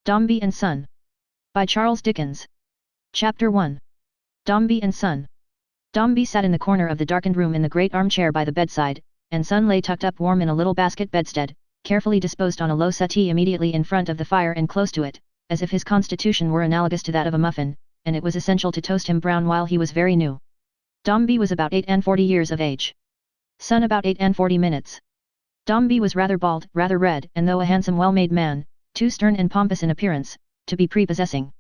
Dombey and Son. By Charles Dickens. Chapter 1. Dombey and Son. Dombey sat in the corner of the darkened room in the great armchair by the bedside, and Son lay tucked up warm in a little basket bedstead, carefully disposed on a low settee immediately in front of the fire and close to it, as if his constitution were analogous to that of a muffin, and it was essential to toast him brown while he was very new. Dombey was about 48 years of age. Son about 48 . Dombey was rather bald, rather red, and though a handsome well-made man, too stern and pompous in appearance, to be prepossessing.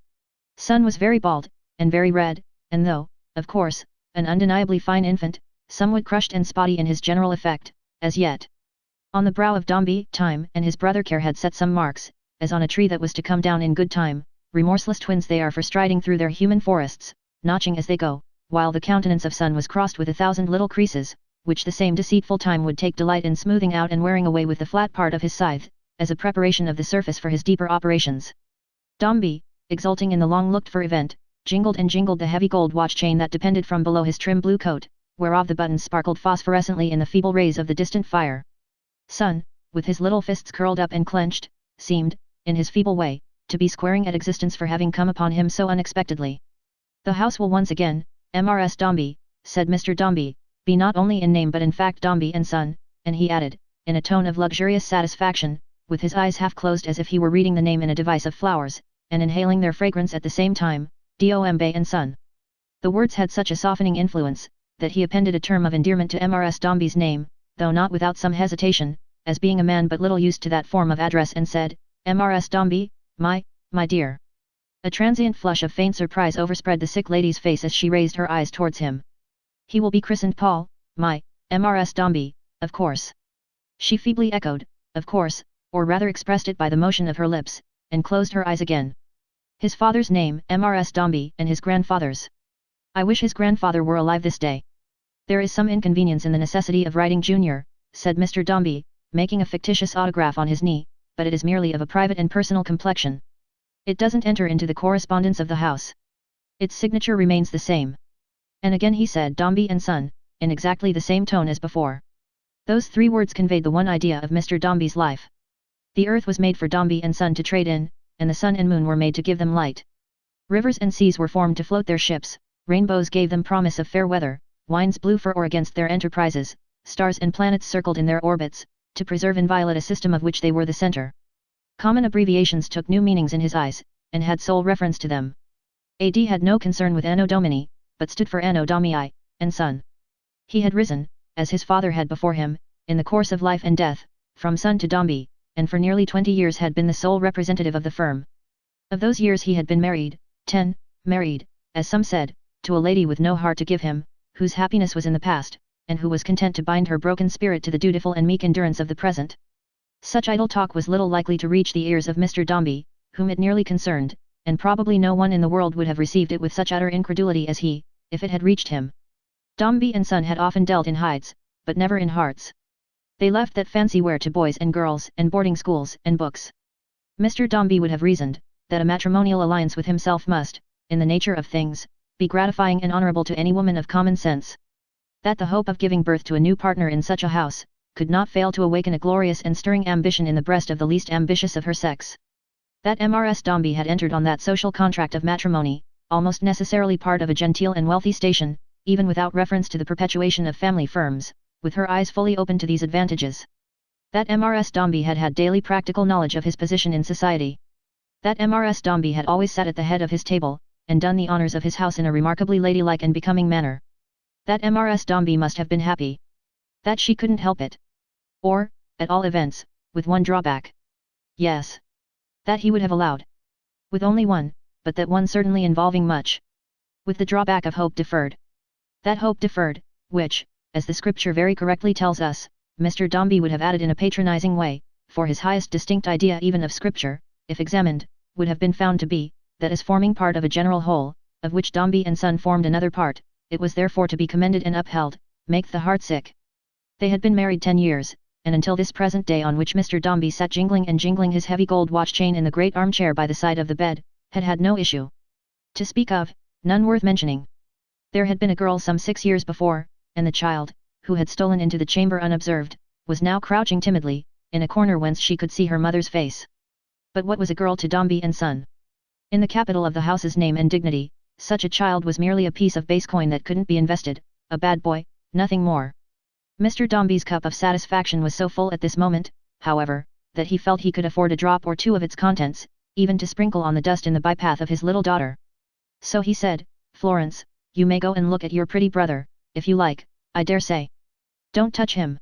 Son was very bald, and very red, and though, of course, an undeniably fine infant, somewhat crushed and spotty in his general effect, as yet. On the brow of Dombey, time and his brother Care had set some marks, as on a tree that was to come down in good time, remorseless twins they are for striding through their human forests, notching as they go, while the countenance of Son was crossed with 1,000 little creases, which the same deceitful time would take delight in smoothing out and wearing away with the flat part of his scythe, as a preparation of the surface for his deeper operations. Dombey, exulting in the long-looked-for event, jingled and jingled the heavy gold watch chain that depended from below his trim blue coat, whereof the buttons sparkled phosphorescently in the feeble rays of the distant fire. Son, with his little fists curled up and clenched, seemed, in his feeble way, to be squaring at existence for having come upon him so unexpectedly. "The house will once again, Mrs. Dombey," said Mr. Dombey, "be not only in name but in fact Dombey and Son," and he added, in a tone of luxurious satisfaction, with his eyes half closed as if he were reading the name in a device of flowers, and inhaling their fragrance at the same time, Dombey and Son. The words had such a softening influence, that he appended a term of endearment to Mrs. Dombey's name, though not without some hesitation, as being a man but little used to that form of address, and said, "Mrs. Dombey, my dear." A transient flush of faint surprise overspread the sick lady's face as she raised her eyes towards him. "He will be christened Paul, my Mrs. Dombey, of course." She feebly echoed, "Of course," or rather expressed it by the motion of her lips, and closed her eyes again. "His father's name, Mrs. Dombey, and his grandfather's. I wish his grandfather were alive this day." "There is some inconvenience in the necessity of writing Junior," said Mr. Dombey, making a fictitious autograph on his knee, "but it is merely of a private and personal complexion. It doesn't enter into the correspondence of the house. Its signature remains the same." And again he said Dombey and Son, in exactly the same tone as before. Those 3 words conveyed the one idea of Mr. Dombey's life. The earth was made for Dombey and Son to trade in, and the sun and moon were made to give them light. Rivers and seas were formed to float their ships, rainbows gave them promise of fair weather, winds blew for or against their enterprises, stars and planets circled in their orbits, to preserve inviolate a system of which they were the center. Common abbreviations took new meanings in his eyes, and had sole reference to them. AD had no concern with Anno Domini, but stood for Anno Domini, and Son. He had risen, as his father had before him, in the course of life and death, from Son to Dombey, and for nearly 20 years had been the sole representative of the firm. Of those years he had been married, 10, married, as some said, to a lady with no heart to give him, whose happiness was in the past, and who was content to bind her broken spirit to the dutiful and meek endurance of the present. Such idle talk was little likely to reach the ears of Mr. Dombey, whom it nearly concerned, and probably no one in the world would have received it with such utter incredulity as he, if it had reached him. Dombey and Son had often dealt in hides, but never in hearts. They left that fancy wear to boys and girls and boarding schools and books. Mr. Dombey would have reasoned, that a matrimonial alliance with himself must, in the nature of things, be gratifying and honorable to any woman of common sense. That the hope of giving birth to a new partner in such a house, could not fail to awaken a glorious and stirring ambition in the breast of the least ambitious of her sex. That Mrs. Dombey had entered on that social contract of matrimony, almost necessarily part of a genteel and wealthy station, even without reference to the perpetuation of family firms, with her eyes fully open to these advantages. That Mrs. Dombey had had daily practical knowledge of his position in society. That Mrs. Dombey had always sat at the head of his table, and done the honors of his house in a remarkably ladylike and becoming manner. That Mrs. Dombey must have been happy. That she couldn't help it. Or, at all events, with one drawback. Yes. That he would have allowed. With only one, but that one certainly involving much. With the drawback of hope deferred. That hope deferred, which, as the scripture very correctly tells us, Mr. Dombey would have added in a patronizing way, for his highest distinct idea even of scripture, if examined, would have been found to be, that as forming part of a general whole, of which Dombey and Son formed another part, it was therefore to be commended and upheld, make the heart sick. They had been married 10 years, and until this present day on which Mr. Dombey sat jingling and jingling his heavy gold watch chain in the great armchair by the side of the bed, had had no issue. To speak of, none worth mentioning. There had been a girl some 6 years before, and the child, who had stolen into the chamber unobserved, was now crouching timidly, in a corner whence she could see her mother's face. But what was a girl to Dombey and Son? In the capital of the house's name and dignity, such a child was merely a piece of base coin that couldn't be invested, a bad boy, nothing more. Mr. Dombey's cup of satisfaction was so full at this moment, however, that he felt he could afford a drop or two of its contents, even to sprinkle on the dust in the bypath of his little daughter. So he said, "Florence, you may go and look at your pretty brother, if you like, I dare say. Don't touch him."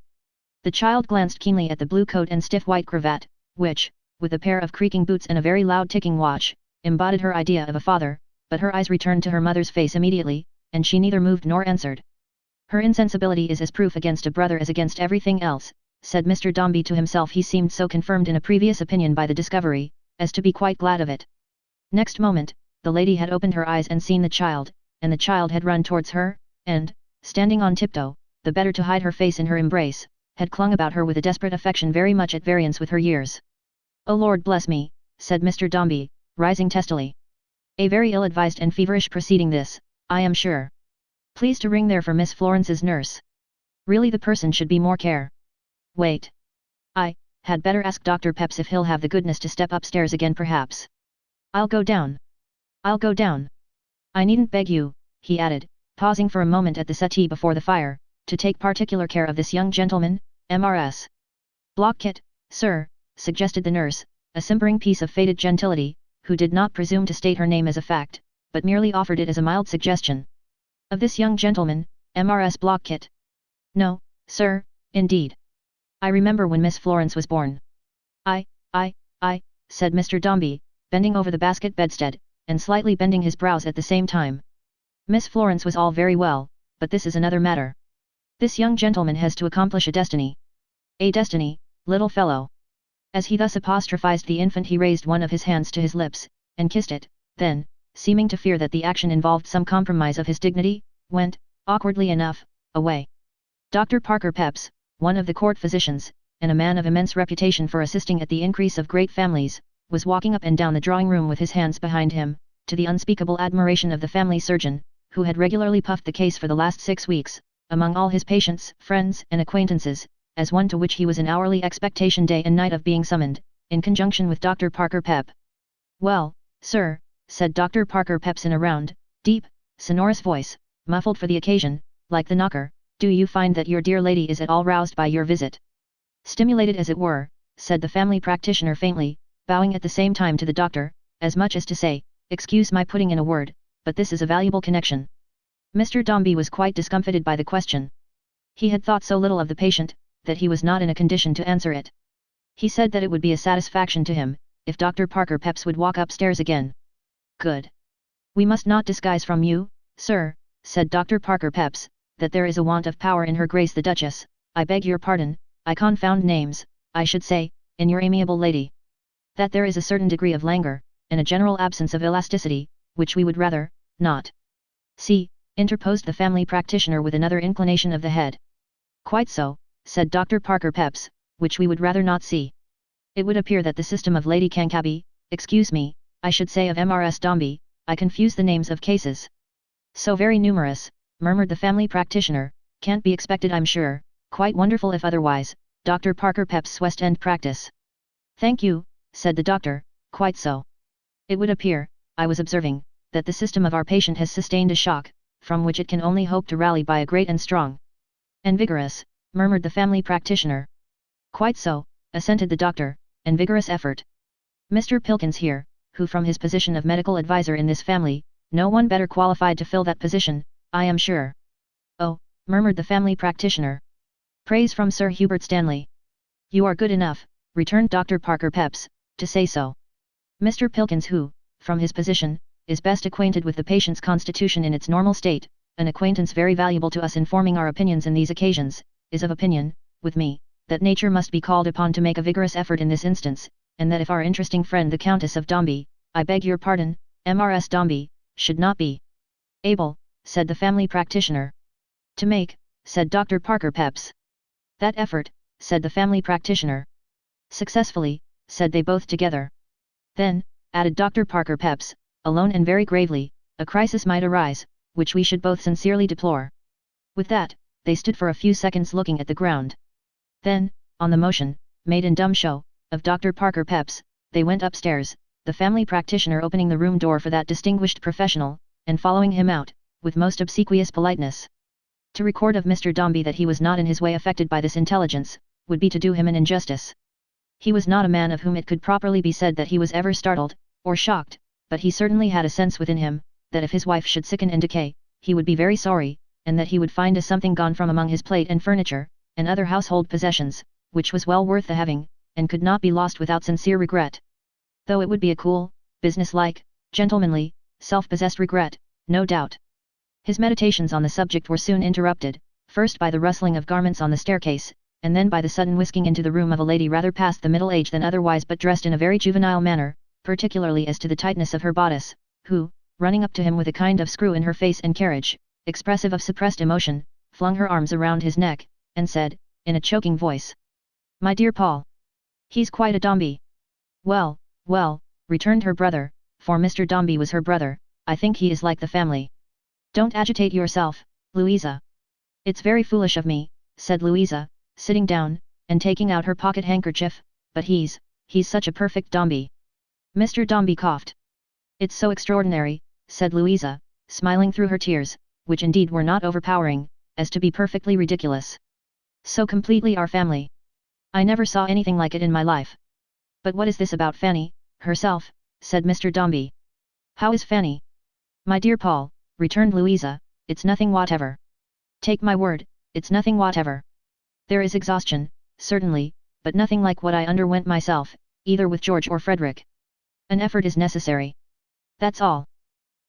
The child glanced keenly at the blue coat and stiff white cravat, which, with a pair of creaking boots and a very loud ticking watch, embodied her idea of a father, but her eyes returned to her mother's face immediately, and she neither moved nor answered. "Her insensibility is as proof against a brother as against everything else," said Mr. Dombey to himself. He seemed so confirmed in a previous opinion by the discovery, as to be quite glad of it. Next moment, the lady had opened her eyes and seen the child, and the child had run towards her, and, standing on tiptoe, the better to hide her face in her embrace, had clung about her with a desperate affection very much at variance with her years. "Oh Lord bless me," said Mr. Dombey, rising testily. "A very ill-advised and feverish proceeding this, I am sure. Please to ring there for Miss Florence's nurse. Really the person should be more care. Wait. I had better ask Dr. Peps if he'll have the goodness to step upstairs again perhaps. I'll go down. I'll go down. I needn't beg you," he added, pausing for a moment at the settee before the fire, "to take particular care of this young gentleman, Mrs. Blockitt, sir," suggested the nurse, a simpering piece of faded gentility, who did not presume to state her name as a fact, but merely offered it as a mild suggestion. "Of this young gentleman, Mrs. Blockitt? No, sir, indeed. I remember when Miss Florence was born." I, said Mr. Dombey, bending over the basket bedstead, and slightly bending his brows at the same time. "Miss Florence was all very well, but this is another matter. This young gentleman has to accomplish a destiny. A destiny, little fellow." As he thus apostrophized the infant he raised one of his hands to his lips, and kissed it, then, seeming to fear that the action involved some compromise of his dignity, went, awkwardly enough, away. Dr. Parker Peps, one of the court physicians, and a man of immense reputation for assisting at the increase of great families, was walking up and down the drawing room with his hands behind him, to the unspeakable admiration of the family surgeon, who had regularly puffed the case for the last 6 weeks, among all his patients, friends and acquaintances, as one to which he was in hourly expectation day and night of being summoned, in conjunction with Dr. Parker Pep. "Well, sir," said Dr. Parker Peps in a round, deep, sonorous voice, muffled for the occasion, like the knocker, "do you find that your dear lady is at all roused by your visit?" "Stimulated as it were," said the family practitioner faintly, bowing at the same time to the doctor, as much as to say, "Excuse my putting in a word, but this is a valuable connection." Mr. Dombey was quite discomfited by the question. He had thought so little of the patient, that he was not in a condition to answer it. He said that it would be a satisfaction to him, if Dr. Parker Peps would walk upstairs again. "Good. We must not disguise from you, sir," said Dr. Parker Peps, "that there is a want of power in her Grace the Duchess, I beg your pardon, I confound names, I should say, in your amiable lady. That there is a certain degree of languor, and a general absence of elasticity, which we would rather, not see," interposed the family practitioner with another inclination of the head. "Quite so," said Dr. Parker Peps, "which we would rather not see. It would appear that the system of Lady Cancaby, excuse me, I should say of Mrs. Dombey, I confuse the names of cases. So very numerous," murmured the family practitioner, "can't be expected I'm sure, quite wonderful if otherwise, Dr. Parker Peps' West End practice." "Thank you," said the doctor, "quite so. It would appear, I was observing, that the system of our patient has sustained a shock, from which it can only hope to rally by a great and strong and vigorous," murmured the family practitioner. "Quite so," assented the doctor, "and vigorous effort. Mr. Pilkins here, who from his position of medical advisor in this family, no one better qualified to fill that position, I am sure." "Oh," murmured the family practitioner. "Praise from Sir Hubert Stanley." "You are good enough," returned Dr. Parker Peps, "to say so. Mr. Pilkins who, from his position, is best acquainted with the patient's constitution in its normal state, an acquaintance very valuable to us in forming our opinions in these occasions, is of opinion, with me, that nature must be called upon to make a vigorous effort in this instance, and that if our interesting friend the Countess of Dombey, I beg your pardon, Mrs. Dombey, should not be able, said the family practitioner. To make, said Dr. Parker Peps. That effort, said the family practitioner. Successfully, said they both together. Then, added Dr. Parker Peps, alone and very gravely, a crisis might arise, which we should both sincerely deplore. With that, they stood for a few seconds looking at the ground. Then, on the motion, made in dumb show, of Dr. Parker Peps, they went upstairs, the family practitioner opening the room door for that distinguished professional, and following him out, with most obsequious politeness. To record of Mr. Dombey that he was not in his way affected by this intelligence, would be to do him an injustice. He was not a man of whom it could properly be said that he was ever startled, or shocked, but he certainly had a sense within him, that if his wife should sicken and decay, he would be very sorry, and that he would find a something gone from among his plate and furniture, and other household possessions, which was well worth the having, and could not be lost without sincere regret. Though it would be a cool, business-like, gentlemanly, self-possessed regret, no doubt. His meditations on the subject were soon interrupted, first by the rustling of garments on the staircase, and then by the sudden whisking into the room of a lady rather past the middle age than otherwise but dressed in a very juvenile manner, particularly as to the tightness of her bodice, who, running up to him with a kind of screw in her face and carriage, expressive of suppressed emotion, flung her arms around his neck, and said, in a choking voice, "My dear Paul! He's quite a Dombey." "Well, well," returned her brother, for Mr. Dombey was her brother, "I think he is like the family." "Don't agitate yourself, Louisa." "It's very foolish of me," said Louisa, sitting down, and taking out her pocket handkerchief, "but he's such a perfect Dombey." Mr. Dombey coughed. "It's so extraordinary," said Louisa, smiling through her tears, which indeed were not overpowering, as to be perfectly ridiculous. "So completely our family. I never saw anything like it in my life." "But what is this about Fanny, herself?" said Mr. Dombey. "How is Fanny?" "My dear Paul," returned Louisa, "it's nothing whatever. Take my word, it's nothing whatever. There is exhaustion, certainly, but nothing like what I underwent myself, either with George or Frederick. An effort is necessary. That's all.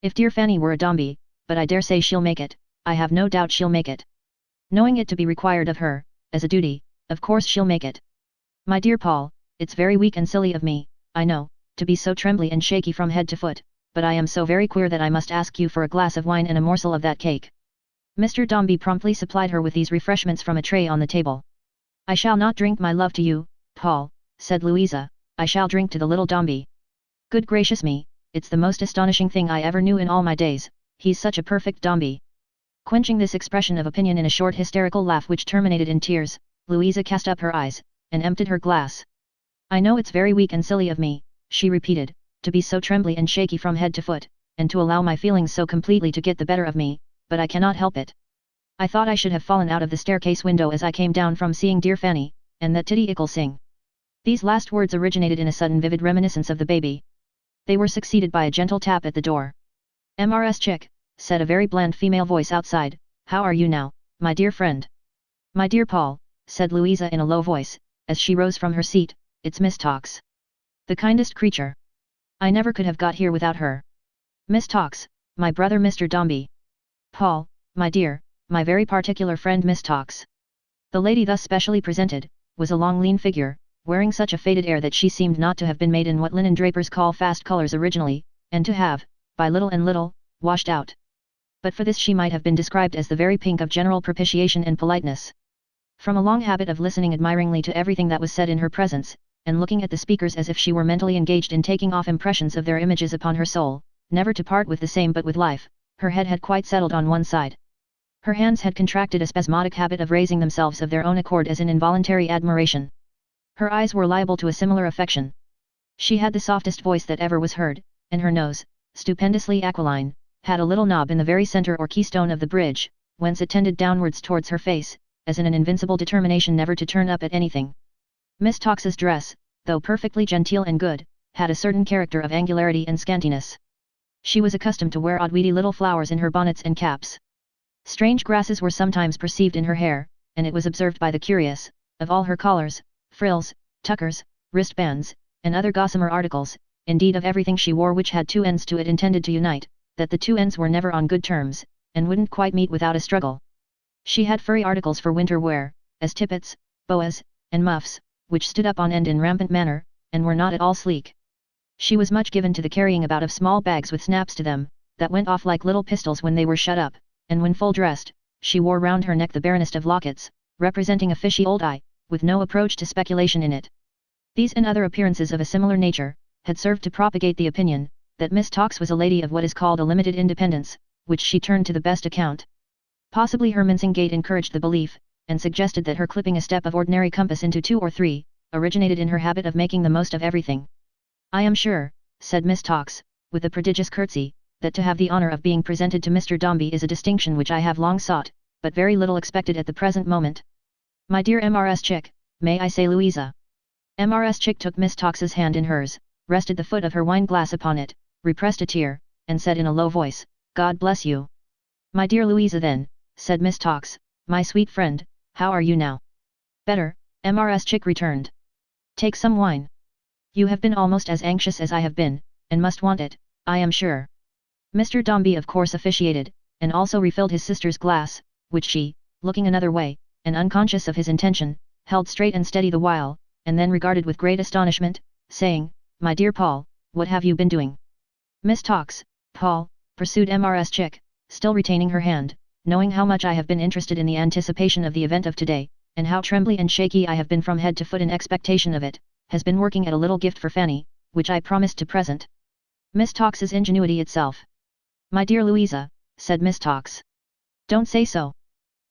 If dear Fanny were a Dombey, but I dare say she'll make it, I have no doubt she'll make it. Knowing it to be required of her, as a duty, of course she'll make it. My dear Paul, it's very weak and silly of me, I know, to be so trembly and shaky from head to foot, but I am so very queer that I must ask you for a glass of wine and a morsel of that cake." Mr. Dombey promptly supplied her with these refreshments from a tray on the table. "I shall not drink my love to you, Paul," said Louisa, "I shall drink to the little Dombey. Good gracious me, it's the most astonishing thing I ever knew in all my days, he's such a perfect Dombey." Quenching this expression of opinion in a short hysterical laugh which terminated in tears, Louisa cast up her eyes, and emptied her glass. "I know it's very weak and silly of me," she repeated, "to be so trembly and shaky from head to foot, and to allow my feelings so completely to get the better of me, but I cannot help it. I thought I should have fallen out of the staircase window as I came down from seeing dear Fanny, and that Titty ickle sing." These last words originated in a sudden vivid reminiscence of the baby. They were succeeded by a gentle tap at the door. "Mrs. Chick," said a very bland female voice outside, "how are you now, my dear friend?" "My dear Paul," said Louisa in a low voice, as she rose from her seat, "it's Miss Tox. The kindest creature. I never could have got here without her. Miss Tox, my brother Mr. Dombey. Paul, my dear, my very particular friend Miss Tox." The lady thus specially presented, was a long lean figure, wearing such a faded air that she seemed not to have been made in what linen drapers call fast colours originally, and to have, by little and little, washed out. But for this she might have been described as the very pink of general propitiation and politeness. From a long habit of listening admiringly to everything that was said in her presence, and looking at the speakers as if she were mentally engaged in taking off impressions of their images upon her soul, never to part with the same but with life, her head had quite settled on one side. Her hands had contracted a spasmodic habit of raising themselves of their own accord as in involuntary admiration. Her eyes were liable to a similar affection. She had the softest voice that ever was heard, and her nose, stupendously aquiline, had a little knob in the very centre or keystone of the bridge, whence it tended downwards towards her face, as in an invincible determination never to turn up at anything. Miss Tox's dress, though perfectly genteel and good, had a certain character of angularity and scantiness. She was accustomed to wear odd weedy little flowers in her bonnets and caps. Strange grasses were sometimes perceived in her hair, and it was observed by the curious, of all her collars, frills, tuckers, wristbands, and other gossamer articles, indeed of everything she wore which had two ends to it intended to unite, that the two ends were never on good terms, and wouldn't quite meet without a struggle. She had furry articles for winter wear, as tippets, boas, and muffs, which stood up on end in rampant manner, and were not at all sleek. She was much given to the carrying about of small bags with snaps to them, that went off like little pistols when they were shut up, and when full dressed, she wore round her neck the barrenest of lockets, representing a fishy old eye, with no approach to speculation in it. These and other appearances of a similar nature, had served to propagate the opinion, that Miss Tox was a lady of what is called a limited independence, which she turned to the best account. Possibly her mincing gait encouraged the belief, and suggested that her clipping a step of ordinary compass into 2 or 3, originated in her habit of making the most of everything. I am sure, said Miss Tox, with a prodigious curtsy, that to have the honour of being presented to Mr. Dombey is a distinction which I have long sought, but very little expected at the present moment. My dear Mrs. Chick, may I say Louisa? Mrs. Chick took Miss Tox's hand in hers, rested the foot of her wine glass upon it, repressed a tear, and said in a low voice, God bless you. My dear Louisa then, said Miss Tox, my sweet friend, how are you now? Better, Mrs. Chick returned. Take some wine. You have been almost as anxious as I have been, and must want it, I am sure. Mr. Dombey of course officiated, and also refilled his sister's glass, which she, looking another way, and unconscious of his intention, held straight and steady the while, and then regarded with great astonishment, saying, My dear Paul, what have you been doing? Miss Tox, Paul, pursued Mrs. Chick, still retaining her hand, knowing how much I have been interested in the anticipation of the event of today, and how trembly and shaky I have been from head to foot in expectation of it, has been working at a little gift for Fanny, which I promised to present. Miss Tox's ingenuity itself. My dear Louisa, said Miss Tox. Don't say so.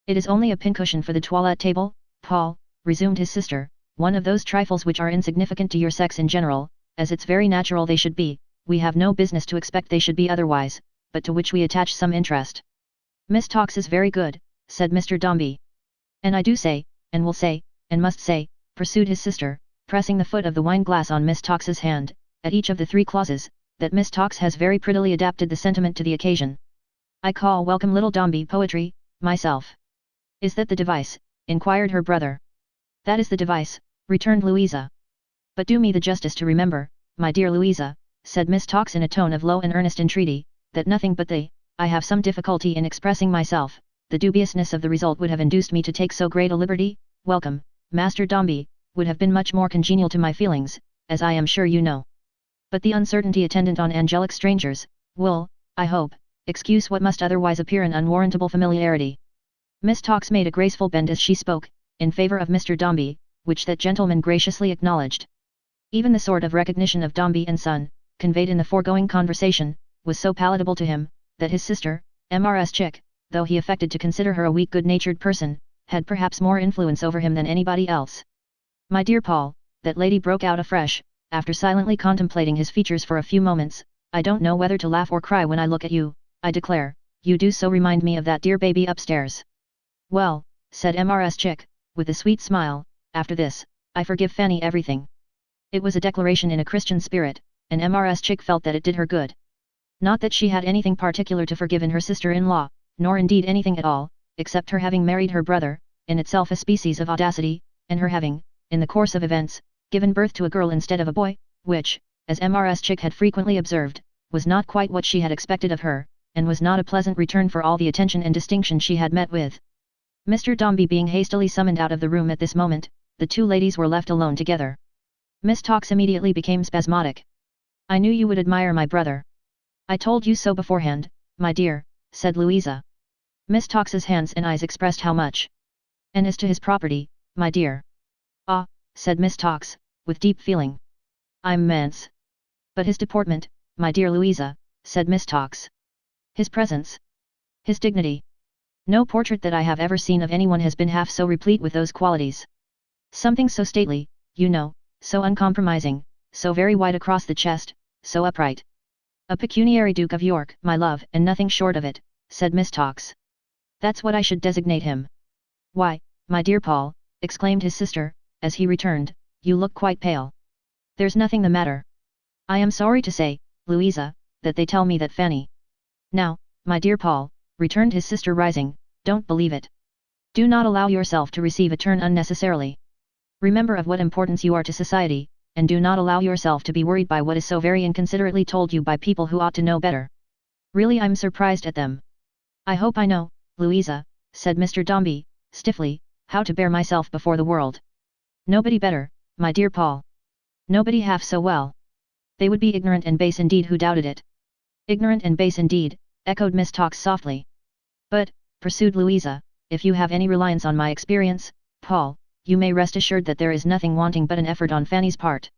It is only a pincushion for the toilette table, Paul, resumed his sister, one of those trifles which are insignificant to your sex in general, as it's very natural they should be, we have no business to expect they should be otherwise, but to which we attach some interest. Miss Tox is very good, said Mr. Dombey. And I do say, and will say, and must say, pursued his sister, pressing the foot of the wine glass on Miss Tox's hand, at each of the three clauses, that Miss Tox has very prettily adapted the sentiment to the occasion. I call welcome little Dombey poetry, myself. Is that the device? Inquired her brother. That is the device, returned Louisa. But do me the justice to remember, my dear Louisa, said Miss Tox in a tone of low and earnest entreaty, that nothing but I have some difficulty in expressing myself, the dubiousness of the result would have induced me to take so great a liberty, welcome, Master Dombey, would have been much more congenial to my feelings, as I am sure you know. But the uncertainty attendant on angelic strangers, will, I hope, excuse what must otherwise appear an unwarrantable familiarity. Miss Tox made a graceful bend as she spoke, in favour of Mr. Dombey, which that gentleman graciously acknowledged. Even the sort of recognition of Dombey and Son, conveyed in the foregoing conversation, was so palatable to him, that his sister, Mrs. Chick, though he affected to consider her a weak good-natured person, had perhaps more influence over him than anybody else. My dear Paul, that lady broke out afresh, after silently contemplating his features for a few moments, I don't know whether to laugh or cry when I look at you, I declare, you do so remind me of that dear baby upstairs. Well, said Mrs. Chick, with a sweet smile, after this, I forgive Fanny everything. It was a declaration in a Christian spirit, and Mrs. Chick felt that it did her good. Not that she had anything particular to forgive in her sister-in-law, nor indeed anything at all, except her having married her brother, in itself a species of audacity, and her having, in the course of events, given birth to a girl instead of a boy, which, as Mrs. Chick had frequently observed, was not quite what she had expected of her, and was not a pleasant return for all the attention and distinction she had met with. Mr. Dombey being hastily summoned out of the room at this moment, the two ladies were left alone together. Miss Tox immediately became spasmodic. I knew you would admire my brother. I told you so beforehand, my dear, said Louisa. Miss Tox's hands and eyes expressed how much. And as to his property, my dear. Ah, said Miss Tox, with deep feeling. I'm man's. But his deportment, my dear Louisa, said Miss Tox. His presence. His dignity. No portrait that I have ever seen of anyone has been half so replete with those qualities. Something so stately, you know, so uncompromising, so very wide across the chest, so upright. A pecuniary Duke of York, my love, and nothing short of it, said Miss Tox. That's what I should designate him. Why, my dear Paul, exclaimed his sister, as he returned, you look quite pale. There's nothing the matter. I am sorry to say, Louisa, that they tell me that Fanny. Now, my dear Paul, returned his sister rising, don't believe it. Do not allow yourself to receive a turn unnecessarily. Remember of what importance you are to society, and do not allow yourself to be worried by what is so very inconsiderately told you by people who ought to know better. Really I'm surprised at them. I hope I know, Louisa, said Mr. Dombey, stiffly, how to bear myself before the world. Nobody better, my dear Paul. Nobody half so well. They would be ignorant and base indeed who doubted it. Ignorant and base indeed, echoed Miss Tox softly. But, pursued Louisa, if you have any reliance on my experience, Paul, you may rest assured that there is nothing wanting but an effort on Fanny's part.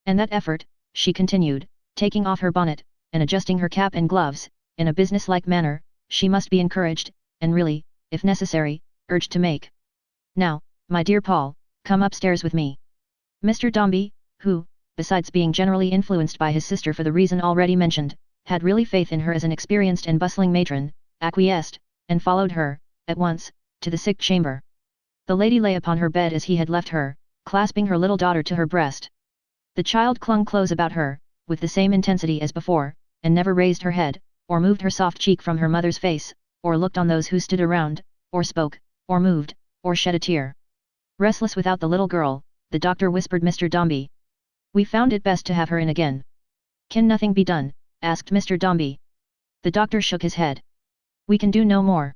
And that effort, she continued, taking off her bonnet, and adjusting her cap and gloves, in a business-like manner, she must be encouraged, and really, if necessary, urged to make. Now, my dear Paul, come upstairs with me. Mr. Dombey, who, besides being generally influenced by his sister for the reason already mentioned, had really faith in her as an experienced and bustling matron, acquiesced, and followed her, at once, to the sick chamber. The lady lay upon her bed as he had left her, clasping her little daughter to her breast. The child clung close about her, with the same intensity as before, and never raised her head, or moved her soft cheek from her mother's face, or looked on those who stood around, or spoke, or moved, or shed a tear. Restless without the little girl, the doctor whispered Mr. Dombey. "We found it best to have her in again." "Can nothing be done?" asked Mr. Dombey. The doctor shook his head. "We can do no more."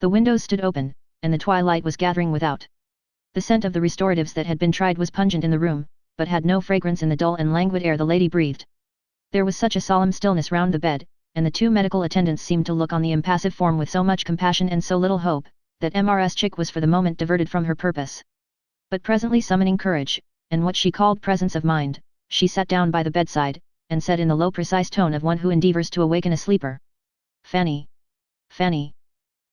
The windows stood open, and the twilight was gathering without. The scent of the restoratives that had been tried was pungent in the room, but had no fragrance in the dull and languid air the lady breathed. There was such a solemn stillness round the bed, and the two medical attendants seemed to look on the impassive form with so much compassion and so little hope, that Mrs. Chick was for the moment diverted from her purpose. But presently summoning courage, and what she called presence of mind, she sat down by the bedside, and said in the low precise tone of one who endeavours to awaken a sleeper, "Fanny! Fanny!"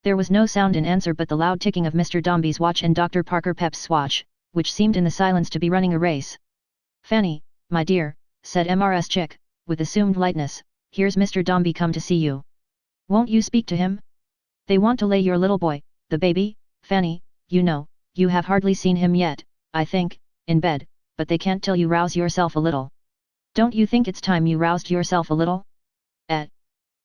There was no sound in answer but the loud ticking of Mr. Dombey's watch and Dr. Parker Pep's watch, which seemed in the silence to be running a race. "Fanny, my dear," said Mrs. Chick, with assumed lightness, "here's Mr. Dombey come to see you. Won't you speak to him? They want to lay your little boy, the baby, Fanny, you know, you have hardly seen him yet, I think, in bed, but they can't till you rouse yourself a little. Don't you think it's time you roused yourself a little?"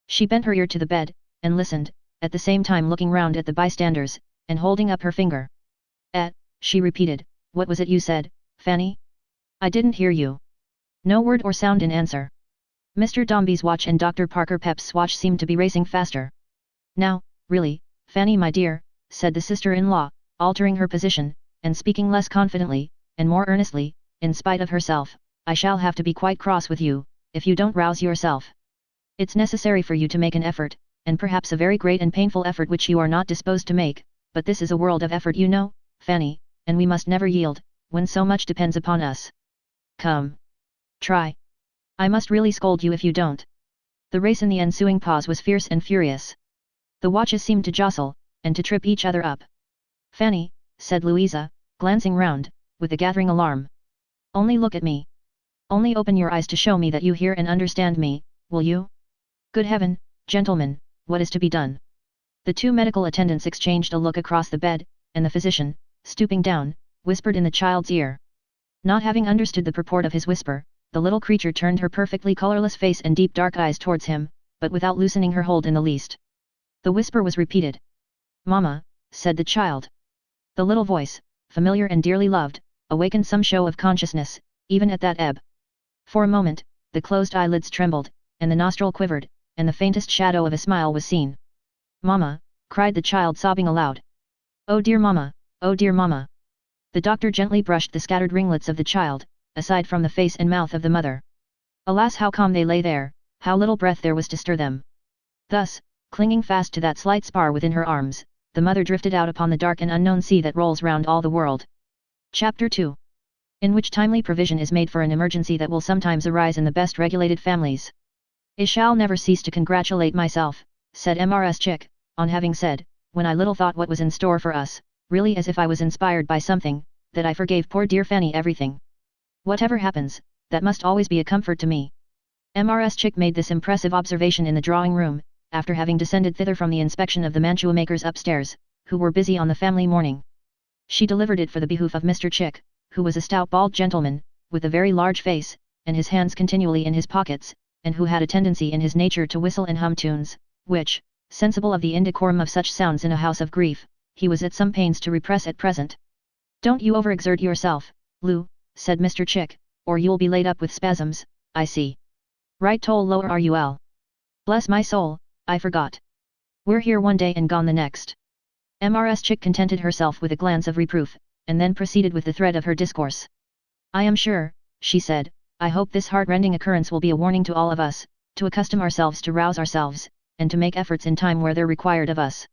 She bent her ear to the bed, and listened, at the same time looking round at the bystanders, and holding up her finger. She repeated, "What was it you said, Fanny? I didn't hear you." No word or sound in answer. Mr. Dombey's watch and Dr. Parker Pep's watch seemed to be racing faster. "Now, really, Fanny my dear," said the sister-in-law, altering her position, and speaking less confidently, and more earnestly, in spite of herself, "I shall have to be quite cross with you, if you don't rouse yourself. It's necessary for you to make an effort, and perhaps a very great and painful effort which you are not disposed to make, but this is a world of effort you know, Fanny, and we must never yield, when so much depends upon us. Come. Try. I must really scold you if you don't." The race in the ensuing pause was fierce and furious. The watches seemed to jostle, and to trip each other up. "Fanny," said Louisa, glancing round, with a gathering alarm. "Only look at me. Only open your eyes to show me that you hear and understand me, will you? Good heaven, gentlemen, what is to be done?" The two medical attendants exchanged a look across the bed, and the physician, stooping down, whispered in the child's ear. Not having understood the purport of his whisper, the little creature turned her perfectly colourless face and deep dark eyes towards him, but without loosening her hold in the least. The whisper was repeated. "Mamma," said the child. The little voice, familiar and dearly loved, awakened some show of consciousness, even at that ebb. For a moment, the closed eyelids trembled, and the nostril quivered, and the faintest shadow of a smile was seen. "Mamma," cried the child sobbing aloud. "Oh dear mamma, oh dear mamma." The doctor gently brushed the scattered ringlets of the child, aside from the face and mouth of the mother. Alas, how calm they lay there, how little breath there was to stir them. Thus, clinging fast to that slight spar within her arms, the mother drifted out upon the dark and unknown sea that rolls round all the world. Chapter 2. In which timely provision is made for an emergency that will sometimes arise in the best regulated families. "I shall never cease to congratulate myself," said Mrs. Chick, on having said, "when I little thought what was in store for us, really as if I was inspired by something, that I forgave poor dear Fanny everything. Whatever happens, that must always be a comfort to me." Mrs. Chick made this impressive observation in the drawing-room, after having descended thither from the inspection of the mantua-makers upstairs, who were busy on the family mourning. She delivered it for the behoof of Mr. Chick, who was a stout bald gentleman, with a very large face, and his hands continually in his pockets, and who had a tendency in his nature to whistle and hum tunes, which, sensible of the indecorum of such sounds in a house of grief, he was at some pains to repress at present. "Don't you overexert yourself, Lou," said Mr. Chick, "or you'll be laid up with spasms, I see. Right toll lower RUL. Bless my soul, I forgot. We're here one day and gone the next." Mrs. Chick contented herself with a glance of reproof, and then proceeded with the thread of her discourse. "I am sure," she said, "I hope this heart-rending occurrence will be a warning to all of us, to accustom ourselves to rouse ourselves, and to make efforts in time where they're required of us.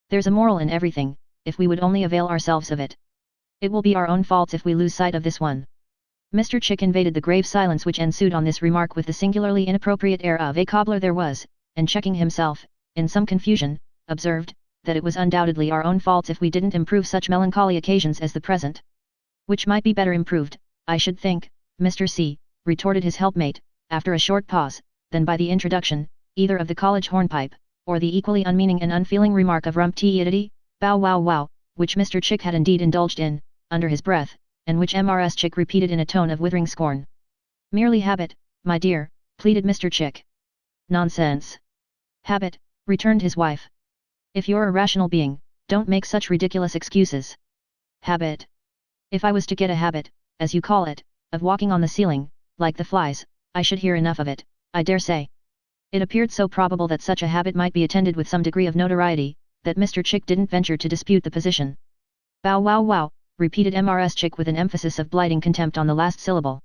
There's a moral in everything, if we would only avail ourselves of it. It will be our own faults if we lose sight of this one." Mr. Chick invaded the grave silence which ensued on this remark with the singularly inappropriate air of a cobbler there was, and checking himself, in some confusion, observed, that it was undoubtedly our own faults if we didn't improve such melancholy occasions as the present. "Which might be better improved, I should think, Mr. C., retorted his helpmate, after a short pause, then by the introduction, either of the college hornpipe, or the equally unmeaning and unfeeling remark of rump-tee-iddity, bow wow wow, which Mr. Chick had indeed indulged in, under his breath, and which Mrs. Chick repeated in a tone of withering scorn. Merely habit, my dear, pleaded Mr. Chick. Nonsense. Habit, returned his wife. If you're a rational being, don't make such ridiculous excuses. Habit. If I was to get a habit, as you call it, of walking on the ceiling, like the flies, I should hear enough of it, I dare say. It appeared so probable that such a habit might be attended with some degree of notoriety, that Mr. Chick didn't venture to dispute the position. Bow wow wow, repeated Mrs. Chick with an emphasis of blighting contempt on the last syllable.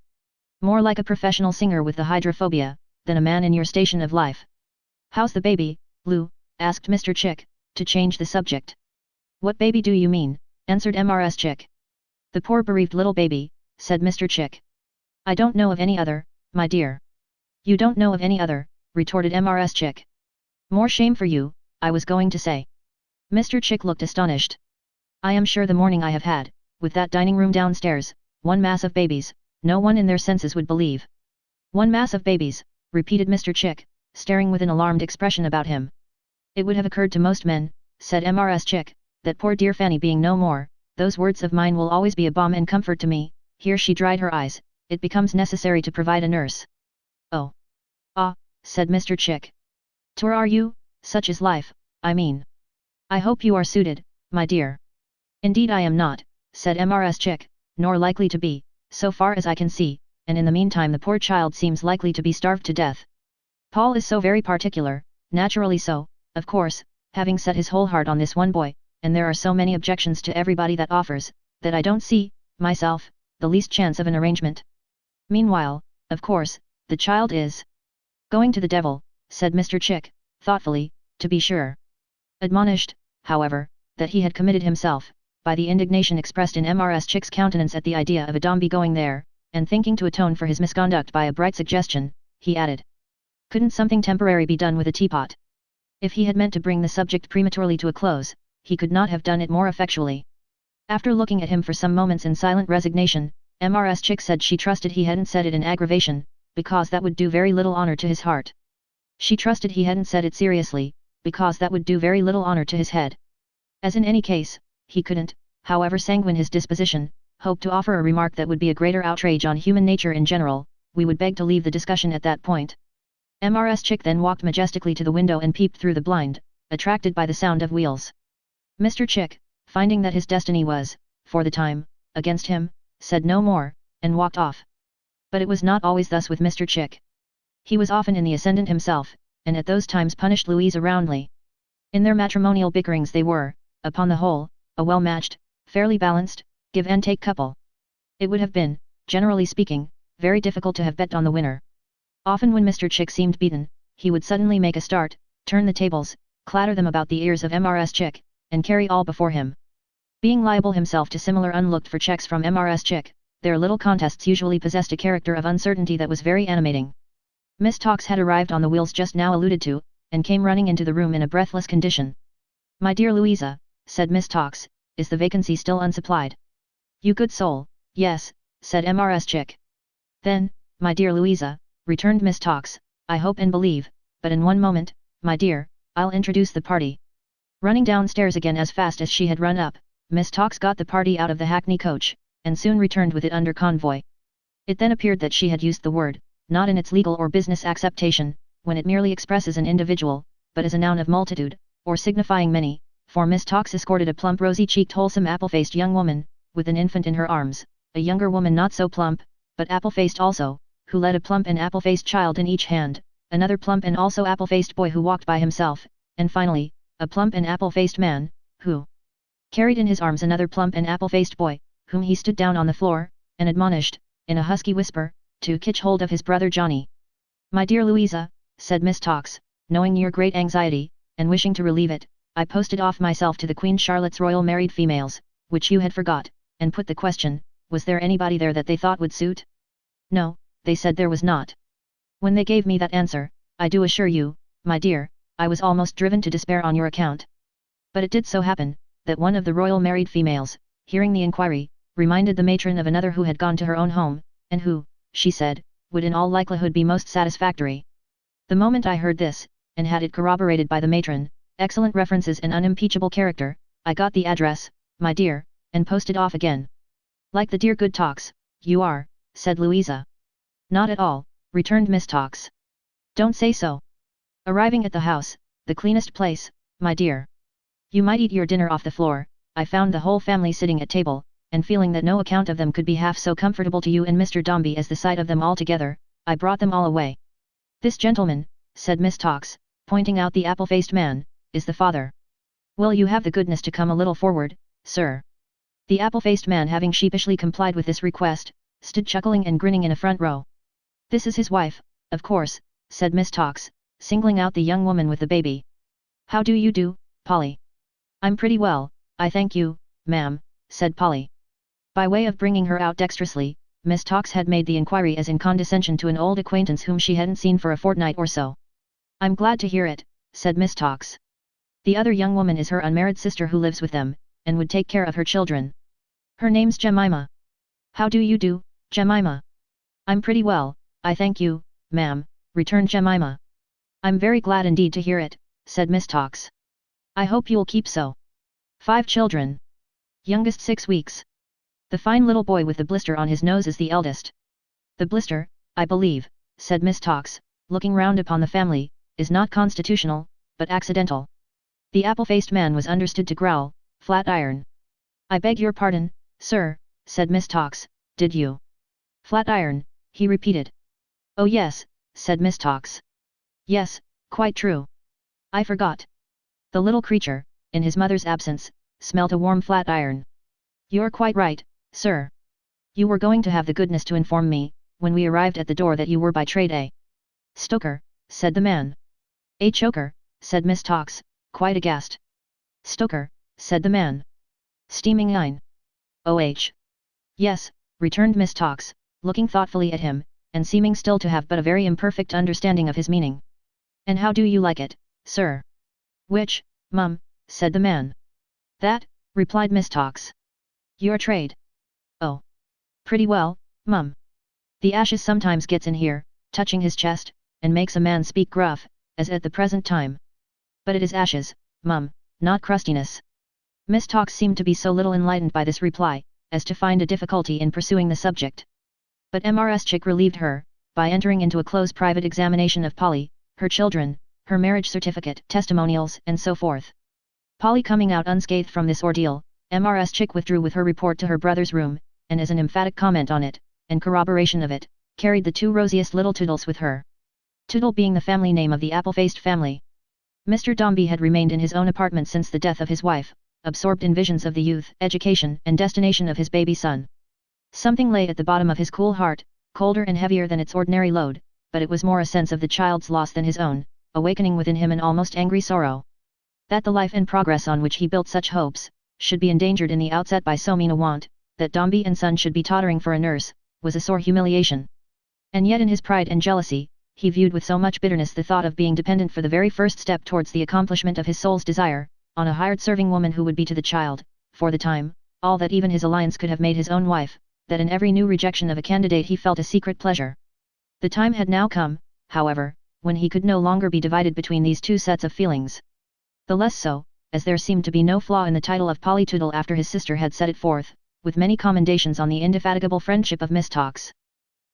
More like a professional singer with the hydrophobia, than a man in your station of life. How's the baby, Lou? Asked Mr. Chick, to change the subject. What baby do you mean? Answered Mrs. Chick. The poor bereaved little baby, said Mr. Chick. I don't know of any other, my dear. You don't know of any other, retorted Mrs. Chick. More shame for you, I was going to say. Mr. Chick looked astonished. I am sure the morning I have had, with that dining room downstairs, one mass of babies, no one in their senses would believe. One mass of babies, repeated Mr. Chick, staring with an alarmed expression about him. It would have occurred to most men, said Mrs. Chick, that poor dear Fanny being no more, those words of mine will always be a balm and comfort to me. Here she dried her eyes, it becomes necessary to provide a nurse. Oh. Ah, said Mr. Chick. Tor are you, such is life, I mean. I hope you are suited, my dear. Indeed I am not, said Mrs. Chick, nor likely to be, so far as I can see, and in the meantime the poor child seems likely to be starved to death. Paul is so very particular, naturally so, of course, having set his whole heart on this one boy, and there are so many objections to everybody that offers, that I don't see, myself, the least chance of an arrangement. Meanwhile, of course, the child is going to the devil, said Mr. Chick, thoughtfully, to be sure. Admonished, however, that he had committed himself, by the indignation expressed in Mrs. Chick's countenance at the idea of a Dombey going there, and thinking to atone for his misconduct by a bright suggestion, he added. Couldn't something temporary be done with a teapot? If he had meant to bring the subject prematurely to a close, he could not have done it more effectually. After looking at him for some moments in silent resignation, Mrs. Chick said she trusted he hadn't said it in aggravation, because that would do very little honor to his heart. She trusted he hadn't said it seriously, because that would do very little honor to his head. As in any case, he couldn't, however sanguine his disposition, hope to offer a remark that would be a greater outrage on human nature in general. We would beg to leave the discussion at that point. Mrs. Chick then walked majestically to the window and peeped through the blind, attracted by the sound of wheels. Mr. Chick, finding that his destiny was, for the time, against him, said no more, and walked off. But it was not always thus with Mr. Chick. He was often in the ascendant himself, and at those times punished Louisa roundly. In their matrimonial bickerings they were, upon the whole, a well-matched, fairly balanced, give-and-take couple. It would have been, generally speaking, very difficult to have bet on the winner. Often when Mr. Chick seemed beaten, he would suddenly make a start, turn the tables, clatter them about the ears of Mrs. Chick, and carry all before him. Being liable himself to similar unlooked-for checks from Mrs. Chick, their little contests usually possessed a character of uncertainty that was very animating. Miss Tox had arrived on the wheels just now alluded to, and came running into the room in a breathless condition. My dear Louisa, said Miss Tox, is the vacancy still unsupplied? You good soul, yes, said Mrs. Chick. Then, my dear Louisa, returned Miss Tox, I hope and believe, but in one moment, my dear, I'll introduce the party. Running downstairs again as fast as she had run up, Miss Tox got the party out of the hackney coach, and soon returned with it under convoy. It then appeared that she had used the word, not in its legal or business acceptation, when it merely expresses an individual, but as a noun of multitude, or signifying many, for Miss Tox escorted a plump rosy-cheeked wholesome apple-faced young woman, with an infant in her arms, a younger woman not so plump, but apple-faced also, who led a plump and apple-faced child in each hand, another plump and also apple-faced boy who walked by himself, and finally, a plump and apple-faced man, who carried in his arms another plump and apple-faced boy, whom he stood down on the floor, and admonished, in a husky whisper, to catch hold of his brother Johnny. My dear Louisa, said Miss Tox, knowing your great anxiety, and wishing to relieve it, I posted off myself to the Queen Charlotte's Royal Married Females, which you had forgot, and put the question, was there anybody there that they thought would suit? No, they said there was not. When they gave me that answer, I do assure you, my dear, I was almost driven to despair on your account. But it did so happen, that one of the Royal Married Females, hearing the inquiry, reminded the matron of another who had gone to her own home, and who, she said, would in all likelihood be most satisfactory. The moment I heard this, and had it corroborated by the matron, excellent references and unimpeachable character, I got the address, my dear, and posted off again. Like the dear good Tox, you are, said Louisa. Not at all, returned Miss Tox. Don't say so. Arriving at the house, the cleanest place, my dear. You might eat your dinner off the floor. I found the whole family sitting at table, and feeling that no account of them could be half so comfortable to you and Mr. Dombey as the sight of them all together, I brought them all away. This gentleman, said Miss Tox, pointing out the apple-faced man, is the father. Will you have the goodness to come a little forward, sir? The apple-faced man, having sheepishly complied with this request, stood chuckling and grinning in a front row. This is his wife, of course, said Miss Tox, singling out the young woman with the baby. How do you do, Polly? I'm pretty well, I thank you, ma'am, said Polly. By way of bringing her out dexterously, Miss Tox had made the inquiry as in condescension to an old acquaintance whom she hadn't seen for a fortnight or so. I'm glad to hear it, said Miss Tox. The other young woman is her unmarried sister who lives with them, and would take care of her children. Her name's Jemima. How do you do, Jemima? I'm pretty well, I thank you, ma'am, returned Jemima. I'm very glad indeed to hear it, said Miss Tox. I hope you'll keep so. 5 children. Youngest 6 weeks. The fine little boy with the blister on his nose is the eldest. The blister, I believe, said Miss Tox, looking round upon the family, is not constitutional, but accidental. The apple-faced man was understood to growl, flat iron. I beg your pardon, sir, said Miss Tox, did you? Flat iron, he repeated. Oh yes, said Miss Tox. Yes, quite true. I forgot. The little creature, in his mother's absence, smelt a warm flat iron. You're quite right, sir. You were going to have the goodness to inform me, when we arrived at the door, that you were by trade a stoker, said the man. A choker, said Miss Tox, quite aghast. Stoker, said the man. Steaming iron. Oh. Yes, returned Miss Tox, looking thoughtfully at him, and seeming still to have but a very imperfect understanding of his meaning. And how do you like it, sir? Which, mum, said the man. That, replied Miss Tox. Your trade. Oh. Pretty well, mum. The ashes sometimes gets in here, touching his chest, and makes a man speak gruff, as at the present time. But it is ashes, mum, not crustiness. Miss Tox seemed to be so little enlightened by this reply, as to find a difficulty in pursuing the subject. But Mrs. Chick relieved her, by entering into a close private examination of Polly, her children, her marriage certificate, testimonials, and so forth. Polly coming out unscathed from this ordeal, Mrs. Chick withdrew with her report to her brother's room, and as an emphatic comment on it, and corroboration of it, carried the 2 rosiest little Toodles with her. Toodle being the family name of the apple-faced family. Mr. Dombey had remained in his own apartment since the death of his wife, absorbed in visions of the youth, education, and destination of his baby son. Something lay at the bottom of his cool heart, colder and heavier than its ordinary load, but it was more a sense of the child's loss than his own, awakening within him an almost angry sorrow. That the life and progress on which he built such hopes, should be endangered in the outset by so mean a want, that Dombey and Son should be tottering for a nurse, was a sore humiliation. And yet in his pride and jealousy, he viewed with so much bitterness the thought of being dependent for the very first step towards the accomplishment of his soul's desire, on a hired serving woman who would be to the child, for the time, all that even his alliance could have made his own wife, that in every new rejection of a candidate he felt a secret pleasure. The time had now come, however, when he could no longer be divided between these 2 sets of feelings. The less so, as there seemed to be no flaw in the title of Polly Toodle after his sister had set it forth, with many commendations on the indefatigable friendship of Miss Tox.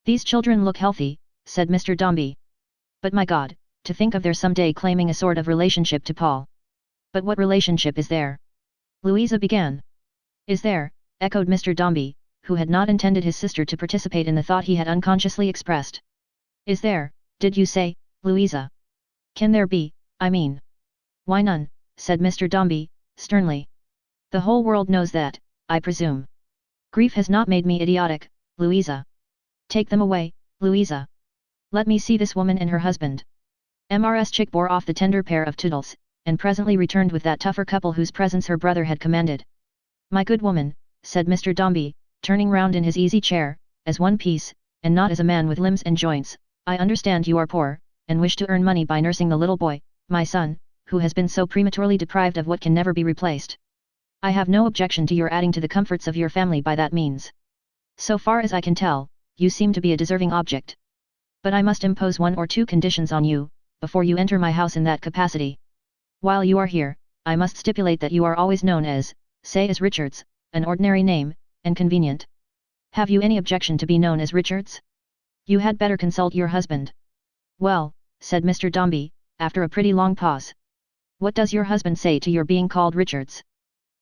These children look healthy, said Mr. Dombey. But my God, to think of their some day claiming a sort of relationship to Paul. But what relationship is there? Louisa began. Is there, echoed Mr. Dombey, who had not intended his sister to participate in the thought he had unconsciously expressed. Is there, did you say, Louisa? Can there be, I mean? Why none, said Mr. Dombey, sternly. The whole world knows that, I presume. Grief has not made me idiotic, Louisa. Take them away, Louisa. Let me see this woman and her husband. Mrs. Chick bore off the tender pair of Toodles, and presently returned with that tougher couple whose presence her brother had commanded. My good woman, said Mr. Dombey, turning round in his easy chair, as one piece, and not as a man with limbs and joints, I understand you are poor, and wish to earn money by nursing the little boy, my son, who has been so prematurely deprived of what can never be replaced. I have no objection to your adding to the comforts of your family by that means. So far as I can tell, you seem to be a deserving object. But I must impose 1 or 2 conditions on you, before you enter my house in that capacity. While you are here, I must stipulate that you are always known as, say as Richards, an ordinary name, and convenient. Have you any objection to be known as Richards? You had better consult your husband. Well, said Mr. Dombey, after a pretty long pause. What does your husband say to your being called Richards?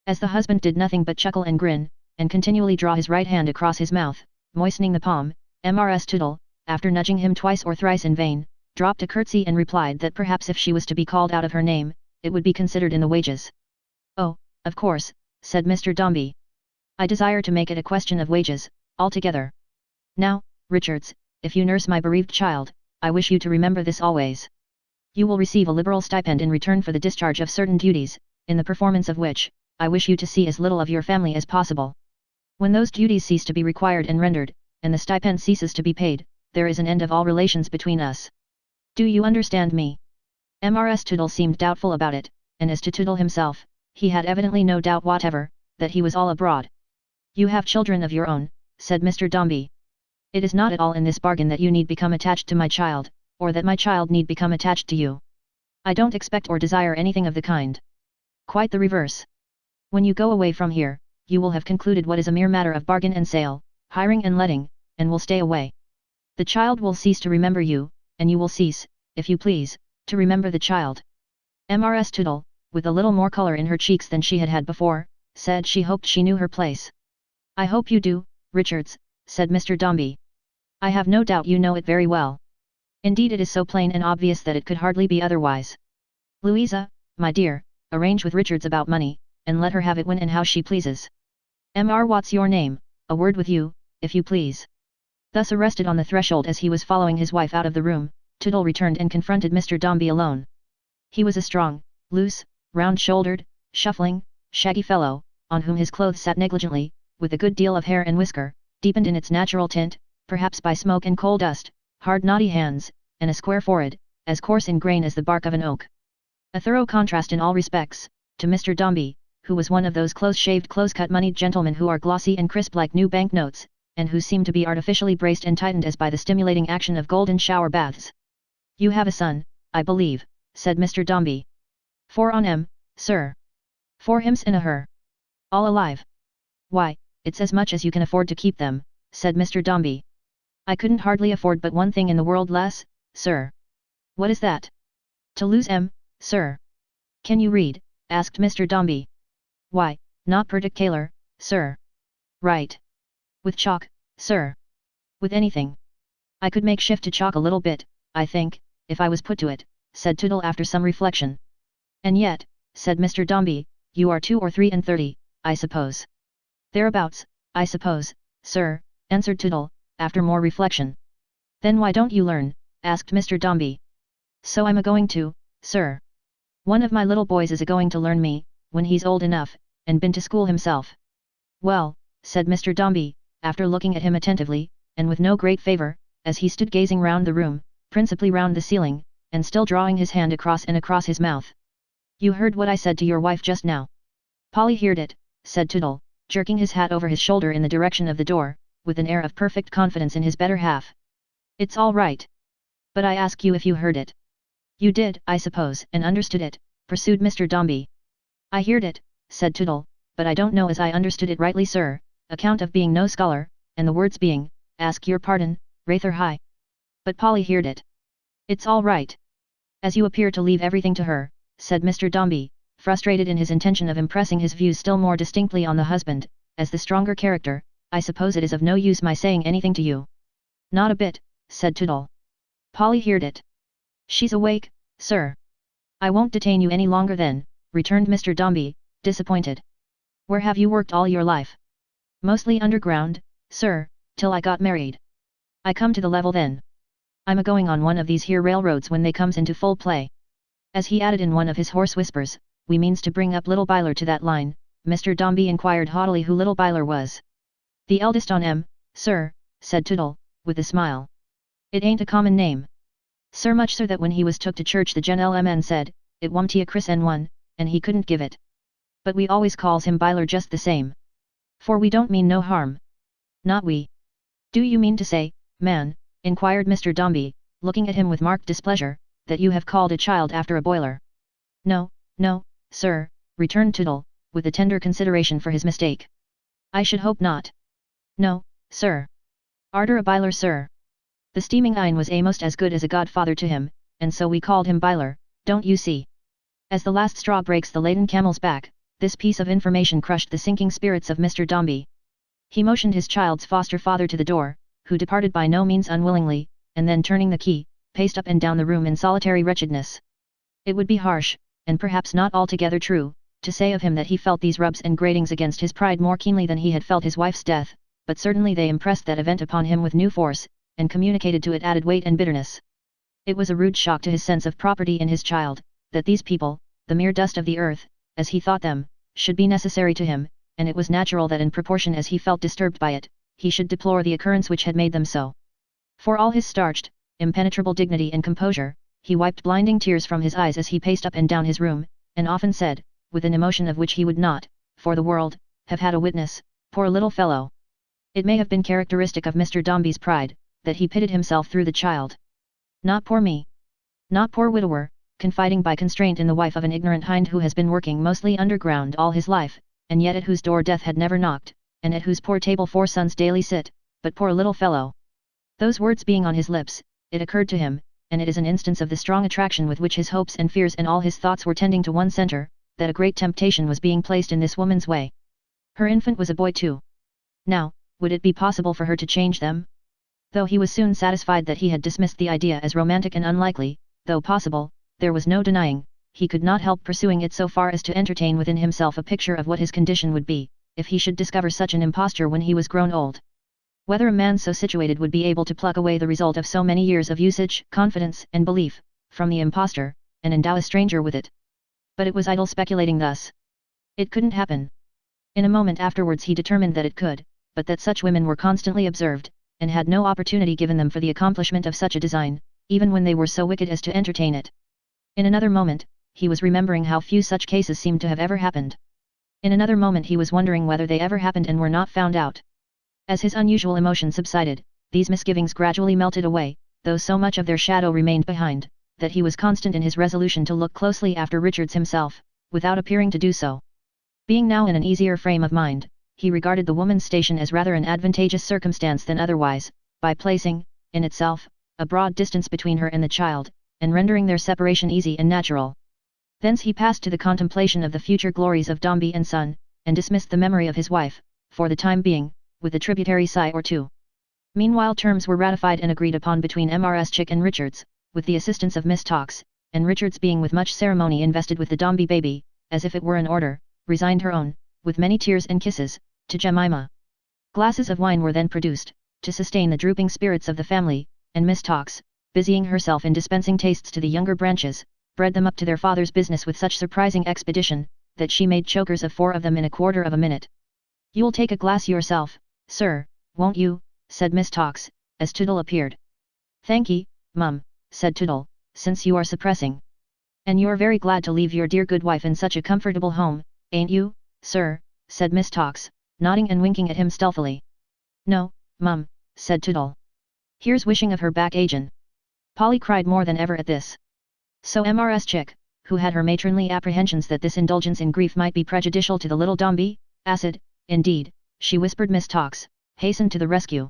As the husband did nothing but chuckle and grin, and continually draw his right hand across his mouth, moistening the palm, Mrs. Tootle, after nudging him twice or thrice in vain, dropped a curtsy and replied that perhaps if she was to be called out of her name, it would be considered in the wages. Oh, of course, said Mr. Dombey. I desire to make it a question of wages, altogether. Now, Richards, if you nurse my bereaved child, I wish you to remember this always. You will receive a liberal stipend in return for the discharge of certain duties, in the performance of which, I wish you to see as little of your family as possible. When those duties cease to be required and rendered, and the stipend ceases to be paid, there is an end of all relations between us. Do you understand me? Mrs. Tootle seemed doubtful about it, and as to Tootle himself, he had evidently no doubt whatever, that he was all abroad. You have children of your own, said Mr. Dombey. It is not at all in this bargain that you need become attached to my child, or that my child need become attached to you. I don't expect or desire anything of the kind. Quite the reverse. When you go away from here, you will have concluded what is a mere matter of bargain and sale, hiring and letting, and will stay away. The child will cease to remember you, and you will cease, if you please, to remember the child. Mrs. Tootle, with a little more colour in her cheeks than she had had before, said she hoped she knew her place. I hope you do, Richards, said Mr. Dombey. I have no doubt you know it very well. Indeed it is so plain and obvious that it could hardly be otherwise. Louisa, my dear, arrange with Richards about money, and let her have it when and how she pleases. What's your name, a word with you, if you please. Thus arrested on the threshold as he was following his wife out of the room, Tootle returned and confronted Mr. Dombey alone. He was a strong, loose, round-shouldered, shuffling, shaggy fellow, on whom his clothes sat negligently, with a good deal of hair and whisker, deepened in its natural tint, perhaps by smoke and coal dust, hard knotty hands, and a square forehead, as coarse in grain as the bark of an oak. A thorough contrast in all respects, to Mr. Dombey, who was one of those close-shaved close-cut moneyed gentlemen who are glossy and crisp like new banknotes, and who seem to be artificially braced and tightened as by the stimulating action of golden shower baths. You have a son, I believe, said Mr. Dombey. 4 on 'em, sir. 4 hims and a her. All alive. Why, it's as much as you can afford to keep them, said Mr. Dombey. I couldn't hardly afford but one thing in the world less, sir. What is that? To lose 'em, sir. Can you read? Asked Mr. Dombey. Why, not particular, sir. Right. With chalk, sir. With anything. I could make shift to chalk a little bit, I think, if I was put to it, said Tootle after some reflection. And yet, said Mr. Dombey, you are 2 or 3 and 30, I suppose. Thereabouts, I suppose, sir, answered Tootle, after more reflection. Then why don't you learn? Asked Mr. Dombey. So I'm a-going to, sir. One of my little boys is a-going to learn me, when he's old enough, and been to school himself. Well, said Mr. Dombey, after looking at him attentively, and with no great favour, as he stood gazing round the room, principally round the ceiling, and still drawing his hand across and across his mouth. You heard what I said to your wife just now. Polly heard it, said Tootle, jerking his hat over his shoulder in the direction of the door, with an air of perfect confidence in his better half. It's all right. But I ask you if you heard it. You did, I suppose, and understood it, pursued Mr. Dombey. I heard it, said Tootle, but I don't know as I understood it rightly, sir, account of being no scholar, and the words being, ask your pardon, rather high. But Polly heard it. It's all right. As you appear to leave everything to her, said Mr. Dombey, frustrated in his intention of impressing his views still more distinctly on the husband, as the stronger character, I suppose it is of no use my saying anything to you. Not a bit, said Tootle. Polly heard it. She's awake, sir. I won't detain you any longer then, returned Mr. Dombey, disappointed. Where have you worked all your life? Mostly underground, sir, till I got married. I come to the level then. I'm a-going on one of these here railroads when they comes into full play. As he added in one of his hoarse whispers, we means to bring up little Byler to that line. Mr. Dombey inquired haughtily who little Byler was. The eldest on 'em, sir, said Tootle, with a smile. It ain't a common name. Sir, much so that when he was took to church the gentleman said, it wam't a Chris and one, and he couldn't give it. But we always calls him Byler just the same. For we don't mean no harm. Not we. Do you mean to say, man, inquired Mr. Dombey, looking at him with marked displeasure, that you have called a child after a boiler. No, no, sir, returned Tootle, with a tender consideration for his mistake. I should hope not. No, sir. Arter a biler, sir. The steaming iron was a'most as good as a godfather to him, and so we called him biler, don't you see? As the last straw breaks the laden camel's back, this piece of information crushed the sinking spirits of Mr. Dombey. He motioned his child's foster father to the door, who departed by no means unwillingly, and then turning the key, paced up and down the room in solitary wretchedness. It would be harsh, and perhaps not altogether true, to say of him that he felt these rubs and gratings against his pride more keenly than he had felt his wife's death, but certainly they impressed that event upon him with new force, and communicated to it added weight and bitterness. It was a rude shock to his sense of property in his child, that these people, the mere dust of the earth, as he thought them, should be necessary to him, and it was natural that in proportion as he felt disturbed by it, he should deplore the occurrence which had made them so. For all his starched, impenetrable dignity and composure, he wiped blinding tears from his eyes as he paced up and down his room, and often said, with an emotion of which he would not, for the world, have had a witness, poor little fellow. It may have been characteristic of Mr. Dombey's pride, that he pitted himself through the child. Not poor me. Not poor widower, confiding by constraint in the wife of an ignorant hind who has been working mostly underground all his life, and yet at whose door death had never knocked, and at whose poor table 4 sons daily sit, but poor little fellow. Those words being on his lips, it occurred to him, and it is an instance of the strong attraction with which his hopes and fears and all his thoughts were tending to one center, that a great temptation was being placed in this woman's way. Her infant was a boy too. Now, would it be possible for her to change them? Though he was soon satisfied that he had dismissed the idea as romantic and unlikely, though possible, there was no denying, he could not help pursuing it so far as to entertain within himself a picture of what his condition would be, if he should discover such an imposture when he was grown old. Whether a man so situated would be able to pluck away the result of so many years of usage, confidence, and belief, from the impostor, and endow a stranger with it. But it was idle speculating thus. It couldn't happen. In a moment afterwards he determined that it could, but that such women were constantly observed, and had no opportunity given them for the accomplishment of such a design, even when they were so wicked as to entertain it. In another moment, he was remembering how few such cases seemed to have ever happened. In another moment he was wondering whether they ever happened and were not found out. As his unusual emotion subsided, these misgivings gradually melted away, though so much of their shadow remained behind, that he was constant in his resolution to look closely after Richards himself, without appearing to do so. Being now in an easier frame of mind, he regarded the woman's station as rather an advantageous circumstance than otherwise, by placing, in itself, a broad distance between her and the child, and rendering their separation easy and natural. Thence he passed to the contemplation of the future glories of Dombey and Son, and dismissed the memory of his wife, for the time being, with a tributary sigh or two. Meanwhile terms were ratified and agreed upon between Mrs. Chick and Richards, with the assistance of Miss Tox, and Richards being with much ceremony invested with the Dombey baby, as if it were an order, resigned her own, with many tears and kisses, to Jemima. Glasses of wine were then produced, to sustain the drooping spirits of the family, and Miss Tox, busying herself in dispensing tastes to the younger branches, bred them up to their father's business with such surprising expedition, that she made chokers of 4 of them in a quarter of a minute. "You'll take a glass yourself, sir, won't you?" said Miss Tox, as Tootle appeared. "Thankee, mum," said Tootle, "since you are suppressing. And you're very glad to leave your dear good wife in such a comfortable home, ain't you, sir?" said Miss Tox, nodding and winking at him stealthily. "No, mum," said Tootle. "Here's wishing of her back agin." Polly cried more than ever at this. So Mrs. Chick, who had her matronly apprehensions that this indulgence in grief might be prejudicial to the little Dombey, acid, indeed, she whispered Miss Tox, hastened to the rescue.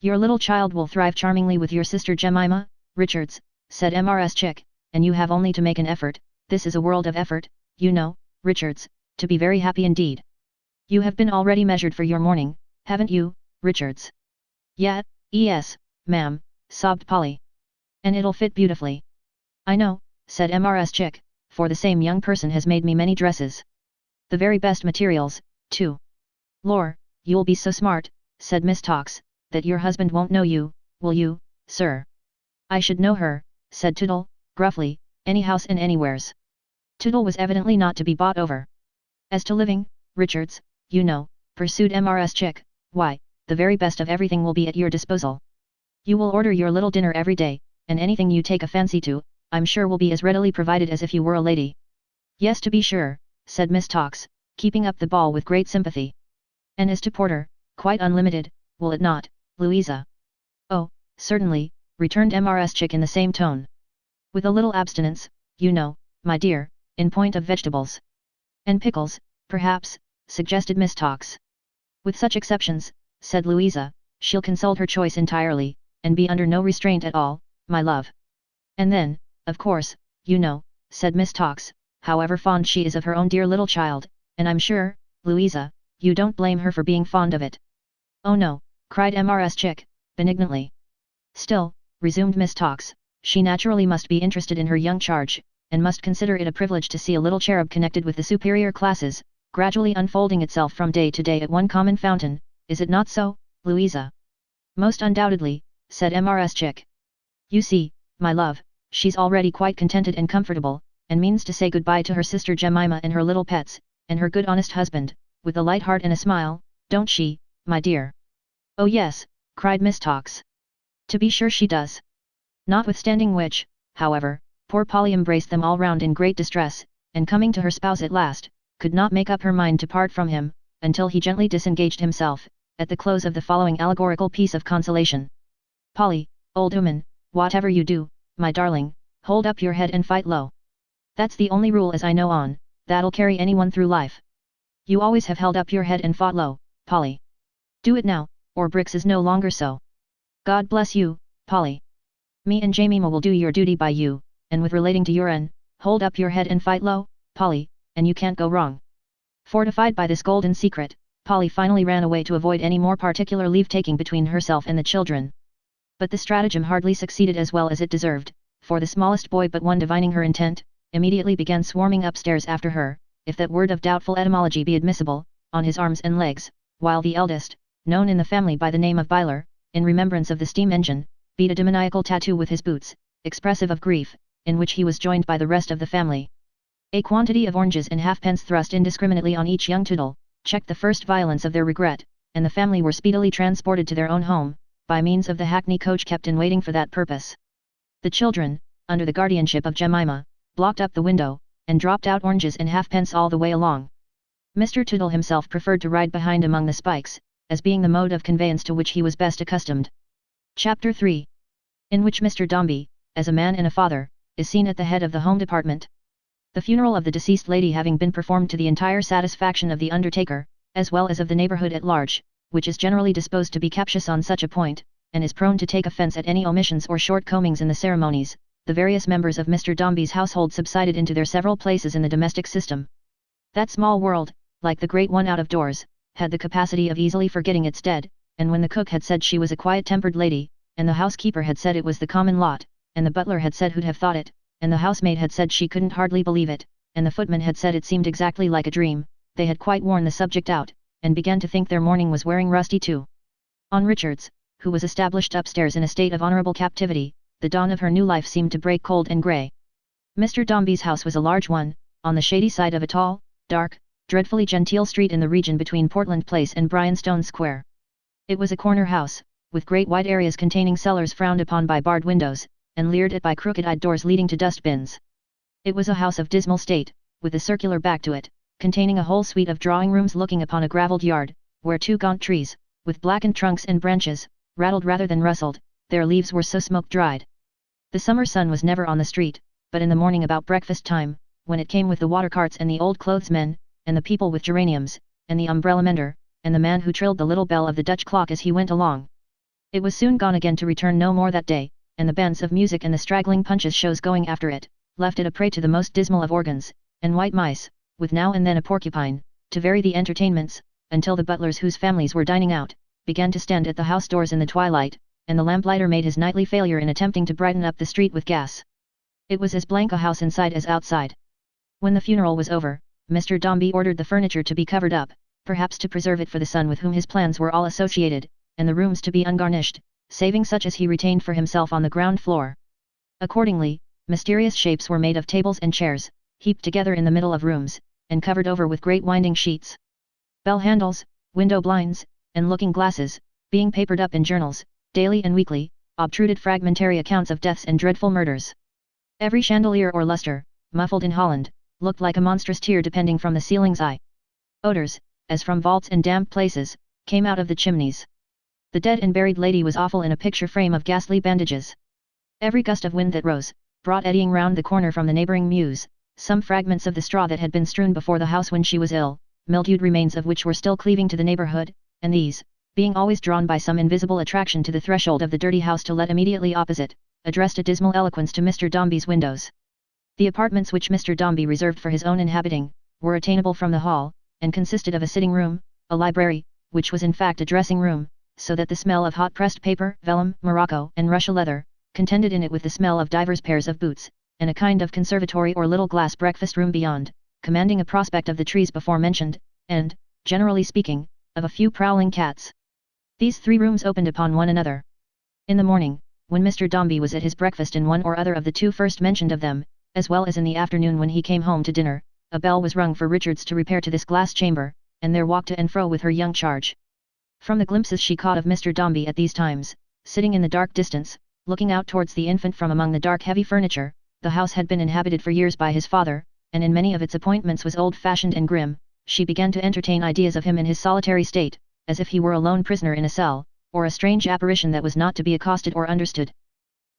"Your little child will thrive charmingly with your sister Jemima, Richards," said Mrs. Chick, "and you have only to make an effort, this is a world of effort, you know, Richards, to be very happy indeed. You have been already measured for your mourning, haven't you, Richards?" Yes, ma'am," sobbed Polly. "And it'll fit beautifully." "I know," said Mrs. Chick, "for the same young person has made me many dresses. The very best materials, too." "Lor, you'll be so smart," said Miss Tox, "that your husband won't know you, will you, sir?" "I should know her," said Tootle, gruffly, "any house and anywheres." Tootle was evidently not to be bought over. "As to living, Richards, you know," pursued Mrs. Chick, "why, the very best of everything will be at your disposal. You will order your little dinner every day, and anything you take a fancy to, I'm sure will be as readily provided as if you were a lady." "Yes, to be sure," said Miss Tox, keeping up the ball with great sympathy. "And as to porter, quite unlimited, will it not, Louisa?" "Oh, certainly, returned Mrs. Chick in the same tone. With a little abstinence, you know, my dear, in point of vegetables. And pickles, perhaps, suggested Miss Tox. With such exceptions, said Louisa, she'll consult her choice entirely, and be under no restraint at all, my love. And then, of course, you know, said Miss Tox, however fond she is of her own dear little child, and I'm sure, Louisa, you don't blame her for being fond of it. Oh no, cried Mrs. Chick, benignantly. Still, resumed Miss Tox, she naturally must be interested in her young charge, and must consider it a privilege to see a little cherub connected with the superior classes, gradually unfolding itself from day to day at one common fountain, is it not so, Louisa? Most undoubtedly, said Mrs. Chick. You see, my love, she's already quite contented and comfortable, and means to say goodbye to her sister Jemima and her little pets, and her good honest husband, with a light heart and a smile, don't she, my dear? Oh yes, cried Miss Tox. To be sure she does. Notwithstanding which, however, poor Polly embraced them all round in great distress, and coming to her spouse at last, could not make up her mind to part from him, until he gently disengaged himself, at the close of the following allegorical piece of consolation. Polly, old woman, whatever you do, my darling, hold up your head and fight low. That's the only rule as I know on, that'll carry anyone through life. You always have held up your head and fought low, Polly. Do it now, or Brix is no longer so. God bless you, Polly. Me and Jemima will do your duty by you, and with relating to your hold up your head and fight low, Polly, and you can't go wrong. Fortified by this golden secret, Polly finally ran away to avoid any more particular leave-taking between herself and the children. But the stratagem hardly succeeded as well as it deserved, for the smallest boy but one divining her intent, immediately began swarming upstairs after her, if that word of doubtful etymology be admissible, on his arms and legs, while the eldest, known in the family by the name of Byler, in remembrance of the steam engine, beat a demoniacal tattoo with his boots, expressive of grief, in which he was joined by the rest of the family. A quantity of oranges and halfpence thrust indiscriminately on each young Toodle, checked the first violence of their regret, and the family were speedily transported to their own home, by means of the hackney coach kept in waiting for that purpose. The children, under the guardianship of Jemima, blocked up the window, and dropped out oranges and halfpence all the way along. Mr. Toodle himself preferred to ride behind among the spikes, as being the mode of conveyance to which he was best accustomed. Chapter 3. In which Mr. Dombey, as a man and a father, is seen at the head of the home department. The funeral of the deceased lady having been performed to the entire satisfaction of the undertaker, as well as of the neighbourhood at large, which is generally disposed to be captious on such a point, and is prone to take offence at any omissions or shortcomings in the ceremonies, the various members of Mr. Dombey's household subsided into their several places in the domestic system. That small world, like the great one out of doors, had the capacity of easily forgetting its dead, and when the cook had said she was a quiet-tempered lady, and the housekeeper had said it was the common lot, and the butler had said who'd have thought it, and the housemaid had said she couldn't hardly believe it, and the footman had said it seemed exactly like a dream, they had quite worn the subject out, and began to think their mourning was wearing rusty too. On Richards, who was established upstairs in a state of honourable captivity, the dawn of her new life seemed to break cold and grey. Mr. Dombey's house was a large one, on the shady side of a tall, dark, dreadfully genteel street in the region between Portland Place and Bryanstone Square. It was a corner house, with great wide areas containing cellars frowned upon by barred windows, and leered at by crooked-eyed doors leading to dust-bins. It was a house of dismal state, with a circular back to it, containing a whole suite of drawing-rooms looking upon a gravelled yard, where two gaunt trees, with blackened trunks and branches, rattled rather than rustled, their leaves were so smoke-dried. The summer sun was never on the street, but in the morning about breakfast time, when it came with the water carts and the old clothesmen, and the people with geraniums, and the umbrella mender, and the man who trilled the little bell of the Dutch clock as he went along. It was soon gone again to return no more that day, and the bands of music and the straggling punches shows going after it, left it a prey to the most dismal of organs, and white mice, with now and then a porcupine, to vary the entertainments, until the butlers whose families were dining out, began to stand at the house doors in the twilight, and the lamplighter made his nightly failure in attempting to brighten up the street with gas. It was as blank a house inside as outside. When the funeral was over, Mr. Dombey ordered the furniture to be covered up, perhaps to preserve it for the son with whom his plans were all associated, and the rooms to be ungarnished, saving such as he retained for himself on the ground floor. Accordingly, mysterious shapes were made of tables and chairs, heaped together in the middle of rooms, and covered over with great winding sheets. Bell handles, window blinds, and looking glasses, being papered up in journals, daily and weekly, obtruded fragmentary accounts of deaths and dreadful murders. Every chandelier or lustre, muffled in Holland, looked like a monstrous tear depending from the ceiling's eye. Odours, as from vaults and damp places, came out of the chimneys. The dead and buried lady was awful in a picture frame of ghastly bandages. Every gust of wind that rose, brought eddying round the corner from the neighbouring mews, some fragments of the straw that had been strewn before the house when she was ill, mildewed remains of which were still cleaving to the neighbourhood, and these, being always drawn by some invisible attraction to the threshold of the dirty house to let immediately opposite, addressed a dismal eloquence to Mr. Dombey's windows. The apartments which Mr. Dombey reserved for his own inhabiting, were attainable from the hall, and consisted of a sitting room, a library, which was in fact a dressing room, so that the smell of hot pressed paper, vellum, morocco, and Russia leather, contended in it with the smell of divers pairs of boots, and a kind of conservatory or little glass breakfast room beyond, commanding a prospect of the trees before mentioned, and, generally speaking, of a few prowling cats. These 3 rooms opened upon one another. In the morning, when Mr. Dombey was at his breakfast in one or other of the 2 first mentioned of them, as well as in the afternoon when he came home to dinner, a bell was rung for Richards to repair to this glass chamber, and there walk to and fro with her young charge. From the glimpses she caught of Mr. Dombey at these times, sitting in the dark distance, looking out towards the infant from among the dark heavy furniture, the house had been inhabited for years by his father, and in many of its appointments was old-fashioned and grim. She began to entertain ideas of him in his solitary state, as if he were a lone prisoner in a cell, or a strange apparition that was not to be accosted or understood.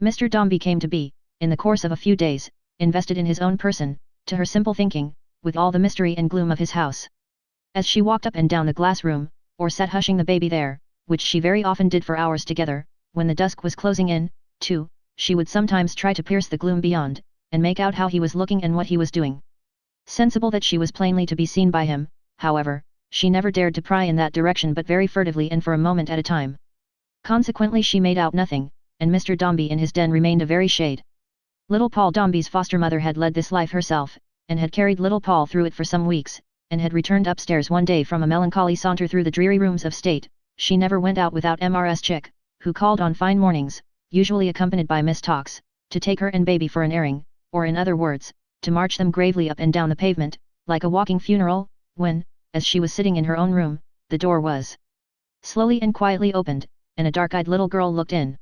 Mr. Dombey came to be, in the course of a few days, invested in his own person, to her simple thinking, with all the mystery and gloom of his house. As she walked up and down the glass room, or sat hushing the baby there, which she very often did for hours together, when the dusk was closing in, too, she would sometimes try to pierce the gloom beyond, and make out how he was looking and what he was doing. Sensible that she was plainly to be seen by him, however, she never dared to pry in that direction but very furtively and for a moment at a time. Consequently she made out nothing, and Mr. Dombey in his den remained a very shade. Little Paul Dombey's foster mother had led this life herself, and had carried little Paul through it for some weeks, and had returned upstairs one day from a melancholy saunter through the dreary rooms of state. She never went out without Mrs. Chick, who called on fine mornings, usually accompanied by Miss Tox, to take her and baby for an airing, or in other words, to march them gravely up and down the pavement, like a walking funeral, when, as she was sitting in her own room, the door was slowly and quietly opened, and a dark-eyed little girl looked in.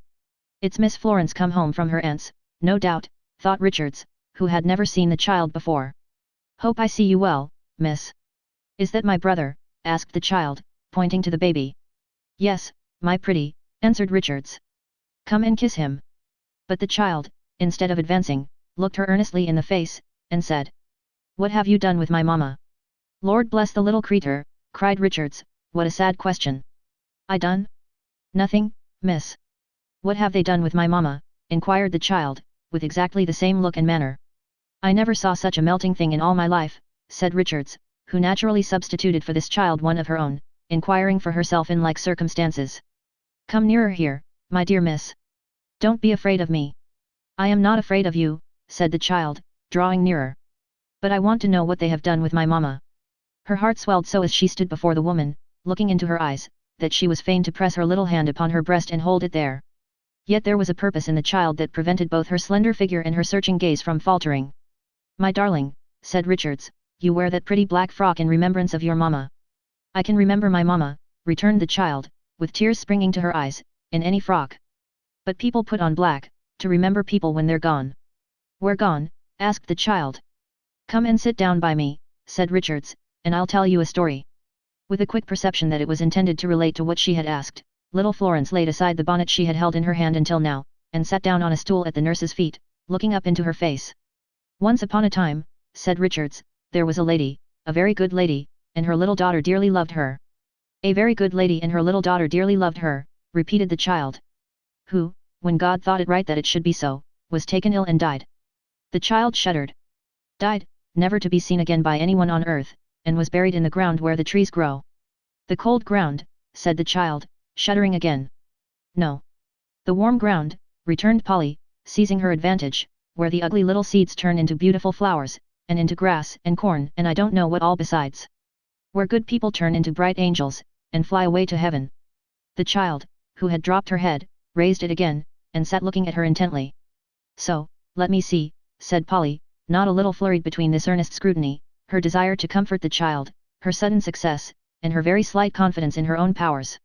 "It's Miss Florence come home from her aunt's, no doubt," thought Richards, who had never seen the child before. "Hope I see you well, miss." "Is that my brother?" asked the child, pointing to the baby. "Yes, my pretty," answered Richards. "Come and kiss him." But the child, instead of advancing, looked her earnestly in the face, and said, "What have you done with my mamma?" "Lord bless the little creature," cried Richards, "what a sad question." "I done? Nothing, miss." "What have they done with my mamma?" inquired the child, with exactly the same look and manner. "I never saw such a melting thing in all my life," said Richards, who naturally substituted for this child one of her own, inquiring for herself in like circumstances. "Come nearer here, my dear miss. Don't be afraid of me." "I am not afraid of you," said the child, drawing nearer. "But I want to know what they have done with my mamma." Her heart swelled so as she stood before the woman, looking into her eyes, that she was fain to press her little hand upon her breast and hold it there. Yet there was a purpose in the child that prevented both her slender figure and her searching gaze from faltering. "My darling," said Richards, "you wear that pretty black frock in remembrance of your mamma." "I can remember my mamma," returned the child, with tears springing to her eyes, "in any frock. But people put on black, to remember people when they're gone." "Where gone?" asked the child. "Come and sit down by me," said Richards, "and I'll tell you a story." With a quick perception that it was intended to relate to what she had asked, little Florence laid aside the bonnet she had held in her hand until now, and sat down on a stool at the nurse's feet, looking up into her face. "Once upon a time," said Richards, "there was a lady, a very good lady, and her little daughter dearly loved her." "A very good lady and her little daughter dearly loved her," repeated the child. "Who, when God thought it right that it should be so, was taken ill and died." The child shuddered. "Died, never to be seen again by anyone on earth, and was buried in the ground where the trees grow." "The cold ground," said the child, shuddering again. "No. The warm ground," returned Polly, seizing her advantage, "where the ugly little seeds turn into beautiful flowers, and into grass and corn and I don't know what all besides. Where good people turn into bright angels, and fly away to heaven." The child, who had dropped her head, raised it again, and sat looking at her intently. "So, let me see," said Polly, not a little flurried between this earnest scrutiny, her desire to comfort the child, her sudden success, and her very slight confidence in her own powers.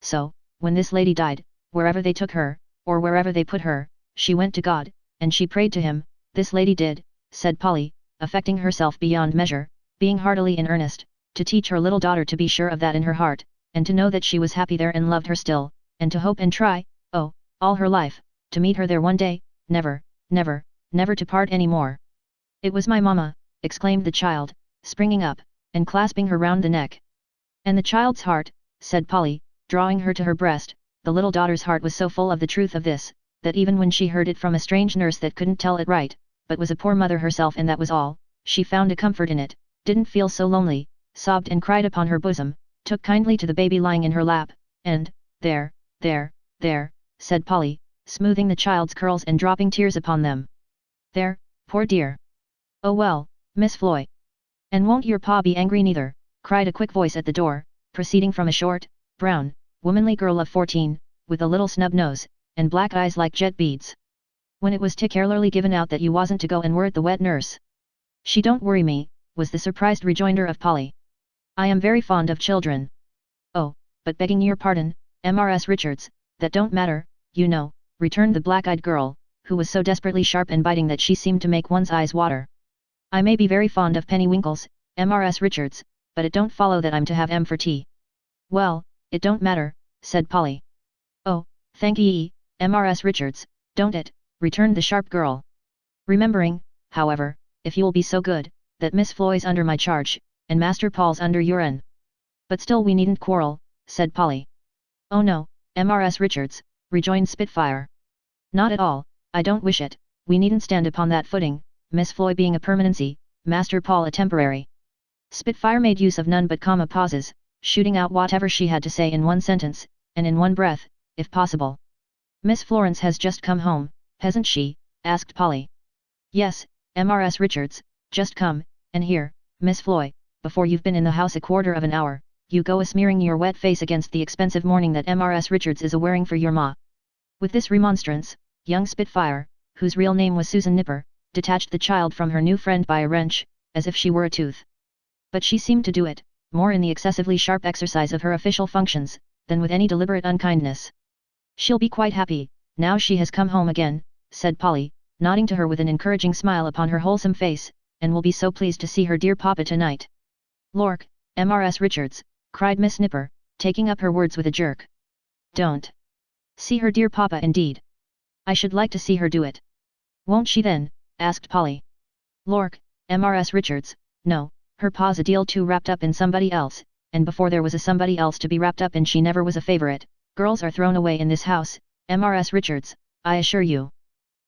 "So, when this lady died, wherever they took her, or wherever they put her, she went to God, and she prayed to him, this lady did," said Polly, affecting herself beyond measure, being heartily in earnest, to teach her little daughter to be sure of that in her heart, and to know that she was happy there and loved her still, and to hope and try, oh, all her life, to meet her there one day, never, never, never to part any more. It was my mamma, exclaimed the child, springing up, and clasping her round the neck. And the child's heart, said Polly, drawing her to her breast, the little daughter's heart was so full of the truth of this, that even when she heard it from a strange nurse that couldn't tell it right, but was a poor mother herself and that was all, she found a comfort in it, didn't feel so lonely, sobbed and cried upon her bosom, took kindly to the baby lying in her lap, and, there, said Polly, smoothing the child's curls and dropping tears upon them. There, poor dear. Oh well, Miss Floy. And won't your pa be angry neither, cried a quick voice at the door, proceeding from a short, brown, womanly girl of 14, with a little snub nose, and black eyes like jet beads. When it was particularly given out that you wasn't to go and word the wet nurse. She don't worry me, was the surprised rejoinder of Polly. I am very fond of children. Oh, but begging your pardon, Mrs. Richards, that don't matter, you know, returned the black-eyed girl, who was so desperately sharp and biting that she seemed to make one's eyes water. I may be very fond of pennywinkles, Mrs. Richards, but it don't follow that I'm to have 'em for tea. Well, it don't matter, said Polly. Oh, thank ye, Mrs. Richards, don't it, returned the sharp girl. Remembering, however, if you'll be so good, that Miss Floy's under my charge, and Master Paul's under your'n. But still we needn't quarrel, said Polly. Oh no, Mrs. Richards, rejoined Spitfire. Not at all, I don't wish it, we needn't stand upon that footing, Miss Floy being a permanency, Master Paul a temporary. Spitfire made use of none but comma pauses, shooting out whatever she had to say in one sentence, and in one breath, if possible. Miss Florence has just come home, hasn't she? Asked Polly. Yes, Mrs. Richards, just come, and here, Miss Floy, before you've been in the house a quarter of an hour, you go a-smearing your wet face against the expensive mourning that Mrs. Richards is a-wearing for your ma. With this remonstrance, young Spitfire, whose real name was Susan Nipper, detached the child from her new friend by a wrench, as if she were a tooth. But she seemed to do it, more in the excessively sharp exercise of her official functions, than with any deliberate unkindness. She'll be quite happy, now she has come home again, said Polly, nodding to her with an encouraging smile upon her wholesome face, and will be so pleased to see her dear papa tonight. Lork, Mrs. Richards, cried Miss Nipper, taking up her words with a jerk. Don't. See her dear papa indeed. I should like to see her do it. Won't she then? Asked Polly. Lork, Mrs. Richards, no, her pa's a deal too wrapped up in somebody else, and before there was a somebody else to be wrapped up in she never was a favorite. Girls are thrown away in this house, Mrs. Richards, I assure you.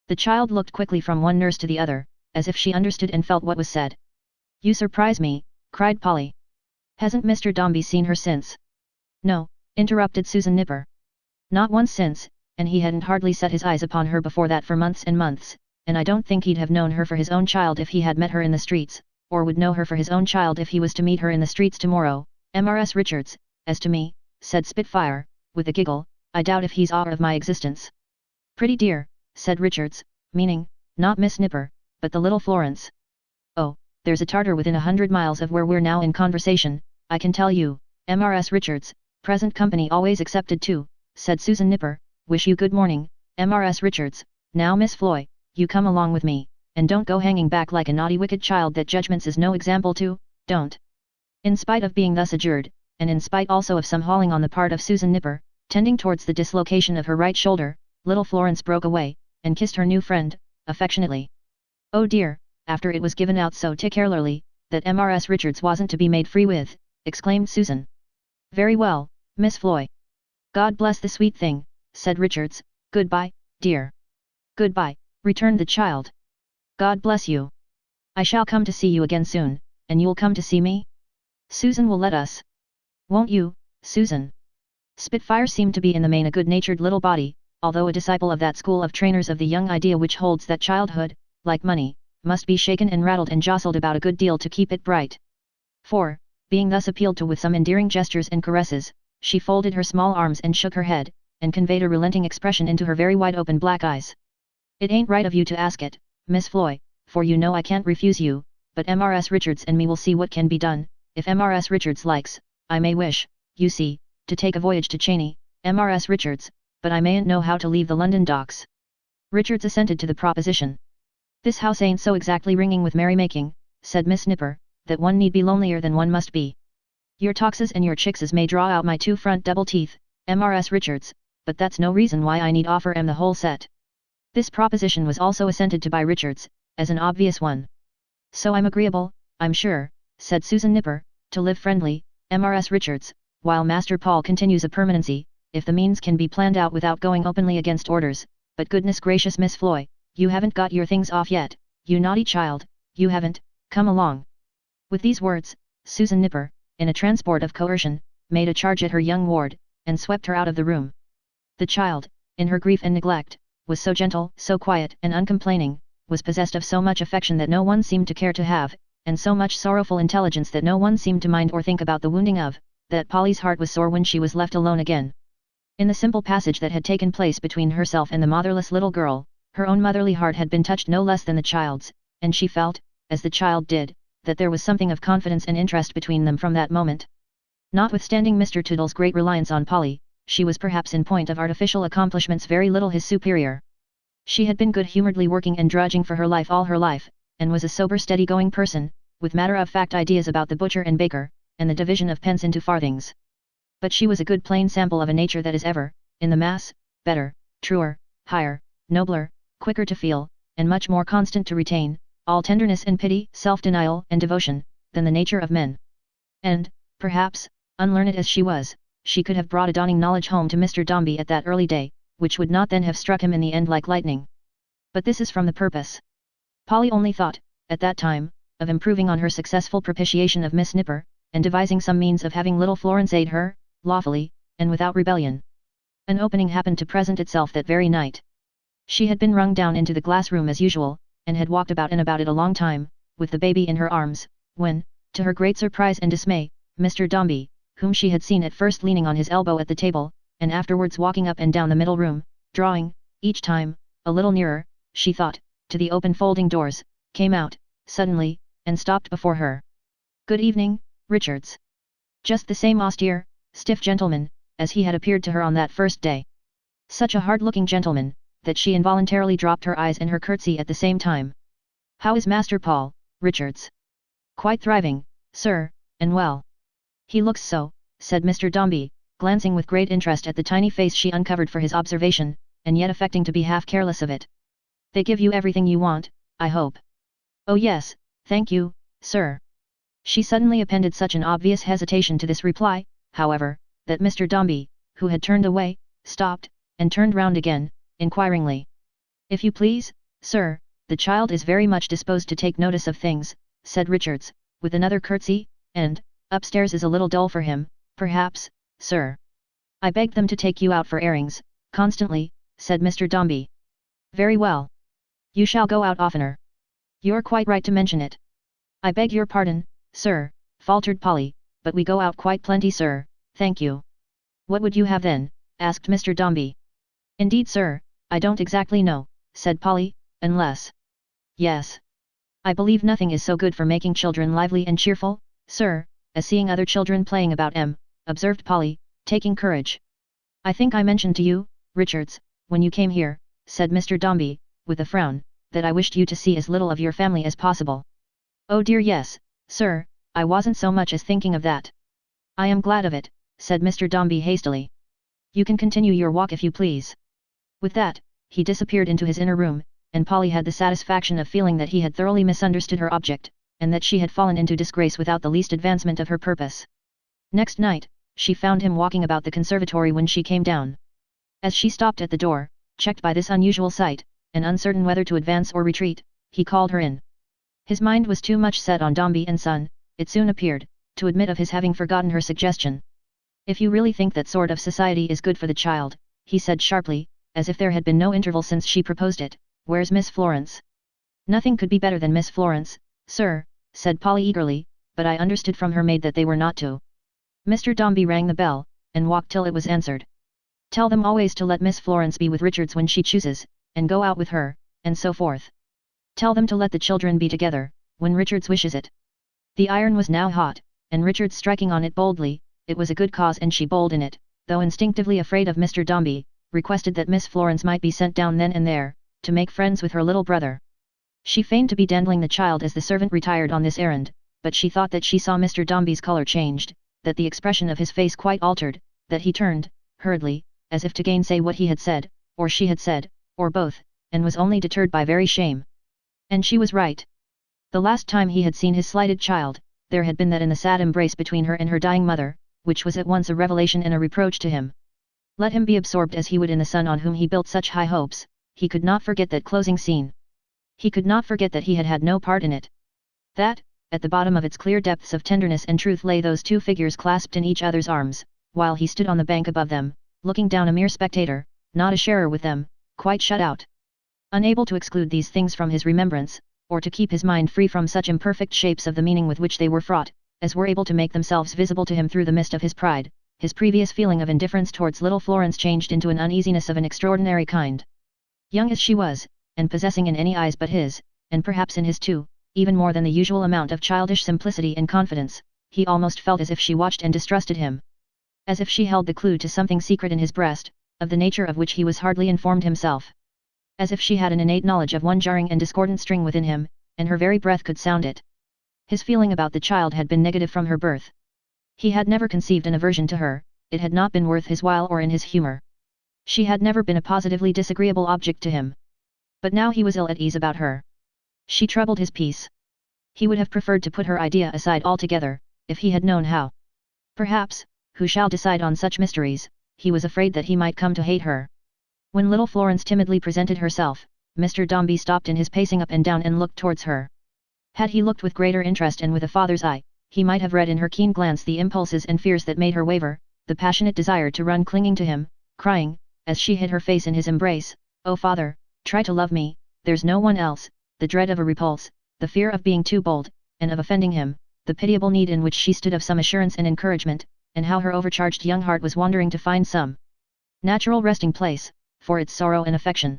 The child looked quickly from one nurse to the other, as if she understood and felt what was said. You surprise me, cried Polly. Hasn't Mr. Dombey seen her since? No, interrupted Susan Nipper. Not once since, and he hadn't hardly set his eyes upon her before that for months and months, and I don't think he'd have known her for his own child if he had met her in the streets, or would know her for his own child if he was to meet her in the streets tomorrow, Mrs. Richards. As to me, said Spitfire, with a giggle, I doubt if he's aware of my existence. Pretty dear, said Richards, meaning, not Miss Nipper, but the little Florence. Oh, there's a Tartar within 100 miles of where we're now in conversation, I can tell you, Mrs. Richards, present company always accepted too, said Susan Nipper, wish you good morning, Mrs. Richards. Now Miss Floy, you come along with me, and don't go hanging back like a naughty wicked child that judgments is no example to, don't. In spite of being thus adjured, and in spite also of some hauling on the part of Susan Nipper, tending towards the dislocation of her right shoulder, little Florence broke away, and kissed her new friend, affectionately. Oh dear, after it was given out so particularly, that Mrs. Richards wasn't to be made free with, exclaimed Susan. Very well, Miss Floy. God bless the sweet thing, said Richards. Goodbye, dear. Goodbye, returned the child. God bless you. I shall come to see you again soon, and you'll come to see me? Susan will let us. Won't you, Susan? Spitfire seemed to be in the main a good-natured little body, although a disciple of that school of trainers of the young idea which holds that childhood, like money, must be shaken and rattled and jostled about a good deal to keep it bright. For, being thus appealed to with some endearing gestures and caresses, she folded her small arms and shook her head, and conveyed a relenting expression into her very wide-open black eyes. It ain't right of you to ask it, Miss Floy, for you know I can't refuse you, but Mrs. Richards and me will see what can be done. If Mrs. Richards likes, I may wish, you see, to take a voyage to Cheney, Mrs. Richards, but I mayn't know how to leave the London docks. Richards assented to the proposition. This house ain't so exactly ringing with merrymaking, said Miss Nipper, that one need be lonelier than one must be. Your toxes and your chickses may draw out my two front double teeth, Mrs. Richards, but that's no reason why I need offer the whole set. This proposition was also assented to by Richards, as an obvious one. So I'm agreeable, I'm sure, said Susan Nipper, to live friendly, Mrs. Richards, while Master Paul continues a permanency, if the means can be planned out without going openly against orders, but goodness gracious Miss Floy, you haven't got your things off yet, you naughty child, you haven't, come along. With these words, Susan Nipper, in a transport of coercion, made a charge at her young ward, and swept her out of the room. The child, in her grief and neglect, was so gentle, so quiet and uncomplaining, was possessed of so much affection that no one seemed to care to have, and so much sorrowful intelligence that no one seemed to mind or think about the wounding of, that Polly's heart was sore when she was left alone again. In the simple passage that had taken place between herself and the motherless little girl, her own motherly heart had been touched no less than the child's, and she felt, as the child did, that there was something of confidence and interest between them from that moment. Notwithstanding Mr. Tootle's great reliance on Polly, she was perhaps in point of artificial accomplishments very little his superior. She had been good-humouredly working and drudging for her life all her life, and was a sober steady-going person, with matter-of-fact ideas about the butcher and baker, and the division of pence into farthings. But she was a good plain sample of a nature that is ever, in the mass, better, truer, higher, nobler, quicker to feel, and much more constant to retain, all tenderness and pity, self-denial and devotion, than the nature of men. And, perhaps, unlearned as she was, she could have brought a dawning knowledge home to Mr. Dombey at that early day, which would not then have struck him in the end like lightning. But this is from the purpose. Polly only thought, at that time, of improving on her successful propitiation of Miss Nipper, and devising some means of having little Florence aid her, lawfully, and without rebellion. An opening happened to present itself that very night. She had been rung down into the glass room as usual, and had walked about and about it a long time, with the baby in her arms, when, to her great surprise and dismay, Mr. Dombey, whom she had seen at first leaning on his elbow at the table, and afterwards walking up and down the middle room, drawing, each time, a little nearer, she thought, to the open folding doors, came out, suddenly, and stopped before her. "Good evening, Richards." Just the same austere, stiff gentleman, as he had appeared to her on that first day. Such a hard-looking gentleman, that she involuntarily dropped her eyes and her curtsy at the same time. "How is Master Paul, Richards?" "Quite thriving, sir, and well." "He looks so," said Mr. Dombey, glancing with great interest at the tiny face she uncovered for his observation, and yet affecting to be half careless of it. "They give you everything you want, I hope?" "Oh yes, thank you, sir." She suddenly appended such an obvious hesitation to this reply, however, that Mr. Dombey, who had turned away, stopped, and turned round again, inquiringly. "If you please, sir, the child is very much disposed to take notice of things," said Richards, with another curtsy, "and, upstairs is a little dull for him, perhaps, sir." "I begged them to take you out for airings, constantly," said Mr. Dombey. "Very well. You shall go out oftener. You're quite right to mention it." "I beg your pardon, sir," faltered Polly, "but we go out quite plenty, sir, thank you." "What would you have then?" asked Mr. Dombey. "Indeed, sir, I don't exactly know," said Polly, "unless—" "Yes. I believe nothing is so good for making children lively and cheerful, sir, as seeing other children playing about 'em," observed Polly, taking courage. "I think I mentioned to you, Richards, when you came here," said Mr. Dombey, with a frown, "that I wished you to see as little of your family as possible." "Oh dear yes, sir, I wasn't so much as thinking of that." "I am glad of it," said Mr. Dombey hastily. "You can continue your walk if you please." With that, he disappeared into his inner room, and Polly had the satisfaction of feeling that he had thoroughly misunderstood her object, and that she had fallen into disgrace without the least advancement of her purpose. Next night, she found him walking about the conservatory when she came down. As she stopped at the door, checked by this unusual sight, and uncertain whether to advance or retreat, he called her in. His mind was too much set on Dombey and Son, it soon appeared, to admit of his having forgotten her suggestion. "If you really think that sort of society is good for the child," he said sharply, as if there had been no interval since she proposed it, "where's Miss Florence?" "Nothing could be better than Miss Florence, sir," said Polly eagerly, "but I understood from her maid that they were not to." Mr. Dombey rang the bell, and walked till it was answered. "Tell them always to let Miss Florence be with Richards when she chooses, and go out with her, and so forth. Tell them to let the children be together, when Richards wishes it." The iron was now hot, and Richards striking on it boldly, it was a good cause and she bold in it, though instinctively afraid of Mr. Dombey, requested that Miss Florence might be sent down then and there, to make friends with her little brother. She feigned to be dandling the child as the servant retired on this errand, but she thought that she saw Mr. Dombey's colour changed, that the expression of his face quite altered, that he turned, hurriedly, as if to gainsay what he had said, or she had said, or both, and was only deterred by very shame. And she was right. The last time he had seen his slighted child, there had been that in the sad embrace between her and her dying mother, which was at once a revelation and a reproach to him. Let him be absorbed as he would in the son on whom he built such high hopes, he could not forget that closing scene. He could not forget that he had had no part in it. That, at the bottom of its clear depths of tenderness and truth lay those two figures clasped in each other's arms, while he stood on the bank above them, looking down a mere spectator, not a sharer with them, quite shut out. Unable to exclude these things from his remembrance, or to keep his mind free from such imperfect shapes of the meaning with which they were fraught, as were able to make themselves visible to him through the mist of his pride, his previous feeling of indifference towards little Florence changed into an uneasiness of an extraordinary kind. Young as she was, and possessing in any eyes but his, and perhaps in his too, even more than the usual amount of childish simplicity and confidence, he almost felt as if she watched and distrusted him. As if she held the clue to something secret in his breast, of the nature of which he was hardly informed himself. As if she had an innate knowledge of one jarring and discordant string within him, and her very breath could sound it. His feeling about the child had been negative from her birth. He had never conceived an aversion to her, it had not been worth his while or in his humor. She had never been a positively disagreeable object to him. But now he was ill at ease about her. She troubled his peace. He would have preferred to put her idea aside altogether, if he had known how. Perhaps, who shall decide on such mysteries, he was afraid that he might come to hate her. When little Florence timidly presented herself, Mr. Dombey stopped in his pacing up and down and looked towards her. Had he looked with greater interest and with a father's eye, he might have read in her keen glance the impulses and fears that made her waver, the passionate desire to run clinging to him, crying, as she hid her face in his embrace, "Oh father, try to love me, there's no one else," the dread of a repulse, the fear of being too bold, and of offending him, the pitiable need in which she stood of some assurance and encouragement, and how her overcharged young heart was wandering to find some natural resting place, for its sorrow and affection.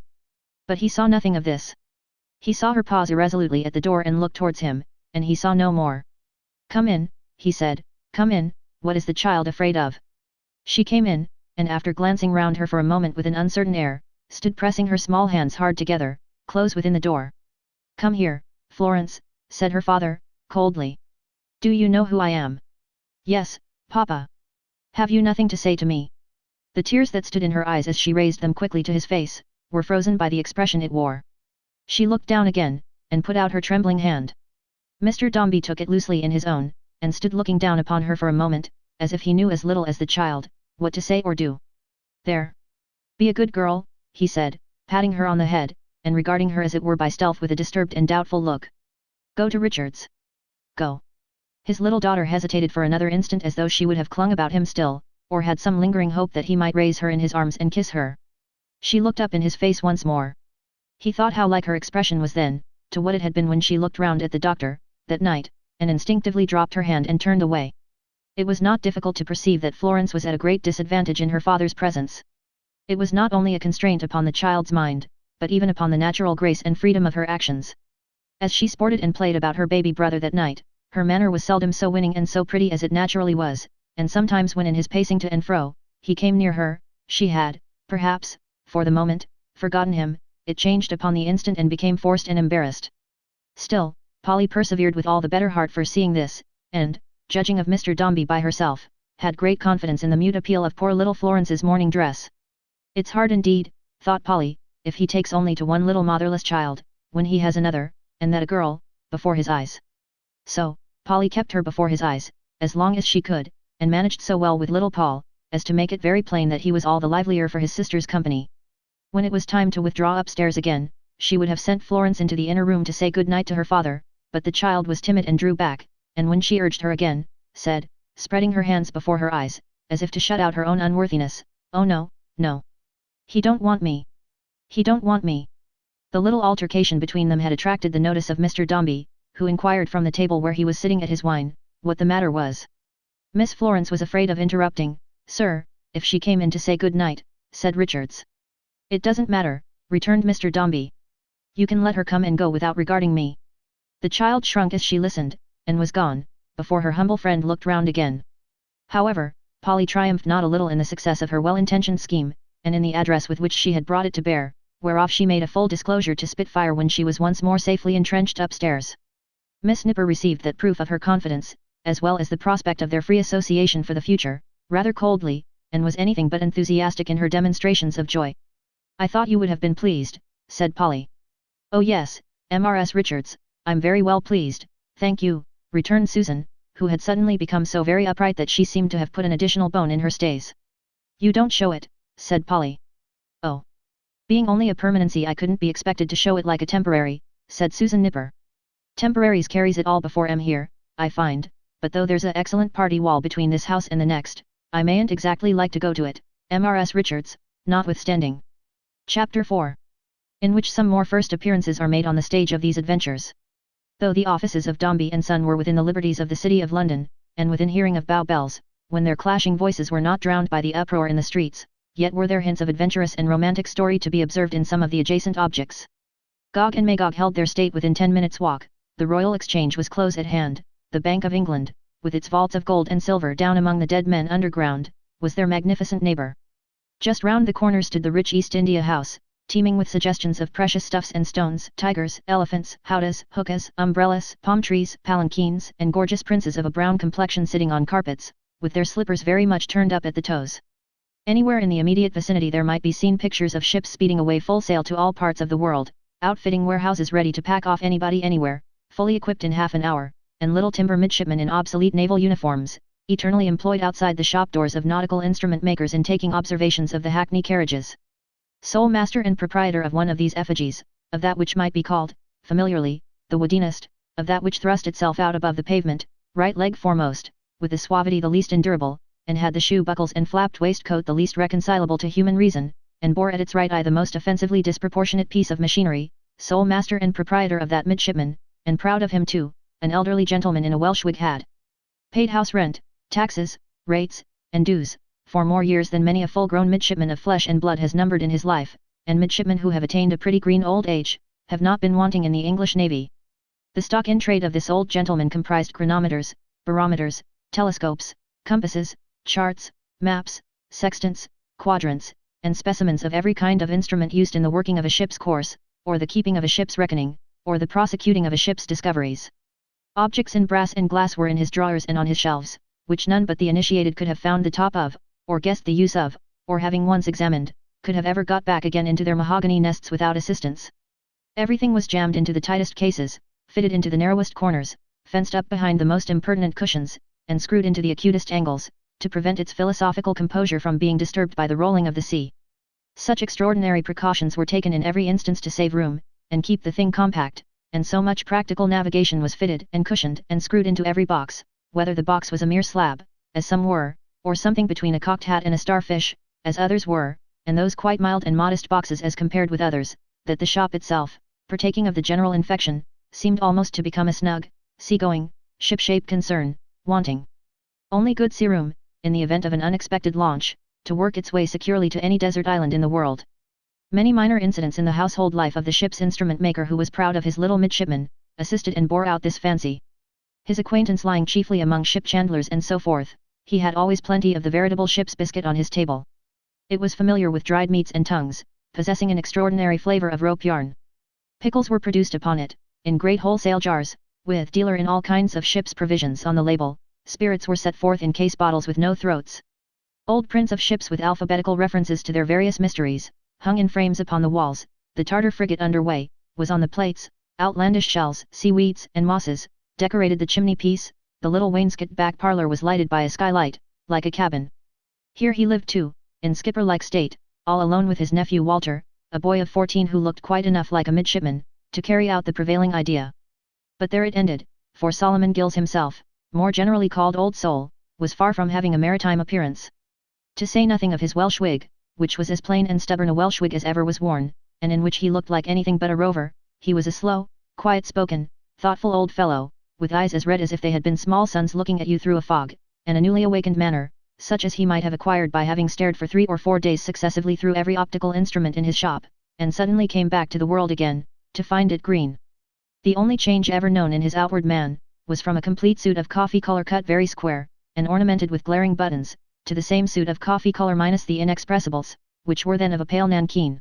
But he saw nothing of this. He saw her pause irresolutely at the door and look towards him, and he saw no more. "Come in," he said, "come in, what is the child afraid of?" She came in, and after glancing round her for a moment with an uncertain air, stood pressing her small hands hard together, close within the door. "Come here, Florence," said her father, coldly. "Do you know who I am?" "Yes, Papa." "Have you nothing to say to me?" The tears that stood in her eyes as she raised them quickly to his face, were frozen by the expression it wore. She looked down again, and put out her trembling hand. Mr. Dombey took it loosely in his own, and stood looking down upon her for a moment, as if he knew as little as the child, what to say or do. "There. Be a good girl," he said, patting her on the head, and regarding her as it were by stealth with a disturbed and doubtful look. "Go to Richard's. Go." His little daughter hesitated for another instant as though she would have clung about him still, or had some lingering hope that he might raise her in his arms and kiss her. She looked up in his face once more. He thought how like her expression was then, to what it had been when she looked round at the doctor, that night, and instinctively dropped her hand and turned away. It was not difficult to perceive that Florence was at a great disadvantage in her father's presence. It was not only a constraint upon the child's mind, but even upon the natural grace and freedom of her actions. As she sported and played about her baby brother that night, her manner was seldom so winning and so pretty as it naturally was, and sometimes when in his pacing to and fro, he came near her, she had, perhaps, for the moment, forgotten him, it changed upon the instant and became forced and embarrassed. Still, Polly persevered with all the better heart for seeing this, and, judging of Mr. Dombey by herself, had great confidence in the mute appeal of poor little Florence's morning dress. "It's hard indeed," thought Polly, "if he takes only to one little motherless child, when he has another, and that a girl, before his eyes." So, Polly kept her before his eyes, as long as she could, and managed so well with little Paul, as to make it very plain that he was all the livelier for his sister's company. When it was time to withdraw upstairs again, she would have sent Florence into the inner room to say good night to her father, but the child was timid and drew back, and when she urged her again, said, spreading her hands before her eyes, as if to shut out her own unworthiness, "Oh no, no. He don't want me. He don't want me." The little altercation between them had attracted the notice of Mr. Dombey, who inquired from the table where he was sitting at his wine, what the matter was. Miss Florence was afraid of interrupting. "Sir, if she came in to say good night," said Richards. "It doesn't matter," returned Mr. Dombey. "You can let her come and go without regarding me." The child shrunk as she listened, and was gone, before her humble friend looked round again. However, Polly triumphed not a little in the success of her well-intentioned scheme, and in the address with which she had brought it to bear, whereof she made a full disclosure to Spitfire when she was once more safely entrenched upstairs. Miss Nipper received that proof of her confidence, as well as the prospect of their free association for the future, rather coldly, and was anything but enthusiastic in her demonstrations of joy. "I thought you would have been pleased," said Polly. "Oh yes, Mrs. Richards, I'm very well pleased, thank you," returned Susan, who had suddenly become so very upright that she seemed to have put an additional bone in her stays. "You don't show it," said Polly. "Oh. Being only a permanency I couldn't be expected to show it like a temporary," said Susan Nipper. "Temporaries carries it all before here, I find, but though there's a excellent party wall between this house and the next, I mayn't exactly like to go to it, Mrs. Richards, notwithstanding." Chapter 4. In which some more first appearances are made on the stage of these adventures. Though the offices of Dombey and Son were within the liberties of the City of London, and within hearing of Bow Bells, when their clashing voices were not drowned by the uproar in the streets, yet were there hints of adventurous and romantic story to be observed in some of the adjacent objects. Gog and Magog held their state within 10 minutes' walk, the Royal Exchange was close at hand, the Bank of England, with its vaults of gold and silver down among the dead men underground, was their magnificent neighbour. Just round the corner stood the rich East India House, teeming with suggestions of precious stuffs and stones, tigers, elephants, howdahs, hookahs, umbrellas, palm trees, palanquins, and gorgeous princes of a brown complexion sitting on carpets, with their slippers very much turned up at the toes. Anywhere in the immediate vicinity there might be seen pictures of ships speeding away full sail to all parts of the world, outfitting warehouses ready to pack off anybody anywhere, fully equipped in half an hour, and little timber midshipmen in obsolete naval uniforms, eternally employed outside the shop doors of nautical instrument makers in taking observations of the hackney carriages. Sole master and proprietor of one of these effigies, of that which might be called, familiarly, the woodinest, of that which thrust itself out above the pavement, right leg foremost, with the suavity the least endurable, and had the shoe buckles and flapped waistcoat the least reconcilable to human reason, and bore at its right eye the most offensively disproportionate piece of machinery, sole master and proprietor of that midshipman, and proud of him too, an elderly gentleman in a Welsh wig had paid house rent, taxes, rates, and dues, for more years than many a full-grown midshipman of flesh and blood has numbered in his life, and midshipmen who have attained a pretty green old age, have not been wanting in the English Navy. The stock in trade of this old gentleman comprised chronometers, barometers, telescopes, compasses, charts, maps, sextants, quadrants, and specimens of every kind of instrument used in the working of a ship's course, or the keeping of a ship's reckoning, or the prosecuting of a ship's discoveries. Objects in brass and glass were in his drawers and on his shelves, which none but the initiated could have found the top of, or guessed the use of, or having once examined, could have ever got back again into their mahogany nests without assistance. Everything was jammed into the tightest cases, fitted into the narrowest corners, fenced up behind the most impertinent cushions, and screwed into the acutest angles, to prevent its philosophical composure from being disturbed by the rolling of the sea. Such extraordinary precautions were taken in every instance to save room, and keep the thing compact, and so much practical navigation was fitted and cushioned and screwed into every box, whether the box was a mere slab, as some were, or something between a cocked hat and a starfish, as others were, and those quite mild and modest boxes as compared with others, that the shop itself, partaking of the general infection, seemed almost to become a snug, sea-going, ship-shape concern, wanting only good sea-room, in the event of an unexpected launch, to work its way securely to any desert island in the world. Many minor incidents in the household life of the ship's instrument maker, who was proud of his little midshipman, assisted and bore out this fancy. His acquaintance lying chiefly among ship chandlers and so forth, he had always plenty of the veritable ship's biscuit on his table. It was familiar with dried meats and tongues, possessing an extraordinary flavour of rope yarn. Pickles were produced upon it, in great wholesale jars, with "dealer in all kinds of ship's provisions" on the label. Spirits were set forth in case bottles with no throats. Old prints of ships with alphabetical references to their various mysteries, hung in frames upon the walls. The Tartar frigate under way, was on the plates. Outlandish shells, seaweeds, and mosses, decorated the chimney piece. The little wainscot back parlour was lighted by a skylight, like a cabin. Here he lived too, in skipper-like state, all alone with his nephew Walter, a boy of 14 who looked quite enough like a midshipman, to carry out the prevailing idea. But there it ended, for Solomon Gills himself, more generally called Old Soul, was far from having a maritime appearance. To say nothing of his Welsh wig, which was as plain and stubborn a Welsh wig as ever was worn, and in which he looked like anything but a rover, he was a slow, quiet-spoken, thoughtful old fellow, with eyes as red as if they had been small suns looking at you through a fog, and a newly awakened manner, such as he might have acquired by having stared for 3 or 4 days successively through every optical instrument in his shop, and suddenly came back to the world again, to find it green. The only change ever known in his outward man, was from a complete suit of coffee colour cut very square, and ornamented with glaring buttons, to the same suit of coffee colour minus the inexpressibles, which were then of a pale nankeen.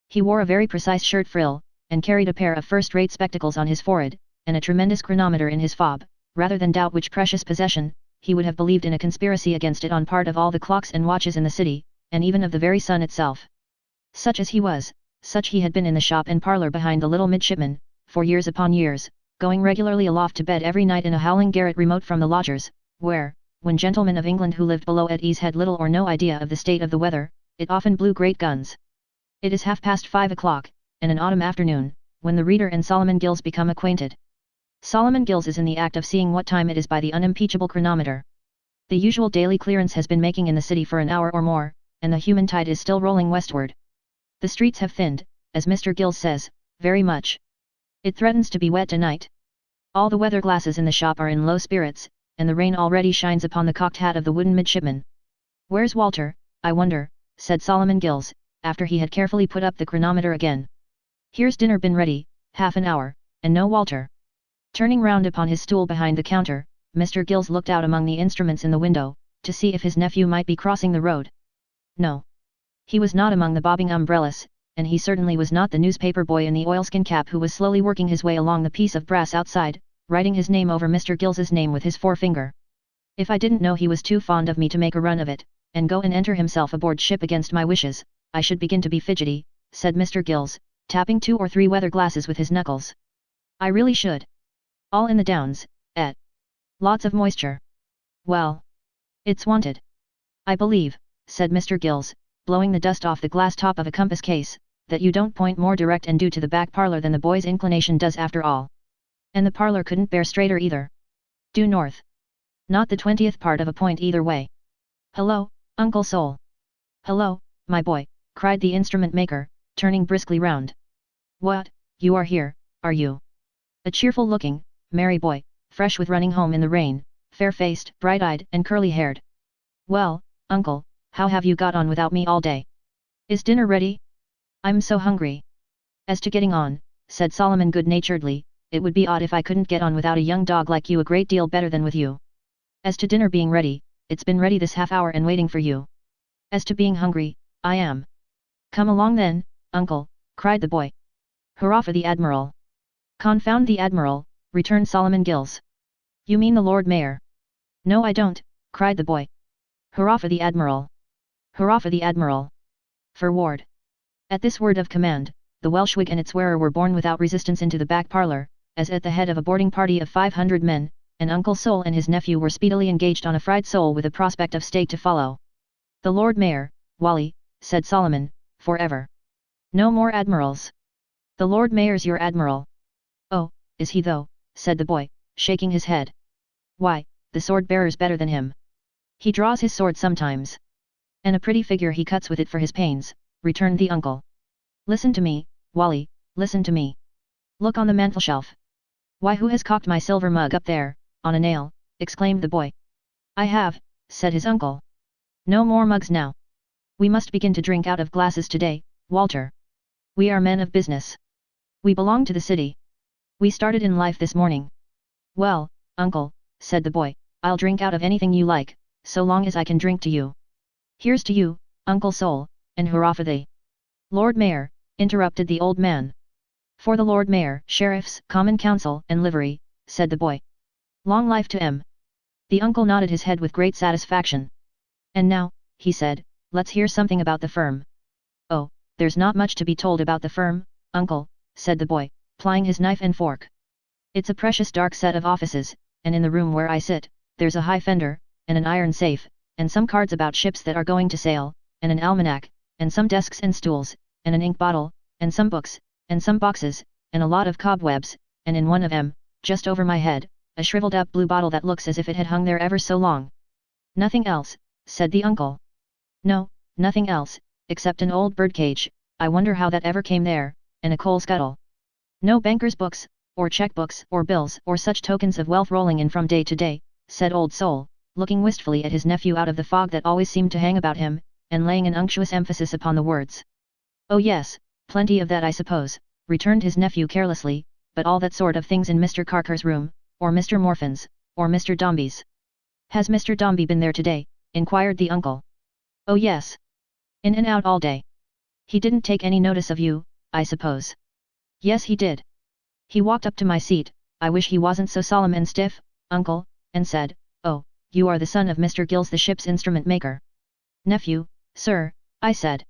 He wore a very precise shirt frill, and carried a pair of first-rate spectacles on his forehead, and a tremendous chronometer in his fob, rather than doubt which precious possession, he would have believed in a conspiracy against it on part of all the clocks and watches in the city, and even of the very sun itself. Such as he was, such he had been in the shop and parlour behind the little midshipman, for years upon years, going regularly aloft to bed every night in a howling garret remote from the lodgers, where, when gentlemen of England who lived below at ease had little or no idea of the state of the weather, it often blew great guns. It is 5:30 o'clock, and an autumn afternoon, when the reader and Solomon Gills become acquainted. Solomon Gills is in the act of seeing what time it is by the unimpeachable chronometer. The usual daily clearance has been making in the city for an hour or more, and the human tide is still rolling westward. The streets have thinned, as Mr. Gills says, very much. It threatens to be wet tonight. All the weather glasses in the shop are in low spirits, and the rain already shines upon the cocked hat of the wooden midshipman. "Where's Walter, I wonder?" said Solomon Gills, after he had carefully put up the chronometer again. "Here's dinner been ready, half an hour, and no Walter." Turning round upon his stool behind the counter, Mr. Gills looked out among the instruments in the window, to see if his nephew might be crossing the road. No. He was not among the bobbing umbrellas, and he certainly was not the newspaper boy in the oilskin cap who was slowly working his way along the piece of brass outside, writing his name over Mr. Gills's name with his forefinger. "If I didn't know he was too fond of me to make a run of it, and go and enter himself aboard ship against my wishes, I should begin to be fidgety," said Mr. Gills, tapping 2 or 3 weather glasses with his knuckles. "I really should. All in the Downs, et. Lots of moisture. Well. It's wanted. I believe," said Mr. Gills, blowing the dust off the glass top of a compass case, "that you don't point more direct and due to the back parlour than the boy's inclination does after all. And the parlour couldn't bear straighter either. Due north. Not the 20th part of a point either way. Hello, Uncle Sol." "Hello, my boy," cried the instrument maker, turning briskly round. "What, you are here, are you? A cheerful looking, merry boy, fresh with running home in the rain, fair-faced, bright-eyed and curly-haired. Well, uncle, how have you got on without me all day? Is dinner ready? I'm so hungry." "As to getting on," said Solomon good-naturedly, "it would be odd if I couldn't get on without a young dog like you a great deal better than with you. As to dinner being ready, it's been ready this half hour and waiting for you. As to being hungry, I am." "Come along then, uncle," cried the boy. "Hurrah for the Admiral." "Confound the Admiral," returned Solomon Gills. "You mean the Lord Mayor." "No I don't," cried the boy. "Hurrah for the Admiral! Hurrah for the Admiral! Forward!" At this word of command, the Welsh wig and its wearer were borne without resistance into the back parlour, as at the head of a boarding party of 500 men, and Uncle Sol and his nephew were speedily engaged on a fried sole with a prospect of steak to follow. "The Lord Mayor, Wally," said Solomon, "for ever. No more admirals. The Lord Mayor's your admiral." "Oh, is he though?" said the boy, shaking his head. "Why, the sword-bearer's better than him. He draws his sword sometimes. And a pretty figure he cuts with it for his pains," returned the uncle. "Listen to me, Wally, listen to me. Look on the mantelshelf." "Why, who has cocked my silver mug up there, on a nail?" exclaimed the boy. "I have," said his uncle. "No more mugs now. We must begin to drink out of glasses today, Walter. We are men of business. We belong to the city. We started in life this morning." "Well, uncle," said the boy, "I'll drink out of anything you like, so long as I can drink to you." "Here's to you, Uncle Sol, and hurrah for thee." "Lord Mayor," interrupted the old man. "For the Lord Mayor, Sheriffs, Common Council and Livery," said the boy. "Long life to 'em." The uncle nodded his head with great satisfaction. "And now," he said, "let's hear something about the firm." "Oh, there's not much to be told about the firm, uncle," said the boy, plying his knife and fork. "It's a precious dark set of offices, and in the room where I sit, there's a high fender, and an iron safe, and some cards about ships that are going to sail, and an almanac, and some desks and stools, and an ink bottle, and some books, and some boxes, and a lot of cobwebs, and in one of 'em, just over my head, a shriveled up blue bottle that looks as if it had hung there ever so long." "Nothing else," said the uncle. "No, nothing else, except an old birdcage, I wonder how that ever came there, and a coal scuttle. No banker's books, or cheque-books or bills or such tokens of wealth rolling in from day to day," said Old Sol, looking wistfully at his nephew out of the fog that always seemed to hang about him, and laying an unctuous emphasis upon the words. "Oh yes, plenty of that I suppose," returned his nephew carelessly, "but all that sort of things in Mr. Carker's room, or Mr. Morfin's, or Mr. Dombey's." "Has Mr. Dombey been there today?" inquired the uncle. "Oh yes. In and out all day. He didn't take any notice of you, I suppose?" "Yes he did. He walked up to my seat, I wish he wasn't so solemn and stiff, uncle, and said, 'Oh, you are the son of Mr. Gills the ship's instrument maker. Nephew, sir, I said.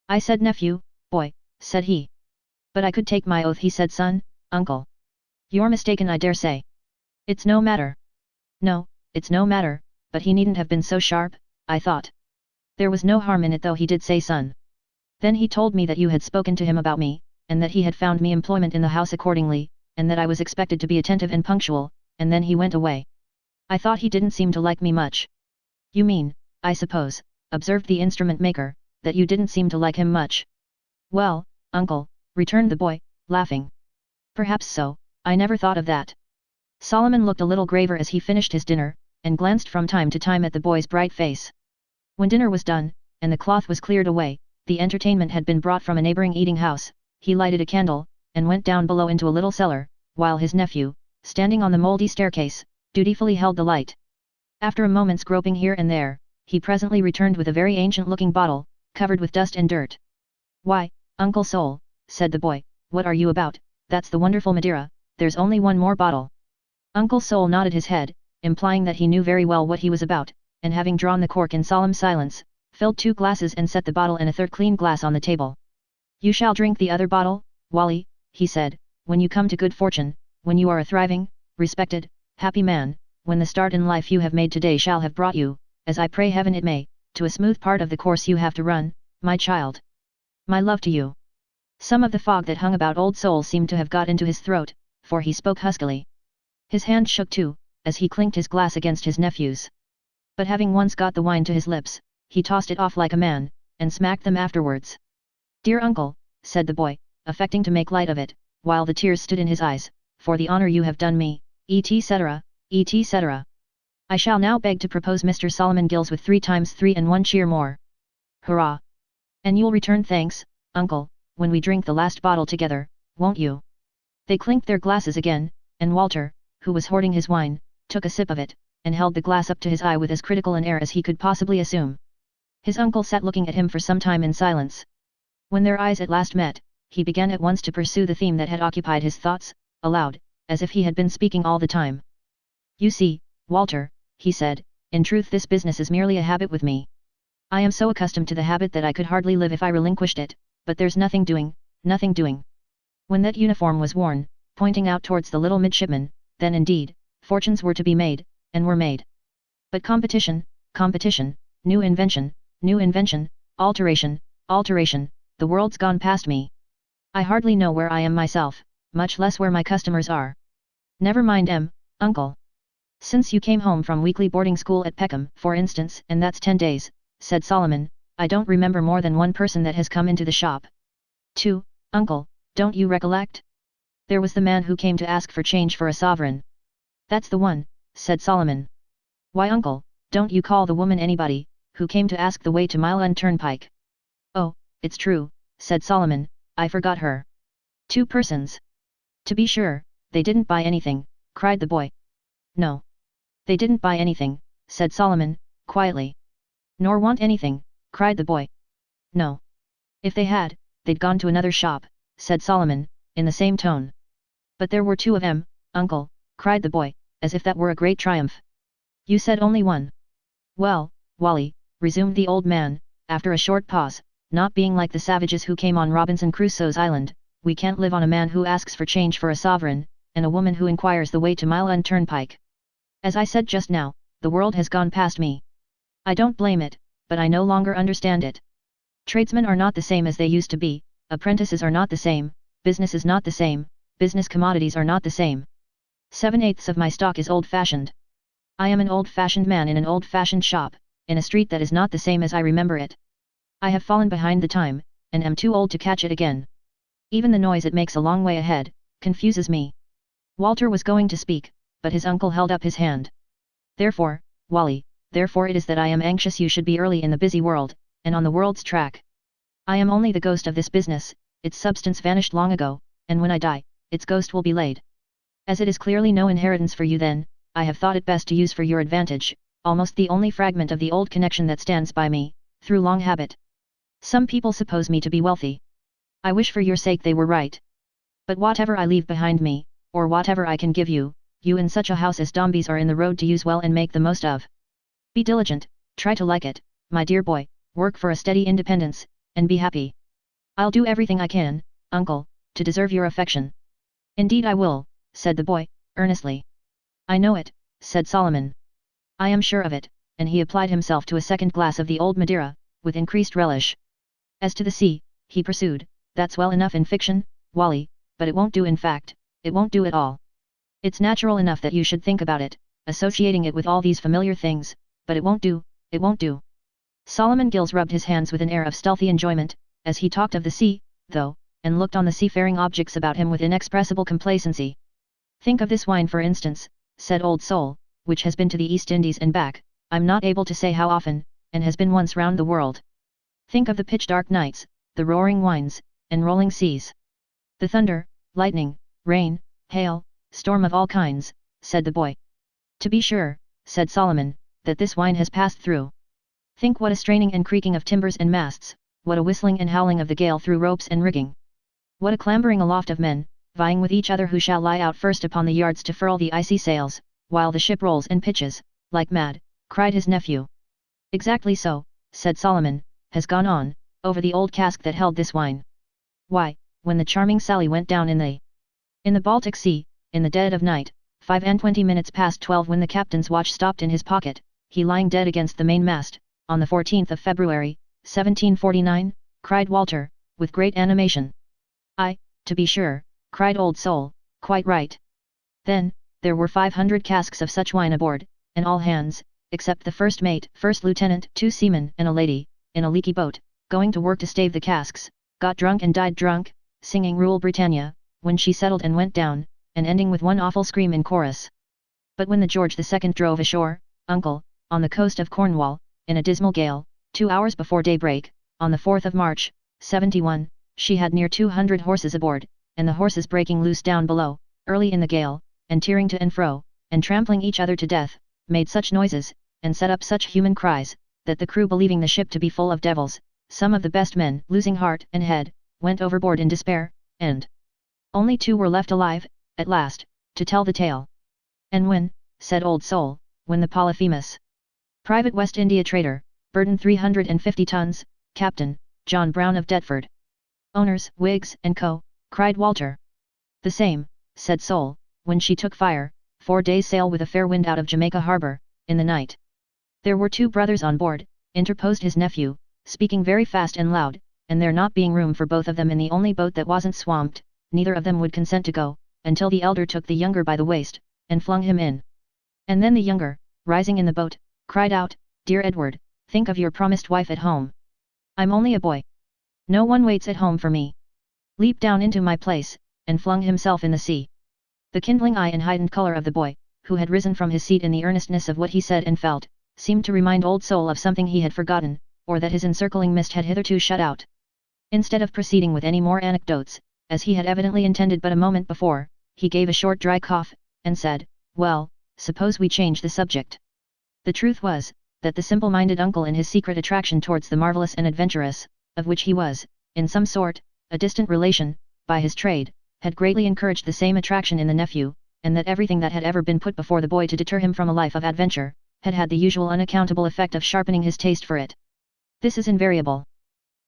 I said nephew, boy, said he. But I could take my oath he said son, uncle. You're mistaken I dare say. It's no matter. No, it's no matter, but he needn't have been so sharp, I thought. There was no harm in it though he did say son. Then he told me that you had spoken to him about me, and that he had found me employment in the house accordingly, and that I was expected to be attentive and punctual, and then he went away. I thought he didn't seem to like me much. You mean, I suppose, observed the instrument maker, that you didn't seem to like him much. Well, uncle, returned the boy, laughing. Perhaps so, I never thought of that. Solomon looked a little graver as he finished his dinner, and glanced from time to time at the boy's bright face. When dinner was done, and the cloth was cleared away, the entertainment had been brought from a neighboring eating house, he lighted a candle, and went down below into a little cellar, while his nephew, standing on the mouldy staircase, dutifully held the light. After a moment's groping here and there, he presently returned with a very ancient-looking bottle, covered with dust and dirt. Why, Uncle Sol, said the boy, what are you about? That's the wonderful Madeira, there's only one more bottle. Uncle Sol nodded his head, implying that he knew very well what he was about, and having drawn the cork in solemn silence, filled 2 glasses and set the bottle and a third clean glass on the table. You shall drink the other bottle, Wally, he said, when you come to good fortune, when you are a thriving, respected, happy man, when the start in life you have made today shall have brought you, as I pray heaven it may, to a smooth part of the course you have to run, my child. My love to you. Some of the fog that hung about Old Sol seemed to have got into his throat, for he spoke huskily. His hand shook too, as he clinked his glass against his nephew's. But having once got the wine to his lips, he tossed it off like a man, and smacked them afterwards. Dear uncle, said the boy, affecting to make light of it, while the tears stood in his eyes, for the honour you have done me, etc., etc. I shall now beg to propose Mr. Solomon Gills with 3 times 3 and 1 cheer more. Hurrah! And you'll return thanks, uncle, when we drink the last bottle together, won't you? They clinked their glasses again, and Walter, who was hoarding his wine, took a sip of it, and held the glass up to his eye with as critical an air as he could possibly assume. His uncle sat looking at him for some time in silence. When their eyes at last met, he began at once to pursue the theme that had occupied his thoughts, aloud, as if he had been speaking all the time. You see, Walter, he said, in truth this business is merely a habit with me. I am so accustomed to the habit that I could hardly live if I relinquished it, but there's nothing doing, nothing doing. When that uniform was worn, pointing out towards the little midshipman, then indeed, fortunes were to be made, and were made. But competition, competition, new invention, alteration, alteration, the world's gone past me. I hardly know where I am myself, much less where my customers are. Never mind uncle. Since you came home from weekly boarding school at Peckham, for instance, and that's 10 days, said Solomon, I don't remember more than one person that has come into the shop. 2, uncle, don't you recollect? There was the man who came to ask for change for a sovereign. That's the one, said Solomon. Why uncle, don't you call the woman anybody, who came to ask the way to Mile End Turnpike? Oh, it's true, said Solomon, I forgot her. 2 persons. To be sure, they didn't buy anything, cried the boy. No. They didn't buy anything, said Solomon, quietly. Nor want anything, cried the boy. No. If they had, they'd gone to another shop, said Solomon, in the same tone. But there were 2 of 'em, uncle, cried the boy, as if that were a great triumph. You said only one. Well, Wally, resumed the old man, after a short pause, not being like the savages who came on Robinson Crusoe's island, we can't live on a man who asks for change for a sovereign, and a woman who inquires the way to Mile End Turnpike. As I said just now, the world has gone past me. I don't blame it, but I no longer understand it. Tradesmen are not the same as they used to be, apprentices are not the same, business is not the same, business commodities are not the same. 7/8 of my stock is old-fashioned. I am an old-fashioned man in an old-fashioned shop, in a street that is not the same as I remember it. I have fallen behind the time, and am too old to catch it again. Even the noise it makes a long way ahead, confuses me. Walter was going to speak, but his uncle held up his hand. Therefore, Wally, therefore it is that I am anxious you should be early in the busy world, and on the world's track. I am only the ghost of this business, its substance vanished long ago, and when I die, its ghost will be laid. As it is clearly no inheritance for you then, I have thought it best to use for your advantage, almost the only fragment of the old connection that stands by me, through long habit. Some people suppose me to be wealthy. I wish for your sake they were right. But whatever I leave behind me, or whatever I can give you, you in such a house as Dombey's are in the road to use well and make the most of. Be diligent, try to like it, my dear boy, work for a steady independence, and be happy. I'll do everything I can, uncle, to deserve your affection. Indeed I will, said the boy, earnestly. I know it, said Solomon. I am sure of it, and he applied himself to a second glass of the old Madeira, with increased relish. As to the sea, he pursued, that's well enough in fiction, Wally, but it won't do in fact, it won't do at all. It's natural enough that you should think about it, associating it with all these familiar things, but it won't do, it won't do. Solomon Gills rubbed his hands with an air of stealthy enjoyment, as he talked of the sea, though, and looked on the seafaring objects about him with inexpressible complacency. Think of this wine for instance, said Old Soul, which has been to the East Indies and back, I'm not able to say how often, and has been once round the world. Think of the pitch-dark nights, the roaring winds, and rolling seas. The thunder, lightning, rain, hail, storm of all kinds, said the boy. To be sure, said Solomon, that this wine has passed through. Think what a straining and creaking of timbers and masts, what a whistling and howling of the gale through ropes and rigging. What a clambering aloft of men, vying with each other who shall lie out first upon the yards to furl the icy sails, while the ship rolls and pitches, like mad, cried his nephew. Exactly so, said Solomon, has gone on, over the old cask that held this wine. Why, when the charming Sally went down in the Baltic Sea, in the dead of night, 25 past 12 when the captain's watch stopped in his pocket, he lying dead against the main-mast, on the 14th of February, 1749, cried Walter, with great animation. Aye, to be sure, cried Old Soul, quite right. Then, there were 500 casks of such wine aboard, and all hands, except the first mate, first lieutenant, 2 seamen and a lady, in a leaky boat, going to work to stave the casks, got drunk and died drunk, singing Rule Britannia, when she settled and went down, and ending with one awful scream in chorus. But when the George II drove ashore, uncle, on the coast of Cornwall, in a dismal gale, 2 hours before daybreak, on the 4th of March, 71, she had near 200 horses aboard, and the horses breaking loose down below, early in the gale, and tearing to and fro, and trampling each other to death, made such noises, and set up such human cries, that the crew believing the ship to be full of devils, some of the best men, losing heart and head, went overboard in despair, and only 2 were left alive, at last, to tell the tale. And when, said Old Soul, when the Polyphemus, Private West India trader, burden 350 tons, Captain, John Brown of Deptford. Owners, Whigs, and Co., cried Walter. The same, said Soul, when she took fire, 4 days' sail with a fair wind out of Jamaica harbour, in the night. There were 2 brothers on board, interposed his nephew, speaking very fast and loud, and there not being room for both of them in the only boat that wasn't swamped, neither of them would consent to go, until the elder took the younger by the waist, and flung him in. And then the younger, rising in the boat, cried out, Dear Edward, think of your promised wife at home. I'm only a boy. No one waits at home for me. Leaped down into my place, and flung himself in the sea. The kindling eye and heightened colour of the boy, who had risen from his seat in the earnestness of what he said and felt, seemed to remind Old Soul of something he had forgotten, or that his encircling mist had hitherto shut out. Instead of proceeding with any more anecdotes, as he had evidently intended but a moment before, he gave a short dry cough, and said, Well, suppose we change the subject. The truth was, that the simple-minded uncle in his secret attraction towards the marvellous and adventurous, of which he was, in some sort, a distant relation, by his trade, had greatly encouraged the same attraction in the nephew, and that everything that had ever been put before the boy to deter him from a life of adventure, had had the usual unaccountable effect of sharpening his taste for it. This is invariable.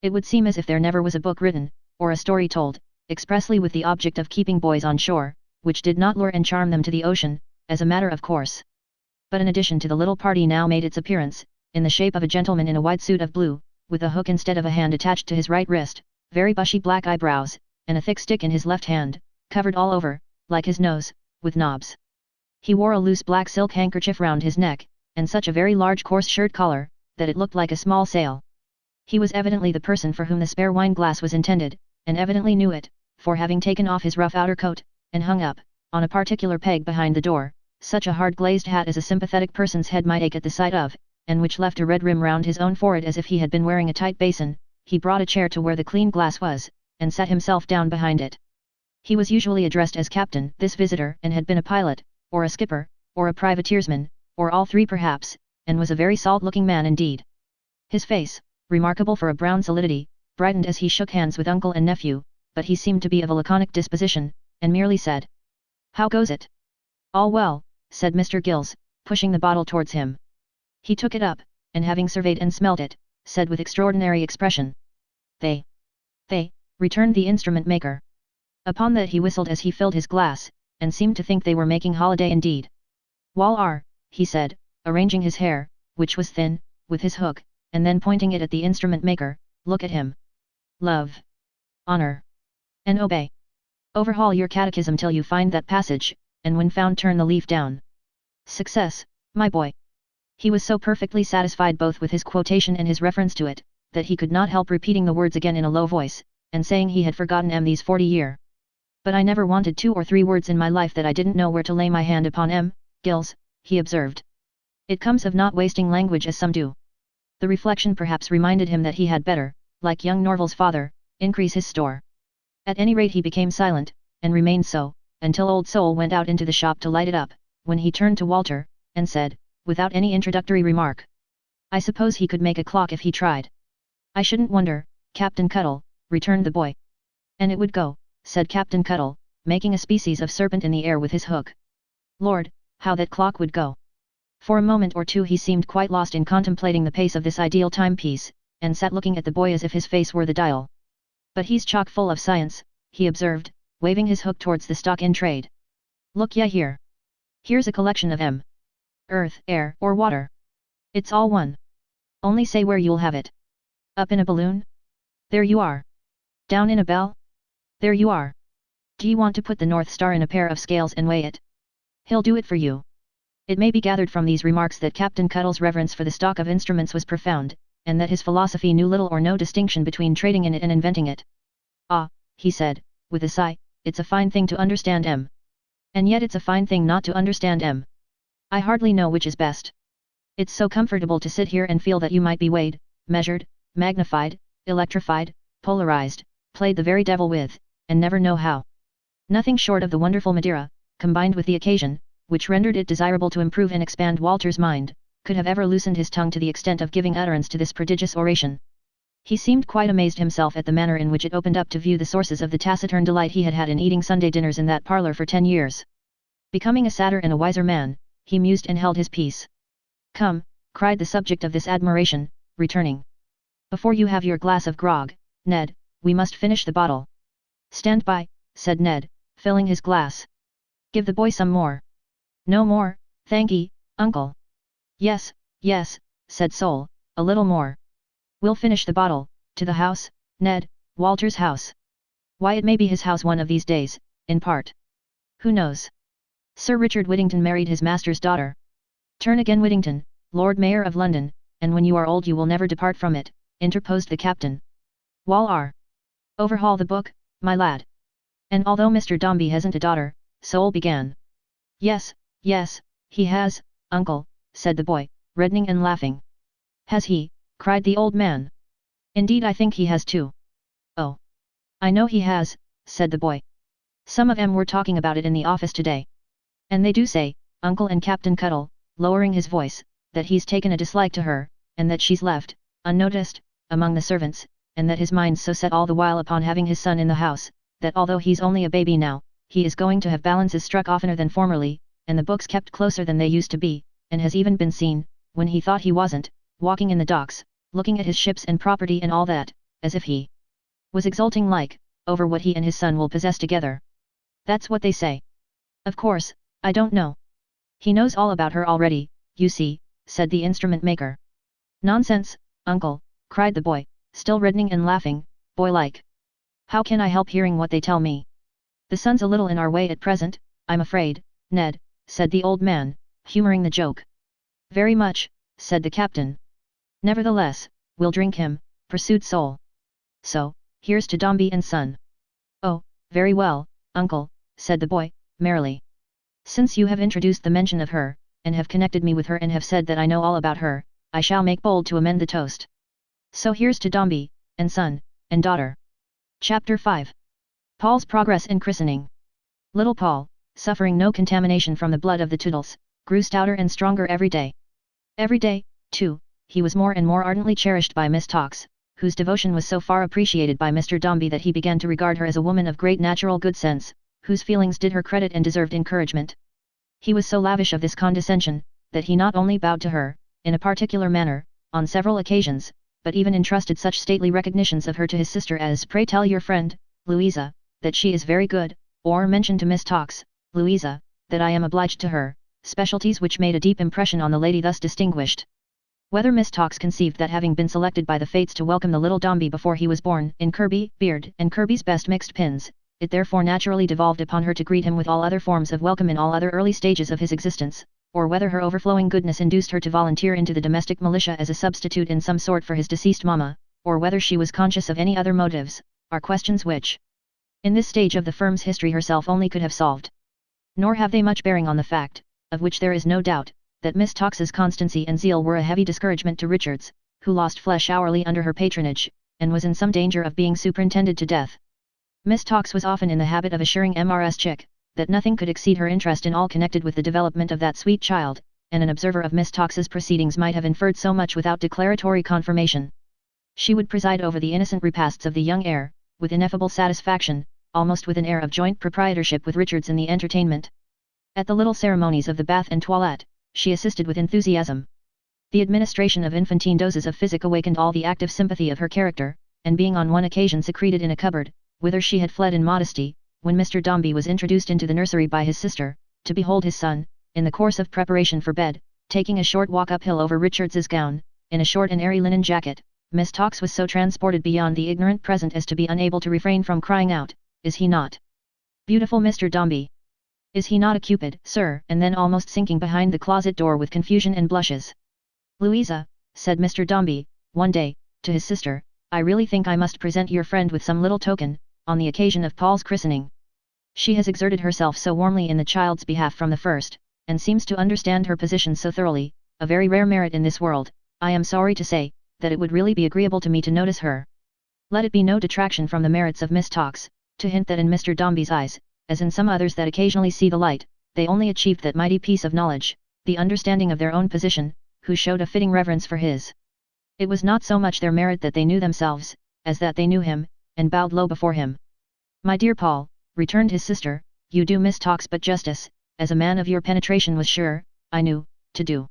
It would seem as if there never was a book written, or a story told, expressly with the object of keeping boys on shore, which did not lure and charm them to the ocean, as a matter of course. But an addition to the little party now made its appearance, in the shape of a gentleman in a white suit of blue, with a hook instead of a hand attached to his right wrist, very bushy black eyebrows, and a thick stick in his left hand, covered all over, like his nose, with knobs. He wore a loose black silk handkerchief round his neck, and such a very large coarse shirt collar, that it looked like a small sail. He was evidently the person for whom the spare wine glass was intended, and evidently knew it, for having taken off his rough outer coat, and hung up, on a particular peg behind the door, such a hard glazed hat as a sympathetic person's head might ache at the sight of, and which left a red rim round his own forehead as if he had been wearing a tight basin, he brought a chair to where the clean glass was, and sat himself down behind it. He was usually addressed as Captain, this visitor, and had been a pilot, or a skipper, or a privateersman, or all 3 perhaps, and was a very salt-looking man indeed. His face, remarkable for a brown solidity, brightened as he shook hands with uncle and nephew, but he seemed to be of a laconic disposition, and merely said, How goes it? All well, said Mr. Gills, pushing the bottle towards him. He took it up, and having surveyed and smelled it, said with extraordinary expression. They, returned the instrument maker. Upon that he whistled as he filled his glass, and seemed to think they were making holiday indeed. Wall are, he said, arranging his hair, which was thin, with his hook, and then pointing it at the instrument maker, look at him. Love, honor, and obey. Overhaul your catechism till you find that passage, and when found turn the leaf down. Success, my boy. He was so perfectly satisfied both with his quotation and his reference to it, that he could not help repeating the words again in a low voice, and saying he had forgotten these 40 years. But I never wanted 2 or 3 words in my life that I didn't know where to lay my hand upon Gills, he observed. It comes of not wasting language as some do. The reflection perhaps reminded him that he had better, like young Norval's father, increase his store. At any rate he became silent, and remained so, until Old Soul went out into the shop to light it up, when he turned to Walter, and said, without any introductory remark. I suppose he could make a clock if he tried. I shouldn't wonder, Captain Cuttle, returned the boy. And it would go, said Captain Cuttle, making a species of serpent in the air with his hook. Lord, how that clock would go! For a moment or two he seemed quite lost in contemplating the pace of this ideal timepiece, and sat looking at the boy as if his face were the dial. But he's chock full of science, he observed, waving his hook towards the stock in trade. Look ya here. Here's a collection of earth, air, or water. It's all one. Only say where you'll have it. Up in a balloon? There you are. Down in a bell? There you are. D'ye want to put the North Star in a pair of scales and weigh it? He'll do it for you. It may be gathered from these remarks that Captain Cuttle's reverence for the stock of instruments was profound, and that his philosophy knew little or no distinction between trading in it and inventing it. Ah, he said, with a sigh, it's a fine thing to understand and yet it's a fine thing not to understand I hardly know which is best. It's so comfortable to sit here and feel that you might be weighed, measured, magnified, electrified, polarized, played the very devil with, and never know how. Nothing short of the wonderful Madeira, combined with the occasion, which rendered it desirable to improve and expand Walter's mind, could have ever loosened his tongue to the extent of giving utterance to this prodigious oration. He seemed quite amazed himself at the manner in which it opened up to view the sources of the taciturn delight he had had in eating Sunday dinners in that parlour for 10 years. Becoming a sadder and a wiser man, he mused and held his peace. Come, cried the subject of this admiration, returning. Before you have your glass of grog, Ned, we must finish the bottle. Stand by, said Ned, filling his glass. Give the boy some more. No more, thank'ee, uncle. Yes, yes, said Sol, a little more. We'll finish the bottle. To the house, Ned, Walter's house. Why, it may be his house one of these days, in part. Who knows? Sir Richard Whittington married his master's daughter. Turn again, Whittington, Lord Mayor of London, and when you are old you will never depart from it, interposed the captain. Wall are. Overhaul the book, my lad. And although Mr. Dombey hasn't a daughter, Sol began. Yes, yes, he has, uncle, said the boy, reddening and laughing. Has he? Cried the old man. Indeed I think he has too. Oh. I know he has, said the boy. Some of 'em were talking about it in the office today. And they do say, uncle and Captain Cuttle, lowering his voice, that he's taken a dislike to her, and that she's left, unnoticed, among the servants, and that his mind's so set all the while upon having his son in the house, that although he's only a baby now, he is going to have balances struck oftener than formerly, and the books kept closer than they used to be, and has even been seen, when he thought he wasn't, walking in the docks, looking at his ships and property and all that, as if he was exulting like, over what he and his son will possess together. That's what they say. Of course, I don't know. He knows all about her already, you see, said the instrument maker. Nonsense, uncle, cried the boy, still reddening and laughing, boy-like. How can I help hearing what they tell me? The sun's a little in our way at present, I'm afraid, Ned, said the old man, humouring the joke. Very much, said the captain. Nevertheless, we'll drink him, pursued Sol. So, here's to Dombey and Son. Oh, very well, uncle, said the boy, merrily. Since you have introduced the mention of her, and have connected me with her and have said that I know all about her, I shall make bold to amend the toast. So here's to Dombey, and son, and daughter. Chapter 5. Paul's progress in christening. Little Paul, suffering no contamination from the blood of the Toodles, grew stouter and stronger every day. Every day, too, he was more and more ardently cherished by Miss Tox, whose devotion was so far appreciated by Mr. Dombey that he began to regard her as a woman of great natural good sense, whose feelings did her credit and deserved encouragement. He was so lavish of this condescension, that he not only bowed to her, in a particular manner, on several occasions, but even entrusted such stately recognitions of her to his sister as "Pray tell your friend, Louisa, that she is very good," or mentioned to Miss Tox, "Louisa, that I am obliged to her," specialties which made a deep impression on the lady thus distinguished. Whether Miss Tox conceived that having been selected by the fates to welcome the little Dombey before he was born in Kirby, beard, and Kirby's best mixed pins, it therefore naturally devolved upon her to greet him with all other forms of welcome in all other early stages of his existence, or whether her overflowing goodness induced her to volunteer into the domestic militia as a substitute in some sort for his deceased mamma, or whether she was conscious of any other motives, are questions which, in this stage of the firm's history, herself only could have solved. Nor have they much bearing on the fact, of which there is no doubt, that Miss Tox's constancy and zeal were a heavy discouragement to Richards, who lost flesh hourly under her patronage, and was in some danger of being superintended to death. Miss Tox was often in the habit of assuring Mrs. Chick that nothing could exceed her interest in all connected with the development of that sweet child, and an observer of Miss Tox's proceedings might have inferred so much without declaratory confirmation. She would preside over the innocent repasts of the young heir, with ineffable satisfaction, almost with an air of joint proprietorship with Richards in the entertainment. At the little ceremonies of the bath and toilette, she assisted with enthusiasm. The administration of infantine doses of physic awakened all the active sympathy of her character, and being on one occasion secreted in a cupboard, whither she had fled in modesty, when Mr. Dombey was introduced into the nursery by his sister, to behold his son, in the course of preparation for bed, taking a short walk uphill over Richards's gown, in a short and airy linen jacket, Miss Tox was so transported beyond the ignorant present as to be unable to refrain from crying out, "Is he not beautiful, Mr. Dombey? Is he not a Cupid, sir?" and then almost sinking behind the closet door with confusion and blushes. "Louisa," said Mr. Dombey, one day, to his sister, "I really think I must present your friend with some little token, on the occasion of Paul's christening. She has exerted herself so warmly in the child's behalf from the first, and seems to understand her position so thoroughly, a very rare merit in this world, I am sorry to say, that it would really be agreeable to me to notice her. Let it be no detraction from the merits of Miss Tox, to hint that in Mr. Dombey's eyes, as in some others that occasionally see the light, they only achieved that mighty piece of knowledge, the understanding of their own position, who showed a fitting reverence for his. It was not so much their merit that they knew themselves, as that they knew him, and bowed low before him." "My dear Paul," returned his sister, "you do Miss Tox but justice, as a man of your penetration was sure, I knew, to do.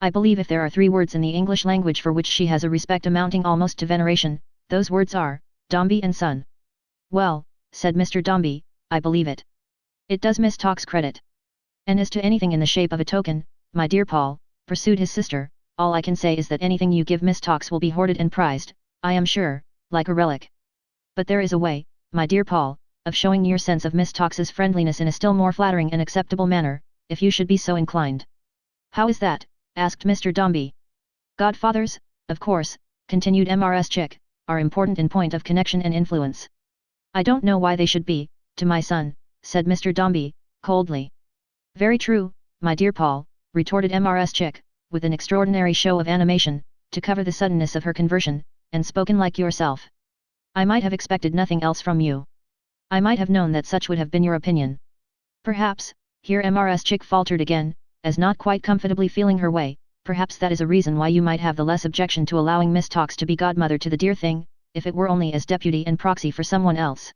I believe if there are 3 words in the English language for which she has a respect amounting almost to veneration, those words are, Dombey and Son." "Well," said Mr. Dombey, "I believe it. It does Miss Tox credit. And as to anything in the shape of a token, my dear Paul," pursued his sister, "all I can say is that anything you give Miss Tox will be hoarded and prized, I am sure, like a relic. But there is a way, my dear Paul, of showing your sense of Miss Tox's friendliness in a still more flattering and acceptable manner, if you should be so inclined." "How is that?" asked Mr. Dombey. "Godfathers, of course," continued Mrs. Chick, "are important in point of connection and influence." "I don't know why they should be, to my son," said Mr. Dombey, coldly. "Very true, my dear Paul," retorted Mrs. Chick, with an extraordinary show of animation, to cover the suddenness of her conversion, "and spoken like yourself. I might have expected nothing else from you. I might have known that such would have been your opinion. Perhaps," here Mrs. Chick faltered again, as not quite comfortably feeling her way, "perhaps that is a reason why you might have the less objection to allowing Miss Tox to be godmother to the dear thing, if it were only as deputy and proxy for someone else.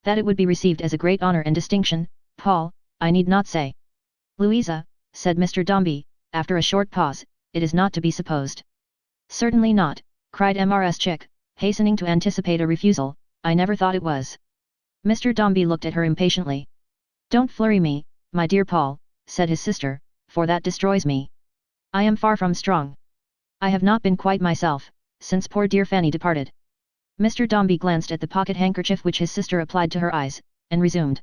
That it would be received as a great honor and distinction, Paul, I need not say." "Louisa," said Mr. Dombey, after a short pause, "it is not to be supposed." "Certainly not," cried Mrs. Chick, hastening to anticipate a refusal, "I never thought it was." Mr. Dombey looked at her impatiently. "Don't flurry me, my dear Paul," said his sister, "for that destroys me. I am far from strong. I have not been quite myself, since poor dear Fanny departed." Mr. Dombey glanced at the pocket handkerchief which his sister applied to her eyes, and resumed.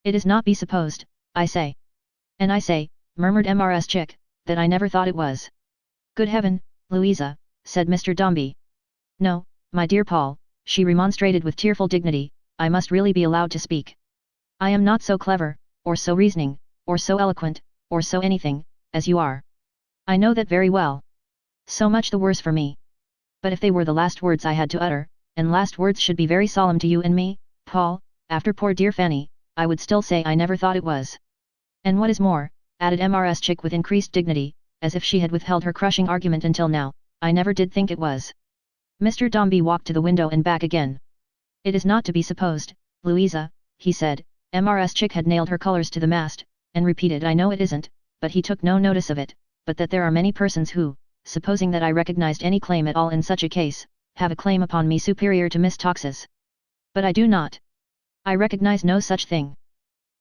"It is not be supposed, I say." "And I say," murmured Mrs. Chick, "that I never thought it was." "Good heaven, Louisa," said Mr. Dombey. "No, my dear Paul," she remonstrated with tearful dignity, "I must really be allowed to speak. I am not so clever, or so reasoning, or so eloquent, or so anything, as you are. I know that very well. So much the worse for me. But if they were the last words I had to utter, and last words should be very solemn to you and me, Paul, after poor dear Fanny, I would still say I never thought it was. And what is more," added Mrs. Chick with increased dignity, as if she had withheld her crushing argument until now, "I never did think it was." Mr. Dombey walked to the window and back again. "It is not to be supposed, Louisa," he said. Mrs. Chick had nailed her colours to the mast, and repeated, "I know it isn't," but he took no notice of it, but that there are many persons who, supposing that I recognized any claim at all in such a case, have a claim upon me superior to Miss Tox's. But I do not. I recognize no such thing.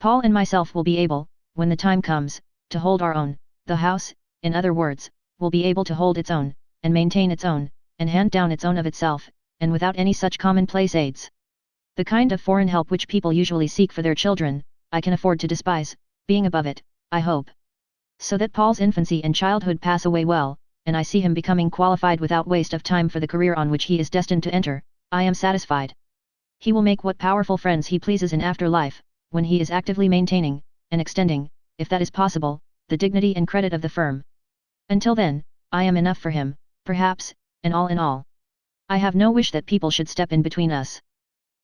Paul and myself will be able, when the time comes, to hold our own. The house, in other words, will be able to hold its own, and maintain its own, and hand down its own of itself, and without any such commonplace aids. The kind of foreign help which people usually seek for their children, I can afford to despise, being above it, I hope. So that Paul's infancy and childhood pass away well, and I see him becoming qualified without waste of time for the career on which he is destined to enter, I am satisfied. He will make what powerful friends he pleases in after life, when he is actively maintaining, and extending, if that is possible, the dignity and credit of the firm. Until then, I am enough for him, perhaps, and all in all. I have no wish that people should step in between us.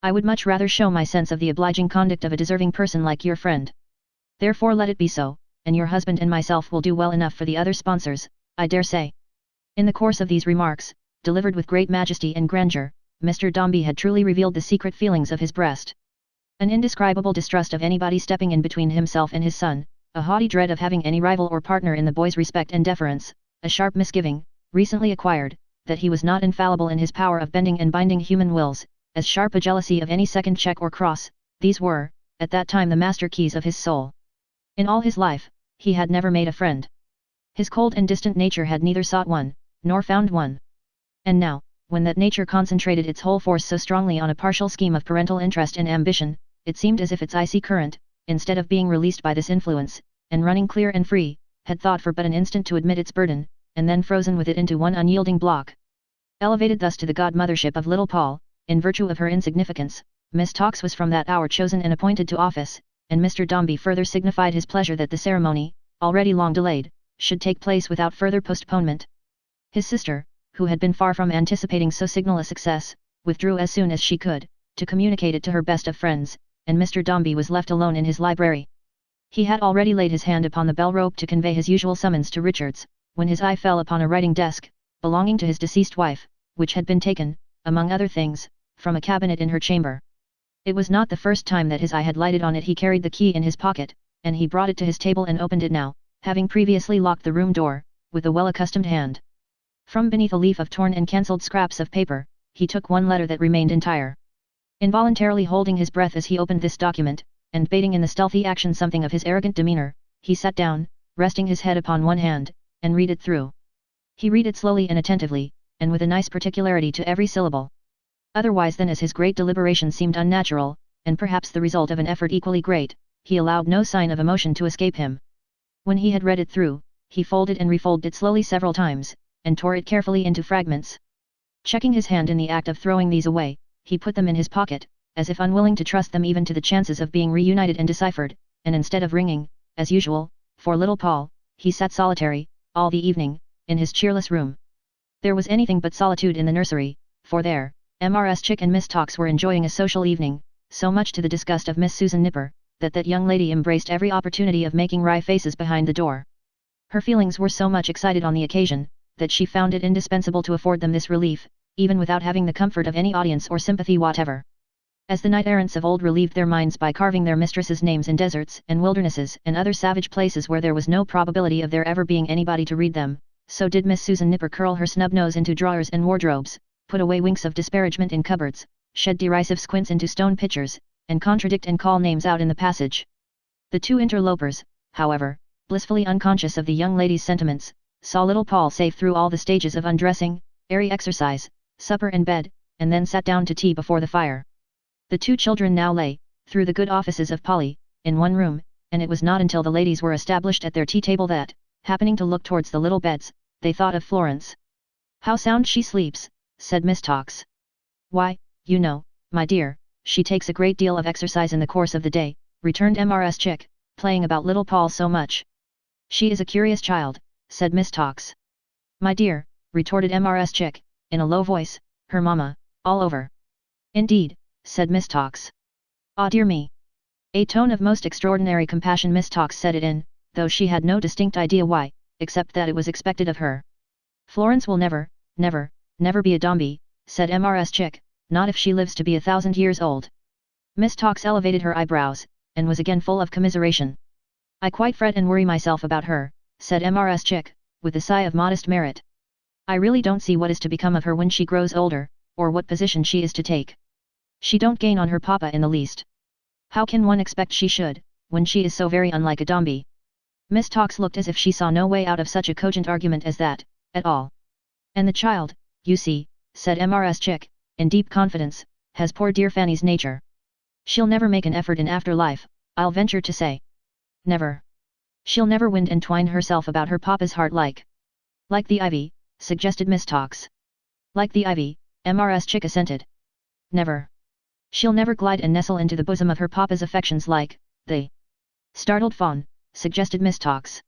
I would much rather show my sense of the obliging conduct of a deserving person like your friend. Therefore let it be so, and your husband and myself will do well enough for the other sponsors, I dare say. In the course of these remarks, delivered with great majesty and grandeur, Mr. Dombey had truly revealed the secret feelings of his breast. An indescribable distrust of anybody stepping in between himself and his son, a haughty dread of having any rival or partner in the boy's respect and deference, a sharp misgiving, recently acquired, that he was not infallible in his power of bending and binding human wills, as sharp a jealousy of any second check or cross, these were, at that time the master keys of his soul. In all his life, he had never made a friend. His cold and distant nature had neither sought one, nor found one. And now, when that nature concentrated its whole force so strongly on a partial scheme of parental interest and ambition, it seemed as if its icy current, instead of being released by this influence, and running clear and free, had thought for but an instant to admit its burden, and then frozen with it into one unyielding block. Elevated thus to the godmothership of little Paul, in virtue of her insignificance, Miss Tox was from that hour chosen and appointed to office, and Mr. Dombey further signified his pleasure that the ceremony, already long delayed, should take place without further postponement. His sister, who had been far from anticipating so signal a success, withdrew as soon as she could, to communicate it to her best of friends, and Mr. Dombey was left alone in his library. He had already laid his hand upon the bell rope to convey his usual summons to Richards, when his eye fell upon a writing desk, belonging to his deceased wife, which had been taken, among other things, from a cabinet in her chamber. It was not the first time that his eye had lighted on it. He carried the key in his pocket, and he brought it to his table and opened it now, having previously locked the room door, with a well-accustomed hand. From beneath a leaf of torn and cancelled scraps of paper, he took one letter that remained entire. Involuntarily holding his breath as he opened this document, and bating in the stealthy action something of his arrogant demeanor, he sat down, resting his head upon one hand, and read it through. He read it slowly and attentively, and with a nice particularity to every syllable. Otherwise than as his great deliberation seemed unnatural, and perhaps the result of an effort equally great, he allowed no sign of emotion to escape him. When he had read it through, he folded and refolded it slowly several times, and tore it carefully into fragments. Checking his hand in the act of throwing these away, he put them in his pocket, as if unwilling to trust them even to the chances of being reunited and deciphered, and instead of ringing, as usual, for little Paul, he sat solitary, all the evening, in his cheerless room. There was anything but solitude in the nursery, for there, Mrs. Chick and Miss Tox were enjoying a social evening, so much to the disgust of Miss Susan Nipper, that young lady embraced every opportunity of making wry faces behind the door. Her feelings were so much excited on the occasion, that she found it indispensable to afford them this relief, even without having the comfort of any audience or sympathy whatever. As the knight-errants of old relieved their minds by carving their mistresses' names in deserts and wildernesses and other savage places where there was no probability of there ever being anybody to read them, so did Miss Susan Nipper curl her snub nose into drawers and wardrobes, put away winks of disparagement in cupboards, shed derisive squints into stone pitchers, and contradict and call names out in the passage. The two interlopers, however, blissfully unconscious of the young lady's sentiments, saw little Paul safe through all the stages of undressing, airy exercise, supper and bed, and then sat down to tea before the fire. The two children now lay, through the good offices of Polly, in one room, and it was not until the ladies were established at their tea table that, happening to look towards the little beds, they thought of Florence. "How sound she sleeps," said Miss Tox. "Why, you know, my dear, she takes a great deal of exercise in the course of the day," returned Mrs. Chick, playing about little Paul so much. "She is a curious child," said Miss Tox. "My dear," retorted Mrs. Chick, in a low voice, "her mamma, all over." "Indeed," said Miss Tox. "Ah dear me." A tone of most extraordinary compassion Miss Tox said it in, though she had no distinct idea why, except that it was expected of her. "Florence will never, never, never be a Dombey," said Mrs. Chick, "not if she lives to be 1,000 years old." Miss Tox elevated her eyebrows, and was again full of commiseration. "I quite fret and worry myself about her," said Mrs. Chick, with a sigh of modest merit. I really don't see what is to become of her when she grows older, or what position she is to take. She don't gain on her papa in the least. How can one expect she should, when she is so very unlike a Dombey? Miss Tox looked as if she saw no way out of such a cogent argument as that, at all. And the child, you see, said Mrs. Chick, in deep confidence, has poor dear Fanny's nature. She'll never make an effort in after life, I'll venture to say. Never. She'll never wind and twine herself about her papa's heart like the ivy, suggested Miss Tox. Like the ivy, Mrs. Chick assented. Never. She'll never glide and nestle into the bosom of her papa's affections like the startled fawn, suggested Miss Tox.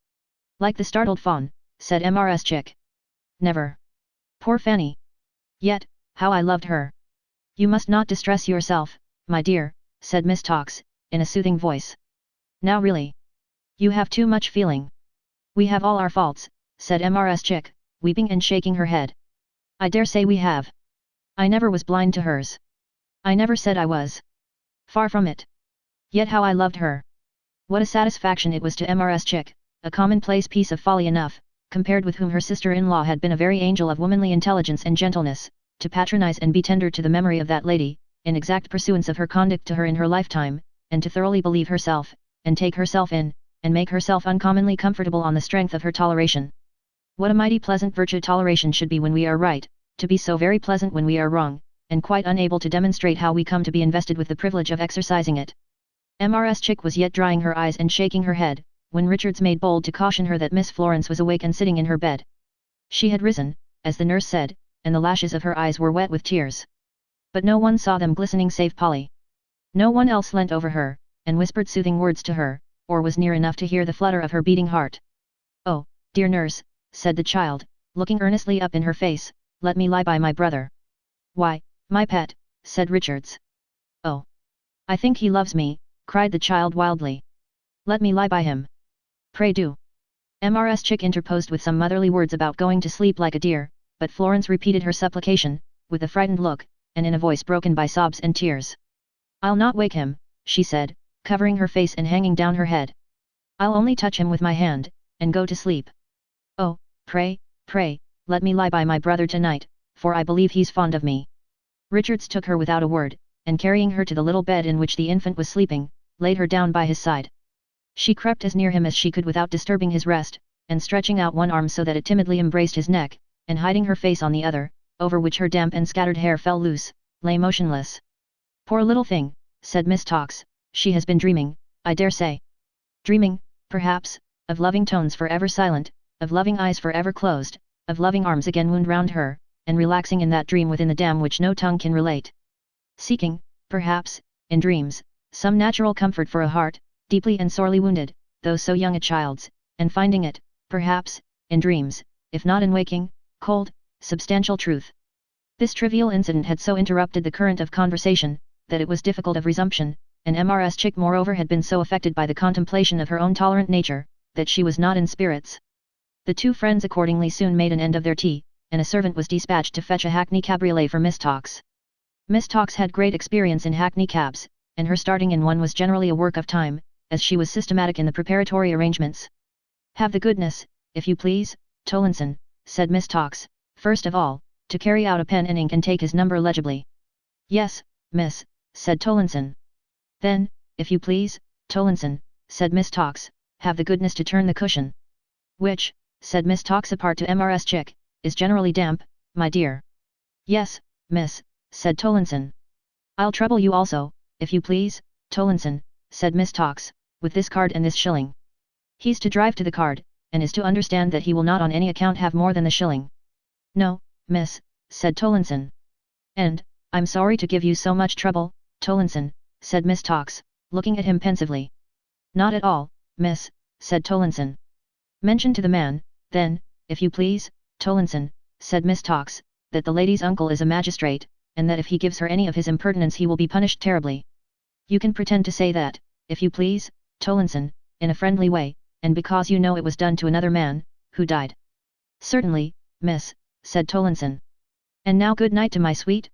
Like the startled fawn, said Mrs. Chick. Never. Poor Fanny. Yet, how I loved her. You must not distress yourself, my dear, said Miss Tox, in a soothing voice. Now really. You have too much feeling. We have all our faults, said Mrs. Chick, weeping and shaking her head. I dare say we have. I never was blind to hers. I never said I was. Far from it. Yet how I loved her. What a satisfaction it was to Mrs. Chick, a commonplace piece of folly enough, compared with whom her sister-in-law had been a very angel of womanly intelligence and gentleness, to patronize and be tender to the memory of that lady, in exact pursuance of her conduct to her in her lifetime, and to thoroughly believe herself, and take herself in, and make herself uncommonly comfortable on the strength of her toleration. What a mighty pleasant virtue toleration should be when we are right, to be so very pleasant when we are wrong, and quite unable to demonstrate how we come to be invested with the privilege of exercising it. Mrs. Chick was yet drying her eyes and shaking her head, when Richards made bold to caution her that Miss Florence was awake and sitting in her bed. She had risen, as the nurse said, and the lashes of her eyes were wet with tears. But no one saw them glistening save Polly. No one else leant over her, and whispered soothing words to her, or was near enough to hear the flutter of her beating heart. Oh, dear nurse, said the child, looking earnestly up in her face, let me lie by my brother. Why, my pet, said Richards. Oh, I think he loves me, cried the child wildly. Let me lie by him. Pray do. Mrs. Chick interposed with some motherly words about going to sleep like a dear, but Florence repeated her supplication, with a frightened look, and in a voice broken by sobs and tears. I'll not wake him, she said, covering her face and hanging down her head. I'll only touch him with my hand, and go to sleep. Oh, pray, let me lie by my brother tonight, for I believe he's fond of me. Richards took her without a word, and carrying her to the little bed in which the infant was sleeping, laid her down by his side. She crept as near him as she could without disturbing his rest, and stretching out one arm so that it timidly embraced his neck, and hiding her face on the other, over which her damp and scattered hair fell loose, lay motionless. Poor little thing, said Miss Tox, she has been dreaming, I dare say. Dreaming, perhaps, of loving tones forever silent, of loving eyes forever closed, of loving arms again wound round her, and relaxing in that dream within the dam which no tongue can relate. Seeking, perhaps, in dreams, some natural comfort for a heart, deeply and sorely wounded, though so young a child's, and finding it, perhaps, in dreams, if not in waking, cold, substantial truth. This trivial incident had so interrupted the current of conversation, that it was difficult of resumption, and Mrs. Chick moreover had been so affected by the contemplation of her own tolerant nature, that she was not in spirits. The two friends accordingly soon made an end of their tea, and a servant was dispatched to fetch a hackney cabriolet for Miss Tox. Miss Tox had great experience in hackney cabs, and her starting in one was generally a work of time, as she was systematic in the preparatory arrangements. Have the goodness, if you please, Tollinson, said Miss Tox, first of all, to carry out a pen and ink and take his number legibly. Yes, miss, said Tollinson. Then, if you please, Tollinson, said Miss Tox, have the goodness to turn the cushion. Which, said Miss Tox apart to Mrs. Chick, is generally damp, my dear. Yes, miss, said Tollinson. I'll trouble you also, if you please, Tollinson, said Miss Tox, with this card and this shilling. He's to drive to the card, and is to understand that he will not on any account have more than the shilling. No, miss, said Tollinson. And, I'm sorry to give you so much trouble, Tollinson, said Miss Tox, looking at him pensively. Not at all, miss, said Tollinson. Mention to the man, then, if you please, Tollinson, said Miss Tox, that the lady's uncle is a magistrate, and that if he gives her any of his impertinence he will be punished terribly. You can pretend to say that, if you please, Tollinson, in a friendly way, and because you know it was done to another man, who died. Certainly, miss, said Tollinson. And now good night to my sweet,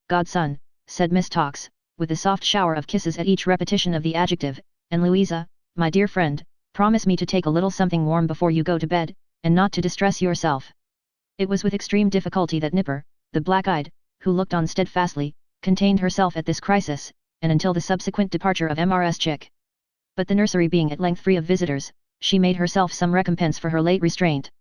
godson, said Miss Tox, with a soft shower of kisses at each repetition of the adjective, and Louisa, my dear friend, Promise me to take a little something warm before you go to bed, and not to distress yourself." It was with extreme difficulty that Nipper, the black-eyed, who looked on steadfastly, contained herself at this crisis, and until the subsequent departure of Mrs. Chick. But the nursery being at length free of visitors, she made herself some recompense for her late restraint.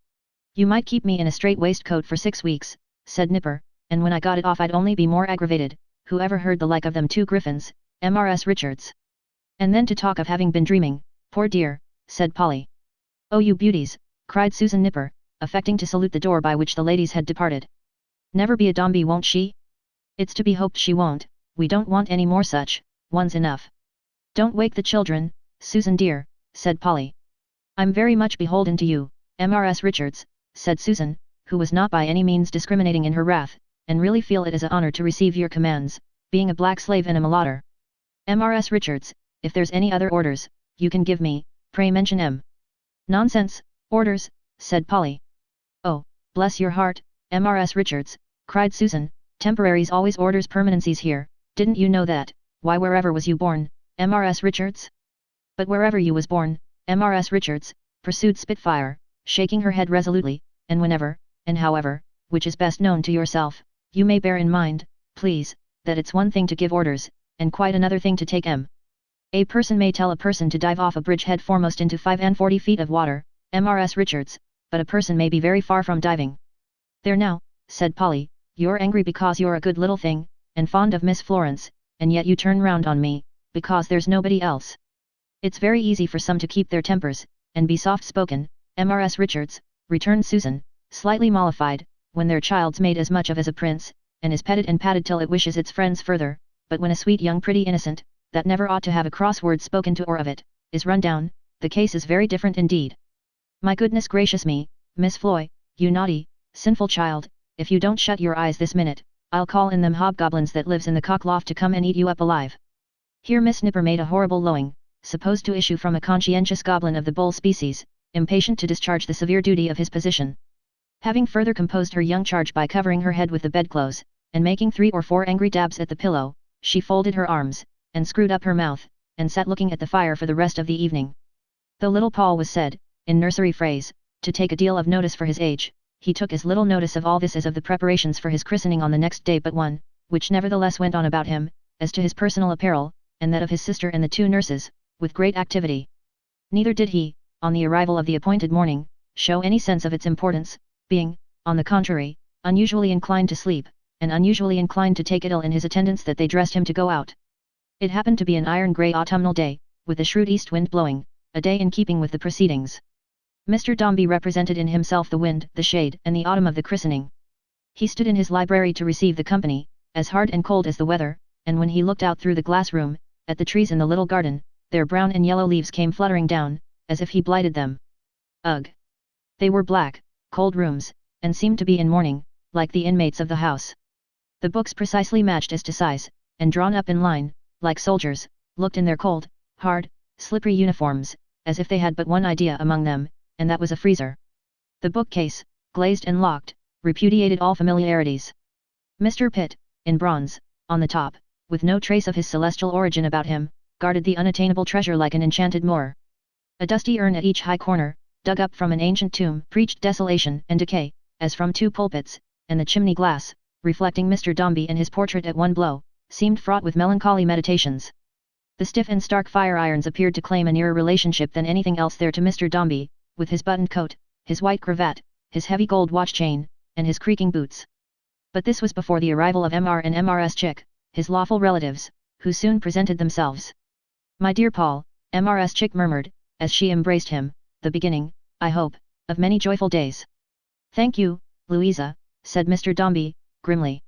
"You might keep me in a strait waistcoat for 6 weeks, said Nipper, "and when I got it off I'd only be more aggravated. Who ever heard the like of them 2 griffins, Mrs. Richards? And then to talk of having been dreaming, poor dear," said Polly. "Oh you beauties," cried Susan Nipper, affecting to salute the door by which the ladies had departed. "Never be a Dombey, won't she?" "It's to be hoped she won't, we don't want any more such, one's enough." "Don't wake the children, Susan dear," said Polly. "I'm very much beholden to you, Mrs. Richards," said Susan, who was not by any means discriminating in her wrath, "and really feel it as an honor to receive your commands, being a black slave and a mulatto. Mrs. Richards, if there's any other orders, you can give me, pray mention 'em." "Nonsense, orders," said Polly. "Oh, bless your heart, Mrs. Richards," cried Susan, "temporaries always orders permanencies here, didn't you know that? Why wherever was you born, Mrs. Richards?" "But wherever you was born, Mrs. Richards," pursued Spitfire, shaking her head resolutely, "and whenever, and however, which is best known to yourself, you may bear in mind, please, that it's one thing to give orders, and quite another thing to take 'em. A person may tell a person to dive off a bridge head foremost into 45 feet of water, Mrs. Richards, but a person may be very far from diving." "There now," said Polly, "you're angry because you're a good little thing, and fond of Miss Florence, and yet you turn round on me, because there's nobody else." "It's very easy for some to keep their tempers, and be soft-spoken, Mrs. Richards," returned Susan, slightly mollified, "when their child's made as much of as a prince, and is petted and patted till it wishes its friends further, but when a sweet young pretty innocent, that never ought to have a cross word spoken to or of it, is run down, the case is very different indeed. My goodness gracious me, Miss Floy, you naughty, sinful child, if you don't shut your eyes this minute, I'll call in them hobgoblins that lives in the cock loft to come and eat you up alive." Here Miss Nipper made a horrible lowing, supposed to issue from a conscientious goblin of the bull species, impatient to discharge the severe duty of his position. Having further composed her young charge by covering her head with the bedclothes, and making 3 or 4 angry dabs at the pillow, she folded her arms, and screwed up her mouth, and sat looking at the fire for the rest of the evening. Though little Paul was said, in nursery phrase, to take a deal of notice for his age, he took as little notice of all this as of the preparations for his christening on the next day but one, which nevertheless went on about him, as to his personal apparel, and that of his sister and the 2 nurses, with great activity. Neither did he, on the arrival of the appointed morning, show any sense of its importance, being, on the contrary, unusually inclined to sleep, and unusually inclined to take it ill in his attendants that they dressed him to go out. It happened to be an iron-grey autumnal day, with a shrewd east wind blowing, a day in keeping with the proceedings. Mr. Dombey represented in himself the wind, the shade, and the autumn of the christening. He stood in his library to receive the company, as hard and cold as the weather, and when he looked out through the glass room, at the trees in the little garden, their brown and yellow leaves came fluttering down, as if he blighted them. Ugh! They were black, cold rooms, and seemed to be in mourning, like the inmates of the house. The books precisely matched as to size, and drawn up in line, like soldiers, looked in their cold, hard, slippery uniforms, as if they had but one idea among them, and that was a freezer. The bookcase, glazed and locked, repudiated all familiarities. Mr. Pitt, in bronze, on the top, with no trace of his celestial origin about him, guarded the unattainable treasure like an enchanted Moor. A dusty urn at each high corner, dug up from an ancient tomb, preached desolation and decay, as from 2 pulpits, and the chimney glass, reflecting Mr. Dombey and his portrait at one blow, seemed fraught with melancholy meditations. The stiff and stark fire irons appeared to claim a nearer relationship than anything else there to Mr. Dombey, with his buttoned coat, his white cravat, his heavy gold watch chain, and his creaking boots. But this was before the arrival of Mr. and Mrs. Chick, his lawful relatives, who soon presented themselves. "My dear Paul," Mrs. Chick murmured, as she embraced him, "the beginning, I hope, of many joyful days." "Thank you, Louisa," said Mr. Dombey, grimly.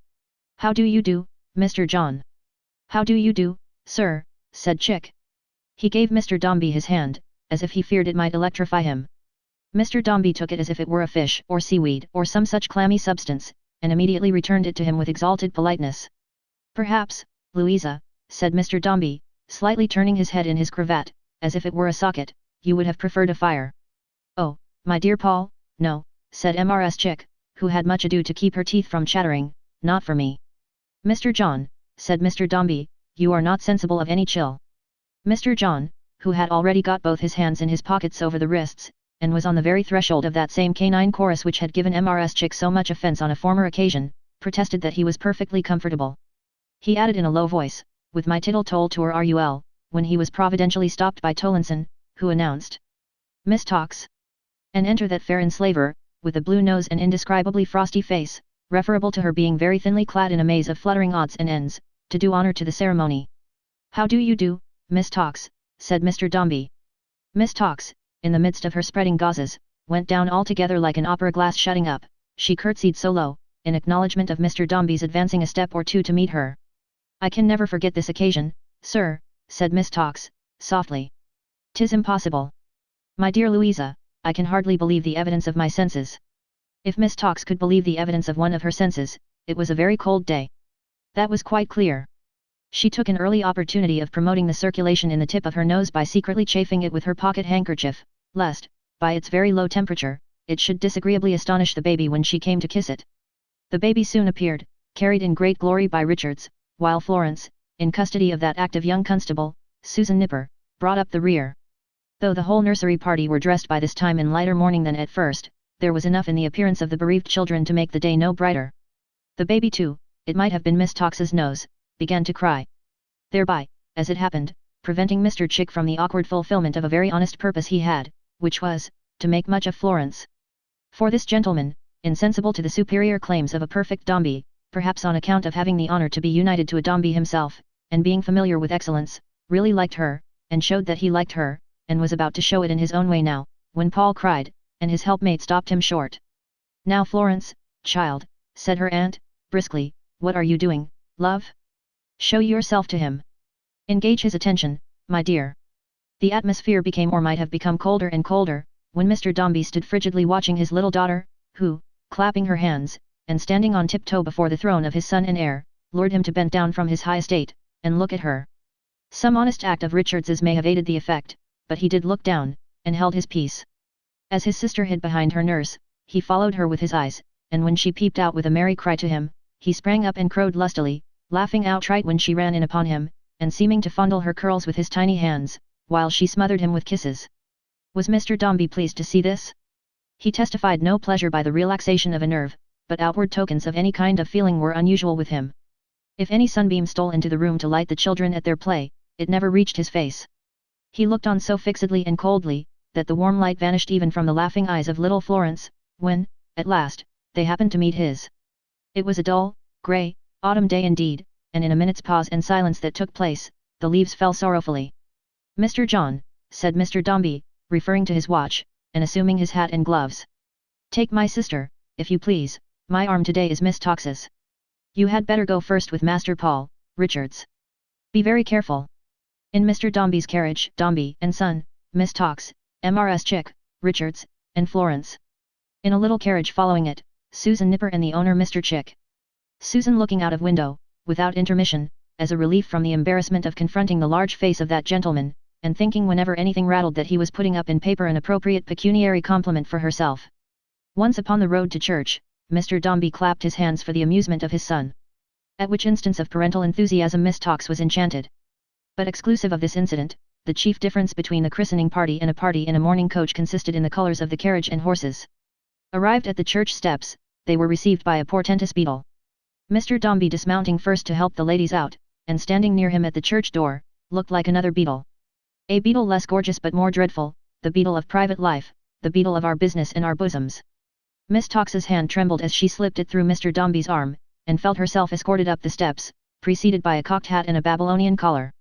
"How do you do, Mr. John?" "How do you do, sir," said Chick. He gave Mr. Dombey his hand, as if he feared it might electrify him. Mr. Dombey took it as if it were a fish or seaweed or some such clammy substance, and immediately returned it to him with exalted politeness. "Perhaps, Louisa," said Mr. Dombey, slightly turning his head in his cravat, as if it were a socket, "you would have preferred a fire." "Oh, my dear Paul, no," said Mrs. Chick, who had much ado to keep her teeth from chattering, "not for me." "Mr. John," said Mr. Dombey, "you are not sensible of any chill." "Mr. John," who had already got both his hands in his pockets over the wrists, and was on the very threshold of that same canine chorus which had given Mrs. Chick so much offence on a former occasion, protested that he was perfectly comfortable. He added in a low voice, "With my tittle told to her RUL," when he was providentially stopped by Tollinson, who announced, "Miss Tox." And enter that fair enslaver, with a blue nose and indescribably frosty face, referable to her being very thinly clad in a maze of fluttering odds and ends, to do honour to the ceremony. "How do you do, Miss Tox?" said Mr. Dombey. Miss Tox, in the midst of her spreading gauzes, went down altogether like an opera glass shutting up. She curtsied so low, in acknowledgement of Mr. Dombey's advancing a step or two to meet her. "I can never forget this occasion, sir," said Miss Tox, softly. "'Tis impossible. My dear Louisa, I can hardly believe the evidence of my senses." If Miss Tox could believe the evidence of one of her senses, it was a very cold day. That was quite clear. She took an early opportunity of promoting the circulation in the tip of her nose by secretly chafing it with her pocket handkerchief, lest, by its very low temperature, it should disagreeably astonish the baby when she came to kiss it. The baby soon appeared, carried in great glory by Richards, while Florence, in custody of that active young constable, Susan Nipper, brought up the rear. Though the whole nursery party were dressed by this time in lighter mourning than at first, there was enough in the appearance of the bereaved children to make the day no brighter. The baby too, it might have been Miss Tox's nose, began to cry. Thereby, as it happened, preventing Mr. Chick from the awkward fulfillment of a very honest purpose he had, which was, to make much of Florence. For this gentleman, insensible to the superior claims of a perfect Dombey, perhaps on account of having the honour to be united to a Dombey himself, and being familiar with excellence, really liked her, and showed that he liked her, and was about to show it in his own way now, when Paul cried, and his helpmate stopped him short. "Now Florence, child," said her aunt, briskly, "what are you doing, love? Show yourself to him. Engage his attention, my dear." The atmosphere became or might have become colder and colder, when Mr. Dombey stood frigidly watching his little daughter, who, clapping her hands, and standing on tiptoe before the throne of his son and heir, lured him to bend down from his high estate, and look at her. Some honest act of Richards's may have aided the effect, but he did look down, and held his peace. As his sister hid behind her nurse, he followed her with his eyes, and when she peeped out with a merry cry to him, he sprang up and crowed lustily, laughing outright when she ran in upon him, and seeming to fondle her curls with his tiny hands, while she smothered him with kisses. Was Mr. Dombey pleased to see this? He testified no pleasure by the relaxation of a nerve, but outward tokens of any kind of feeling were unusual with him. If any sunbeam stole into the room to light the children at their play, it never reached his face. He looked on so fixedly and coldly, that the warm light vanished even from the laughing eyes of little Florence, when, at last, they happened to meet his. It was a dull, grey, autumn day indeed, and in a minute's pause and silence that took place, the leaves fell sorrowfully. "Mr. John," said Mr. Dombey, referring to his watch, and assuming his hat and gloves. "Take my sister, if you please, my arm today is Miss Tox's. You had better go first with Master Paul, Richards. Be very careful." In Mr. Dombey's carriage, Dombey and Son, Miss Tox, Mrs. Chick, Richards, and Florence. In a little carriage following it, Susan Nipper and the owner Mr. Chick. Susan looking out of window, without intermission, as a relief from the embarrassment of confronting the large face of that gentleman, and thinking whenever anything rattled that he was putting up in paper an appropriate pecuniary compliment for herself. Once upon the road to church, Mr. Dombey clapped his hands for the amusement of his son. At which instance of parental enthusiasm Miss Tox was enchanted. But exclusive of this incident, the chief difference between the christening party and a party in a mourning coach consisted in the colours of the carriage and horses. Arrived at the church steps, they were received by a portentous beadle. Mr. Dombey dismounting first to help the ladies out, and standing near him at the church door, looked like another beadle. A beadle less gorgeous but more dreadful, the beadle of private life, the beadle of our business and our bosoms. Miss Tox's hand trembled as she slipped it through Mr. Dombey's arm, and felt herself escorted up the steps, preceded by a cocked hat and a Babylonian collar.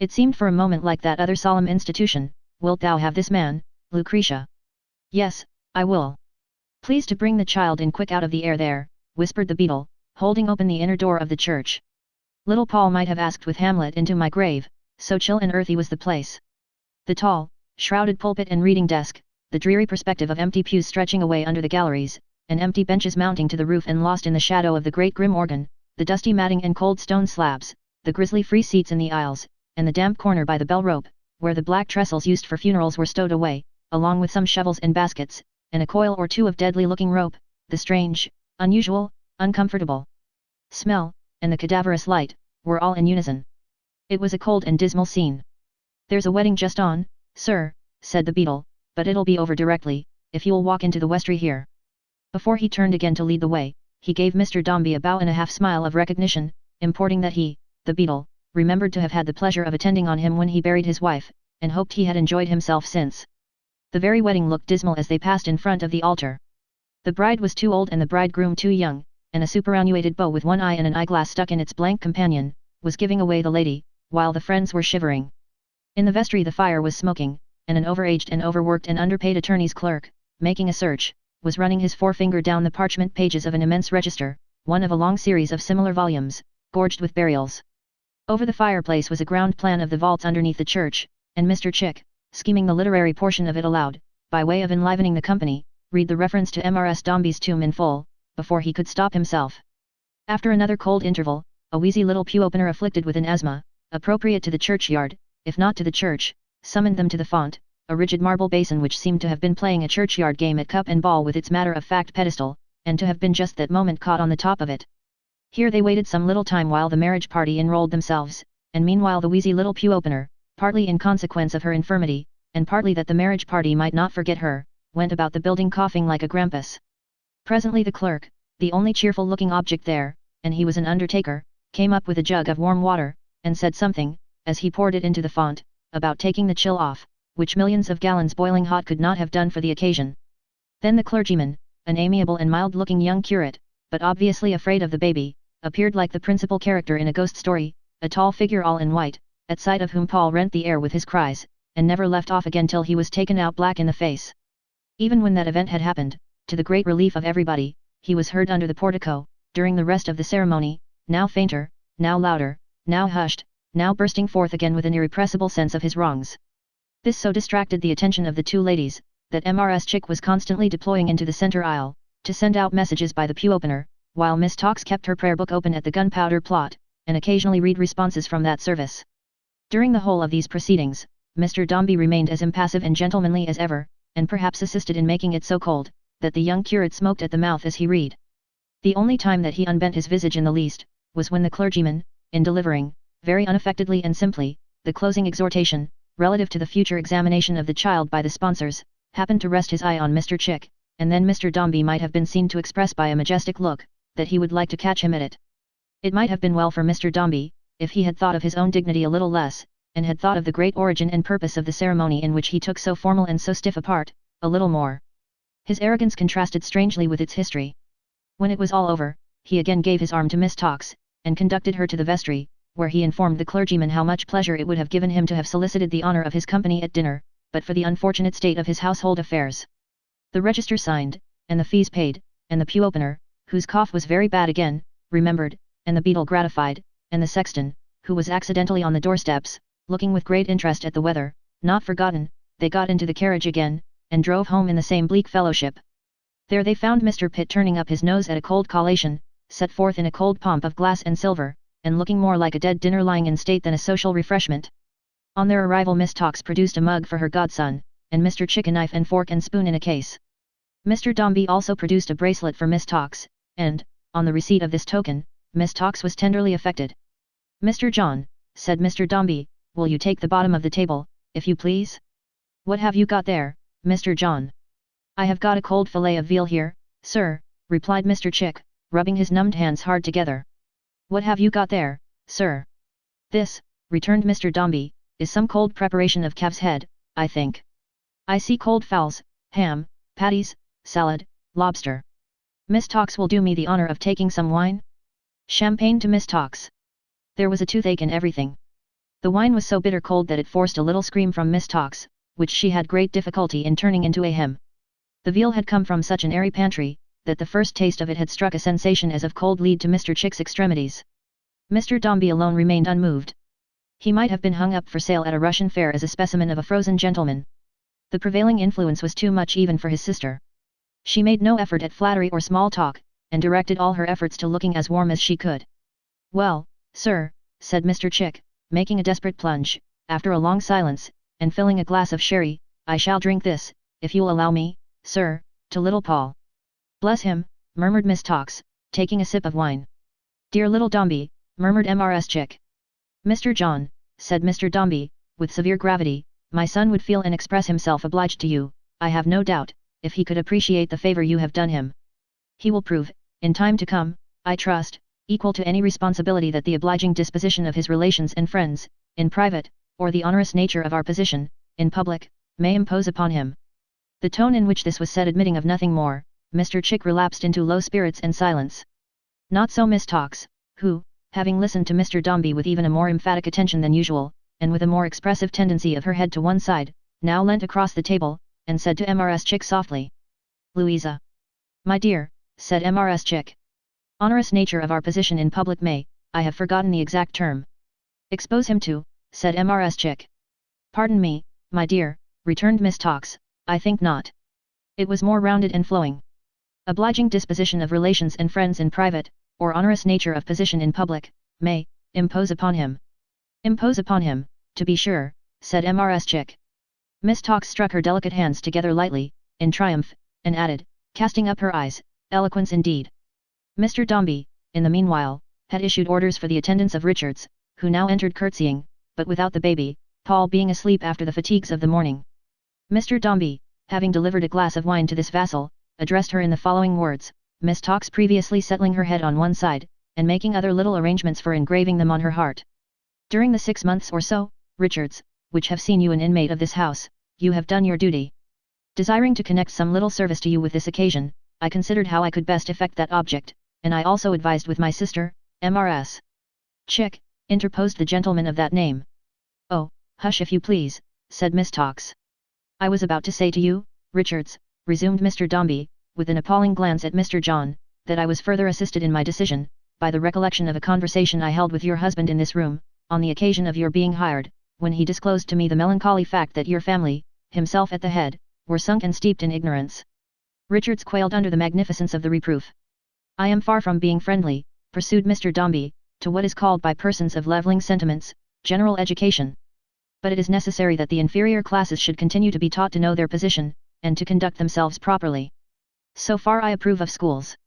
It seemed for a moment like that other solemn institution, "Wilt thou have this man, Lucretia?" "Yes, I will." "Please to bring the child in quick out of the air there," whispered the beadle, holding open the inner door of the church. Little Paul might have asked with Hamlet into my grave, so chill and earthy was the place. The tall, shrouded pulpit and reading desk, the dreary perspective of empty pews stretching away under the galleries, and empty benches mounting to the roof and lost in the shadow of the great grim organ, the dusty matting and cold stone slabs, the grisly free seats in the aisles, and the damp corner by the bell rope, where the black trestles used for funerals were stowed away, along with some shovels and baskets, and a coil or two of deadly-looking rope, the strange, unusual, uncomfortable smell, and the cadaverous light, were all in unison. It was a cold and dismal scene. There's a wedding just on, sir, said the beadle, but it'll be over directly, if you'll walk into the vestry here. Before he turned again to lead the way, he gave Mr. Dombey a bow and a half smile of recognition, importing that he, the beadle, remembered to have had the pleasure of attending on him when he buried his wife, and hoped he had enjoyed himself since. The very wedding looked dismal as they passed in front of the altar. The bride was too old and the bridegroom too young, and a superannuated beau with one eye and an eyeglass stuck in its blank companion, was giving away the lady, while the friends were shivering. In the vestry the fire was smoking, and an overaged and overworked and underpaid attorney's clerk, making a search, was running his forefinger down the parchment pages of an immense register, one of a long series of similar volumes, gorged with burials. Over the fireplace was a ground plan of the vaults underneath the church, and Mr. Chick, scheming the literary portion of it aloud, by way of enlivening the company, read the reference to Mrs. Dombey's tomb in full, before he could stop himself. After another cold interval, a wheezy little pew-opener afflicted with an asthma, appropriate to the churchyard, if not to the church, summoned them to the font, a rigid marble basin which seemed to have been playing a churchyard game at cup and ball with its matter-of-fact pedestal, and to have been just that moment caught on the top of it. Here they waited some little time while the marriage party enrolled themselves, and meanwhile the wheezy little pew-opener, partly in consequence of her infirmity, and partly that the marriage party might not forget her, went about the building coughing like a grampus. Presently the clerk, the only cheerful-looking object there, and he was an undertaker, came up with a jug of warm water, and said something, as he poured it into the font, about taking the chill off, which millions of gallons boiling hot could not have done for the occasion. Then the clergyman, an amiable and mild-looking young curate, but obviously afraid of the baby, appeared like the principal character in a ghost story, a tall figure all in white, at sight of whom Paul rent the air with his cries, and never left off again till he was taken out black in the face. Even when that event had happened, to the great relief of everybody, he was heard under the portico, during the rest of the ceremony, now fainter, now louder, now hushed, now bursting forth again with an irrepressible sense of his wrongs. This so distracted the attention of the two ladies, that Mrs. Chick was constantly deploying into the centre aisle, to send out messages by the pew-opener, while Miss Tox kept her prayer book open at the gunpowder plot, and occasionally read responses from that service. During the whole of these proceedings, Mr. Dombey remained as impassive and gentlemanly as ever, and perhaps assisted in making it so cold, that the young curate smoked at the mouth as he read. The only time that he unbent his visage in the least, was when the clergyman, in delivering, very unaffectedly and simply, the closing exhortation, relative to the future examination of the child by the sponsors, happened to rest his eye on Mr. Chick, and then Mr. Dombey might have been seen to express by a majestic look, that he would like to catch him at it. It might have been well for Mr. Dombey, if he had thought of his own dignity a little less, and had thought of the great origin and purpose of the ceremony in which he took so formal and so stiff a part, a little more. His arrogance contrasted strangely with its history. When it was all over, he again gave his arm to Miss Tox, and conducted her to the vestry, where he informed the clergyman how much pleasure it would have given him to have solicited the honour of his company at dinner, but for the unfortunate state of his household affairs. The register signed, and the fees paid, and the pew-opener, whose cough was very bad again, remembered, and the beadle gratified, and the sexton, who was accidentally on the doorsteps, looking with great interest at the weather, not forgotten, they got into the carriage again, and drove home in the same bleak fellowship. There they found Mr. Pitt turning up his nose at a cold collation, set forth in a cold pomp of glass and silver, and looking more like a dead dinner lying in state than a social refreshment. On their arrival Miss Tox produced a mug for her godson, and Mr. Chick a knife and fork and spoon in a case. Mr. Dombey also produced a bracelet for Miss Tox, and, on the receipt of this token, Miss Tox was tenderly affected. "Mr. John," said Mr. Dombey, "will you take the bottom of the table, if you please?" "What have you got there, Mr. John?" "I have got a cold fillet of veal here, sir," replied Mr. Chick, rubbing his numbed hands hard together. "What have you got there, sir?" "This," returned Mr. Dombey, "is some cold preparation of calf's head, I think. I see cold fowls, ham, patties, salad, lobster. Miss Tox will do me the honour of taking some wine?" Champagne to Miss Tox. There was a toothache in everything. The wine was so bitter cold that it forced a little scream from Miss Tox, which she had great difficulty in turning into a hem. The veal had come from such an airy pantry, that the first taste of it had struck a sensation as of cold lead to Mr. Chick's extremities. Mr. Dombey alone remained unmoved. He might have been hung up for sale at a Russian fair as a specimen of a frozen gentleman. The prevailing influence was too much even for his sister. She made no effort at flattery or small talk, and directed all her efforts to looking as warm as she could. "Well, sir," said Mr. Chick, making a desperate plunge, after a long silence, and filling a glass of sherry, "I shall drink this, if you'll allow me, sir, to little Paul." "Bless him," murmured Miss Tox, taking a sip of wine. "Dear little Dombey," murmured Mrs. Chick. "Mr. John," said Mr. Dombey, with severe gravity, my son would feel and express himself obliged to you, I have no doubt, if he could appreciate the favor you have done him. He will prove, in time to come, I trust, equal to any responsibility that the obliging disposition of his relations and friends, in private, or the onerous nature of our position, in public, may impose upon him. The tone in which this was said admitting of nothing more, Mr. Chick relapsed into low spirits and silence. Not so Miss Tox, who, having listened to Mr. Dombey with even a more emphatic attention than usual, and with a more expressive tendency of her head to one side, now leant across the table, and said to Mrs. Chick softly. Louisa. My dear, said Mrs. Chick. Onerous nature of our position in public may, I have forgotten the exact term. Expose him to, said Mrs. Chick. Pardon me, my dear, returned Miss Tox, I think not. It was more rounded and flowing. Obliging disposition of relations and friends in private, or onerous nature of position in public, may, impose upon him. Impose upon him, to be sure, said Mrs. Chick. Miss Tox struck her delicate hands together lightly, in triumph, and added, casting up her eyes, eloquence indeed. Mr. Dombey, in the meanwhile, had issued orders for the attendance of Richards, who now entered curtsying, but without the baby, Paul being asleep after the fatigues of the morning. Mr. Dombey, having delivered a glass of wine to this vassal, addressed her in the following words, Miss Tox previously settling her head on one side, and making other little arrangements for engraving them on her heart. During the 6 months or so, Richards, which have seen you an inmate of this house, you have done your duty. Desiring to connect some little service to you with this occasion, I considered how I could best effect that object, and I also advised with my sister, Mrs. Chick, interposed the gentleman of that name. Oh, hush if you please, said Miss Tox. I was about to say to you, Richards, resumed Mr. Dombey, with an appalling glance at Mr. John, that I was further assisted in my decision, by the recollection of a conversation I held with your husband in this room, on the occasion of your being hired, when he disclosed to me the melancholy fact that your family, himself at the head, were sunk and steeped in ignorance. Richards quailed under the magnificence of the reproof. I am far from being friendly, pursued Mr. Dombey, to what is called by persons of levelling sentiments, general education. But it is necessary that the inferior classes should continue to be taught to know their position, and to conduct themselves properly. So far I approve of schools.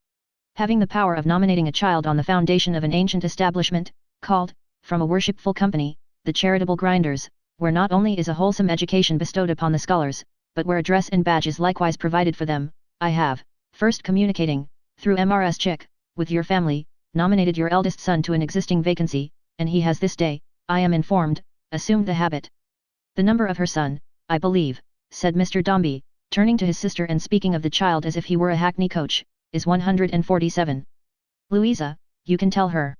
Having the power of nominating a child on the foundation of an ancient establishment, called, from a worshipful company, the charitable grinders, where not only is a wholesome education bestowed upon the scholars, but where a dress and badge is likewise provided for them, I have, first communicating, through Mrs. Chick, with your family, nominated your eldest son to an existing vacancy, and he has this day, I am informed, assumed the habit. The number of her son, I believe, said Mr. Dombey, turning to his sister and speaking of the child as if he were a hackney coach, is 147. Louisa, you can tell her.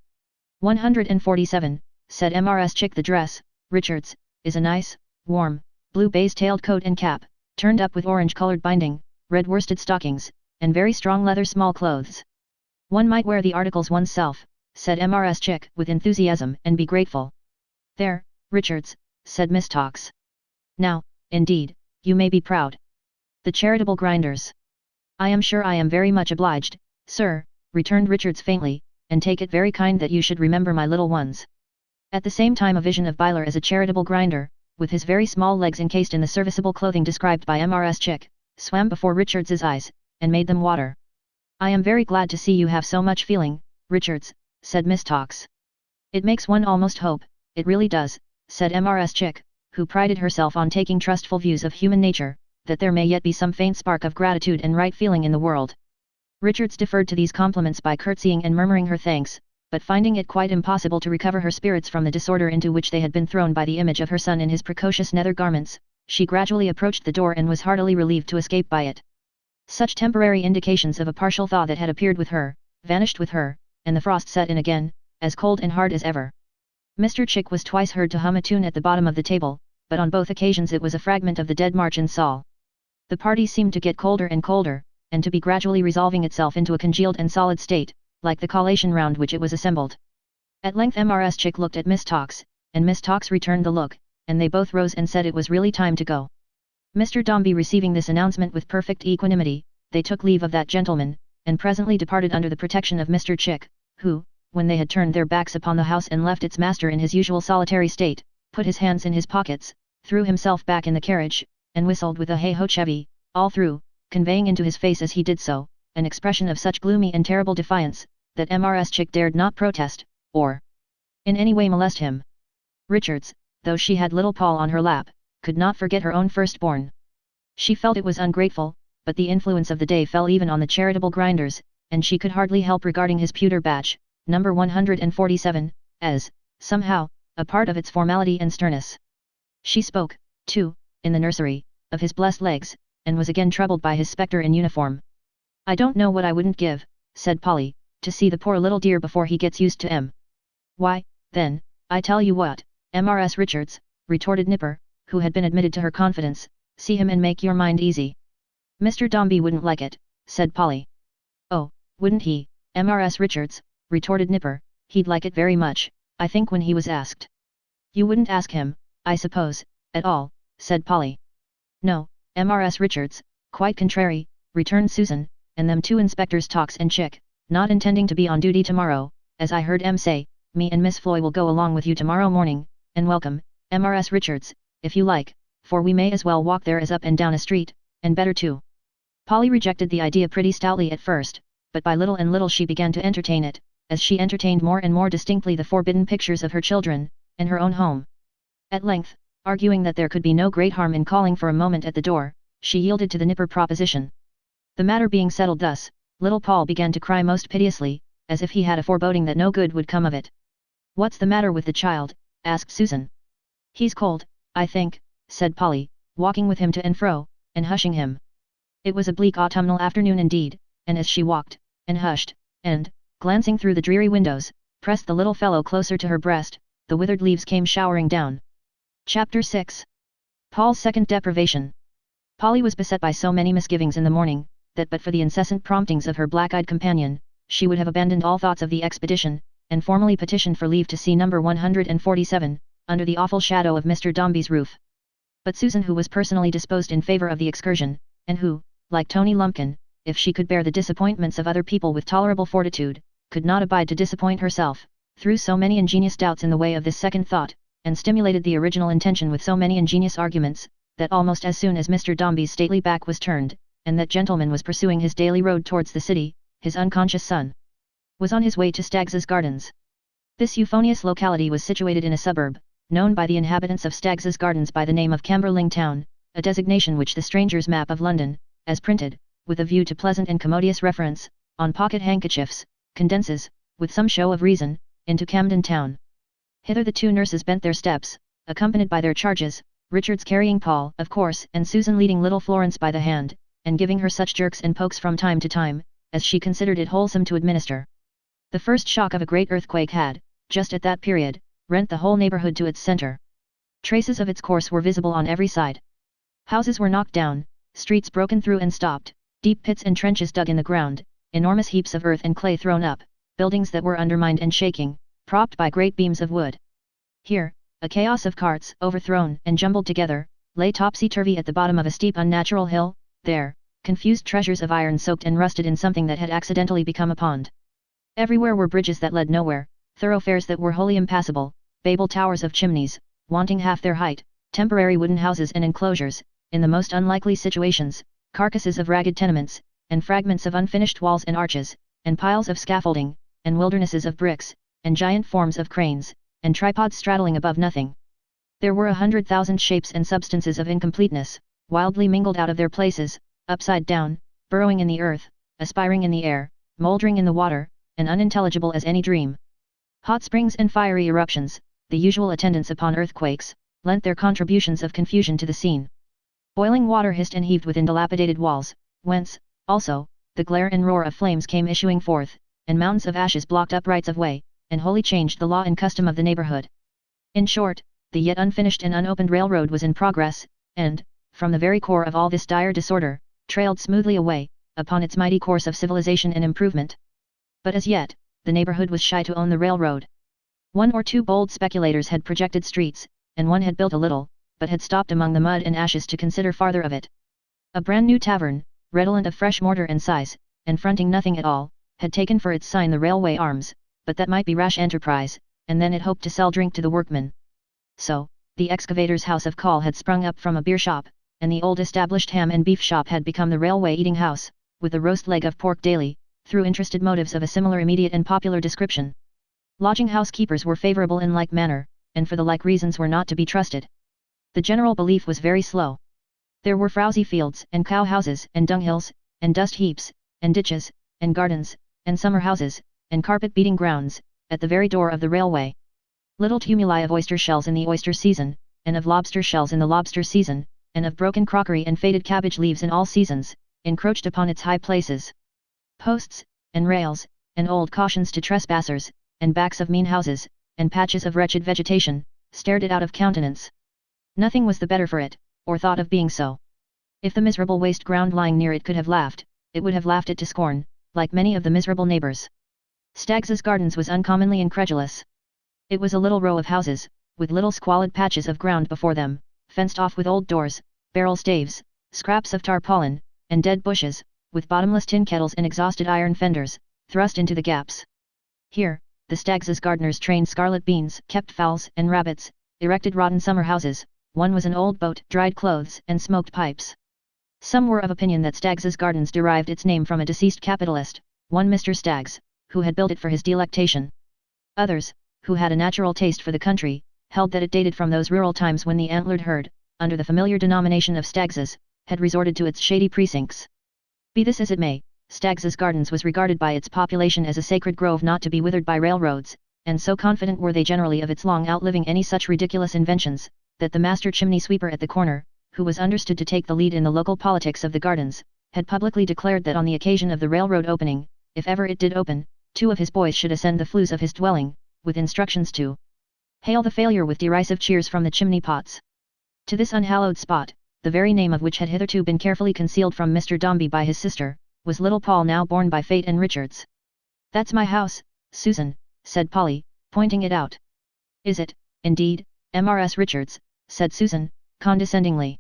147, said Mrs. Chick. The dress, Richards, is a nice, warm, blue baize-tailed coat and cap, turned up with orange-colored binding, red worsted stockings, and very strong leather small clothes. One might wear the articles oneself, said Mrs. Chick with enthusiasm, and be grateful. There, Richards, said Miss Tox. Now, indeed, you may be proud. The charitable grinders. I am sure I am very much obliged, sir, returned Richards faintly, and take it very kind that you should remember my little ones. At the same time a vision of Byler as a charitable grinder, with his very small legs encased in the serviceable clothing described by Mrs. Chick, swam before Richards's eyes, and made them water. I am very glad to see you have so much feeling, Richards, said Miss Tox. It makes one almost hope, it really does, said Mrs. Chick, who prided herself on taking trustful views of human nature, that there may yet be some faint spark of gratitude and right feeling in the world. Richards deferred to these compliments by curtsying and murmuring her thanks, but finding it quite impossible to recover her spirits from the disorder into which they had been thrown by the image of her son in his precocious nether garments, she gradually approached the door and was heartily relieved to escape by it. Such temporary indications of a partial thaw that had appeared with her, vanished with her, and the frost set in again, as cold and hard as ever. Mr. Chick was twice heard to hum a tune at the bottom of the table, but on both occasions it was a fragment of the Dead March in Saul. The party seemed to get colder and colder, and to be gradually resolving itself into a congealed and solid state, like the collation round which it was assembled. At length Mrs. Chick looked at Miss Tox, and Miss Tox returned the look, and they both rose and said it was really time to go. Mr. Dombey receiving this announcement with perfect equanimity, they took leave of that gentleman, and presently departed under the protection of Mr. Chick, who, when they had turned their backs upon the house and left its master in his usual solitary state, put his hands in his pockets, threw himself back in the carriage, and whistled with a hey-ho chevy, all through, conveying into his face as he did so, an expression of such gloomy and terrible defiance, that Mrs. Chick dared not protest, or in any way molest him. Richards, though she had little Paul on her lap, could not forget her own firstborn. She felt it was ungrateful, but the influence of the day fell even on the charitable Grinders, and she could hardly help regarding his pewter badge, number 147, as, somehow, a part of its formality and sternness. She spoke, too, in the nursery, of his blessed legs, and was again troubled by his spectre in uniform. "I don't know what I wouldn't give," said Polly, "to see the poor little dear before he gets used to Why, then, I tell you what, Mrs. Richards," retorted Nipper, who had been admitted to her confidence, "see him and make your mind easy." "Mr. Dombey wouldn't like it," said Polly. "Oh, wouldn't he, Mrs. Richards," retorted Nipper, "he'd like it very much, I think, when he was asked." "You wouldn't ask him, I suppose, at all," said Polly. "No, Mrs. Richards, quite contrary," returned Susan, "and them two inspectors talks and chick, not intending to be on duty tomorrow, as I heard say, me and Miss Floy will go along with you tomorrow morning, and welcome, Mrs. Richards, if you like, for we may as well walk there as up and down a street, and better too." Polly rejected the idea pretty stoutly at first, but by little and little she began to entertain it, as she entertained more and more distinctly the forbidden pictures of her children, and her own home. At length, arguing that there could be no great harm in calling for a moment at the door, she yielded to the Nipper proposition. The matter being settled thus, little Paul began to cry most piteously, as if he had a foreboding that no good would come of it. "What's the matter with the child?" asked Susan. "He's cold, I think," said Polly, walking with him to and fro, and hushing him. It was a bleak autumnal afternoon indeed, and as she walked, and hushed, and, glancing through the dreary windows, pressed the little fellow closer to her breast, the withered leaves came showering down. Chapter 6. Paul's second deprivation. Polly was beset by so many misgivings in the morning, that but for the incessant promptings of her black-eyed companion, she would have abandoned all thoughts of the expedition, and formally petitioned for leave to see number 147, under the awful shadow of Mr. Dombey's roof. But Susan, who was personally disposed in favour of the excursion, and who, like Tony Lumpkin, if she could bear the disappointments of other people with tolerable fortitude, could not abide to disappoint herself, threw so many ingenious doubts in the way of this second thought, and stimulated the original intention with so many ingenious arguments, that almost as soon as Mr. Dombey's stately back was turned, and that gentleman was pursuing his daily road towards the city, his unconscious son was on his way to Stagg's Gardens. This euphonious locality was situated in a suburb, known by the inhabitants of Stagg's Gardens by the name of Camberling Town, a designation which the stranger's map of London, as printed, with a view to pleasant and commodious reference, on pocket handkerchiefs, condenses, with some show of reason, into Camden Town. Hither the two nurses bent their steps, accompanied by their charges, Richards carrying Paul, of course, and Susan leading little Florence by the hand, and giving her such jerks and pokes from time to time, as she considered it wholesome to administer. The first shock of a great earthquake had, just at that period, rent the whole neighbourhood to its centre. Traces of its course were visible on every side. Houses were knocked down, streets broken through and stopped, deep pits and trenches dug in the ground, enormous heaps of earth and clay thrown up, buildings that were undermined and shaking, propped by great beams of wood. Here, a chaos of carts, overthrown and jumbled together, lay topsy-turvy at the bottom of a steep unnatural hill. There, confused treasures of iron soaked and rusted in something that had accidentally become a pond. Everywhere were bridges that led nowhere, thoroughfares that were wholly impassable, Babel towers of chimneys, wanting half their height, temporary wooden houses and enclosures, in the most unlikely situations, carcasses of ragged tenements, and fragments of unfinished walls and arches, and piles of scaffolding, and wildernesses of bricks, and giant forms of cranes, and tripods straddling above nothing. There were 100,000 shapes and substances of incompleteness, wildly mingled out of their places, upside down, burrowing in the earth, aspiring in the air, mouldering in the water, and unintelligible as any dream. Hot springs and fiery eruptions, the usual attendants upon earthquakes, lent their contributions of confusion to the scene. Boiling water hissed and heaved within dilapidated walls, whence, also, the glare and roar of flames came issuing forth, and mountains of ashes blocked up rights of way, and wholly changed the law and custom of the neighbourhood. In short, the yet unfinished and unopened railroad was in progress, and, from the very core of all this dire disorder, trailed smoothly away, upon its mighty course of civilization and improvement. But as yet, the neighbourhood was shy to own the railroad. One or two bold speculators had projected streets, and one had built a little, but had stopped among the mud and ashes to consider farther of it. A brand new tavern, redolent of fresh mortar and size, and fronting nothing at all, had taken for its sign the Railway Arms, but that might be rash enterprise, and then it hoped to sell drink to the workmen. So, the excavator's house of call had sprung up from a beer shop, and the old established ham and beef shop had become the railway eating house, with a roast leg of pork daily, through interested motives of a similar immediate and popular description. Lodging house keepers were favourable in like manner, and for the like reasons were not to be trusted. The general belief was very slow. There were frowsy fields, and cow houses, and dunghills, and dust heaps, and ditches, and gardens, and summer houses, and carpet-beating grounds, at the very door of the railway. Little tumuli of oyster shells in the oyster season, and of lobster shells in the lobster season, and of broken crockery and faded cabbage leaves in all seasons, encroached upon its high places. Posts, and rails, and old cautions to trespassers, and backs of mean houses, and patches of wretched vegetation, stared it out of countenance. Nothing was the better for it, or thought of being so. If the miserable waste ground lying near it could have laughed, it would have laughed it to scorn, like many of the miserable neighbours. Staggs's Gardens was uncommonly incredulous. It was a little row of houses, with little squalid patches of ground before them, fenced off with old doors, barrel staves, scraps of tarpaulin, and dead bushes, with bottomless tin kettles and exhausted iron fenders, thrust into the gaps. Here, the Staggs's gardeners trained scarlet beans, kept fowls and rabbits, erected rotten summer houses. One was an old boat, dried clothes, and smoked pipes. Some were of opinion that Staggs's Gardens derived its name from a deceased capitalist, one Mr. Staggs, who had built it for his delectation. Others, who had a natural taste for the country, held that it dated from those rural times when the antlered herd, under the familiar denomination of Staggs's, had resorted to its shady precincts. Be this as it may, Staggs's Gardens was regarded by its population as a sacred grove not to be withered by railroads, and so confident were they generally of its long outliving any such ridiculous inventions, that the master chimney sweeper at the corner, who was understood to take the lead in the local politics of the gardens, had publicly declared that on the occasion of the railroad opening, if ever it did open, 2 of his boys should ascend the flues of his dwelling, with instructions to hail the failure with derisive cheers from the chimney pots. To this unhallowed spot, the very name of which had hitherto been carefully concealed from Mr. Dombey by his sister, was little Paul now borne by fate and Richards. "That's my house, Susan," said Polly, pointing it out. "Is it, indeed, Mrs. Richards?" said Susan, condescendingly.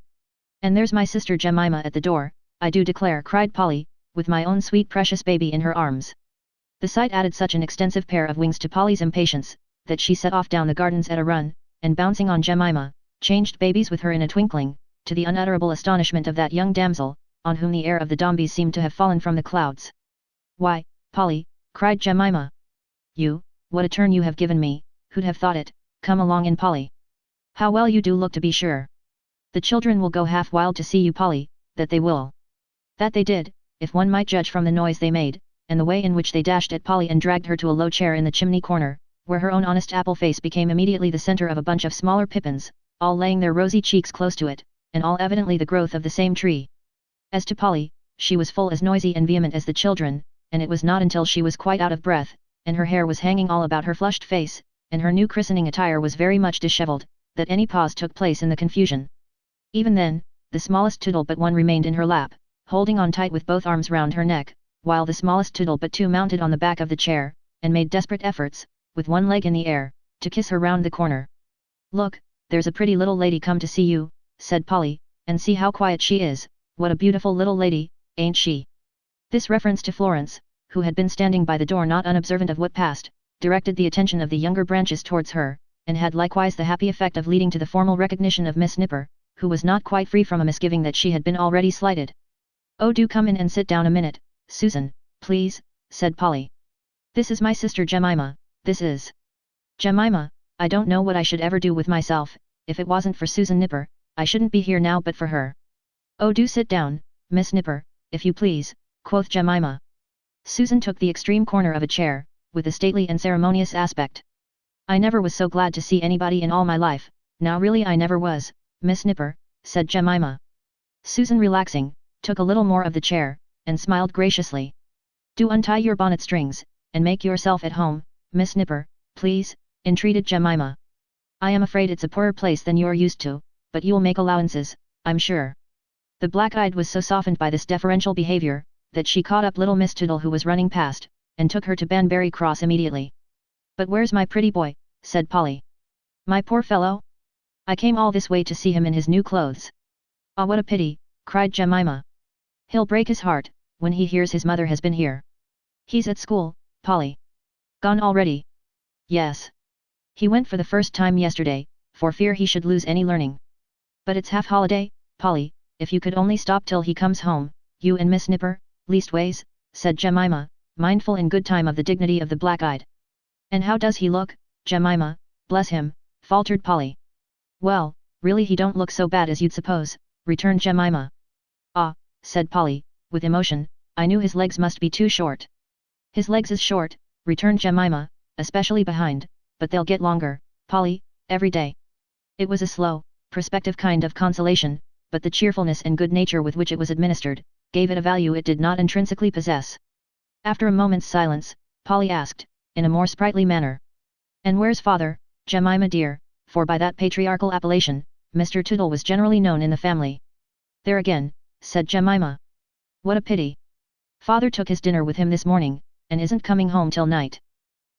"And there's my sister Jemima at the door, I do declare," cried Polly, "with my own sweet precious baby in her arms." The sight added such an extensive pair of wings to Polly's impatience, that she set off down the gardens at a run, and bouncing on Jemima, changed babies with her in a twinkling, to the unutterable astonishment of that young damsel, on whom the heir of the Dombeys seemed to have fallen from the clouds. "Why, Polly," cried Jemima. "You, what a turn you have given me, who'd have thought it? Come along in, Polly. How well you do look, to be sure. The children will go half wild to see you, Polly, that they will." That they did, if one might judge from the noise they made, and the way in which they dashed at Polly and dragged her to a low chair in the chimney corner, where her own honest apple face became immediately the centre of a bunch of smaller pippins, all laying their rosy cheeks close to it, and all evidently the growth of the same tree. As to Polly, she was full as noisy and vehement as the children, and it was not until she was quite out of breath, and her hair was hanging all about her flushed face, and her new christening attire was very much dishevelled, that any pause took place in the confusion. Even then, the smallest Toodle but one remained in her lap, holding on tight with both arms round her neck, while the smallest Toodle but two mounted on the back of the chair, and made desperate efforts, with one leg in the air, to kiss her round the corner. "Look, there's a pretty little lady come to see you," said Polly, "and see how quiet she is. What a beautiful little lady, ain't she?" This reference to Florence, who had been standing by the door not unobservant of what passed, directed the attention of the younger branches towards her, and had likewise the happy effect of leading to the formal recognition of Miss Nipper, who was not quite free from a misgiving that she had been already slighted. "Oh, do come in and sit down a minute, Susan, please," said Polly. "This is my sister Jemima, this is." "Jemima, I don't know what I should ever do with myself, if it wasn't for Susan Nipper. I shouldn't be here now but for her." "Oh, do sit down, Miss Nipper, if you please," quoth Jemima. Susan took the extreme corner of a chair, with a stately and ceremonious aspect. "I never was so glad to see anybody in all my life, now really I never was, Miss Nipper," said Jemima. Susan, relaxing, took a little more of the chair, and smiled graciously. "Do untie your bonnet strings, and make yourself at home, Miss Nipper, please," entreated Jemima. "I am afraid it's a poorer place than you're used to, but you'll make allowances, I'm sure." The black-eyed was so softened by this deferential behaviour, that she caught up little Miss Toodle who was running past, and took her to Banbury Cross immediately. "But where's my pretty boy?" said Polly. "My poor fellow? I came all this way to see him in his new clothes." "Ah, what a pity," cried Jemima. "He'll break his heart, when he hears his mother has been here." "He's at school, Polly." "Gone already?" "Yes. He went for the first time yesterday, for fear he should lose any learning." "But it's half-holiday, Polly, if you could only stop till he comes home, you and Miss Nipper, leastways," said Jemima, mindful in good time of the dignity of the black-eyed. "And how does he look, Jemima, bless him, faltered Polly. Well, really he don't look so bad as you'd suppose, returned Jemima. Ah, said Polly, with emotion, I knew his legs must be too short. His legs is short, returned Jemima, especially behind, but they'll get longer, Polly, every day. It was a slow, prospective kind of consolation, but the cheerfulness and good nature with which it was administered, gave it a value it did not intrinsically possess. After a moment's silence, Polly asked, in a more sprightly manner. And where's father, Jemima dear, for by that patriarchal appellation, Mr. Tootle was generally known in the family. There again, said Jemima. What a pity. Father took his dinner with him this morning, and isn't coming home till night.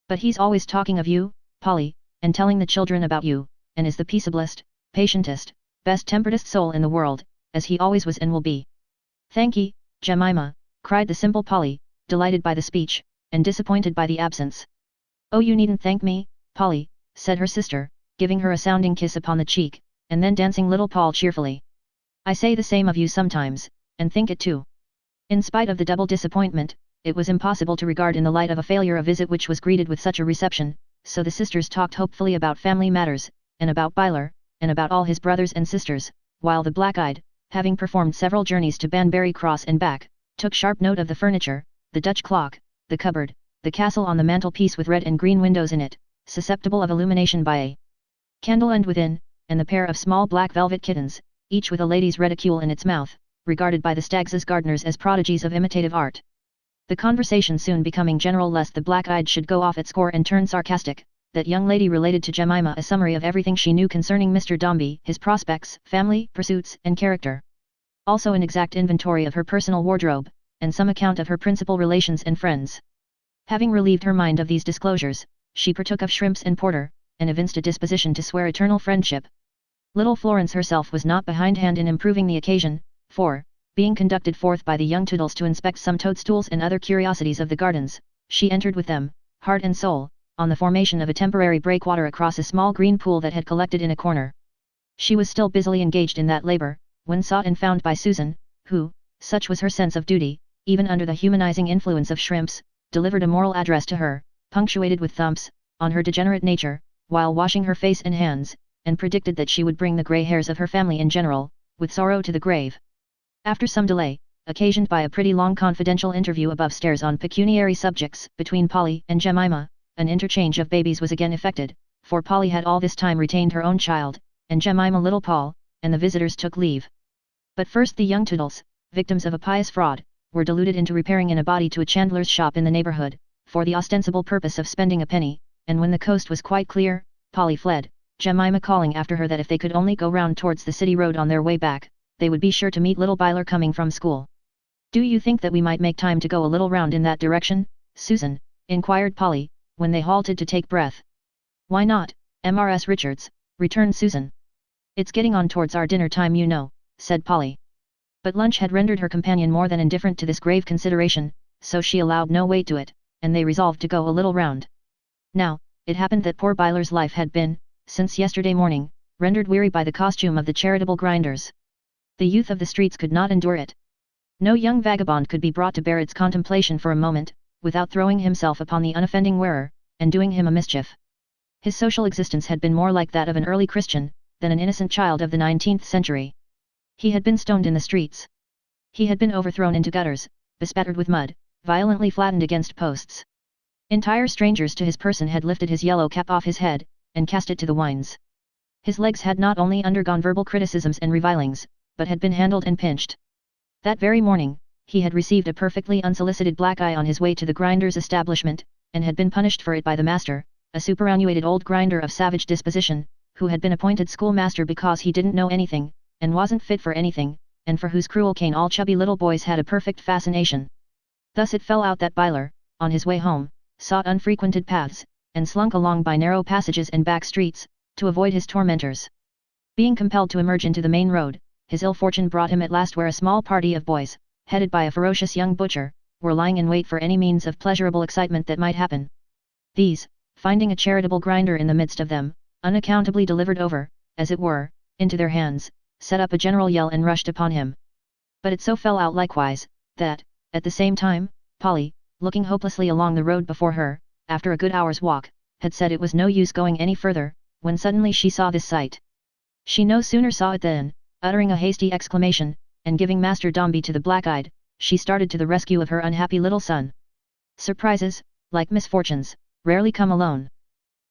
But he's always talking of you, Polly, and telling the children about you, and is the peaceablest, patientest, best-temperedest soul in the world, as he always was and will be. Thank ye, Jemima, cried the simple Polly, delighted by the speech, and disappointed by the absence. Oh, you needn't thank me, Polly, said her sister, giving her a sounding kiss upon the cheek, and then dancing little Paul cheerfully. I say the same of you sometimes, and think it too. In spite of the double disappointment, it was impossible to regard in the light of a failure a visit which was greeted with such a reception, so the sisters talked hopefully about family matters, and about Byler, and about all his brothers and sisters, while the black-eyed, having performed several journeys to Banbury Cross and back, took sharp note of the furniture, the Dutch clock, the cupboard, the castle on the mantelpiece with red and green windows in it, susceptible of illumination by a candle end within, and the pair of small black velvet kittens, each with a lady's reticule in its mouth, regarded by the Staggs's gardeners as prodigies of imitative art. The conversation soon becoming general lest the black-eyed should go off at score and turn sarcastic, that young lady related to Jemima a summary of everything she knew concerning Mr. Dombey, his prospects, family, pursuits, and character. Also an exact inventory of her personal wardrobe, and some account of her principal relations and friends. Having relieved her mind of these disclosures, she partook of shrimps and porter, and evinced a disposition to swear eternal friendship. Little Florence herself was not behindhand in improving the occasion, for, being conducted forth by the young Toodles to inspect some toadstools and other curiosities of the gardens, she entered with them, heart and soul, on the formation of a temporary breakwater across a small green pool that had collected in a corner. She was still busily engaged in that labor, when sought and found by Susan, who, such was her sense of duty, even under the humanizing influence of shrimps, delivered a moral address to her, punctuated with thumps, on her degenerate nature, while washing her face and hands, and predicted that she would bring the grey hairs of her family in general, with sorrow to the grave. After some delay, occasioned by a pretty long confidential interview above stairs on pecuniary subjects, between Polly and Jemima, an interchange of babies was again effected, for Polly had all this time retained her own child, and Jemima little Paul, and the visitors took leave. But first the young Toodles, victims of a pious fraud, were deluded into repairing in a body to a chandler's shop in the neighbourhood, for the ostensible purpose of spending a penny, and when the coast was quite clear, Polly fled, Jemima calling after her that if they could only go round towards the city road on their way back, they would be sure to meet little Byler coming from school. Do you think that we might make time to go a little round in that direction, Susan? Inquired Polly, when they halted to take breath. Why not, Mrs. Richards, returned Susan. It's getting on towards our dinner time you know, said Polly. But lunch had rendered her companion more than indifferent to this grave consideration, so she allowed no weight to it, and they resolved to go a little round. Now, it happened that poor Byler's life had been, since yesterday morning, rendered weary by the costume of the charitable grinders. The youth of the streets could not endure it. No young vagabond could be brought to bear its contemplation for a moment, without throwing himself upon the unoffending wearer, and doing him a mischief. His social existence had been more like that of an early Christian, than an innocent child of the 19th century. He had been stoned in the streets. He had been overthrown into gutters, bespattered with mud, violently flattened against posts. Entire strangers to his person had lifted his yellow cap off his head, and cast it to the winds. His legs had not only undergone verbal criticisms and revilings, but had been handled and pinched. That very morning, he had received a perfectly unsolicited black eye on his way to the grinder's establishment, and had been punished for it by the master, a superannuated old grinder of savage disposition, who had been appointed schoolmaster because he didn't know anything, and wasn't fit for anything, and for whose cruel cane all chubby little boys had a perfect fascination. Thus it fell out that Byler, on his way home, sought unfrequented paths, and slunk along by narrow passages and back streets, to avoid his tormentors. Being compelled to emerge into the main road, his ill fortune brought him at last where a small party of boys, headed by a ferocious young butcher, were lying in wait for any means of pleasurable excitement that might happen. These, finding a charitable grinder in the midst of them, unaccountably delivered over, as it were, into their hands, set up a general yell and rushed upon him. But it so fell out likewise, that, at the same time, Polly, looking hopelessly along the road before her, after a good hour's walk, had said it was no use going any further, when suddenly she saw this sight. She no sooner saw it than, uttering a hasty exclamation, and giving Master Dombey to the black-eyed, she started to the rescue of her unhappy little son. Surprises, like misfortunes, rarely come alone.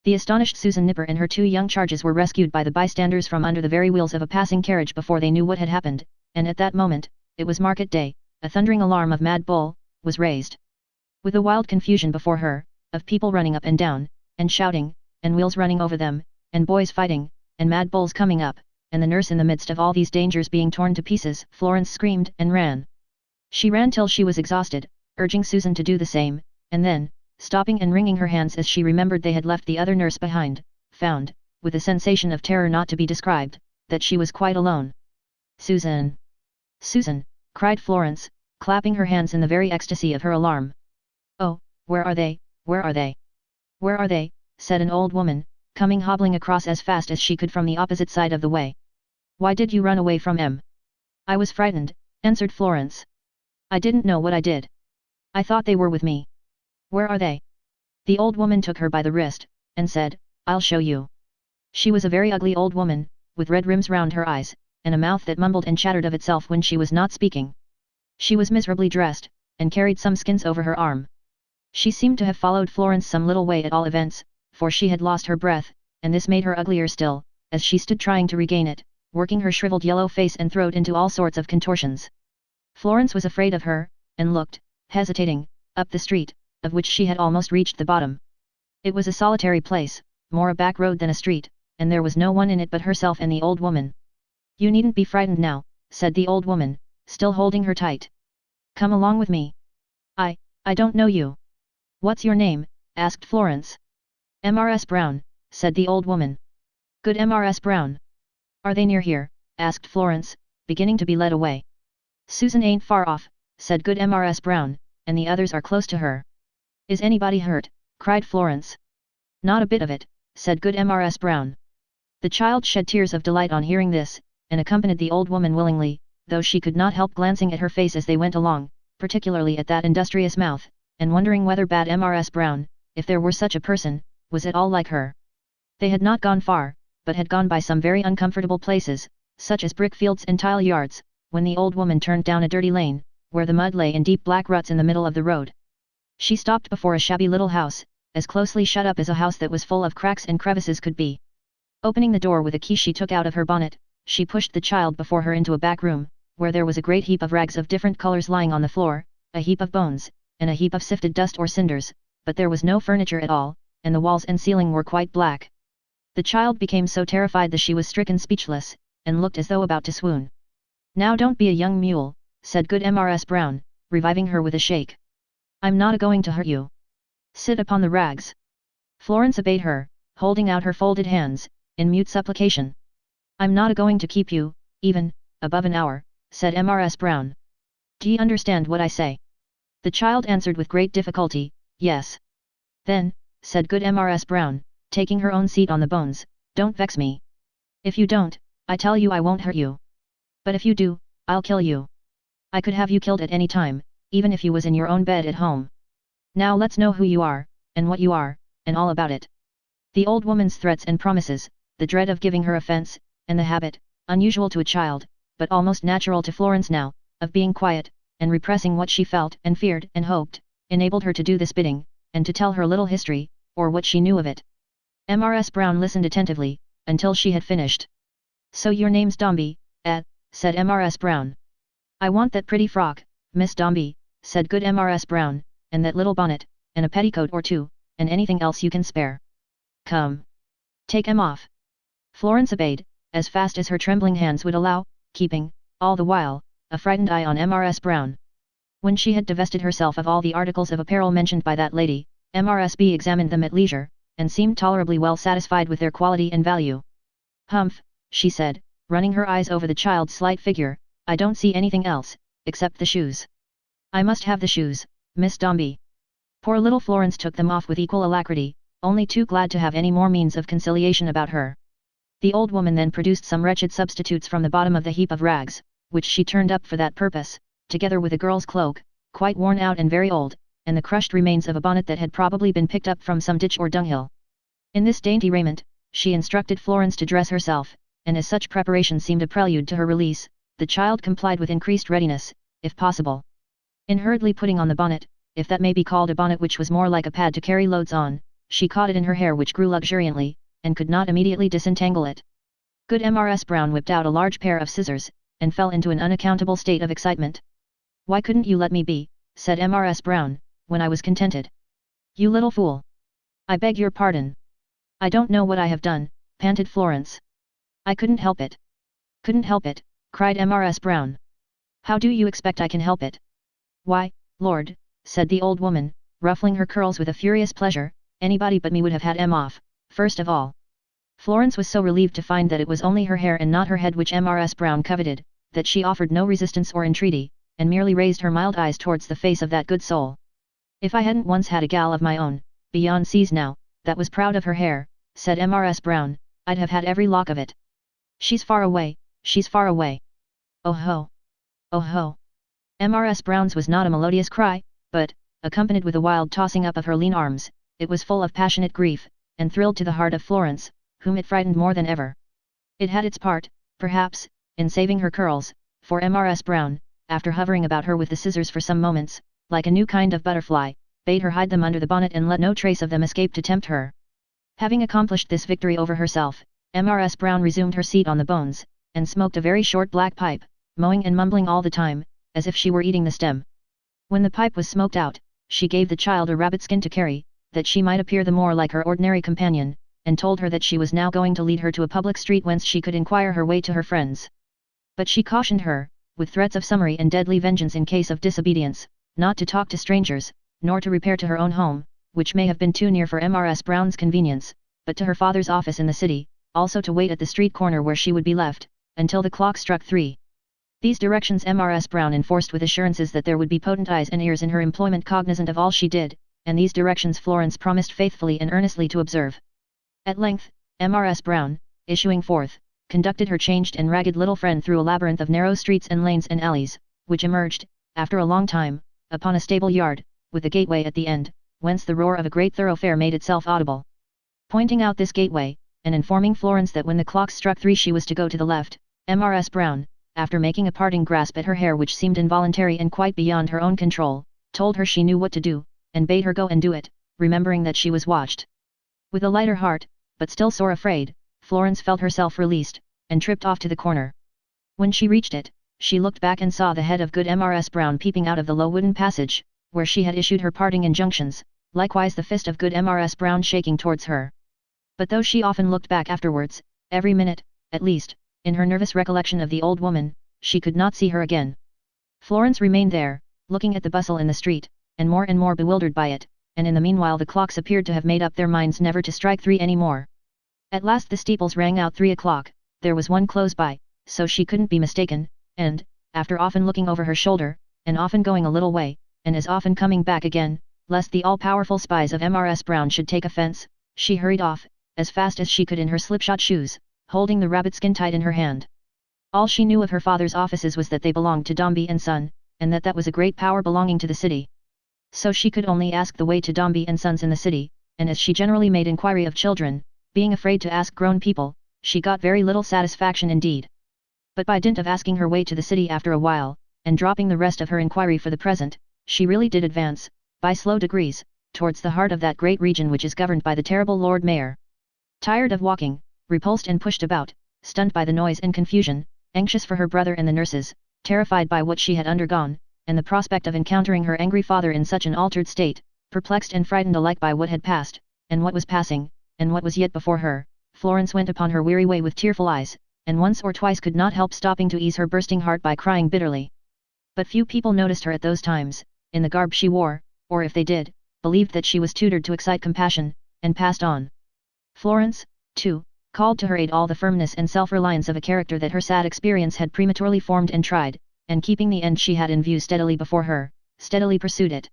The astonished Susan Nipper and her 2 young charges were rescued by the bystanders from under the very wheels of a passing carriage before they knew what had happened, and at that moment, it was market day, a thundering alarm of Mad Bull was raised. With a wild confusion before her, of people running up and down, and shouting, and wheels running over them, and boys fighting, and Mad Bulls coming up, and the nurse in the midst of all these dangers being torn to pieces, Florence screamed and ran. She ran till she was exhausted, urging Susan to do the same, and then, stopping and wringing her hands as she remembered they had left the other nurse behind, found, with a sensation of terror not to be described, that she was quite alone. Susan! Susan! Cried Florence, clapping her hands in the very ecstasy of her alarm. Oh, where are they, where are they? Where are they? Said an old woman, coming hobbling across as fast as she could from the opposite side of the way. Why did you run away from em? I was frightened, answered Florence. I didn't know what I did. I thought they were with me. Where are they? The old woman took her by the wrist, and said, I'll show you. She was a very ugly old woman, with red rims round her eyes, and a mouth that mumbled and chattered of itself when she was not speaking. She was miserably dressed, and carried some skins over her arm. She seemed to have followed Florence some little way at all events, for she had lost her breath, and this made her uglier still, as she stood trying to regain it, working her shriveled yellow face and throat into all sorts of contortions. Florence was afraid of her, and looked, hesitating, up the street, of which she had almost reached the bottom. It was a solitary place, more a back road than a street, and there was no one in it but herself and the old woman. You needn't be frightened now, said the old woman, still holding her tight. Come along with me. I don't know you. What's your name? Asked Florence. Mrs. Brown, said the old woman. Good Mrs. Brown. Are they near here? Asked Florence, beginning to be led away. Susan ain't far off, said good Mrs. Brown, and the others are close to her. Is anybody hurt? Cried Florence. Not a bit of it, said good Mrs. Brown. The child shed tears of delight on hearing this, and accompanied the old woman willingly, though she could not help glancing at her face as they went along, particularly at that industrious mouth, and wondering whether bad Mrs. Brown, if there were such a person, was at all like her. They had not gone far, but had gone by some very uncomfortable places, such as brick fields and tile yards, when the old woman turned down a dirty lane, where the mud lay in deep black ruts in the middle of the road. She stopped before a shabby little house, as closely shut up as a house that was full of cracks and crevices could be. Opening the door with a key she took out of her bonnet, she pushed the child before her into a back room, where there was a great heap of rags of different colors lying on the floor, a heap of bones, and a heap of sifted dust or cinders, but there was no furniture at all, and the walls and ceiling were quite black. The child became so terrified that she was stricken speechless, and looked as though about to swoon. Now don't be a young mule, said good Mrs. Brown, reviving her with a shake. I'm not a-going to hurt you. Sit upon the rags. Florence obeyed her, holding out her folded hands, in mute supplication. I'm not a-going to keep you, even, above an hour, said Mrs. Brown. D'ye understand what I say? The child answered with great difficulty, yes. Then, said good Mrs. Brown, taking her own seat on the bones, don't vex me. If you don't, I tell you I won't hurt you. But if you do, I'll kill you. I could have you killed at any time, even if you was in your own bed at home. Now let's know who you are, and what you are, and all about it. The old woman's threats and promises, the dread of giving her offence, and the habit, unusual to a child, but almost natural to Florence now, of being quiet, and repressing what she felt and feared and hoped, enabled her to do this bidding, and to tell her little history, or what she knew of it. Mrs. Brown listened attentively, until she had finished. So your name's Dombey, said Mrs. Brown. I want that pretty frock, Miss Dombey, said good Mrs. Brown, and that little bonnet, and a petticoat or two, and anything else you can spare. Come. Take 'em off. Florence obeyed, as fast as her trembling hands would allow, keeping, all the while, a frightened eye on Mrs. Brown. When she had divested herself of all the articles of apparel mentioned by that lady, Mrs. B examined them at leisure, and seemed tolerably well satisfied with their quality and value. Humph, she said, running her eyes over the child's slight figure, I don't see anything else, except the shoes. I must have the shoes, Miss Dombey. Poor little Florence took them off with equal alacrity, only too glad to have any more means of conciliation about her. The old woman then produced some wretched substitutes from the bottom of the heap of rags, which she turned up for that purpose, together with a girl's cloak, quite worn out and very old, and the crushed remains of a bonnet that had probably been picked up from some ditch or dunghill. In this dainty raiment, she instructed Florence to dress herself, and as such preparation seemed a prelude to her release, the child complied with increased readiness, if possible. In hurriedly putting on the bonnet, if that may be called a bonnet which was more like a pad to carry loads on, she caught it in her hair which grew luxuriantly, and could not immediately disentangle it. Good Mrs. Brown whipped out a large pair of scissors, and fell into an unaccountable state of excitement. "Why couldn't you let me be," said Mrs. Brown, "when I was contented? You little fool! I beg your pardon. I don't know what I have done," panted Florence. "I couldn't help it." "Couldn't help it," cried Mrs. Brown. "How do you expect I can help it?" "Why, Lord," said the old woman, ruffling her curls with a furious pleasure, "anybody but me would have had 'em off, first of all." Florence was so relieved to find that it was only her hair and not her head which Mrs. Brown coveted, that she offered no resistance or entreaty, and merely raised her mild eyes towards the face of that good soul. "If I hadn't once had a gal of my own, beyond seas now, that was proud of her hair," said Mrs. Brown, "I'd have had every lock of it. She's far away, she's far away. Oh ho! Oh ho!" Mrs. Brown's was not a melodious cry, but, accompanied with a wild tossing up of her lean arms, it was full of passionate grief, and thrilled to the heart of Florence, whom it frightened more than ever. It had its part, perhaps, in saving her curls, for Mrs. Brown, after hovering about her with the scissors for some moments, like a new kind of butterfly, bade her hide them under the bonnet and let no trace of them escape to tempt her. Having accomplished this victory over herself, Mrs. Brown resumed her seat on the bones, and smoked a very short black pipe, mowing and mumbling all the time, as if she were eating the stem. When the pipe was smoked out, she gave the child a rabbit skin to carry, that she might appear the more like her ordinary companion, and told her that she was now going to lead her to a public street whence she could inquire her way to her friends. But she cautioned her, with threats of summary and deadly vengeance in case of disobedience, not to talk to strangers, nor to repair to her own home, which may have been too near for Mrs. Brown's convenience, but to her father's office in the city, also to wait at the street corner where she would be left, until the clock struck 3. These directions Mrs. Brown enforced with assurances that there would be potent eyes and ears in her employment cognizant of all she did, and these directions Florence promised faithfully and earnestly to observe. At length, Mrs. Brown, issuing forth, conducted her changed and ragged little friend through a labyrinth of narrow streets and lanes and alleys, which emerged, after a long time, upon a stable yard, with a gateway at the end, whence the roar of a great thoroughfare made itself audible. Pointing out this gateway, and informing Florence that when the clock struck 3 she was to go to the left, Mrs. Brown, after making a parting grasp at her hair which seemed involuntary and quite beyond her own control, told her she knew what to do, and bade her go and do it, remembering that she was watched. With a lighter heart, but still sore afraid, Florence felt herself released, and tripped off to the corner. When she reached it, she looked back and saw the head of good Mrs. Brown peeping out of the low wooden passage, where she had issued her parting injunctions, likewise the fist of good Mrs. Brown shaking towards her. But though she often looked back afterwards, every minute, at least, in her nervous recollection of the old woman, she could not see her again. Florence remained there, looking at the bustle in the street, and more bewildered by it, and in the meanwhile the clocks appeared to have made up their minds never to strike 3 any more. At last the steeples rang out 3 o'clock, there was one close by, so she couldn't be mistaken, and, after often looking over her shoulder, and often going a little way, and as often coming back again, lest the all-powerful spies of Mrs. Brown should take offence, she hurried off, as fast as she could in her slipshod shoes, holding the rabbit skin tight in her hand. All she knew of her father's offices was that they belonged to Dombey and Son, and that was a great power belonging to the city. So she could only ask the way to Dombey and Sons in the city, and as she generally made inquiry of children, being afraid to ask grown people, she got very little satisfaction indeed. But by dint of asking her way to the city after a while, and dropping the rest of her inquiry for the present, she really did advance, by slow degrees, towards the heart of that great region which is governed by the terrible Lord Mayor. Tired of walking, repulsed and pushed about, stunned by the noise and confusion, anxious for her brother and the nurses, terrified by what she had undergone, and the prospect of encountering her angry father in such an altered state, perplexed and frightened alike by what had passed, and what was passing, and what was yet before her, Florence went upon her weary way with tearful eyes, and once or twice could not help stopping to ease her bursting heart by crying bitterly. But few people noticed her at those times, in the garb she wore, or if they did, believed that she was tutored to excite compassion, and passed on. Florence, too, called to her aid all the firmness and self-reliance of a character that her sad experience had prematurely formed and tried, and keeping the end she had in view steadily before her, steadily pursued it.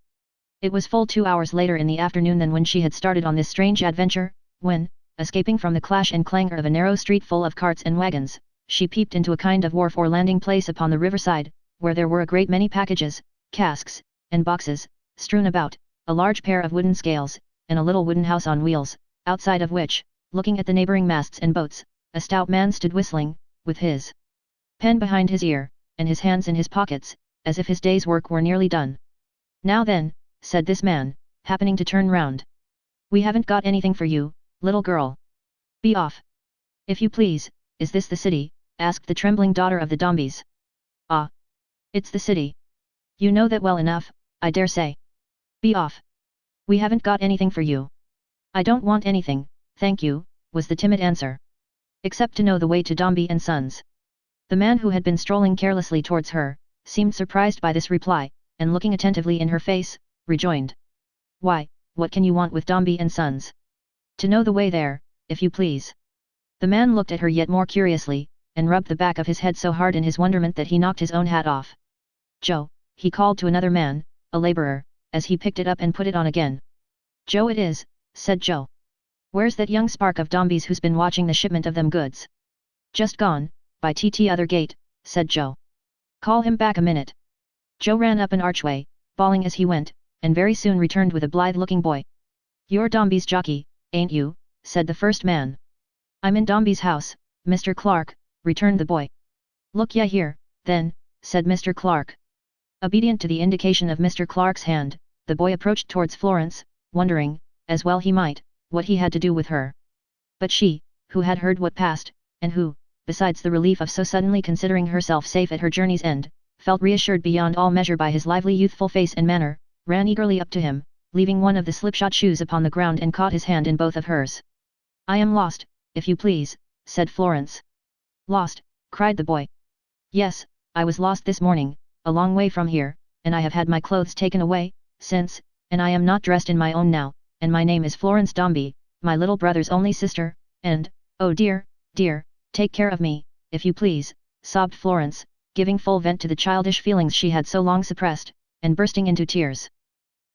It was full 2 hours later in the afternoon than when she had started on this strange adventure, when, escaping from the clash and clangor of a narrow street full of carts and wagons, she peeped into a kind of wharf or landing place upon the riverside, where there were a great many packages, casks, and boxes, strewn about, a large pair of wooden scales, and a little wooden house on wheels, outside of which, looking at the neighboring masts and boats, a stout man stood whistling, with his pen behind his ear, and his hands in his pockets, as if his day's work were nearly done. Now then, said this man, happening to turn round. We haven't got anything for you, little girl. Be off. If you please, is this the city? Asked the trembling daughter of the Dombeys. Ah. It's the city. You know that well enough, I dare say. Be off. We haven't got anything for you. I don't want anything, thank you, was the timid answer. Except to know the way to Dombey and Sons. The man who had been strolling carelessly towards her, seemed surprised by this reply, and looking attentively in her face, rejoined. Why, what can you want with Dombey and Sons? To know the way there, if you please. The man looked at her yet more curiously, and rubbed the back of his head so hard in his wonderment that he knocked his own hat off. Joe, he called to another man, a labourer, as he picked it up and put it on again. Joe it is, said Joe. Where's that young spark of Dombeys who's been watching the shipment of them goods? Just gone, by TT other gate, said Joe. Call him back a minute. Joe ran up an archway, bawling as he went, and very soon returned with a blithe-looking boy. You're Dombey's jockey, ain't you? Said the first man. I'm in Dombey's house, Mr. Clark, returned the boy. Look ya here, then, said Mr. Clark. Obedient to the indication of Mr. Clark's hand, the boy approached towards Florence, wondering, as well he might, what he had to do with her. But she, who had heard what passed, and who, besides the relief of so suddenly considering herself safe at her journey's end, felt reassured beyond all measure by his lively youthful face and manner, ran eagerly up to him, leaving one of the slipshod shoes upon the ground and caught his hand in both of hers. I am lost, if you please, said Florence. Lost, cried the boy. Yes, I was lost this morning, a long way from here, and I have had my clothes taken away, since, and I am not dressed in my own now, and my name is Florence Dombey, my little brother's only sister, and, oh dear, dear, take care of me, if you please, sobbed Florence, giving full vent to the childish feelings she had so long suppressed, and bursting into tears.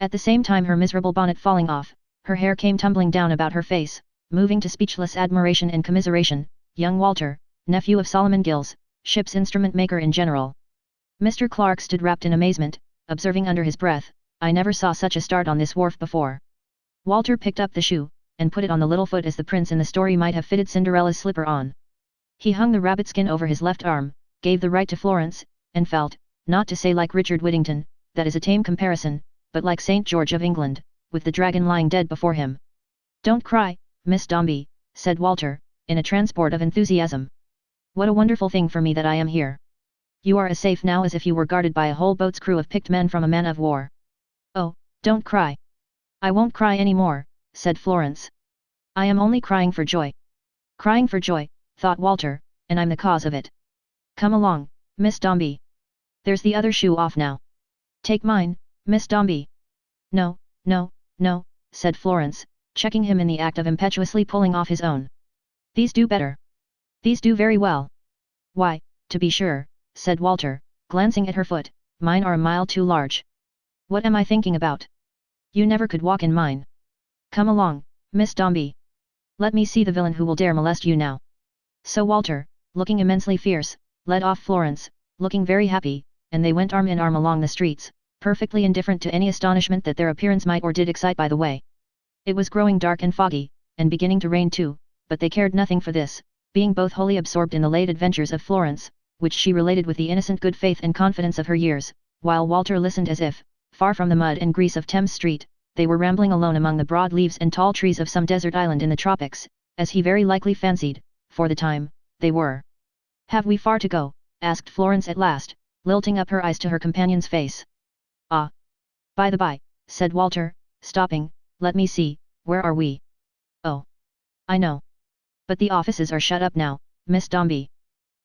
At the same time her miserable bonnet falling off, her hair came tumbling down about her face, moving to speechless admiration and commiseration, young Walter, nephew of Solomon Gills, ship's instrument maker in general. Mr. Clark stood wrapped in amazement, observing under his breath, I never saw such a start on this wharf before. Walter picked up the shoe, and put it on the little foot as the prince in the story might have fitted Cinderella's slipper on. He hung the rabbit skin over his left arm, gave the right to Florence, and felt, not to say like Richard Whittington, that is a tame comparison, but like St. George of England, with the dragon lying dead before him. Don't cry, Miss Dombey, said Walter, in a transport of enthusiasm. What a wonderful thing for me that I am here. You are as safe now as if you were guarded by a whole boat's crew of picked men from a man of war. Oh, don't cry. I won't cry any more, said Florence. I am only crying for joy. Crying for joy, thought Walter, and I'm the cause of it. Come along, Miss Dombey. There's the other shoe off now. Take mine, Miss Dombey. No, no, no, said Florence, checking him in the act of impetuously pulling off his own. These do better. These do very well. Why, to be sure, said Walter, glancing at her foot, mine are a mile too large. What am I thinking about? You never could walk in mine. Come along, Miss Dombey. Let me see the villain who will dare molest you now. So Walter, looking immensely fierce, led off Florence, looking very happy, and they went arm in arm along the streets, perfectly indifferent to any astonishment that their appearance might or did excite by the way. It was growing dark and foggy, and beginning to rain too, but they cared nothing for this, being both wholly absorbed in the late adventures of Florence, which she related with the innocent good faith and confidence of her years, while Walter listened as if, far from the mud and grease of Thames Street, they were rambling alone among the broad leaves and tall trees of some desert island in the tropics, as he very likely fancied, for the time, they were. Have we far to go? Asked Florence at last, lilting up her eyes to her companion's face. Ah! By the by, said Walter, stopping, let me see, where are we? Oh! I know. But the offices are shut up now, Miss Dombey.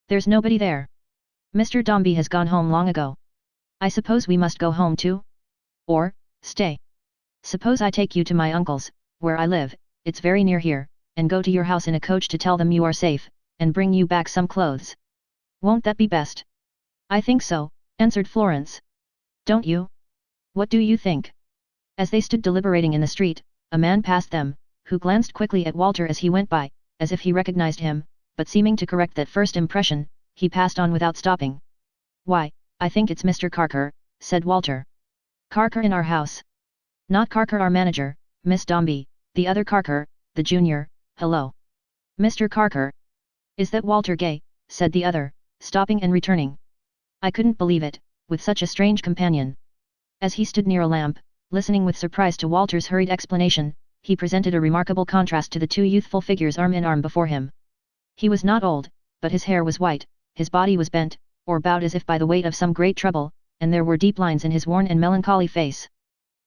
There's nobody there. Mr. Dombey has gone home long ago. I suppose we must go home too? Or, stay. Suppose I take you to my uncle's, where I live, it's very near here, and go to your house in a coach to tell them you are safe, and bring you back some clothes. Won't that be best? I think so, answered Florence. Don't you? What do you think? As they stood deliberating in the street, a man passed them, who glanced quickly at Walter as he went by, as if he recognized him, but seeming to correct that first impression, he passed on without stopping. Why, I think it's Mr. Carker, said Walter. Carker in our house. Not Carker our manager, Miss Dombey, the other Carker, the junior, hello. Mr. Carker. Is that Walter Gay? Said the other, stopping and returning. I couldn't believe it, with such a strange companion. As he stood near a lamp, listening with surprise to Walter's hurried explanation, he presented a remarkable contrast to the two youthful figures arm in arm before him. He was not old, but his hair was white, his body was bent, or bowed as if by the weight of some great trouble, and there were deep lines in his worn and melancholy face.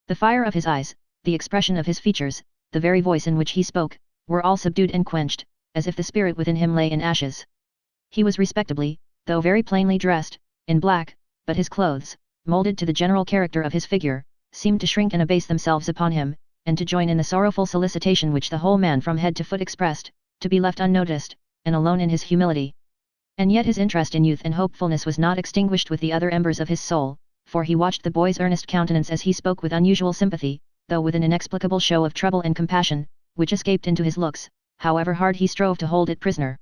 The fire of his eyes, the expression of his features, the very voice in which he spoke, were all subdued and quenched, as if the spirit within him lay in ashes. He was respectably, though very plainly dressed, in black, but his clothes, molded to the general character of his figure, seemed to shrink and abase themselves upon him, and to join in the sorrowful solicitation which the whole man from head to foot expressed, to be left unnoticed, and alone in his humility. And yet his interest in youth and hopefulness was not extinguished with the other embers of his soul, for he watched the boy's earnest countenance as he spoke with unusual sympathy, though with an inexplicable show of trouble and compassion, which escaped into his looks, however hard he strove to hold it prisoner.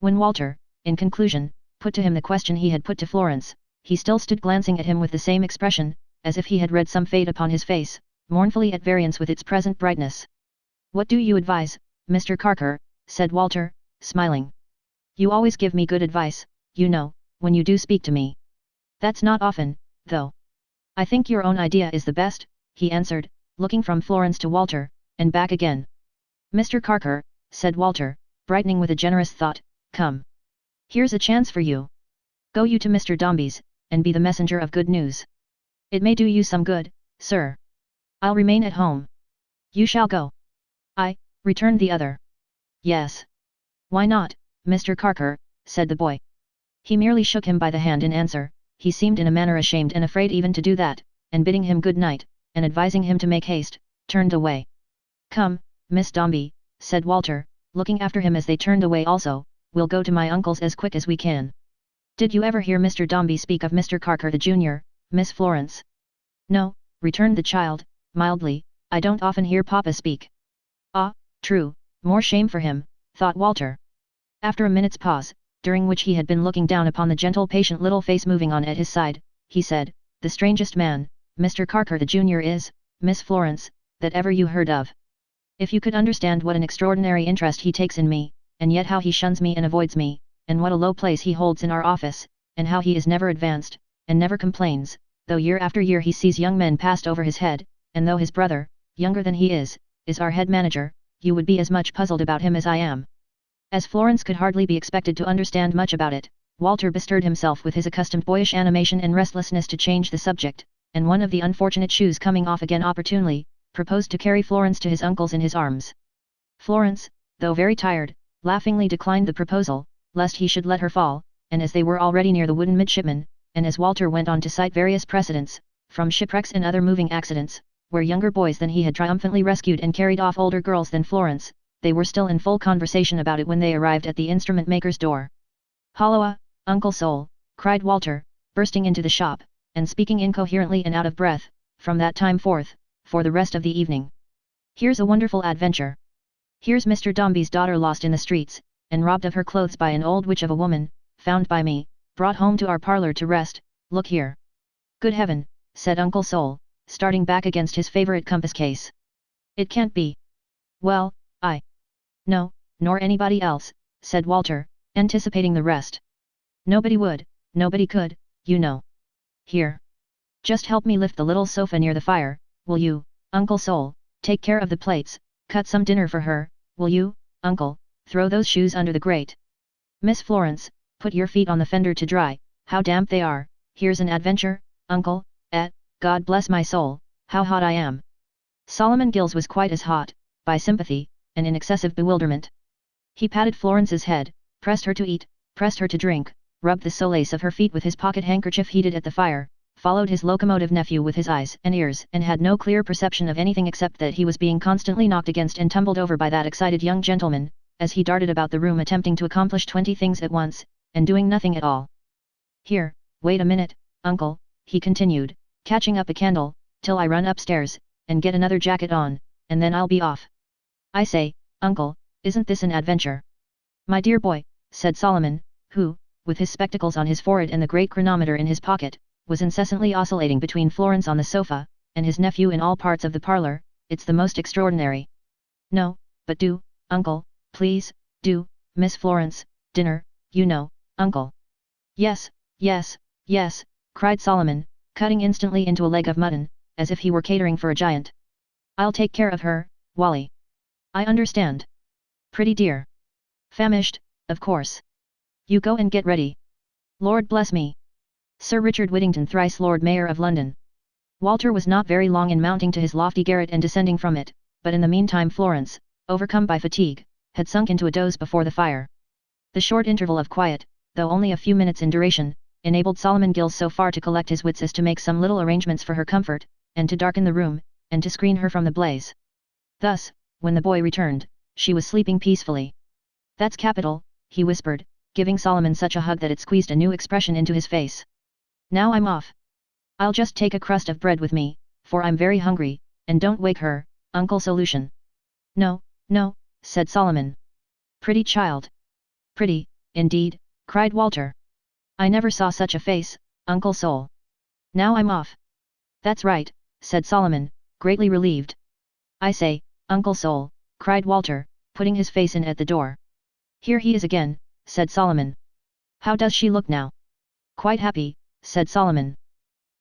When Walter, in conclusion, put to him the question he had put to Florence, he still stood glancing at him with the same expression, as if he had read some fate upon his face, mournfully at variance with its present brightness. What do you advise, Mr. Carker? Said Walter, smiling. You always give me good advice, you know, when you do speak to me. That's not often, though. I think your own idea is the best, he answered, looking from Florence to Walter, and back again. Mr. Carker, said Walter, brightening with a generous thought, come. Here's a chance for you. Go you to Mr. Dombey's, and be the messenger of good news. It may do you some good, sir. I'll remain at home. You shall go. Returned the other. Yes. Why not, Mr. Carker, said the boy. He merely shook him by the hand in answer. He seemed in a manner ashamed and afraid even to do that, and bidding him good night, and advising him to make haste, turned away. Come, Miss Dombey, said Walter, looking after him as they turned away also, we'll go to my uncle's as quick as we can. Did you ever hear Mr. Dombey speak of Mr. Carker the Junior, Miss Florence? No, returned the child, mildly, I don't often hear Papa speak. Ah, true, more shame for him, thought Walter. After a minute's pause, during which he had been looking down upon the gentle patient little face moving on at his side, he said, the strangest man, Mr. Carker the Junior is, Miss Florence, that ever you heard of. If you could understand what an extraordinary interest he takes in me, and yet how he shuns me and avoids me, and what a low place he holds in our office, and how he is never advanced, and never complains, though year after year he sees young men passed over his head, and though his brother, younger than he is our head manager, you would be as much puzzled about him as I am. As Florence could hardly be expected to understand much about it, Walter bestirred himself with his accustomed boyish animation and restlessness to change the subject, and one of the unfortunate shoes coming off again opportunely, proposed to carry Florence to his uncle's in his arms. Florence, though very tired, laughingly declined the proposal, lest he should let her fall, and as they were already near the wooden midshipman, and as Walter went on to cite various precedents, from shipwrecks and other moving accidents, where younger boys than he had triumphantly rescued and carried off older girls than Florence, they were still in full conversation about it when they arrived at the instrument maker's door. Holloa, Uncle Sol, cried Walter, bursting into the shop, and speaking incoherently and out of breath, from that time forth, for the rest of the evening. Here's a wonderful adventure. Here's Mr. Dombey's daughter lost in the streets, and robbed of her clothes by an old witch of a woman, found by me, brought home to our parlour to rest, look here. Good heaven, said Uncle Sol, starting back against his favourite compass case. It can't be. Well, no, nor anybody else, said Walter, anticipating the rest. Nobody would, nobody could, you know. Here. Just help me lift the little sofa near the fire, will you, Uncle Sol, take care of the plates, cut some dinner for her, will you, Uncle, throw those shoes under the grate. Miss Florence, put your feet on the fender to dry, how damp they are, here's an adventure, Uncle, God bless my soul, how hot I am. Solomon Gills was quite as hot, by sympathy, and in excessive bewilderment. He patted Florence's head, pressed her to eat, pressed her to drink, rubbed the solace of her feet with his pocket handkerchief heated at the fire, followed his locomotive nephew with his eyes and ears and had no clear perception of anything except that he was being constantly knocked against and tumbled over by that excited young gentleman, as he darted about the room attempting to accomplish 20 things at once, and doing nothing at all. Here, wait a minute, Uncle, he continued, catching up a candle, till I run upstairs, and get another jacket on, and then I'll be off. I say, Uncle, isn't this an adventure? My dear boy, said Solomon, who, with his spectacles on his forehead and the great chronometer in his pocket, was incessantly oscillating between Florence on the sofa, and his nephew in all parts of the parlour, it's the most extraordinary. No, but do, Uncle, please, Do, Miss Florence, dinner, you know, uncle. Yes, yes, yes, cried Solomon, cutting instantly into a leg of mutton, as if he were catering for a giant. I'll take care of her, Wally. I understand. Pretty dear. Famished, of course. You go and get ready. Lord bless me. Sir Richard Whittington, thrice Lord Mayor of London. Walter was not very long in mounting to his lofty garret and descending from it, but in the meantime Florence, overcome by fatigue, had sunk into a doze before the fire. The short interval of quiet, though only a few minutes in duration, enabled Solomon Gills so far to collect his wits as to make some little arrangements for her comfort, and to darken the room, and to screen her from the blaze. Thus, when the boy returned, she was sleeping peacefully. That's capital, he whispered, giving Solomon such a hug that it squeezed a new expression into his face. Now I'm off. I'll just take a crust of bread with me, for I'm very hungry, and don't wake her, Uncle Solution. No, no, said Solomon. Pretty child. Pretty, indeed, cried Walter. I never saw such a face, Uncle Sol. Now I'm off. That's right, said Solomon, greatly relieved. I say, Uncle Sol, cried Walter, putting his face in at the door. Here he is again, said Solomon. How does she look now? Quite happy, said Solomon.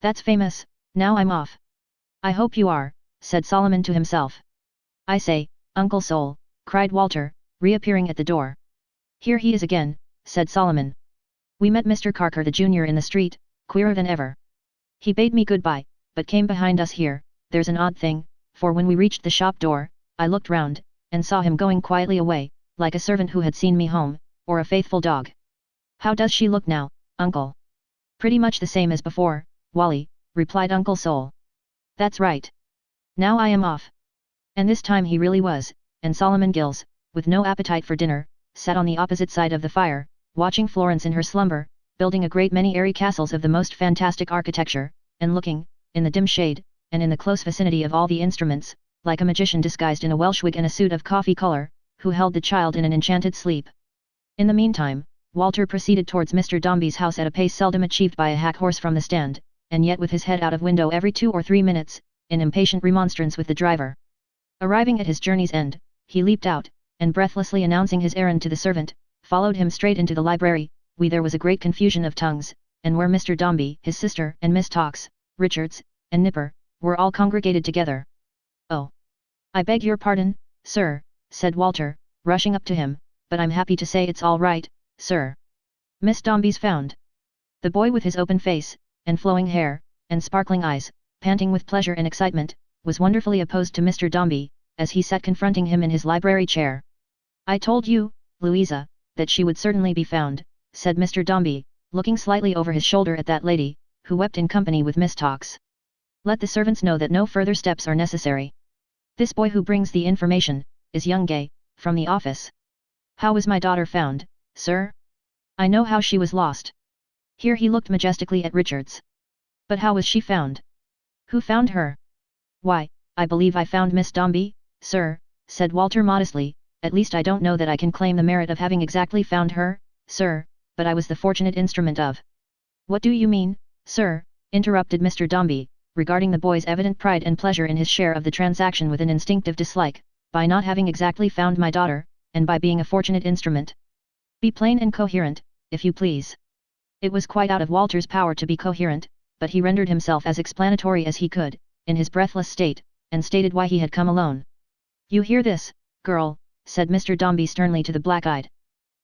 That's famous, now I'm off. I hope you are, said Solomon to himself. I say, Uncle Sol, cried Walter, reappearing at the door. Here he is again, said Solomon. We met Mr. Carker the Junior in the street, queerer than ever. He bade me goodbye, but came behind us here. There's an odd thing, for when we reached the shop door, I looked round, and saw him going quietly away, like a servant who had seen me home, or a faithful dog. How does she look now, uncle? Pretty much the same as before, Wally, replied Uncle Sol. That's right. Now I am off. And this time he really was, and Solomon Gills, with no appetite for dinner, sat on the opposite side of the fire, watching Florence in her slumber, building a great many airy castles of the most fantastic architecture, and looking, in the dim shade, and in the close vicinity of all the instruments, like a magician disguised in a Welsh wig and a suit of coffee colour, who held the child in an enchanted sleep. In the meantime, Walter proceeded towards Mr. Dombey's house at a pace seldom achieved by a hack horse from the stand, and yet with his head out of window every 2 or 3 minutes, in impatient remonstrance with the driver. Arriving at his journey's end, he leaped out, and breathlessly announcing his errand to the servant, followed him straight into the library, where there was a great confusion of tongues, and where Mr. Dombey, his sister, and Miss Tox, Richards, and Nipper, were all congregated together. Oh! I beg your pardon, sir, said Walter, rushing up to him, but I'm happy to say it's all right, sir. Miss Dombey's found. The boy with his open face, and flowing hair, and sparkling eyes, panting with pleasure and excitement, was wonderfully opposed to Mr. Dombey, as he sat confronting him in his library chair. I told you, Louisa, that she would certainly be found, said Mr. Dombey, looking slightly over his shoulder at that lady, who wept in company with Miss Tox. Let the servants know that no further steps are necessary. This boy who brings the information, is young Gay, from the office. How was my daughter found, sir? I know how she was lost. Here he looked majestically at Richards. But how was she found? Who found her? Why, I believe I found Miss Dombey, sir, said Walter modestly. At least I don't know that I can claim the merit of having exactly found her, sir, but I was the fortunate instrument of. What do you mean, sir? Interrupted Mr. Dombey, regarding the boy's evident pride and pleasure in his share of the transaction with an instinctive dislike, by not having exactly found my daughter, and by being a fortunate instrument. Be plain and coherent, if you please. It was quite out of Walter's power to be coherent, but he rendered himself as explanatory as he could, in his breathless state, and stated why he had come alone. You hear this, girl, said Mr. Dombey sternly to the black-eyed.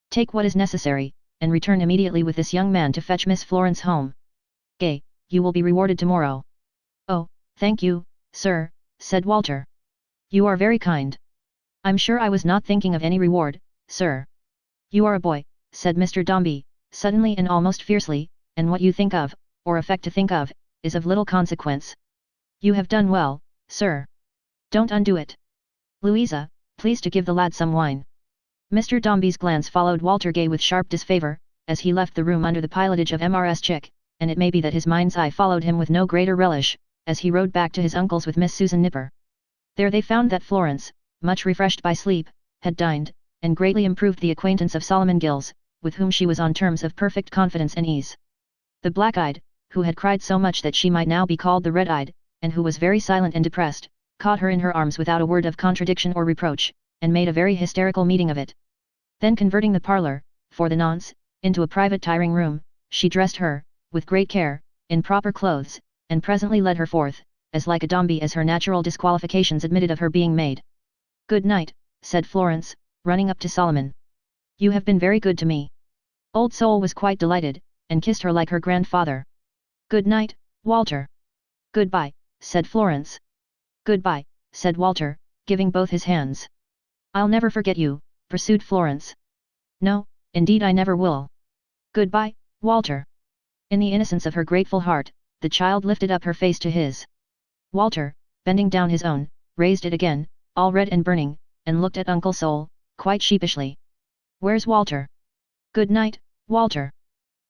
Take what is necessary, and return immediately with this young man to fetch Miss Florence home. Gay, you will be rewarded tomorrow. Oh, thank you, sir, said Walter. You are very kind. I'm sure I was not thinking of any reward, sir. You are a boy, said Mr. Dombey, suddenly and almost fiercely, and what you think of, or affect to think of, is of little consequence. You have done well, sir. Don't undo it. Louisa, please to give the lad some wine. Mr. Dombey's glance followed Walter Gay with sharp disfavour, as he left the room under the pilotage of Mrs. Chick, and it may be that his mind's eye followed him with no greater relish, as he rode back to his uncle's with Miss Susan Nipper. There they found that Florence, much refreshed by sleep, had dined, and greatly improved the acquaintance of Solomon Gills, with whom she was on terms of perfect confidence and ease. The black-eyed, who had cried so much that she might now be called the red-eyed, and who was very silent and depressed, caught her in her arms without a word of contradiction or reproach, and made a very hysterical meeting of it. Then converting the parlour, for the nonce, into a private tiring room, she dressed her, with great care, in proper clothes, and presently led her forth, as like a Dombey as her natural disqualifications admitted of her being made. "Good night," said Florence, running up to Solomon. "You have been very good to me." Old Soul was quite delighted, and kissed her like her grandfather. "Good night, Walter." "Goodbye," said Florence. "Goodbye," said Walter, giving both his hands. "I'll never forget you," pursued Florence. "No, indeed I never will." "Goodbye, Walter." In the innocence of her grateful heart, the child lifted up her face to his. Walter, bending down his own, raised it again, all red and burning, and looked at Uncle Sol, quite sheepishly. "Where's Walter?" "Good night, Walter."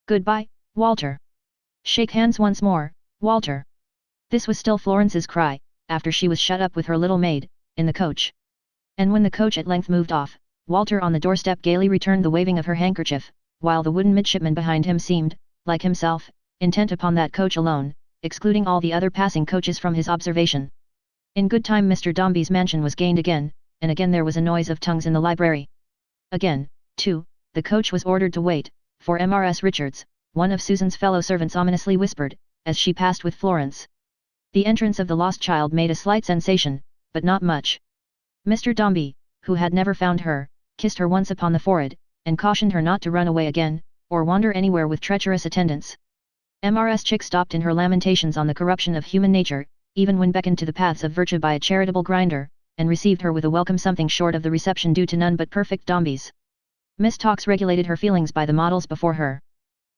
"Goodbye, Walter." "Shake hands once more, Walter." This was still Florence's cry, after she was shut up with her little maid, in the coach. And when the coach at length moved off, Walter on the doorstep gaily returned the waving of her handkerchief, while the wooden midshipman behind him seemed, like himself, intent upon that coach alone, excluding all the other passing coaches from his observation. In good time Mr. Dombey's mansion was gained again, and again there was a noise of tongues in the library. Again, too, the coach was ordered to wait, for Mrs. Richards, one of Susan's fellow servants ominously whispered, as she passed with Florence. The entrance of the lost child made a slight sensation, but not much. Mr. Dombey, who had never found her, kissed her once upon the forehead, and cautioned her not to run away again, or wander anywhere with treacherous attendants. Mrs. Chick stopped in her lamentations on the corruption of human nature, even when beckoned to the paths of virtue by a charitable grinder, and received her with a welcome something short of the reception due to none but perfect Dombeys. Miss Tox regulated her feelings by the models before her.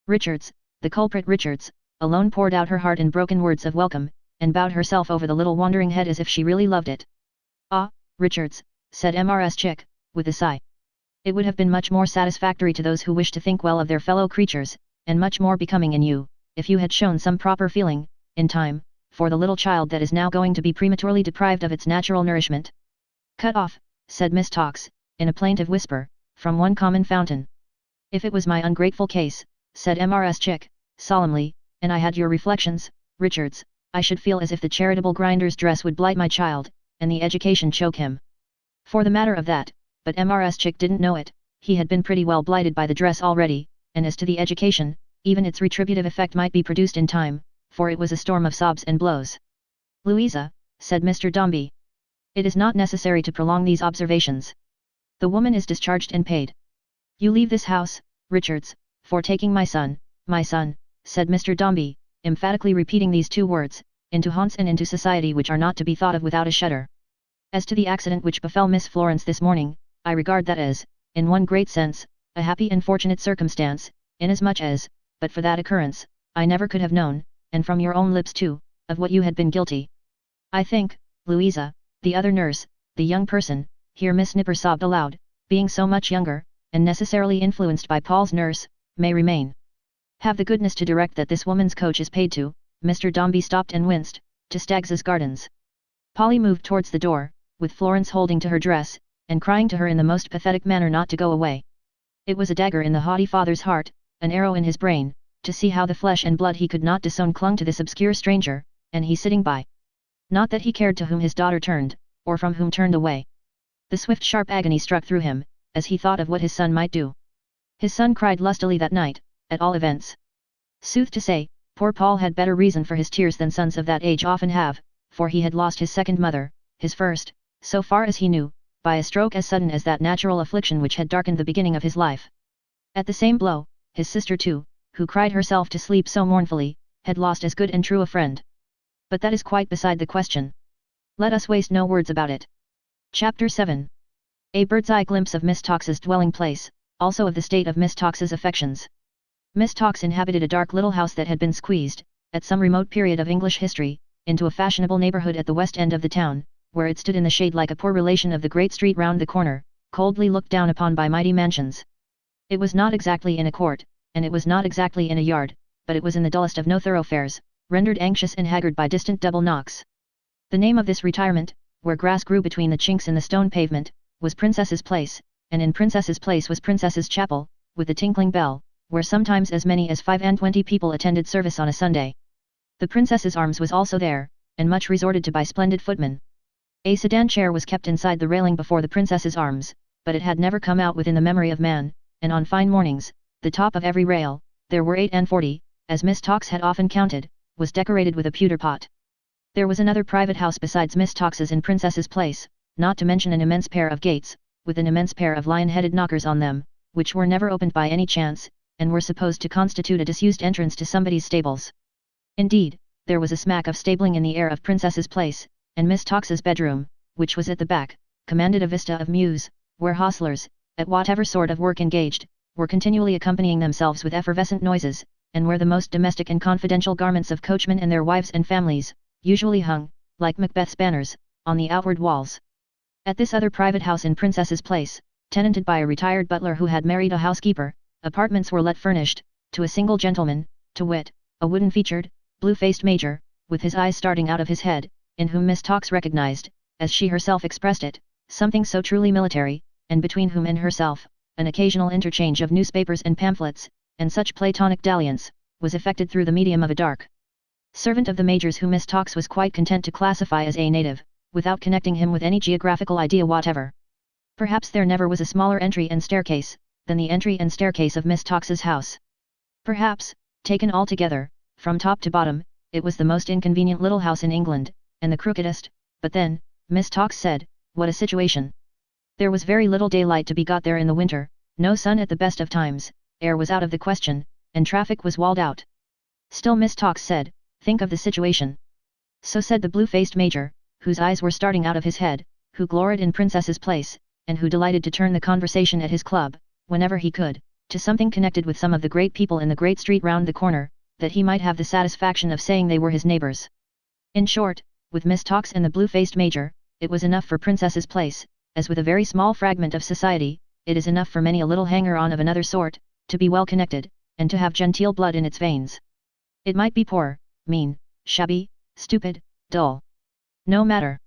Richards, the culprit Richards, alone poured out her heart in broken words of welcome, and bowed herself over the little wandering head as if she really loved it. "Ah, Richards," said Mrs. Chick, with a sigh. "It would have been much more satisfactory to those who wish to think well of their fellow creatures, and much more becoming in you, if you had shown some proper feeling, in time, for the little child that is now going to be prematurely deprived of its natural nourishment." "Cut off," said Miss Tox, in a plaintive whisper, "from one common fountain." "If it was my ungrateful case," said Mrs. Chick, solemnly, "and I had your reflections, Richards, I should feel as if the charitable grinder's dress would blight my child, and the education choke him. For the matter of that, but Mrs. Chick didn't know it, he had been pretty well blighted by the dress already, and as to the education, even its retributive effect might be produced in time, for it was a storm of sobs and blows." "Louisa," said Mr. Dombey. "It is not necessary to prolong these observations. The woman is discharged and paid. You leave this house, Richards, for taking my son," said Mr. Dombey, emphatically repeating these two words, "into haunts and into society which are not to be thought of without a shudder. As to the accident which befell Miss Florence this morning, I regard that as, in one great sense, a happy and fortunate circumstance, inasmuch as, but for that occurrence, I never could have known, and from your own lips too, of what you had been guilty. I think, Louisa, the other nurse, the young person," here Miss Nipper sobbed aloud, "being so much younger, and necessarily influenced by Paul's nurse, may remain. Have the goodness to direct that this woman's coach is paid to," Mr. Dombey stopped and winced, "to Staggs's Gardens." Polly moved towards the door, with Florence holding to her dress, and crying to her in the most pathetic manner not to go away. It was a dagger in the haughty father's heart, an arrow in his brain, to see how the flesh and blood he could not disown clung to this obscure stranger, and he sitting by. Not that he cared to whom his daughter turned, or from whom turned away. The swift sharp agony struck through him, as he thought of what his son might do. His son cried lustily that night, at all events. Sooth to say, poor Paul had better reason for his tears than sons of that age often have, for he had lost his second mother, his first, so far as he knew, by a stroke as sudden as that natural affliction which had darkened the beginning of his life. At the same blow, his sister too, who cried herself to sleep so mournfully, had lost as good and true a friend. But that is quite beside the question. Let us waste no words about it. Chapter 7. A bird's-eye glimpse of Miss Tox's dwelling place, also of the state of Miss Tox's affections. Miss Tox inhabited a dark little house that had been squeezed, at some remote period of English history, into a fashionable neighbourhood at the west end of the town, where it stood in the shade like a poor relation of the great street round the corner, coldly looked down upon by mighty mansions. It was not exactly in a court, and it was not exactly in a yard, but it was in the dullest of no thoroughfares, rendered anxious and haggard by distant double knocks. The name of this retirement, where grass grew between the chinks in the stone pavement, was Princess's Place, and in Princess's Place was Princess's Chapel, with the tinkling bell, where sometimes as many as 25 people attended service on a Sunday. The Princess's Arms was also there, and much resorted to by splendid footmen. A sedan chair was kept inside the railing before the Princess's Arms, but it had never come out within the memory of man, and on fine mornings, the top of every rail, there were 48, as Miss Tox had often counted, was decorated with a pewter pot. There was another private house besides Miss Tox's in Princess's Place, not to mention an immense pair of gates, with an immense pair of lion-headed knockers on them, which were never opened by any chance, and were supposed to constitute a disused entrance to somebody's stables. Indeed, there was a smack of stabling in the air of Princess's Place, and Miss Tox's bedroom, which was at the back, commanded a vista of mews, where hostlers, at whatever sort of work engaged, were continually accompanying themselves with effervescent noises, and where the most domestic and confidential garments of coachmen and their wives and families, usually hung, like Macbeth's banners, on the outward walls. At this other private house in Princess's Place, tenanted by a retired butler who had married a housekeeper, apartments were let furnished, to a single gentleman, to wit, a wooden-featured, blue-faced major, with his eyes starting out of his head, in whom Miss Tox recognized, as she herself expressed it, something so truly military, and between whom and herself, an occasional interchange of newspapers and pamphlets, and such platonic dalliance, was effected through the medium of a dark servant of the major's whom Miss Tox was quite content to classify as a native, without connecting him with any geographical idea whatever. Perhaps there never was a smaller entry and staircase, than the entry and staircase of Miss Tox's house. Perhaps, taken all together, from top to bottom, it was the most inconvenient little house in England, and the crookedest, but then, Miss Tox said, what a situation! There was very little daylight to be got there in the winter, no sun at the best of times, air was out of the question, and traffic was walled out. Still Miss Tox said, think of the situation. So said the blue-faced major, whose eyes were starting out of his head, who gloried in Princess's Place, and who delighted to turn the conversation at his club, whenever he could, to something connected with some of the great people in the great street round the corner, that he might have the satisfaction of saying they were his neighbors. In short, with Miss Tox and the blue-faced major, it was enough for Princess's Place, as with a very small fragment of society, it is enough for many a little hanger-on of another sort, to be well connected, and to have genteel blood in its veins. It might be poor, mean, shabby, stupid, dull. No matter.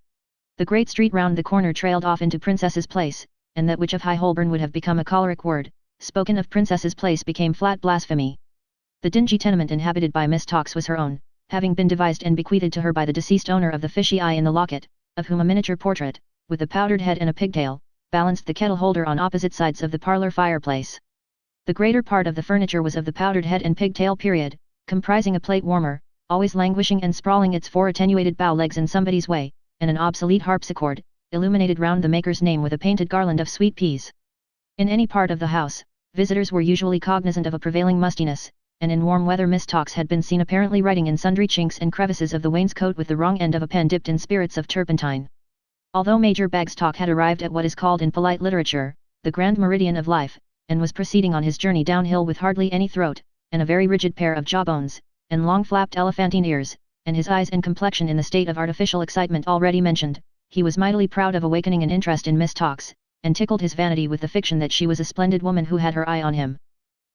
The great street round the corner trailed off into Princess's Place, and that which of High Holborn would have become a choleric word, spoken of Princess's Place became flat blasphemy. The dingy tenement inhabited by Miss Tox was her own, having been devised and bequeathed to her by the deceased owner of the fishy eye in the locket, of whom a miniature portrait, with a powdered head and a pigtail, balanced the kettle holder on opposite sides of the parlour fireplace. The greater part of the furniture was of the powdered head and pigtail period, comprising a plate warmer, always languishing and sprawling its four attenuated bow legs in somebody's way, and an obsolete harpsichord, illuminated round the maker's name with a painted garland of sweet peas. In any part of the house, visitors were usually cognizant of a prevailing mustiness, and in warm weather Miss Tox had been seen apparently writing in sundry chinks and crevices of the wainscot with the wrong end of a pen dipped in spirits of turpentine. Although Major Bagstock had arrived at what is called in polite literature, the grand meridian of life, and was proceeding on his journey downhill with hardly any throat, and a very rigid pair of jawbones, and long-flapped elephantine ears, and his eyes and complexion in the state of artificial excitement already mentioned, he was mightily proud of awakening an interest in Miss Tox, and tickled his vanity with the fiction that she was a splendid woman who had her eye on him.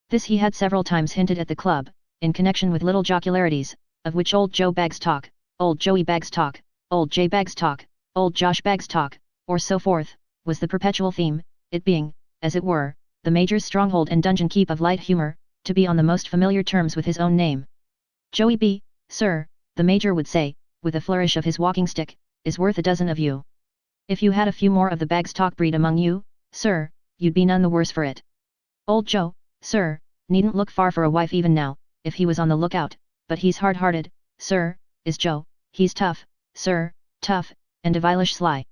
This he had several times hinted at the club, in connection with little jocularities, of which old Joe Bagstock, old Joey Bagstock, old Jay Bagstock, old Josh Bagstock, or so forth, was the perpetual theme, it being, as it were, the Major's stronghold and dungeon keep of light humour, to be on the most familiar terms with his own name. Joey B., sir, the Major would say, with a flourish of his walking stick, is worth a dozen of you. If you had a few more of the Bagstock breed among you, sir, you'd be none the worse for it. Old Joe, sir, needn't look far for a wife even now, if he was on the lookout, but he's hard-hearted, sir, is Joe, he's tough, sir, tough, and devilish sly.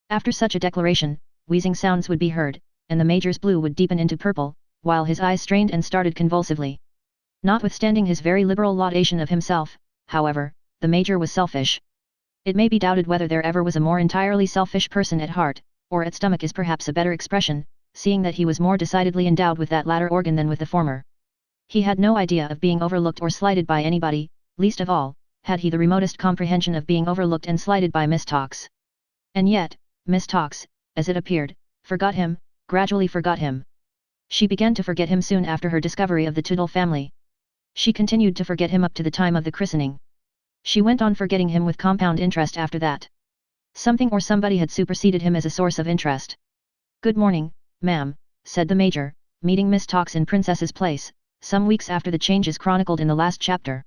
After such a declaration, wheezing sounds would be heard, and the Major's blue would deepen into purple, while his eyes strained and started convulsively. Notwithstanding his very liberal laudation of himself, however, the Major was selfish. It may be doubted whether there ever was a more entirely selfish person at heart, or at stomach is perhaps a better expression, seeing that he was more decidedly endowed with that latter organ than with the former. He had no idea of being overlooked or slighted by anybody, least of all, had he the remotest comprehension of being overlooked and slighted by Miss Tox. And yet, Miss Tox, as it appeared, forgot him, gradually forgot him. She began to forget him soon after her discovery of the Toodle family. She continued to forget him up to the time of the christening. She went on forgetting him with compound interest after that. Something or somebody had superseded him as a source of interest. "Good morning, ma'am," said the Major, meeting Miss Tox in Princess's Place, some weeks after the changes chronicled in the last chapter.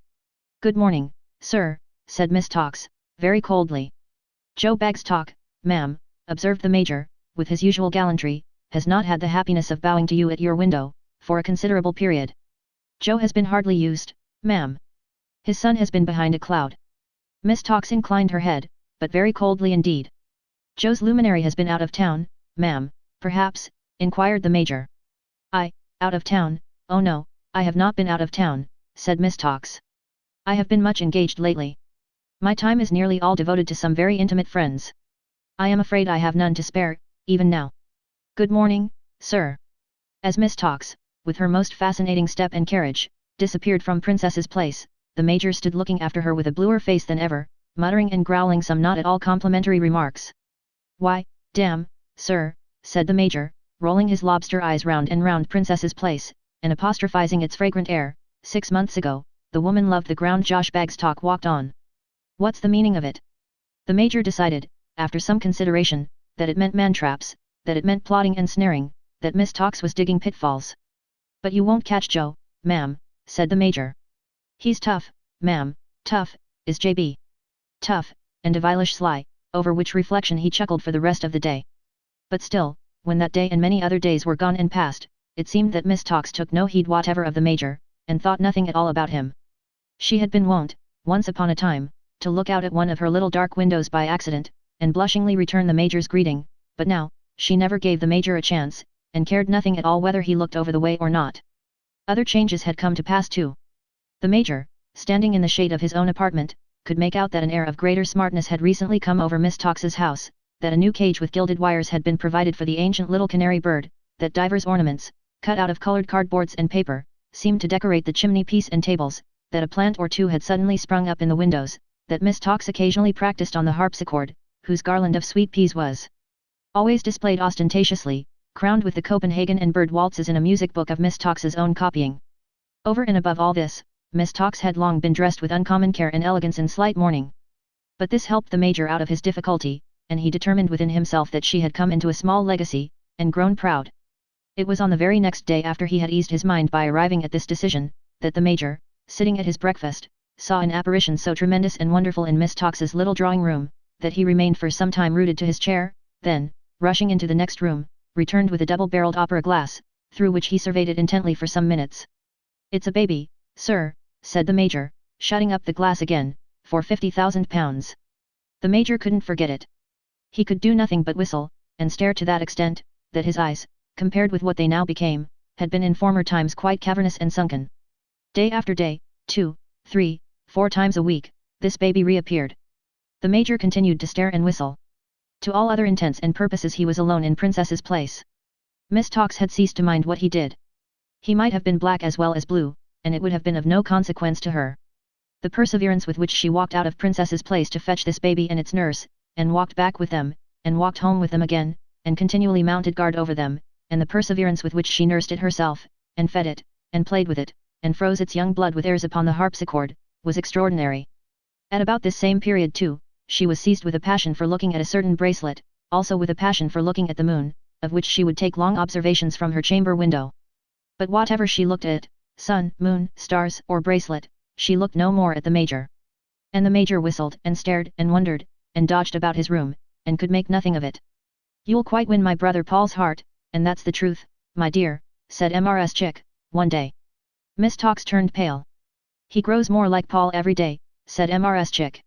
"Good morning, sir," said Miss Tox, very coldly. "Joe Bagstock, ma'am," observed the Major, with his usual gallantry, has not had the happiness of bowing to you at your window, for a considerable period. Joe has been hardly used, ma'am. His son has been behind a cloud. Miss Tox inclined her head, but very coldly indeed. Joe's luminary has been out of town, ma'am, perhaps, inquired the Major. Out of town, oh no, I have not been out of town, said Miss Tox. I have been much engaged lately. My time is nearly all devoted to some very intimate friends. I am afraid I have none to spare, even now. Good morning, sir. As Miss Tox, with her most fascinating step and carriage, disappeared from Princess's Place, the Major stood looking after her with a bluer face than ever, muttering and growling some not at all complimentary remarks. Why, damn, sir, said the Major, rolling his lobster eyes round and round Princess's Place, and apostrophizing its fragrant air. 6 months ago, the woman loved the ground Josh Bagstock walked on. What's the meaning of it? The Major decided, after some consideration, that it meant man-traps, that it meant plotting and snaring, that Miss Tox was digging pitfalls. But you won't catch Joe, ma'am, said the Major. He's tough, ma'am, tough, is J.B. Tough, and devilish sly, over which reflection he chuckled for the rest of the day. But still, when that day and many other days were gone and past, it seemed that Miss Tox took no heed whatever of the Major, and thought nothing at all about him. She had been wont, once upon a time, to look out at one of her little dark windows by accident, and blushingly return the Major's greeting, but now, she never gave the Major a chance, and cared nothing at all whether he looked over the way or not. Other changes had come to pass too. The Major, standing in the shade of his own apartment, could make out that an air of greater smartness had recently come over Miss Tox's house, that a new cage with gilded wires had been provided for the ancient little canary bird, that divers ornaments, cut out of colored cardboards and paper, seemed to decorate the chimney piece and tables, that a plant or two had suddenly sprung up in the windows, that Miss Tox occasionally practiced on the harpsichord, whose garland of sweet peas was always displayed ostentatiously, crowned with the Copenhagen and bird waltzes in a music book of Miss Tox's own copying. Over and above all this, Miss Tox had long been dressed with uncommon care and elegance in slight mourning. But this helped the Major out of his difficulty, and he determined within himself that she had come into a small legacy, and grown proud. It was on the very next day after he had eased his mind by arriving at this decision, that the Major, sitting at his breakfast, saw an apparition so tremendous and wonderful in Miss Tox's little drawing room, that he remained for some time rooted to his chair, then, rushing into the next room, returned with a double-barreled opera glass, through which he surveyed it intently for some minutes. It's a baby, sir, said the Major, shutting up the glass again, for £50,000. The Major couldn't forget it. He could do nothing but whistle, and stare to that extent, that his eyes, compared with what they now became, had been in former times quite cavernous and sunken. Day after day, 2, 3, 4 times a week, this baby reappeared. The Major continued to stare and whistle. To all other intents and purposes he was alone in Princess's Place. Miss Tox had ceased to mind what he did. He might have been black as well as blue, and it would have been of no consequence to her. The perseverance with which she walked out of Princess's Place to fetch this baby and its nurse, and walked back with them, and walked home with them again, and continually mounted guard over them, and the perseverance with which she nursed it herself, and fed it, and played with it, and froze its young blood with airs upon the harpsichord, was extraordinary. At about this same period too, she was seized with a passion for looking at a certain bracelet, also with a passion for looking at the moon, of which she would take long observations from her chamber window. But whatever she looked at, sun, moon, stars, or bracelet, she looked no more at the Major. And the Major whistled and stared and wondered, and dodged about his room, and could make nothing of it. You'll quite win my brother Paul's heart, and that's the truth, my dear, said Mrs. Chick, one day. Miss Tox turned pale. He grows more like Paul every day, said Mrs. Chick.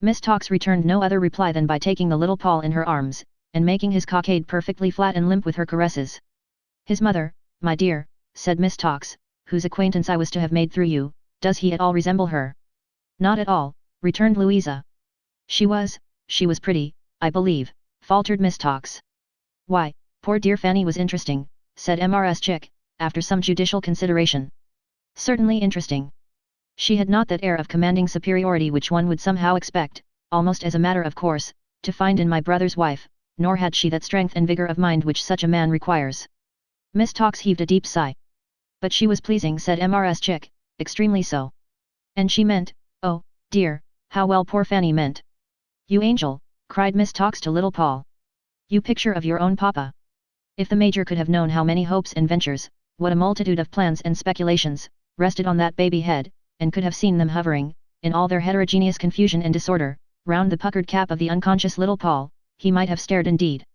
Miss Tox returned no other reply than by taking the little Paul in her arms, and making his cockade perfectly flat and limp with her caresses. His mother, my dear, said Miss Tox, whose acquaintance I was to have made through you, does he at all resemble her? Not at all, returned Louisa. She was pretty, I believe, faltered Miss Tox. Why, poor dear Fanny was interesting, said Mrs. Chick, after some judicial consideration. Certainly interesting. She had not that air of commanding superiority which one would somehow expect, almost as a matter of course, to find in my brother's wife, nor had she that strength and vigour of mind which such a man requires. Miss Tox heaved a deep sigh. But she was pleasing, said Mrs. Chick, extremely so. And she meant, oh, dear, how well poor Fanny meant. You angel, cried Miss Tox to little Paul. You picture of your own papa. If the Major could have known how many hopes and ventures, what a multitude of plans and speculations, rested on that baby head, and could have seen them hovering, in all their heterogeneous confusion and disorder, round the puckered cap of the unconscious little Paul, he might have stared indeed.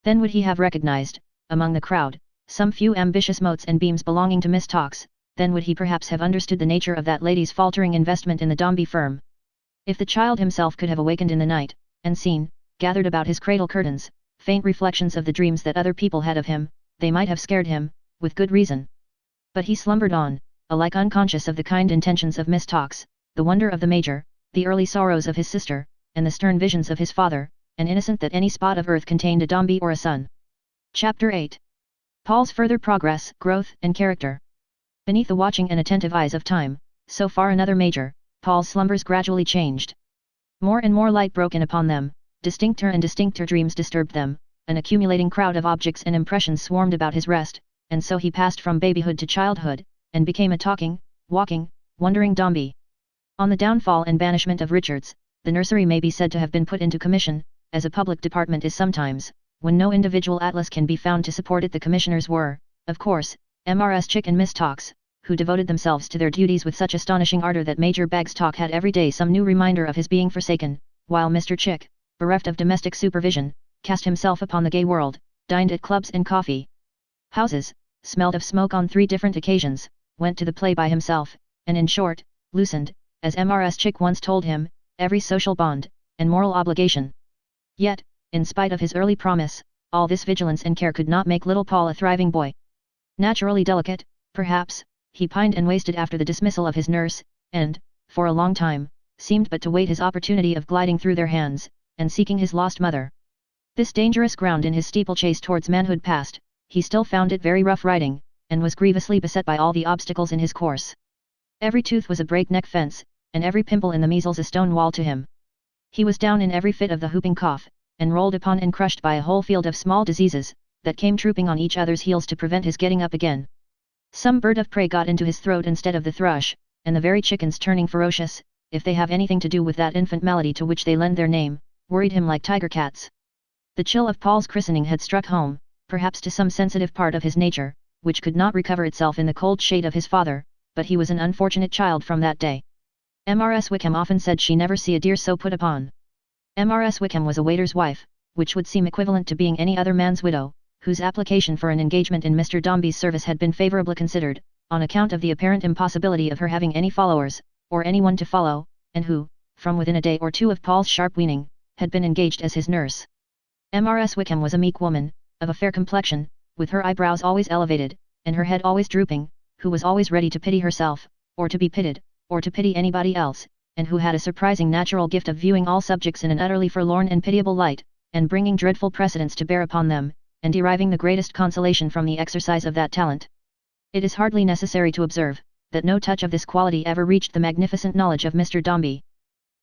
Then would he have recognized, among the crowd, some few ambitious motes and beams belonging to Miss Tox, then would he perhaps have understood the nature of that lady's faltering investment in the Dombey firm. If the child himself could have awakened in the night, and seen, gathered about his cradle curtains, faint reflections of the dreams that other people had of him, they might have scared him, with good reason. But he slumbered on, alike unconscious of the kind intentions of Miss Tox, the wonder of the Major, the early sorrows of his sister, and the stern visions of his father, and innocent that any spot of earth contained a Dombey or a son. Chapter 8. Paul's further progress, growth, and character. Beneath the watching and attentive eyes of time, so far another Major, Paul's slumbers gradually changed. More and more light broke in upon them, distincter and distincter dreams disturbed them, an accumulating crowd of objects and impressions swarmed about his rest, and so he passed from babyhood to childhood, and became a talking, walking, wondering Dombey. On the downfall and banishment of Richards, the nursery may be said to have been put into commission, as a public department is sometimes, when no individual atlas can be found to support it. The commissioners were, of course, Mrs. Chick and Miss Tox, who devoted themselves to their duties with such astonishing ardor that Major Bagstock had every day some new reminder of his being forsaken, while Mr. Chick, bereft of domestic supervision, cast himself upon the gay world, dined at clubs and coffee houses, smelled of smoke on 3 different occasions, went to the play by himself, and in short, loosened, as Mrs. Chick once told him, every social bond, and moral obligation. Yet, in spite of his early promise, all this vigilance and care could not make little Paul a thriving boy. Naturally delicate, perhaps, he pined and wasted after the dismissal of his nurse, and, for a long time, seemed but to wait his opportunity of gliding through their hands, and seeking his lost mother. This dangerous ground in his steeplechase towards manhood past, he still found it very rough riding, and was grievously beset by all the obstacles in his course. Every tooth was a breakneck fence, and every pimple in the measles a stone wall to him. He was down in every fit of the whooping cough, and rolled upon and crushed by a whole field of small diseases, that came trooping on each other's heels to prevent his getting up again. Some bird of prey got into his throat instead of the thrush, and the very chickens turning ferocious, if they have anything to do with that infant malady to which they lend their name, worried him like tiger cats. The chill of Paul's christening had struck home, perhaps to some sensitive part of his nature, which could not recover itself in the cold shade of his father, but he was an unfortunate child from that day. Mrs. Wickham often said she never see a dear so put upon. Mrs. Wickham was a waiter's wife, which would seem equivalent to being any other man's widow, whose application for an engagement in Mr. Dombey's service had been favourably considered, on account of the apparent impossibility of her having any followers, or anyone to follow, and who, from within a day or two of Paul's sharp weaning, had been engaged as his nurse. Mrs. Wickham was a meek woman, of a fair complexion, with her eyebrows always elevated, and her head always drooping, who was always ready to pity herself, or to be pitied, or to pity anybody else, and who had a surprising natural gift of viewing all subjects in an utterly forlorn and pitiable light, and bringing dreadful precedents to bear upon them, and deriving the greatest consolation from the exercise of that talent. It is hardly necessary to observe, that no touch of this quality ever reached the magnificent knowledge of Mr. Dombey.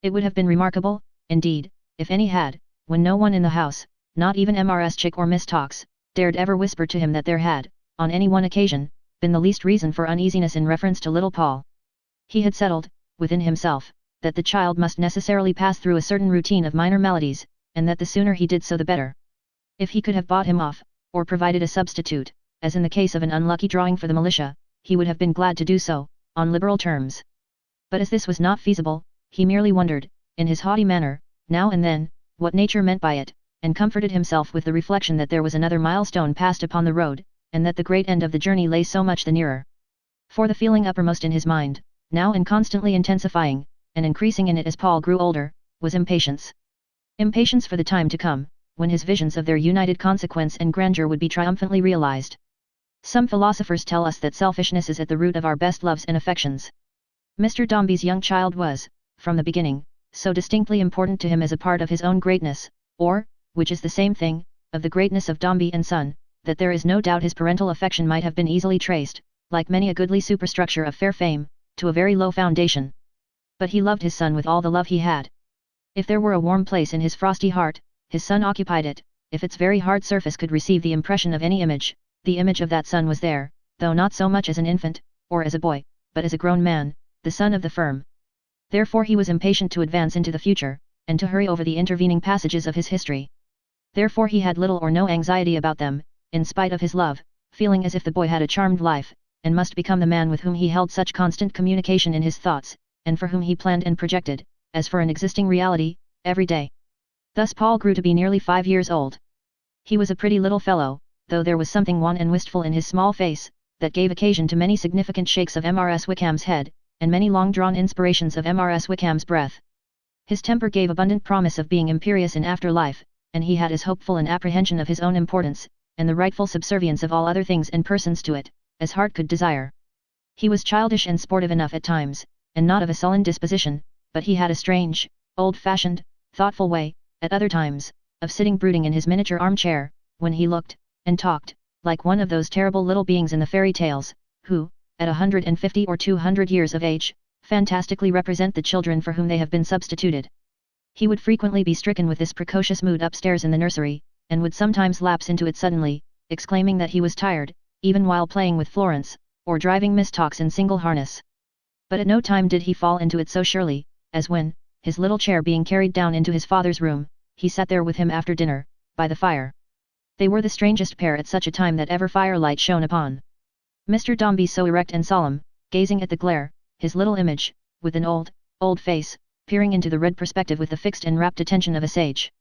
It would have been remarkable, indeed, if any had, when no one in the house, not even Mrs. Chick or Miss Tox, dared ever whisper to him that there had, on any one occasion, been the least reason for uneasiness in reference to little Paul. He had settled, within himself, that the child must necessarily pass through a certain routine of minor maladies, and that the sooner he did so the better. If he could have bought him off, or provided a substitute, as in the case of an unlucky drawing for the militia, he would have been glad to do so, on liberal terms. But as this was not feasible, he merely wondered, in his haughty manner, now and then, what nature meant by it, and comforted himself with the reflection that there was another milestone passed upon the road, and that the great end of the journey lay so much the nearer. For the feeling uppermost in his mind, now and constantly intensifying, and increasing in it as Paul grew older, was impatience. Impatience for the time to come, when his visions of their united consequence and grandeur would be triumphantly realized. Some philosophers tell us that selfishness is at the root of our best loves and affections. Mr. Dombey's young child was, from the beginning, so distinctly important to him as a part of his own greatness, or, which is the same thing, of the greatness of Dombey and Son, that there is no doubt his parental affection might have been easily traced, like many a goodly superstructure of fair fame, to a very low foundation. But he loved his son with all the love he had. If there were a warm place in his frosty heart, his son occupied it. If its very hard surface could receive the impression of any image, the image of that son was there, though not so much as an infant, or as a boy, but as a grown man, the son of the firm. Therefore he was impatient to advance into the future, and to hurry over the intervening passages of his history. Therefore he had little or no anxiety about them, in spite of his love, feeling as if the boy had a charmed life, and must become the man with whom he held such constant communication in his thoughts, and for whom he planned and projected, as for an existing reality, every day. Thus Paul grew to be nearly 5 years old. He was a pretty little fellow, though there was something wan and wistful in his small face, that gave occasion to many significant shakes of Mrs. Wickham's head, and many long-drawn inspirations of Mrs. Wickham's breath. His temper gave abundant promise of being imperious in after life, and he had as hopeful an apprehension of his own importance, and the rightful subservience of all other things and persons to it, as heart could desire. He was childish and sportive enough at times, and not of a sullen disposition, but he had a strange, old-fashioned, thoughtful way, at other times, of sitting brooding in his miniature armchair, when he looked, and talked, like one of those terrible little beings in the fairy tales, who, at 150 or 200 years of age, fantastically represent the children for whom they have been substituted. He would frequently be stricken with this precocious mood upstairs in the nursery, and would sometimes lapse into it suddenly, exclaiming that he was tired, even while playing with Florence, or driving Miss Tox in single harness. But at no time did he fall into it so surely, as when, his little chair being carried down into his father's room, he sat there with him after dinner, by the fire. They were the strangest pair at such a time that ever firelight shone upon. Mr. Dombey so erect and solemn, gazing at the glare, his little image, with an old face, peering into the red perspective with the fixed and rapt attention of a sage.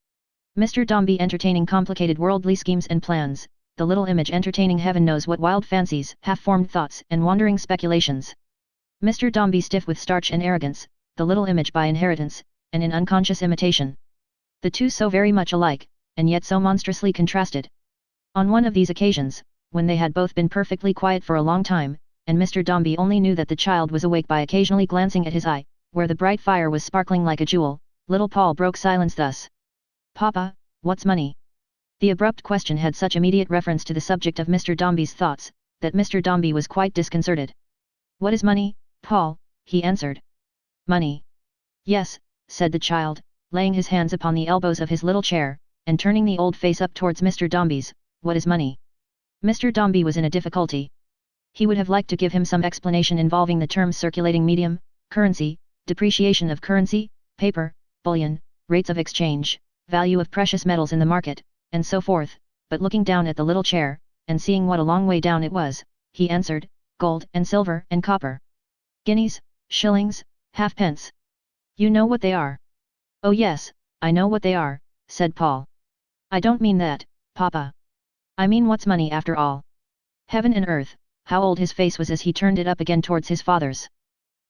Mr. Dombey entertaining complicated worldly schemes and plans, the little image entertaining heaven knows what wild fancies, half-formed thoughts and wandering speculations. Mr. Dombey stiff with starch and arrogance, the little image by inheritance, and in unconscious imitation. The two so very much alike, and yet so monstrously contrasted. On one of these occasions, when they had both been perfectly quiet for a long time, and Mr. Dombey only knew that the child was awake by occasionally glancing at his eye, where the bright fire was sparkling like a jewel, little Paul broke silence thus. "Papa, what's money?" The abrupt question had such immediate reference to the subject of Mr. Dombey's thoughts, that Mr. Dombey was quite disconcerted. "What is money, Paul?" he answered. "Money. Yes," said the child, laying his hands upon the elbows of his little chair, and turning the old face up towards Mr. Dombey's. "What is money?" Mr. Dombey was in a difficulty. He would have liked to give him some explanation involving the terms circulating medium, currency, depreciation of currency, paper, bullion, rates of exchange, value of precious metals in the market, and so forth, but looking down at the little chair, and seeing what a long way down it was, he answered, "Gold and silver and copper. Guineas, shillings, halfpence. You know what they are." "Oh yes, I know what they are," said Paul. "I don't mean that, Papa. I mean what's money after all." Heaven and earth, how old his face was as he turned it up again towards his father's.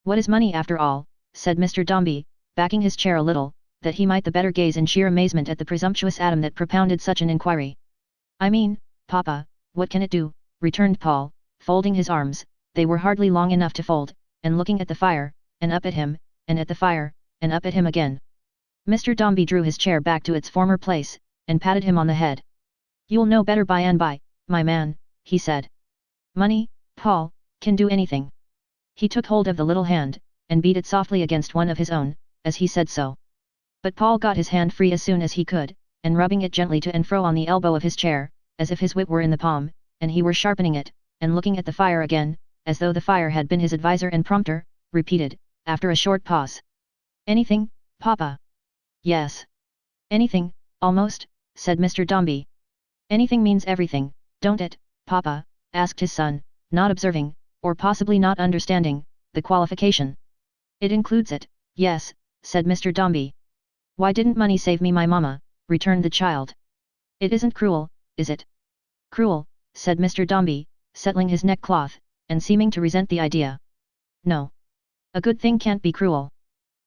"What is money after all?" said Mr. Dombey, backing his chair a little, that he might the better gaze in sheer amazement at the presumptuous atom that propounded such an inquiry. "I mean, Papa, what can it do?" returned Paul, folding his arms, they were hardly long enough to fold, and looking at the fire, and up at him, and at the fire, and up at him again. Mr. Dombey drew his chair back to its former place, and patted him on the head. "You'll know better by and by, my man," he said. "Money, Paul, can do anything." He took hold of the little hand, and beat it softly against one of his own, as he said so. But Paul got his hand free as soon as he could, and rubbing it gently to and fro on the elbow of his chair, as if his whip were in the palm, and he were sharpening it, and looking at the fire again, as though the fire had been his adviser and prompter, repeated, after a short pause. "Anything, Papa?" "Yes. Anything, almost," said Mr. Dombey. "Anything means everything, don't it, Papa?" asked his son, not observing, or possibly not understanding, the qualification. "It includes it, yes," said Mr. Dombey. "Why didn't money save me my mamma?" returned the child. "It isn't cruel, is it?" "Cruel," said Mr. Dombey, settling his neckcloth, and seeming to resent the idea. "No. A good thing can't be cruel."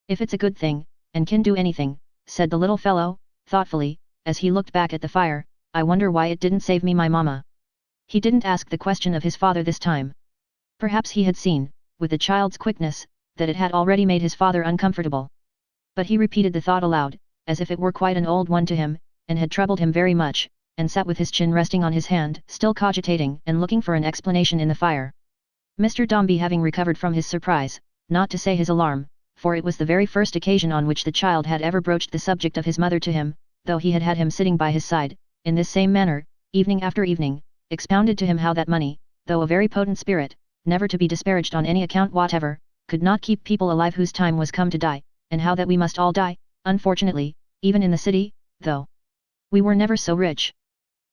"If it's a good thing, and can do anything," said the little fellow, thoughtfully, as he looked back at the fire, "I wonder why it didn't save me my mamma." He didn't ask the question of his father this time. Perhaps he had seen, with the child's quickness, that it had already made his father uncomfortable. But he repeated the thought aloud, as if it were quite an old one to him, and had troubled him very much, and sat with his chin resting on his hand, still cogitating and looking for an explanation in the fire. Mr. Dombey having recovered from his surprise, not to say his alarm, for it was the very first occasion on which the child had ever broached the subject of his mother to him, though he had had him sitting by his side, in this same manner, evening after evening, expounded to him how that money, though a very potent spirit, never to be disparaged on any account whatever, could not keep people alive whose time was come to die, and how that we must all die, unfortunately, even in the city, though we were never so rich.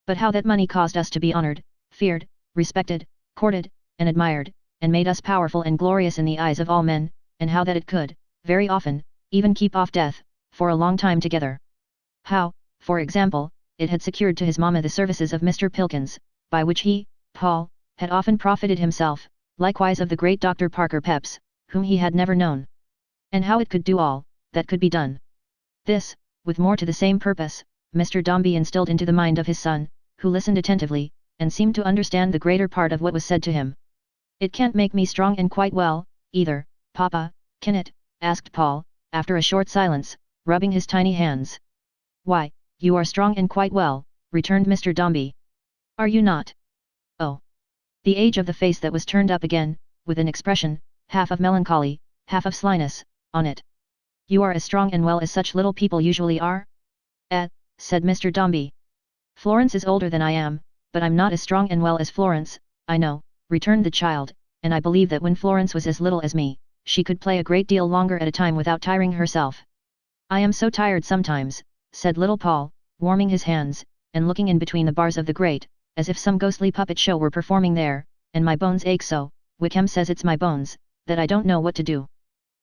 But how that money caused us to be honored, feared, respected, courted, and admired, and made us powerful and glorious in the eyes of all men, and how that it could, very often, even keep off death, for a long time together. How, for example, it had secured to his mamma the services of Mr. Pilkins, by which he, Paul, had often profited himself, likewise of the great Dr. Parker Peps, whom he had never known. And how it could do all that could be done. This, with more to the same purpose, Mr. Dombey instilled into the mind of his son, who listened attentively, and seemed to understand the greater part of what was said to him. "It can't make me strong and quite well, either, Papa, can it?" asked Paul, after a short silence, rubbing his tiny hands. "Why, you are strong and quite well," returned Mr. Dombey. "Are you not?" "Oh!" The age of the face that was turned up again, with an expression, half of melancholy, half of slyness, on it. "You are as strong and well as such little people usually are?" Said Mr. Dombey. "Florence is older than I am, but I'm not as strong and well as Florence, I know," returned the child, "and I believe that when Florence was as little as me, she could play a great deal longer at a time without tiring herself." "I am so tired sometimes," said little Paul, warming his hands, and looking in between the bars of the grate, as if some ghostly puppet show were performing there, "and my bones ache so, Wickham says it's my bones, that I don't know what to do."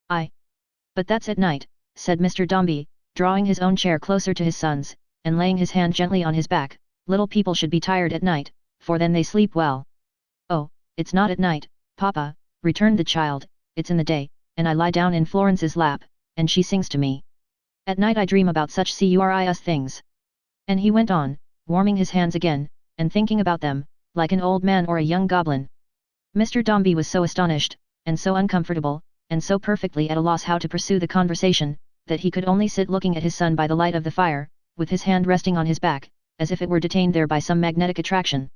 "But that's at night," said Mr. Dombey, drawing his own chair closer to his son's, and laying his hand gently on his back. "Little people should be tired at night, for then they sleep well." "Oh, it's not at night, Papa," returned the child, "it's in the day, and I lie down in Florence's lap, and she sings to me. At night I dream about such curious things." And he went on, warming his hands again, and thinking about them, like an old man or a young goblin. Mr. Dombey was so astonished, and so uncomfortable, and so perfectly at a loss how to pursue the conversation, that he could only sit looking at his son by the light of the fire, with his hand resting on his back, as if it were detained there by some magnetic attraction.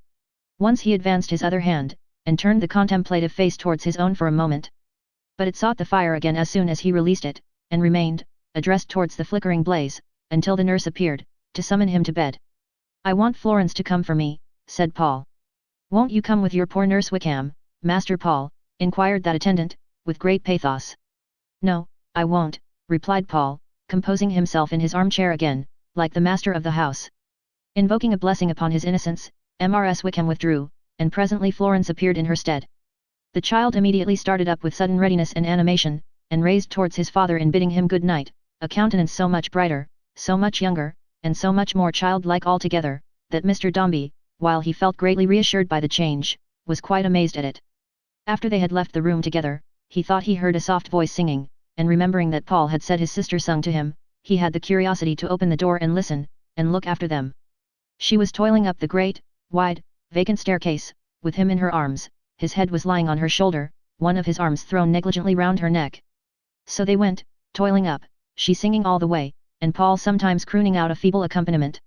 Once he advanced his other hand, and turned the contemplative face towards his own for a moment. But it sought the fire again as soon as he released it, and remained, addressed towards the flickering blaze, until the nurse appeared, to summon him to bed. "I want Florence to come for me," said Paul. "Won't you come with your poor nurse Wickham, Master Paul?" inquired that attendant, with great pathos. "No, I won't," replied Paul, composing himself in his armchair again, like the master of the house. Invoking a blessing upon his innocence, Mrs. Wickham withdrew, and presently Florence appeared in her stead. The child immediately started up with sudden readiness and animation, and raised towards his father in bidding him good night, a countenance so much brighter, so much younger, and so much more childlike altogether, that Mr. Dombey, while he felt greatly reassured by the change, was quite amazed at it. After they had left the room together, he thought he heard a soft voice singing, and remembering that Paul had said his sister sung to him, he had the curiosity to open the door and listen, and look after them. She was toiling up the great, wide, vacant staircase, with him in her arms. His head was lying on her shoulder, one of his arms thrown negligently round her neck. So they went, toiling up, she singing all the way, and Paul sometimes crooning out a feeble accompaniment.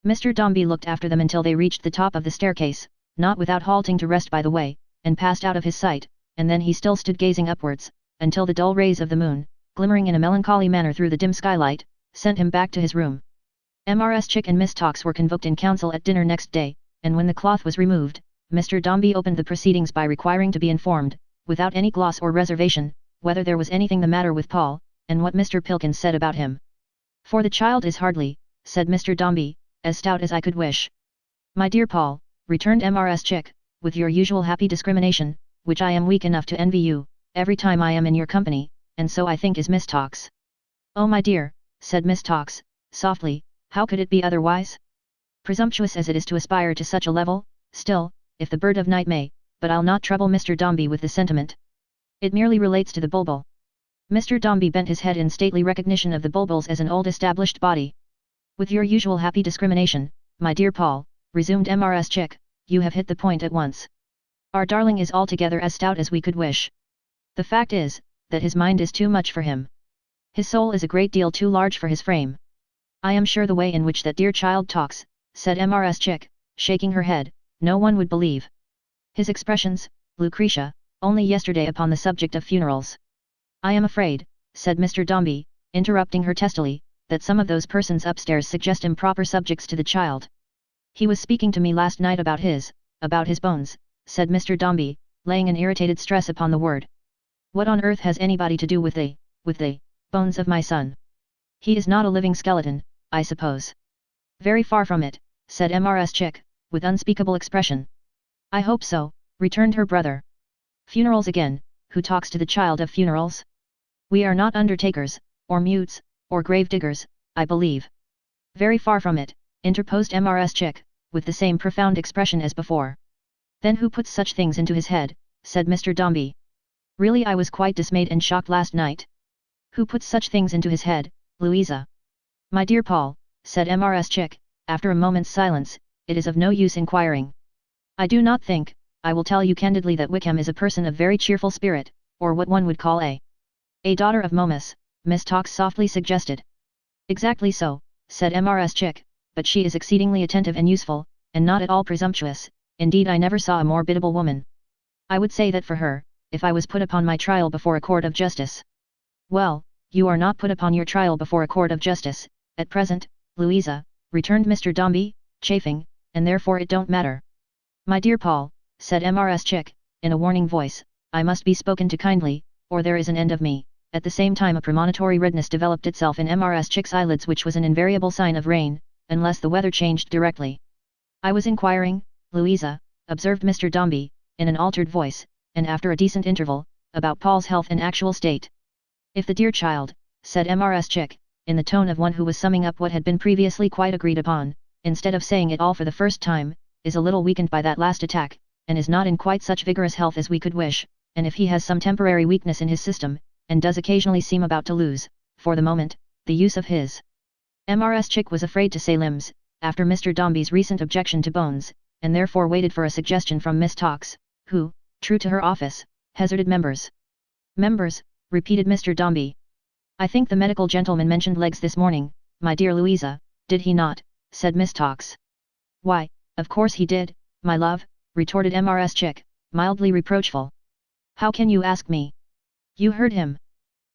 Mr. Dombey looked after them until they reached the top of the staircase, not without halting to rest by the way, and passed out of his sight, and then he still stood gazing upwards, until the dull rays of the moon, glimmering in a melancholy manner through the dim skylight, sent him back to his room. Mrs. Chick and Miss Tox were convoked in council at dinner next day, and when the cloth was removed, Mr. Dombey opened the proceedings by requiring to be informed, without any gloss or reservation, whether there was anything the matter with Paul, and what Mr. Pilkins said about him. "For the child is hardly," said Mr. Dombey, "as stout as I could wish." "My dear Paul," returned Mrs. Chick, with your usual happy discrimination, "which I am weak enough to envy you, every time I am in your company, and so I think is Miss Tox." "Oh my dear," said Miss Tox, softly, "how could it be otherwise? Presumptuous as it is to aspire to such a level, still, if the bird of night may, but I'll not trouble Mr. Dombey with the sentiment. It merely relates to the bulbul." Mr. Dombey bent his head in stately recognition of the bulbuls as an old established body. "With your usual happy discrimination, my dear Paul," resumed Mrs. Chick, "you have hit the point at once. Our darling is altogether as stout as we could wish. The fact is, that his mind is too much for him. His soul is a great deal too large for his frame. I am sure the way in which that dear child talks," said Mrs. Chick, shaking her head, "no one would believe. His expressions, Lucretia, only yesterday upon the subject of funerals." "I am afraid," said Mr. Dombey, interrupting her testily, "that some of those persons upstairs suggest improper subjects to the child. He was speaking to me last night about his bones," said Mr. Dombey, laying an irritated stress upon the word. "What on earth has anybody to do with the bones of my son? He is not a living skeleton, I suppose." "Very far from it," said Mrs. Chick, with unspeakable expression. "I hope so," returned her brother. "Funerals again, who talks to the child of funerals? We are not undertakers, or mutes, or grave diggers, I believe." "Very far from it," interposed Mrs. Chick, with the same profound expression as before. Then who puts such things into his head, said Mr. Dombey. Really I was quite dismayed and shocked last night. Who puts such things into his head, Louisa? My dear Paul, said Mrs. Chick, after a moment's silence, it is of no use inquiring. I do not think, I will tell you candidly that Wickham is a person of very cheerful spirit, or what one would call a daughter of Momus, Miss Tox softly suggested. Exactly so, said Mrs. Chick, but she is exceedingly attentive and useful, and not at all presumptuous, indeed I never saw a more biddable woman. I would say that for her, if I was put upon my trial before a court of justice. Well, you are not put upon your trial before a court of justice, at present, Louisa, returned Mr. Dombey, chafing, and therefore it don't matter. My dear Paul, said Mrs. Chick, in a warning voice, I must be spoken to kindly, or there is an end of me. At the same time a premonitory redness developed itself in Mrs. Chick's eyelids, which was an invariable sign of rain, unless the weather changed directly. I was inquiring, Louisa, observed Mr. Dombey, in an altered voice, and after a decent interval, about Paul's health and actual state. If the dear child, said Mrs. Chick, in the tone of one who was summing up what had been previously quite agreed upon, instead of saying it all for the first time, is a little weakened by that last attack, and is not in quite such vigorous health as we could wish, and if he has some temporary weakness in his system, and does occasionally seem about to lose, for the moment, the use of his. Mrs. Chick was afraid to say limbs, after Mr. Dombey's recent objection to bones, and therefore waited for a suggestion from Miss Tox, who, true to her office, hazarded members. Members, repeated Mr. Dombey. I think the medical gentleman mentioned legs this morning, my dear Louisa, did he not, said Miss Tox. Why, of course he did, my love, retorted Mrs. Chick, mildly reproachful. How can you ask me? You heard him.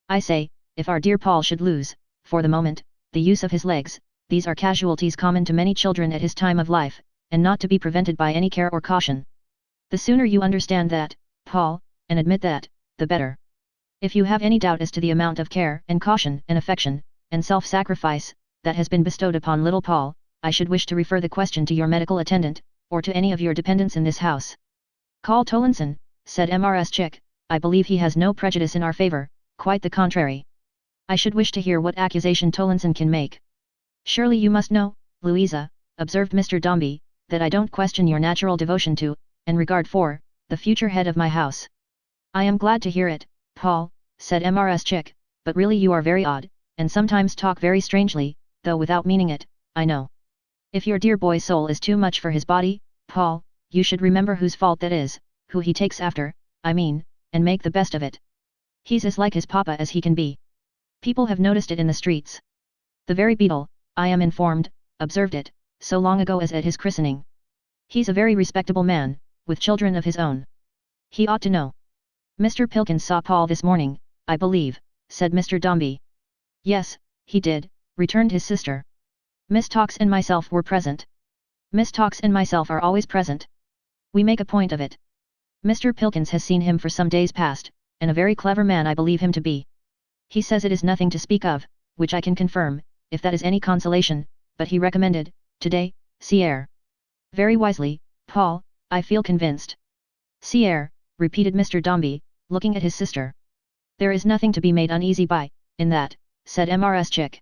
I say, if our dear Paul should lose, for the moment, the use of his legs, these are casualties common to many children at his time of life, and not to be prevented by any care or caution. The sooner you understand that, Paul, and admit that, the better. If you have any doubt as to the amount of care and caution and affection, and self-sacrifice, that has been bestowed upon little Paul, I should wish to refer the question to your medical attendant, or to any of your dependents in this house. Call Tollinson, said Mrs. Chick, I believe he has no prejudice in our favour, quite the contrary. I should wish to hear what accusation Tollinson can make. Surely you must know, Louisa, observed Mr. Dombey, that I don't question your natural devotion to, and regard for, the future head of my house. I am glad to hear it, Paul, said Mrs. Chick, but really you are very odd, and sometimes talk very strangely, though without meaning it, I know. If your dear boy's soul is too much for his body, Paul, you should remember whose fault that is, who he takes after, I mean, and make the best of it. He's as like his papa as he can be. People have noticed it in the streets. The very beadle, I am informed, observed it, so long ago as at his christening. He's a very respectable man, with children of his own. He ought to know. Mr. Pilkins saw Paul this morning, I believe, said Mr. Dombey. Yes, he did, returned his sister. Miss Tox and myself were present. Miss Tox and myself are always present. We make a point of it. Mr. Pilkins has seen him for some days past, and a very clever man I believe him to be. He says it is nothing to speak of, which I can confirm, if that is any consolation, but he recommended, today, sea air. Very wisely, Paul, I feel convinced. Sea air, repeated Mr. Dombey, looking at his sister. There is nothing to be made uneasy by, in that, said Mrs. Chick.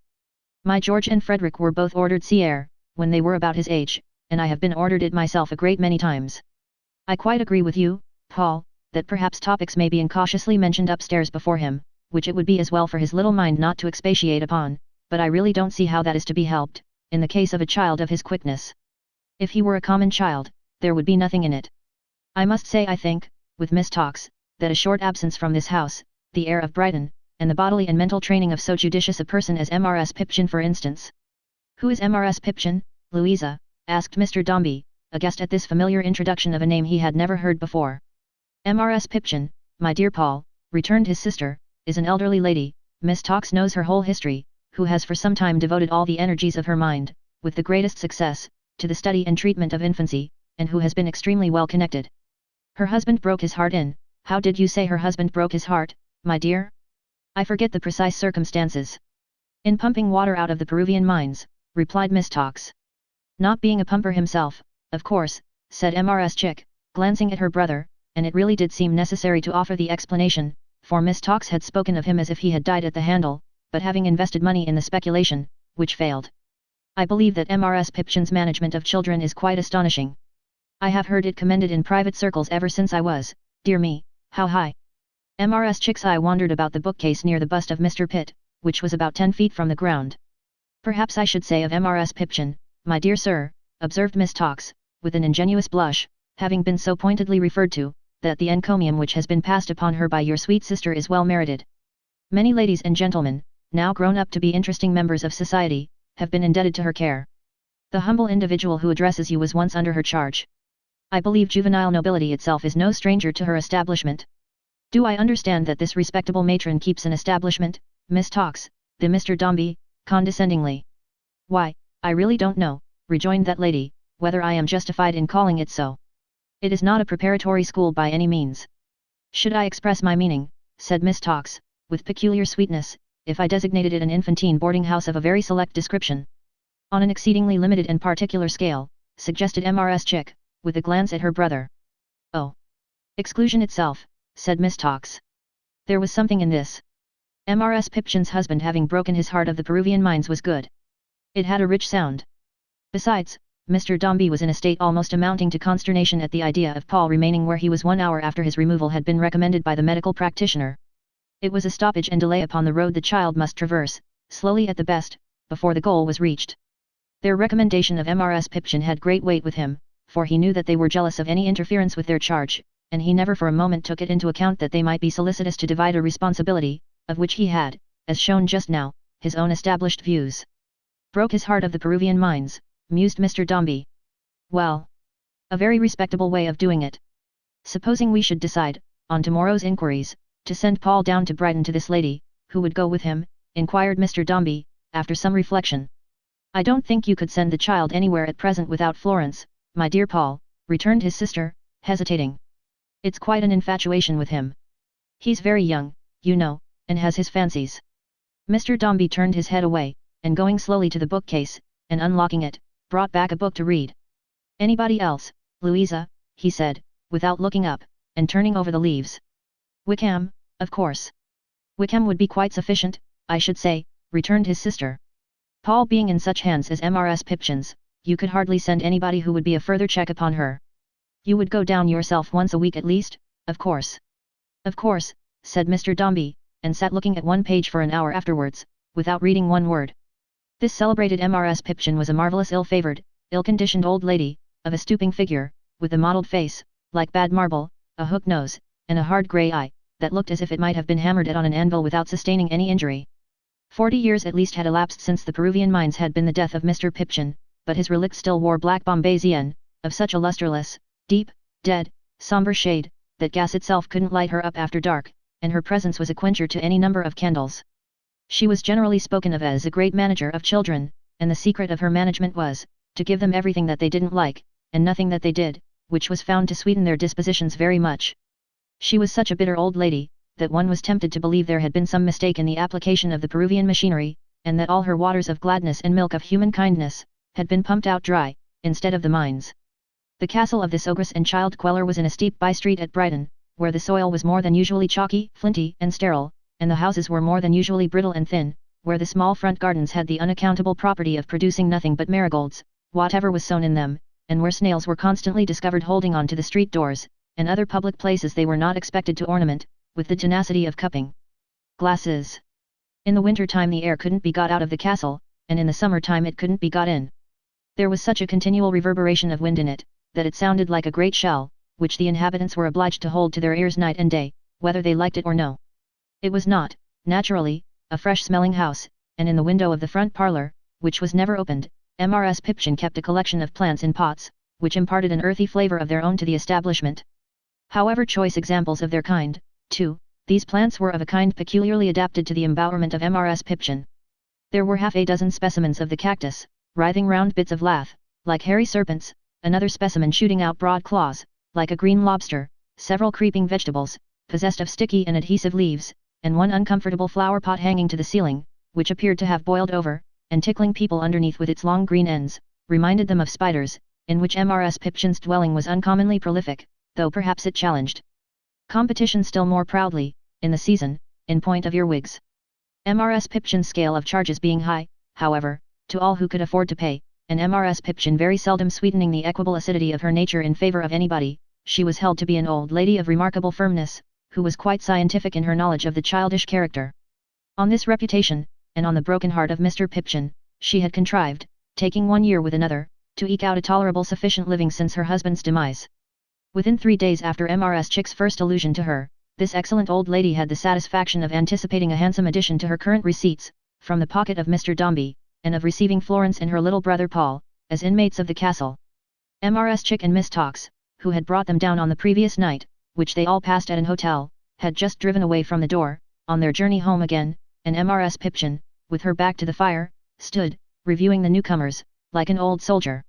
My George and Frederick were both ordered sea air, when they were about his age, and I have been ordered it myself a great many times. I quite agree with you, Paul, that perhaps topics may be incautiously mentioned upstairs before him, which it would be as well for his little mind not to expatiate upon, but I really don't see how that is to be helped, in the case of a child of his quickness. If he were a common child, there would be nothing in it. I must say I think, with Miss Tox, that a short absence from this house, the air of Brighton, and the bodily and mental training of so judicious a person as Mrs. Pipchin for instance. Who is Mrs. Pipchin, Louisa? Asked Mr. Dombey, aghast at this familiar introduction of a name he had never heard before. Mrs. Pipchin, my dear Paul, returned his sister, is an elderly lady, Miss Tox knows her whole history, who has for some time devoted all the energies of her mind, with the greatest success, to the study and treatment of infancy, and who has been extremely well connected. Her husband broke his heart in, how did you say her husband broke his heart, my dear? I forget the precise circumstances. In pumping water out of the Peruvian mines, replied Miss Tox. Not being a pumper himself, of course, said Mrs. Chick, glancing at her brother, and it really did seem necessary to offer the explanation, for Miss Tox had spoken of him as if he had died at the handle, but having invested money in the speculation, which failed. I believe that Mrs. Pipchin's management of children is quite astonishing. I have heard it commended in private circles ever since I was, dear me, how high. Mrs. Chick's eye wandered about the bookcase near the bust of Mr. Pitt, which was about 10 feet from the ground. Perhaps I should say of Mrs. Pipchin, my dear sir, observed Miss Tox, with an ingenuous blush, having been so pointedly referred to, that the encomium which has been passed upon her by your sweet sister is well merited. Many ladies and gentlemen, now grown up to be interesting members of society, have been indebted to her care. The humble individual who addresses you was once under her charge. I believe juvenile nobility itself is no stranger to her establishment. Do I understand that this respectable matron keeps an establishment, Miss Tox, the Mr. Dombey, condescendingly. Why, I really don't know, rejoined that lady, whether I am justified in calling it so. It is not a preparatory school by any means. Should I express my meaning, said Miss Tox, with peculiar sweetness, if I designated it an infantine boarding house of a very select description? On an exceedingly limited and particular scale, suggested Mrs. Chick, with a glance at her brother. Oh! Exclusion itself, said Miss Tox. There was something in this. Mrs. Pipchin's husband having broken his heart of the Peruvian mines was good. It had a rich sound. Besides, Mr. Dombey was in a state almost amounting to consternation at the idea of Paul remaining where he was 1 hour after his removal had been recommended by the medical practitioner. It was a stoppage and delay upon the road the child must traverse, slowly at the best, before the goal was reached. Their recommendation of Mrs. Pipchin had great weight with him, for he knew that they were jealous of any interference with their charge, and he never for a moment took it into account that they might be solicitous to divide a responsibility, of which he had, as shown just now, his own established views. Broke his heart of the Peruvian mines, mused Mr. Dombey. Well, a very respectable way of doing it. Supposing we should decide, on tomorrow's inquiries, to send Paul down to Brighton to this lady, who would go with him, inquired Mr. Dombey, after some reflection. I don't think you could send the child anywhere at present without Florence, my dear Paul, returned his sister, hesitating. It's quite an infatuation with him. He's very young, you know, and has his fancies. Mr. Dombey turned his head away, and going slowly to the bookcase, and unlocking it, brought back a book to read. Anybody else, Louisa, he said, without looking up, and turning over the leaves. Wickham, of course. Wickham would be quite sufficient, I should say, returned his sister. Paul being in such hands as Mrs. Pipchin's, you could hardly send anybody who would be a further check upon her. You would go down yourself once a week at least, of course. Of course, said Mr. Dombey, and sat looking at one page for an hour afterwards, without reading one word. This celebrated Mrs. Pipchin was a marvellous ill-favoured, ill-conditioned old lady, of a stooping figure, with a mottled face, like bad marble, a hook nose, and a hard grey eye, that looked as if it might have been hammered at on an anvil without sustaining any injury. 40 years at least had elapsed since the Peruvian mines had been the death of Mr. Pipchin, but his relict still wore black Bombaysian, of such a lustreless, deep, dead, sombre shade, that gas itself couldn't light her up after dark, and her presence was a quencher to any number of candles. She was generally spoken of as a great manager of children, and the secret of her management was, to give them everything that they didn't like, and nothing that they did, which was found to sweeten their dispositions very much. She was such a bitter old lady, that one was tempted to believe there had been some mistake in the application of the Peruvian machinery, and that all her waters of gladness and milk of human kindness, had been pumped out dry, instead of the mines. The castle of this ogress and child queller was in a steep by-street at Brighton, where the soil was more than usually chalky, flinty, and sterile, and the houses were more than usually brittle and thin, where the small front gardens had the unaccountable property of producing nothing but marigolds, whatever was sown in them, and where snails were constantly discovered holding on to the street doors, and other public places they were not expected to ornament, with the tenacity of cupping glasses. In the winter time the air couldn't be got out of the castle, and in the summer time it couldn't be got in. There was such a continual reverberation of wind in it, that it sounded like a great shell, which the inhabitants were obliged to hold to their ears night and day, whether they liked it or no. It was not, naturally, a fresh-smelling house, and in the window of the front parlour, which was never opened, Mrs. Pipchin kept a collection of plants in pots, which imparted an earthy flavour of their own to the establishment. However choice examples of their kind, too, these plants were of a kind peculiarly adapted to the embowelment of Mrs. Pipchin. There were half a dozen specimens of the cactus, writhing round bits of lath, like hairy serpents, another specimen shooting out broad claws, like a green lobster, several creeping vegetables, possessed of sticky and adhesive leaves, and one uncomfortable flower pot hanging to the ceiling, which appeared to have boiled over, and tickling people underneath with its long green ends, reminded them of spiders, in which Mrs. Pipchin's dwelling was uncommonly prolific, though perhaps it challenged competition still more proudly, in the season, in point of earwigs. Mrs. Pipchin's scale of charges being high, however, to all who could afford to pay, and Mrs. Pipchin very seldom sweetening the equable acidity of her nature in favor of anybody. She was held to be an old lady of remarkable firmness, who was quite scientific in her knowledge of the childish character. On this reputation, and on the broken heart of Mr. Pipchin, she had contrived, taking one year with another, to eke out a tolerable sufficient living since her husband's demise. Within 3 days after Mrs. Chick's first allusion to her, this excellent old lady had the satisfaction of anticipating a handsome addition to her current receipts, from the pocket of Mr. Dombey, and of receiving Florence and her little brother Paul, as inmates of the castle. Mrs. Chick and Miss Tox, who had brought them down on the previous night, which they all passed at an hotel, had just driven away from the door, on their journey home again, and Mrs. Pipchin, with her back to the fire, stood, reviewing the newcomers, like an old soldier.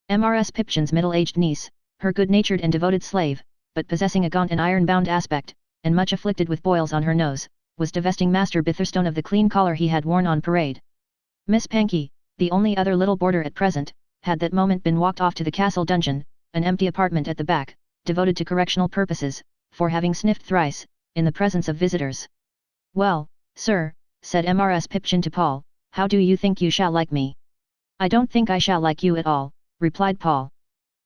Mrs. Pipchin's middle-aged niece, her good-natured and devoted slave, but possessing a gaunt and iron-bound aspect, and much afflicted with boils on her nose, was divesting Master Bitherstone of the clean collar he had worn on parade. Miss Pankey, the only other little boarder at present, had that moment been walked off to the castle dungeon, an empty apartment at the back, devoted to correctional purposes, for having sniffed thrice, in the presence of visitors. "Well, sir," said Mrs. Pipchin to Paul, "how do you think you shall like me?" "I don't think I shall like you at all," replied Paul.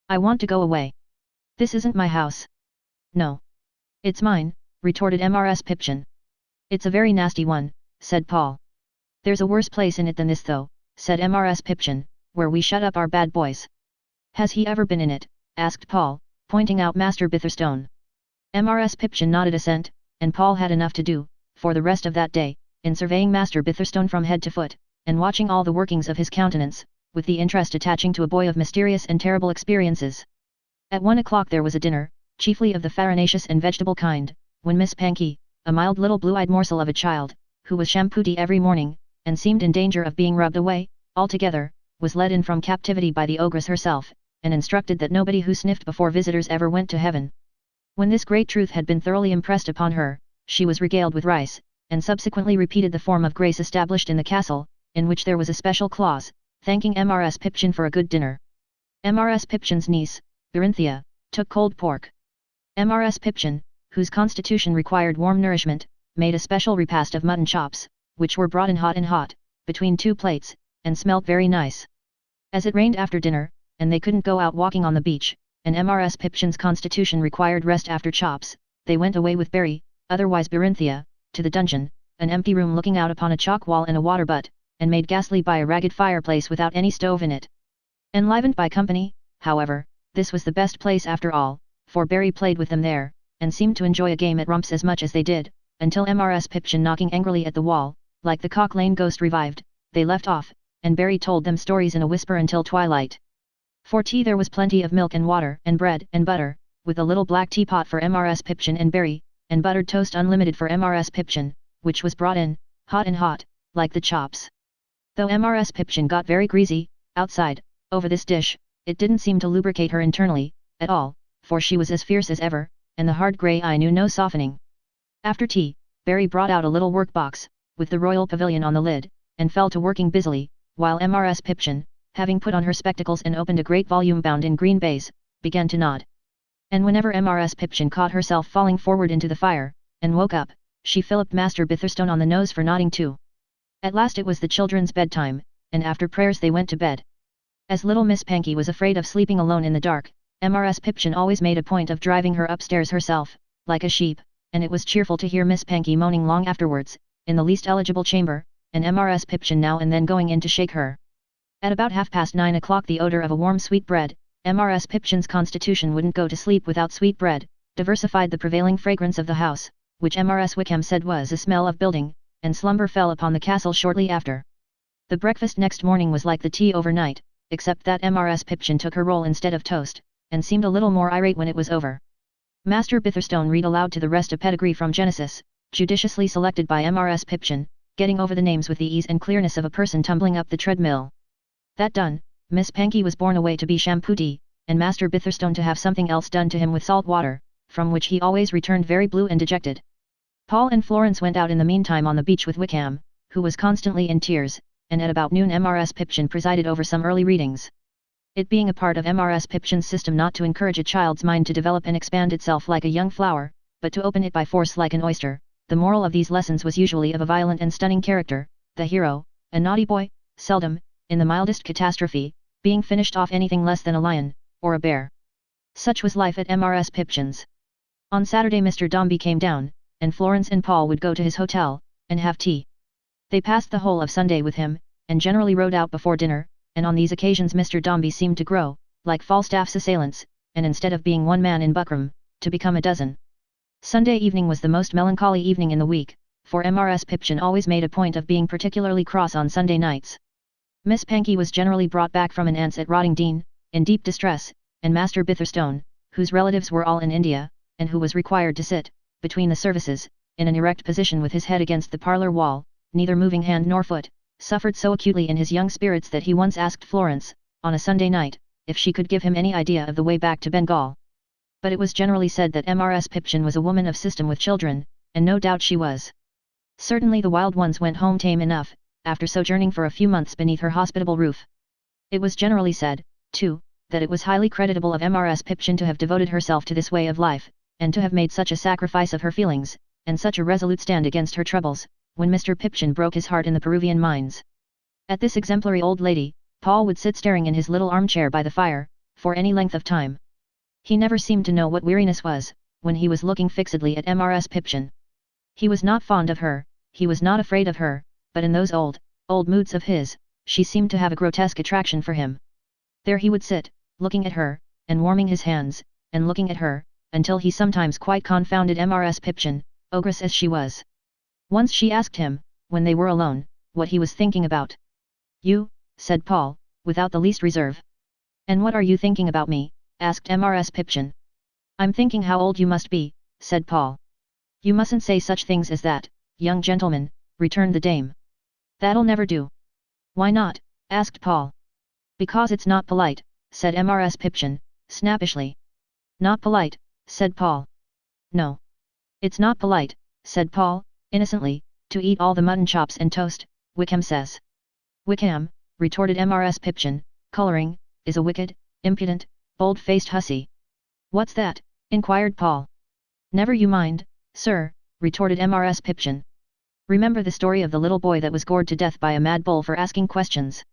"I want to go away. This isn't my house." "No. It's mine," retorted Mrs. Pipchin. "It's a very nasty one," said Paul. "There's a worse place in it than this though," said Mrs. Pipchin, "where we shut up our bad boys." "Has he ever been in it?" asked Paul, pointing out Master Bitherstone. Mrs. Pipchin nodded assent, and Paul had enough to do, for the rest of that day, in surveying Master Bitherstone from head to foot, and watching all the workings of his countenance, with the interest attaching to a boy of mysterious and terrible experiences. At 1 o'clock there was a dinner, chiefly of the farinaceous and vegetable kind, when Miss Pankey, a mild little blue-eyed morsel of a child, who was shampooed every morning, and seemed in danger of being rubbed away, altogether, was led in from captivity by the ogress herself, and instructed that nobody who sniffed before visitors ever went to heaven. When this great truth had been thoroughly impressed upon her, she was regaled with rice, and subsequently repeated the form of grace established in the castle, in which there was a special clause, thanking Mrs. Pipchin for a good dinner. Mrs. Pipchin's niece, Berinthia, took cold pork. Mrs. Pipchin, whose constitution required warm nourishment, made a special repast of mutton chops, which were brought in hot, between 2 plates, and smelt very nice. As it rained after dinner, and they couldn't go out walking on the beach, and Mrs. Pipchin's constitution required rest after chops, they went away with Berry, otherwise Berinthia, to the dungeon, an empty room looking out upon a chalk wall and a water butt, and made ghastly by a ragged fireplace without any stove in it. Enlivened by company, however, this was the best place after all, for Berry played with them there, and seemed to enjoy a game at rumps as much as they did, until Mrs. Pipchin knocking angrily at the wall, like the Cock Lane ghost revived, they left off, and Berry told them stories in a whisper until twilight. For tea there was plenty of milk and water and bread and butter, with a little black teapot for Mrs. Pipchin and Berry, and buttered toast unlimited for Mrs. Pipchin, which was brought in, hot, like the chops. Though Mrs. Pipchin got very greasy, outside, over this dish, it didn't seem to lubricate her internally, at all, for she was as fierce as ever, and the hard grey eye knew no softening. After tea, Berry brought out a little work-box, with the royal pavilion on the lid, and fell to working busily, while Mrs. Pipchin, having put on her spectacles and opened a great volume bound in green baize, began to nod. And whenever Mrs. Pipchin caught herself falling forward into the fire, and woke up, she filliped Master Bitherstone on the nose for nodding too. At last it was the children's bedtime, and after prayers they went to bed. As little Miss Pankey was afraid of sleeping alone in the dark, Mrs. Pipchin always made a point of driving her upstairs herself, like a sheep, and it was cheerful to hear Miss Pankey moaning long afterwards, in the least eligible chamber, and Mrs. Pipchin now and then going in to shake her. At about 9:30 o'clock the odour of a warm sweet bread, Mrs. Pipchin's constitution wouldn't go to sleep without sweet bread, diversified the prevailing fragrance of the house, which Mrs. Wickham said was a smell of building, and slumber fell upon the castle shortly after. The breakfast next morning was like the tea overnight, except that Mrs. Pipchin took her roll instead of toast, and seemed a little more irate when it was over. Master Bitherstone read aloud to the rest a pedigree from Genesis, judiciously selected by Mrs. Pipchin, getting over the names with the ease and clearness of a person tumbling up the treadmill. That done, Miss Pankey was borne away to be shampooed, and Master Bitherstone to have something else done to him with salt water, from which he always returned very blue and dejected. Paul and Florence went out in the meantime on the beach with Wickham, who was constantly in tears, and at about noon Mrs. Pipchin presided over some early readings. It being a part of Mrs. Pipchin's system not to encourage a child's mind to develop and expand itself like a young flower, but to open it by force like an oyster, the moral of these lessons was usually of a violent and stunning character, the hero, a naughty boy, seldom, in the mildest catastrophe, being finished off anything less than a lion, or a bear. Such was life at Mrs. Pipchin's. On Saturday Mr. Dombey came down, and Florence and Paul would go to his hotel, and have tea. They passed the whole of Sunday with him, and generally rode out before dinner, and on these occasions Mr. Dombey seemed to grow, like Falstaff's assailants, and instead of being one man in buckram, to become a dozen. Sunday evening was the most melancholy evening in the week, for Mrs. Pipchin always made a point of being particularly cross on Sunday nights. Miss Pankey was generally brought back from an aunt's at Rottingdean, in deep distress, and Master Bitherstone, whose relatives were all in India, and who was required to sit, between the services, in an erect position with his head against the parlour wall, neither moving hand nor foot, suffered so acutely in his young spirits that he once asked Florence, on a Sunday night, if she could give him any idea of the way back to Bengal. But it was generally said that Mrs. Pipchin was a woman of system with children, and no doubt she was. Certainly the wild ones went home tame enough, after sojourning for a few months beneath her hospitable roof. It was generally said, too, that it was highly creditable of Mrs. Pipchin to have devoted herself to this way of life, and to have made such a sacrifice of her feelings, and such a resolute stand against her troubles, when Mr. Pipchin broke his heart in the Peruvian mines. At this exemplary old lady, Paul would sit staring in his little armchair by the fire, for any length of time. He never seemed to know what weariness was, when he was looking fixedly at Mrs. Pipchin. He was not fond of her, he was not afraid of her, but in those old moods of his, she seemed to have a grotesque attraction for him. There he would sit, looking at her, and warming his hands, and looking at her, until he sometimes quite confounded Mrs. Pipchin, ogress as she was. Once she asked him, when they were alone, what he was thinking about. "You," said Paul, without the least reserve. "And what are you thinking about me?" asked Mrs. Pipchin. "I'm thinking how old you must be," said Paul. "You mustn't say such things as that, young gentleman," returned the dame. "That'll never do." "Why not?" asked Paul. "Because it's not polite," said Mrs. Pipchin, snappishly. "Not polite," said Paul. "No. It's not polite," said Paul, innocently, "to eat all the mutton chops and toast, Wickham says." "Wickham," retorted Mrs. Pipchin, colouring, "is a wicked, impudent, bold-faced hussy." "What's that?" inquired Paul. "Never you mind, sir," retorted Mrs. Pipchin. "Remember the story of the little boy that was gored to death by a mad bull for asking questions."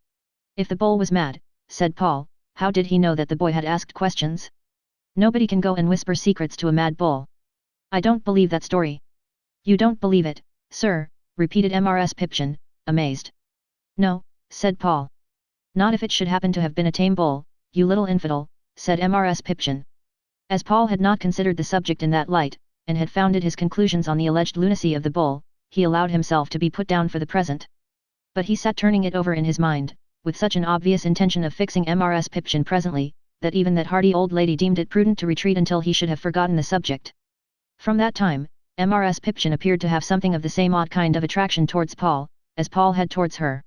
"If the bull was mad," said Paul, "how did he know that the boy had asked questions? Nobody can go and whisper secrets to a mad bull." "I don't believe that story." "You don't believe it, sir?" repeated Mrs. Pipchin, amazed. "No," said Paul. "Not if it should happen to have been a tame bull, you little infidel," said Mrs. Pipchin. As Paul had not considered the subject in that light, and had founded his conclusions on the alleged lunacy of the bull, he allowed himself to be put down for the present. But he sat turning it over in his mind, with such an obvious intention of fixing Mrs. Pipchin presently, that even that hardy old lady deemed it prudent to retreat until he should have forgotten the subject. From that time, Mrs. Pipchin appeared to have something of the same odd kind of attraction towards Paul, as Paul had towards her.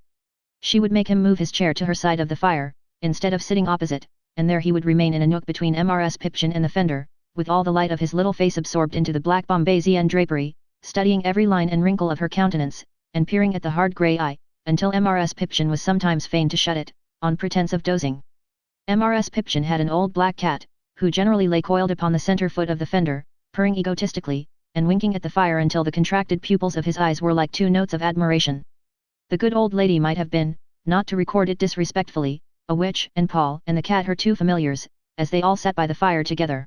She would make him move his chair to her side of the fire, instead of sitting opposite, and there he would remain in a nook between Mrs. Pipchin and the fender, with all the light of his little face absorbed into the black Bombaysian drapery, studying every line and wrinkle of her countenance, and peering at the hard grey eye, until Mrs. Pipchin was sometimes fain to shut it, on pretence of dozing. Mrs. Pipchin had an old black cat, who generally lay coiled upon the centre foot of the fender, purring egotistically, and winking at the fire until the contracted pupils of his eyes were like two notes of admiration. The good old lady might have been, not to record it disrespectfully, a witch, and Paul and the cat her two familiars, as they all sat by the fire together.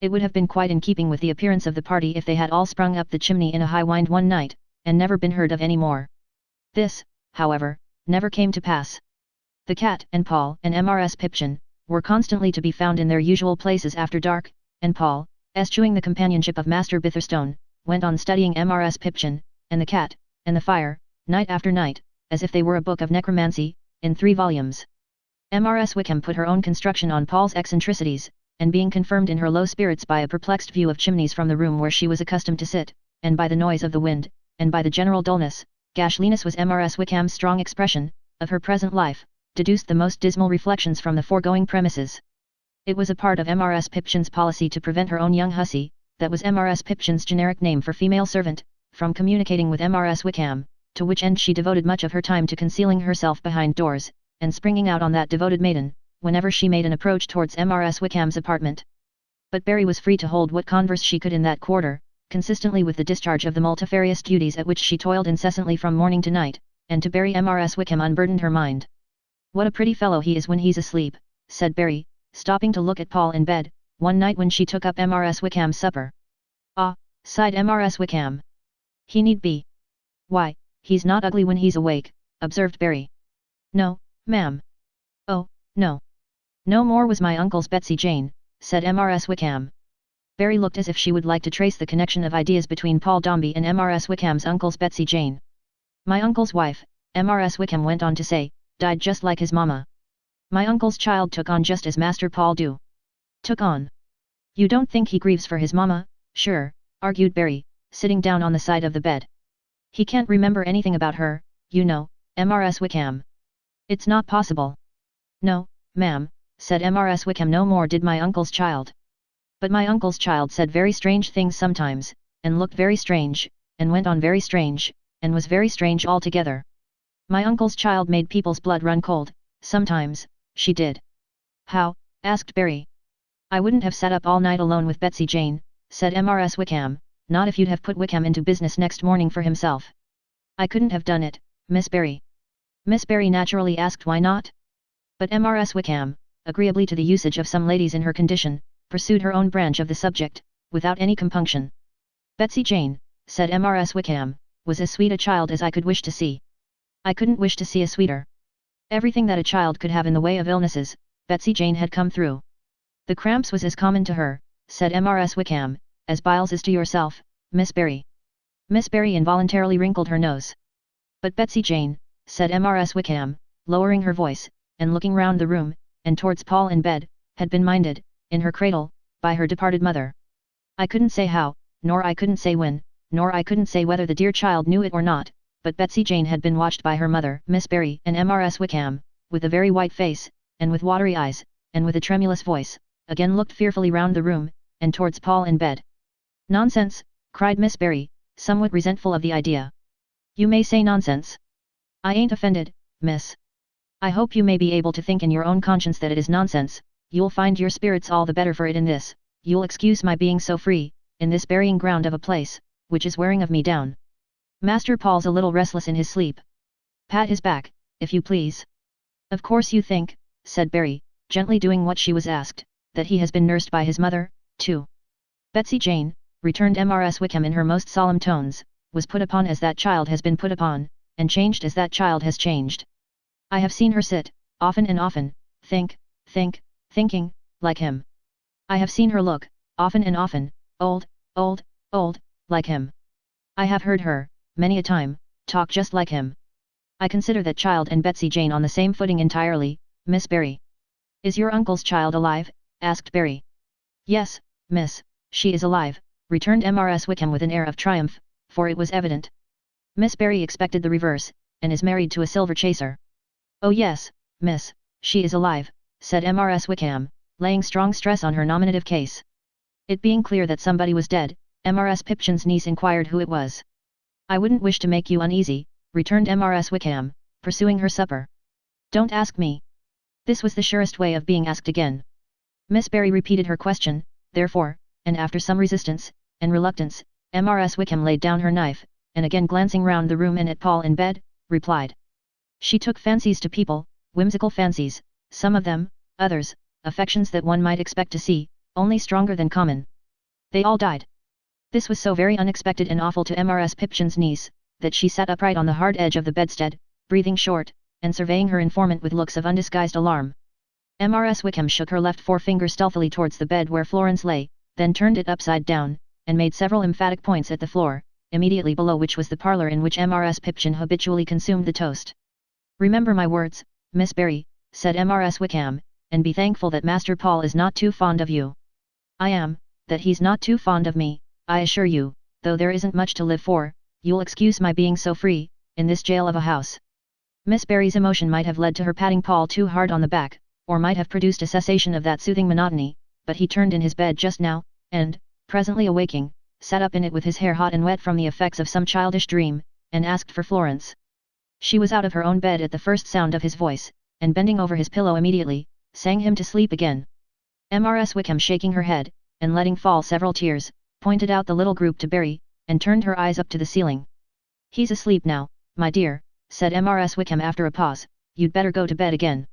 It would have been quite in keeping with the appearance of the party if they had all sprung up the chimney in a high wind one night, and never been heard of any more. This, however, never came to pass. The cat and Paul and Mrs. Pipchin were constantly to be found in their usual places after dark, and Paul, eschewing the companionship of Master Bitherstone, went on studying Mrs. Pipchin, and the cat, and the fire, night after night, as if they were a book of necromancy, in 3 volumes. Mrs. Wickham put her own construction on Paul's eccentricities, and being confirmed in her low spirits by a perplexed view of chimneys from the room where she was accustomed to sit, and by the noise of the wind, and by the general dullness, gashliness was Mrs. Wickham's strong expression, of her present life, deduced the most dismal reflections from the foregoing premises. It was a part of Mrs. Pipchin's policy to prevent her own young hussy, that was Mrs. Pipchin's generic name for female servant, from communicating with Mrs. Wickham, to which end she devoted much of her time to concealing herself behind doors, and springing out on that devoted maiden, whenever she made an approach towards Mrs. Wickham's apartment. But Berry was free to hold what converse she could in that quarter, consistently with the discharge of the multifarious duties at which she toiled incessantly from morning to night, and to Berry Mrs. Wickham unburdened her mind. What a pretty fellow he is when he's asleep, said Barry, stopping to look at Paul in bed, one night when she took up Mrs. Wickham's supper. Ah, sighed Mrs. Wickham. He need be. Why, he's not ugly when he's awake, observed Barry. No, ma'am. Oh, no. No more was my uncle's Betsy Jane, said Mrs. Wickham. Barry looked as if she would like to trace the connection of ideas between Paul Dombey and Mrs. Wickham's uncle's Betsy Jane. My uncle's wife, Mrs. Wickham went on to say, died just like his mama. My uncle's child took on just as Master Paul do. Took on. You don't think he grieves for his mama, sure, argued Barry, sitting down on the side of the bed. He can't remember anything about her, you know, Mrs. Wickham. It's not possible. No, ma'am, said Mrs. Wickham, no more did my uncle's child. But my uncle's child said very strange things sometimes, and looked very strange, and went on very strange, and was very strange altogether. My uncle's child made people's blood run cold, sometimes, she did. How? Asked Barry. I wouldn't have sat up all night alone with Betsy Jane, said Mrs. Wickham, not if you'd have put Wickham into business next morning for himself. I couldn't have done it, Miss Barry. Miss Barry naturally asked why not? But Mrs. Wickham, agreeably to the usage of some ladies in her condition, pursued her own branch of the subject, without any compunction. Betsy Jane, said Mrs. Wickham, was as sweet a child as I could wish to see. I couldn't wish to see a sweeter. Everything that a child could have in the way of illnesses, Betsy Jane had come through. The cramps was as common to her, said Mrs. Wickham, as biles is to yourself, Miss Barry. Miss Barry involuntarily wrinkled her nose. But Betsy Jane, said Mrs. Wickham, lowering her voice, and looking round the room, and towards Paul in bed, had been minded, in her cradle, by her departed mother. I couldn't say how, nor I couldn't say when, nor I couldn't say whether the dear child knew it or not, but Betsy Jane had been watched by her mother, Miss Barry, and Mrs. Wickham, with a very white face, and with watery eyes, and with a tremulous voice, again looked fearfully round the room, and towards Paul in bed. Nonsense, cried Miss Barry, somewhat resentful of the idea. You may say nonsense. I ain't offended, miss. I hope you may be able to think in your own conscience that it is nonsense, you'll find your spirits all the better for it in this, you'll excuse my being so free, in this burying ground of a place, which is wearing of me down. Master Paul's a little restless in his sleep. Pat his back, if you please. Of course you think, said Barry, gently doing what she was asked, that he has been nursed by his mother, too. Betsy Jane, returned Mrs. Wickham in her most solemn tones, was put upon as that child has been put upon, and changed as that child has changed. I have seen her sit, often and often, thinking, like him. I have seen her look, often and often, old, like him. I have heard her, many a time, talk just like him. I consider that child and Betsy Jane on the same footing entirely, Miss Barry. Is your uncle's child alive? Asked Barry. Yes, miss, she is alive, returned Mrs. Wickham with an air of triumph, for it was evident. Miss Barry expected the reverse, and is married to a silver chaser. Oh yes, miss, she is alive, said Mrs. Wickham, laying strong stress on her nominative case. It being clear that somebody was dead, Mrs. Pipchin's niece inquired who it was. I wouldn't wish to make you uneasy, returned Mrs. Wickham, pursuing her supper. Don't ask me. This was the surest way of being asked again. Miss Barry repeated her question, therefore, and after some resistance, and reluctance, Mrs. Wickham laid down her knife, and again glancing round the room and at Paul in bed, replied. She took fancies to people, whimsical fancies, some of them, others, affections that one might expect to see, only stronger than common. They all died. This was so very unexpected and awful to Mrs. Pipchin's niece, that she sat upright on the hard edge of the bedstead, breathing short, and surveying her informant with looks of undisguised alarm. Mrs. Wickham shook her left forefinger stealthily towards the bed where Florence lay, then turned it upside down, and made several emphatic points at the floor, immediately below which was the parlour in which Mrs. Pipchin habitually consumed the toast. Remember my words, Miss Barry, said Mrs. Wickham, and be thankful that Master Paul is not too fond of you. I am, that he's not too fond of me, I assure you, though there isn't much to live for, you'll excuse my being so free, in this jail of a house. Miss Barry's emotion might have led to her patting Paul too hard on the back, or might have produced a cessation of that soothing monotony, but he turned in his bed just now, and, presently awaking, sat up in it with his hair hot and wet from the effects of some childish dream, and asked for Florence. She was out of her own bed at the first sound of his voice, and bending over his pillow immediately, sang him to sleep again. Mrs. Wickham shaking her head, and letting fall several tears, pointed out the little group to Barry, and turned her eyes up to the ceiling. He's asleep now, my dear, said Mrs. Wickham after a pause, you'd better go to bed again.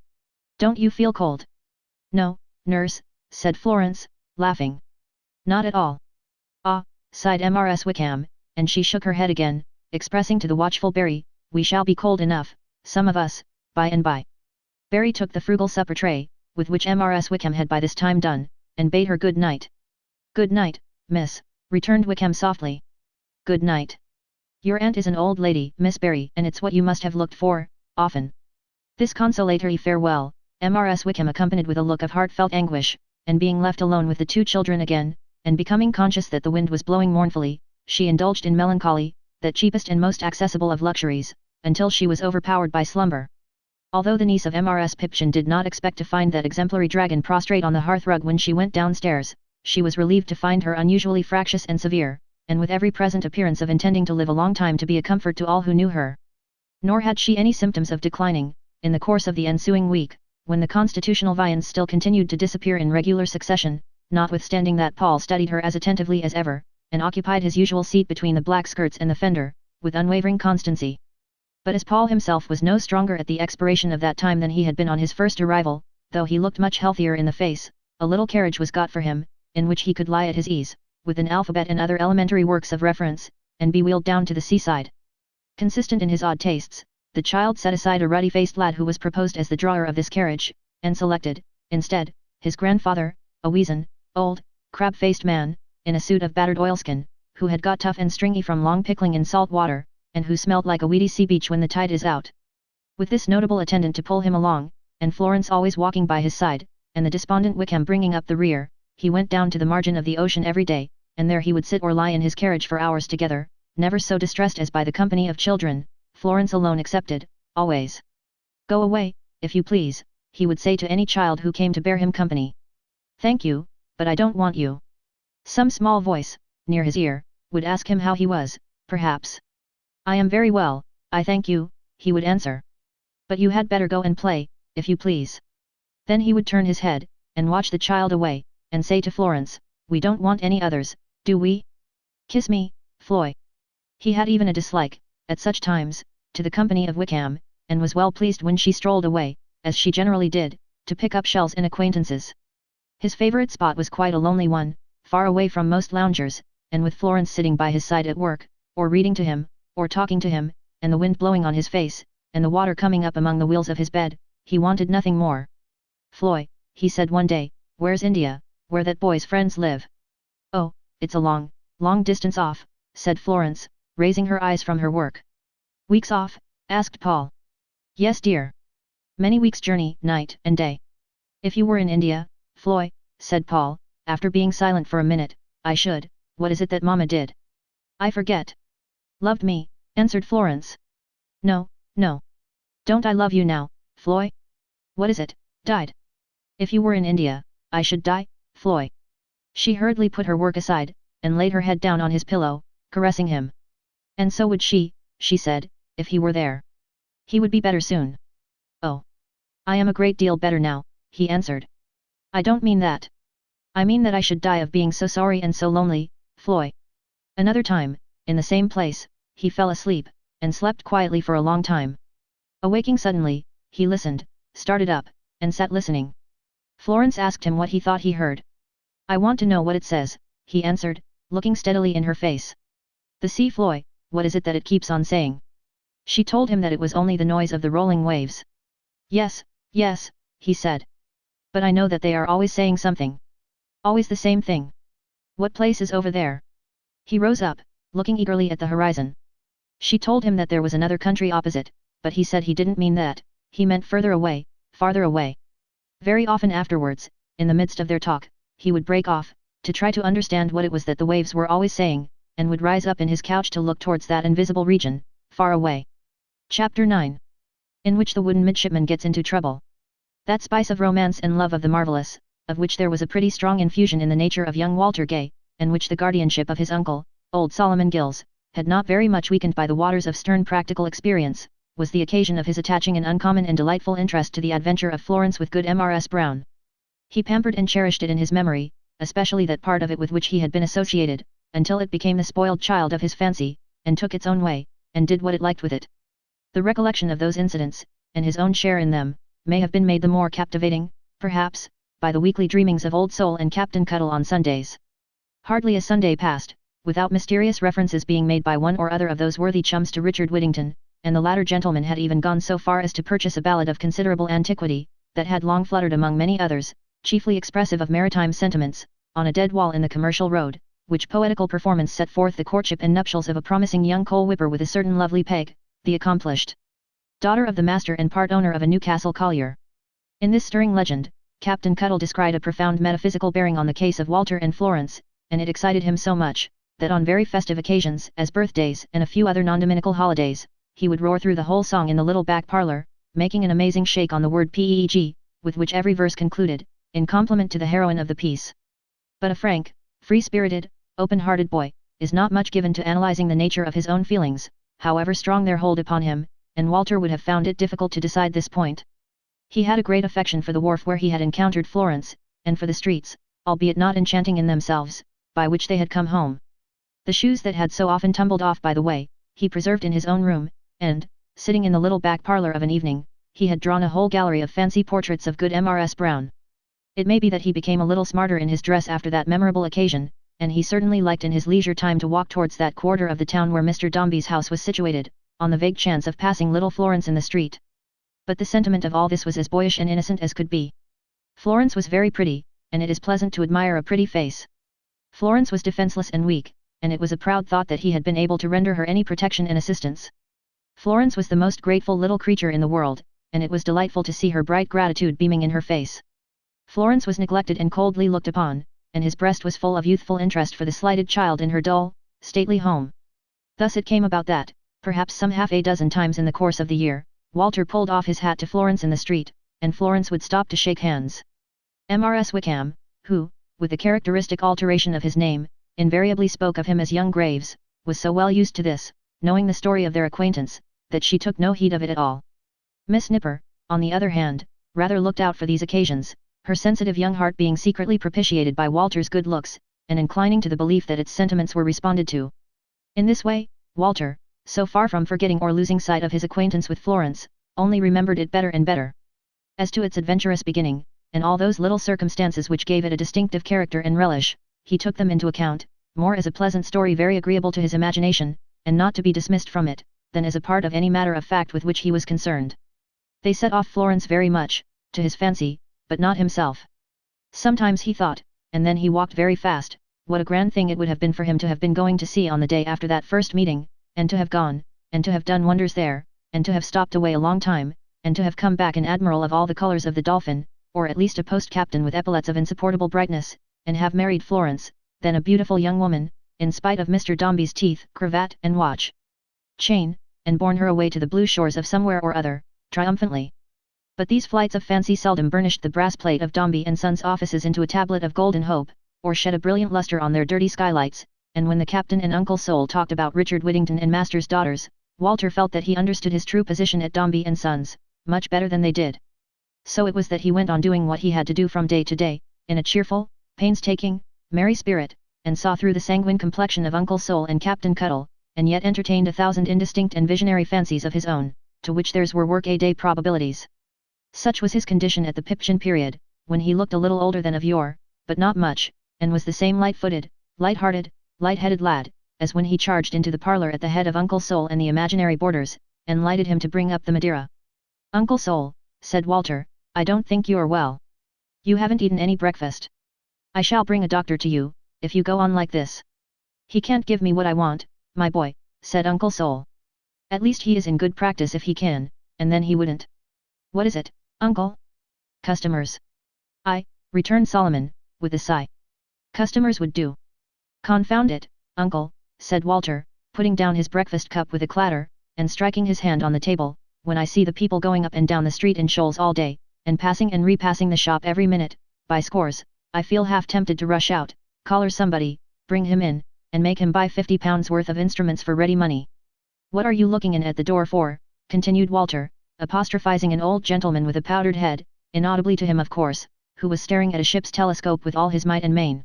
Don't you feel cold? No, nurse, said Florence, laughing. Not at all. Ah, sighed Mrs. Wickham, and she shook her head again, expressing to the watchful Barry, we shall be cold enough, some of us, by and by. Barry took the frugal supper tray, with which Mrs. Wickham had by this time done, and bade her good night. Good night, miss, returned Wickham softly. Good night. Your aunt is an old lady, Miss Barry, and it's what you must have looked for, often. This consolatory farewell, Mrs. Wickham accompanied with a look of heartfelt anguish, and being left alone with the two children again, and becoming conscious that the wind was blowing mournfully, she indulged in melancholy, that cheapest and most accessible of luxuries, until she was overpowered by slumber. Although the niece of Mrs. Pipchin did not expect to find that exemplary dragon prostrate on the hearthrug when she went downstairs, she was relieved to find her unusually fractious and severe, and with every present appearance of intending to live a long time to be a comfort to all who knew her. Nor had she any symptoms of declining, in the course of the ensuing week, when the constitutional viands still continued to disappear in regular succession, notwithstanding that Paul studied her as attentively as ever, and occupied his usual seat between the black skirts and the fender, with unwavering constancy. But as Paul himself was no stronger at the expiration of that time than he had been on his first arrival, though he looked much healthier in the face, a little carriage was got for him, in which he could lie at his ease, with an alphabet and other elementary works of reference, and be wheeled down to the seaside. Consistent in his odd tastes, the child set aside a ruddy-faced lad who was proposed as the drawer of this carriage, and selected, instead, his grandfather, a weazen, old, crab-faced man, in a suit of battered oilskin, who had got tough and stringy from long pickling in salt water, and who smelt like a weedy sea beach when the tide is out. With this notable attendant to pull him along, and Florence always walking by his side, and the despondent Wickham bringing up the rear, he went down to the margin of the ocean every day, and there he would sit or lie in his carriage for hours together, never so distressed as by the company of children, Florence alone excepted, always. Go away, if you please, he would say to any child who came to bear him company. Thank you, but I don't want you. Some small voice, near his ear, would ask him how he was, perhaps. I am very well, I thank you, he would answer. But you had better go and play, if you please. Then he would turn his head, and watch the child away, and say to Florence, we don't want any others, do we? Kiss me, Floy. He had even a dislike, at such times, to the company of Wickham, and was well pleased when she strolled away, as she generally did, to pick up shells and acquaintances. His favourite spot was quite a lonely one, far away from most loungers, and with Florence sitting by his side at work, or reading to him, or talking to him, and the wind blowing on his face, and the water coming up among the wheels of his bed, he wanted nothing more. Floy, he said one day, where's India, where that boy's friends live? Oh, it's a long, long distance off, said Florence, raising her eyes from her work. Weeks off? Asked Paul. Yes, dear. Many weeks' journey, night and day. If you were in India, Floy, said Paul, after being silent for a minute, I should, what is it that Mamma did? I forget. Loved me, answered Florence. No, no. Don't I love you now, Floy? What is it, died? If you were in India, I should die, Floy. She hurriedly put her work aside, and laid her head down on his pillow, caressing him. And so would she said, if he were there. He would be better soon. Oh. I am a great deal better now, he answered. I don't mean that. I mean that I should die of being so sorry and so lonely, Floy. Another time, in the same place, he fell asleep, and slept quietly for a long time. Awaking suddenly, he listened, started up, and sat listening. Florence asked him what he thought he heard. I want to know what it says, he answered, looking steadily in her face. The sea, Floy, what is it that it keeps on saying? She told him that it was only the noise of the rolling waves. Yes, yes, he said. But I know that they are always saying something. Always the same thing. What place is over there? He rose up, looking eagerly at the horizon. She told him that there was another country opposite, but he said he didn't mean that, he meant further away, farther away. Very often afterwards, in the midst of their talk, he would break off, to try to understand what it was that the waves were always saying, and would rise up in his couch to look towards that invisible region, far away. Chapter 9. In which the wooden midshipman gets into trouble. That spice of romance and love of the marvellous, of which there was a pretty strong infusion in the nature of young Walter Gay, and which the guardianship of his uncle, old Solomon Gills, had not very much weakened by the waters of stern practical experience, was the occasion of his attaching an uncommon and delightful interest to the adventure of Florence with good Mrs. Brown. He pampered and cherished it in his memory, especially that part of it with which he had been associated, until it became the spoiled child of his fancy, and took its own way, and did what it liked with it. The recollection of those incidents, and his own share in them, may have been made the more captivating, perhaps, by the weekly dreamings of Old Soul and Captain Cuttle on Sundays. Hardly a Sunday passed, without mysterious references being made by one or other of those worthy chums to Richard Whittington, and the latter gentleman had even gone so far as to purchase a ballad of considerable antiquity, that had long fluttered among many others, chiefly expressive of maritime sentiments, on a dead wall in the Commercial Road, which poetical performance set forth the courtship and nuptials of a promising young coal whipper with a certain lovely Peg, the accomplished daughter of the master and part owner of a Newcastle collier. In this stirring legend, Captain Cuttle descried a profound metaphysical bearing on the case of Walter and Florence, and it excited him so much, that on very festive occasions as birthdays and a few other non-dominical holidays, he would roar through the whole song in the little back parlour, making an amazing shake on the word P-E-G, with which every verse concluded, in compliment to the heroine of the piece. But a frank, free-spirited, open-hearted boy, is not much given to analysing the nature of his own feelings, however strong their hold upon him, and Walter would have found it difficult to decide this point. He had a great affection for the wharf where he had encountered Florence, and for the streets, albeit not enchanting in themselves, by which they had come home. The shoes that had so often tumbled off by the way, he preserved in his own room, and, sitting in the little back parlour of an evening, he had drawn a whole gallery of fancy portraits of good M.R.S. Brown. It may be that he became a little smarter in his dress after that memorable occasion, and he certainly liked in his leisure time to walk towards that quarter of the town where Mr. Dombey's house was situated, on the vague chance of passing little Florence in the street. But the sentiment of all this was as boyish and innocent as could be. Florence was very pretty, and it is pleasant to admire a pretty face. Florence was defenceless and weak, and it was a proud thought that he had been able to render her any protection and assistance. Florence was the most grateful little creature in the world, and it was delightful to see her bright gratitude beaming in her face. Florence was neglected and coldly looked upon, and his breast was full of youthful interest for the slighted child in her dull, stately home. Thus it came about that, perhaps some half a dozen times in the course of the year, Walter pulled off his hat to Florence in the street, and Florence would stop to shake hands. M.R.S. Wickham, who, with the characteristic alteration of his name, invariably spoke of him as young Graves, was so well used to this, knowing the story of their acquaintance, that she took no heed of it at all. Miss Nipper, on the other hand, rather looked out for these occasions, her sensitive young heart being secretly propitiated by Walter's good looks, and inclining to the belief that its sentiments were responded to. In this way, Walter, so far from forgetting or losing sight of his acquaintance with Florence, only remembered it better and better. As to its adventurous beginning, and all those little circumstances which gave it a distinctive character and relish, he took them into account, more as a pleasant story very agreeable to his imagination, and not to be dismissed from it, than as a part of any matter of fact with which he was concerned. They set off Florence very much, to his fancy, but not himself. Sometimes he thought, and then he walked very fast, what a grand thing it would have been for him to have been going to sea on the day after that first meeting, and to have gone, and to have done wonders there, and to have stopped away a long time, and to have come back an admiral of all the colours of the Dolphin, or at least a post-captain with epaulets of insupportable brightness, and have married Florence, then a beautiful young woman, in spite of Mr. Dombey's teeth, cravat and watch chain, and borne her away to the blue shores of somewhere or other, triumphantly. But these flights of fancy seldom burnished the brass plate of Dombey and Son's offices into a tablet of golden hope, or shed a brilliant lustre on their dirty skylights, and when the captain and Uncle Sol talked about Richard Whittington and Master's daughters, Walter felt that he understood his true position at Dombey and Son's, much better than they did. So it was that he went on doing what he had to do from day to day, in a cheerful, painstaking, merry spirit, and saw through the sanguine complexion of Uncle Sol and Captain Cuttle, and yet entertained 1,000 indistinct and visionary fancies of his own, to which theirs were work-a-day probabilities. Such was his condition at the Pipchin period, when he looked a little older than of yore, but not much, and was the same light-footed, light-hearted, light-headed lad, as when he charged into the parlour at the head of Uncle Sol and the imaginary boarders, and lighted him to bring up the Madeira. "Uncle Sol," said Walter, "I don't think you're well. You haven't eaten any breakfast. I shall bring a doctor to you, if you go on like this." "He can't give me what I want, my boy," said Uncle Sol. "At least he is in good practice if he can, and then he wouldn't." "What is it, Uncle?" "Customers." "Aye," returned Solomon, with a sigh. "Customers would do." "Confound it, Uncle," said Walter, putting down his breakfast cup with a clatter, and striking his hand on the table, "when I see the people going up and down the street in shoals all day, and passing and repassing the shop every minute, by scores, I feel half tempted to rush out, collar somebody, bring him in, and make him buy £50 worth of instruments for ready money. What are you looking in at the door for?" continued Walter, apostrophizing an old gentleman with a powdered head, inaudibly to him of course, who was staring at a ship's telescope with all his might and main.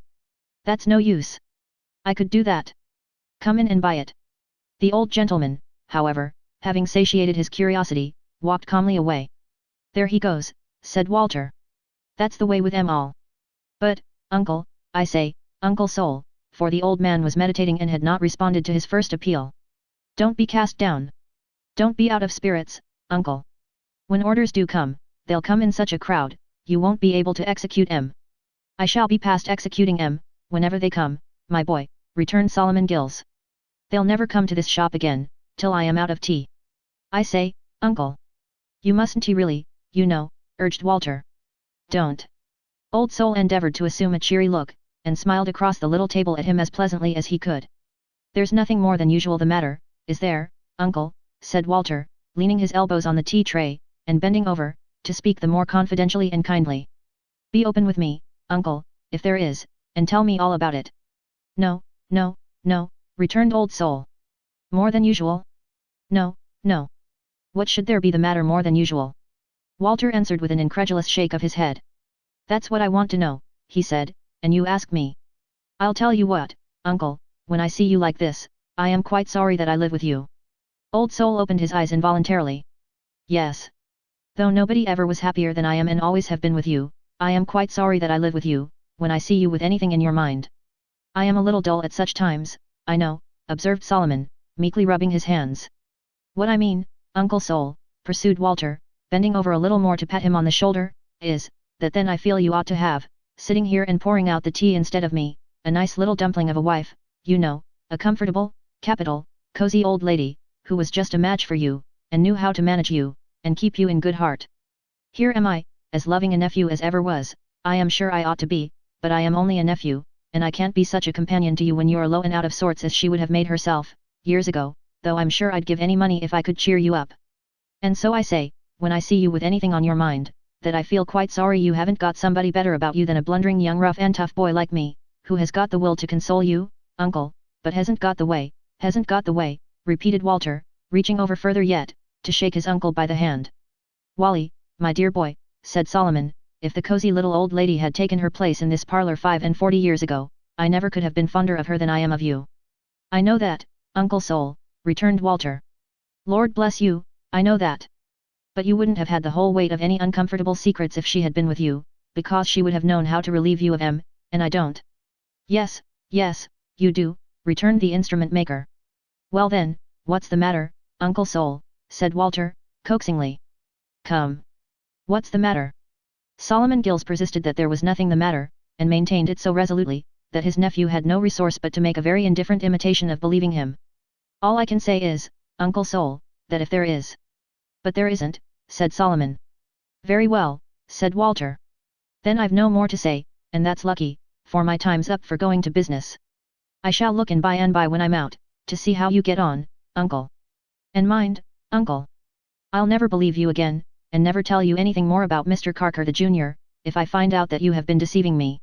"That's no use. I could do that. Come in and buy it." The old gentleman, however, having satiated his curiosity, walked calmly away. "There he goes," said Walter. "That's the way with 'em all." "But, uncle, I say, Uncle Sol," for the old man was meditating and had not responded to his first appeal. "Don't be cast down. Don't be out of spirits, uncle. When orders do come, they'll come in such a crowd, you won't be able to execute 'em." "I shall be past executing 'em, whenever they come, my boy," returned Solomon Gills. "They'll never come to this shop again, till I am out of tea." "I say, uncle. You mustn't tea really, you know," urged Walter. "Don't." Old Sol endeavored to assume a cheery look, and smiled across the little table at him as pleasantly as he could. "There's nothing more than usual the matter, is there, uncle?" said Walter, leaning his elbows on the tea tray, and bending over, to speak the more confidentially and kindly. "Be open with me, uncle, if there is, and tell me all about it." "No, no, no," returned Old Sol. "More than usual?" "No, no. What should there be the matter more than usual?" Walter answered with an incredulous shake of his head. "That's what I want to know," he said, "and you ask me. I'll tell you what, uncle, when I see you like this, I am quite sorry that I live with you." Old Sol opened his eyes involuntarily. "Yes. Though nobody ever was happier than I am and always have been with you, I am quite sorry that I live with you, when I see you with anything in your mind." "I am a little dull at such times, I know," observed Solomon, meekly rubbing his hands. "What I mean, Uncle Sol," pursued Walter, bending over a little more to pat him on the shoulder, "is, that then I feel you ought to have, sitting here and pouring out the tea instead of me, a nice little dumpling of a wife, you know, a comfortable, capital, cozy old lady, who was just a match for you, and knew how to manage you, and keep you in good heart. Here am I, as loving a nephew as ever was, I am sure I ought to be, but I am only a nephew, and I can't be such a companion to you when you're low and out of sorts as she would have made herself, years ago, though I'm sure I'd give any money if I could cheer you up. And so I say, when I see you with anything on your mind, that I feel quite sorry you haven't got somebody better about you than a blundering young rough and tough boy like me, who has got the will to console you, uncle, but hasn't got the way, repeated Walter, reaching over further yet, to shake his uncle by the hand. "Wally, my dear boy," said Solomon, "if the cozy little old lady had taken her place in this parlour 45 years ago, I never could have been fonder of her than I am of you." "I know that, Uncle Sol," returned Walter. "Lord bless you, I know that. But you wouldn't have had the whole weight of any uncomfortable secrets if she had been with you, because she would have known how to relieve you of 'em, and I don't." "Yes, yes, you do," returned the instrument maker. "Well then, what's the matter, Uncle Sol?" said Walter, coaxingly. "Come. What's the matter?" Solomon Gills persisted that there was nothing the matter, and maintained it so resolutely, that his nephew had no resource but to make a very indifferent imitation of believing him. "All I can say is, Uncle Sol, that if there is—" "But there isn't," said Solomon. "Very well," said Walter. "Then I've no more to say, and that's lucky, for my time's up for going to business. I shall look in by and by when I'm out, to see how you get on, uncle. And mind, uncle, I'll never believe you again, and never tell you anything more about Mr. Carker the Jr., if I find out that you have been deceiving me."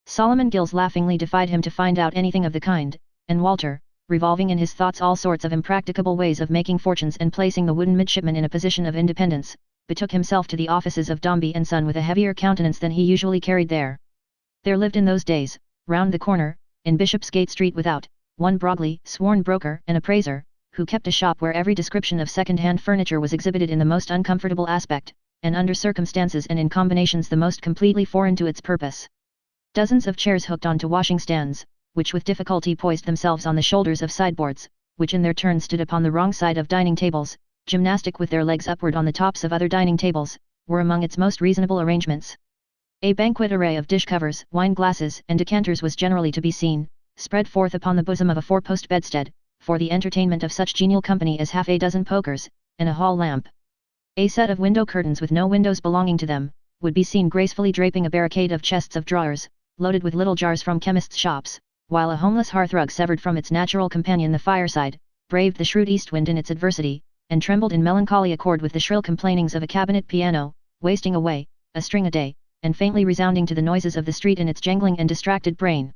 Solomon Gills laughingly defied him to find out anything of the kind, and Walter, revolving in his thoughts all sorts of impracticable ways of making fortunes and placing the wooden midshipman in a position of independence, betook himself to the offices of Dombey and Son with a heavier countenance than he usually carried there. There lived in those days, round the corner, in Bishopsgate Street without, one Brogley, sworn broker and appraiser, who kept a shop where every description of second-hand furniture was exhibited in the most uncomfortable aspect, and under circumstances and in combinations the most completely foreign to its purpose. Dozens of chairs hooked onto washing stands, which with difficulty poised themselves on the shoulders of sideboards, which in their turn stood upon the wrong side of dining tables, gymnastic with their legs upward on the tops of other dining tables, were among its most reasonable arrangements. A banquet array of dish covers, wine glasses and decanters was generally to be seen, spread forth upon the bosom of a four-post bedstead, for the entertainment of such genial company as half a dozen pokers, and a hall lamp. A set of window curtains with no windows belonging to them, would be seen gracefully draping a barricade of chests of drawers, loaded with little jars from chemists' shops, while a homeless hearthrug severed from its natural companion the fireside, braved the shrewd east wind in its adversity, and trembled in melancholy accord with the shrill complainings of a cabinet piano, wasting away, a string a day, and faintly resounding to the noises of the street in its jangling and distracted brain.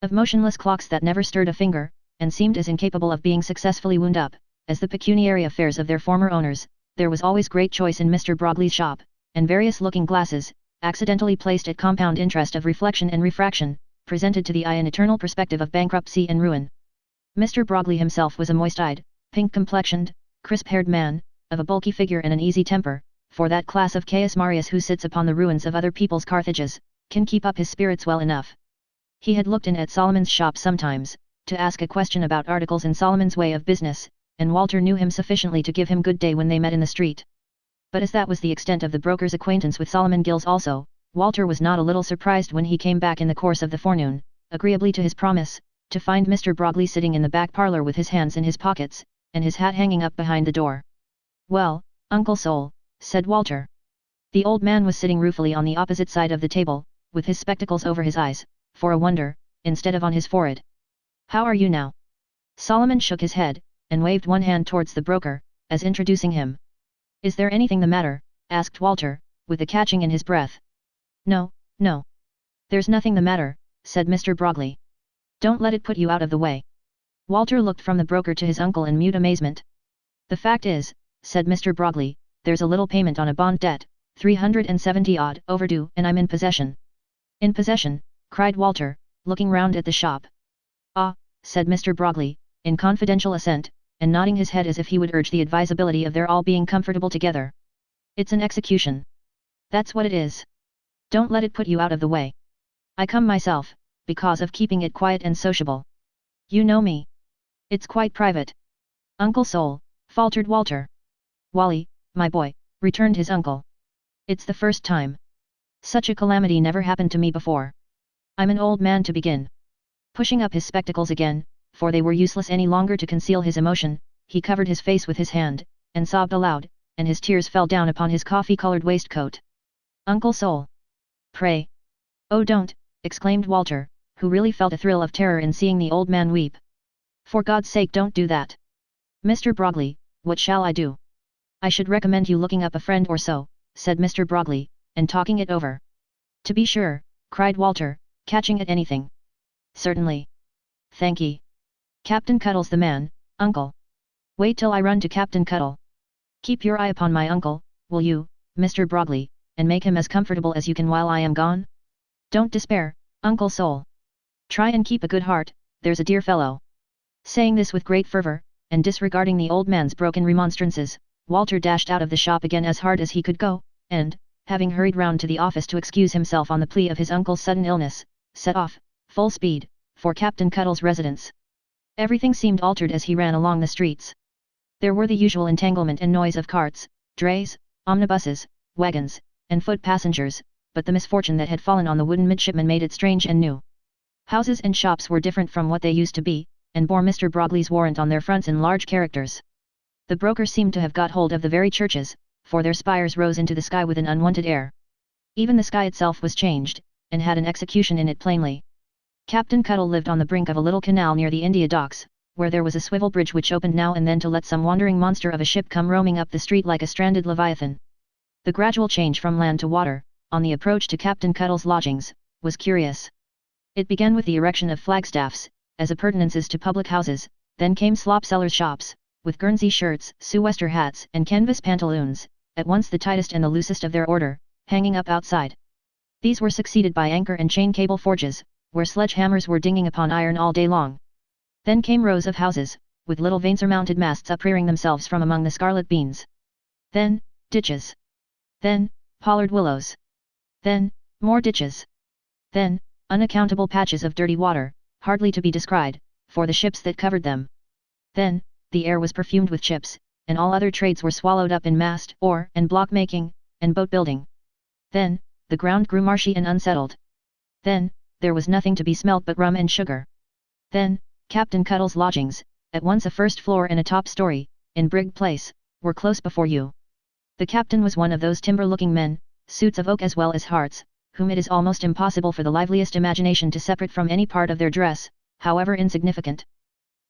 Of motionless clocks that never stirred a finger, and seemed as incapable of being successfully wound up, as the pecuniary affairs of their former owners, there was always great choice in Mr. Brogley's shop, and various looking glasses, accidentally placed at compound interest of reflection and refraction, presented to the eye an eternal perspective of bankruptcy and ruin. Mr. Brogley himself was a moist-eyed, pink-complexioned, crisp-haired man, of a bulky figure and an easy temper, for that class of Caius Marius who sits upon the ruins of other people's Carthages, can keep up his spirits well enough. He had looked in at Solomon's shop sometimes, to ask a question about articles in Solomon's way of business, and Walter knew him sufficiently to give him good day when they met in the street. But as that was the extent of the broker's acquaintance with Solomon Gills also, Walter was not a little surprised when he came back in the course of the forenoon, agreeably to his promise, to find Mr. Brogley sitting in the back parlour with his hands in his pockets, and his hat hanging up behind the door. "Well, Uncle Sol," said Walter. The old man was sitting ruefully on the opposite side of the table, with his spectacles over his eyes, for a wonder, instead of on his forehead. "How are you now?" Solomon shook his head, and waved one hand towards the broker, as introducing him. "Is there anything the matter?" asked Walter, with a catching in his breath. "No, no. There's nothing the matter," said Mr. Brogley. "Don't let it put you out of the way." Walter looked from the broker to his uncle in mute amazement. "The fact is," said Mr. Brogley, "there's a little payment on a bond debt, 370 odd overdue, and I'm in possession." "In possession?" cried Walter, looking round at the shop. "Ah," said Mr. Brogley, in confidential assent, and nodding his head as if he would urge the advisability of their all being comfortable together. "It's an execution. That's what it is. Don't let it put you out of the way. I come myself, because of keeping it quiet and sociable. You know me. It's quite private." "Uncle Sol," faltered Walter. "Wally, my boy," returned his uncle. "It's the first time. Such a calamity never happened to me before. I'm an old man to begin." Pushing up his spectacles again, for they were useless any longer to conceal his emotion, he covered his face with his hand, and sobbed aloud, and his tears fell down upon his coffee-coloured waistcoat. "Uncle Sol! Pray! Oh, don't!" exclaimed Walter, who really felt a thrill of terror in seeing the old man weep. "For God's sake, don't do that! Mr. Brogley, what shall I do?" "I should recommend you looking up a friend or so," said Mr. Brogley, "and talking it over." "To be sure," cried Walter, catching at anything. "Certainly. Thank'ee. Captain Cuttle's the man, uncle. Wait till I run to Captain Cuttle. Keep your eye upon my uncle, will you, Mr. Brogley, and make him as comfortable as you can while I am gone? Don't despair, Uncle Sol. Try and keep a good heart, there's a dear fellow." Saying this with great fervour, and disregarding the old man's broken remonstrances, Walter dashed out of the shop again as hard as he could go, and, having hurried round to the office to excuse himself on the plea of his uncle's sudden illness, set off, full speed, for Captain Cuttle's residence. Everything seemed altered as he ran along the streets. There were the usual entanglement and noise of carts, drays, omnibuses, wagons, and foot passengers, but the misfortune that had fallen on the wooden midshipman made it strange and new. Houses and shops were different from what they used to be, and bore Mr. Brogley's warrant on their fronts in large characters. The broker seemed to have got hold of the very churches, for their spires rose into the sky with an unwonted air. Even the sky itself was changed, and had an execution in it plainly. Captain Cuttle lived on the brink of a little canal near the India Docks, where there was a swivel bridge which opened now and then to let some wandering monster of a ship come roaming up the street like a stranded leviathan. The gradual change from land to water, on the approach to Captain Cuttle's lodgings, was curious. It began with the erection of flagstaffs, as appurtenances to public houses, then came slop sellers' shops, with Guernsey shirts, sou'wester hats, and canvas pantaloons, at once the tightest and the loosest of their order, hanging up outside. These were succeeded by anchor and chain cable forges, where sledge-hammers were dinging upon iron all day long. Then came rows of houses, with little vane-surmounted masts uprearing themselves from among the scarlet beans. Then, ditches. Then, pollard willows. Then, more ditches. Then, unaccountable patches of dirty water, hardly to be descried, for the ships that covered them. Then, the air was perfumed with chips, and all other trades were swallowed up in mast, oar, and block-making, and boat-building. Then, the ground grew marshy and unsettled. Then, there was nothing to be smelt but rum and sugar. Then, Captain Cuttle's lodgings, at once a first floor and a top story, in Brig Place, were close before you. The captain was one of those timber-looking men, suits of oak as well as hearts, whom it is almost impossible for the liveliest imagination to separate from any part of their dress, however insignificant.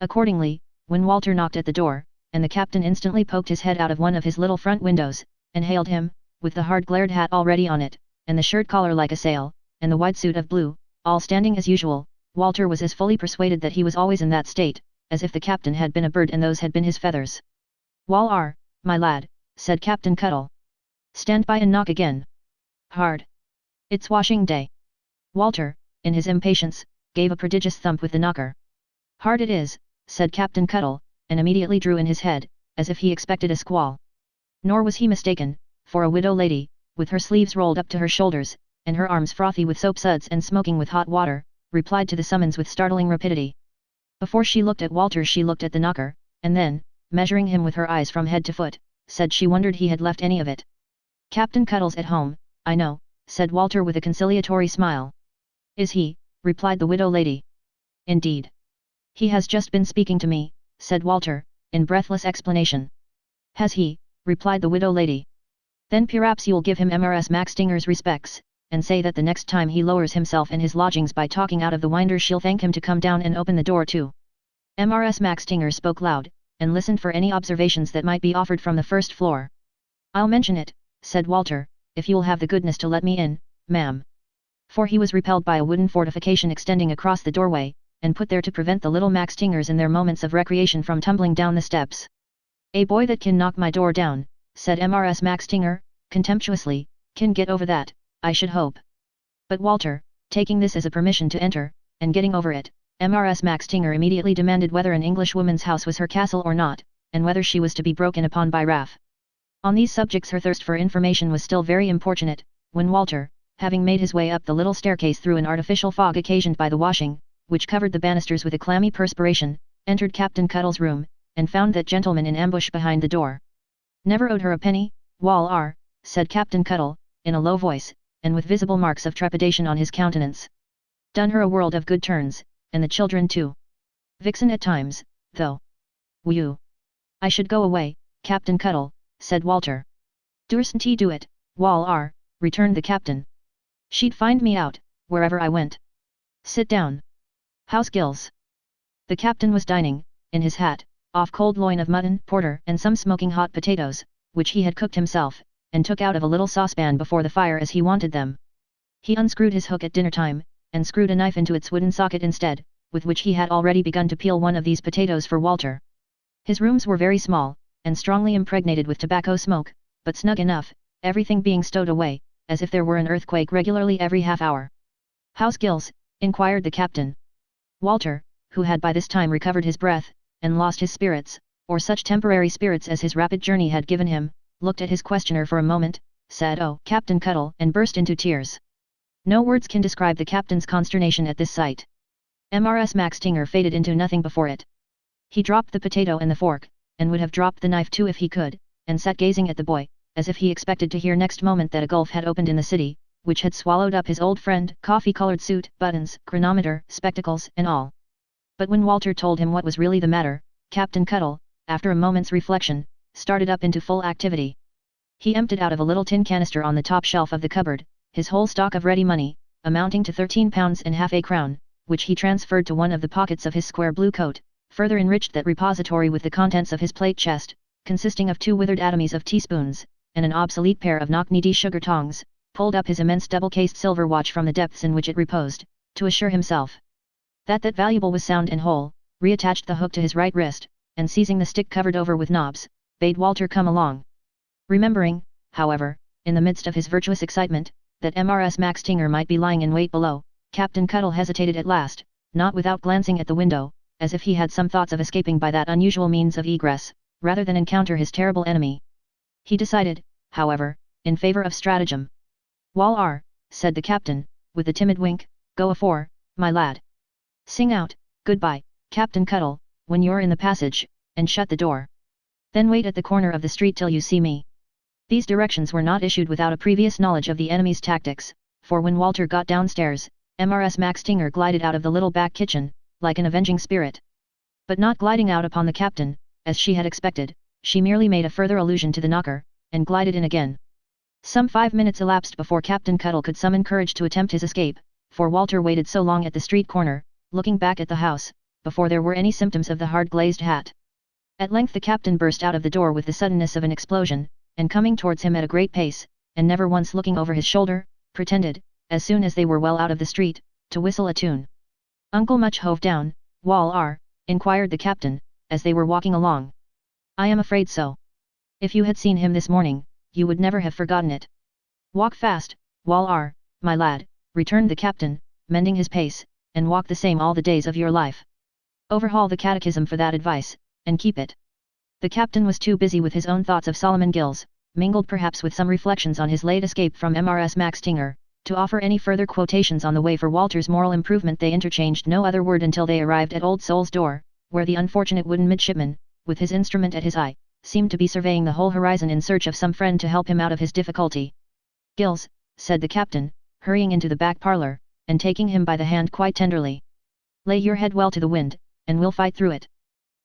Accordingly, when Walter knocked at the door, and the captain instantly poked his head out of one of his little front windows, and hailed him, with the hard-glared hat already on it, and the shirt-collar like a sail, and the wide suit of blue, all standing as usual, Walter was as fully persuaded that he was always in that state, as if the captain had been a bird and those had been his feathers. "Wall are, my lad," said Captain Cuttle. "Stand by and knock again. Hard. It's washing day." Walter, in his impatience, gave a prodigious thump with the knocker. "Hard it is," said Captain Cuttle, and immediately drew in his head, as if he expected a squall. Nor was he mistaken, for a widow lady, with her sleeves rolled up to her shoulders, and her arms frothy with soap suds and smoking with hot water, replied to the summons with startling rapidity. Before she looked at Walter she looked at the knocker, and then, measuring him with her eyes from head to foot, said she wondered he had left any of it. "Captain Cuttle's at home, I know," said Walter with a conciliatory smile. "Is he?" replied the widow lady. "Indeed. He has just been speaking to me," said Walter, in breathless explanation. "Has he?" replied the widow lady. "Then perhaps you'll give him Mrs. Maxtinger's respects, and say that the next time he lowers himself in his lodgings by talking out of the winder she'll thank him to come down and open the door too." Mrs. Maxtinger spoke loud, and listened for any observations that might be offered from the first floor. "I'll mention it," said Walter, "if you'll have the goodness to let me in, ma'am." For he was repelled by a wooden fortification extending across the doorway, and put there to prevent the little Maxtingers in their moments of recreation from tumbling down the steps. "A boy that can knock my door down," said Mrs. Maxtinger, contemptuously, "can get over that, I should hope." But Walter, taking this as a permission to enter, and getting over it, Mrs. Maxtinger immediately demanded whether an Englishwoman's house was her castle or not, and whether she was to be broken upon by wrath. On these subjects her thirst for information was still very importunate, when Walter, having made his way up the little staircase through an artificial fog occasioned by the washing, which covered the banisters with a clammy perspiration, entered Captain Cuttle's room, and found that gentleman in ambush behind the door. "Never owed her a penny, Wal R," said Captain Cuttle, in a low voice, and with visible marks of trepidation on his countenance. "Done her a world of good turns, and the children too. Vixen at times, though. Whew! I should go away, Captain Cuttle," said Walter. "Dursn't he do it, Wal R," returned the captain. "She'd find me out, wherever I went. Sit down. How's Gills?" The captain was dining, in his hat, off cold loin of mutton, porter and some smoking hot potatoes, which he had cooked himself, and took out of a little saucepan before the fire as he wanted them. He unscrewed his hook at dinner time, and screwed a knife into its wooden socket instead, with which he had already begun to peel one of these potatoes for Walter. His rooms were very small, and strongly impregnated with tobacco smoke, but snug enough, everything being stowed away, as if there were an earthquake regularly every half hour. "How's Gills?" inquired the captain. Walter, who had by this time recovered his breath, and lost his spirits, or such temporary spirits as his rapid journey had given him, looked at his questioner for a moment, said "Oh, Captain Cuttle," and burst into tears. No words can describe the captain's consternation at this sight. Mrs. Maxtinger faded into nothing before it. He dropped the potato and the fork, and would have dropped the knife too if he could, and sat gazing at the boy, as if he expected to hear next moment that a gulf had opened in the city, which had swallowed up his old friend, coffee-colored suit, buttons, chronometer, spectacles, and all. But when Walter told him what was really the matter, Captain Cuttle, after a moment's reflection, started up into full activity. He emptied out of a little tin canister on the top shelf of the cupboard, his whole stock of ready money, amounting to 13 pounds and half a crown, which he transferred to one of the pockets of his square blue coat, further enriched that repository with the contents of his plate chest, consisting of 2 withered atomies of teaspoons, and an obsolete pair of knock-kneedy sugar tongs, pulled up his immense double-cased silver watch from the depths in which it reposed, to assure himself that valuable was sound and whole, reattached the hook to his right wrist, and seizing the stick covered over with knobs, bade Walter come along. Remembering, however, in the midst of his virtuous excitement, that Mrs. Maxtinger might be lying in wait below, Captain Cuttle hesitated at last, not without glancing at the window, as if he had some thoughts of escaping by that unusual means of egress, rather than encounter his terrible enemy. He decided, however, in favour of stratagem. "Wal R," said the captain, with a timid wink, "go afore, my lad. Sing out, 'Goodbye, Captain Cuttle,' when you're in the passage, and shut the door. Then wait at the corner of the street till you see me." These directions were not issued without a previous knowledge of the enemy's tactics, for when Walter got downstairs, Mrs. Maxtinger glided out of the little back kitchen, like an avenging spirit. But not gliding out upon the captain, as she had expected, she merely made a further allusion to the knocker, and glided in again. Some 5 minutes elapsed before Captain Cuttle could summon courage to attempt his escape, for Walter waited so long at the street corner, looking back at the house, before there were any symptoms of the hard-glazed hat. At length the captain burst out of the door with the suddenness of an explosion, and coming towards him at a great pace, and never once looking over his shoulder, pretended, as soon as they were well out of the street, to whistle a tune. "Uncle Much hove down, Wal R?" inquired the captain, as they were walking along. "I am afraid so. If you had seen him this morning, you would never have forgotten it." "Walk fast, Wal R, my lad," returned the captain, mending his pace, "and walk the same all the days of your life. Overhaul the catechism for that advice, and keep it." The captain was too busy with his own thoughts of Solomon Gills, mingled perhaps with some reflections on his late escape from MRS Max Tinger, to offer any further quotations on the way for Walter's moral improvement. They interchanged no other word until they arrived at Old Soul's door, where the unfortunate wooden midshipman, with his instrument at his eye, seemed to be surveying the whole horizon in search of some friend to help him out of his difficulty. "Gills," said the captain, hurrying into the back parlour, and taking him by the hand quite tenderly. "Lay your head well to the wind, and we'll fight through it.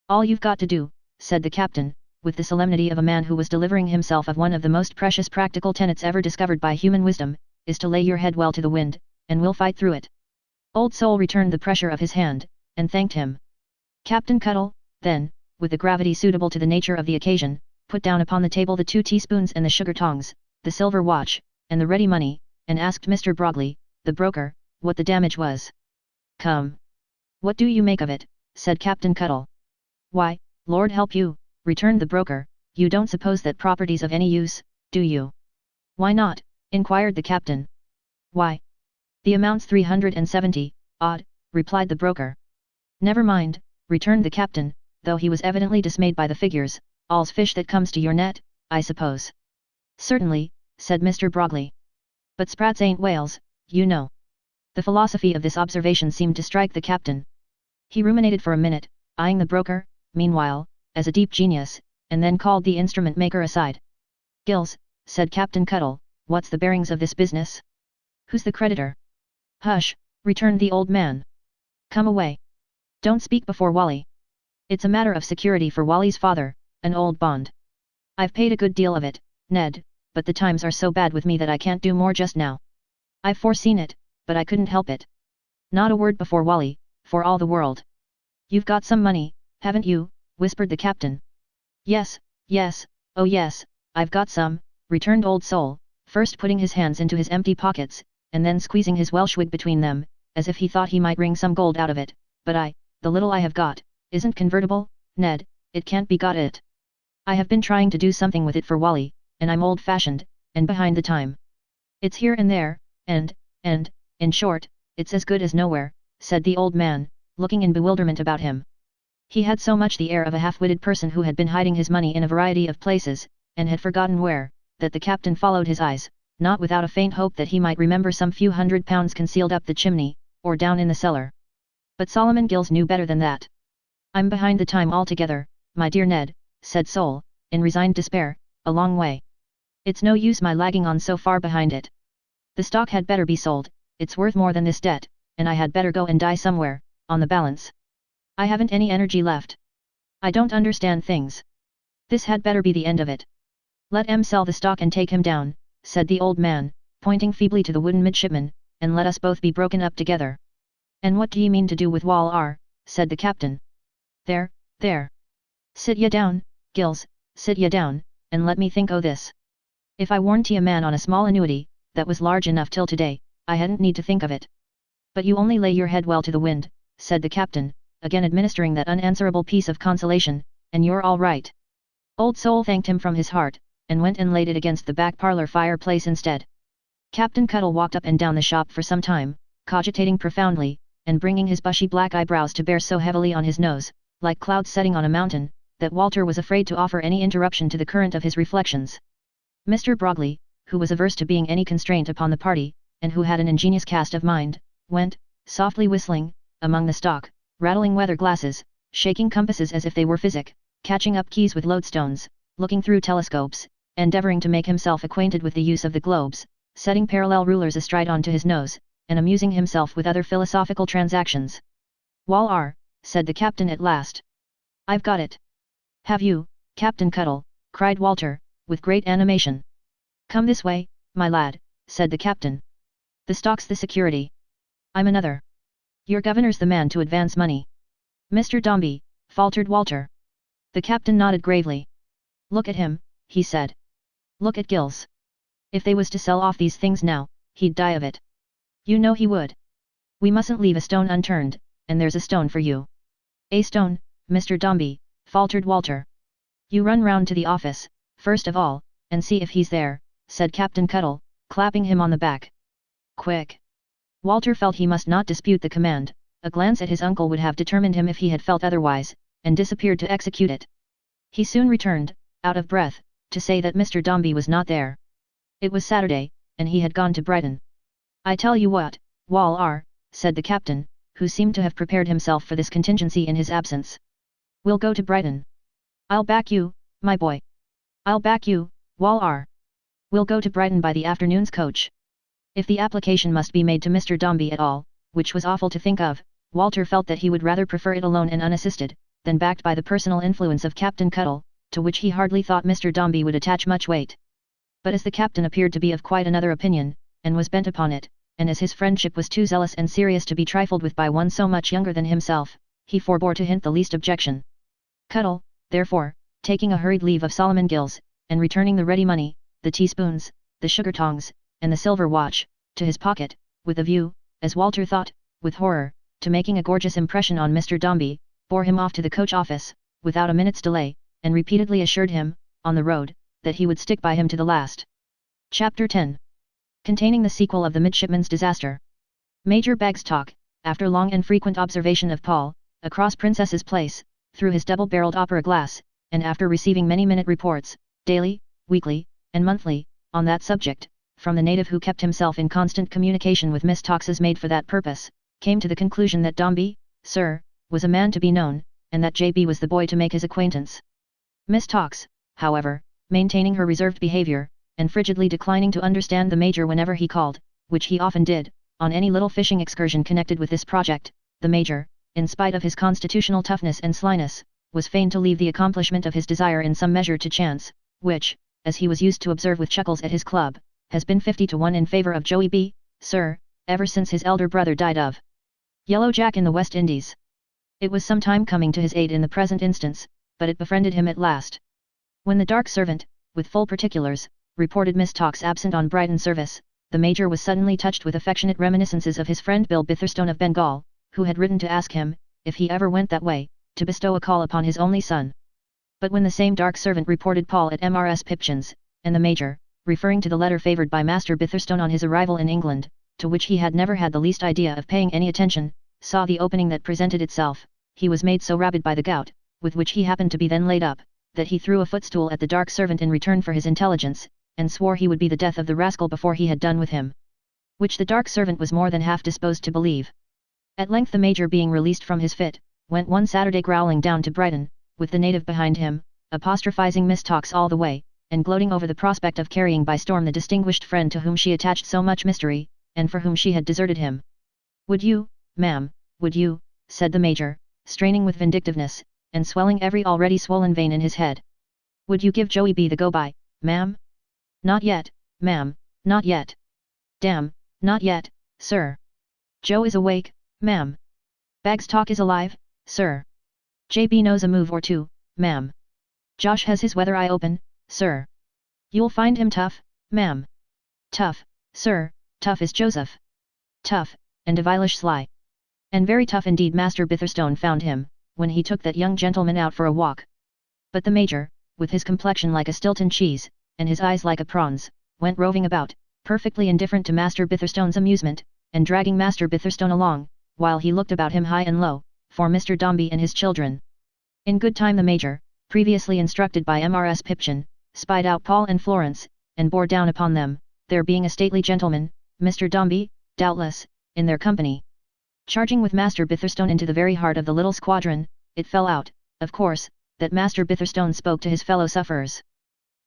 All you've got to do," said the captain, with the solemnity of a man who was delivering himself of one of the most precious practical tenets ever discovered by human wisdom, "is to lay your head well to the wind, and we'll fight through it." Old Soul returned the pressure of his hand, and thanked him. Captain Cuttle, then, with the gravity suitable to the nature of the occasion, put down upon the table the 2 teaspoons and the sugar tongs, the silver watch, and the ready money, and asked Mr. Brogley, the broker, what the damage was. "Come. What do you make of it?" said Captain Cuttle. "Why, Lord help you," returned the broker, "you don't suppose that property's of any use, do you?" "Why not?" inquired the captain. "Why, the amount's 370, odd," replied the broker. "Never mind," returned the captain, though he was evidently dismayed by the figures, "all's fish that comes to your net, I suppose." "Certainly," said Mr. Brogley. "But sprats ain't whales, you know." The philosophy of this observation seemed to strike the captain. He ruminated for a minute, eyeing the broker, meanwhile, as a deep genius, and then called the instrument maker aside. "Gills," said Captain Cuttle, "what's the bearings of this business? Who's the creditor?" "Hush," returned the old man. "Come away. Don't speak before Wally. It's a matter of security for Wally's father, an old bond. I've paid a good deal of it, Ned, but the times are so bad with me that I can't do more just now. I've foreseen it, but I couldn't help it. Not a word before Wally, for all the world." "You've got some money, haven't you?" whispered the captain. "Yes, yes, oh yes, I've got some," returned Old Soul, first putting his hands into his empty pockets, and then squeezing his Welsh wig between them, as if he thought he might wring some gold out of it, "but the little I have got, isn't convertible, Ned, it can't be got it. I have been trying to do something with it for Wally, and I'm old-fashioned, and behind the time. It's here and there, and, in short, it's as good as nowhere," said the old man, looking in bewilderment about him. He had so much the air of a half-witted person who had been hiding his money in a variety of places, and had forgotten where, that the captain followed his eyes, not without a faint hope that he might remember some few £100 concealed up the chimney, or down in the cellar. But Solomon Gills knew better than that. "I'm behind the time altogether, my dear Ned," said Sol, in resigned despair, "a long way. It's no use my lagging on so far behind it. The stock had better be sold, it's worth more than this debt, and I had better go and die somewhere, on the balance. I haven't any energy left. I don't understand things. This had better be the end of it. Let 'em sell the stock and take him down," said the old man, pointing feebly to the wooden midshipman, "and let us both be broken up together." "And what d'ye mean to do with Wall R?" said the captain. There. Sit ye down, Gills, sit ye down, and let me think o' this. If I warranty a man on a small annuity, that was large enough till today, I hadn't need to think of it. But you only lay your head well to the wind," said the captain, again administering that unanswerable piece of consolation, "and you're all right." Old Soul thanked him from his heart, and went and laid it against the back parlour fireplace instead. Captain Cuttle walked up and down the shop for some time, cogitating profoundly, and bringing his bushy black eyebrows to bear so heavily on his nose, like clouds setting on a mountain, that Walter was afraid to offer any interruption to the current of his reflections. Mr. Brogley, who was averse to being any constraint upon the party, and who had an ingenious cast of mind, went, softly whistling, among the stock, rattling weather glasses, shaking compasses as if they were physic, catching up keys with lodestones, looking through telescopes, endeavouring to make himself acquainted with the use of the globes, setting parallel rulers astride on to his nose, and amusing himself with other philosophical transactions. "Wall R," said the captain at last. "I've got it." "Have you, Captain Cuttle?" cried Walter, with great animation. "Come this way, my lad," said the captain. "The stock's the security. I'm another. Your governor's the man to advance money." "Mr. Dombey," faltered Walter. The captain nodded gravely. "Look at him," he said. "Look at Gills. If they was to sell off these things now, he'd die of it. You know he would. We mustn't leave a stone unturned, and there's a stone for you." "A stone, Mr. Dombey," faltered Walter. "You run round to the office, first of all, and see if he's there," said Captain Cuttle, clapping him on the back. "Quick!" Walter felt he must not dispute the command. A glance at his uncle would have determined him if he had felt otherwise, and disappeared to execute it. He soon returned, out of breath, to say that Mr. Dombey was not there. It was Saturday, and he had gone to Brighton. "I tell you what, Wall R," said the captain, who seemed to have prepared himself for this contingency in his absence. "We'll go to Brighton. I'll back you, my boy. I'll back you, Wall R. We'll go to Brighton by the afternoon's coach." If the application must be made to Mr. Dombey at all, which was awful to think of, Walter felt that he would rather prefer it alone and unassisted, than backed by the personal influence of Captain Cuttle, to which he hardly thought Mr. Dombey would attach much weight. But as the captain appeared to be of quite another opinion, and was bent upon it, and as his friendship was too zealous and serious to be trifled with by one so much younger than himself, he forbore to hint the least objection. Cuttle, therefore, taking a hurried leave of Solomon Gills, and returning the ready money, the teaspoons, the sugar tongs, and the silver watch, to his pocket, with a view, as Walter thought, with horror, to making a gorgeous impression on Mr. Dombey, bore him off to the coach office, without a minute's delay, and repeatedly assured him, on the road, that he would stick by him to the last. Chapter 10. Containing the sequel of the midshipman's disaster. Major Bagstock, after long and frequent observation of Paul, across Princess's Place, through his double-barreled opera glass, and after receiving many minute reports, daily, weekly, and monthly, on that subject, from the native who kept himself in constant communication with Miss Tox's maid for that purpose, came to the conclusion that Dombey, sir, was a man to be known, and that J.B. was the boy to make his acquaintance. Miss Tox, however, maintaining her reserved behavior, and frigidly declining to understand the Major whenever he called, which he often did, on any little fishing excursion connected with this project, the Major, in spite of his constitutional toughness and slyness, was fain to leave the accomplishment of his desire in some measure to chance, which, as he was used to observe with chuckles at his club, has been 50-1 in favour of Joey B., sir, ever since his elder brother died of Yellow Jack in the West Indies. It was some time coming to his aid in the present instance, but it befriended him at last. When the dark servant, with full particulars, reported Miss Tox absent on Brighton service, the Major was suddenly touched with affectionate reminiscences of his friend Bill Bitherstone of Bengal, who had written to ask him, if he ever went that way, to bestow a call upon his only son. But when the same dark servant reported Paul at Mrs. Pipchin's, and the Major, referring to the letter favoured by Master Bitherstone on his arrival in England, to which he had never had the least idea of paying any attention, saw the opening that presented itself, he was made so rabid by the gout, with which he happened to be then laid up, that he threw a footstool at the dark servant in return for his intelligence, and swore he would be the death of the rascal before he had done with him. Which the dark servant was more than half disposed to believe. At length the Major, being released from his fit, went one Saturday growling down to Brighton, with the native behind him, apostrophising Miss Tox all the way, and gloating over the prospect of carrying by storm the distinguished friend to whom she attached so much mystery, and for whom she had deserted him. "Would you, ma'am, would you," said the Major, straining with vindictiveness, and swelling every already swollen vein in his head. "Would you give Joey B. the go-by, ma'am?" "Not yet, ma'am, not yet. Damn, not yet, sir. Joe is awake, ma'am. Bagstock is alive, sir. J.B. knows a move or two, ma'am. Josh has his weather eye open, sir. You'll find him tough, ma'am. Tough, sir, tough is Joseph. Tough, and devilish sly. And very tough indeed Master Bitherstone found him, when he took that young gentleman out for a walk." But the Major, with his complexion like a Stilton cheese, and his eyes like a prawn's, went roving about, perfectly indifferent to Master Bitherstone's amusement, and dragging Master Bitherstone along, while he looked about him high and low, for Mr. Dombey and his children. In good time the Major, previously instructed by Mrs. Pipchin, spied out Paul and Florence, and bore down upon them, there being a stately gentleman, Mr. Dombey, doubtless, in their company. Charging with Master Bitherstone into the very heart of the little squadron, it fell out, of course, that Master Bitherstone spoke to his fellow sufferers.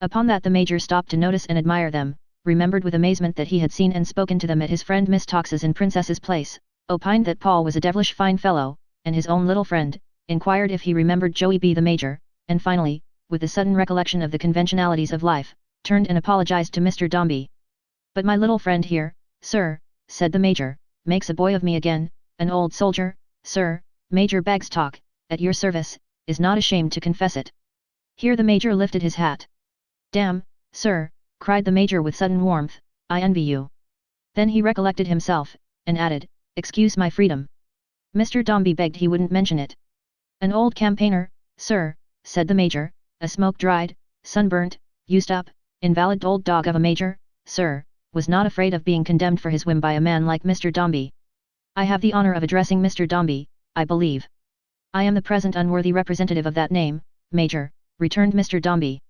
Upon that the Major stopped to notice and admire them, remembered with amazement that he had seen and spoken to them at his friend Miss Tox's in Princess's Place, opined that Paul was a devilish fine fellow, and his own little friend, inquired if he remembered Joey B. the Major, and finally, with the sudden recollection of the conventionalities of life, turned and apologized to Mr. Dombey. "But my little friend here, sir," said the Major, "makes a boy of me again, an old soldier, sir, Major Bagstock, at your service, is not ashamed to confess it." Here the Major lifted his hat. "Damn, sir," cried the Major with sudden warmth, "I envy you." Then he recollected himself, and added, "Excuse my freedom. Mr. Dombey begged he wouldn't mention it." "An old campaigner, sir," said the Major, "a smoke-dried, sunburnt, used-up, invalid old dog of a Major, sir, was not afraid of being condemned for his whim by a man like Mr. Dombey. I have the honour of addressing Mr. Dombey, I believe." "I am the present unworthy representative of that name, Major," returned Mr. Dombey.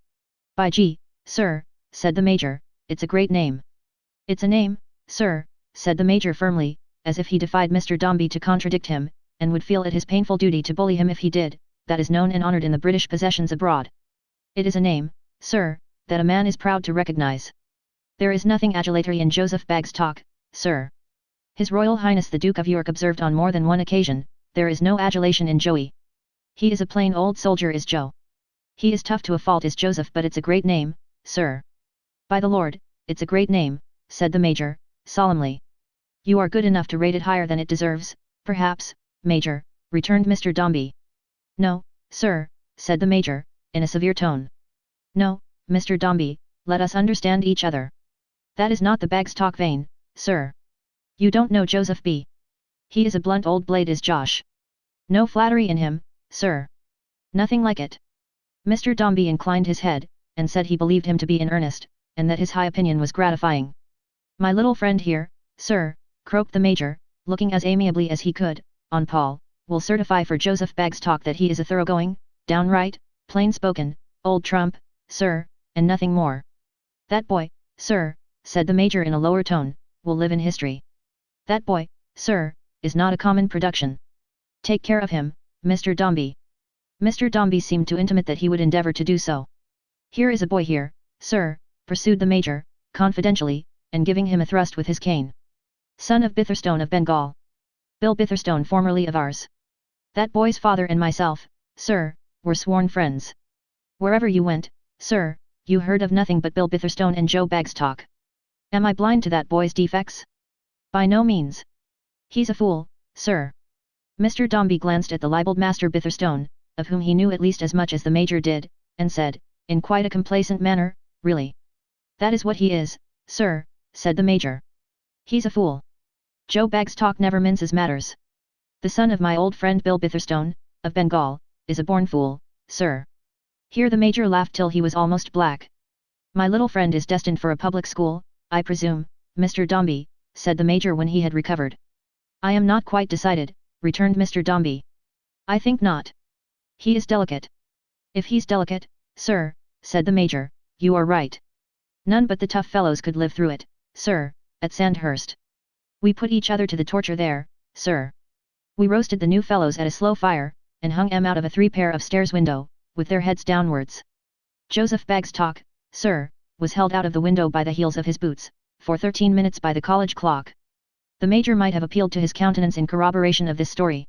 "By G, Sir, said the Major, it's a great name. It's a name, sir, said the Major firmly, as if he defied Mr. Dombey to contradict him, and would feel it his painful duty to bully him if he did, that is known and honoured in the British possessions abroad. It is a name, sir, that a man is proud to recognise. There is nothing adulatory in Joseph Bag's talk, sir. His Royal Highness the Duke of York observed on more than one occasion, there is no adulation in Joey. He is a plain old soldier is Joe. He is tough to a fault is Joseph, but it's a great name, sir. By the Lord, it's a great name, said the Major, solemnly. You are good enough to rate it higher than it deserves, perhaps, Major, returned Mr. Dombey. No, sir, said the Major, in a severe tone. No, Mr. Dombey, let us understand each other. That is not the Bag's talk vein, sir. You don't know Joseph B. He is a blunt old blade is Josh. No flattery in him, sir. Nothing like it. Mr. Dombey inclined his head, and said he believed him to be in earnest, and that his high opinion was gratifying. My little friend here, sir, croaked the Major, looking as amiably as he could, on Paul, will certify for Joseph Bag's talk that he is a thoroughgoing, downright, plain-spoken, old trump, sir, and nothing more. That boy, sir, said the Major in a lower tone, will live in history. That boy, sir, is not a common production. Take care of him, Mr. Dombey. Mr. Dombey seemed to intimate that he would endeavour to do so. Here is a boy here, sir, pursued the Major, confidentially, and giving him a thrust with his cane. Son of Bitherstone of Bengal. Bill Bitherstone, formerly of ours. That boy's father and myself, sir, were sworn friends. Wherever you went, sir, you heard of nothing but Bill Bitherstone and Joe Bag's talk. Am I blind to that boy's defects? By no means. He's a fool, sir. Mr. Dombey glanced at the libelled Master Bitherstone, of whom he knew at least as much as the Major did, and said, in quite a complacent manner, really. That is what he is, sir, said the Major. He's a fool. Joe Bag's talk never minces matters. The son of my old friend Bill Bitherstone, of Bengal, is a born fool, sir. Here the Major laughed till he was almost black. My little friend is destined for a public school, I presume, Mr. Dombey, said the Major when he had recovered. I am not quite decided, returned Mr. Dombey. I think not. He is delicate. If he's delicate, sir, said the Major, you are right. None but the tough fellows could live through it, sir, at Sandhurst. We put each other to the torture there, sir. We roasted the new fellows at a slow fire, and hung 'em out of a 3 pair of stairs window, with their heads downwards. Joseph Bag's talk, sir, was held out of the window by the heels of his boots, for 13 minutes by the college clock. The Major might have appealed to his countenance in corroboration of this story.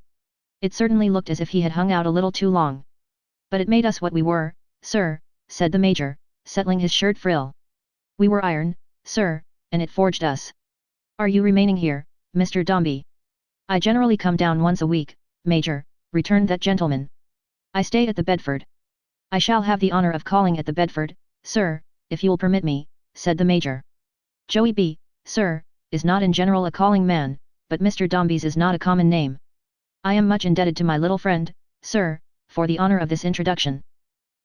It certainly looked as if he had hung out a little too long. But it made us what we were, sir, said the Major, settling his shirt frill. We were iron, sir, and it forged us. Are you remaining here, Mr. Dombey? I generally come down once a week, Major, returned that gentleman. I stay at the Bedford. I shall have the honour of calling at the Bedford, sir, if you'll permit me, said the Major. Joey B., sir, is not in general a calling man, but Mr. Dombey's is not a common name. I am much indebted to my little friend, sir, for the honour of this introduction.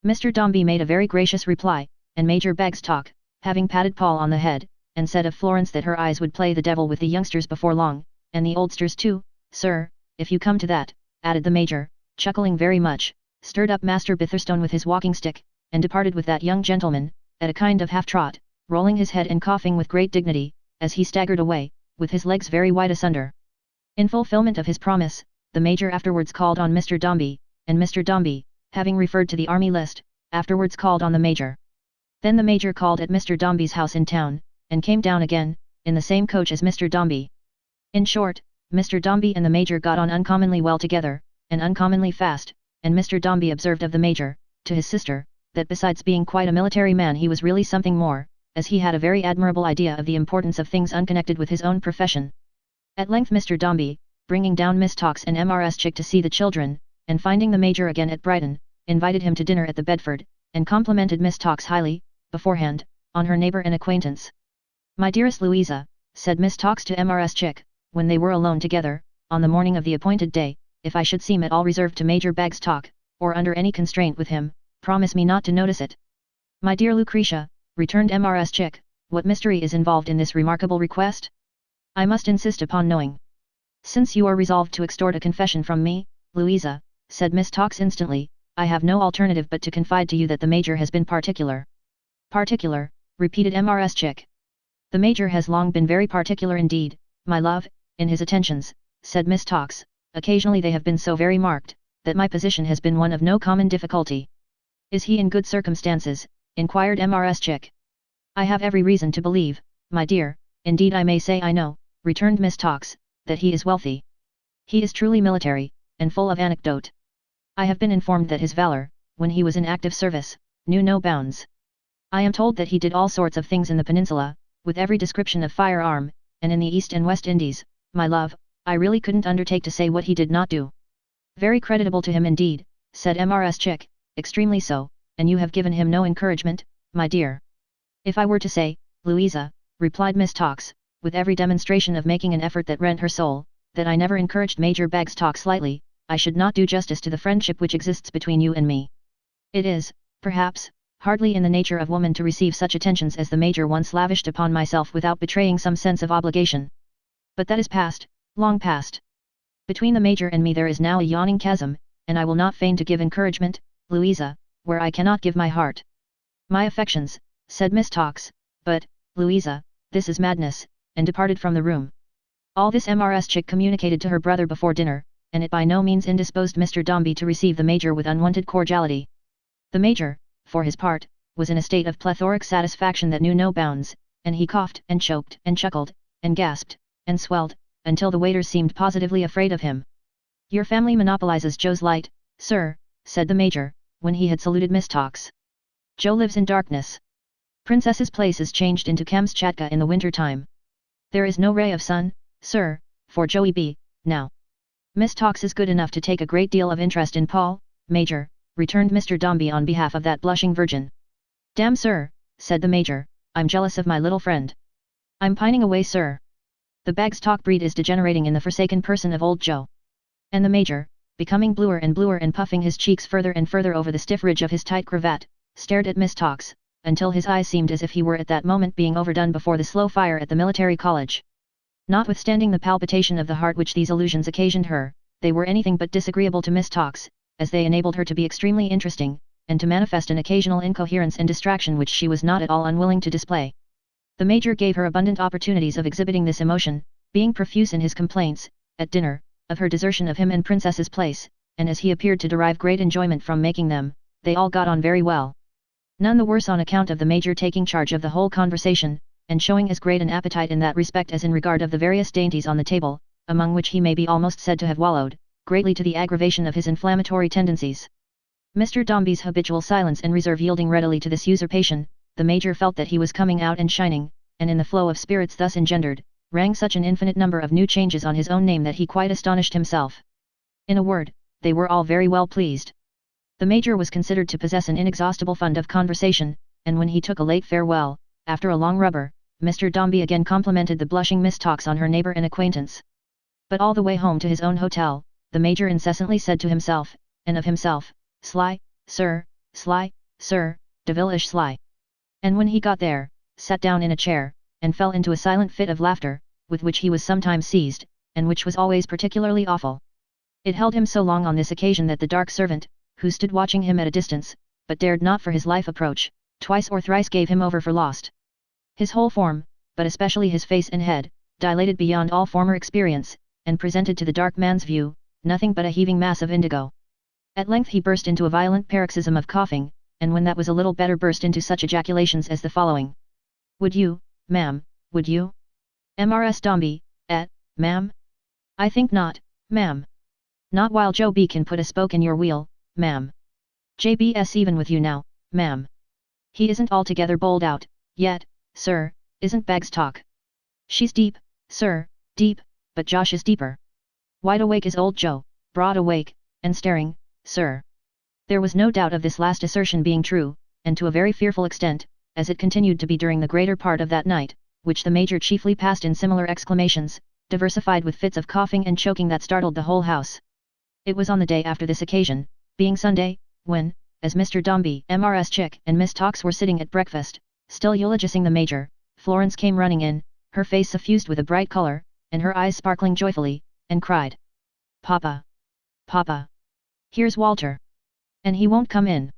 Mr. Dombey made a very gracious reply, and Major Bag's talk, having patted Paul on the head, and said of Florence that her eyes would play the devil with the youngsters before long, and the oldsters too, sir, if you come to that, added the Major, chuckling very much, stirred up Master Bitherstone with his walking stick, and departed with that young gentleman, at a kind of half-trot, rolling his head and coughing with great dignity, as he staggered away, with his legs very wide asunder. In fulfilment of his promise, the Major afterwards called on Mr. Dombey, and Mr. Dombey, having referred to the army list, afterwards called on the Major. Then the Major called at Mr. Dombey's house in town, and came down again, in the same coach as Mr. Dombey. In short, Mr. Dombey and the Major got on uncommonly well together, and uncommonly fast, and Mr. Dombey observed of the Major, to his sister, that besides being quite a military man he was really something more, as he had a very admirable idea of the importance of things unconnected with his own profession. At length Mr. Dombey, bringing down Miss Tox and Mrs. Chick to see the children, and finding the Major again at Brighton, invited him to dinner at the Bedford, and complimented Miss Tox highly, beforehand, on her neighbour and acquaintance. My dearest Louisa, said Miss Tox to Mrs. Chick, when they were alone together, on the morning of the appointed day, if I should seem at all reserved to Major Bag's talk, or under any constraint with him, promise me not to notice it. My dear Lucretia, returned Mrs. Chick, what mystery is involved in this remarkable request? I must insist upon knowing. Since you are resolved to extort a confession from me, Louisa, said Miss Tox instantly, I have no alternative but to confide to you that the Major has been particular. Particular, repeated Mrs. Chick. The Major has long been very particular indeed, my love, in his attentions, said Miss Tox. Occasionally they have been so very marked, that my position has been one of no common difficulty. Is he in good circumstances? Inquired Mrs. Chick. I have every reason to believe, my dear, indeed I may say I know, returned Miss Tox, that he is wealthy. He is truly military, and full of anecdote. I have been informed that his valor, when he was in active service, knew no bounds. I am told that he did all sorts of things in the peninsula, with every description of firearm, and in the East and West Indies, my love, I really couldn't undertake to say what he did not do. Very creditable to him indeed, said Mrs. Chick, extremely so, and you have given him no encouragement, my dear. If I were to say, Louisa, replied Miss Tox, with every demonstration of making an effort that rent her soul, that I never encouraged Major Bagstock slightly, I should not do justice to the friendship which exists between you and me. It is, perhaps, hardly in the nature of woman to receive such attentions as the Major once lavished upon myself without betraying some sense of obligation. But that is past, long past. Between the Major and me there is now a yawning chasm, and I will not feign to give encouragement, Louisa, where I cannot give my heart. My affections, said Miss Tox, but, Louisa, this is madness, and departed from the room. All this Mrs. Chick communicated to her brother before dinner, and it by no means indisposed Mr. Dombey to receive the Major with unwonted cordiality. The Major, for his part, was in a state of plethoric satisfaction that knew no bounds, and he coughed and choked and chuckled, and gasped, and swelled, until the waiters seemed positively afraid of him. Your family monopolizes Joe's light, sir, said the Major, when he had saluted Miss Tox. Joe lives in darkness. Princess's place is changed into Kamchatka in the winter time. There is no ray of sun, sir, for Joey B, now. Miss Tox is good enough to take a great deal of interest in Paul, Major, returned Mr. Dombey on behalf of that blushing virgin. Damn sir, said the Major, I'm jealous of my little friend. I'm pining away sir. The Bagstock breed is degenerating in the forsaken person of old Joe. And the Major, becoming bluer and puffing his cheeks further and further over the stiff ridge of his tight cravat, stared at Miss Tox, until his eyes seemed as if he were at that moment being overdone before the slow fire at the military college. Notwithstanding the palpitation of the heart which these allusions occasioned her, they were anything but disagreeable to Miss Tox, as they enabled her to be extremely interesting, and to manifest an occasional incoherence and distraction which she was not at all unwilling to display. The Major gave her abundant opportunities of exhibiting this emotion, being profuse in his complaints, at dinner, of her desertion of him and Princess's place, and as he appeared to derive great enjoyment from making them, they all got on very well. None the worse on account of the Major taking charge of the whole conversation, and showing as great an appetite in that respect as in regard of the various dainties on the table, among which he may be almost said to have wallowed, greatly to the aggravation of his inflammatory tendencies. Mr. Dombey's habitual silence and reserve yielding readily to this usurpation, the Major felt that he was coming out and shining, and in the flow of spirits thus engendered, rang such an infinite number of new changes on his own name that he quite astonished himself. In a word, they were all very well pleased. The Major was considered to possess an inexhaustible fund of conversation, and when he took a late farewell, after a long rubber, Mr. Dombey again complimented the blushing Miss Tox on her neighbour and acquaintance. But all the way home to his own hotel, the Major incessantly said to himself, and of himself, sly, sir, devilish sly. And when he got there, sat down in a chair, and fell into a silent fit of laughter, with which he was sometimes seized, and which was always particularly awful. It held him so long on this occasion that the dark servant, who stood watching him at a distance, but dared not for his life approach, twice or thrice gave him over for lost. His whole form, but especially his face and head, dilated beyond all former experience, and presented to the dark man's view, nothing but a heaving mass of indigo. At length he burst into a violent paroxysm of coughing, and when that was a little better burst into such ejaculations as the following. Would you, ma'am, would you? Mrs. Dombey, ma'am? I think not, ma'am. Not while Joe B. can put a spoke in your wheel, ma'am. JB's even with you now, ma'am. He isn't altogether bowled out, yet, sir, isn't Bagstock. She's deep, sir, deep, but Josh is deeper. Wide awake is old Joe, broad awake, and staring, sir. There was no doubt of this last assertion being true, and to a very fearful extent, as it continued to be during the greater part of that night, which the Major chiefly passed in similar exclamations, diversified with fits of coughing and choking that startled the whole house. It was on the day after this occasion, being Sunday, when, as Mr. Dombey, Mrs. Chick, and Miss Tox were sitting at breakfast, still eulogizing the Major, Florence came running in, her face suffused with a bright color, and her eyes sparkling joyfully, and cried, Papa! Papa! Here's Walter! And he won't come in.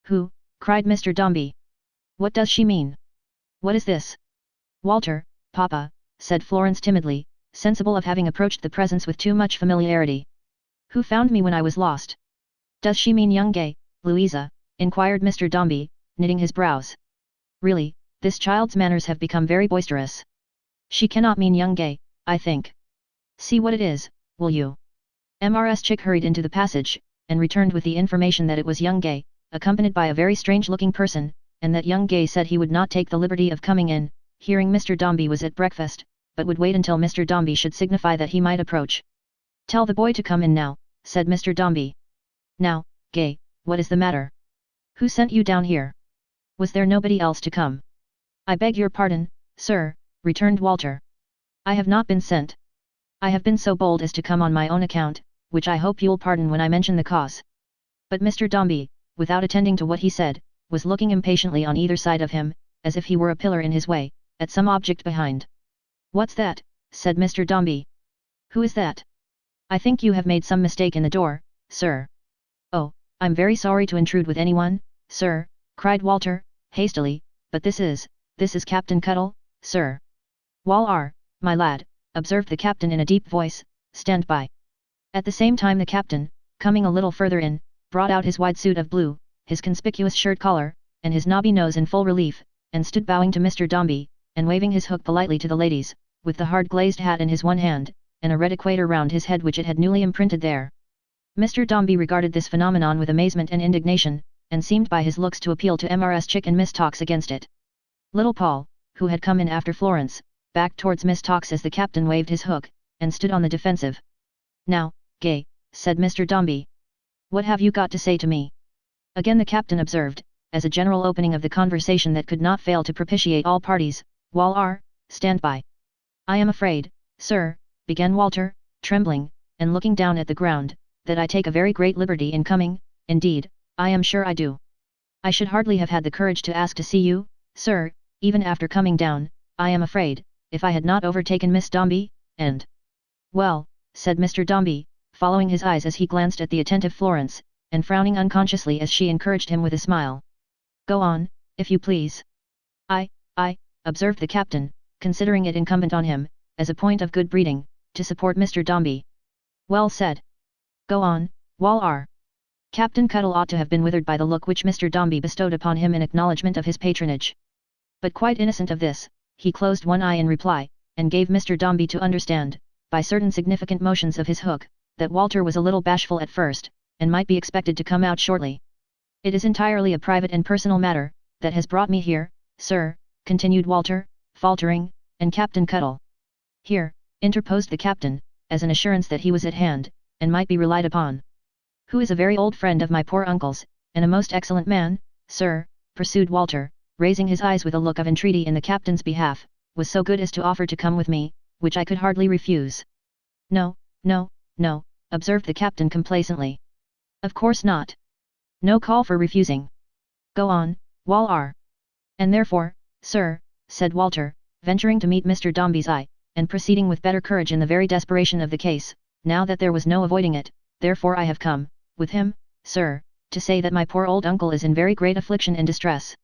Who? Cried Mr. Dombey. What does she mean? What is this? Walter, Papa, said Florence timidly, sensible of having approached the presence with too much familiarity. Who found me when I was lost? Does she mean young Gay, Louisa? Inquired Mr. Dombey, knitting his brows. Really, this child's manners have become very boisterous. She cannot mean young Gay, I think. See what it is, will you? Mrs. Chick hurried into the passage, and returned with the information that it was young Gay, accompanied by a very strange-looking person, and that young Gay said he would not take the liberty of coming in, hearing Mr. Dombey was at breakfast, but would wait until Mr. Dombey should signify that he might approach. Tell the boy to come in now, said Mr. Dombey. Now, Gay, what is the matter? Who sent you down here? Was there nobody else to come? I beg your pardon, sir, returned Walter. I have not been sent. I have been so bold as to come on my own account, which I hope you'll pardon when I mention the cause. But Mr. Dombey, without attending to what he said, was looking impatiently on either side of him, as if he were a pillar in his way, at some object behind. What's that? Said Mr. Dombey. Who is that? I think you have made some mistake in the door, sir. Oh, I'm very sorry to intrude with anyone, sir, cried Walter, hastily, but this is Captain Cuttle, sir. Wall my lad, observed the captain in a deep voice, stand by. At the same time the captain, coming a little further in, brought out his wide suit of blue, his conspicuous shirt collar, and his knobby nose in full relief, and stood bowing to Mr. Dombey, and waving his hook politely to the ladies, with the hard glazed hat in his one hand, and a red equator round his head which it had newly imprinted there. Mr. Dombey regarded this phenomenon with amazement and indignation, and seemed by his looks to appeal to Mrs. Chick and Miss Tox against it. Little Paul, who had come in after Florence, backed towards Miss Tox as the captain waved his hook, and stood on the defensive. Now, Gay, said Mr. Dombey. What have you got to say to me? Again the captain observed, as a general opening of the conversation that could not fail to propitiate all parties, Wall stand by. I am afraid, sir, began Walter, trembling, and looking down at the ground, that I take a very great liberty in coming, indeed, I am sure I do. I should hardly have had the courage to ask to see you, sir, even after coming down, I am afraid, if I had not overtaken Miss Dombey, and... Well, said Mr. Dombey, following his eyes as he glanced at the attentive Florence, and frowning unconsciously as she encouraged him with a smile. Go on, if you please. I, observed the captain, considering it incumbent on him, as a point of good breeding, to support Mr. Dombey. Well said. Go on, Wall Captain Cuttle ought to have been withered by the look which Mr. Dombey bestowed upon him in acknowledgement of his patronage. But quite innocent of this, he closed one eye in reply, and gave Mr. Dombey to understand, by certain significant motions of his hook, that Walter was a little bashful at first, and might be expected to come out shortly. It is entirely a private and personal matter, that has brought me here, sir, continued Walter, faltering, and Captain Cuttle. Here, interposed the captain, as an assurance that he was at hand, and might be relied upon. Who is a very old friend of my poor uncle's, and a most excellent man, sir, pursued Walter, raising his eyes with a look of entreaty in the captain's behalf, was so good as to offer to come with me, which I could hardly refuse. No, observed the captain complacently. Of course not. No call for refusing. Go on, Wall And therefore, sir, said Walter, venturing to meet Mr. Dombey's eye, and proceeding with better courage in the very desperation of the case, now that there was no avoiding it, therefore I have come, with him, sir, to say that my poor old uncle is in very great affliction and distress.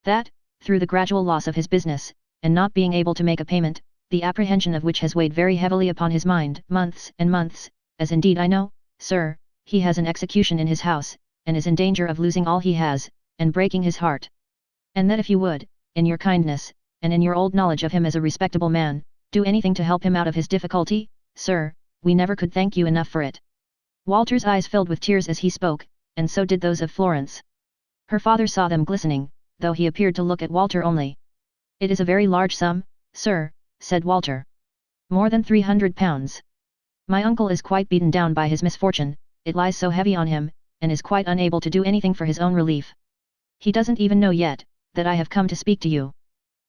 That, through the gradual loss of his business, and not being able to make a payment, the apprehension of which has weighed very heavily upon his mind months and months, as indeed I know, sir, he has an execution in his house, and is in danger of losing all he has, and breaking his heart. And that if you would, in your kindness, and in your old knowledge of him as a respectable man, do anything to help him out of his difficulty, sir, we never could thank you enough for it. Walter's eyes filled with tears as he spoke, and so did those of Florence. Her father saw them glistening, though he appeared to look at Walter only. It is a very large sum, sir, said Walter. More than 300 pounds. My uncle is quite beaten down by his misfortune, it lies so heavy on him, and is quite unable to do anything for his own relief. He doesn't even know yet, that I have come to speak to you.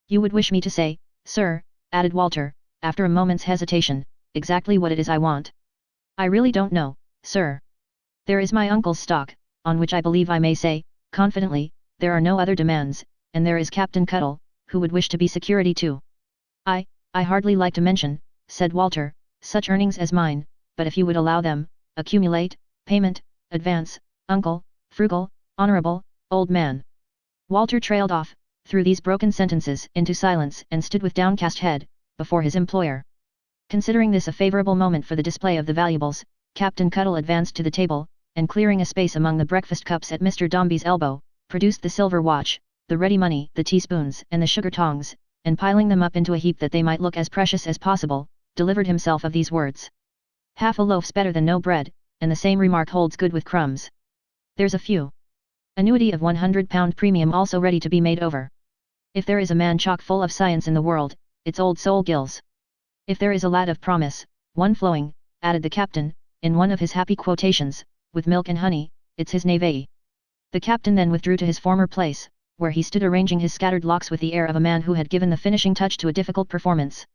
You would wish me to say, sir, added Walter, after a moment's hesitation, exactly what it is I want. I really don't know, sir. There is my uncle's stock, on which I believe I may say, confidently, there are no other demands, and there is Captain Cuttle, who would wish to be security too. I hardly like to mention, said Walter, such earnings as mine, but if you would allow them, accumulate, payment, advance, uncle, frugal, honorable, old man. Walter trailed off, threw these broken sentences into silence and stood with downcast head, before his employer. Considering this a favourable moment for the display of the valuables, Captain Cuttle advanced to the table, and clearing a space among the breakfast cups at Mr. Dombey's elbow, produced the silver watch, the ready money, the teaspoons and the sugar tongs, and piling them up into a heap that they might look as precious as possible, delivered himself of these words. Half a loaf's better than no bread, and the same remark holds good with crumbs. There's a few. Annuity of £100 premium also ready to be made over. If there is a man chock full of science in the world, it's old Soul Gills. If there is a lad of promise, one flowing, added the captain, in one of his happy quotations, with milk and honey, it's his Navee. The captain then withdrew to his former place, where he stood arranging his scattered locks with the air of a man who had given the finishing touch to a difficult performance.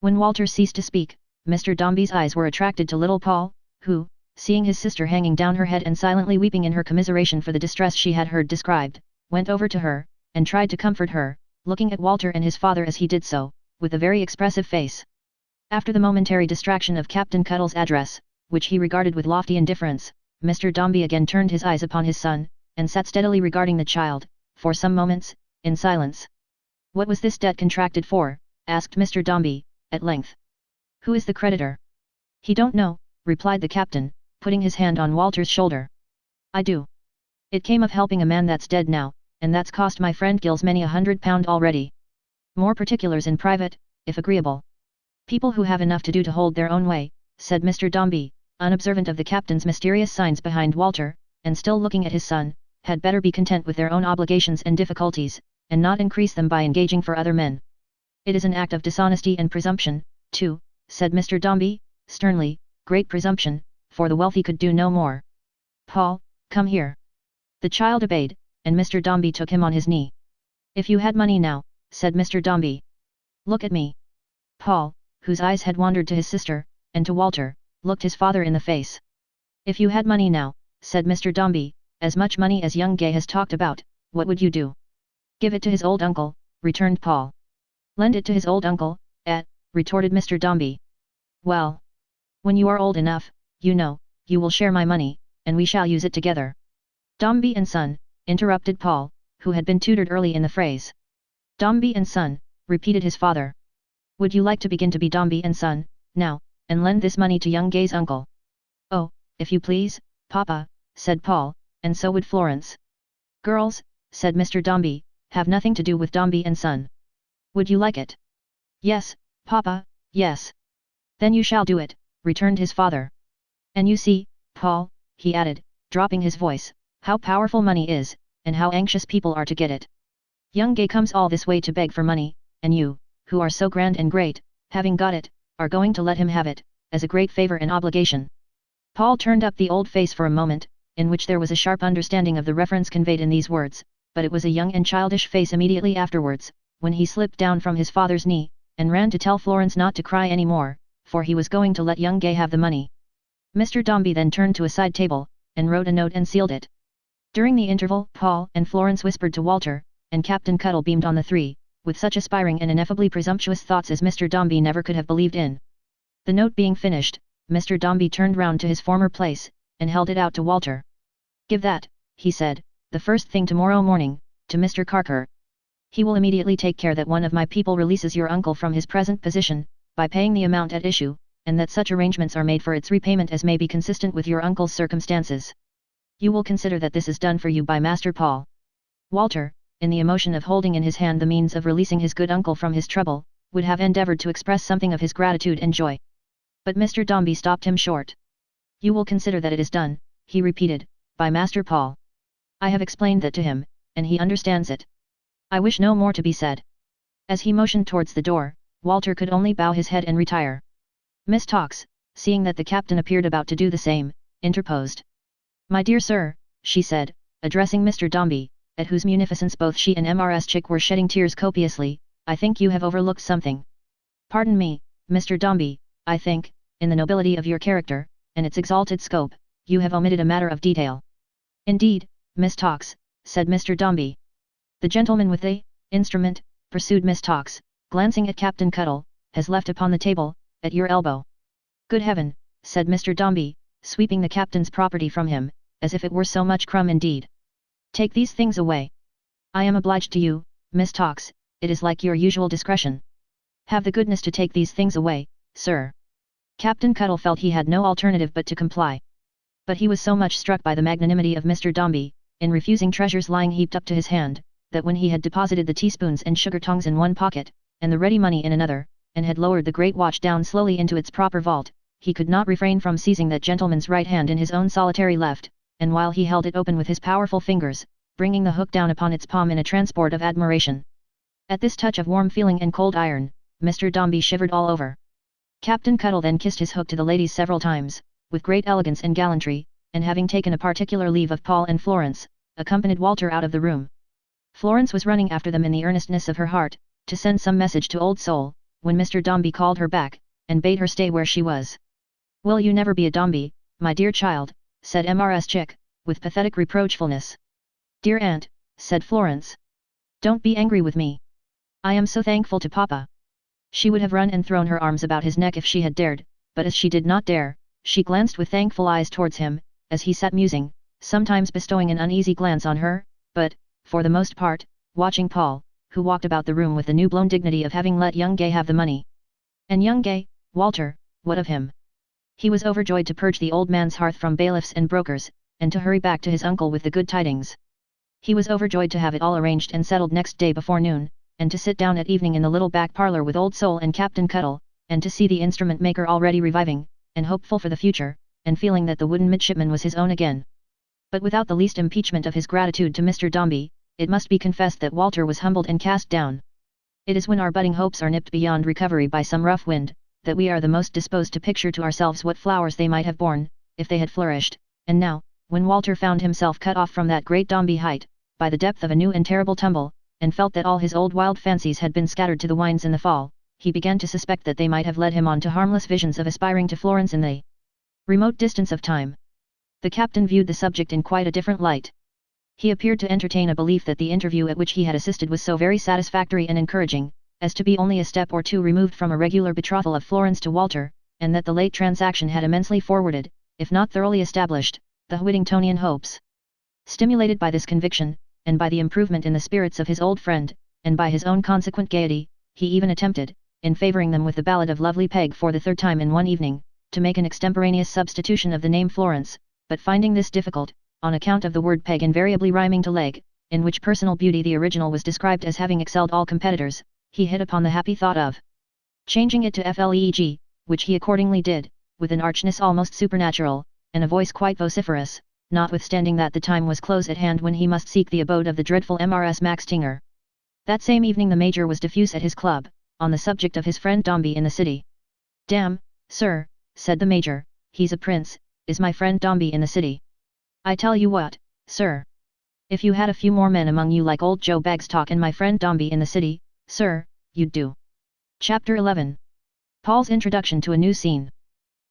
When Walter ceased to speak, Mr. Dombey's eyes were attracted to little Paul, who, seeing his sister hanging down her head and silently weeping in her commiseration for the distress she had heard described, went over to her, and tried to comfort her, looking at Walter and his father as he did so, with a very expressive face. After the momentary distraction of Captain Cuttle's address, which he regarded with lofty indifference, Mr. Dombey again turned his eyes upon his son, and sat steadily regarding the child, for some moments, in silence. "What was this debt contracted for?" asked Mr. Dombey, at length. "Who is the creditor?" "He don't know," replied the captain, putting his hand on Walter's shoulder. "I do. It came of helping a man that's dead now, and that's cost my friend Gills many £100 already. More particulars in private, if agreeable." "People who have enough to do to hold their own way," said Mr. Dombey, unobservant of the captain's mysterious signs behind Walter, and still looking at his son, "had better be content with their own obligations and difficulties, and not increase them by engaging for other men. It is an act of dishonesty and presumption, too," said Mr. Dombey, sternly, "great presumption, for the wealthy could do no more. Paul, come here." The child obeyed, and Mr. Dombey took him on his knee. "If you had money now," said Mr. Dombey. "Look at me." Paul, whose eyes had wandered to his sister, and to Walter, looked his father in the face. "If you had money now," said Mr. Dombey, "as much money as young Gay has talked about, what would you do?" "Give it to his old uncle," returned Paul. "Lend it to his old uncle, retorted Mr. Dombey. "Well, when you are old enough, you know, you will share my money, and we shall use it together." "Dombey and Son," interrupted Paul, who had been tutored early in the phrase. "Dombey and Son," repeated his father. "Would you like to begin to be Dombey and Son, now, and lend this money to young Gay's uncle?" "Oh, if you please, Papa," said Paul, "and so would Florence." "Girls," said Mr. Dombey, "have nothing to do with Dombey and Son. Would you like it?" "Yes, Papa, yes." "Then you shall do it," returned his father. "And you see, Paul," he added, dropping his voice, "how powerful money is, and how anxious people are to get it. Young Gay comes all this way to beg for money, and you, who are so grand and great, having got it, are going to let him have it, as a great favour and obligation." Paul turned up the old face for a moment, in which there was a sharp understanding of the reference conveyed in these words, but it was a young and childish face immediately afterwards, when he slipped down from his father's knee, and ran to tell Florence not to cry any more, for he was going to let young Gay have the money. Mr. Dombey then turned to a side table, and wrote a note and sealed it. During the interval, Paul and Florence whispered to Walter, and Captain Cuttle beamed on the three, with such aspiring and ineffably presumptuous thoughts as Mr. Dombey never could have believed in. The note being finished, Mr. Dombey turned round to his former place, and held it out to Walter. "Give that," he said, "the first thing tomorrow morning, to Mr. Carker. He will immediately take care that one of my people releases your uncle from his present position, by paying the amount at issue, and that such arrangements are made for its repayment as may be consistent with your uncle's circumstances. You will consider that this is done for you by Master Paul." Walter, in the emotion of holding in his hand the means of releasing his good uncle from his trouble, would have endeavoured to express something of his gratitude and joy. But Mr. Dombey stopped him short. "You will consider that it is done," he repeated, "by Master Paul. I have explained that to him, and he understands it. I wish no more to be said." As he motioned towards the door, Walter could only bow his head and retire. Miss Tox, seeing that the captain appeared about to do the same, interposed. "My dear sir," she said, addressing Mr. Dombey, at whose munificence both she and Mrs. Chick were shedding tears copiously, "I think you have overlooked something. Pardon me, Mr. Dombey, I think, in the nobility of your character, and its exalted scope, you have omitted a matter of detail." "Indeed, Miss Tox," said Mr. Dombey. "The gentleman with the instrument," pursued Miss Tox, glancing at Captain Cuttle, "has left upon the table, at your elbow." "Good heaven," said Mr. Dombey, sweeping the captain's property from him, as if it were so much crumb indeed. "Take these things away." "I am obliged to you, Miss Talks, it is like your usual discretion. Have the goodness to take these things away, sir." Captain Cuttle felt he had no alternative but to comply. But he was so much struck by the magnanimity of Mr. Dombey, in refusing treasures lying heaped up to his hand, that when he had deposited the teaspoons and sugar tongs in one pocket, and the ready money in another, and had lowered the great watch down slowly into its proper vault, he could not refrain from seizing that gentleman's right hand in his own solitary left, and while he held it open with his powerful fingers, bringing the hook down upon its palm in a transport of admiration. At this touch of warm feeling and cold iron, Mr. Dombey shivered all over. Captain Cuttle then kissed his hook to the ladies several times, with great elegance and gallantry, and having taken a particular leave of Paul and Florence, accompanied Walter out of the room. Florence was running after them in the earnestness of her heart, to send some message to Old Soul, when Mr. Dombey called her back, and bade her stay where she was. "Will you never be a Dombey, my dear child?" said Mrs. Chick, with pathetic reproachfulness. "Dear aunt," said Florence. "Don't be angry with me. I am so thankful to Papa." She would have run and thrown her arms about his neck if she had dared, but as she did not dare, she glanced with thankful eyes towards him, as he sat musing, sometimes bestowing an uneasy glance on her, but, for the most part, watching Paul, who walked about the room with the new-blown dignity of having let young Gay have the money. And young Gay, Walter, what of him? He was overjoyed to purge the old man's hearth from bailiffs and brokers, and to hurry back to his uncle with the good tidings. He was overjoyed to have it all arranged and settled next day before noon, and to sit down at evening in the little back parlour with Old Soul and Captain Cuttle, and to see the instrument maker already reviving, and hopeful for the future, and feeling that the wooden midshipman was his own again. But without the least impeachment of his gratitude to Mr. Dombey, it must be confessed that Walter was humbled and cast down. It is when our budding hopes are nipped beyond recovery by some rough wind, that we are the most disposed to picture to ourselves what flowers they might have borne, if they had flourished, and now, when Walter found himself cut off from that great Dombey height, by the depth of a new and terrible tumble, and felt that all his old wild fancies had been scattered to the winds in the fall, he began to suspect that they might have led him on to harmless visions of aspiring to Florence in the remote distance of time. The captain viewed the subject in quite a different light. He appeared to entertain a belief that the interview at which he had assisted was so very satisfactory and encouraging, as to be only a step or two removed from a regular betrothal of Florence to Walter, and that the late transaction had immensely forwarded, if not thoroughly established, the Whittingtonian hopes. Stimulated by this conviction, and by the improvement in the spirits of his old friend, and by his own consequent gaiety, he even attempted, in favouring them with the ballad of Lovely Peg for the third time in one evening, to make an extemporaneous substitution of the name Florence, but finding this difficult, on account of the word peg invariably rhyming to leg, in which personal beauty the original was described as having excelled all competitors, he hit upon the happy thought of changing it to fleeg, which he accordingly did, with an archness almost supernatural, and a voice quite vociferous, notwithstanding that the time was close at hand when he must seek the abode of the dreadful Mrs. Max Tinger. That same evening the Major was diffuse at his club, on the subject of his friend Dombey in the city. "Damn, sir," said the Major, "he's a prince, is my friend Dombey in the city. I tell you what, sir. If you had a few more men among you like old Joe Bagstock and my friend Dombey in the city, sir, you'd do." Chapter 11. Paul's introduction to a new scene.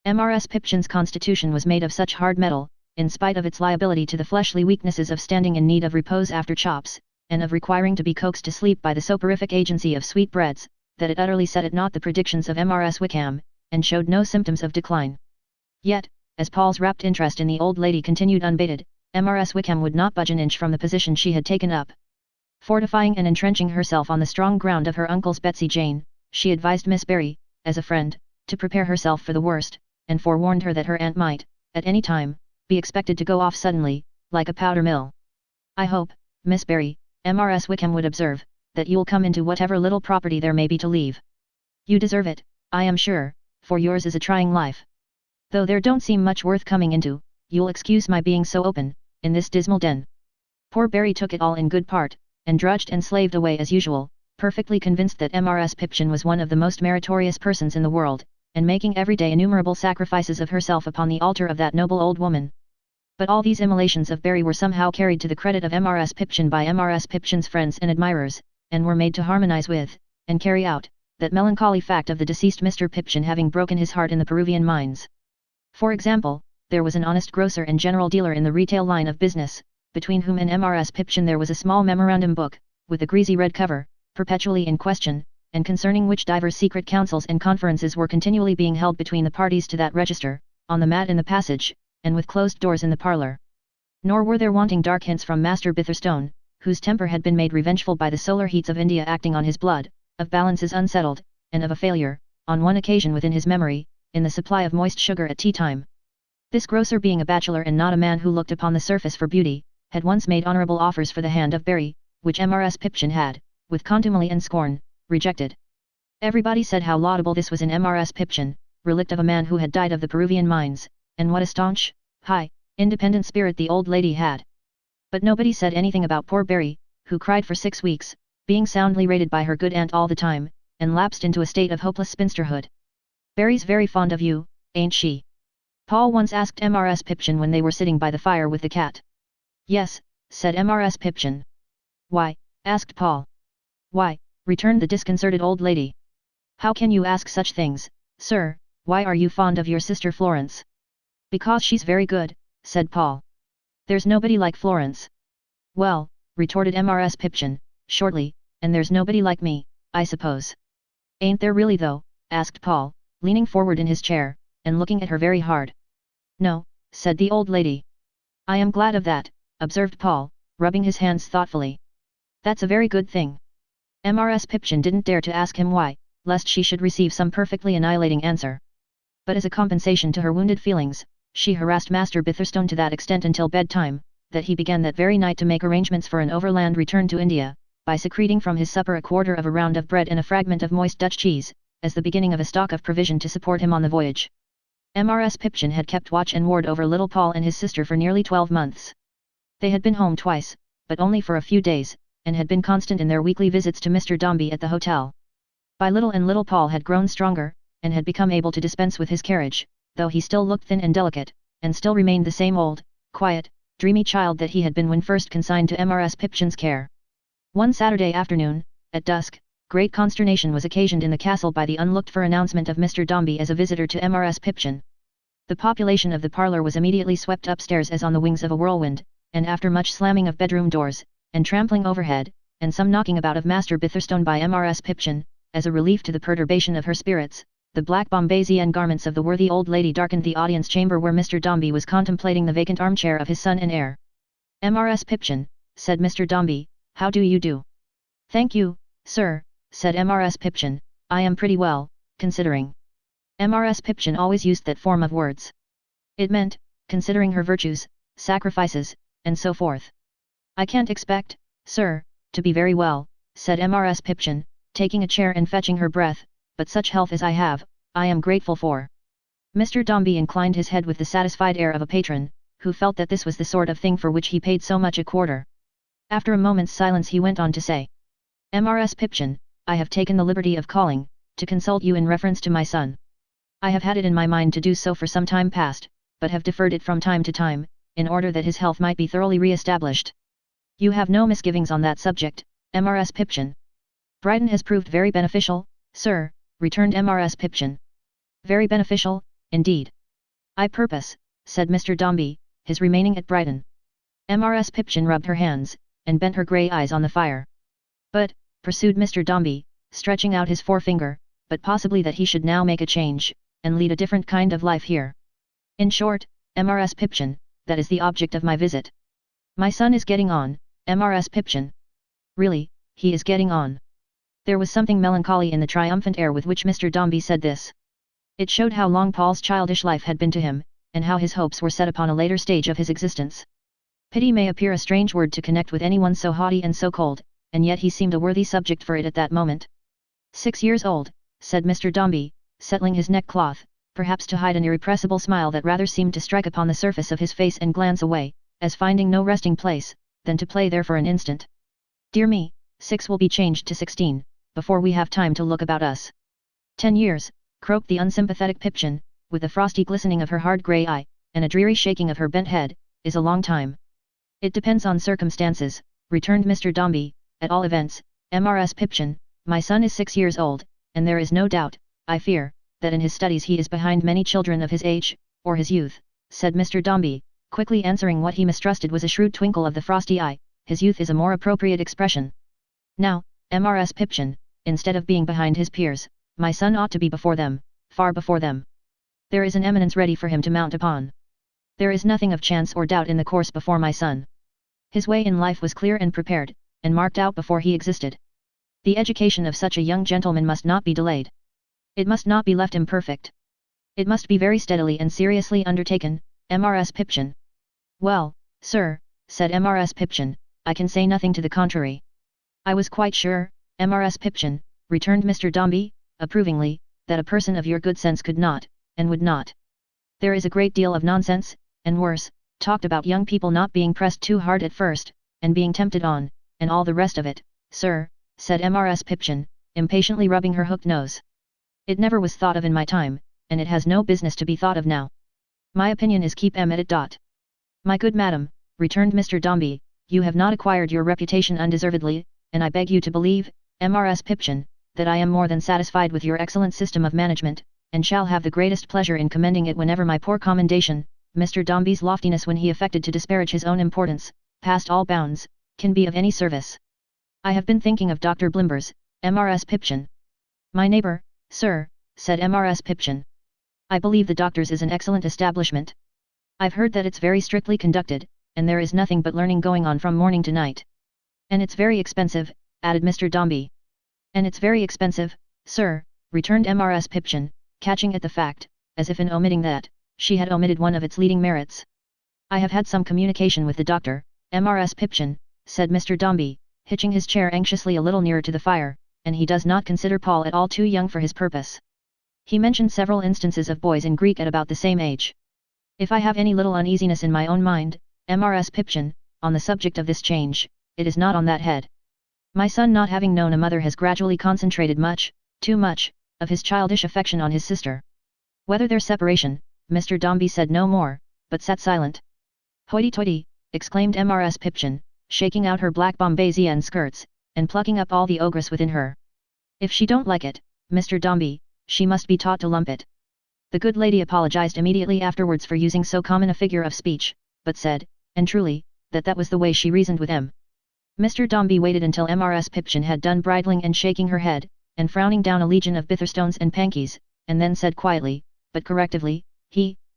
Mrs. Pipchin's constitution was made of such hard metal, in spite of its liability to the fleshly weaknesses of standing in need of repose after chops, and of requiring to be coaxed to sleep by the soporific agency of sweetbreads, that it utterly set at naught the predictions of Mrs. Wickham, and showed no symptoms of decline. Yet, as Paul's rapt interest in the old lady continued unabated, Mrs. Wickham would not budge an inch from the position she had taken up. Fortifying and entrenching herself on the strong ground of her uncle's Betsy Jane, she advised Miss Barry, as a friend, to prepare herself for the worst, and forewarned her that her aunt might, at any time, be expected to go off suddenly, like a powder mill. "I hope, Miss Barry," Mrs. Wickham would observe, "that you'll come into whatever little property there may be to leave. You deserve it, I am sure, for yours is a trying life. Though there don't seem much worth coming into, you'll excuse my being so open, in this dismal den." Poor Barry took it all in good part, and drudged and slaved away as usual, perfectly convinced that Mrs. Pipchin was one of the most meritorious persons in the world, and making every day innumerable sacrifices of herself upon the altar of that noble old woman. But all these immolations of Barry were somehow carried to the credit of Mrs. Pipchin by Mrs. Pipchin's friends and admirers, and were made to harmonize with, and carry out, that melancholy fact of the deceased Mr. Pipchin having broken his heart in the Peruvian mines. For example, there was an honest grocer and general dealer in the retail line of business, between whom and Mrs. Pipchin there was a small memorandum book, with a greasy red cover, perpetually in question, and concerning which divers secret councils and conferences were continually being held between the parties to that register, on the mat in the passage, and with closed doors in the parlour. Nor were there wanting dark hints from Master Bitherstone, whose temper had been made revengeful by the solar heats of India acting on his blood, of balances unsettled, and of a failure, on one occasion within his memory, in the supply of moist sugar at tea time. This grocer, being a bachelor and not a man who looked upon the surface for beauty, had once made honourable offers for the hand of Berry, which Mrs. Pipchin had, with contumely and scorn, rejected. Everybody said how laudable this was in Mrs. Pipchin, relict of a man who had died of the Peruvian mines, and what a staunch, high, independent spirit the old lady had. But nobody said anything about poor Berry, who cried for 6 weeks, being soundly rated by her good aunt all the time, and lapsed into a state of hopeless spinsterhood. "Berry's very fond of you, ain't she?" Paul once asked Mrs. Pipchin when they were sitting by the fire with the cat. "Yes," said Mrs. Pipchin. "Why?" asked Paul. "Why," returned the disconcerted old lady. "How can you ask such things, sir? Why are you fond of your sister Florence?" "Because she's very good," said Paul. "There's nobody like Florence." "Well," retorted Mrs. Pipchin, shortly, "and there's nobody like me, I suppose." "Ain't there really though?" asked Paul, leaning forward in his chair, and looking at her very hard. "No," said the old lady. "I am glad of that," observed Paul, rubbing his hands thoughtfully. "That's a very good thing." Mrs. Pipchin didn't dare to ask him why, lest she should receive some perfectly annihilating answer. But as a compensation to her wounded feelings, she harassed Master Bitherstone to that extent until bedtime, that he began that very night to make arrangements for an overland return to India, by secreting from his supper a quarter of a round of bread and a fragment of moist Dutch cheese, as the beginning of a stock of provision to support him on the voyage. Mrs. Pipchin had kept watch and ward over little Paul and his sister for nearly 12 months. They had been home twice, but only for a few days, and had been constant in their weekly visits to Mr. Dombey at the hotel. By little and little Paul had grown stronger, and had become able to dispense with his carriage, though he still looked thin and delicate, and still remained the same old, quiet, dreamy child that he had been when first consigned to Mrs. Pipchin's care. One Saturday afternoon, at dusk, great consternation was occasioned in the castle by the unlooked-for announcement of Mr. Dombey as a visitor to Mrs. Pipchin. The population of the parlour was immediately swept upstairs as on the wings of a whirlwind, and after much slamming of bedroom doors, and trampling overhead, and some knocking about of Master Bitherstone by Mrs. Pipchin, as a relief to the perturbation of her spirits, the black Bombaysian garments of the worthy old lady darkened the audience chamber where Mr. Dombey was contemplating the vacant armchair of his son and heir. "Mrs. Pipchin," said Mr. Dombey, "how do you do?" "Thank you, sir," said Mrs. Pipchin, "I am pretty well, considering." Mrs. Pipchin always used that form of words. It meant, considering her virtues, sacrifices, and so forth. "I can't expect, sir, to be very well," said Mrs. Pipchin, taking a chair and fetching her breath, "but such health as I have, I am grateful for." Mr. Dombey inclined his head with the satisfied air of a patron, who felt that this was the sort of thing for which he paid so much a quarter. After a moment's silence he went on to say, "Mrs. Pipchin, I have taken the liberty of calling, to consult you in reference to my son. I have had it in my mind to do so for some time past, but have deferred it from time to time, in order that his health might be thoroughly re-established." "You have no misgivings on that subject, Mrs. Pipchin?" "Brighton has proved very beneficial, sir," returned Mrs. Pipchin. "Very beneficial, indeed." "I purpose," said Mr. Dombey, "his remaining at Brighton." Mrs. Pipchin rubbed her hands, and bent her grey eyes on the fire. "But," pursued Mr. Dombey, stretching out his forefinger, "but possibly that he should now make a change, and lead a different kind of life here. In short, Mrs. Pipchin, that is the object of my visit. My son is getting on, Mrs. Pipchin. Really, he is getting on." There was something melancholy in the triumphant air with which Mr. Dombey said this. It showed how long Paul's childish life had been to him, and how his hopes were set upon a later stage of his existence. Pity may appear a strange word to connect with anyone so haughty and so cold, and yet he seemed a worthy subject for it at that moment. 6 years old, said Mr. Dombey, settling his neckcloth, perhaps to hide an irrepressible smile that rather seemed to strike upon the surface of his face and glance away, as finding no resting place, than to play there for an instant. "Dear me, 6 will be changed to 16, before we have time to look about us." 10 years, croaked the unsympathetic Pipchin, with the frosty glistening of her hard grey eye, and a dreary shaking of her bent head, "is a long time." "It depends on circumstances," returned Mr. Dombey, "at all events, Mrs. Pipchin, my son is 6 years old, and there is no doubt, I fear, that in his studies he is behind many children of his age, or his youth," said Mr. Dombey, quickly answering what he mistrusted was a shrewd twinkle of the frosty eye. "His youth is a more appropriate expression. Now, Mrs. Pipchin, instead of being behind his peers, my son ought to be before them, far before them. There is an eminence ready for him to mount upon. There is nothing of chance or doubt in the course before my son. His way in life was clear and prepared, and marked out before he existed. The education of such a young gentleman must not be delayed. It must not be left imperfect. It must be very steadily and seriously undertaken. Mrs. Pipchin. Well, sir, said Mrs. Pipchin, I can say nothing to the contrary. I was quite sure, Mrs. Pipchin, returned Mr. Dombey, approvingly, that a person of your good sense could not, and would not. There is a great deal of nonsense, and worse, talked about young people not being pressed too hard at first, and being tempted on, and all the rest of it, sir, said Mrs. Pipchin, impatiently rubbing her hooked nose. It never was thought of in my time, and it has no business to be thought of now. My opinion is keep at it. My good madam, returned Mr. Dombey, you have not acquired your reputation undeservedly, and I beg you to believe, Mrs. Pipchin, that I am more than satisfied with your excellent system of management, and shall have the greatest pleasure in commending it whenever my poor commendation, Mr. Dombey's loftiness when he affected to disparage his own importance, past all bounds, can be of any service. I have been thinking of Dr. Blimbers, Mrs. Pipchin. My neighbour, sir, said Mrs. Pipchin. I believe the doctor's is an excellent establishment. I've heard that it's very strictly conducted, and there is nothing but learning going on from morning to night. And it's very expensive, added Mr. Dombey. And it's very expensive, sir, returned Mrs. Pipchin, catching at the fact, as if in omitting that, she had omitted one of its leading merits. I have had some communication with the doctor, Mrs. Pipchin, said Mr. Dombey, hitching his chair anxiously a little nearer to the fire, and he does not consider Paul at all too young for his purpose. He mentioned several instances of boys in Greek at about the same age. If I have any little uneasiness in my own mind, Mrs. Pipchin, on the subject of this change, it is not on that head. My son not having known a mother has gradually concentrated much, too much, of his childish affection on his sister. Whether their separation, Mr. Dombey said no more, but sat silent. Hoity-toity, exclaimed Mrs. Pipchin, shaking out her black Bombaysian skirts, and plucking up all the ogress within her. If she don't like it, Mr. Dombey, she must be taught to lump it. The good lady apologized immediately afterwards for using so common a figure of speech, but said, and truly, that was the way she reasoned with him. Mr. Dombey waited until Mrs. Pipchin had done bridling and shaking her head, and frowning down a legion of bitherstones and pankies, and then said quietly, but correctively,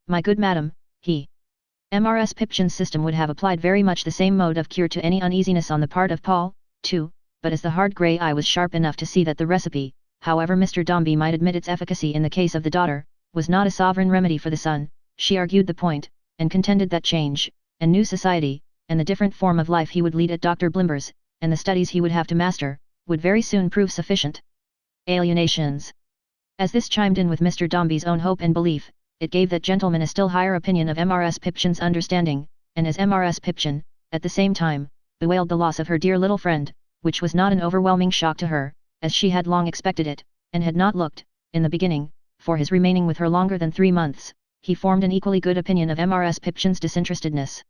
my good madam, Mrs. Pipchin's system would have applied very much the same mode of cure to any uneasiness on the part of Paul, too, but as the hard grey eye was sharp enough to see that the recipe, however Mr. Dombey might admit its efficacy in the case of the daughter, was not a sovereign remedy for the son, she argued the point, and contended that change, and new society, and the different form of life he would lead at Dr. Blimbers, and the studies he would have to master, would very soon prove sufficient. Alienations. As this chimed in with Mr. Dombey's own hope and belief, it gave that gentleman a still higher opinion of Mrs. Pipchin's understanding, and as Mrs. Pipchin, at the same time, bewailed the loss of her dear little friend, which was not an overwhelming shock to her, as she had long expected it, and had not looked, in the beginning, for his remaining with her longer than 3 months, he formed an equally good opinion of Mrs. Pipchin's disinterestedness.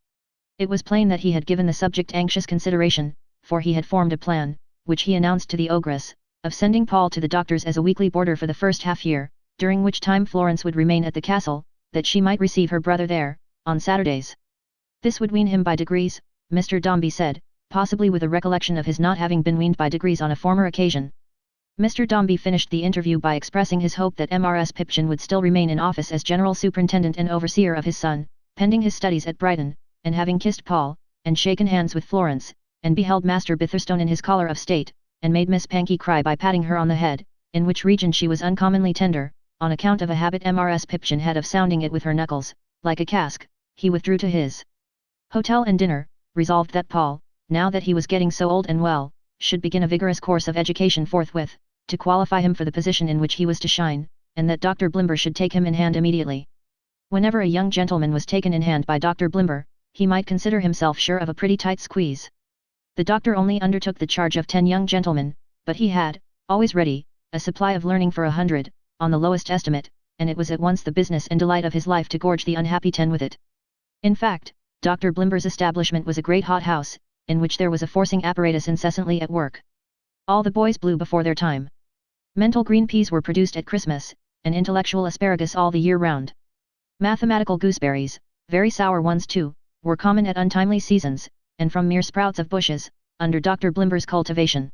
It was plain that he had given the subject anxious consideration, for he had formed a plan, which he announced to the ogress, of sending Paul to the doctor's as a weekly boarder for the first half-year, during which time Florence would remain at the castle, that she might receive her brother there, on Saturdays. This would wean him by degrees, Mr. Dombey said, possibly with a recollection of his not having been weaned by degrees on a former occasion. Mr. Dombey finished the interview by expressing his hope that Mrs. Pipchin would still remain in office as general superintendent and overseer of his son, pending his studies at Brighton, and having kissed Paul, and shaken hands with Florence, and beheld Master Bitherstone in his collar of state, and made Miss Panky cry by patting her on the head, in which region she was uncommonly tender, on account of a habit Mrs. Pipchin had of sounding it with her knuckles, like a cask, he withdrew to his hotel and dinner, resolved that Paul, now that he was getting so old and well, should begin a vigorous course of education forthwith, to qualify him for the position in which he was to shine, and that Dr. Blimber should take him in hand immediately. Whenever a young gentleman was taken in hand by Dr. Blimber, he might consider himself sure of a pretty tight squeeze. The doctor only undertook the charge of 10 young gentlemen, but he had, always ready, a supply of learning for 100, on the lowest estimate, and it was at once the business and delight of his life to gorge the unhappy 10 with it. In fact, Dr. Blimber's establishment was a great hothouse, in which there was a forcing apparatus incessantly at work. All the boys blew before their time. Mental green peas were produced at Christmas, and intellectual asparagus all the year round. Mathematical gooseberries, very sour ones too, were common at untimely seasons, and from mere sprouts of bushes, under Dr. Blimber's cultivation.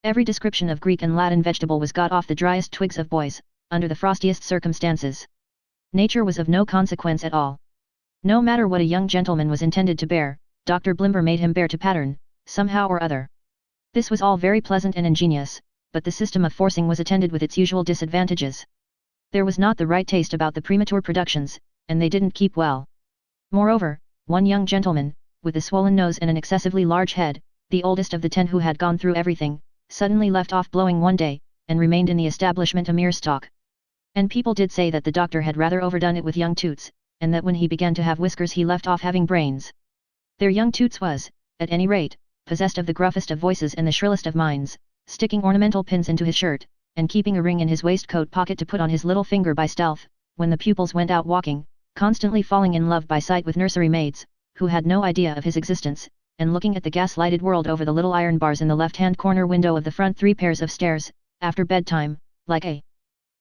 Every description of Greek and Latin vegetable was got off the driest twigs of boys, under the frostiest circumstances. Nature was of no consequence at all. No matter what a young gentleman was intended to bear, Dr. Blimber made him bear to pattern, somehow or other. This was all very pleasant and ingenious, but the system of forcing was attended with its usual disadvantages. There was not the right taste about the premature productions, and they didn't keep well. Moreover, one young gentleman, with a swollen nose and an excessively large head, the oldest of the 10 who had gone through everything, suddenly left off blowing one day, and remained in the establishment a mere stock. And people did say that the doctor had rather overdone it with young Toots, and that when he began to have whiskers he left off having brains. Their young Toots was, at any rate, possessed of the gruffest of voices and the shrillest of minds, sticking ornamental pins into his shirt, and keeping a ring in his waistcoat pocket to put on his little finger by stealth, when the pupils went out walking, constantly falling in love by sight with nursery maids, who had no idea of his existence, and looking at the gas-lighted world over the little iron bars in the left-hand corner window of the front 3 pairs of stairs, after bedtime, like a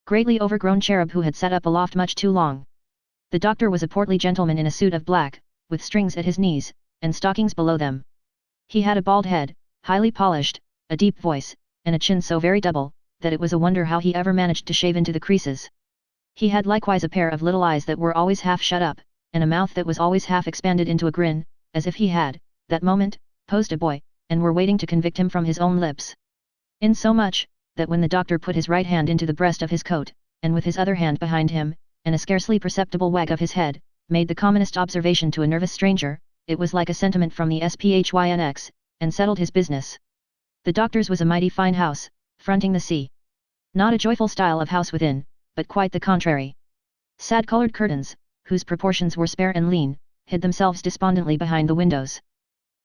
greatly overgrown cherub who had sat up aloft much too long. The doctor was a portly gentleman in a suit of black, with strings at his knees, and stockings below them. He had a bald head, highly polished, a deep voice, and a chin so very double, that it was a wonder how he ever managed to shave into the creases. He had likewise a pair of little eyes that were always half shut up, and a mouth that was always half expanded into a grin, as if he had, that moment, posed a boy, and were waiting to convict him from his own lips. Insomuch, that when the doctor put his right hand into the breast of his coat, and with his other hand behind him, and a scarcely perceptible wag of his head, made the commonest observation to a nervous stranger, it was like a sentiment from the SPHYNX, and settled his business. The doctor's was a mighty fine house, fronting the sea. Not a joyful style of house within, but quite the contrary. Sad-coloured curtains, whose proportions were spare and lean, hid themselves despondently behind the windows.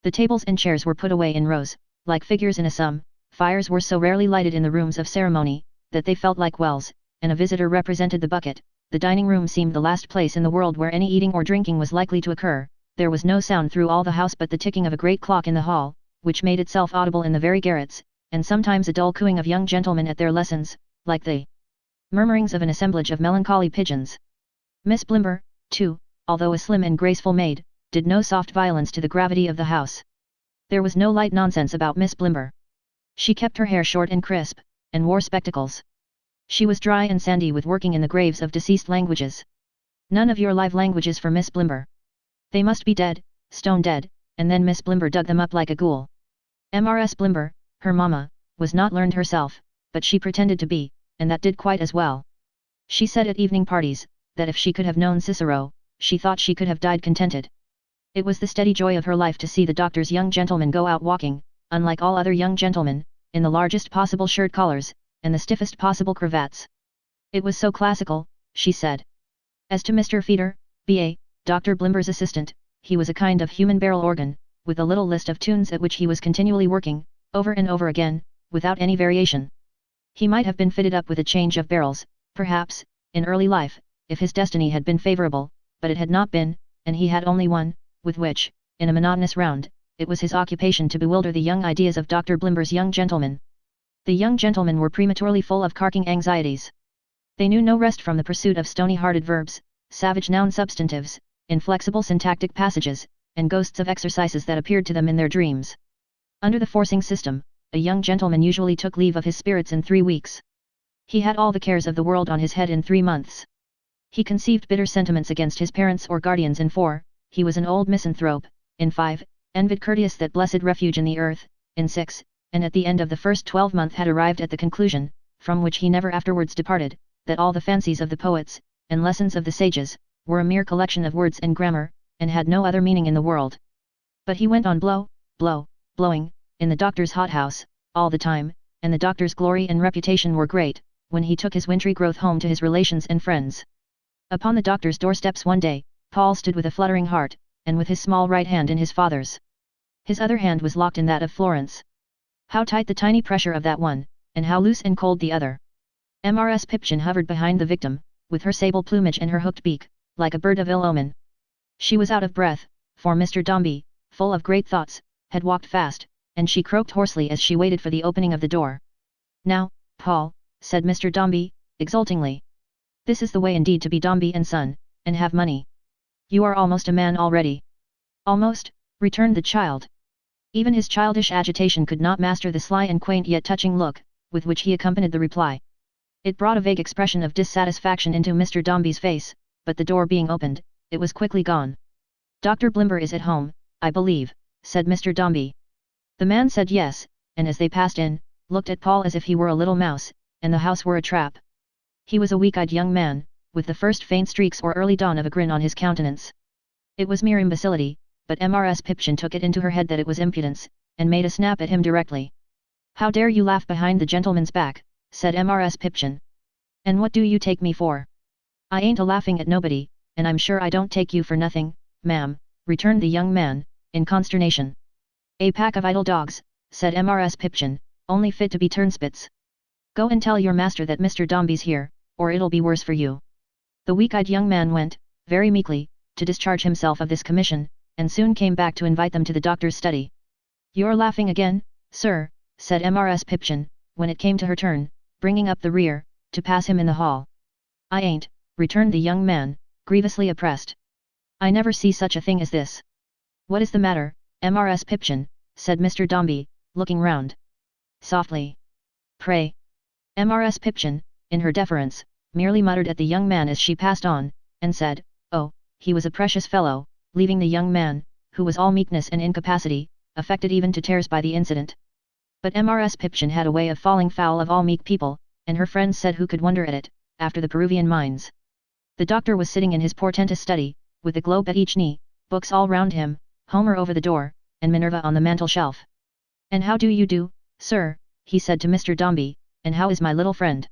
The tables and chairs were put away in rows, like figures in a sum. Fires were so rarely lighted in the rooms of ceremony, that they felt like wells, and a visitor represented the bucket. The dining room seemed the last place in the world where any eating or drinking was likely to occur. There was no sound through all the house but the ticking of a great clock in the hall, which made itself audible in the very garrets, and sometimes a dull cooing of young gentlemen at their lessons, like the murmurings of an assemblage of melancholy pigeons. Miss Blimber, too, although a slim and graceful maid, did no soft violence to the gravity of the house. There was no light nonsense about Miss Blimber. She kept her hair short and crisp, and wore spectacles. She was dry and sandy with working in the graves of deceased languages. None of your live languages for Miss Blimber. They must be dead, stone dead, and then Miss Blimber dug them up like a ghoul. Mrs. Blimber, her mamma, was not learned herself, but she pretended to be, and that did quite as well. She said at evening parties, that if she could have known Cicero, she thought she could have died contented. It was the steady joy of her life to see the doctor's young gentlemen go out walking, unlike all other young gentlemen, in the largest possible shirt collars, and the stiffest possible cravats. It was so classical, she said. As to Mr. Feeder, B.A., Dr. Blimber's assistant, he was a kind of human barrel organ, with a little list of tunes at which he was continually working, over and over again, without any variation. He might have been fitted up with a change of barrels, perhaps, in early life, if his destiny had been favourable, but it had not been, and he had only one, with which, in a monotonous round, it was his occupation to bewilder the young ideas of Dr. Blimber's young gentlemen. The young gentlemen were prematurely full of carking anxieties. They knew no rest from the pursuit of stony-hearted verbs, savage noun substantives, inflexible syntactic passages, and ghosts of exercises that appeared to them in their dreams. Under the forcing system, a young gentleman usually took leave of his spirits in 3 weeks. He had all the cares of the world on his head in 3 months. He conceived bitter sentiments against his parents or guardians in 4, he was an old misanthrope, in 5, envied courteous that blessed refuge in the earth, in 6, and at the end of the first 12-month had arrived at the conclusion, from which he never afterwards departed, that all the fancies of the poets, and lessons of the sages, were a mere collection of words and grammar, and had no other meaning in the world. But he went on blowing, in the doctor's hothouse, all the time, and the doctor's glory and reputation were great, when he took his wintry growth home to his relations and friends. Upon the doctor's doorsteps one day, Paul stood with a fluttering heart, and with his small right hand in his father's. His other hand was locked in that of Florence. How tight the tiny pressure of that one, and how loose and cold the other. Mrs. Pipchin hovered behind the victim, with her sable plumage and her hooked beak, like a bird of ill omen. She was out of breath, for Mr. Dombey, full of great thoughts, had walked fast, and she croaked hoarsely as she waited for the opening of the door. Now, Paul, said Mr. Dombey, exultingly. This is the way indeed to be Dombey and Son, and have money. You are almost a man already. Almost, returned the child. Even his childish agitation could not master the sly and quaint yet touching look, with which he accompanied the reply. It brought a vague expression of dissatisfaction into Mr. Dombey's face, but the door being opened, it was quickly gone. Dr. Blimber is at home, I believe, said Mr. Dombey. The man said yes, and as they passed in, looked at Paul as if he were a little mouse, and the house were a trap. He was a weak-eyed young man, with the first faint streaks or early dawn of a grin on his countenance. It was mere imbecility, but Mrs. Pipchin took it into her head that it was impudence, and made a snap at him directly. How dare you laugh behind the gentleman's back, said Mrs. Pipchin. And what do you take me for? I ain't a-laughing at nobody, and I'm sure I don't take you for nothing, ma'am, returned the young man, in consternation. A pack of idle dogs, said Mrs. Pipchin, only fit to be turnspits. Go and tell your master that Mr. Dombey's here, or it'll be worse for you. The weak-eyed young man went, very meekly, to discharge himself of this commission, and soon came back to invite them to the doctor's study. You're laughing again, sir, said Mrs. Pipchin, when it came to her turn, bringing up the rear, to pass him in the hall. I ain't, returned the young man, grievously oppressed. I never see such a thing as this. What is the matter, Mrs. Pipchin, said Mr. Dombey, looking round. Softly. Pray. Mrs. Pipchin, in her deference, merely muttered at the young man as she passed on, and said, oh, he was a precious fellow, leaving the young man, who was all meekness and incapacity, affected even to tears by the incident. But Mrs. Pipchin had a way of falling foul of all meek people, and her friends said who could wonder at it, after the Peruvian mines. The doctor was sitting in his portentous study, with the globe at each knee, books all round him, Homer over the door, and Minerva on the mantel-shelf. And how do you do, sir, he said to Mr. Dombey, and how is my little friend?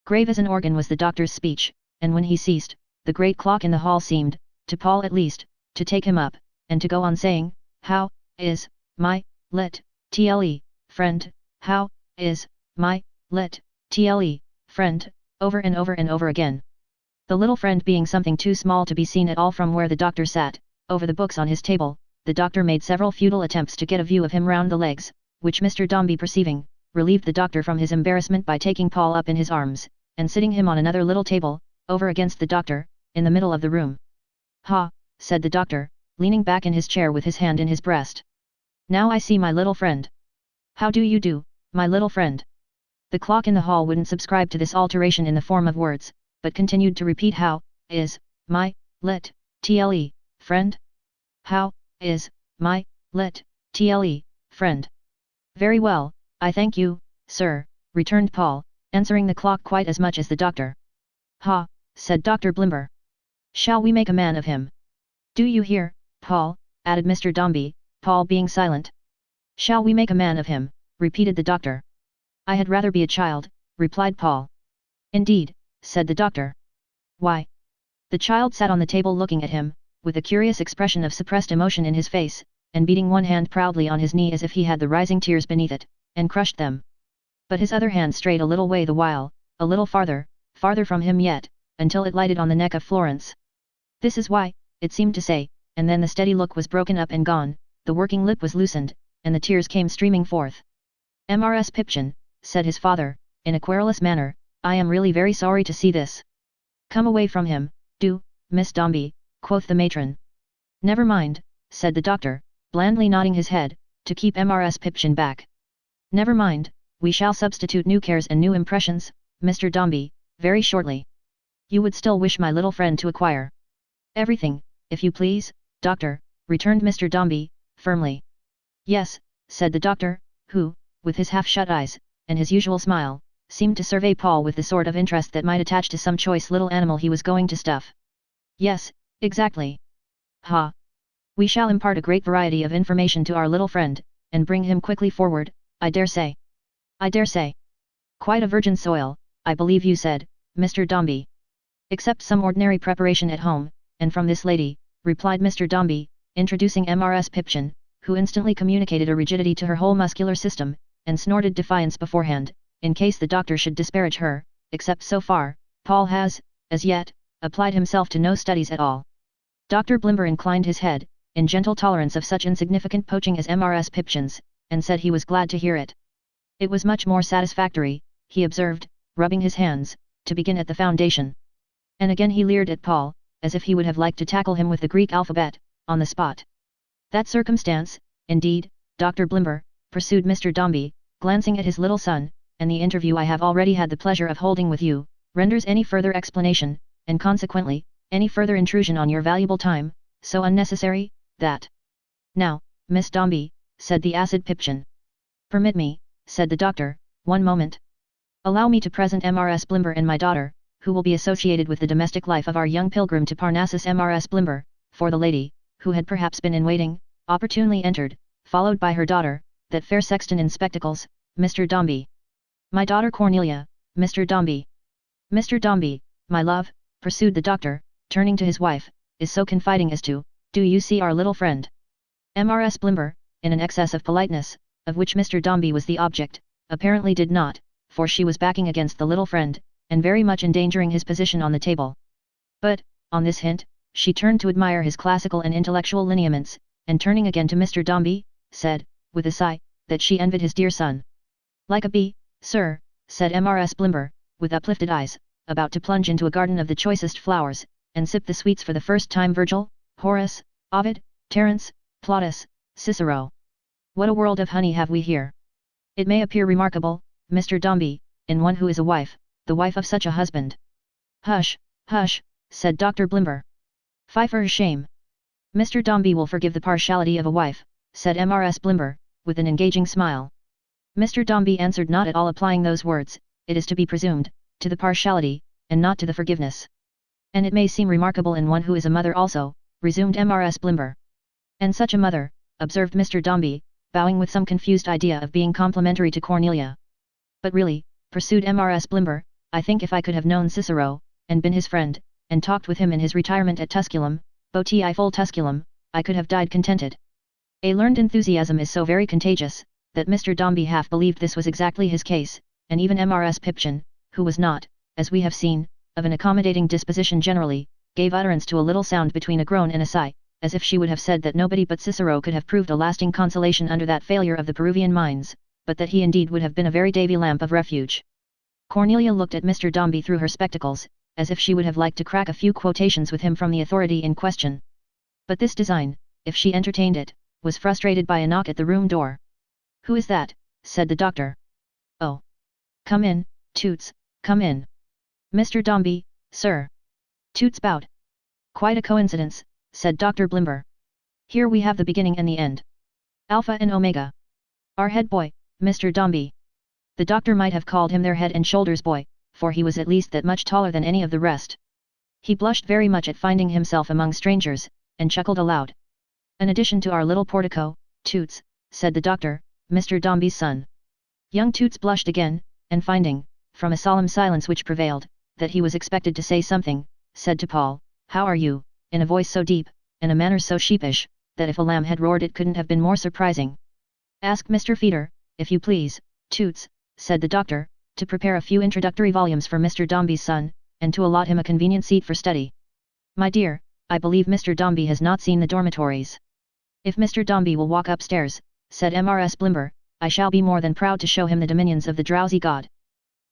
Grave as an organ was the doctor's speech, and when he ceased, the great clock in the hall seemed, to Paul at least, to take him up, and to go on saying, how is my tle friend, how is my tle friend, over and over and over again. The little friend being something too small to be seen at all from where the doctor sat, over the books on his table, the doctor made several futile attempts to get a view of him round the legs, which Mr. Dombey perceiving, relieved the doctor from his embarrassment by taking Paul up in his arms, and sitting him on another little table, over against the doctor, in the middle of the room. Ha, said the doctor, leaning back in his chair with his hand in his breast. Now I see my little friend. How do you do, my little friend? The clock in the hall wouldn't subscribe to this alteration in the form of words, but continued to repeat how is my tle friend? How is my tle friend? Very well, I thank you, sir, returned Paul, answering the clock quite as much as the doctor. Ha, said Dr. Blimber. Shall we make a man of him? Do you hear, Paul, added Mr. Dombey, Paul being silent. Shall we make a man of him, repeated the doctor. I had rather be a child, replied Paul. Indeed, said the doctor. Why? The child sat on the table looking at him, with a curious expression of suppressed emotion in his face, and beating one hand proudly on his knee as if he had the rising tears beneath it, and crushed them. But his other hand strayed a little way the while, a little farther, farther from him yet, until it lighted on the neck of Florence. This is why, it seemed to say, and then the steady look was broken up and gone, the working lip was loosened, and the tears came streaming forth. Mrs. Pipchin, said his father, in a querulous manner, I am really very sorry to see this. Come away from him, do, Miss Dombey, quoth the matron. Never mind, said the doctor, blandly nodding his head, to keep Mrs. Pipchin back. Never mind, we shall substitute new cares and new impressions, Mr. Dombey, very shortly. You would still wish my little friend to acquire everything, if you please, doctor, returned Mr. Dombey, firmly. Yes, said the doctor, who, with his half-shut eyes, and his usual smile, seemed to survey Paul with the sort of interest that might attach to some choice little animal he was going to stuff. Yes, exactly. Ha! We shall impart a great variety of information to our little friend, and bring him quickly forward, I dare say. I dare say. Quite a virgin soil, I believe you said, Mr. Dombey. Except some ordinary preparation at home, and from this lady, replied Mr. Dombey, introducing Mrs. Pipchin, who instantly communicated a rigidity to her whole muscular system, and snorted defiance beforehand, in case the doctor should disparage her, except so far, Paul has, as yet, applied himself to no studies at all. Dr. Blimber inclined his head, in gentle tolerance of such insignificant poaching as Mrs. Pipchin's, and said he was glad to hear it. It was much more satisfactory, he observed, rubbing his hands, to begin at the foundation. And again he leered at Paul, as if he would have liked to tackle him with the Greek alphabet, on the spot. That circumstance, indeed, Dr. Blimber, pursued Mr. Dombey, glancing at his little son, and the interview I have already had the pleasure of holding with you, renders any further explanation, and consequently, any further intrusion on your valuable time, so unnecessary, that Now, Miss Dombey, said the acid Pipchin. Permit me, said the doctor, one moment. Allow me to present Mrs. Blimber and my daughter, who will be associated with the domestic life of our young pilgrim to Parnassus. Mrs. Blimber, for the lady, who had perhaps been in waiting, opportunely entered, followed by her daughter, that fair sexton in spectacles, Mr. Dombey. My daughter Cornelia, Mr. Dombey. Mr. Dombey, my love, pursued the doctor, turning to his wife, is so confiding as to, do you see our little friend? Mrs. Blimber, in an excess of politeness, of which Mr. Dombey was the object, apparently did not, for she was backing against the little friend, and very much endangering his position on the table. But, on this hint, she turned to admire his classical and intellectual lineaments, and turning again to Mr. Dombey, said, with a sigh, that she envied his dear son. Like a bee, sir, said Mrs. Blimber, with uplifted eyes, about to plunge into a garden of the choicest flowers, and sip the sweets for the first time. Virgil, Horace, Ovid, Terence, Plautus, Cicero. What a world of honey have we here! It may appear remarkable, Mr. Dombey, in one who is a wife, the wife of such a husband. Hush, hush, said Dr. Blimber. Fie for shame. Mr. Dombey will forgive the partiality of a wife, said Mrs. Blimber, with an engaging smile. Mr. Dombey answered, not at all applying those words, it is to be presumed, to the partiality, and not to the forgiveness. And it may seem remarkable in one who is a mother also, resumed Mrs. Blimber. And such a mother, observed Mr. Dombey, bowing with some confused idea of being complimentary to Cornelia. But really, pursued Mrs. Blimber, I think if I could have known Cicero, and been his friend, and talked with him in his retirement at Tusculum, Botii full Tusculum, I could have died contented. A learned enthusiasm is so very contagious, that Mr. Dombey half believed this was exactly his case, and even Mrs. Pipchin, who was not, as we have seen, of an accommodating disposition generally, gave utterance to a little sound between a groan and a sigh, as if she would have said that nobody but Cicero could have proved a lasting consolation under that failure of the Peruvian mines, but that he indeed would have been a very Davy lamp of refuge. Cornelia looked at Mr. Dombey through her spectacles, as if she would have liked to crack a few quotations with him from the authority in question. But this design, if she entertained it, was frustrated by a knock at the room door. Who is that? Said the doctor. Oh! Come in, Toots, come in. Mr. Dombey, sir. Toots bowed. Quite a coincidence, said Dr. Blimber. Here we have the beginning and the end. Alpha and Omega. Our head boy, Mr. Dombey. The doctor might have called him their head and shoulders boy, for he was at least that much taller than any of the rest. He blushed very much at finding himself among strangers, and chuckled aloud. An addition to our little portico, Toots, said the doctor, Mr. Dombey's son. Young Toots blushed again, and finding, from a solemn silence which prevailed, that he was expected to say something, said to Paul, How are you, in a voice so deep, and a manner so sheepish, that if a lamb had roared it couldn't have been more surprising. Ask Mr. Feeder, if you please, Toots, said the doctor, to prepare a few introductory volumes for Mr. Dombey's son, and to allot him a convenient seat for study. My dear, I believe Mr. Dombey has not seen the dormitories. If Mr. Dombey will walk upstairs, said Mrs. Blimber, I shall be more than proud to show him the dominions of the drowsy god.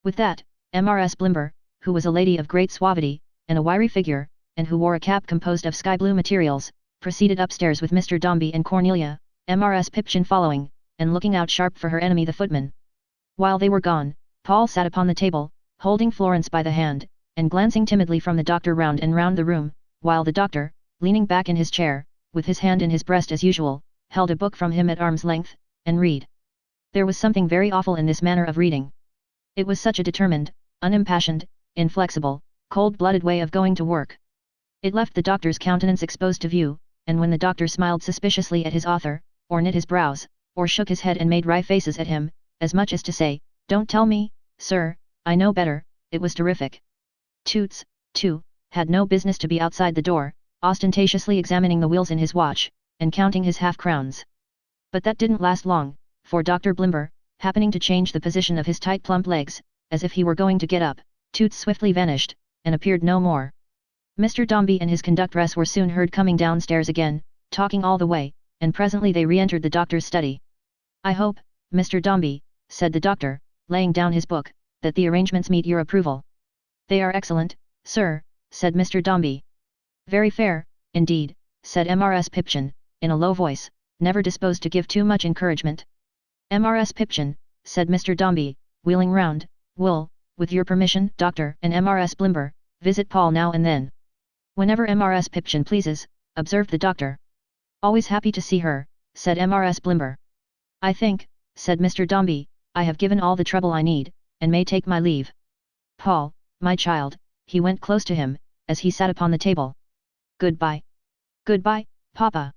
With that, Mrs. Blimber, who was a lady of great suavity, and a wiry figure, and who wore a cap composed of sky-blue materials, proceeded upstairs with Mr. Dombey and Cornelia, Mrs. Pipchin following, and looking out sharp for her enemy the footman. While they were gone, Paul sat upon the table, holding Florence by the hand, and glancing timidly from the doctor round and round the room, while the doctor, leaning back in his chair, with his hand in his breast as usual, held a book from him at arm's length, and read. There was something very awful in this manner of reading. It was such a determined, unimpassioned, inflexible, cold-blooded way of going to work. It left the doctor's countenance exposed to view, and when the doctor smiled suspiciously at his author, or knit his brows, or shook his head and made wry faces at him, as much as to say, Don't tell me, sir, I know better, it was terrific. Toots, too, had no business to be outside the door, ostentatiously examining the wheels in his watch, and counting his half-crowns. But that didn't last long, for Dr. Blimber, happening to change the position of his tight plump legs, as if he were going to get up, Toots swiftly vanished, and appeared no more. Mr. Dombey and his conductress were soon heard coming downstairs again, talking all the way, and presently they re-entered the doctor's study. I hope, Mr. Dombey, said the doctor, laying down his book, that the arrangements meet your approval. They are excellent, sir, said Mr. Dombey. Very fair, indeed, said Mrs. Pipchin, in a low voice, never disposed to give too much encouragement. Mrs. Pipchin, said Mr. Dombey, wheeling round, will, with your permission, doctor, and Mrs. Blimber, visit Paul now and then. Whenever Mrs. Pipchin pleases, observed the doctor. Always happy to see her, said Mrs. Blimber. I think, said Mr. Dombey, I have given all the trouble I need, and may take my leave. Paul, my child, he went close to him, as he sat upon the table. Goodbye. Goodbye, Papa.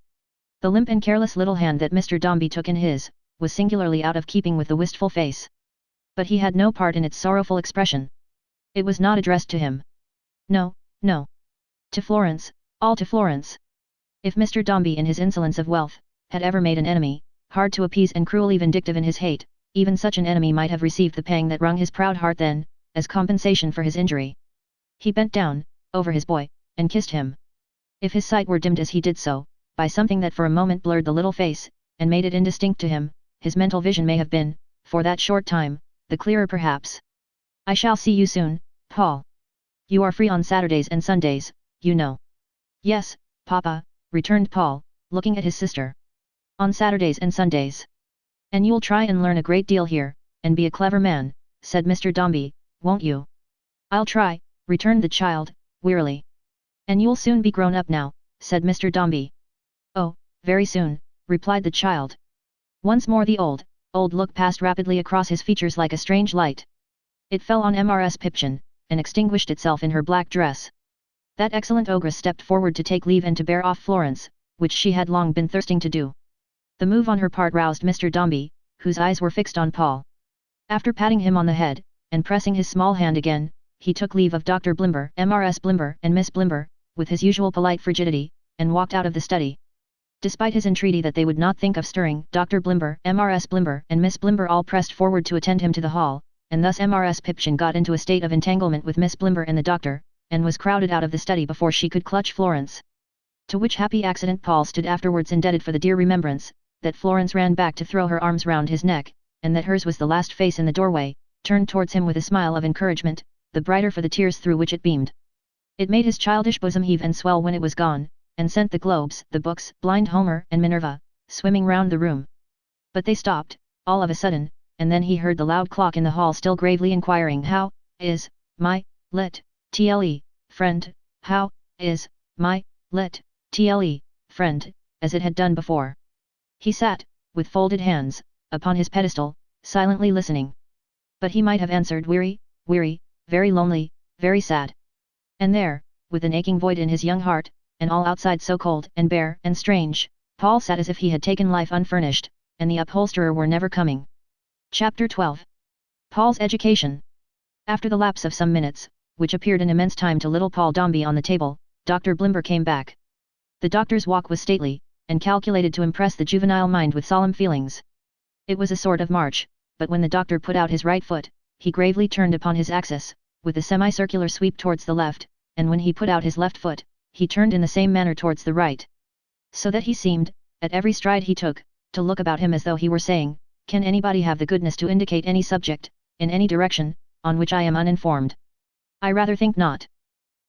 The limp and careless little hand that Mr. Dombey took in his, was singularly out of keeping with the wistful face. But he had no part in its sorrowful expression. It was not addressed to him. No, no. To Florence, all to Florence. If Mr. Dombey in his insolence of wealth, had ever made an enemy, hard to appease and cruelly vindictive in his hate, even such an enemy might have received the pang that wrung his proud heart then, as compensation for his injury. He bent down, over his boy, and kissed him. If his sight were dimmed as he did so, by something that for a moment blurred the little face, and made it indistinct to him, his mental vision may have been, for that short time, the clearer perhaps. I shall see you soon, Paul. You are free on Saturdays and Sundays, you know. Yes, Papa, returned Paul, looking at his sister. On Saturdays and Sundays. And you'll try and learn a great deal here, and be a clever man, said Mr. Dombey, won't you? I'll try, returned the child, wearily. And you'll soon be grown up now, said Mr. Dombey. Oh, very soon, replied the child. Once more the old look passed rapidly across his features like a strange light. It fell on Mrs. Pipchin, and extinguished itself in her black dress. That excellent ogress stepped forward to take leave and to bear off Florence, which she had long been thirsting to do. The move on her part roused Mr. Dombey, whose eyes were fixed on Paul. After patting him on the head, and pressing his small hand again, he took leave of Dr. Blimber, Mrs. Blimber and Miss Blimber, with his usual polite frigidity, and walked out of the study. Despite his entreaty that they would not think of stirring, Dr. Blimber, Mrs. Blimber and Miss Blimber all pressed forward to attend him to the hall, and thus Mrs. Pipchin got into a state of entanglement with Miss Blimber and the doctor, and was crowded out of the study before she could clutch Florence. To which happy accident Paul stood afterwards indebted for the dear remembrance, that Florence ran back to throw her arms round his neck, and that hers was the last face in the doorway, turned towards him with a smile of encouragement, the brighter for the tears through which it beamed. It made his childish bosom heave and swell when it was gone, and sent the globes, the books, blind Homer and Minerva, swimming round the room. But they stopped, all of a sudden, and then he heard the loud clock in the hall still gravely inquiring how is my friend, how is my friend, as it had done before. He sat, with folded hands, upon his pedestal, silently listening. But he might have answered weary, very lonely, very sad. And there, with an aching void in his young heart, and all outside so cold and bare and strange, Paul sat as if he had taken life unfurnished, and the upholsterer were never coming. Chapter 12. Paul's education. After the lapse of some minutes, which appeared an immense time to little Paul Dombey on the table, Dr. Blimber came back. The doctor's walk was stately, and calculated to impress the juvenile mind with solemn feelings. It was a sort of march, but when the doctor put out his right foot, he gravely turned upon his axis, with a semicircular sweep towards the left, and when he put out his left foot, he turned in the same manner towards the right. So that he seemed, at every stride he took, to look about him as though he were saying, "Can anybody have the goodness to indicate any subject, in any direction, on which I am uninformed? I rather think not."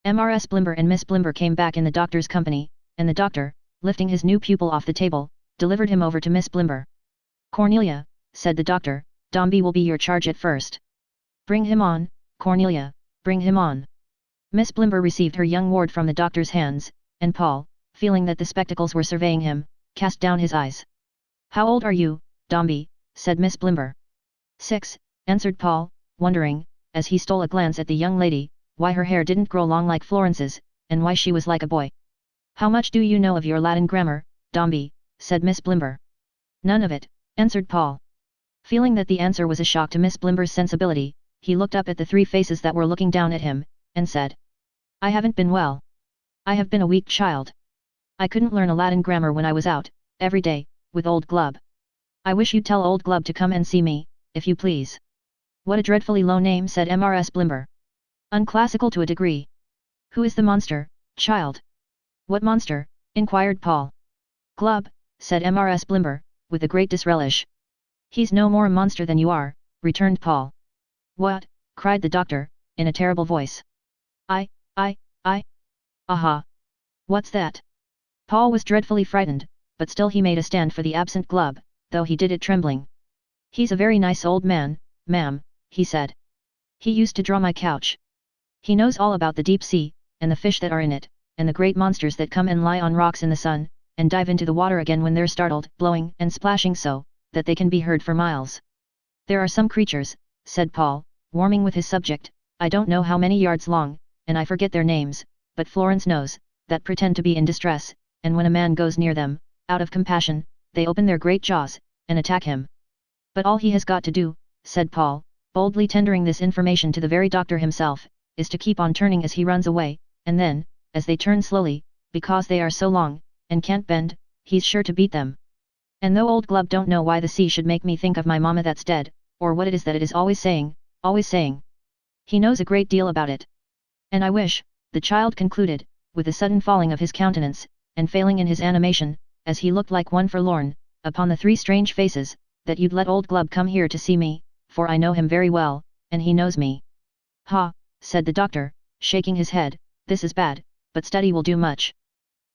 Mrs. Blimber and Miss Blimber came back in the doctor's company, and the doctor, lifting his new pupil off the table, delivered him over to Miss Blimber. "Cornelia," said the doctor, "Dombey will be your charge at first. Bring him on, Cornelia, bring him on." Miss Blimber received her young ward from the doctor's hands, and Paul, feeling that the spectacles were surveying him, cast down his eyes. "How old are you, Dombey?" said Miss Blimber. 6, answered Paul, wondering, as he stole a glance at the young lady, why her hair didn't grow long like Florence's, and why she was like a boy. "How much do you know of your Latin grammar, Dombey?" said Miss Blimber. "None of it," answered Paul. Feeling that the answer was a shock to Miss Blimber's sensibility, he looked up at the three faces that were looking down at him, and said, "I haven't been well. I have been a weak child. I couldn't learn a Latin grammar when I was out, every day, with old Glubb. I wish you'd tell old Glubb to come and see me, if you please." "What a dreadfully low name," said Mrs. Blimber. "Unclassical to a degree. Who is the monster, child?" "What monster?" inquired Paul. "Glubb," said Mrs. Blimber, with a great disrelish. "He's no more a monster than you are," returned Paul. "What?" cried the doctor, in a terrible voice. I. Aha! What's that?" Paul was dreadfully frightened, but still he made a stand for the absent Glubb, though he did it trembling. "He's a very nice old man, ma'am," he said. "He used to draw my couch. He knows all about the deep sea, and the fish that are in it, and the great monsters that come and lie on rocks in the sun, and dive into the water again when they're startled, blowing and splashing so, that they can be heard for miles. There are some creatures, said Paul, warming with his subject, I don't know how many yards long, and I forget their names, but Florence knows, that pretend to be in distress, and when a man goes near them, out of compassion, they open their great jaws, and attack him. But all he has got to do, said Paul, boldly tendering this information to the very doctor himself, is to keep on turning as he runs away, and then, as they turn slowly, because they are so long, and can't bend, he's sure to beat them. And though old Glub don't know why the sea should make me think of my mamma that's dead, or what it is that it is always saying, he knows a great deal about it. And I wish, the child concluded, with a sudden falling of his countenance, and failing in his animation, as he looked like one forlorn, upon the three strange faces, that you'd let old Glub come here to see me, for I know him very well, and he knows me. Ha, said the doctor, shaking his head, this is bad, but study will do much.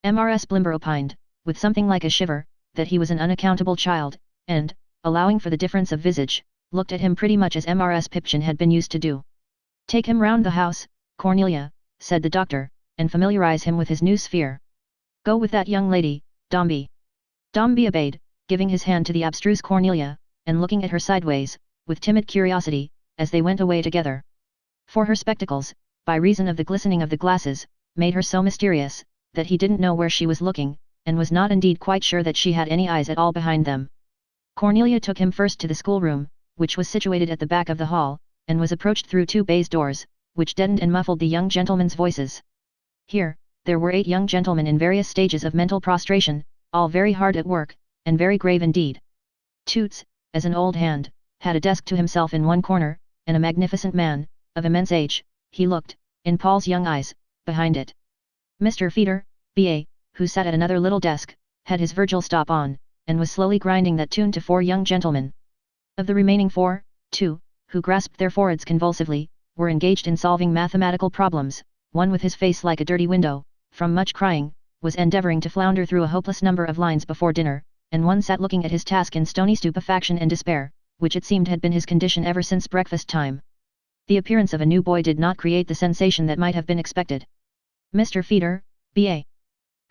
Mrs. Blimber opined, with something like a shiver, that he was an unaccountable child, and, allowing for the difference of visage, looked at him pretty much as Mrs. Pipchin had been used to do. Take him round the house, Cornelia, said the doctor, and familiarize him with his new sphere. Go with that young lady, Dombey. Dombey obeyed, giving his hand to the abstruse Cornelia, and looking at her sideways, with timid curiosity, as they went away together. For her spectacles, by reason of the glistening of the glasses, made her so mysterious, that he didn't know where she was looking, and was not indeed quite sure that she had any eyes at all behind them. Cornelia took him first to the schoolroom, which was situated at the back of the hall, and was approached through two baize doors, which deadened and muffled the young gentlemen's voices. Here, there were 8 young gentlemen in various stages of mental prostration, all very hard at work, and very grave indeed. Toots, as an old hand, had a desk to himself in one corner, and a magnificent man, of immense age, he looked, in Paul's young eyes, behind it. Mr. Feeder, B.A., who sat at another little desk, had his Virgil stop on, and was slowly grinding that tune to 4 young gentlemen. Of the remaining 4, 2, who grasped their foreheads convulsively, were engaged in solving mathematical problems. One with his face like a dirty window, from much crying, was endeavouring to flounder through a hopeless number of lines before dinner, and one sat looking at his task in stony stupefaction and despair, which it seemed had been his condition ever since breakfast time. The appearance of a new boy did not create the sensation that might have been expected. Mr. Feeder, B.A.,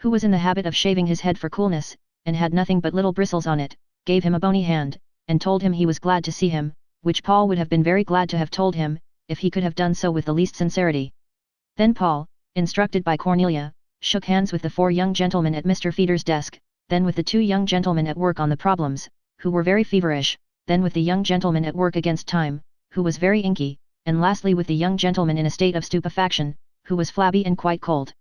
who was in the habit of shaving his head for coolness, and had nothing but little bristles on it, gave him a bony hand, and told him he was glad to see him, which Paul would have been very glad to have told him, if he could have done so with the least sincerity. Then Paul, instructed by Cornelia, shook hands with the 4 young gentlemen at Mr. Feeder's desk, then with the 2 young gentlemen at work on the problems, who were very feverish, then with the young gentleman at work against time, who was very inky, and lastly with the young gentleman in a state of stupefaction, who was flabby and quite cold.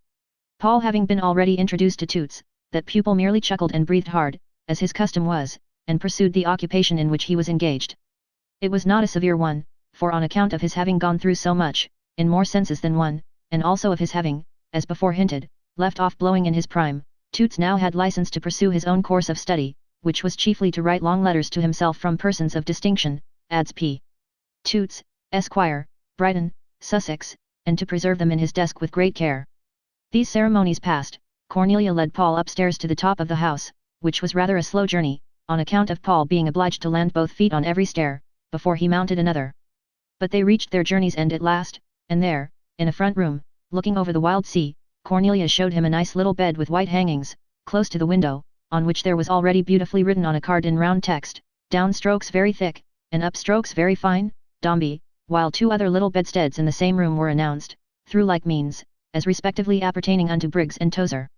Paul having been already introduced to Toots, that pupil merely chuckled and breathed hard, as his custom was, and pursued the occupation in which he was engaged. It was not a severe one, for on account of his having gone through so much, in more senses than one, and also of his having, as before hinted, left off blowing in his prime, Toots now had license to pursue his own course of study, which was chiefly to write long letters to himself from persons of distinction, adds P. Toots, Esquire, Brighton, Sussex, and to preserve them in his desk with great care. These ceremonies passed, Cornelia led Paul upstairs to the top of the house, which was rather a slow journey, on account of Paul being obliged to land both feet on every stair, before he mounted another. But they reached their journey's end at last, and there, in a front room, looking over the wild sea, Cornelia showed him a nice little bed with white hangings, close to the window, on which there was already beautifully written on a card in round text, down strokes very thick, and up strokes very fine, Dombey, while 2 other little bedsteads in the same room were announced, through like means, as respectively appertaining unto Briggs and Tozer.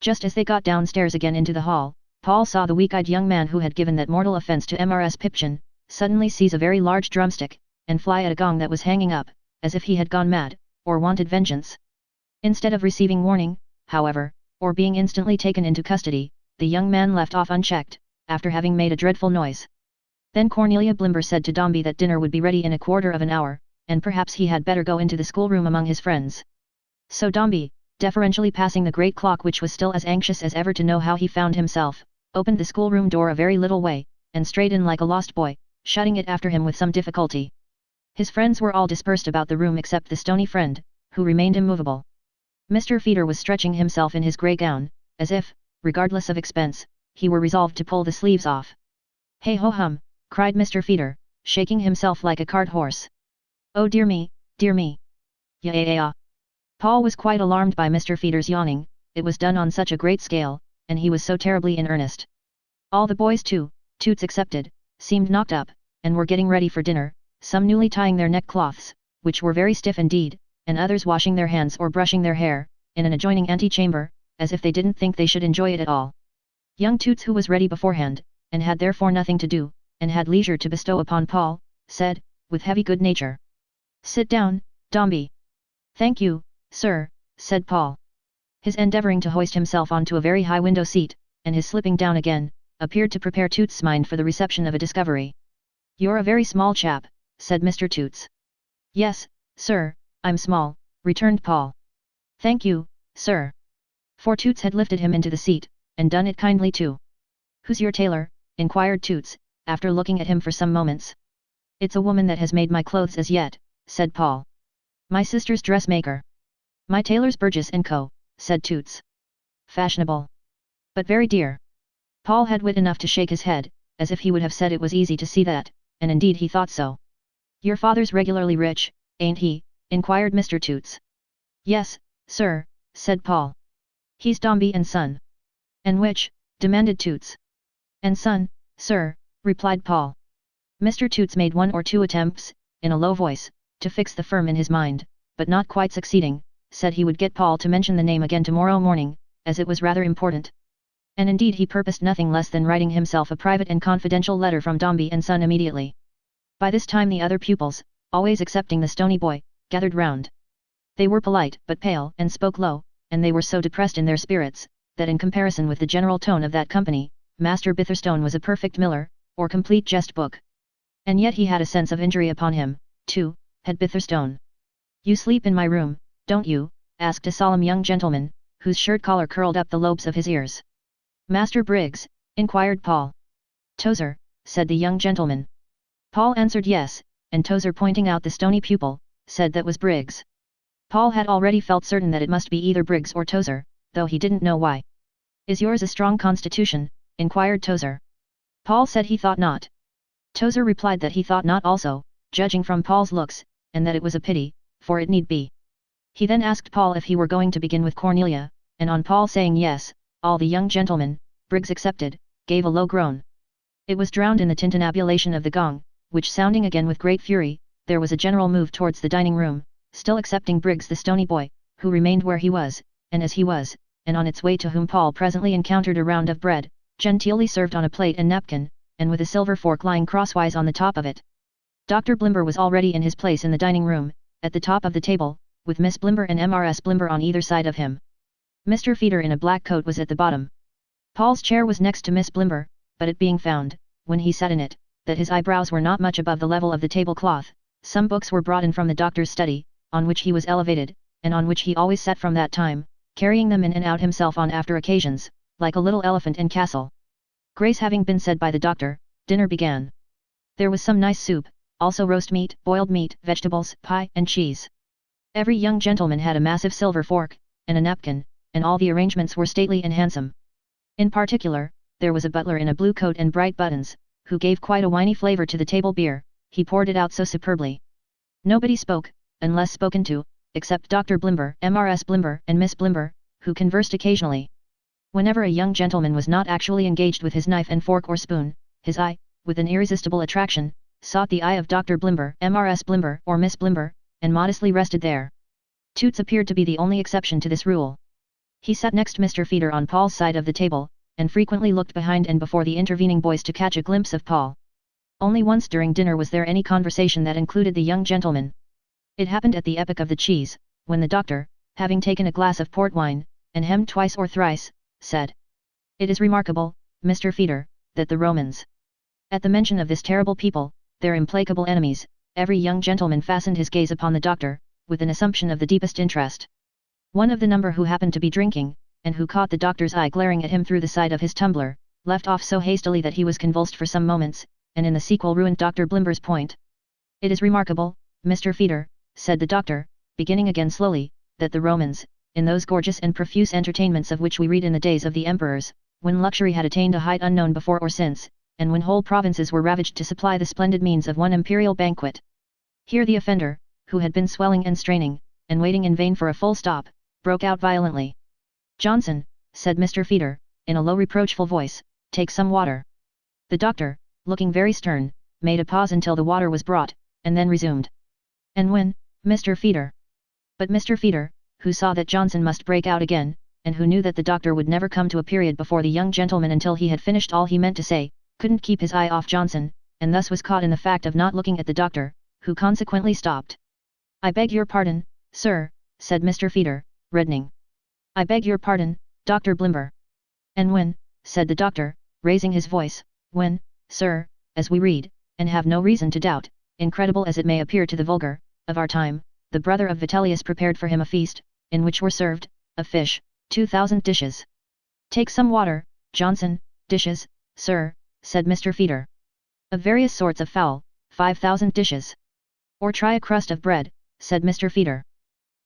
Just as they got downstairs again into the hall, Paul saw the weak-eyed young man who had given that mortal offence to Mrs. Pipchin, suddenly seize a very large drumstick, and fly at a gong that was hanging up, as if he had gone mad, or wanted vengeance. Instead of receiving warning, however, or being instantly taken into custody, the young man left off unchecked, after having made a dreadful noise. Then Cornelia Blimber said to Dombey that dinner would be ready in a quarter of an hour, and perhaps he had better go into the schoolroom among his friends. So Dombey, deferentially passing the great clock which was still as anxious as ever to know how he found himself, opened the schoolroom door a very little way, and strayed in like a lost boy, shutting it after him with some difficulty. His friends were all dispersed about the room except the stony friend, who remained immovable. Mr. Feeder was stretching himself in his grey gown, as if, regardless of expense, he were resolved to pull the sleeves off. Hey ho hum, cried Mr. Feeder, shaking himself like a cart horse. Oh dear me, dear me. Yeah. Paul was quite alarmed by Mr. Feeder's yawning, it was done on such a great scale, and he was so terribly in earnest. All the boys too, Toots excepted, seemed knocked up, and were getting ready for dinner, some newly tying their neckcloths, which were very stiff indeed, and others washing their hands or brushing their hair, in an adjoining antechamber, as if they didn't think they should enjoy it at all. Young Toots, who was ready beforehand, and had therefore nothing to do, and had leisure to bestow upon Paul, said, with heavy good nature, "Sit down, Dombey." "Thank you, sir," said Paul. His endeavouring to hoist himself onto a very high window seat, and his slipping down again, appeared to prepare Toots' mind for the reception of a discovery. "You're a very small chap," said Mr. Toots. "Yes, sir, I'm small," returned Paul. "Thank you, sir." For Toots had lifted him into the seat, and done it kindly too. "Who's your tailor?" inquired Toots, after looking at him for some moments. "It's a woman that has made my clothes as yet," said Paul. "My sister's dressmaker." "My tailor's Burgess & Co., said Toots. "Fashionable. But very dear." Paul had wit enough to shake his head, as if he would have said it was easy to see that, and indeed he thought so. "Your father's regularly rich, ain't he?" inquired Mr. Toots. "Yes, sir," said Paul. "He's Dombey and Son." "And which?" demanded Toots. "And Son, sir," replied Paul. Mr. Toots made 1 or 2 attempts, in a low voice, to fix the firm in his mind, but not quite succeeding, said he would get Paul to mention the name again tomorrow morning, as it was rather important. And indeed he purposed nothing less than writing himself a private and confidential letter from Dombey and Son immediately. By this time the other pupils, always excepting the stony boy, gathered round. They were polite but pale and spoke low, and they were so depressed in their spirits, that in comparison with the general tone of that company, Master Bitherstone was a perfect Miller, or complete jest book. And yet he had a sense of injury upon him, too, had Bitherstone. "You sleep in my room, don't you?" asked a solemn young gentleman, whose shirt collar curled up the lobes of his ears. "Master Briggs?" inquired Paul. "Tozer," said the young gentleman. Paul answered yes, and Tozer, pointing out the stony pupil, said that was Briggs. Paul had already felt certain that it must be either Briggs or Tozer, though he didn't know why. "Is yours a strong constitution?" inquired Tozer. Paul said he thought not. Tozer replied that he thought not also, judging from Paul's looks, and that it was a pity, for it need be. He then asked Paul if he were going to begin with Cornelia, and on Paul saying yes, all the young gentlemen, Briggs excepted, gave a low groan. It was drowned in the tintinnabulation of the gong, which sounding again with great fury, there was a general move towards the dining room, still excepting Briggs the stony boy, who remained where he was, and as he was, and on its way to whom Paul presently encountered a round of bread, genteelly served on a plate and napkin, and with a silver fork lying crosswise on the top of it. Dr. Blimber was already in his place in the dining room, at the top of the table, with Miss Blimber and Mrs. Blimber on either side of him. Mr. Feeder in a black coat was at the bottom. Paul's chair was next to Miss Blimber, but it being found, when he sat in it, that his eyebrows were not much above the level of the tablecloth, some books were brought in from the doctor's study, on which he was elevated, and on which he always sat from that time, carrying them in and out himself on after occasions, like a little elephant in castle. Grace having been said by the doctor, dinner began. There was some nice soup, also roast meat, boiled meat, vegetables, pie, and cheese. Every young gentleman had a massive silver fork, and a napkin, and all the arrangements were stately and handsome. In particular, there was a butler in a blue coat and bright buttons, who gave quite a winey flavour to the table beer, he poured it out so superbly. Nobody spoke, unless spoken to, except Dr. Blimber, Mrs. Blimber, and Miss Blimber, who conversed occasionally. Whenever a young gentleman was not actually engaged with his knife and fork or spoon, his eye, with an irresistible attraction, sought the eye of Dr. Blimber, Mrs. Blimber, or Miss Blimber, and modestly rested there. Toots appeared to be the only exception to this rule. He sat next Mr. Feeder on Paul's side of the table, and frequently looked behind and before the intervening boys to catch a glimpse of Paul. Only once during dinner was there any conversation that included the young gentleman. It happened at the epoch of the cheese, when the doctor, having taken a glass of port wine, and hemmed twice or thrice, said, "It is remarkable, Mr. Feeder, that the Romans." At the mention of this terrible people, their implacable enemies, every young gentleman fastened his gaze upon the doctor, with an assumption of the deepest interest. One of the number who happened to be drinking, and who caught the doctor's eye glaring at him through the side of his tumbler, left off so hastily that he was convulsed for some moments, and in the sequel ruined Dr. Blimber's point. "It is remarkable, Mr. Feeder," said the doctor, beginning again slowly, "that the Romans, in those gorgeous and profuse entertainments of which we read in the days of the emperors, when luxury had attained a height unknown before or since, and when whole provinces were ravaged to supply the splendid means of one imperial banquet." Here the offender, who had been swelling and straining, and waiting in vain for a full stop, broke out violently. "Johnson," said Mr. Feeder, in a low reproachful voice, "Take some water." The doctor, looking very stern, made a pause until the water was brought, and then resumed. "And when, Mr. Feeder?" But Mr. Feeder, who saw that Johnson must break out again, and who knew that the doctor would never come to a period before the young gentleman until he had finished all he meant to say, couldn't keep his eye off Johnson, and thus was caught in the fact of not looking at the doctor, who consequently stopped. "I beg your pardon, sir," said Mr. Feeder, reddening. "I beg your pardon, Dr. Blimber." "And when," said the doctor, raising his voice, "when, sir, as we read, and have no reason to doubt, incredible as it may appear to the vulgar, of our time, the brother of Vitellius prepared for him a feast, in which were served, of fish, 2,000 dishes." "Take some water, Johnson." "Dishes, sir," said Mr. Feeder. "Of various sorts of fowl, 5,000 dishes." "Or try a crust of bread," said Mr. Feeder.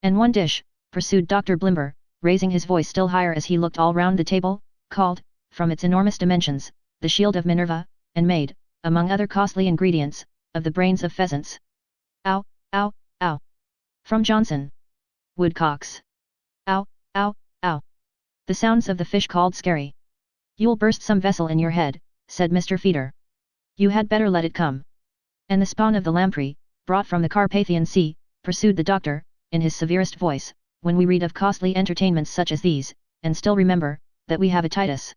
"And one dish," pursued Dr. Blimber, raising his voice still higher as he looked all round the table, "called, from its enormous dimensions, the shield of Minerva, and made, among other costly ingredients, of the brains of pheasants." "Ow, ow, ow!" from Johnson. "Woodcocks." "Ow, ow, ow!" The sounds of the fish called scary. "You'll burst some vessel in your head," said Mr. Feeder. "You had better let it come." "And the spawn of the lamprey, brought from the Carpathian Sea," pursued the doctor, in his severest voice, "when we read of costly entertainments such as these, and still remember, that we have a Titus."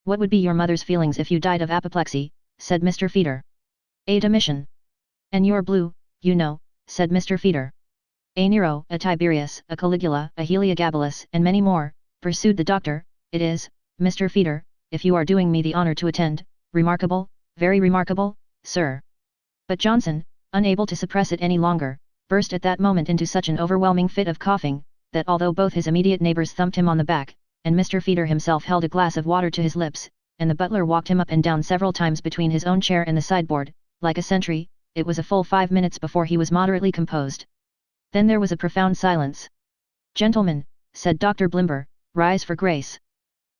"What would be your mother's feelings if you died of apoplexy?" said Mr. Feeder. "A Domitian." "And you're blue, you know," said Mr. Feeder. "A Nero, a Tiberius, a Caligula, a Heliogabalus, and many more," pursued the doctor. "It is, Mr. Feeder, if you are doing me the honor to attend, remarkable, very remarkable, sir." But Johnson, unable to suppress it any longer, burst at that moment into such an overwhelming fit of coughing, that although both his immediate neighbors thumped him on the back, and Mr. Feeder himself held a glass of water to his lips, and the butler walked him up and down several times between his own chair and the sideboard, like a sentry, it was a full 5 minutes before he was moderately composed. Then there was a profound silence. "Gentlemen," said Dr. Blimber, "rise for grace.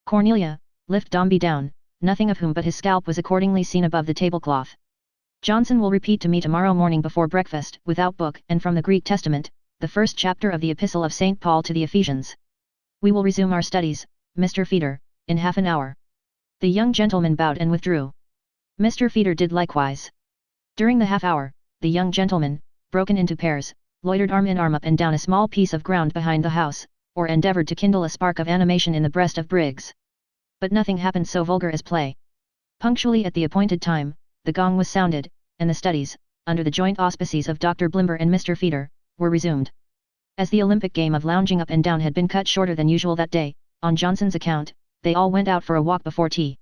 Cornelia, lift Dombey down," nothing of whom but his scalp was accordingly seen above the tablecloth. "Johnson will repeat to me tomorrow morning before breakfast, without book and from the Greek Testament, the first chapter of the Epistle of St. Paul to the Ephesians. We will resume our studies, Mr. Feeder, in half an hour." The young gentleman bowed and withdrew. Mr. Feeder did likewise. During the half hour, the young gentleman, broken into pairs, loitered arm in arm up and down a small piece of ground behind the house, or endeavoured to kindle a spark of animation in the breast of Briggs. But nothing happened so vulgar as play. Punctually at the appointed time, the gong was sounded, and the studies, under the joint auspices of Dr. Blimber and Mr. Feeder, were resumed. As the Olympic game of lounging up and down had been cut shorter than usual that day, on Johnson's account, they all went out for a walk before tea.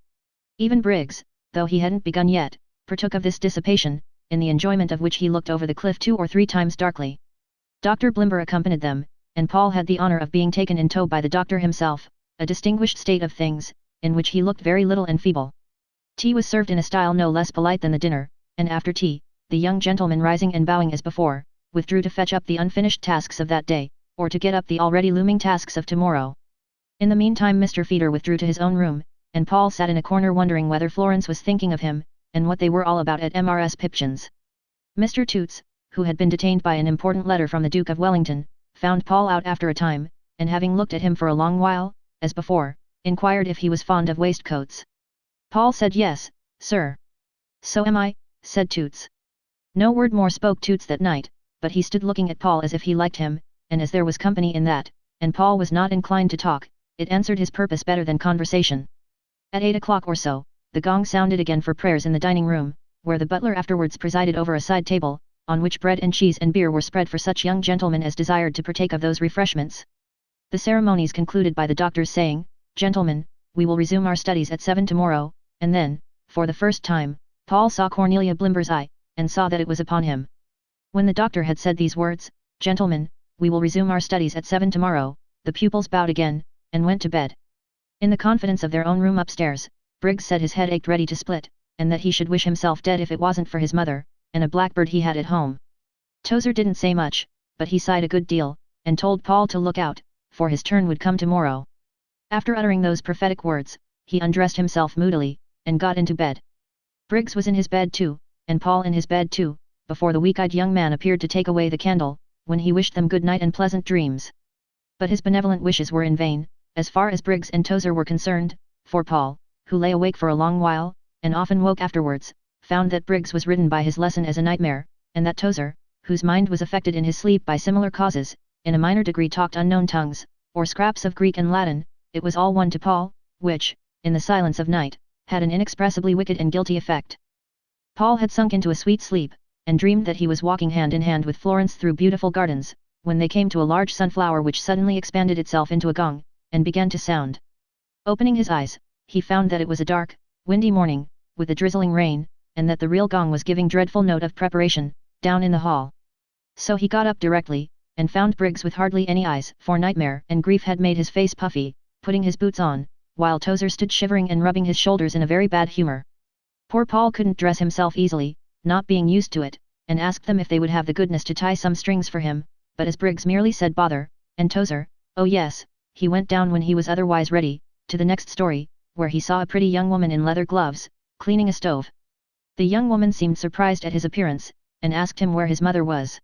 Even Briggs, though he hadn't begun yet, partook of this dissipation, in the enjoyment of which he looked over the cliff 2 or 3 times darkly. Dr. Blimber accompanied them, and Paul had the honour of being taken in tow by the doctor himself, a distinguished state of things, in which he looked very little and feeble. Tea was served in a style no less polite than the dinner, and after tea, the young gentleman rising and bowing as before, withdrew to fetch up the unfinished tasks of that day, or to get up the already looming tasks of tomorrow. In the meantime Mr. Feeder withdrew to his own room, and Paul sat in a corner wondering whether Florence was thinking of him, and what they were all about at Mrs. Pipchin's. Mr. Toots, who had been detained by an important letter from the Duke of Wellington, found Paul out after a time, and having looked at him for a long while, as before, inquired if he was fond of waistcoats. Paul said yes, sir. "So am I," said Toots. No word more spoke Toots that night, but he stood looking at Paul as if he liked him, and as there was company in that, and Paul was not inclined to talk, it answered his purpose better than conversation. At 8 o'clock or so, the gong sounded again for prayers in the dining room, where the butler afterwards presided over a side table, on which bread and cheese and beer were spread for such young gentlemen as desired to partake of those refreshments. The ceremonies concluded by the doctor's saying, "Gentlemen, we will resume our studies at 7 tomorrow," and then, for the first time, Paul saw Cornelia Blimber's eye, and saw that it was upon him. When the doctor had said these words, "Gentlemen, we will resume our studies at 7 tomorrow," the pupils bowed again, and went to bed. In the confidence of their own room upstairs, Briggs said his head ached ready to split, and that he should wish himself dead if it wasn't for his mother, and a blackbird he had at home. Tozer didn't say much, but he sighed a good deal, and told Paul to look out, for his turn would come tomorrow. After uttering those prophetic words, he undressed himself moodily, and got into bed. Briggs was in his bed too, and Paul in his bed too, before the weak-eyed young man appeared to take away the candle, when he wished them good night and pleasant dreams. But his benevolent wishes were in vain, as far as Briggs and Tozer were concerned, for Paul, who lay awake for a long while, and often woke afterwards, found that Briggs was ridden by his lesson as a nightmare, and that Tozer, whose mind was affected in his sleep by similar causes, in a minor degree talked unknown tongues, or scraps of Greek and Latin, it was all one to Paul, which, in the silence of night, had an inexpressibly wicked and guilty effect. Paul had sunk into a sweet sleep, and dreamed that he was walking hand in hand with Florence through beautiful gardens, when they came to a large sunflower which suddenly expanded itself into a gong, and began to sound. Opening his eyes, he found that it was a dark, windy morning, with a drizzling rain, and that the real gong was giving dreadful note of preparation, down in the hall. So he got up directly, and found Briggs with hardly any eyes, for nightmare and grief had made his face puffy, putting his boots on, while Tozer stood shivering and rubbing his shoulders in a very bad humor. Poor Paul couldn't dress himself easily, not being used to it, and asked them if they would have the goodness to tie some strings for him, but as Briggs merely said bother, and Tozer, oh yes, he went down when he was otherwise ready, to the next story, where he saw a pretty young woman in leather gloves, cleaning a stove. The young woman seemed surprised at his appearance, and asked him where his mother was.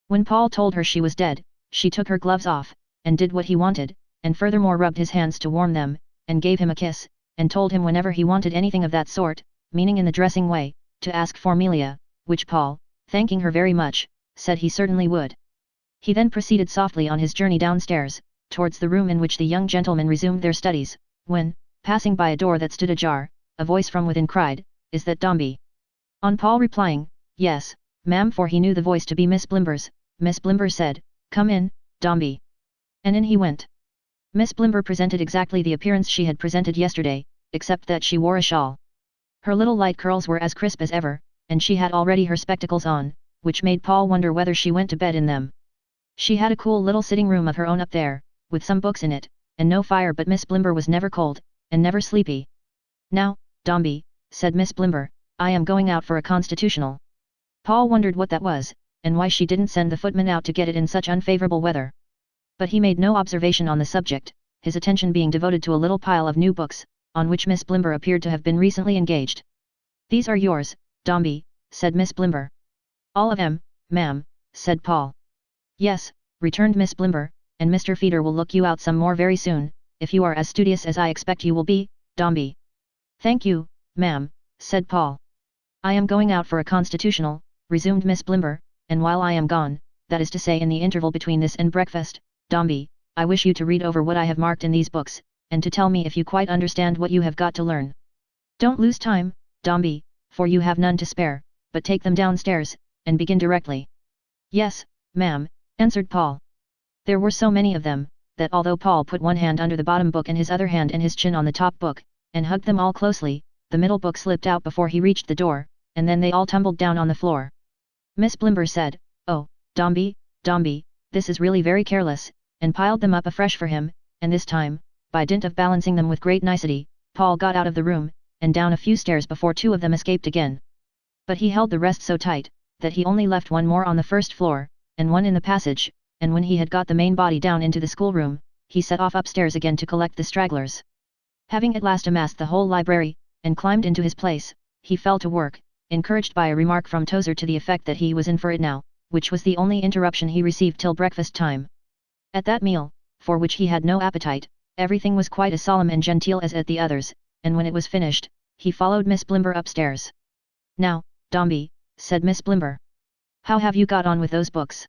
When Paul told her she was dead, she took her gloves off, and did what he wanted, and furthermore rubbed his hands to warm them, and gave him a kiss, and told him whenever he wanted anything of that sort, meaning in the dressing way, to ask for Melia, which Paul, thanking her very much, said he certainly would. He then proceeded softly on his journey downstairs, towards the room in which the young gentlemen resumed their studies, when, passing by a door that stood ajar, a voice from within cried, "Is that Dombey?" On Paul replying, "Yes, ma'am," for he knew the voice to be Miss Blimber's, Miss Blimber said, "Come in, Dombey." And in he went. Miss Blimber presented exactly the appearance she had presented yesterday, except that she wore a shawl. Her little light curls were as crisp as ever, and she had already her spectacles on, which made Paul wonder whether she went to bed in them. She had a cool little sitting room of her own up there, with some books in it, and no fire, but Miss Blimber was never cold, and never sleepy. "Now, Dombey," said Miss Blimber, "I am going out for a constitutional." Paul wondered what that was, and why she didn't send the footman out to get it in such unfavourable weather. But he made no observation on the subject, his attention being devoted to a little pile of new books, on which Miss Blimber appeared to have been recently engaged. "These are yours, Dombey," said Miss Blimber. "All of 'em, ma'am," said Paul. "Yes," returned Miss Blimber, "and Mr. Feeder will look you out some more very soon, if you are as studious as I expect you will be, Dombey." "Thank you, ma'am," said Paul. "I am going out for a constitutional," resumed Miss Blimber, "and while I am gone, that is to say in the interval between this and breakfast, Dombey, I wish you to read over what I have marked in these books, and to tell me if you quite understand what you have got to learn. Don't lose time, Dombey, for you have none to spare, but take them downstairs, and begin directly." "Yes, ma'am," answered Paul. There were so many of them, that although Paul put one hand under the bottom book and his other hand and his chin on the top book, and hugged them all closely, the middle book slipped out before he reached the door, and then they all tumbled down on the floor. Miss Blimber said, "Oh, Dombey, Dombey, this is really very careless," and piled them up afresh for him, and this time, by dint of balancing them with great nicety, Paul got out of the room, and down a few stairs before two of them escaped again. But he held the rest so tight, that he only left one more on the first floor, and one in the passage, and when he had got the main body down into the schoolroom, he set off upstairs again to collect the stragglers. Having at last amassed the whole library, and climbed into his place, he fell to work, encouraged by a remark from Tozer to the effect that he was in for it now, which was the only interruption he received till breakfast time. At that meal, for which he had no appetite, everything was quite as solemn and genteel as at the others, and when it was finished, he followed Miss Blimber upstairs. "Now, Dombey," said Miss Blimber, "how have you got on with those books?"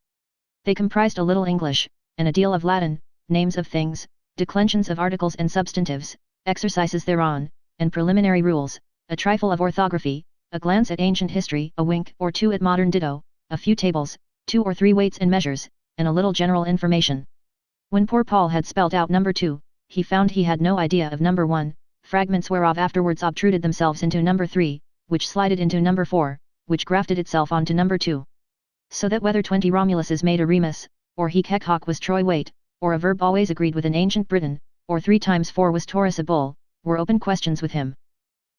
They comprised a little English, and a deal of Latin, names of things, declensions of articles and substantives, exercises thereon, and preliminary rules, a trifle of orthography, a glance at ancient history, a wink or two at modern ditto, a few tables, 2 or 3 weights and measures, and a little general information. When poor Paul had spelt out number 2, he found he had no idea of number 1, fragments whereof afterwards obtruded themselves into number 3, which slided into number 4, which grafted itself on to number 2. So that whether 20 Romuluses made a Remus, or hic hec hoc was Troy weight, or a verb always agreed with an ancient Briton, or 3 times 4 was Taurus a bull, were open questions with him.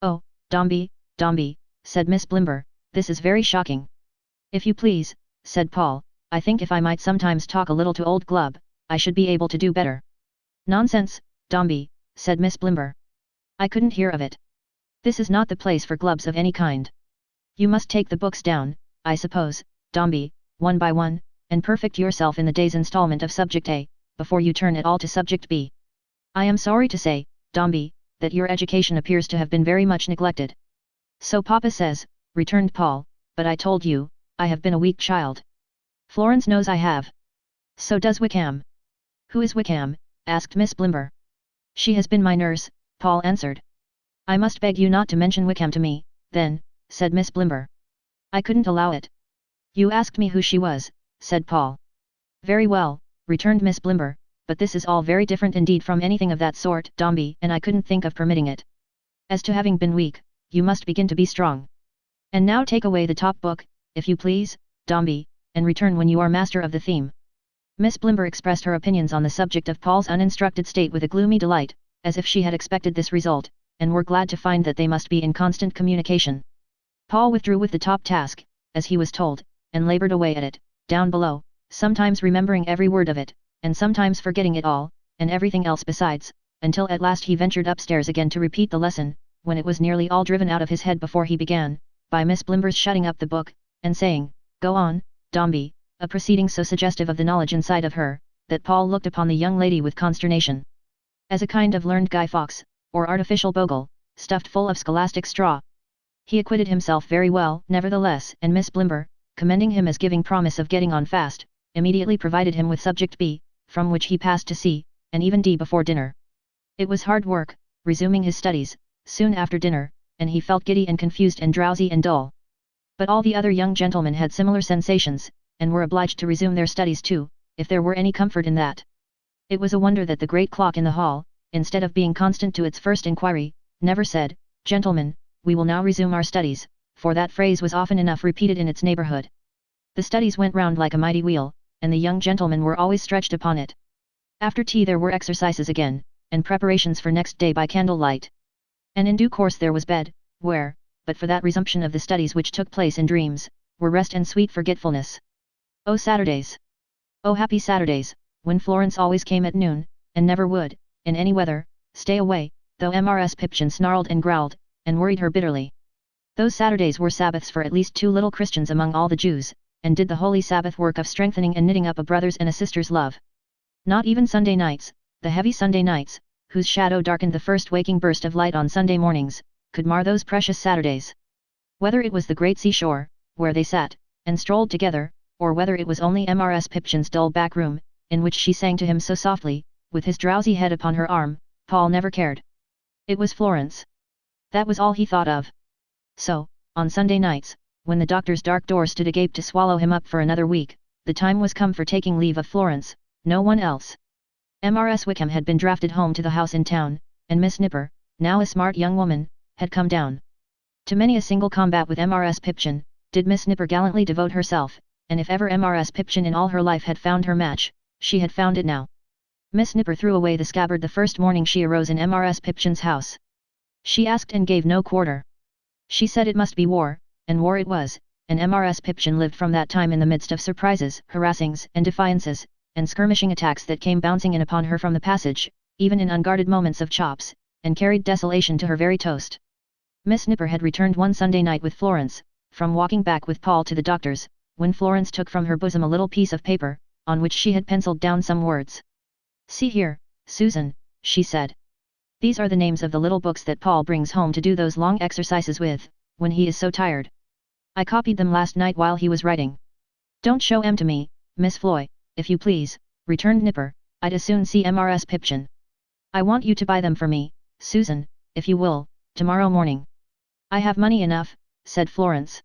"Oh, Dombey, Dombey," said Miss Blimber, "this is very shocking." "If you please," said Paul, "I think if I might sometimes talk a little to old Glubb, I should be able to do better." "Nonsense, Dombey," said Miss Blimber. "I couldn't hear of it. This is not the place for Glubbs of any kind. You must take the books down, I suppose, Dombey, one by one, and perfect yourself in the day's installment of Subject A, before you turn at all to Subject B. I am sorry to say, Dombey, that your education appears to have been very much neglected. So Papa says, returned Paul, but I told you, I have been a weak child. Florence knows I have. So does Wickham. Who is Wickham? Asked Miss Blimber. She has been my nurse, Paul answered. I must beg you not to mention Wickham to me, then, said Miss Blimber. I couldn't allow it. You asked me who she was, said Paul. Very well, returned Miss Blimber, but this is all very different indeed from anything of that sort, Dombey, and I couldn't think of permitting it. As to having been weak, you must begin to be strong. And now take away the top book, if you please, Dombey, and return when you are master of the theme. Miss Blimber expressed her opinions on the subject of Paul's uninstructed state with a gloomy delight, as if she had expected this result, and were glad to find that they must be in constant communication. Paul withdrew with the top task, as he was told, and laboured away at it, down below, sometimes remembering every word of it, and sometimes forgetting it all, and everything else besides, until at last he ventured upstairs again to repeat the lesson, when it was nearly all driven out of his head before he began, by Miss Blimber's shutting up the book, and saying, Go on, Dombey, a proceeding so suggestive of the knowledge inside of her, that Paul looked upon the young lady with consternation. As a kind of learned Guy Fawkes, or artificial bogle, stuffed full of scholastic straw. He acquitted himself very well, nevertheless, and Miss Blimber, commending him as giving promise of getting on fast, immediately provided him with subject B, from which he passed to C, and even D before dinner. It was hard work, resuming his studies, soon after dinner, and he felt giddy and confused and drowsy and dull. But all the other young gentlemen had similar sensations, and were obliged to resume their studies too, if there were any comfort in that. It was a wonder that the great clock in the hall, instead of being constant to its first inquiry, never said, Gentlemen, we will now resume our studies, for that phrase was often enough repeated in its neighbourhood. The studies went round like a mighty wheel, and the young gentlemen were always stretched upon it. After tea there were exercises again, and preparations for next day by candlelight. And in due course there was bed, where, but for that resumption of the studies which took place in dreams, were rest and sweet forgetfulness. Oh Saturdays! Oh happy Saturdays, when Florence always came at noon, and never would, in any weather, stay away, though Mrs. Pipchin snarled and growled, and worried her bitterly. Those Saturdays were Sabbaths for at least 2 little Christians among all the Jews, and did the holy Sabbath work of strengthening and knitting up a brother's and a sister's love. Not even Sunday nights, the heavy Sunday nights, whose shadow darkened the first waking burst of light on Sunday mornings, could mar those precious Saturdays. Whether it was the great seashore, where they sat, and strolled together, or whether it was only Mrs. Pipchin's dull back room, in which she sang to him so softly, with his drowsy head upon her arm, Paul never cared. It was Florence. That was all he thought of. So, on Sunday nights, when the doctor's dark door stood agape to swallow him up for another week, the time was come for taking leave of Florence, no one else. Mrs. Wickham had been drafted home to the house in town, and Miss Nipper, now a smart young woman, had come down. To many a single combat with Mrs. Pipchin, did Miss Nipper gallantly devote herself, and if ever Mrs. Pipchin in all her life had found her match, she had found it now. Miss Nipper threw away the scabbard the first morning she arose in Mrs. Pipchin's house. She asked and gave no quarter. She said it must be war, and war it was, and Mrs. Pipchin lived from that time in the midst of surprises, harassings, and defiances, and skirmishing attacks that came bouncing in upon her from the passage, even in unguarded moments of chops, and carried desolation to her very toast. Miss Nipper had returned one Sunday night with Florence, from walking back with Paul to the doctor's, when Florence took from her bosom a little piece of paper, on which she had penciled down some words. See here, Susan, she said. These are the names of the little books that Paul brings home to do those long exercises with, when he is so tired. I copied them last night while he was writing. Don't show 'em to me, Miss Floy, if you please, returned Nipper, I'd as soon see Mrs. Pipchin. I want you to buy them for me, Susan, if you will, tomorrow morning. I have money enough, said Florence.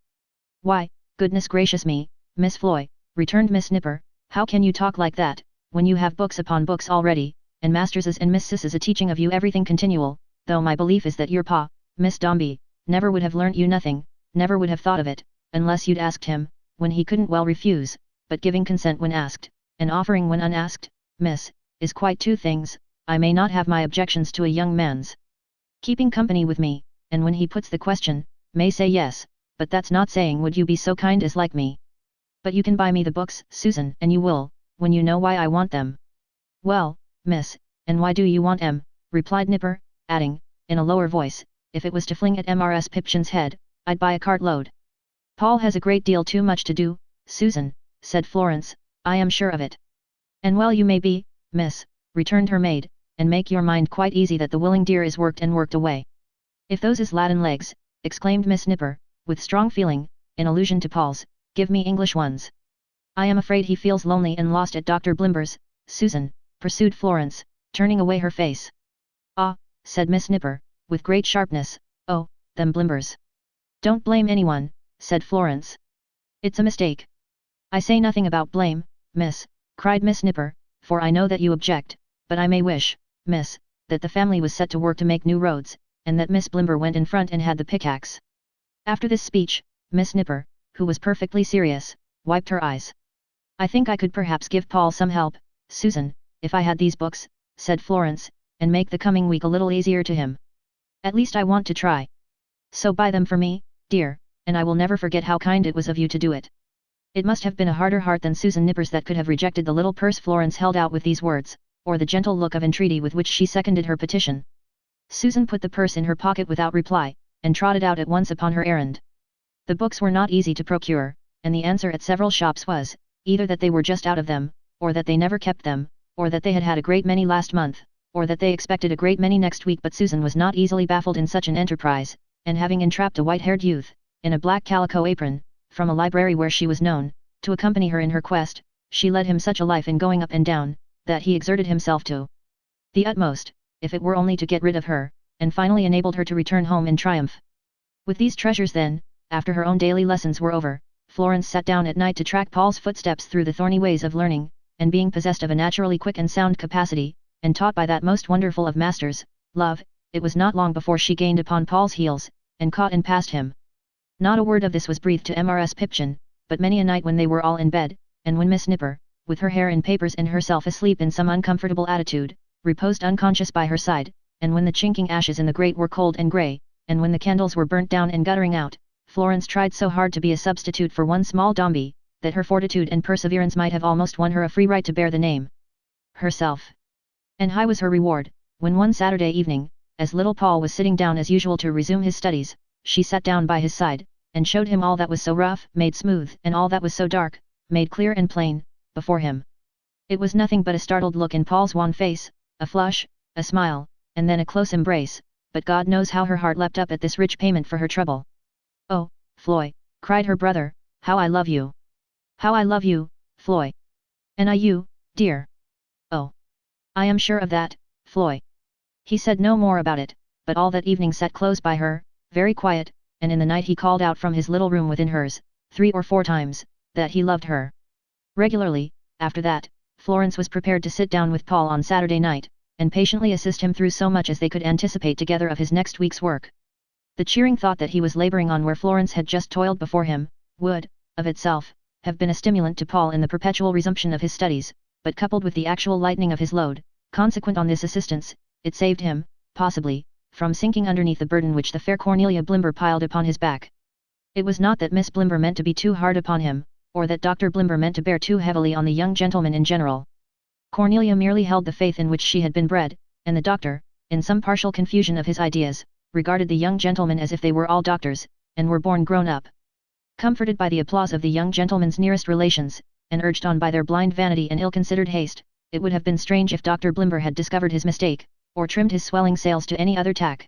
Why, goodness gracious me, Miss Floy, returned Miss Nipper, how can you talk like that, when you have books upon books already, and masterses and missesses a teaching of you everything continual, though my belief is that your pa, Miss Dombey, never would have learnt you nothing, never would have thought of it, unless you'd asked him, when he couldn't well refuse, but giving consent when asked, and offering when unasked, miss, is quite 2 things. I may not have my objections to a young man's keeping company with me, and when he puts the question, may say yes, but that's not saying would you be so kind as like me. But you can buy me the books, Susan, and you will, when you know why I want them. Well, miss, and why do you want 'em, replied Nipper, adding, in a lower voice, if it was to fling at Mrs. Pipchin's head, I'd buy a cartload. Paul has a great deal too much to do, Susan, said Florence, I am sure of it. And well you may be, miss, returned her maid, and make your mind quite easy that the willing deer is worked and worked away. If those is Latin legs, exclaimed Miss Nipper, with strong feeling, in allusion to Paul's, give me English ones. I am afraid he feels lonely and lost at Dr. Blimber's, Susan, pursued Florence, turning away her face. Ah, said Miss Nipper, with great sharpness, oh, them Blimbers. Don't blame anyone, said Florence. It's a mistake. I say nothing about blame, miss, cried Miss Nipper, for I know that you object, but I may wish, miss, that the family was set to work to make new roads, and that Miss Blimber went in front and had the pickaxe. After this speech, Miss Nipper, who was perfectly serious, wiped her eyes. I think I could perhaps give Paul some help, Susan, if I had these books, said Florence, and make the coming week a little easier to him. At least I want to try. So buy them for me, dear, and I will never forget how kind it was of you to do it. It must have been a harder heart than Susan Nipper's that could have rejected the little purse Florence held out with these words, or the gentle look of entreaty with which she seconded her petition. Susan put the purse in her pocket without reply, and trotted out at once upon her errand. The books were not easy to procure, and the answer at several shops was, either that they were just out of them, or that they never kept them, or that they had had a great many last month, or that they expected a great many next week. But Susan was not easily baffled in such an enterprise, and having entrapped a white-haired youth, in a black calico apron, from a library where she was known, to accompany her in her quest, she led him such a life in going up and down, that he exerted himself to the utmost, if it were only to get rid of her, and finally enabled her to return home in triumph. With these treasures then, after her own daily lessons were over, Florence sat down at night to track Paul's footsteps through the thorny ways of learning, and being possessed of a naturally quick and sound capacity, and taught by that most wonderful of masters, love, it was not long before she gained upon Paul's heels, and caught and passed him. Not a word of this was breathed to Mrs. Pipchin, but many a night when they were all in bed, and when Miss Nipper, with her hair in papers and herself asleep in some uncomfortable attitude, reposed unconscious by her side, and when the chinking ashes in the grate were cold and grey, and when the candles were burnt down and guttering out, Florence tried so hard to be a substitute for one small Dombey, that her fortitude and perseverance might have almost won her a free right to bear the name herself. And high was her reward, when one Saturday evening, as little Paul was sitting down as usual to resume his studies, she sat down by his side, and showed him all that was so rough, made smooth, and all that was so dark, made clear and plain, before him. It was nothing but a startled look in Paul's wan face, a flush, a smile, and then a close embrace, but God knows how her heart leapt up at this rich payment for her trouble. Oh, Floy, cried her brother, how I love you! How I love you, Floy! And I you, dear! Oh! I am sure of that, Floy! He said no more about it, but all that evening sat close by her, very quiet, and in the night he called out from his little room within hers, 3 or 4 times, that he loved her. Regularly, after that, Florence was prepared to sit down with Paul on Saturday night, and patiently assist him through so much as they could anticipate together of his next week's work. The cheering thought that he was laboring on where Florence had just toiled before him, would, of itself, have been a stimulant to Paul in the perpetual resumption of his studies, but coupled with the actual lightening of his load, consequent on this assistance, it saved him, possibly, from sinking underneath the burden which the fair Cornelia Blimber piled upon his back. It was not that Miss Blimber meant to be too hard upon him, or that Dr. Blimber meant to bear too heavily on the young gentleman in general. Cornelia merely held the faith in which she had been bred, and the doctor, in some partial confusion of his ideas, regarded the young gentleman as if they were all doctors, and were born grown up. Comforted by the applause of the young gentleman's nearest relations, and urged on by their blind vanity and ill-considered haste, it would have been strange if Dr. Blimber had discovered his mistake, or trimmed his swelling sails to any other tack.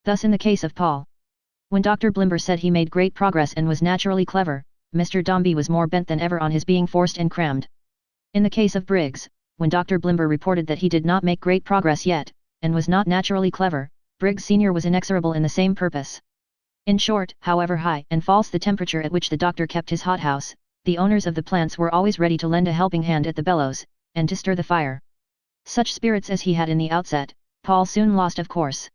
Thus in the case of Paul. When Dr. Blimber said he made great progress and was naturally clever, Mr. Dombey was more bent than ever on his being forced and crammed. In the case of Briggs, when Dr. Blimber reported that he did not make great progress yet, and was not naturally clever, Briggs Sr. was inexorable in the same purpose. In short, however high and false the temperature at which the doctor kept his hothouse, the owners of the plants were always ready to lend a helping hand at the bellows, and to stir the fire. Such spirits as he had in the outset, Paul soon lost of course.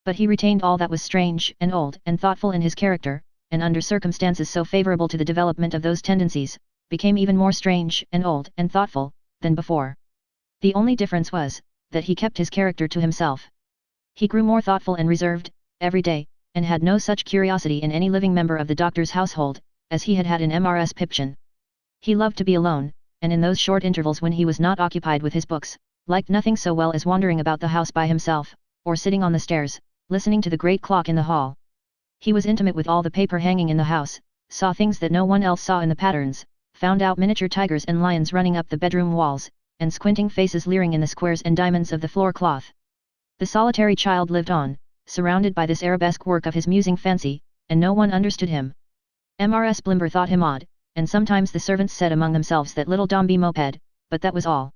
But he retained all that was strange and old and thoughtful in his character, and under circumstances so favorable to the development of those tendencies, became even more strange and old and thoughtful than before. The only difference was, that he kept his character to himself. He grew more thoughtful and reserved, every day, and had no such curiosity in any living member of the doctor's household, as he had had in Mrs. Pipchin. He loved to be alone, and in those short intervals when he was not occupied with his books, liked nothing so well as wandering about the house by himself, or sitting on the stairs, listening to the great clock in the hall. He was intimate with all the paper hanging in the house, saw things that no one else saw in the patterns, found out miniature tigers and lions running up the bedroom walls, and squinting faces leering in the squares and diamonds of the floor cloth. The solitary child lived on, surrounded by this arabesque work of his musing fancy, and no one understood him. Mrs. Blimber thought him odd, and sometimes the servants said among themselves that little Dombey moped, but that was all.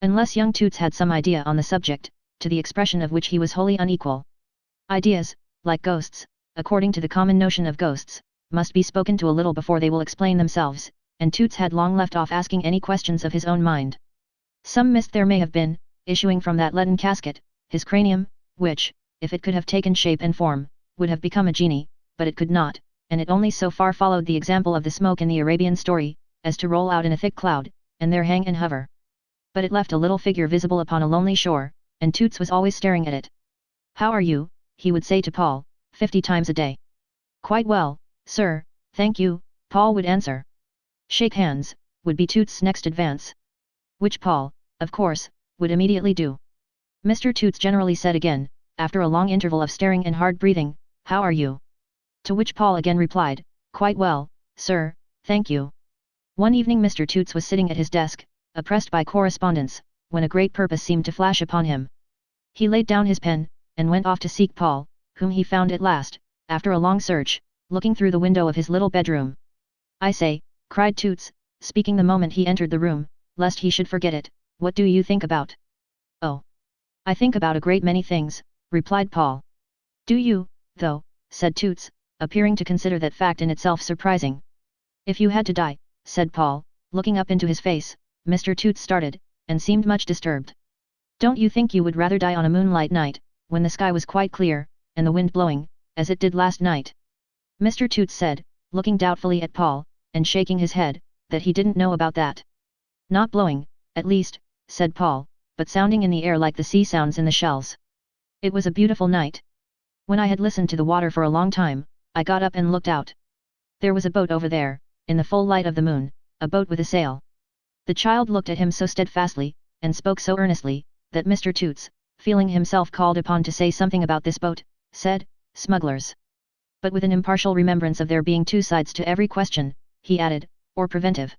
Unless young Toots had some idea on the subject, to the expression of which he was wholly unequal. Ideas, like ghosts, according to the common notion of ghosts, must be spoken to a little before they will explain themselves, and Toots had long left off asking any questions of his own mind. Some mist there may have been, issuing from that leaden casket, his cranium, which, if it could have taken shape and form, would have become a genie, but it could not, and it only so far followed the example of the smoke in the Arabian story, as to roll out in a thick cloud, and there hang and hover. But it left a little figure visible upon a lonely shore, and Toots was always staring at it. "How are you?" he would say to Paul, 50 times a day. "Quite well, sir, thank you," Paul would answer. "Shake hands," would be Toots' next advance. Which Paul, of course, would immediately do. Mr. Toots generally said again, after a long interval of staring and hard breathing, "How are you?" To which Paul again replied, "Quite well, sir, thank you." One evening Mr. Toots was sitting at his desk, oppressed by correspondence, when a great purpose seemed to flash upon him. He laid down his pen, and went off to seek Paul, whom he found at last, after a long search, looking through the window of his little bedroom. "I say," cried Toots, speaking the moment he entered the room, lest he should forget it, "what do you think about?" "Oh, I think about a great many things," replied Paul. "Do you, though?" said Toots, appearing to consider that fact in itself surprising. "If you had to die," said Paul, looking up into his face. Mr. Toots started, and seemed much disturbed. "Don't you think you would rather die on a moonlight night, when the sky was quite clear, and the wind blowing, as it did last night?" Mr. Toots said, looking doubtfully at Paul, and shaking his head, that he didn't know about that. "Not blowing, at least," said Paul, "but sounding in the air like the sea sounds in the shells. It was a beautiful night. When I had listened to the water for a long time, I got up and looked out. There was a boat over there, in the full light of the moon, a boat with a sail." The child looked at him so steadfastly, and spoke so earnestly, that Mr. Toots, feeling himself called upon to say something about this boat, said, "Smugglers." But with an impartial remembrance of there being two sides to every question, he added, "or preventive."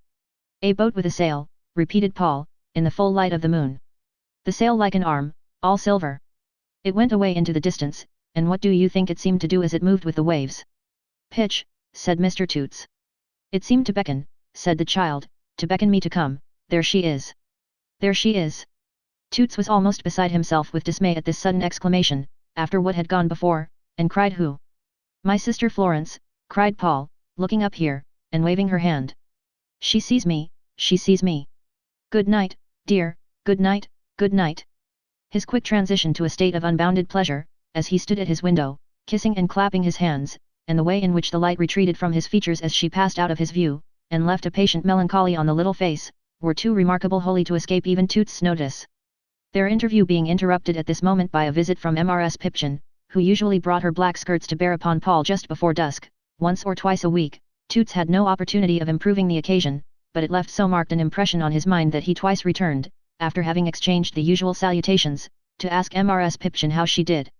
"A boat with a sail," repeated Paul, "in the full light of the moon. The sail like an arm, all silver. It went away into the distance, and what do you think it seemed to do as it moved with the waves?" "Pitch," said Mr. Toots. "It seemed to beckon," said the child, "to beckon me to come. There she is. There she is." Toots was almost beside himself with dismay at this sudden exclamation, after what had gone before, and cried, "Who?" "My sister Florence," cried Paul, looking up here, and waving her hand. "She sees me, she sees me. Good night, dear, good night, good night." His quick transition to a state of unbounded pleasure, as he stood at his window, kissing and clapping his hands, and the way in which the light retreated from his features as she passed out of his view, and left a patient melancholy on the little face, were too remarkable wholly to escape even Toots' notice. Their interview being interrupted at this moment by a visit from Mrs. Pipchin, who usually brought her black skirts to bear upon Paul just before dusk, once or twice a week, Toots had no opportunity of improving the occasion, but it left so marked an impression on his mind that he twice returned, after having exchanged the usual salutations, to ask Mrs. Pipchin how she did.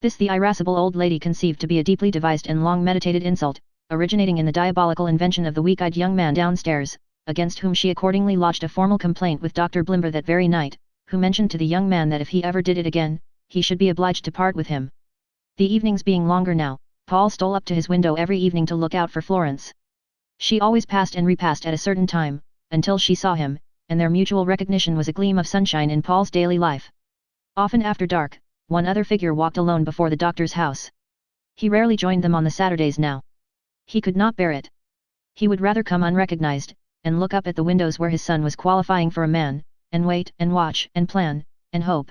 This the irascible old lady conceived to be a deeply devised and long meditated insult, originating in the diabolical invention of the weak-eyed young man downstairs, against whom she accordingly lodged a formal complaint with Dr. Blimber that very night, who mentioned to the young man that if he ever did it again, he should be obliged to part with him. The evenings being longer now, Paul stole up to his window every evening to look out for Florence. She always passed and repassed at a certain time, until she saw him, and their mutual recognition was a gleam of sunshine in Paul's daily life. Often after dark, one other figure walked alone before the doctor's house. He rarely joined them on the Saturdays now. He could not bear it. He would rather come unrecognized, and look up at the windows where his son was qualifying for a man, and wait and watch and plan, and hope.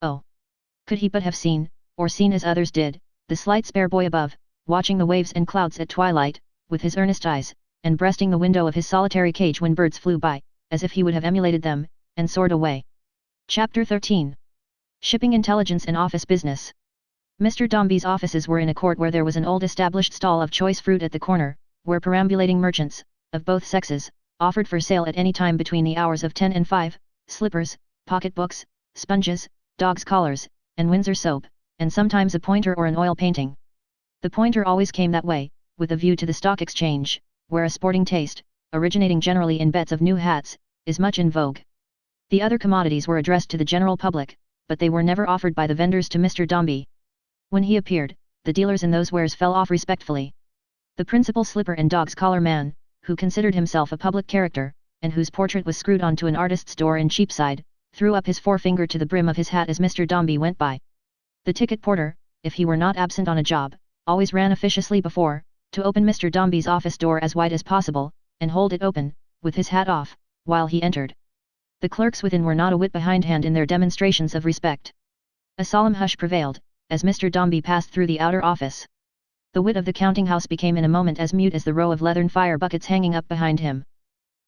Oh! Could he but have seen, or seen as others did, the slight spare boy above, watching the waves and clouds at twilight, with his earnest eyes, and breasting the window of his solitary cage when birds flew by, as if he would have emulated them, and soared away. Chapter 13. Shipping Intelligence and Office Business. Mr. Dombey's offices were in a court where there was an old established stall of choice fruit at the corner, where perambulating merchants, of both sexes, offered for sale at any time between the hours of 10 and 5, slippers, pocket-books, sponges, dogs' collars, and Windsor soap, and sometimes a pointer or an oil painting. The pointer always came that way, with a view to the stock exchange, where a sporting taste, originating generally in bets of new hats, is much in vogue. The other commodities were addressed to the general public, but they were never offered by the vendors to Mr. Dombey. When he appeared, the dealers in those wares fell off respectfully. The principal slipper and dog's collar man, who considered himself a public character, and whose portrait was screwed onto an artist's door in Cheapside, threw up his forefinger to the brim of his hat as Mr. Dombey went by. The ticket porter, if he were not absent on a job, always ran officiously before, to open Mr. Dombey's office door as wide as possible, and hold it open, with his hat off, while he entered. The clerks within were not a whit behindhand in their demonstrations of respect. A solemn hush prevailed, as Mr. Dombey passed through the outer office. The wit of the counting-house became in a moment as mute as the row of leathern fire buckets hanging up behind him.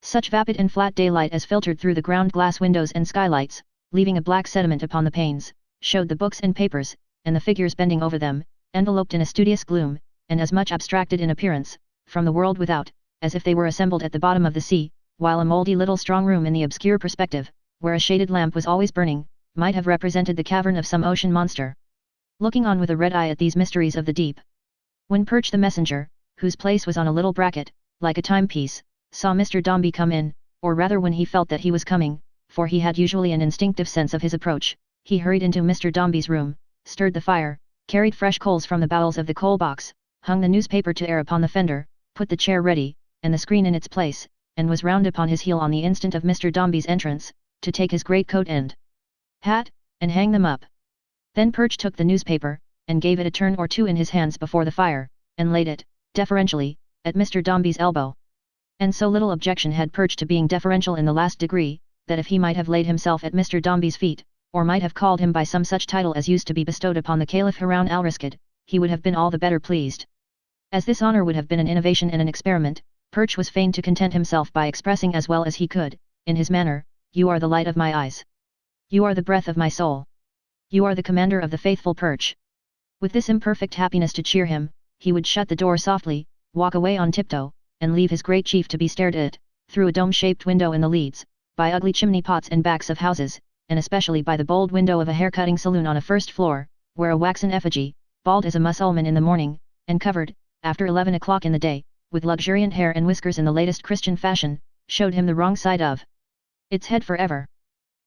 Such vapid and flat daylight as filtered through the ground glass windows and skylights, leaving a black sediment upon the panes, showed the books and papers, and the figures bending over them, enveloped in a studious gloom, and as much abstracted in appearance, from the world without, as if they were assembled at the bottom of the sea, while a mouldy little strong room in the obscure perspective, where a shaded lamp was always burning, might have represented the cavern of some ocean monster. Looking on with a red eye at these mysteries of the deep, when Perch the messenger, whose place was on a little bracket, like a timepiece, saw Mr. Dombey come in, or rather when he felt that he was coming, for he had usually an instinctive sense of his approach, he hurried into Mr. Dombey's room, stirred the fire, carried fresh coals from the bowels of the coal box, hung the newspaper to air upon the fender, put the chair ready, and the screen in its place, and was round upon his heel on the instant of Mr. Dombey's entrance, to take his greatcoat and hat, and hang them up. Then Perch took the newspaper, and gave it a turn or two in his hands before the fire, and laid it, deferentially, at Mr. Dombey's elbow. And so little objection had Perch to being deferential in the last degree, that if he might have laid himself at Mr. Dombey's feet, or might have called him by some such title as used to be bestowed upon the Caliph Haroun al-Rashid, he would have been all the better pleased. As this honour would have been an innovation and an experiment, Perch was fain to content himself by expressing as well as he could, in his manner, "You are the light of my eyes. You are the breath of my soul. You are the commander of the faithful, Perch." With this imperfect happiness to cheer him, he would shut the door softly, walk away on tiptoe, and leave his great chief to be stared at, through a dome-shaped window in the leads, by ugly chimney-pots and backs of houses, and especially by the bold window of a hair-cutting saloon on a first floor, where a waxen effigy, bald as a Mussulman in the morning, and covered, after 11 o'clock in the day, with luxuriant hair and whiskers in the latest Christian fashion, showed him the wrong side of its head forever.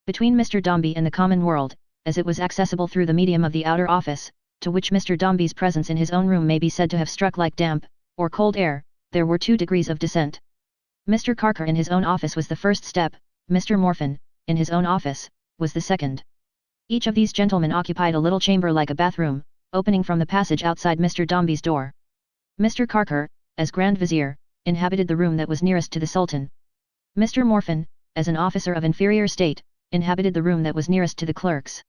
Between Mr. Dombey and the common world, as it was accessible through the medium of the outer office, to which Mr. Dombey's presence in his own room may be said to have struck like damp, or cold air, there were 2 degrees of descent. Mr. Carker in his own office was the first step, Mr. Morphin, in his own office, was the second. Each of these gentlemen occupied a little chamber like a bathroom, opening from the passage outside Mr. Dombey's door. Mr. Carker, as Grand Vizier, inhabited the room that was nearest to the Sultan. Mr. Morphin, as an officer of inferior state, inhabited the room that was nearest to the clerks.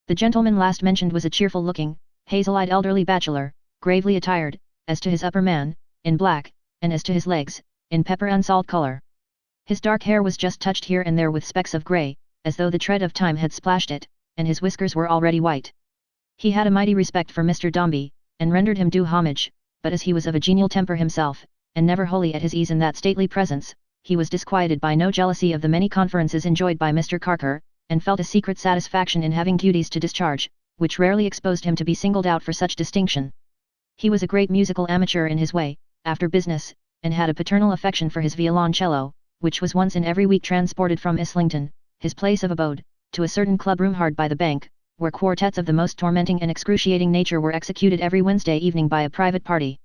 The gentleman last mentioned was a cheerful-looking, hazel-eyed elderly bachelor, gravely attired, as to his upper man, in black, and as to his legs, in pepper and salt color. His dark hair was just touched here and there with specks of grey, as though the tread of time had splashed it, and his whiskers were already white. He had a mighty respect for Mr. Dombey, and rendered him due homage, but as he was of a genial temper himself, and never wholly at his ease in that stately presence, he was disquieted by no jealousy of the many conferences enjoyed by Mr. Carker, and felt a secret satisfaction in having duties to discharge, which rarely exposed him to be singled out for such distinction. He was a great musical amateur in his way, after business, and had a paternal affection for his violoncello, which was once in every week transported from Islington, his place of abode, to a certain club room hard by the bank, where quartets of the most tormenting and excruciating nature were executed every Wednesday evening by a private party.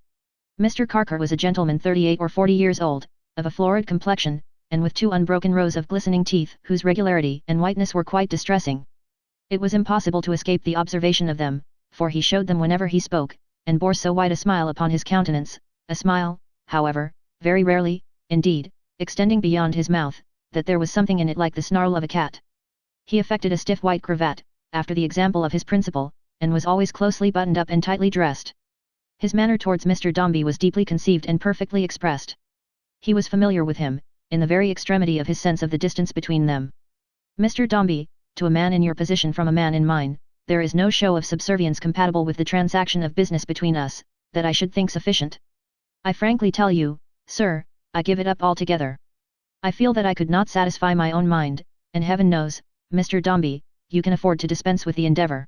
Mr. Carker was a gentleman 38 or 40 years old, of a florid complexion, and with 2 unbroken rows of glistening teeth whose regularity and whiteness were quite distressing. It was impossible to escape the observation of them, for he showed them whenever he spoke, and bore so wide a smile upon his countenance, a smile, however, very rarely, indeed, extending beyond his mouth, that there was something in it like the snarl of a cat. He affected a stiff white cravat, after the example of his principal, and was always closely buttoned up and tightly dressed. His manner towards Mr. Dombey was deeply conceived and perfectly expressed. He was familiar with him, in the very extremity of his sense of the distance between them. "Mr. Dombey, to a man in your position from a man in mine, there is no show of subservience compatible with the transaction of business between us, that I should think sufficient. I frankly tell you, sir, I give it up altogether. I feel that I could not satisfy my own mind, and heaven knows, Mr. Dombey, you can afford to dispense with the endeavour."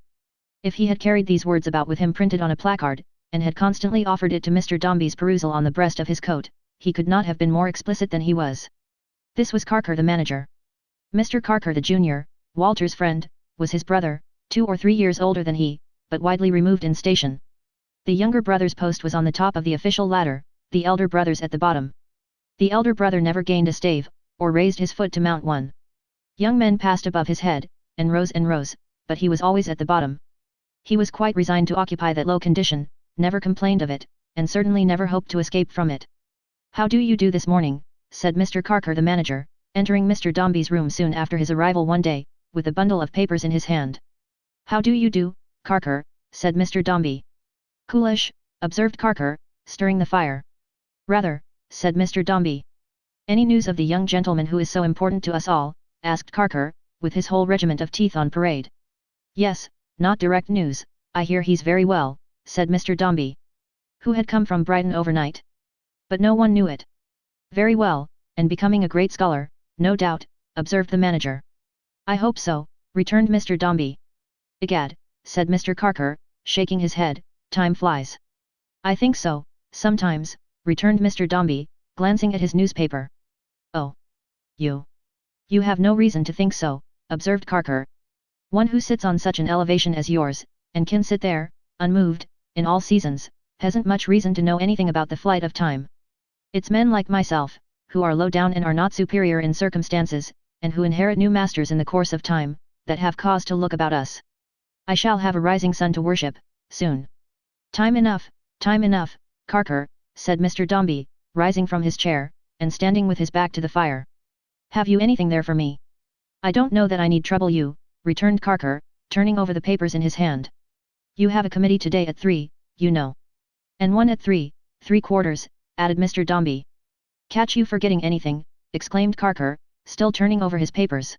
If he had carried these words about with him printed on a placard, and had constantly offered it to Mr. Dombey's perusal on the breast of his coat, he could not have been more explicit than he was. This was Carker the manager. Mr. Carker the Jr., Walter's friend, was his brother, 2 or 3 years older than he, but widely removed in station. The younger brother's post was on the top of the official ladder, the elder brother's at the bottom. The elder brother never gained a stave, or raised his foot to mount one. Young men passed above his head, and rose, but he was always at the bottom. He was quite resigned to occupy that low condition, never complained of it, and certainly never hoped to escape from it. "How do you do this morning?" said Mr. Carker the manager, entering Mr. Dombey's room soon after his arrival one day, with a bundle of papers in his hand. "How do you do, Carker?" said Mr. Dombey. "Coolish," observed Carker, stirring the fire. "Rather," said Mr. Dombey. "Any news of the young gentleman who is so important to us all?" asked Carker, with his whole regiment of teeth on parade. "Yes, not direct news, I hear he's very well," said Mr. Dombey. "Who had come from Brighton overnight? But no one knew it." "Very well, and becoming a great scholar, no doubt," observed the manager. "I hope so," returned Mr. Dombey. "Egad," said Mr. Carker, shaking his head, "time flies." "I think so, sometimes," returned Mr. Dombey, glancing at his newspaper. "Oh. You have no reason to think so," observed Carker. "One who sits on such an elevation as yours, and can sit there, unmoved, in all seasons, hasn't much reason to know anything about the flight of time. It's men like myself, who are low down and are not superior in circumstances, and who inherit new masters in the course of time, that have cause to look about us. I shall have a rising sun to worship, soon." Time enough, Carker," said Mr. Dombey, rising from his chair, and standing with his back to the fire. "Have you anything there for me?" "I don't know that I need trouble you," returned Carker, turning over the papers in his hand. "You have a committee today at 3, you know." "And one at 3:75, added Mr. Dombey. "Catch you forgetting anything," exclaimed Carker, still turning over his papers.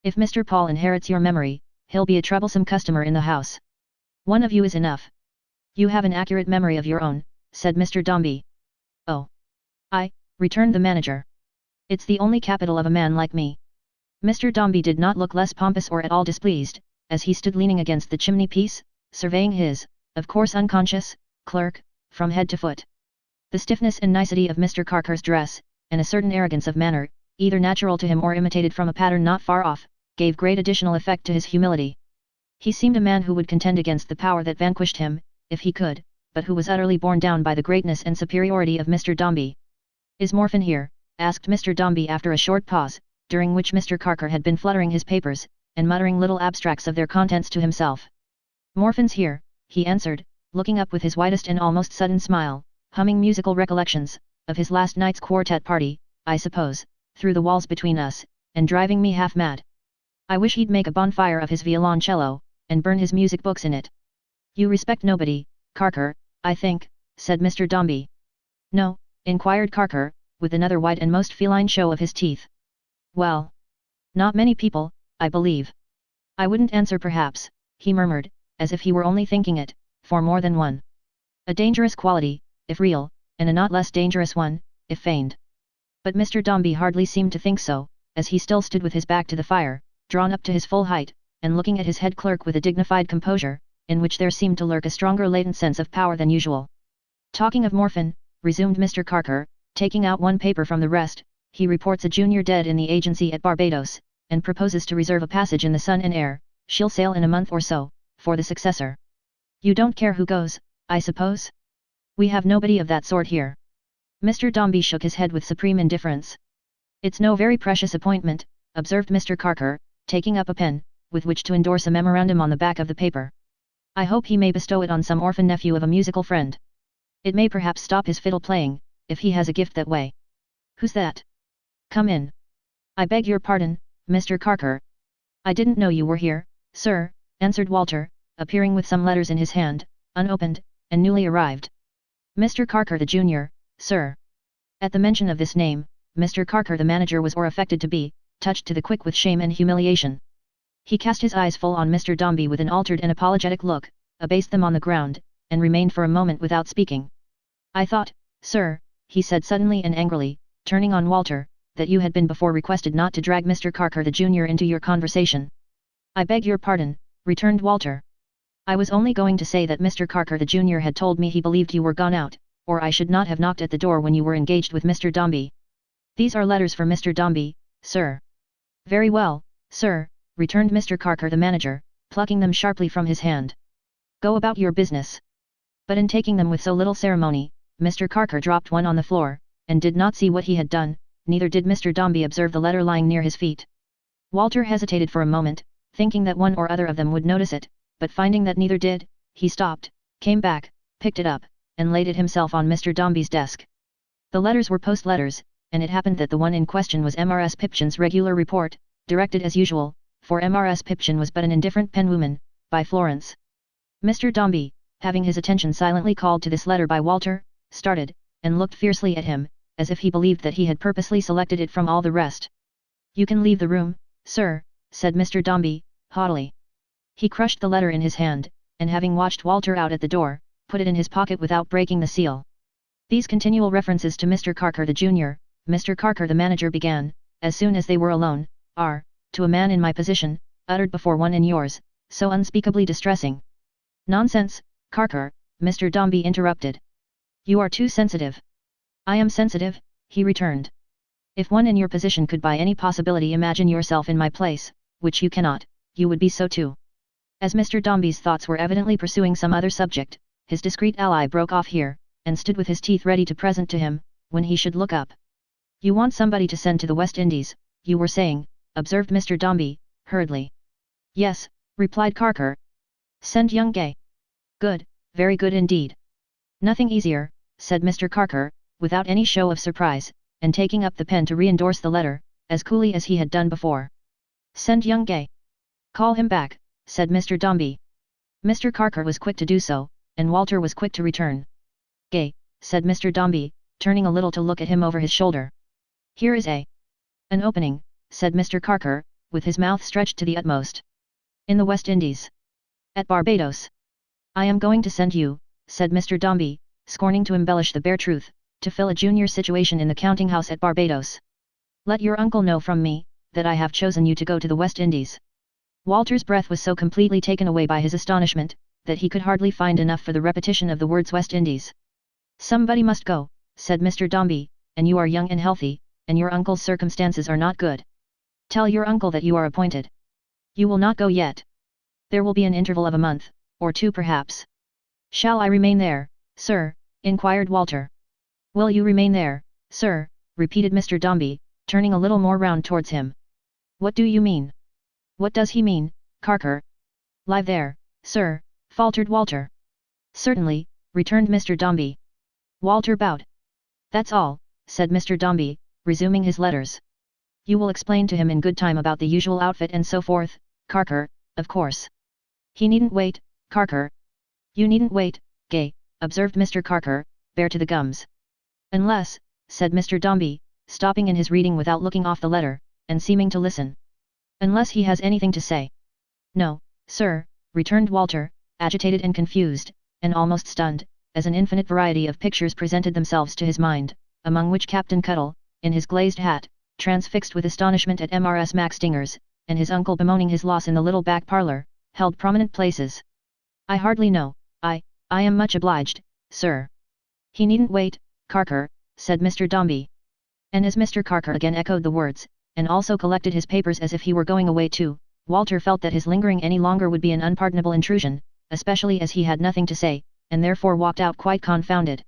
"If Mr. Paul inherits your memory, he'll be a troublesome customer in the house. One of you is enough." "You have an accurate memory of your own," said Mr. Dombey. "Oh. Returned the manager. "It's the only capital of a man like me." Mr. Dombey did not look less pompous or at all displeased, as he stood leaning against the chimney-piece, surveying his, of course unconscious, clerk, from head to foot. The stiffness and nicety of Mr. Carker's dress, and a certain arrogance of manner, either natural to him or imitated from a pattern not far off, gave great additional effect to his humility. He seemed a man who would contend against the power that vanquished him, if he could, but who was utterly borne down by the greatness and superiority of Mr. Dombey. "Is Morphin here?" asked Mr. Dombey after a short pause, during which Mr. Carker had been fluttering his papers, and muttering little abstracts of their contents to himself. "Morphin's here," he answered, looking up with his widest and almost sudden smile, humming musical recollections, of his last night's quartet party, I suppose, through the walls between us, and driving me half mad. I wish he'd make a bonfire of his violoncello, and burn his music books in it." "You respect nobody, Carker, I think," said Mr. Dombey. "No?" inquired Carker, with another white and most feline show of his teeth. "Well, not many people, I believe. I wouldn't answer perhaps," he murmured, as if he were only thinking it, "for more than one. A dangerous quality, if real, and a not less dangerous one, if feigned." But Mr. Dombey hardly seemed to think so, as he still stood with his back to the fire, drawn up to his full height, and looking at his head clerk with a dignified composure, in which there seemed to lurk a stronger latent sense of power than usual. "Talking of Morphin," resumed Mr. Carker, taking out one paper from the rest, "he reports a junior dead in the agency at Barbados, and proposes to reserve a passage in the Sun and Air. She'll sail in a month or so, for the successor. You don't care who goes, I suppose? We have nobody of that sort here." Mr. Dombey shook his head with supreme indifference. "It's no very precious appointment," observed Mr. Carker, taking up a pen, with which to endorse a memorandum on the back of the paper. "I hope he may bestow it on some orphan nephew of a musical friend. It may perhaps stop his fiddle playing, if he has a gift that way. Who's that? Come in." "I beg your pardon, Mr. Carker. I didn't know you were here, sir," answered Walter, appearing with some letters in his hand, unopened, and newly arrived. "Mr. Carker the Jr., sir." At the mention of this name, Mr. Carker the manager was or affected to be, touched to the quick with shame and humiliation. He cast his eyes full on Mr. Dombey with an altered and apologetic look, abased them on the ground, and remained for a moment without speaking. "I thought, sir," he said suddenly and angrily, turning on Walter, "that you had been before requested not to drag Mr. Carker the Jr. into your conversation." "I beg your pardon," returned Walter. "I was only going to say that Mr. Carker the Jr. had told me he believed you were gone out, or I should not have knocked at the door when you were engaged with Mr. Dombey. These are letters for Mr. Dombey, sir." Very well, sir, returned Mr. Carker the manager, plucking them sharply from his hand. Go about your business. But in taking them with so little ceremony, Mr. Carker dropped one on the floor, and did not see what he had done, neither did Mr. Dombey observe the letter lying near his feet. Walter hesitated for a moment, thinking that one or other of them would notice it, but finding that neither did, he stopped, came back, picked it up, and laid it himself on Mr. Dombey's desk. The letters were post letters, and it happened that the one in question was M.R.S. Pipchin's regular report, directed as usual, for M.R.S. Pipchin was but an indifferent penwoman, by Florence. Mr. Dombey, having his attention silently called to this letter by Walter, started, and looked fiercely at him, as if he believed that he had purposely selected it from all the rest. You can leave the room, sir, said Mr. Dombey, haughtily. He crushed the letter in his hand, and having watched Walter out at the door, put it in his pocket without breaking the seal. These continual references to Mr. Carker the Junior, Mr. Carker the manager began, as soon as they were alone, are, to a man in my position, uttered before one in yours, so unspeakably distressing. Nonsense, Carker, Mr. Dombey interrupted. You are too sensitive. I am sensitive, he returned. If one in your position could by any possibility imagine yourself in my place, which you cannot, you would be so too. As Mr. Dombey's thoughts were evidently pursuing some other subject, his discreet ally broke off here, and stood with his teeth ready to present to him, when he should look up. You want somebody to send to the West Indies, you were saying, observed Mr. Dombey, hurriedly. Yes, replied Carker. Send young Gay. Good, very good indeed. Nothing easier, said Mr. Carker, without any show of surprise, and taking up the pen to re-endorse the letter, as coolly as he had done before. Send young Gay. Call him back, said Mr. Dombey. Mr. Carker was quick to do so, and Walter was quick to return. Gay, said Mr. Dombey, turning a little to look at him over his shoulder. Here is an opening, said Mr. Carker, with his mouth stretched to the utmost. In the West Indies. At Barbados. I am going to send you, said Mr. Dombey, scorning to embellish the bare truth, to fill a junior situation in the counting house at Barbados. Let your uncle know from me, that I have chosen you to go to the West Indies. Walter's breath was so completely taken away by his astonishment, that he could hardly find enough for the repetition of the words West Indies. Somebody must go, said Mr. Dombey, and you are young and healthy, and your uncle's circumstances are not good. Tell your uncle that you are appointed. You will not go yet. There will be an interval of a month, or two perhaps. Shall I remain there, sir? Inquired Walter. Will you remain there, sir? Repeated Mr. Dombey, turning a little more round towards him. What do you mean? What does he mean, Carker? Live there, sir, faltered Walter. Certainly, returned Mr. Dombey. Walter bowed. That's all, said Mr. Dombey, resuming his letters. You will explain to him in good time about the usual outfit and so forth, Carker, of course. He needn't wait, Carker. You needn't wait, Gay, observed Mr. Carker, bare to the gums. Unless, said Mr. Dombey, stopping in his reading without looking off the letter, and seeming to listen. Unless he has anything to say. No, sir, returned Walter, agitated and confused, and almost stunned, as an infinite variety of pictures presented themselves to his mind, among which Captain Cuttle, in his glazed hat, transfixed with astonishment at M.R.S. Max Dingers, and his uncle bemoaning his loss in the little back parlour, held prominent places. I hardly know, I am much obliged, sir. He needn't wait, Carker, said Mr. Dombey. And as Mr. Carker again echoed the words, and also collected his papers as if he were going away too, Walter felt that his lingering any longer would be an unpardonable intrusion, especially as he had nothing to say, and therefore walked out quite confounded.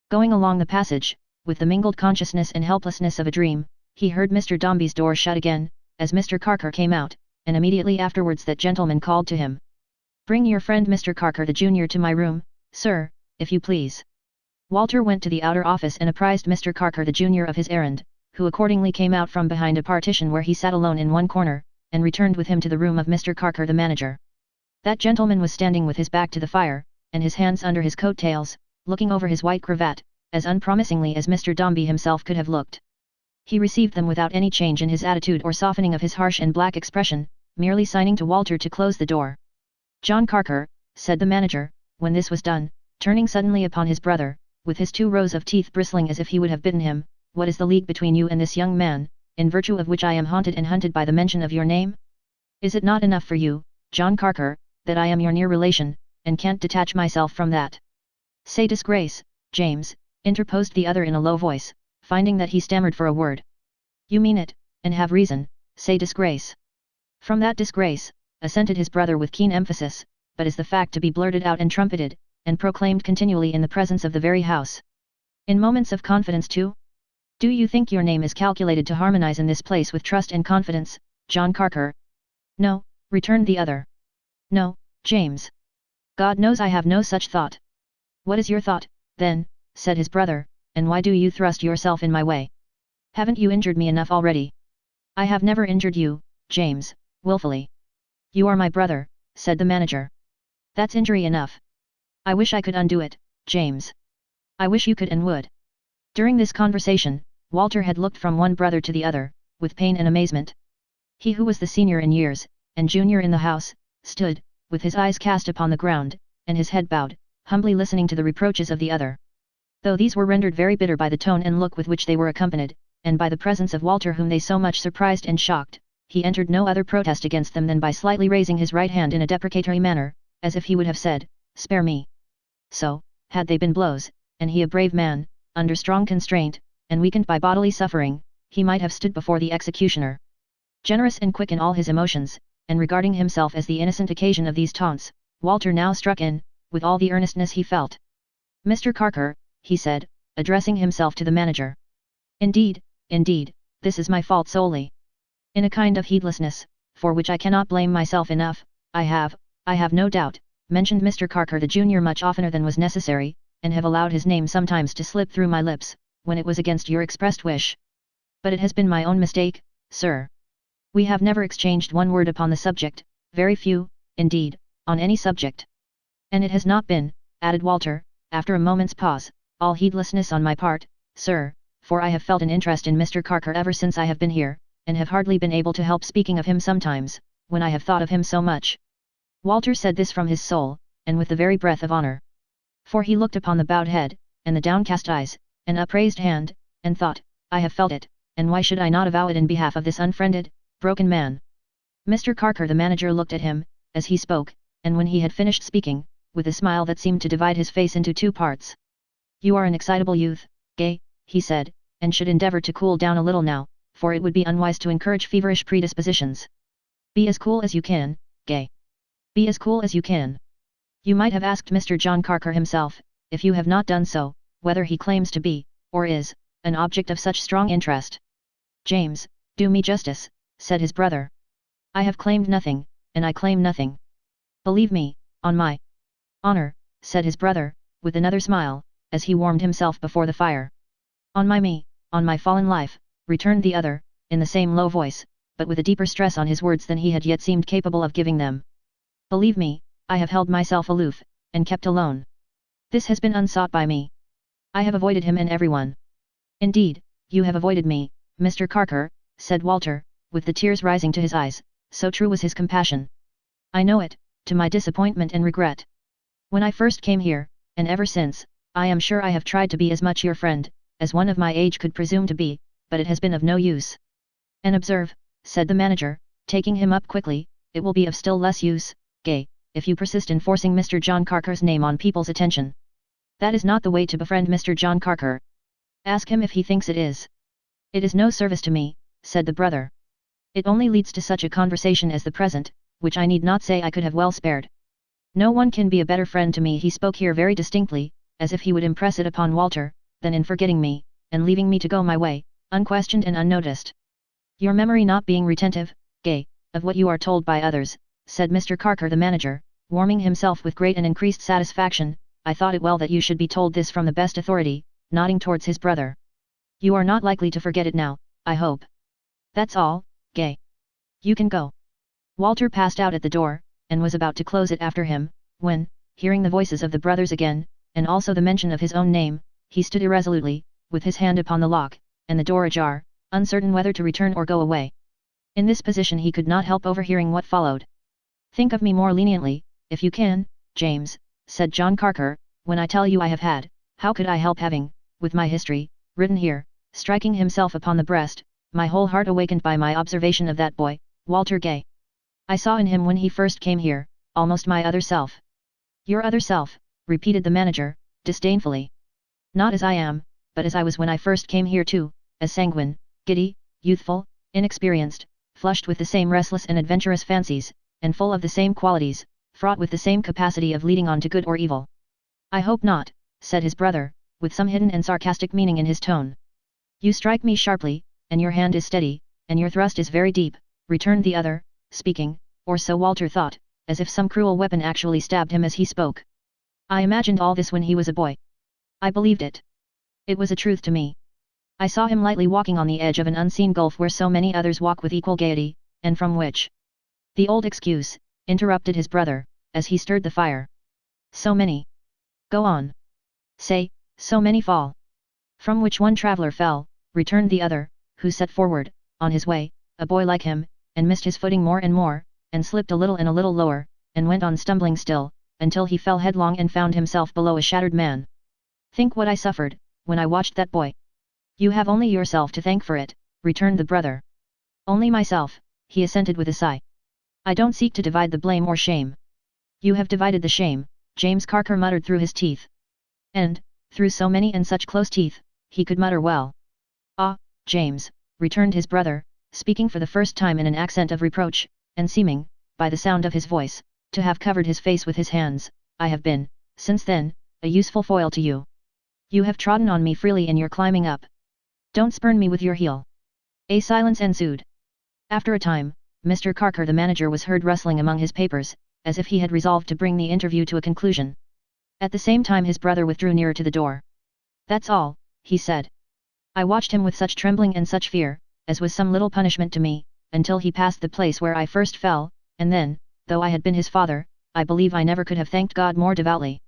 Going along the passage, with the mingled consciousness and helplessness of a dream, he heard Mr. Dombey's door shut again, as Mr. Carker came out, and immediately afterwards that gentleman called to him. Bring your friend Mr. Carker the Junior to my room, sir, if you please. Walter went to the outer office and apprised Mr. Carker the Junior of his errand, who accordingly came out from behind a partition where he sat alone in one corner, and returned with him to the room of Mr. Carker the manager. That gentleman was standing with his back to the fire, and his hands under his coat tails, looking over his white cravat, as unpromisingly as Mr. Dombey himself could have looked. He received them without any change in his attitude or softening of his harsh and black expression, merely signing to Walter to close the door. John Carker, said the manager, when this was done, turning suddenly upon his brother, with his 2 rows of teeth bristling as if he would have bitten him, what is the league between you and this young man, in virtue of which I am haunted and hunted by the mention of your name? Is it not enough for you, John Carker, that I am your near relation, and can't detach myself from that? Say disgrace, James, interposed the other in a low voice, finding that he stammered for a word. You mean it, and have reason, say disgrace. From that disgrace, assented his brother with keen emphasis, but is the fact to be blurted out and trumpeted, and proclaimed continually in the presence of the very house. In moments of confidence too? Do you think your name is calculated to harmonize in this place with trust and confidence, John Carker? No, returned the other. No, James. God knows I have no such thought. What is your thought, then, said his brother, and why do you thrust yourself in my way? Haven't you injured me enough already? I have never injured you, James, wilfully. You are my brother, said the manager. That's injury enough. I wish I could undo it, James. I wish you could and would. During this conversation, Walter had looked from one brother to the other, with pain and amazement. He who was the senior in years, and junior in the house, stood, with his eyes cast upon the ground, and his head bowed, humbly listening to the reproaches of the other. Though these were rendered very bitter by the tone and look with which they were accompanied, and by the presence of Walter whom they so much surprised and shocked, he entered no other protest against them than by slightly raising his right hand in a deprecatory manner, as if he would have said, "Spare me." So, had they been blows, and he a brave man, under strong constraint, and weakened by bodily suffering, he might have stood before the executioner. Generous and quick in all his emotions, and regarding himself as the innocent occasion of these taunts, Walter now struck in, with all the earnestness he felt. "Mr. Carker," he said, addressing himself to the manager. Indeed, this is my fault solely. In a kind of heedlessness, for which I cannot blame myself enough, I have no doubt, mentioned Mr. Carker the junior much oftener than was necessary, and have allowed his name sometimes to slip through my lips, when it was against your expressed wish. But it has been my own mistake, sir. We have never exchanged one word upon the subject, very few, indeed, on any subject. And it has not been, added Walter, after a moment's pause, all heedlessness on my part, sir, for I have felt an interest in Mr. Carker ever since I have been here, and have hardly been able to help speaking of him sometimes, when I have thought of him so much. Walter said this from his soul, and with the very breath of honor. For he looked upon the bowed head, and the downcast eyes, and upraised hand, and thought, I have felt it, and why should I not avow it in behalf of this unfriended, broken man? Mr. Carker the manager looked at him, as he spoke, and when he had finished speaking, with a smile that seemed to divide his face into two parts. You are an excitable youth, Gay, he said, and should endeavour to cool down a little now, for it would be unwise to encourage feverish predispositions. Be as cool as you can, Gay. Be as cool as you can. You might have asked Mr. John Carker himself, if you have not done so, whether he claims to be, or is, an object of such strong interest. James, do me justice, said his brother. I have claimed nothing, and I claim nothing. Believe me, on my honor, said his brother, with another smile, as he warmed himself before the fire. On my fallen life, returned the other, in the same low voice, but with a deeper stress on his words than he had yet seemed capable of giving them. Believe me, I have held myself aloof, and kept alone. This has been unsought by me. I have avoided him and everyone. Indeed, you have avoided me, Mr. Carker, said Walter, with the tears rising to his eyes, so true was his compassion. I know it, to my disappointment and regret. When I first came here, and ever since, I am sure I have tried to be as much your friend, as one of my age could presume to be, but it has been of no use. And observe, said the manager, taking him up quickly, it will be of still less use, Gay, if you persist in forcing Mr. John Carker's name on people's attention. That is not the way to befriend Mr. John Carker. Ask him if he thinks it is. It is no service to me, said the brother. It only leads to such a conversation as the present, which I need not say I could have well spared. No one can be a better friend to me. He spoke here very distinctly, as if he would impress it upon Walter, than in forgetting me, and leaving me to go my way, unquestioned and unnoticed. Your memory not being retentive, Gay, of what you are told by others, said Mr. Carker the manager, warming himself with great and increased satisfaction, I thought it well that you should be told this from the best authority, nodding towards his brother. You are not likely to forget it now, I hope. That's all, Gay. You can go. Walter passed out at the door, and was about to close it after him, when, hearing the voices of the brothers again, and also the mention of his own name, he stood irresolutely, with his hand upon the lock, and the door ajar, uncertain whether to return or go away. In this position he could not help overhearing what followed. Think of me more leniently, if you can, James, said John Carker, when I tell you I have had, how could I help having, with my history, written here, striking himself upon the breast, my whole heart awakened by my observation of that boy, Walter Gay. I saw in him when he first came here, almost my other self. Your other self, repeated the manager, disdainfully. Not as I am, but as I was when I first came here too, as sanguine, giddy, youthful, inexperienced, flushed with the same restless and adventurous fancies, and full of the same qualities, fraught with the same capacity of leading on to good or evil. I hope not, said his brother, with some hidden and sarcastic meaning in his tone. You strike me sharply, and your hand is steady, and your thrust is very deep, returned the other, speaking, or so Walter thought, as if some cruel weapon actually stabbed him as he spoke. I imagined all this when he was a boy. I believed it. It was a truth to me. I saw him lightly walking on the edge of an unseen gulf where so many others walk with equal gaiety, and from which. The old excuse, interrupted his brother, as he stirred the fire. So many. Go on. Say, so many fall. From which one traveller fell, returned the other, who set forward, on his way, a boy like him, and missed his footing more and more, and slipped a little and a little lower, and went on stumbling still, until he fell headlong and found himself below a shattered man. Think what I suffered, when I watched that boy. You have only yourself to thank for it, returned the brother. Only myself, he assented with a sigh. I don't seek to divide the blame or shame. You have divided the shame, James Carker muttered through his teeth. And, through so many and such close teeth, he could mutter well. Ah, James, returned his brother, speaking for the first time in an accent of reproach, and seeming, by the sound of his voice, to have covered his face with his hands, I have been, since then, a useful foil to you. You have trodden on me freely in your climbing up. Don't spurn me with your heel. A silence ensued. After a time, Mr. Carker the manager was heard rustling among his papers, as if he had resolved to bring the interview to a conclusion. At the same time his brother withdrew nearer to the door. That's all, he said. I watched him with such trembling and such fear, as was some little punishment to me, until he passed the place where I first fell, and then, though I had been his father, I believe I never could have thanked God more devoutly.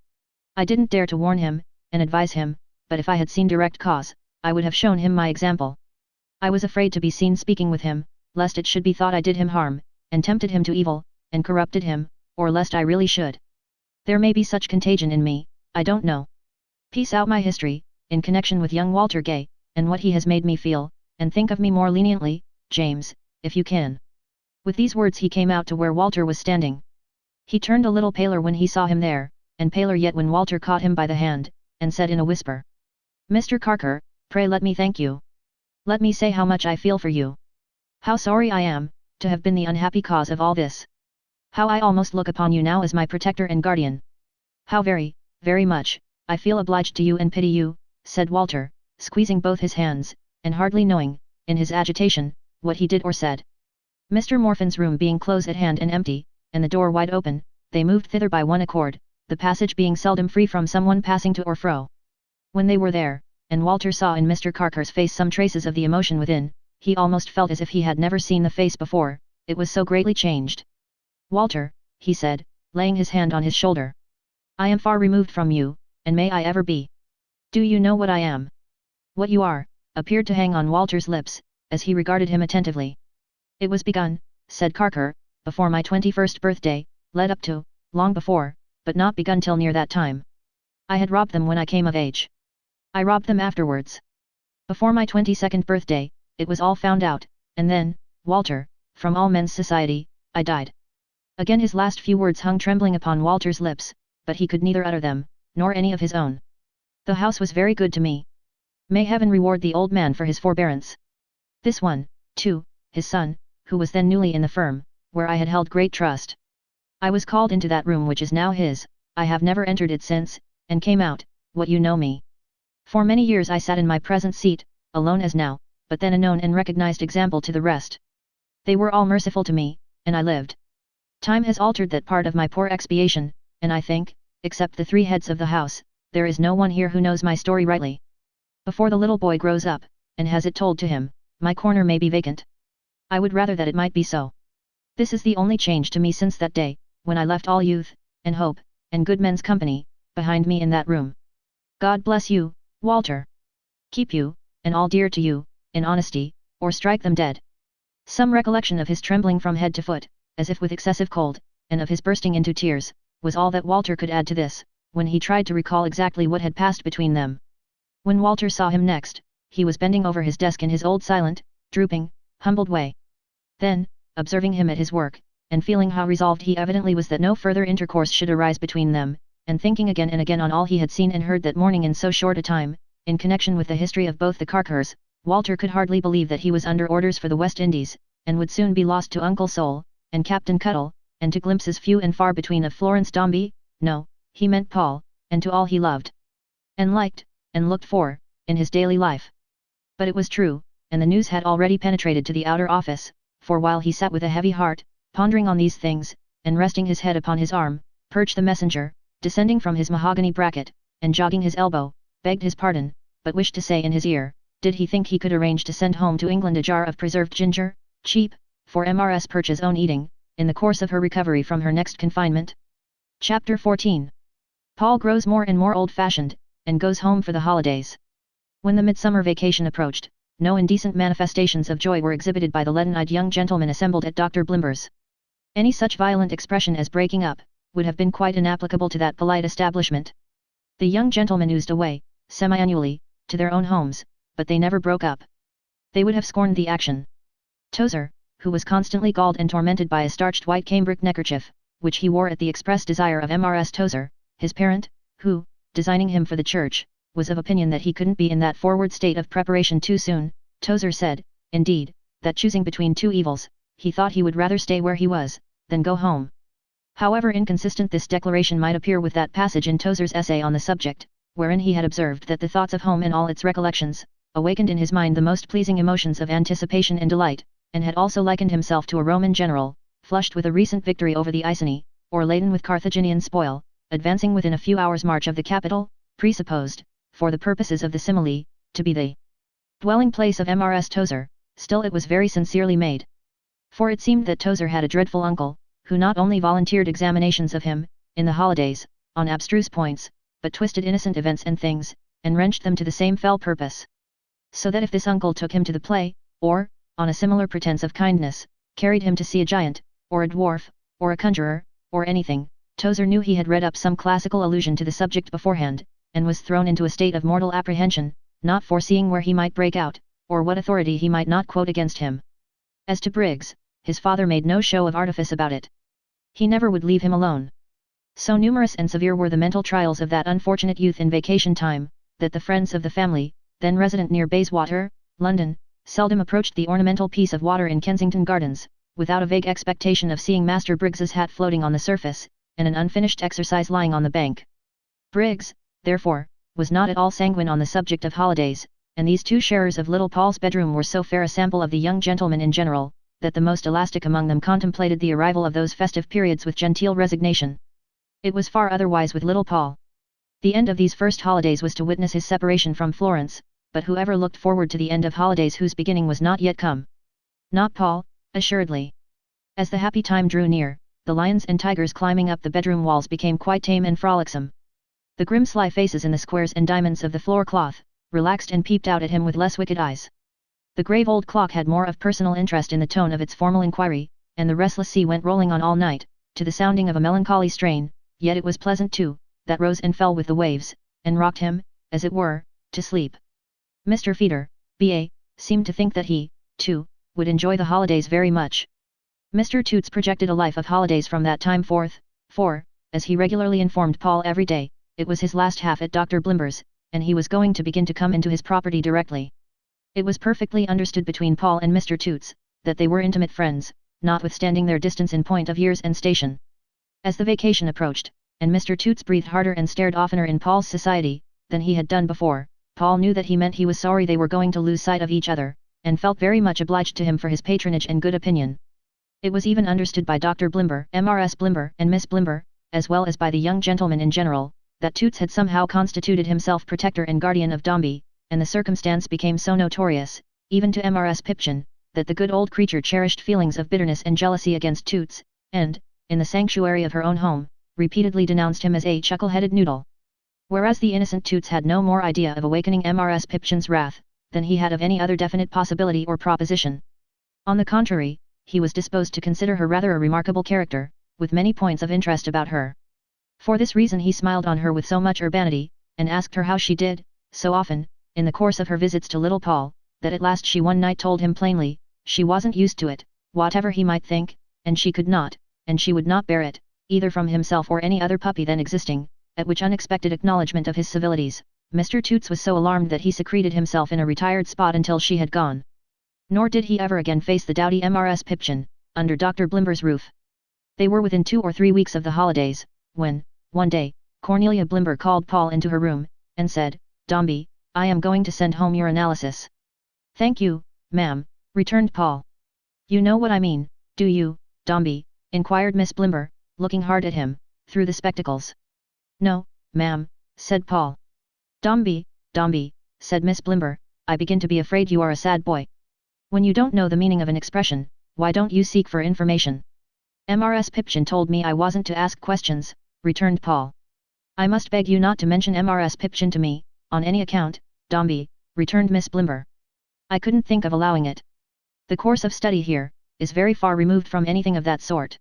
I didn't dare to warn him, and advise him, but if I had seen direct cause, I would have shown him my example. I was afraid to be seen speaking with him, lest it should be thought I did him harm, and tempted him to evil, and corrupted him, or lest I really should. There may be such contagion in me, I don't know. Piece out my history, in connection with young Walter Gay, and what he has made me feel, and think of me more leniently, James, if you can. With these words he came out to where Walter was standing. He turned a little paler when he saw him there, and paler yet when Walter caught him by the hand, and said in a whisper. Mr. Carker, pray let me thank you. Let me say how much I feel for you. How sorry I am, to have been the unhappy cause of all this. How I almost look upon you now as my protector and guardian. How very, very much, I feel obliged to you and pity you, said Walter, squeezing both his hands, and hardly knowing, in his agitation, what he did or said. Mr. Morfin's room being close at hand and empty, and the door wide open, they moved thither by one accord, the passage being seldom free from someone passing to or fro. When they were there, and Walter saw in Mr. Carker's face some traces of the emotion within, he almost felt as if he had never seen the face before, it was so greatly changed. Walter, he said, laying his hand on his shoulder. I am far removed from you, and may I ever be. Do you know what I am? What you are, appeared to hang on Walter's lips, as he regarded him attentively. It was begun, said Carker, before my 21st birthday, led up to, long before, but not begun till near that time. I had robbed them when I came of age. I robbed them afterwards. Before my 22nd birthday, it was all found out, and then, Walter, from all men's society, I died. Again his last few words hung trembling upon Walter's lips, but he could neither utter them, nor any of his own. The house was very good to me. May heaven reward the old man for his forbearance. This one, too, his son, who was then newly in the firm, where I had held great trust. I was called into that room which is now his, I have never entered it since, and came out, what you know me. For many years I sat in my present seat, alone as now, but then a known and recognized example to the rest. They were all merciful to me, and I lived. Time has altered that part of my poor expiation, and I think, except the three heads of the house, there is no one here who knows my story rightly. Before the little boy grows up, and has it told to him, my corner may be vacant. I would rather that it might be so. This is the only change to me since that day, when I left all youth, and hope, and good men's company, behind me in that room. God bless you, Walter. Keep you, and all dear to you, in honesty, or strike them dead. Some recollection of his trembling from head to foot, as if with excessive cold, and of his bursting into tears, was all that Walter could add to this, when he tried to recall exactly what had passed between them. When Walter saw him next, he was bending over his desk in his old silent, drooping, humbled way. Then, observing him at his work, and feeling how resolved he evidently was that no further intercourse should arise between them, and thinking again and again on all he had seen and heard that morning in so short a time, in connection with the history of both the Carkers, Walter could hardly believe that he was under orders for the West Indies, and would soon be lost to Uncle Sol, and Captain Cuttle, and to glimpses few and far between of Florence Dombey. No, he meant Paul, and to all he loved, and liked, and looked for, in his daily life. But it was true, and the news had already penetrated to the outer office, for while he sat with a heavy heart, pondering on these things, and resting his head upon his arm, perched the messenger, descending from his mahogany bracket, and jogging his elbow, begged his pardon, but wished to say in his ear, did he think he could arrange to send home to England a jar of preserved ginger, cheap, for Mrs. Perch's own eating, in the course of her recovery from her next confinement? Chapter 14. Paul grows more and more old-fashioned, and goes home for the holidays. When the midsummer vacation approached, no indecent manifestations of joy were exhibited by the leaden-eyed young gentlemen assembled at Dr. Blimber's. Any such violent expression as breaking up, would have been quite inapplicable to that polite establishment. The young gentlemen oozed away, semi-annually, to their own homes, but they never broke up. They would have scorned the action. Tozer, who was constantly galled and tormented by a starched white cambric neckerchief, which he wore at the express desire of Mrs. Tozer, his parent, who, designing him for the church, was of opinion that he couldn't be in that forward state of preparation too soon. Tozer said, indeed, that choosing between two evils, he thought he would rather stay where he was, than go home. However inconsistent this declaration might appear with that passage in Tozer's essay on the subject, wherein he had observed that the thoughts of home and all its recollections, awakened in his mind the most pleasing emotions of anticipation and delight, and had also likened himself to a Roman general, flushed with a recent victory over the Iceni, or laden with Carthaginian spoil, advancing within a few hours' march of the capital, presupposed, for the purposes of the simile, to be the dwelling place of Mrs. Tozer. Still it was very sincerely made. For it seemed that Tozer had a dreadful uncle, who not only volunteered examinations of him, in the holidays, on abstruse points, but twisted innocent events and things, and wrenched them to the same fell purpose. So that if this uncle took him to the play, or, on a similar pretence of kindness, carried him to see a giant, or a dwarf, or a conjurer, or anything, Tozer knew he had read up some classical allusion to the subject beforehand, and was thrown into a state of mortal apprehension, not foreseeing where he might break out, or what authority he might not quote against him. As to Briggs, his father made no show of artifice about it. He never would leave him alone. So numerous and severe were the mental trials of that unfortunate youth in vacation time, that the friends of the family, then resident near Bayswater, London, seldom approached the ornamental piece of water in Kensington Gardens, without a vague expectation of seeing Master Briggs's hat floating on the surface, and an unfinished exercise lying on the bank. Briggs, therefore, was not at all sanguine on the subject of holidays, and these two sharers of little Paul's bedroom were so fair a sample of the young gentlemen in general, that the most elastic among them contemplated the arrival of those festive periods with genteel resignation. It was far otherwise with little Paul. The end of these first holidays was to witness his separation from Florence, but whoever looked forward to the end of holidays whose beginning was not yet come? Not Paul, assuredly. As the happy time drew near, the lions and tigers climbing up the bedroom walls became quite tame and frolicsome. The grim sly faces in the squares and diamonds of the floor cloth, relaxed and peeped out at him with less wicked eyes. The grave old clock had more of personal interest in the tone of its formal inquiry, and the restless sea went rolling on all night, to the sounding of a melancholy strain, yet it was pleasant too, that rose and fell with the waves, and rocked him, as it were, to sleep. Mr. Feeder, B.A., seemed to think that he, too, would enjoy the holidays very much. Mr. Toots projected a life of holidays from that time forth, for, as he regularly informed Paul every day, it was his last half at Dr. Blimber's, and he was going to begin to come into his property directly. It was perfectly understood between Paul and Mr. Toots, that they were intimate friends, notwithstanding their distance in point of years and station. As the vacation approached, and Mr. Toots breathed harder and stared oftener in Paul's society, than he had done before, Paul knew that he meant he was sorry they were going to lose sight of each other, and felt very much obliged to him for his patronage and good opinion. It was even understood by Dr. Blimber, Mrs. Blimber and Miss Blimber, as well as by the young gentlemen in general, that Toots had somehow constituted himself protector and guardian of Dombey, and the circumstance became so notorious, even to Mrs. Pipchin, that the good old creature cherished feelings of bitterness and jealousy against Toots, and, in the sanctuary of her own home, repeatedly denounced him as a chuckle-headed noodle. Whereas the innocent Toots had no more idea of awakening Mrs. Pipchin's wrath, than he had of any other definite possibility or proposition. On the contrary, he was disposed to consider her rather a remarkable character, with many points of interest about her. For this reason he smiled on her with so much urbanity, and asked her how she did, so often, in the course of her visits to little Paul, that at last she one night told him plainly, she wasn't used to it, whatever he might think, and she could not, and she would not bear it, either from himself or any other puppy then existing, at which unexpected acknowledgment of his civilities, Mr. Toots was so alarmed that he secreted himself in a retired spot until she had gone. Nor did he ever again face the dowdy Mrs. Pipchin, under Dr. Blimber's roof. They were within 2 or 3 weeks of the holidays, when, one day, Cornelia Blimber called Paul into her room, and said, "Dombey, I am going to send home your analysis." "Thank you, ma'am," returned Paul. "You know what I mean, do you, Dombey?" inquired Miss Blimber, looking hard at him, through the spectacles. "No, ma'am," said Paul. Dombey, said Miss Blimber, "I begin to be afraid you are a sad boy. When you don't know the meaning of an expression, why don't you seek for information?" "Mrs. Pipchin told me I wasn't to ask questions," returned Paul. "I must beg you not to mention Mrs. Pipchin to me, on any account, Dombey," returned Miss Blimber. "I couldn't think of allowing it. The course of study here, is very far removed from anything of that sort.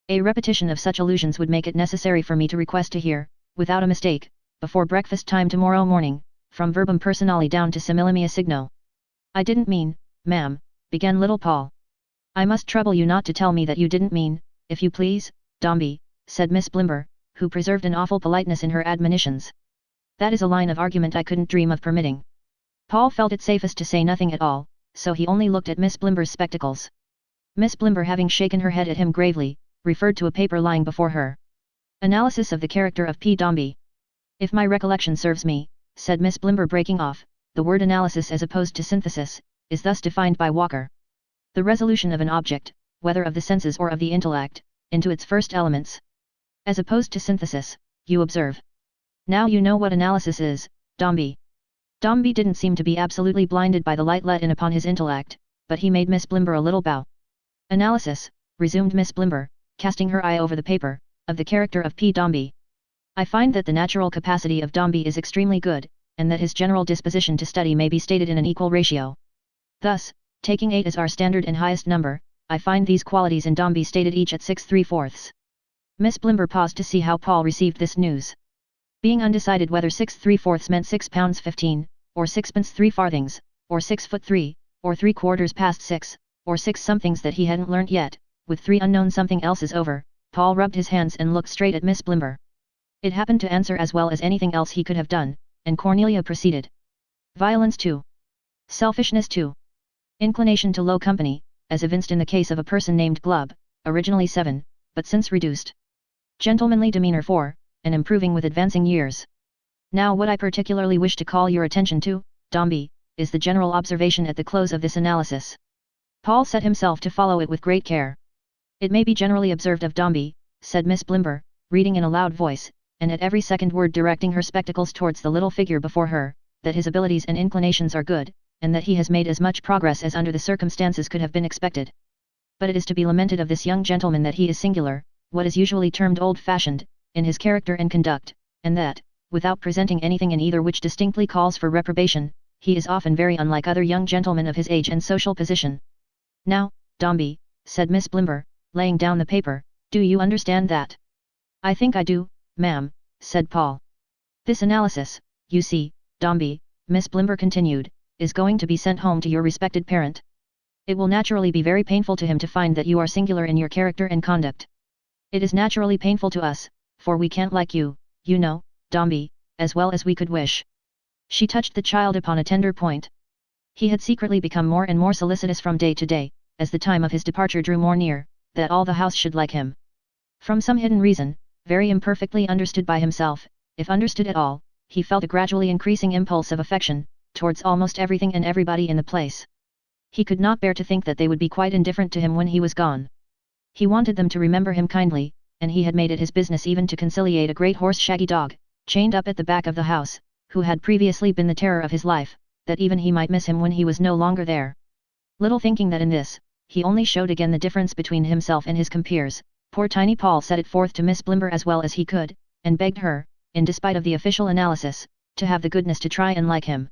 A repetition of such allusions would make it necessary for me to request to hear, without a mistake, before breakfast time tomorrow morning, from verbum personale down to simillimia signo." "I didn't mean, ma'am," began little Paul. "I must trouble you not to tell me that you didn't mean, if you please, Dombey," said Miss Blimber, who preserved an awful politeness in her admonitions. "That is a line of argument I couldn't dream of permitting." Paul felt it safest to say nothing at all, so he only looked at Miss Blimber's spectacles. Miss Blimber, having shaken her head at him gravely, referred to a paper lying before her. "Analysis of the character of P. Dombey. If my recollection serves me," said Miss Blimber, breaking off, "the word analysis as opposed to synthesis, is thus defined by Walker. The resolution of an object, whether of the senses or of the intellect, into its first elements. As opposed to synthesis, you observe. Now you know what analysis is, Dombey." Dombey didn't seem to be absolutely blinded by the light let in upon his intellect, but he made Miss Blimber a little bow. "Analysis," resumed Miss Blimber, casting her eye over the paper, "of the character of P. Dombey. I find that the natural capacity of Dombey is extremely good, and that his general disposition to study may be stated in an equal ratio. Thus, taking 8 as our standard and highest number, I find these qualities in Dombey stated each at 6 3/4. Miss Blimber paused to see how Paul received this news. Being undecided whether 6 3/4 meant £6.15, or 6 3 farthings, or 6 foot 3, or 3/4 past 6, or 6 somethings that he hadn't learnt yet, with 3 unknown something else's over, Paul rubbed his hands and looked straight at Miss Blimber. It happened to answer as well as anything else he could have done, and Cornelia proceeded. "Violence 2. Selfishness 2. Inclination to low company, as evinced in the case of a person named Glubb, originally 7, but since reduced. Gentlemanly demeanour 4, and improving with advancing years. Now what I particularly wish to call your attention to, Dombey, is the general observation at the close of this analysis." Paul set himself to follow it with great care. "It may be generally observed of Dombey," said Miss Blimber, reading in a loud voice, and at every second word directing her spectacles towards the little figure before her, "that his abilities and inclinations are good, and that he has made as much progress as under the circumstances could have been expected. But it is to be lamented of this young gentleman that he is singular, what is usually termed old-fashioned, in his character and conduct, and that, without presenting anything in either which distinctly calls for reprobation, he is often very unlike other young gentlemen of his age and social position. Now, Dombey," said Miss Blimber, laying down the paper, "do you understand that?" "I think I do, ma'am," said Paul. "This analysis, you see, Dombey," Miss Blimber continued, "is going to be sent home to your respected parent. It will naturally be very painful to him to find that you are singular in your character and conduct. It is naturally painful to us, for we can't like you, you know, Dombey, as well as we could wish." She touched the child upon a tender point. He had secretly become more and more solicitous from day to day, as the time of his departure drew more near, that all the house should like him. From some hidden reason, very imperfectly understood by himself, if understood at all, he felt a gradually increasing impulse of affection, towards almost everything and everybody in the place. He could not bear to think that they would be quite indifferent to him when he was gone. He wanted them to remember him kindly, and he had made it his business even to conciliate a great horse shaggy dog, chained up at the back of the house, who had previously been the terror of his life, that even he might miss him when he was no longer there. Little thinking that in this, he only showed again the difference between himself and his compeers, poor tiny Paul set it forth to Miss Blimber as well as he could, and begged her, in despite of the official analysis, to have the goodness to try and like him.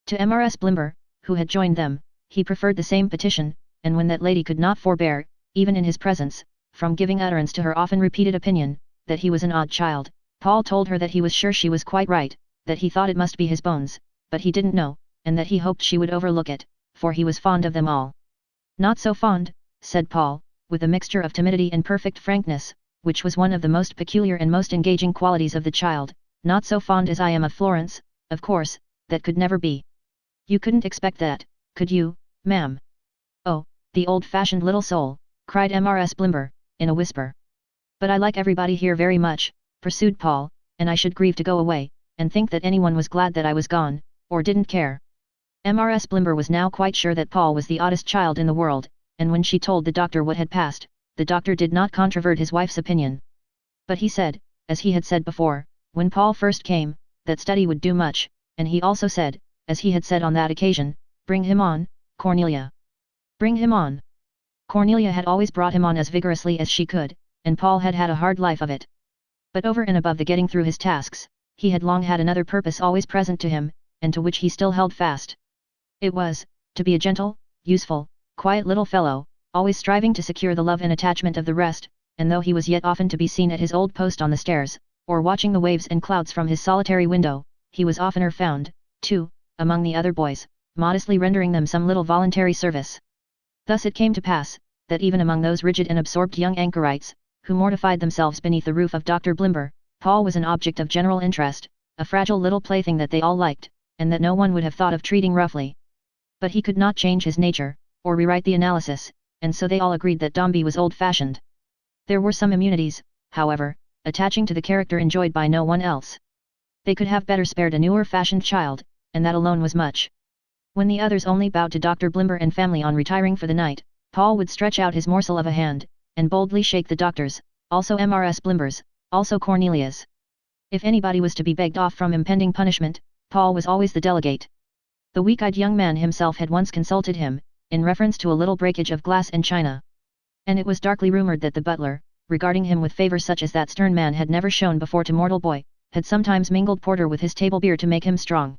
To Mrs. Blimber, who had joined them, he preferred the same petition, and when that lady could not forbear, even in his presence, from giving utterance to her often repeated opinion, that he was an odd child, Paul told her that he was sure she was quite right, that he thought it must be his bones, but he didn't know, and that he hoped she would overlook it, for he was fond of them all. "Not so fond," said Paul, with a mixture of timidity and perfect frankness, which was one of the most peculiar and most engaging qualities of the child, "not so fond as I am of Florence, of course, that could never be." "You couldn't expect that, could you, ma'am?" "The old-fashioned little soul," cried Mrs. Blimber, in a whisper. "But I like everybody here very much," pursued Paul, "and I should grieve to go away, and think that anyone was glad that I was gone, or didn't care." Mrs. Blimber was now quite sure that Paul was the oddest child in the world, and when she told the doctor what had passed, the doctor did not controvert his wife's opinion. But he said, as he had said before, when Paul first came, that study would do much, and he also said, as he had said on that occasion, "Bring him on, Cornelia. Bring him on." Cornelia had always brought him on as vigorously as she could, and Paul had had a hard life of it. But over and above the getting through his tasks, he had long had another purpose always present to him, and to which he still held fast. It was, to be a gentle, useful, quiet little fellow, always striving to secure the love and attachment of the rest, and though he was yet often to be seen at his old post on the stairs, or watching the waves and clouds from his solitary window, he was oftener found, too, among the other boys, modestly rendering them some little voluntary service. Thus it came to pass, that even among those rigid and absorbed young anchorites, who mortified themselves beneath the roof of Dr. Blimber, Paul was an object of general interest, a fragile little plaything that they all liked, and that no one would have thought of treating roughly. But he could not change his nature, or rewrite the analysis, and so they all agreed that Dombey was old-fashioned. There were some immunities, however, attaching to the character enjoyed by no one else. They could have better spared a newer-fashioned child, and that alone was much. When the others only bowed to Dr. Blimber and family on retiring for the night, Paul would stretch out his morsel of a hand, and boldly shake the doctor's, also Mrs. Blimber's, also Cornelia's. If anybody was to be begged off from impending punishment, Paul was always the delegate. The weak-eyed young man himself had once consulted him, in reference to a little breakage of glass and china. And it was darkly rumoured that the butler, regarding him with favour such as that stern man had never shown before to mortal boy, had sometimes mingled porter with his table beer to make him strong.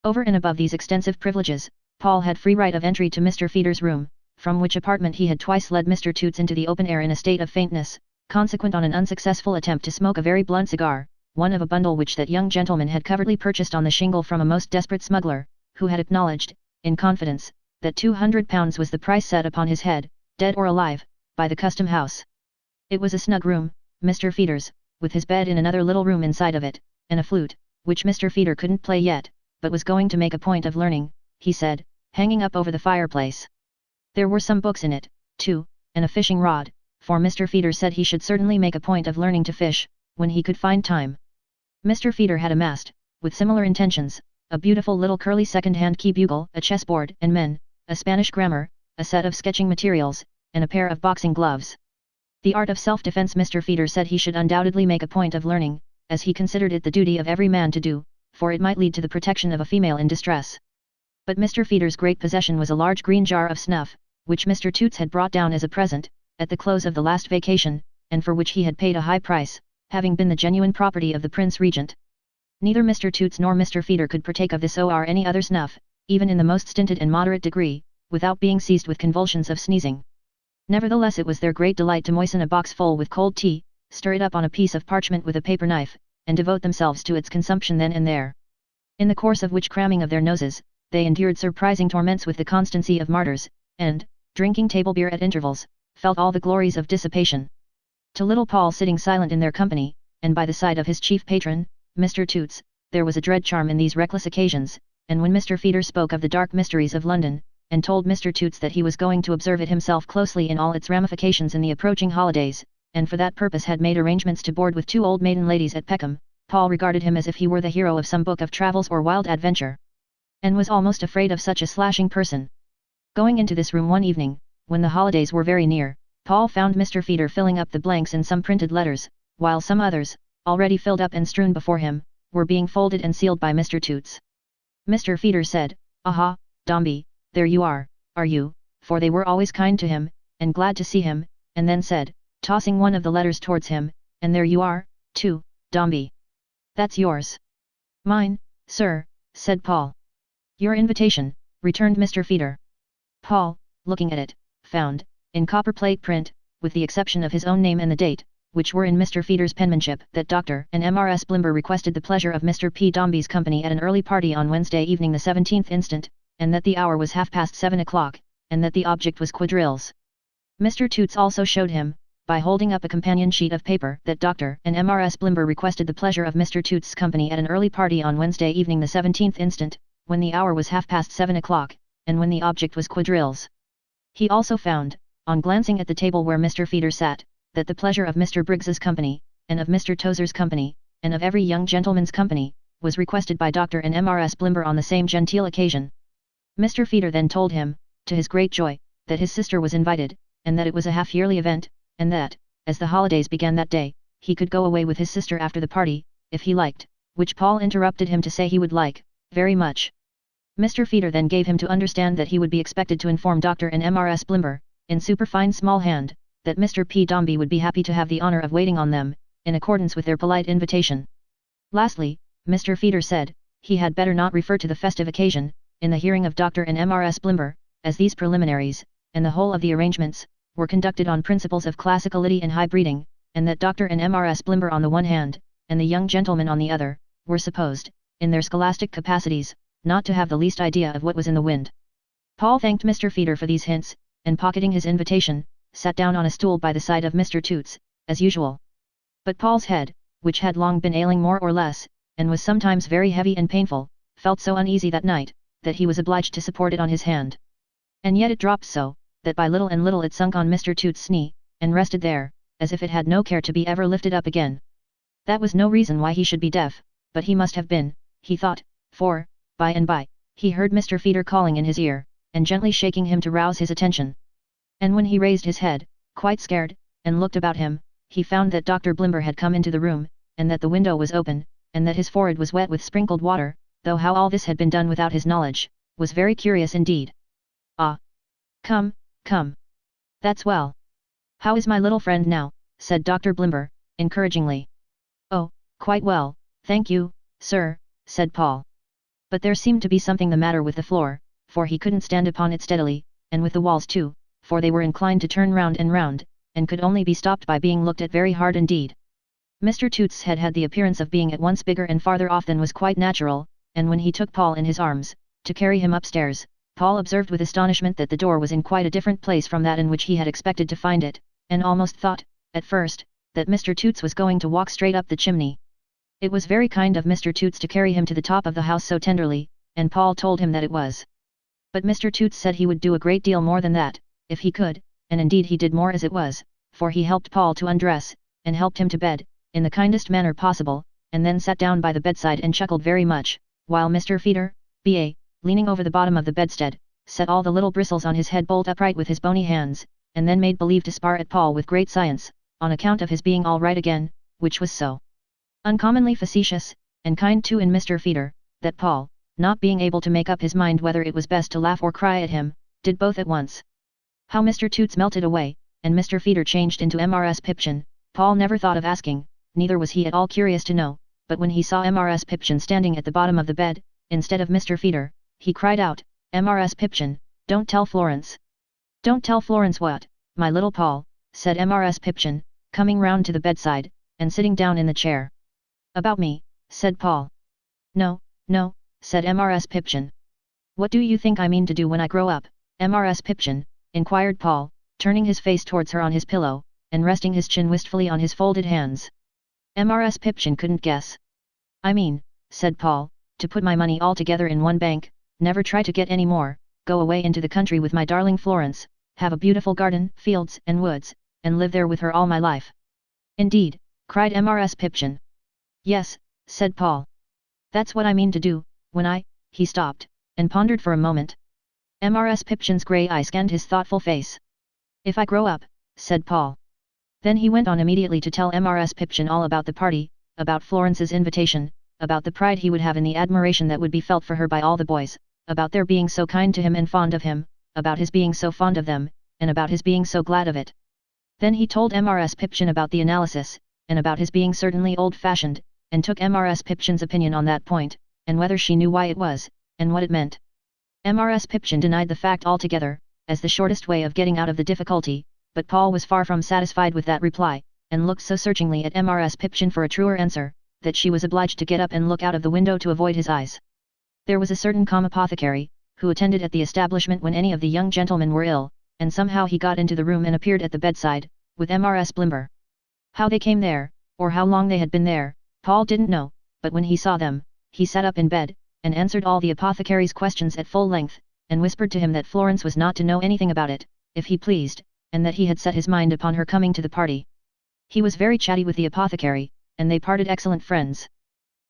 Over and above these extensive privileges, Paul had free right of entry to Mr. Feeder's room, from which apartment he had twice led Mr. Toots into the open air in a state of faintness, consequent on an unsuccessful attempt to smoke a very blunt cigar, one of a bundle which that young gentleman had covertly purchased on the shingle from a most desperate smuggler, who had acknowledged, in confidence, that £200 was the price set upon his head, dead or alive, by the custom house. It was a snug room, Mr. Feeder's, with his bed in another little room inside of it, and a flute, which Mr. Feeder couldn't play yet, but was going to make a point of learning, he said, hanging up over the fireplace. There were some books in it, too, and a fishing rod, for Mr. Feeder said he should certainly make a point of learning to fish, when he could find time. Mr. Feeder had amassed, with similar intentions, a beautiful little curly second-hand key bugle, a chessboard and men, a Spanish grammar, a set of sketching materials, and a pair of boxing gloves. The art of self-defense Mr. Feeder said he should undoubtedly make a point of learning, as he considered it the duty of every man to do, for it might lead to the protection of a female in distress. But Mr. Feeder's great possession was a large green jar of snuff, which Mr. Toots had brought down as a present, at the close of the last vacation, and for which he had paid a high price, having been the genuine property of the Prince Regent. Neither Mr. Toots nor Mr. Feeder could partake of this or any other snuff, even in the most stinted and moderate degree, without being seized with convulsions of sneezing. Nevertheless it was their great delight to moisten a box full with cold tea, stir it up on a piece of parchment with a paper knife, and devote themselves to its consumption then and there. In the course of which cramming of their noses, they endured surprising torments with the constancy of martyrs, and, drinking table beer at intervals, felt all the glories of dissipation. To little Paul sitting silent in their company, and by the side of his chief patron, Mr. Toots, there was a dread charm in these reckless occasions, and when Mr. Feeder spoke of the dark mysteries of London, and told Mr. Toots that he was going to observe it himself closely in all its ramifications in the approaching holidays, and for that purpose had made arrangements to board with 2 old maiden ladies at Peckham, Paul regarded him as if he were the hero of some book of travels or wild adventure, and was almost afraid of such a slashing person. Going into this room one evening, when the holidays were very near, Paul found Mr. Feeder filling up the blanks in some printed letters, while some others, already filled up and strewn before him, were being folded and sealed by Mr. Toots. Mr. Feeder said, "Aha, Dombey, there you are you?" For they were always kind to him, and glad to see him, and then said, tossing one of the letters towards him, "And there you are, too, Dombey. That's yours." "Mine, sir," said Paul. "Your invitation," returned Mr. Feeder. Paul, looking at it, found, in copperplate print, with the exception of his own name and the date, which were in Mr. Feeder's penmanship, that Dr. and Mrs. Blimber requested the pleasure of Mr. P. Dombey's company at an early party on Wednesday evening the 17th instant, and that the hour was 7:30 o'clock, and that the object was quadrilles. Mr. Toots also showed him, by holding up a companion sheet of paper, that Dr. and Mrs. Blimber requested the pleasure of Mr. Toots' company at an early party on Wednesday evening the 17th instant, when the hour was 7:30 o'clock, and when the object was quadrilles. He also found, on glancing at the table where Mr. Feeder sat, that the pleasure of Mr. Briggs's company, and of Mr. Tozer's company, and of every young gentleman's company, was requested by Dr. and Mrs. Blimber on the same genteel occasion. Mr. Feeder then told him, to his great joy, that his sister was invited, and that it was a half-yearly event, and that, as the holidays began that day, he could go away with his sister after the party, if he liked, which Paul interrupted him to say he would like, very much. Mr. Feeder then gave him to understand that he would be expected to inform Dr. and Mrs. Blimber, in superfine small hand, that Mr. P. Dombey would be happy to have the honor of waiting on them, in accordance with their polite invitation. Lastly, Mr. Feeder said, he had better not refer to the festive occasion, in the hearing of Dr. and Mrs. Blimber, as these preliminaries, and the whole of the arrangements, were conducted on principles of classicality and high breeding, and that Dr. and Mrs. Blimber on the one hand, and the young gentleman on the other, were supposed, in their scholastic capacities, not to have the least idea of what was in the wind. Paul thanked Mr. Feeder for these hints, and pocketing his invitation, sat down on a stool by the side of Mr. Toots, as usual. But Paul's head, which had long been ailing more or less, and was sometimes very heavy and painful, felt so uneasy that night, that he was obliged to support it on his hand. And yet it dropped so, that by little and little it sunk on Mr. Toots' knee, and rested there, as if it had no care to be ever lifted up again. That was no reason why he should be deaf, but he must have been, he thought, for, by and by, he heard Mr. Feeder calling in his ear, and gently shaking him to rouse his attention. And when he raised his head, quite scared, and looked about him, he found that Dr. Blimber had come into the room, and that the window was open, and that his forehead was wet with sprinkled water, though how all this had been done without his knowledge, was very curious indeed. "Ah! Come, come! That's well! How is my little friend now?" said Dr. Blimber, encouragingly. "Oh, quite well, thank you, sir," said Paul. But there seemed to be something the matter with the floor, for he couldn't stand upon it steadily, and with the walls too, for they were inclined to turn round, and could only be stopped by being looked at very hard indeed. Mr. Toots' head had the appearance of being at once bigger and farther off than was quite natural, and when he took Paul in his arms, to carry him upstairs, Paul observed with astonishment that the door was in quite a different place from that in which he had expected to find it, and almost thought, at first, that Mr. Toots was going to walk straight up the chimney. It was very kind of Mr. Toots to carry him to the top of the house so tenderly, and Paul told him that it was. But Mr. Toots said he would do a great deal more than that, if he could, and indeed he did more as it was, for he helped Paul to undress, and helped him to bed, in the kindest manner possible, and then sat down by the bedside and chuckled very much, while Mr. Feeder, B.A., leaning over the bottom of the bedstead, set all the little bristles on his head bolt upright with his bony hands, and then made believe to spar at Paul with great science, on account of his being all right again, which was so uncommonly facetious, and kind too in Mr. Feeder, that Paul, not being able to make up his mind whether it was best to laugh or cry at him, did both at once. How Mr. Toots melted away, and Mr. Feeder changed into Mrs. Pipchin, Paul never thought of asking, neither was he at all curious to know, but when he saw Mrs. Pipchin standing at the bottom of the bed, instead of Mr. Feeder, he cried out, "Mrs. Pipchin, don't tell Florence." "Don't tell Florence what, my little Paul?" said Mrs. Pipchin, coming round to the bedside, and sitting down in the chair. "About me," said Paul. "No, no," said Mrs. Pipchin. "What do you think I mean to do when I grow up, Mrs. Pipchin?" inquired Paul, turning his face towards her on his pillow, and resting his chin wistfully on his folded hands. Mrs. Pipchin couldn't guess. "I mean," said Paul, "to put my money all together in one bank, never try to get any more, go away into the country with my darling Florence, have a beautiful garden, fields and woods, and live there with her all my life." "Indeed," cried Mrs. Pipchin. "Yes," said Paul. "That's what I mean to do, when He stopped, and pondered for a moment. Mrs. Pipchin's grey eye scanned his thoughtful face. "If I grow up," said Paul. Then he went on immediately to tell Mrs. Pipchin all about the party, about Florence's invitation, about the pride he would have in the admiration that would be felt for her by all the boys, about their being so kind to him and fond of him, about his being so fond of them, and about his being so glad of it. Then he told Mrs. Pipchin about the analysis, and about his being certainly old-fashioned, and took Mrs. Pipchin's opinion on that point, and whether she knew why it was, and what it meant. Mrs. Pipchin denied the fact altogether, as the shortest way of getting out of the difficulty, but Paul was far from satisfied with that reply, and looked so searchingly at Mrs. Pipchin for a truer answer, that she was obliged to get up and look out of the window to avoid his eyes. There was a certain apothecary, who attended at the establishment when any of the young gentlemen were ill, and somehow he got into the room and appeared at the bedside, with Mrs. Blimber. How they came there, or how long they had been there, Paul didn't know, but when he saw them, he sat up in bed, and answered all the apothecary's questions at full length, and whispered to him that Florence was not to know anything about it, if he pleased, and that he had set his mind upon her coming to the party. He was very chatty with the apothecary, and they parted excellent friends.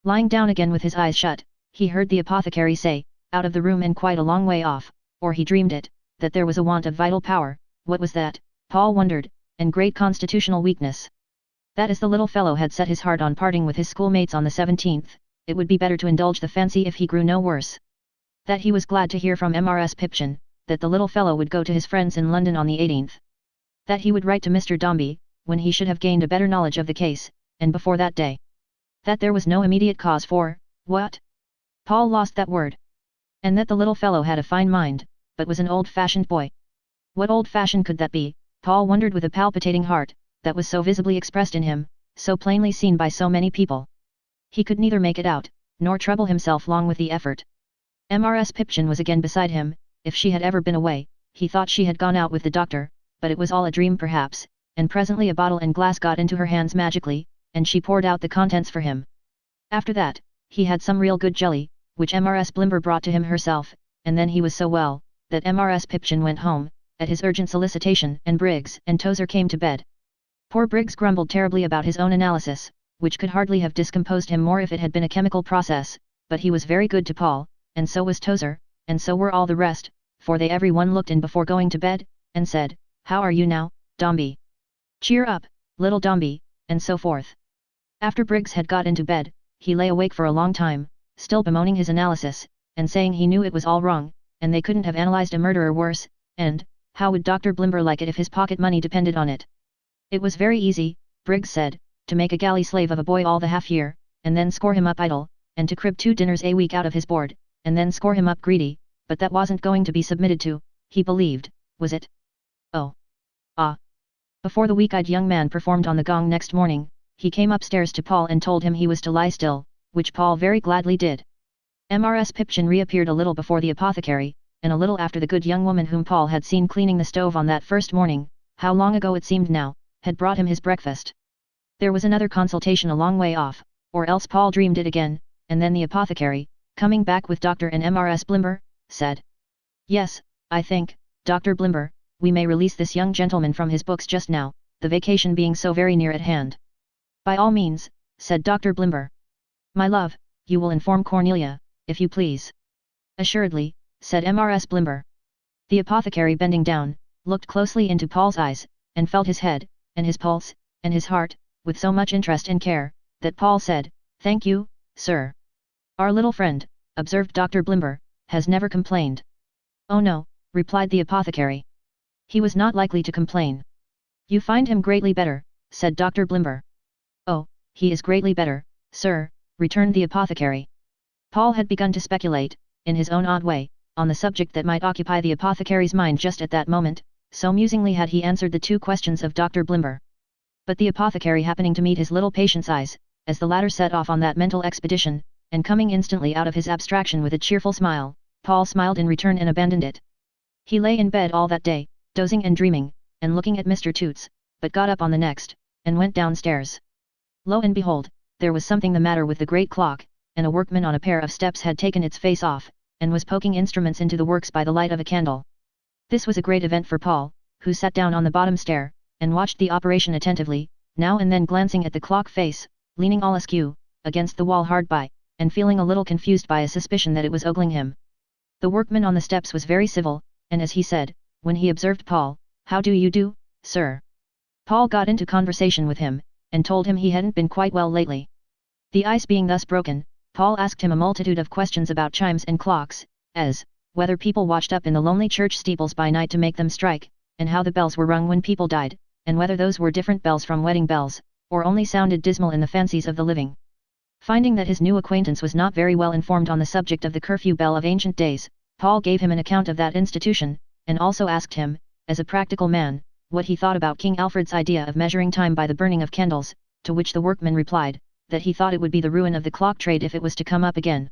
Lying down again with his eyes shut, he heard the apothecary say, out of the room and quite a long way off, or he dreamed it, that there was a want of vital power. What was that? Paul wondered, and great constitutional weakness. That as the little fellow had set his heart on parting with his schoolmates on the 17th, it would be better to indulge the fancy if he grew no worse. That he was glad to hear from Mrs. Pipchin, that the little fellow would go to his friends in London on the 18th. That he would write to Mr. Dombey, when he should have gained a better knowledge of the case, and before that day. That there was no immediate cause for, what? Paul lost that word. And that the little fellow had a fine mind, but was an old-fashioned boy. What old-fashioned could that be? Paul wondered with a palpitating heart, that was so visibly expressed in him, so plainly seen by so many people. He could neither make it out, nor trouble himself long with the effort. Mrs. Pipchin was again beside him. If she had ever been away, he thought she had gone out with the doctor, but it was all a dream perhaps, and presently a bottle and glass got into her hands magically, and she poured out the contents for him. After that, he had some real good jelly, which Mrs. Blimber brought to him herself, and then he was so well, that Mrs. Pipchin went home, at his urgent solicitation, and Briggs and Tozer came to bed. Poor Briggs grumbled terribly about his own analysis, which could hardly have discomposed him more if it had been a chemical process, but he was very good to Paul, and so was Tozer, and so were all the rest, for they every one looked in before going to bed, and said, "How are you now, Dombey? Cheer up, little Dombey," and so forth. After Briggs had got into bed, he lay awake for a long time, still bemoaning his analysis, and saying he knew it was all wrong, and they couldn't have analysed a murderer worse, and, how would Dr. Blimber like it if his pocket money depended on it? It was very easy, Briggs said, to make a galley slave of a boy all the half year, and then score him up idle, and to crib 2 dinners a week out of his board, and then score him up greedy, but that wasn't going to be submitted to, he believed, was it? Oh! Ah! Before the weak-eyed young man performed on the gong next morning, he came upstairs to Paul and told him he was to lie still, which Paul very gladly did. Mrs. Pipchin reappeared a little before the apothecary, and a little after the good young woman whom Paul had seen cleaning the stove on that first morning, how long ago it seemed now, had brought him his breakfast. There was another consultation a long way off, or else Paul dreamed it again, and then the apothecary, coming back with Dr. and Mrs. Blimber, said, "Yes, I think, Dr. Blimber, we may release this young gentleman from his books just now, the vacation being so very near at hand." "By all means," said Dr. Blimber. "My love, you will inform Cornelia, if you please." "Assuredly," said Mrs. Blimber. The apothecary, bending down, looked closely into Paul's eyes, and felt his head, and his pulse, and his heart, with so much interest and care, that Paul said, "Thank you, sir." "Our little friend," observed Dr. Blimber, "has never complained." "Oh no," replied the apothecary. "He was not likely to complain." "You find him greatly better," said Dr. Blimber. "Oh, he is greatly better, sir," returned the apothecary. Paul had begun to speculate, in his own odd way, on the subject that might occupy the apothecary's mind just at that moment, so musingly had he answered the 2 questions of Dr. Blimber. But the apothecary happening to meet his little patient's eyes, as the latter set off on that mental expedition, and coming instantly out of his abstraction with a cheerful smile, Paul smiled in return and abandoned it. He lay in bed all that day, dozing and dreaming, and looking at Mr. Toots, but got up on the next, and went downstairs. Lo and behold, there was something the matter with the great clock, and a workman on a pair of steps had taken its face off, and was poking instruments into the works by the light of a candle. This was a great event for Paul, who sat down on the bottom stair, and watched the operation attentively, now and then glancing at the clock face, leaning all askew, against the wall hard by, and feeling a little confused by a suspicion that it was ogling him. The workman on the steps was very civil, and as he said, when he observed Paul, "How do you do, sir?" Paul got into conversation with him, and told him he hadn't been quite well lately. The ice being thus broken, Paul asked him a multitude of questions about chimes and clocks, as, whether people watched up in the lonely church steeples by night to make them strike, and how the bells were rung when people died, and whether those were different bells from wedding bells, or only sounded dismal in the fancies of the living. Finding that his new acquaintance was not very well informed on the subject of the curfew bell of ancient days, Paul gave him an account of that institution, and also asked him, as a practical man, what he thought about King Alfred's idea of measuring time by the burning of candles, to which the workman replied, that he thought it would be the ruin of the clock trade if it was to come up again.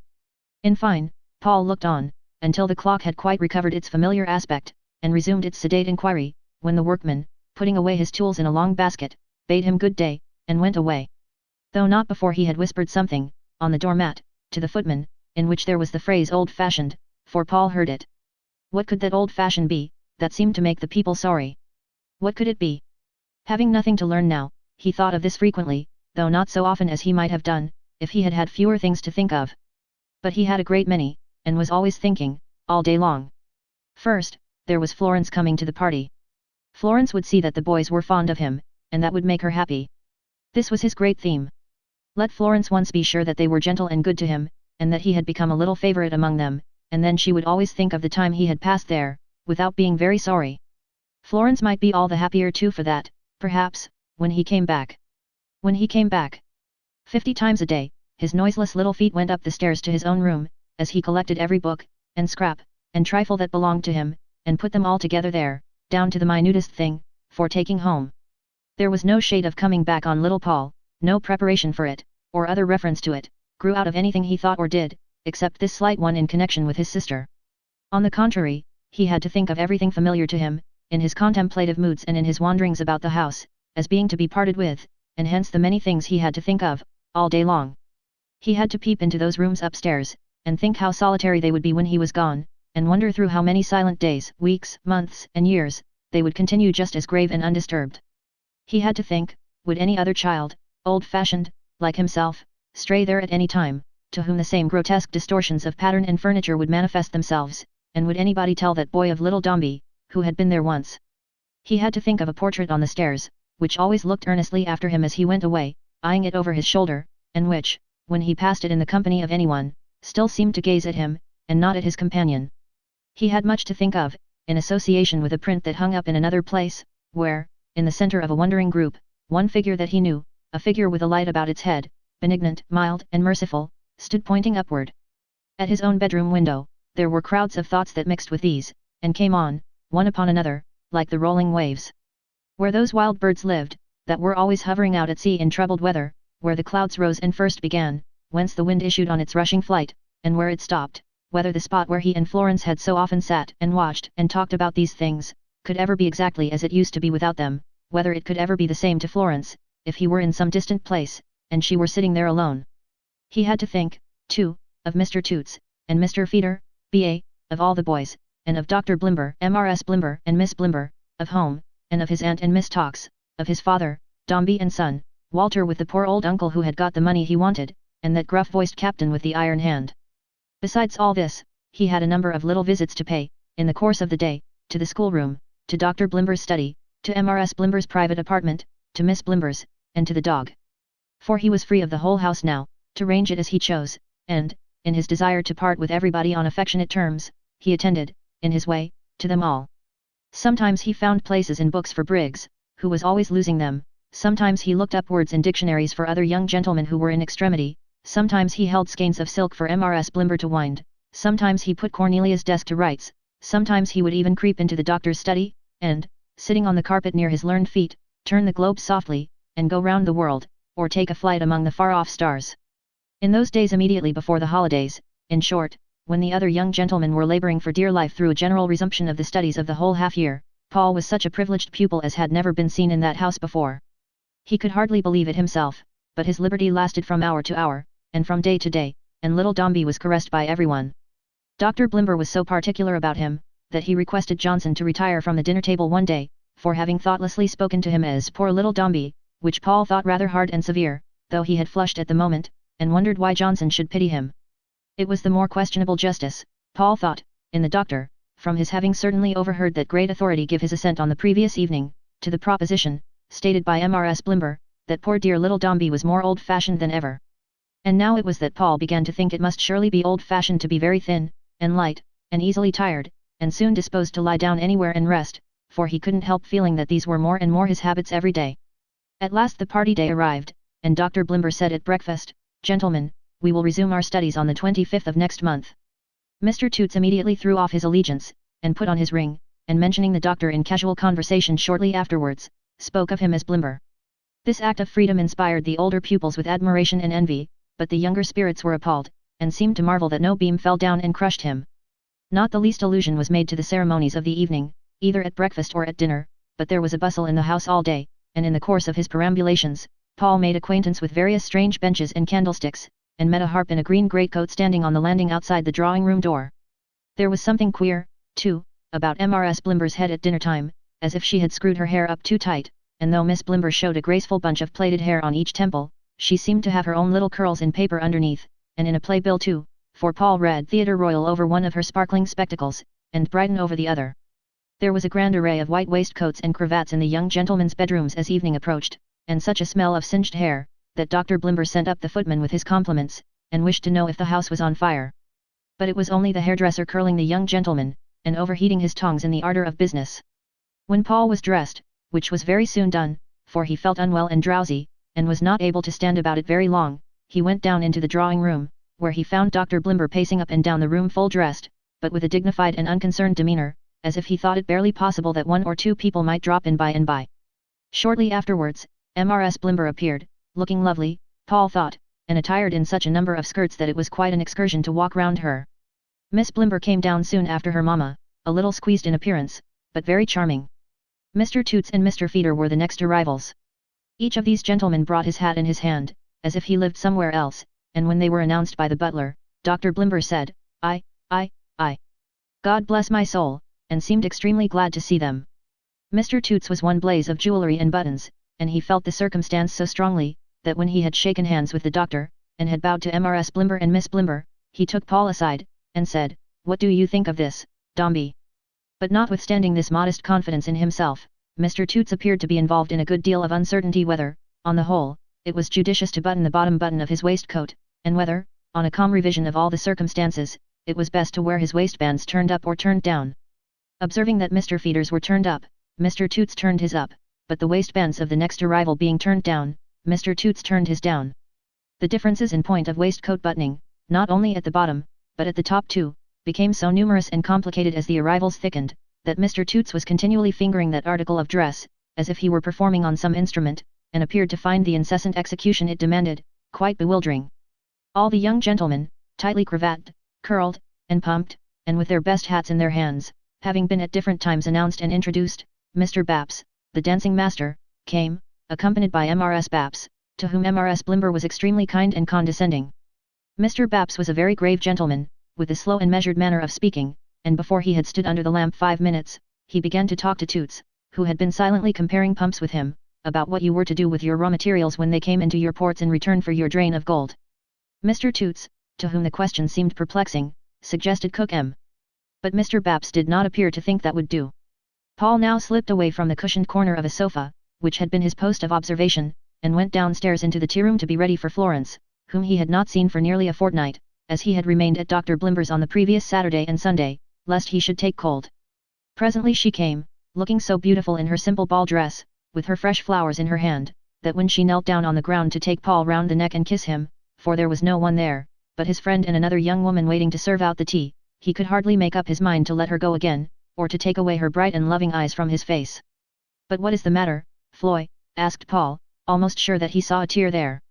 In fine, Paul looked on, until the clock had quite recovered its familiar aspect, and resumed its sedate inquiry, when the workman, putting away his tools in a long basket, bade him good day, and went away. Though not before he had whispered something, on the doormat, to the footman, in which there was the phrase old-fashioned, for Paul heard it. What could that old-fashioned be, that seemed to make the people sorry. What could it be? Having nothing to learn now, he thought of this frequently, though not so often as he might have done, if he had had fewer things to think of. But he had a great many, and was always thinking, all day long. First, there was Florence coming to the party. Florence would see that the boys were fond of him, and that would make her happy. This was his great theme. Let Florence once be sure that they were gentle and good to him, and that he had become a little favorite among them, and then she would always think of the time he had passed there, without being very sorry. Florence might be all the happier too for that, perhaps, when he came back. When he came back. 50 times a day, his noiseless little feet went up the stairs to his own room, as he collected every book, and scrap, and trifle that belonged to him, and put them all together there, down to the minutest thing, for taking home. There was no shade of coming back on little Paul, no preparation for it, or other reference to it, grew out of anything he thought or did, except this slight one in connection with his sister. On the contrary, he had to think of everything familiar to him, in his contemplative moods and in his wanderings about the house, as being to be parted with, and hence the many things he had to think of, all day long. He had to peep into those rooms upstairs, and think how solitary they would be when he was gone, and wonder through how many silent days, weeks, months, and years, they would continue just as grave and undisturbed. He had to think, would any other child, old-fashioned, like himself, stray there at any time, to whom the same grotesque distortions of pattern and furniture would manifest themselves, and would anybody tell that boy of little Dombey, who had been there once? He had to think of a portrait on the stairs, which always looked earnestly after him as he went away, eyeing it over his shoulder, and which, when he passed it in the company of anyone, still seemed to gaze at him, and not at his companion. He had much to think of, in association with a print that hung up in another place, where, in the center of a wondering group, one figure that he knew, a figure with a light about its head, benignant, mild, and merciful, stood pointing upward. At his own bedroom window, there were crowds of thoughts that mixed with these, and came on, one upon another, like the rolling waves. Where those wild birds lived, that were always hovering out at sea in troubled weather, where the clouds rose and first began, whence the wind issued on its rushing flight, and where it stopped, whether the spot where he and Florence had so often sat and watched and talked about these things, could ever be exactly as it used to be without them, whether it could ever be the same to Florence, if he were in some distant place, and she were sitting there alone. He had to think, too, of Mr. Toots, and Mr. Feeder, B.A., of all the boys, and of Dr. Blimber, M.R.S. Blimber and Miss Blimber, of home, and of his aunt and Miss Tox, of his father, Dombey and Son, Walter with the poor old uncle who had got the money he wanted, and that gruff-voiced captain with the iron hand. Besides all this, he had a number of little visits to pay, in the course of the day, to the schoolroom, to Dr. Blimber's study, to M.R.S. Blimber's private apartment, to Miss Blimber's, and to the dog. For he was free of the whole house now, to range it as he chose, and, in his desire to part with everybody on affectionate terms, he attended, in his way, to them all. Sometimes he found places in books for Briggs, who was always losing them, sometimes he looked up words in dictionaries for other young gentlemen who were in extremity, sometimes he held skeins of silk for M.R.S. Blimber to wind, sometimes he put Cornelia's desk to rights, sometimes he would even creep into the doctor's study, and, sitting on the carpet near his learned feet, turn the globe softly, and go round the world, or take a flight among the far-off stars. In those days immediately before the holidays, in short, when the other young gentlemen were laboring for dear life through a general resumption of the studies of the whole half-year, Paul was such a privileged pupil as had never been seen in that house before. He could hardly believe it himself, but his liberty lasted from hour to hour, and from day to day, and little Dombey was caressed by everyone. Dr. Blimber was so particular about him, that he requested Johnson to retire from the dinner table one day, for having thoughtlessly spoken to him as poor little Dombey, which Paul thought rather hard and severe, though he had flushed at the moment, and wondered why Johnson should pity him. It was the more questionable justice, Paul thought, in the doctor, from his having certainly overheard that great authority give his assent on the previous evening, to the proposition, stated by M.R.S. Blimber, that poor dear little Dombey was more old-fashioned than ever. And now it was that Paul began to think it must surely be old-fashioned to be very thin, and light, and easily tired, and soon disposed to lie down anywhere and rest, for he couldn't help feeling that these were more and more his habits every day. At last the party day arrived, and Dr. Blimber said at breakfast, "Gentlemen, we will resume our studies on the 25th of next month." Mr. Toots immediately threw off his allegiance, and put on his ring, and mentioning the doctor in casual conversation shortly afterwards, spoke of him as Blimber. This act of freedom inspired the older pupils with admiration and envy, but the younger spirits were appalled, and seemed to marvel that no beam fell down and crushed him. Not the least allusion was made to the ceremonies of the evening, either at breakfast or at dinner, but there was a bustle in the house all day, and in the course of his perambulations, Paul made acquaintance with various strange benches and candlesticks, and met a harp in a green greatcoat standing on the landing outside the drawing-room door. There was something queer, too, about Mrs. Blimber's head at dinner time, as if she had screwed her hair up too tight, and though Miss Blimber showed a graceful bunch of plaited hair on each temple, she seemed to have her own little curls in paper underneath, and in a playbill too, for Paul read Theatre Royal over one of her sparkling spectacles, and Brighton over the other. There was a grand array of white waistcoats and cravats in the young gentlemen's bedrooms as evening approached, and such a smell of singed hair, that Dr. Blimber sent up the footman with his compliments, and wished to know if the house was on fire. But it was only the hairdresser curling the young gentleman, and overheating his tongs in the ardour of business. When Paul was dressed, which was very soon done, for he felt unwell and drowsy, and was not able to stand about it very long, he went down into the drawing-room, where he found Dr. Blimber pacing up and down the room full dressed, but with a dignified and unconcerned demeanour, as if he thought it barely possible that one or two people might drop in by and by. Shortly afterwards, Mrs. Blimber appeared, looking lovely, Paul thought, and attired in such a number of skirts that it was quite an excursion to walk round her. Miss Blimber came down soon after her mamma, a little squeezed in appearance, but very charming. Mr. Toots and Mr. Feeder were the next arrivals. Each of these gentlemen brought his hat in his hand, as if he lived somewhere else, and when they were announced by the butler, Dr. Blimber said, I. God bless my soul, and seemed extremely glad to see them. Mr. Toots was one blaze of jewellery and buttons, and he felt the circumstance so strongly, that when he had shaken hands with the doctor, and had bowed to Mrs. Blimber and Miss Blimber, he took Paul aside, and said, "What do you think of this, Dombey?" But notwithstanding this modest confidence in himself, Mr. Toots appeared to be involved in a good deal of uncertainty whether, on the whole, it was judicious to button the bottom button of his waistcoat, and whether, on a calm revision of all the circumstances, it was best to wear his waistbands turned up or turned down. Observing that Mr. Feeder's were turned up, Mr. Toots turned his up, but the waistbands of the next arrival being turned down, Mr. Toots turned his down. The differences in point of waistcoat buttoning, not only at the bottom, but at the top too, became so numerous and complicated as the arrivals thickened, that Mr. Toots was continually fingering that article of dress, as if he were performing on some instrument, and appeared to find the incessant execution it demanded, quite bewildering. All the young gentlemen, tightly cravated, curled, and pumped, and with their best hats in their hands, having been at different times announced and introduced, Mr. Baps, the dancing master, came, accompanied by Mrs. Baps, to whom Mrs. Blimber was extremely kind and condescending. Mr. Baps was a very grave gentleman, with a slow and measured manner of speaking, and before he had stood under the lamp 5 minutes, he began to talk to Toots, who had been silently comparing pumps with him, about what you were to do with your raw materials when they came into your ports in return for your drain of gold. Mr. Toots, to whom the question seemed perplexing, suggested cook M. But Mr. Baps did not appear to think that would do. Paul now slipped away from the cushioned corner of a sofa, which had been his post of observation, and went downstairs into the tea-room to be ready for Florence, whom he had not seen for nearly a fortnight, as he had remained at Dr. Blimber's on the previous Saturday and Sunday, lest he should take cold. Presently she came, looking so beautiful in her simple ball dress, with her fresh flowers in her hand, that when she knelt down on the ground to take Paul round the neck and kiss him, for there was no one there, but his friend and another young woman waiting to serve out the tea, he could hardly make up his mind to let her go again, or to take away her bright and loving eyes from his face. "But what is the matter, Floy?" asked Paul, almost sure that he saw a tear there.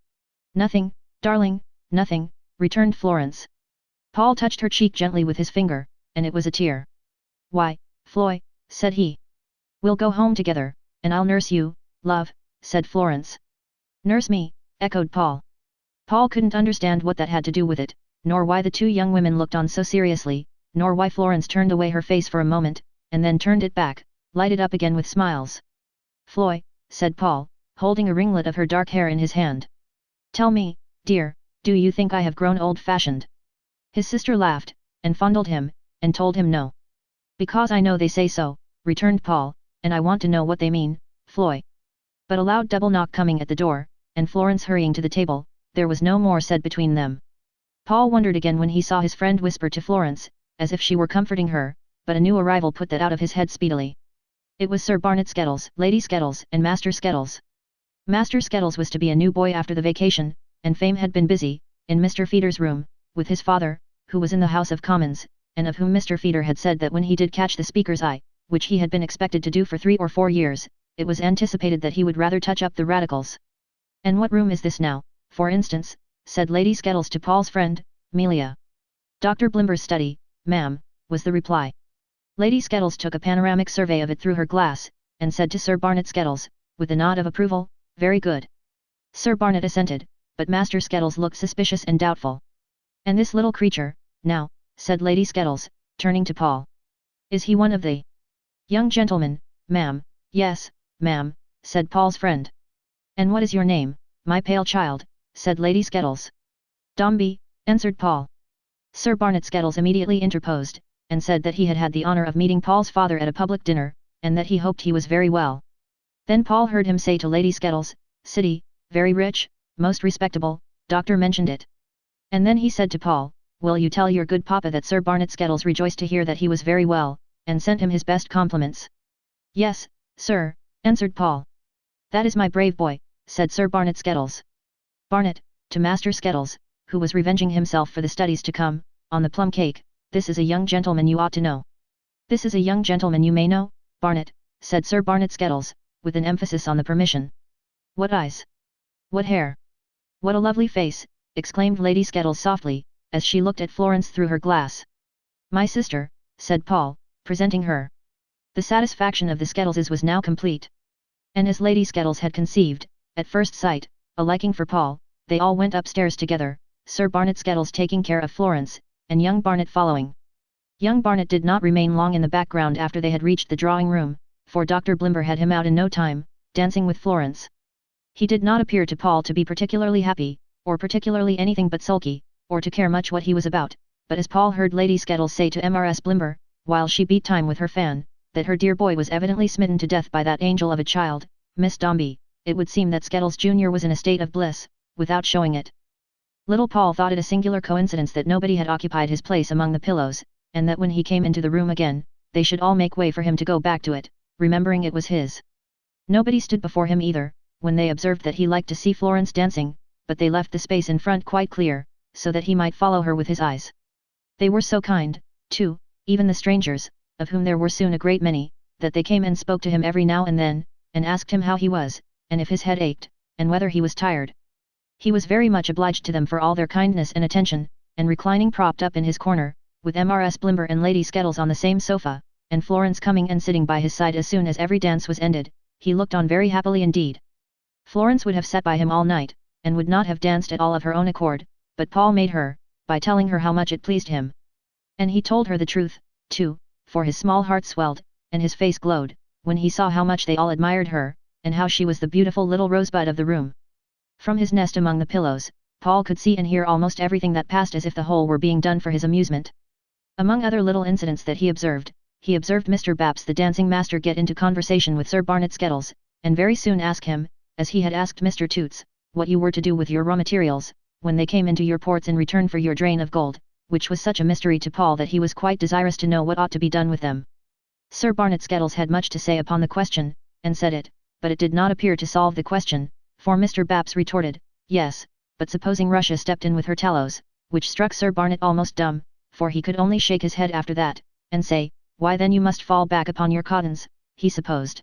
"Nothing, darling, nothing," returned Florence. Paul touched her cheek gently with his finger, and it was a tear. "Why, Floy," said he. "We'll go home together, and I'll nurse you, love," said Florence. "Nurse me," echoed Paul. Paul couldn't understand what that had to do with it, nor why the two young women looked on so seriously, nor why Florence turned away her face for a moment, and then turned it back, lighted up again with smiles. "Floy," said Paul, holding a ringlet of her dark hair in his hand. "Tell me, dear, do you think I have grown old-fashioned?" His sister laughed, and fondled him, and told him no. "Because I know they say so," returned Paul, "and I want to know what they mean, Floy." But a loud double knock coming at the door, and Florence hurrying to the table, there was no more said between them. Paul wondered again when he saw his friend whisper to Florence, as if she were comforting her, but a new arrival put that out of his head speedily. It was Sir Barnet Skettles, Lady Skettles, and Master Skettles. Master Skettles was to be a new boy after the vacation, and Fame had been busy, in Mr. Feeder's room, with his father, who was in the House of Commons, and of whom Mr. Feeder had said that when he did catch the Speaker's eye, which he had been expected to do for 3 or 4 years, it was anticipated that he would rather touch up the Radicals. "And what room is this now, for instance?" said Lady Skettles to Paul's friend, Melia. "Dr. Blimber's study, ma'am," was the reply. Lady Skettles took a panoramic survey of it through her glass, and said to Sir Barnet Skettles, with a nod of approval, "Very good." Sir Barnet assented, but Master Skettles looked suspicious and doubtful. "And this little creature, now," said Lady Skettles, turning to Paul. Is he one of the young gentlemen, ma'am? Yes, ma'am, said Paul's friend. And what is your name, my pale child? Said Lady Skettles. Dombey, answered Paul. Sir Barnet Skettles immediately interposed, and said that he had had the honour of meeting Paul's father at a public dinner, and that he hoped he was very well. Then Paul heard him say to Lady Skettles, City, very rich, most respectable, doctor mentioned it. And then he said to Paul, will you tell your good papa that Sir Barnet Skettles rejoiced to hear that he was very well, and sent him his best compliments? Yes, sir, answered Paul. That is my brave boy, said Sir Barnet Skettles. Barnet, to Master Skettles, who was revenging himself for the studies to come, on the plum cake, this is a young gentleman you ought to know. This is a young gentleman you may know, Barnet, said Sir Barnet Skettles, with an emphasis on the permission. What eyes! What hair! What a lovely face, exclaimed Lady Skettles softly, as she looked at Florence through her glass. My sister, said Paul, presenting her. The satisfaction of the Skettleses was now complete. And as Lady Skettles had conceived, at first sight, a liking for Paul, they all went upstairs together, Sir Barnet Skettles taking care of Florence, and young Barnet following. Young Barnet did not remain long in the background after they had reached the drawing-room, for Dr. Blimber had him out in no time, dancing with Florence. He did not appear to Paul to be particularly happy, or particularly anything but sulky, or to care much what he was about, but as Paul heard Lady Skettles say to Mrs. Blimber, while she beat time with her fan, that her dear boy was evidently smitten to death by that angel of a child, Miss Dombey, it would seem that Skettles Jr. was in a state of bliss, without showing it. Little Paul thought it a singular coincidence that nobody had occupied his place among the pillows, and that when he came into the room again, they should all make way for him to go back to it, remembering it was his. Nobody stood before him either, when they observed that he liked to see Florence dancing, but they left the space in front quite clear, so that he might follow her with his eyes. They were so kind, too, even the strangers, of whom there were soon a great many, that they came and spoke to him every now and then, and asked him how he was, and if his head ached, and whether he was tired. He was very much obliged to them for all their kindness and attention, and reclining propped up in his corner, with Mrs. Blimber and Lady Skettles on the same sofa, and Florence coming and sitting by his side as soon as every dance was ended, he looked on very happily indeed. Florence would have sat by him all night, and would not have danced at all of her own accord, but Paul made her, by telling her how much it pleased him. And he told her the truth, too, for his small heart swelled, and his face glowed, when he saw how much they all admired her, and how she was the beautiful little rosebud of the room. From his nest among the pillows, Paul could see and hear almost everything that passed as if the whole were being done for his amusement. Among other little incidents that he observed Mr. Baps the dancing master get into conversation with Sir Barnet Skettles, and very soon ask him, as he had asked Mr. Toots, what you were to do with your raw materials, when they came into your ports in return for your drain of gold, which was such a mystery to Paul that he was quite desirous to know what ought to be done with them. Sir Barnet Skettles had much to say upon the question, and said it, but it did not appear to solve the question, for Mr. Baps retorted, yes, but supposing Russia stepped in with her tallows, which struck Sir Barnet almost dumb, for he could only shake his head after that, and say, why then you must fall back upon your cottons, he supposed.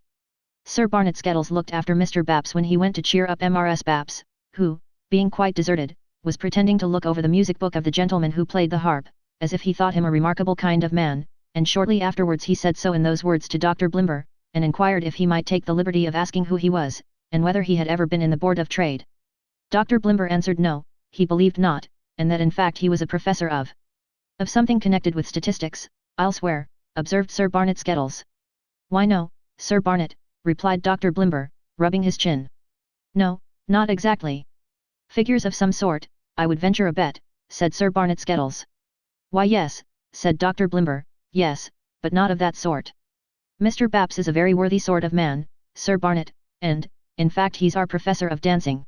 Sir Barnet Skettles looked after Mr. Baps when he went to cheer up Mrs. Baps, who, being quite deserted, was pretending to look over the music book of the gentleman who played the harp, as if he thought him a remarkable kind of man, and shortly afterwards he said so in those words to Dr. Blimber, and inquired if he might take the liberty of asking who he was, and whether he had ever been in the Board of Trade. Dr. Blimber answered no, he believed not, and that in fact he was a professor of something connected with statistics, I'll swear, observed Sir Barnet Skettles. Why no, Sir Barnet, replied Dr. Blimber, rubbing his chin. No, not exactly. Figures of some sort, I would venture a bet, said Sir Barnet Skettles. Why yes, said Dr. Blimber, yes, but not of that sort. Mr. Baps is a very worthy sort of man, Sir Barnet, and, in fact he's our professor of dancing.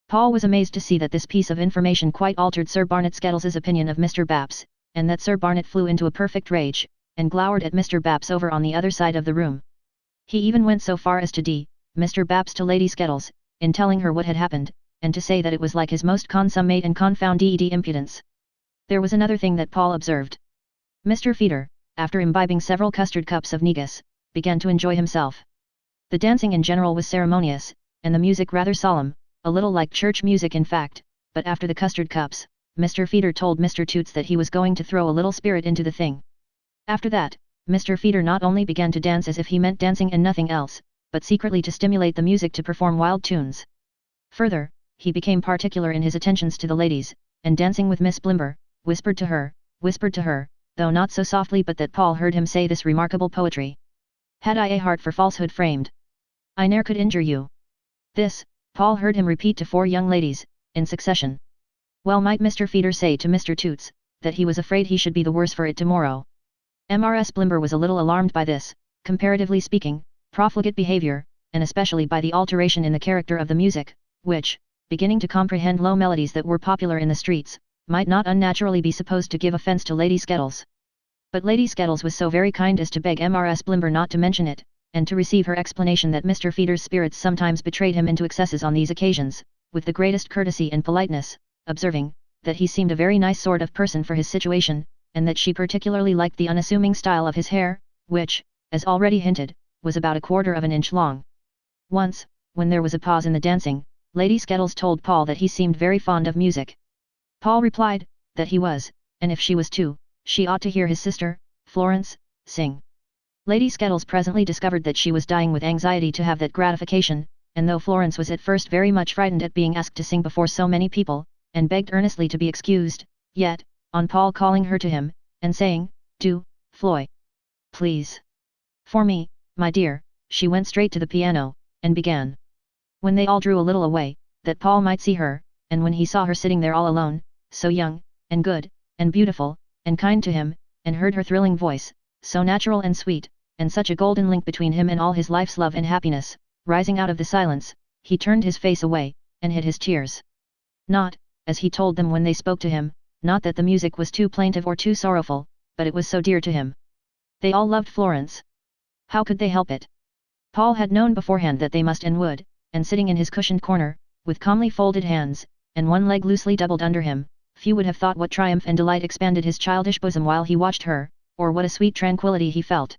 Paul was amazed to see that this piece of information quite altered Sir Barnet Skettles' opinion of Mr. Baps, and that Sir Barnet flew into a perfect rage, and glowered at Mr. Baps over on the other side of the room. He even went so far as to Mr. Baps to Lady Skettles, in telling her what had happened, and to say that it was like his most consummate and confounded impudence. There was another thing that Paul observed. Mr. Feeder, after imbibing several custard cups of negus, began to enjoy himself. The dancing in general was ceremonious, and the music rather solemn, a little like church music in fact, but after the custard cups, Mr. Feeder told Mr. Toots that he was going to throw a little spirit into the thing. After that, Mr. Feeder not only began to dance as if he meant dancing and nothing else, but secretly to stimulate the music to perform wild tunes. Further, he became particular in his attentions to the ladies, and dancing with Miss Blimber, whispered to her, though not so softly but that Paul heard him say this remarkable poetry. Had I a heart for falsehood framed, I ne'er could injure you. This, Paul heard him repeat to 4 young ladies, in succession. Well might Mr. Feeder say to Mr. Toots, that he was afraid he should be the worse for it tomorrow. Mrs. Blimber was a little alarmed by this, comparatively speaking, profligate behaviour, and especially by the alteration in the character of the music, which, beginning to comprehend low melodies that were popular in the streets, might not unnaturally be supposed to give offence to Lady Skettles. But Lady Skettles was so very kind as to beg Mrs. Blimber not to mention it, and to receive her explanation that Mr. Feeder's spirits sometimes betrayed him into excesses on these occasions, with the greatest courtesy and politeness, observing, that he seemed a very nice sort of person for his situation, and that she particularly liked the unassuming style of his hair, which, as already hinted, was about 1/4 of an inch long. Once, when there was a pause in the dancing, Lady Skettles told Paul that he seemed very fond of music. Paul replied, that he was, and if she was too, she ought to hear his sister, Florence, sing. Lady Skettles presently discovered that she was dying with anxiety to have that gratification, and though Florence was at first very much frightened at being asked to sing before so many people, and begged earnestly to be excused, yet, on Paul calling her to him, and saying, "Do, Floy, please, for me, my dear," she went straight to the piano, and began. When they all drew a little away, that Paul might see her, and when he saw her sitting there all alone, so young, and good, and beautiful, and kind to him, and heard her thrilling voice, so natural and sweet, and such a golden link between him and all his life's love and happiness, rising out of the silence, he turned his face away, and hid his tears. Not, as he told them when they spoke to him, not that the music was too plaintive or too sorrowful, but it was so dear to him. They all loved Florence. How could they help it? Paul had known beforehand that they must and would, and sitting in his cushioned corner, with calmly folded hands, and one leg loosely doubled under him, few would have thought what triumph and delight expanded his childish bosom while he watched her, or what a sweet tranquillity he felt.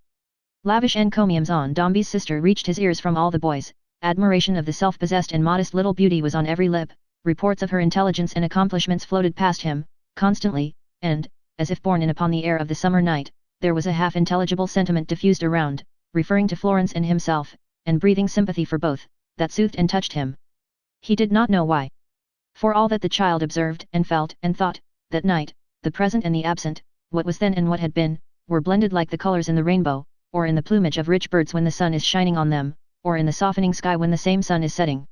Lavish encomiums on Dombey's sister reached his ears from all the boys, admiration of the self-possessed and modest little beauty was on every lip, reports of her intelligence and accomplishments floated past him, constantly, and, as if borne in upon the air of the summer night, there was a half-intelligible sentiment diffused around, referring to Florence and himself, and breathing sympathy for both, that soothed and touched him. He did not know why. For all that the child observed and felt and thought, that night, the present and the absent, what was then and what had been, were blended like the colors in the rainbow, or in the plumage of rich birds when the sun is shining on them, or in the softening sky when the same sun is setting.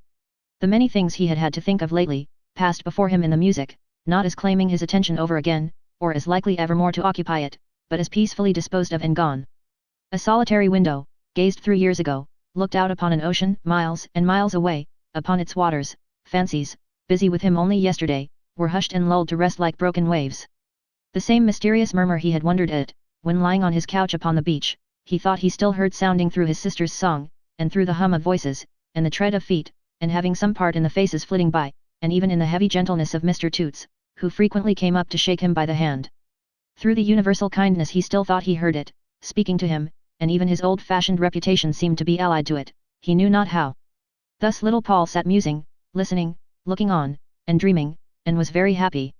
The many things he had had to think of lately, passed before him in the music, not as claiming his attention over again, or as likely evermore to occupy it, but as peacefully disposed of and gone. A solitary window, gazed through years ago, looked out upon an ocean miles and miles away, upon its waters, fancies, busy with him only yesterday, were hushed and lulled to rest like broken waves. The same mysterious murmur he had wondered at, when lying on his couch upon the beach, he thought he still heard sounding through his sister's song, and through the hum of voices, and the tread of feet, and having some part in the faces flitting by, and even in the heavy gentleness of Mr. Toots, who frequently came up to shake him by the hand. Through the universal kindness he still thought he heard it, speaking to him, and even his old-fashioned reputation seemed to be allied to it, he knew not how. Thus little Paul sat musing, listening, looking on, and dreaming, and was very happy.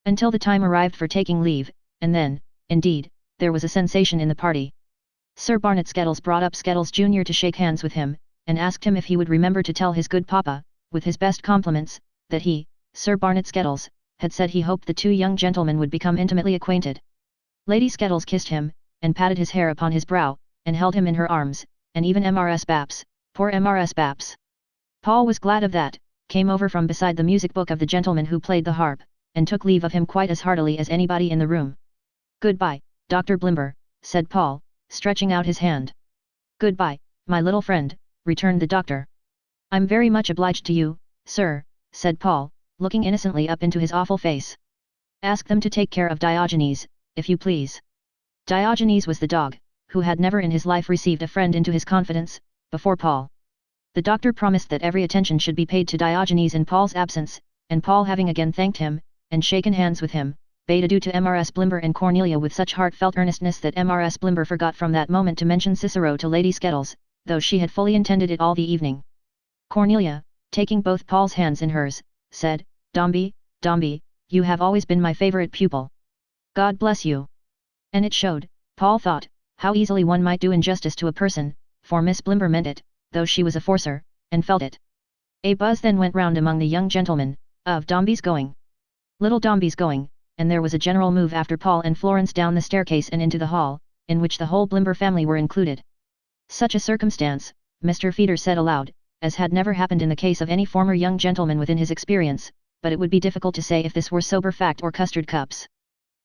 Until the time arrived for taking leave, and then, indeed, there was a sensation in the party. Sir Barnet Skettles brought up Skettles Jr. to shake hands with him, and asked him if he would remember to tell his good papa, with his best compliments, that he, Sir Barnet Skettles, had said he hoped the 2 young gentlemen would become intimately acquainted. Lady Skettles kissed him, and patted his hair upon his brow, and held him in her arms, and even Mrs. Baps, poor Mrs. Baps. Paul was glad of that, came over from beside the music book of the gentleman who played the harp, and took leave of him quite as heartily as anybody in the room. "Goodbye, Dr. Blimber," said Paul, stretching out his hand. "Goodbye, my little friend," returned the doctor. "I'm very much obliged to you, sir," said Paul, looking innocently up into his awful face. "Ask them to take care of Diogenes, if you please." Diogenes was the dog, who had never in his life received a friend into his confidence, before Paul. The doctor promised that every attention should be paid to Diogenes in Paul's absence, and Paul having again thanked him, and shaken hands with him, bade adieu to Mrs. Blimber and Cornelia with such heartfelt earnestness that Mrs. Blimber forgot from that moment to mention Cicero to Lady Skettles, though she had fully intended it all the evening. Cornelia, taking both Paul's hands in hers, said, "Dombey, Dombey, you have always been my favourite pupil. God bless you." And it showed, Paul thought, how easily one might do injustice to a person, for Miss Blimber meant it, though she was a forcer, and felt it. A buzz then went round among the young gentlemen, of Dombey's going. Little Dombey's going, and there was a general move after Paul and Florence down the staircase and into the hall, in which the whole Blimber family were included. Such a circumstance, Mr. Feeder said aloud, as had never happened in the case of any former young gentleman within his experience, but it would be difficult to say if this were sober fact or custard cups.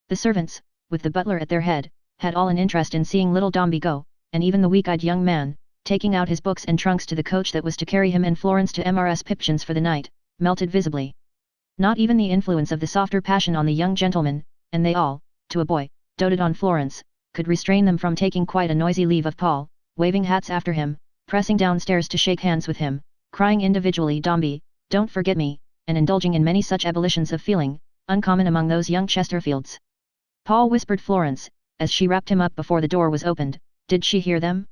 The servants, with the butler at their head, had all an interest in seeing little Dombey go, and even the weak-eyed young man, taking out his books and trunks to the coach that was to carry him and Florence to Mrs. Pipchin's for the night, melted visibly. Not even the influence of the softer passion on the young gentleman, and they all, to a boy, doted on Florence, could restrain them from taking quite a noisy leave of Paul, waving hats after him, pressing downstairs to shake hands with him, crying individually Dombey, don't forget me, and indulging in many such ebullitions of feeling, uncommon among those young Chesterfields. Paul whispered Florence, as she wrapped him up before the door was opened, did she hear them?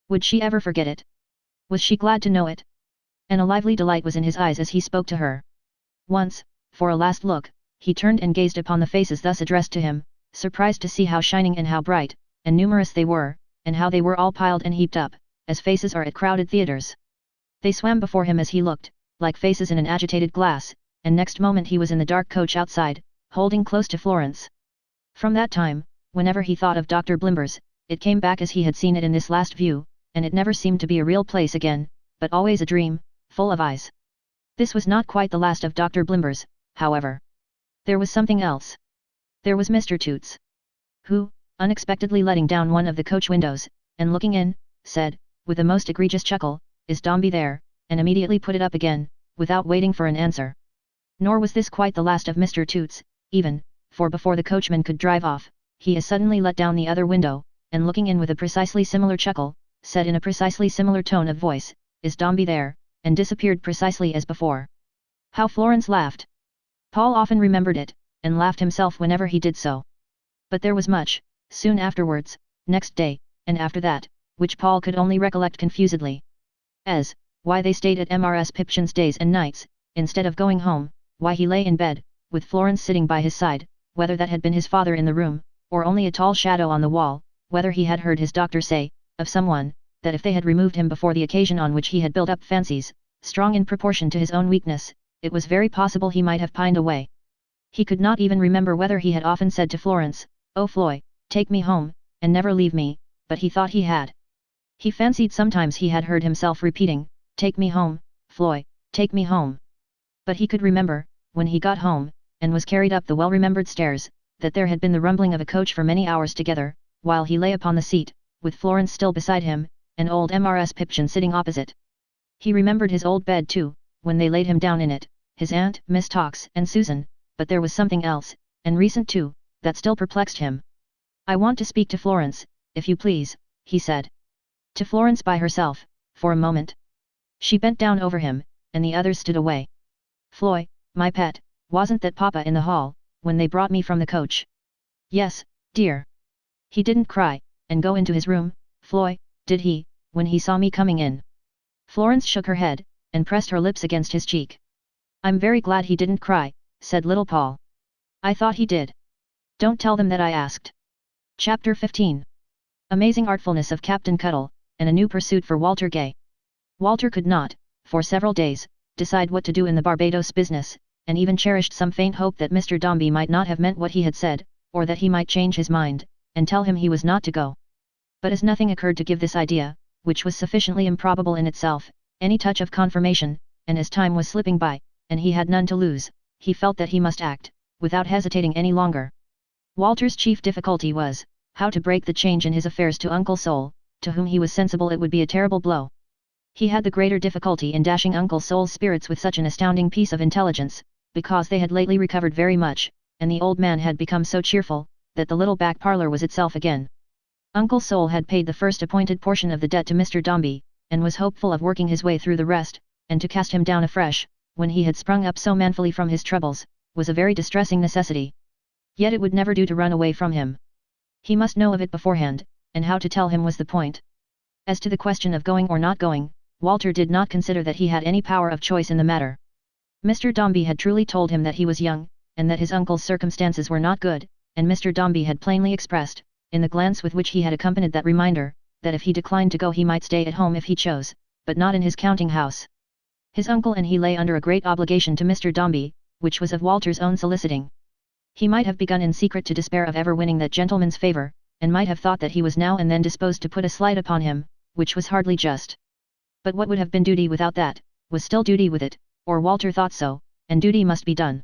Would she ever forget it? Was she glad to know it? And a lively delight was in his eyes as he spoke to her. Once, for a last look, he turned and gazed upon the faces thus addressed to him, surprised to see how shining and how bright, and numerous they were, and how they were all piled and heaped up, as faces are at crowded theatres. They swam before him as he looked, like faces in an agitated glass, and next moment he was in the dark coach outside, holding close to Florence. From that time, whenever he thought of Dr. Blimbers, it came back as he had seen it in this last view, and it never seemed to be a real place again, but always a dream, full of eyes. This was not quite the last of Dr. Blimbers, however. There was something else. There was Mr. Toots, who, unexpectedly letting down one of the coach windows, and looking in, said, with a most egregious chuckle, is Dombey there, and immediately put it up again, without waiting for an answer. Nor was this quite the last of Mr. Toots, even, for before the coachman could drive off, he as suddenly let down the other window, and looking in with a precisely similar chuckle, said in a precisely similar tone of voice, is Dombey there, and disappeared precisely as before. How Florence laughed! Paul often remembered it, and laughed himself whenever he did so. But there was much, soon afterwards, next day, and after that, which Paul could only recollect confusedly. As, why they stayed at Mrs. Pipchin's days and nights, instead of going home, why he lay in bed, with Florence sitting by his side, whether that had been his father in the room, or only a tall shadow on the wall, whether he had heard his doctor say, of someone, that if they had removed him before the occasion on which he had built up fancies, strong in proportion to his own weakness, it was very possible he might have pined away. He could not even remember whether he had often said to Florence, "Oh Floy, take me home, and never leave me," but he thought he had. He fancied sometimes he had heard himself repeating, "Take me home, Floy, take me home." But he could remember, when he got home, and was carried up the well-remembered stairs, that there had been the rumbling of a coach for many hours together, while he lay upon the seat, with Florence still beside him, and old Mrs. Pipchin sitting opposite. He remembered his old bed too, when they laid him down in it, his aunt, Miss Tox, and Susan, but there was something else, and recent too, that still perplexed him. "I want to speak to Florence, if you please," he said. To Florence by herself, for a moment. She bent down over him, and the others stood away. "Floy, my pet, wasn't that Papa in the hall, when they brought me from the coach?" "Yes, dear." "He didn't cry, and go into his room, Floy, did he, when he saw me coming in?" Florence shook her head, and pressed her lips against his cheek. "I'm very glad he didn't cry," said little Paul. "I thought he did. Don't tell them that I asked." Chapter 15. Amazing artfulness of Captain Cuttle, and a new pursuit for Walter Gay. Walter could not, for several days, decide what to do in the Barbados business, and even cherished some faint hope that Mr. Dombey might not have meant what he had said, or that he might change his mind, and tell him he was not to go. But as nothing occurred to give this idea, which was sufficiently improbable in itself, any touch of confirmation, and as time was slipping by, and he had none to lose, he felt that he must act, without hesitating any longer. Walter's chief difficulty was, how to break the change in his affairs to Uncle Sol, to whom he was sensible it would be a terrible blow. He had the greater difficulty in dashing Uncle Sol's spirits with such an astounding piece of intelligence, because they had lately recovered very much, and the old man had become so cheerful, that the little back parlour was itself again. Uncle Sol had paid the first appointed portion of the debt to Mr. Dombey, and was hopeful of working his way through the rest, and to cast him down afresh, when he had sprung up so manfully from his troubles, was a very distressing necessity. Yet it would never do to run away from him. He must know of it beforehand, and how to tell him was the point. As to the question of going or not going, Walter did not consider that he had any power of choice in the matter. Mr. Dombey had truly told him that he was young, and that his uncle's circumstances were not good, and Mr. Dombey had plainly expressed, in the glance with which he had accompanied that reminder, that if he declined to go he might stay at home if he chose, but not in his counting house. His uncle and he lay under a great obligation to Mr. Dombey, which was of Walter's own soliciting. He might have begun in secret to despair of ever winning that gentleman's favour, and might have thought that he was now and then disposed to put a slight upon him, which was hardly just. But what would have been duty without that, was still duty with it, or Walter thought so, and duty must be done.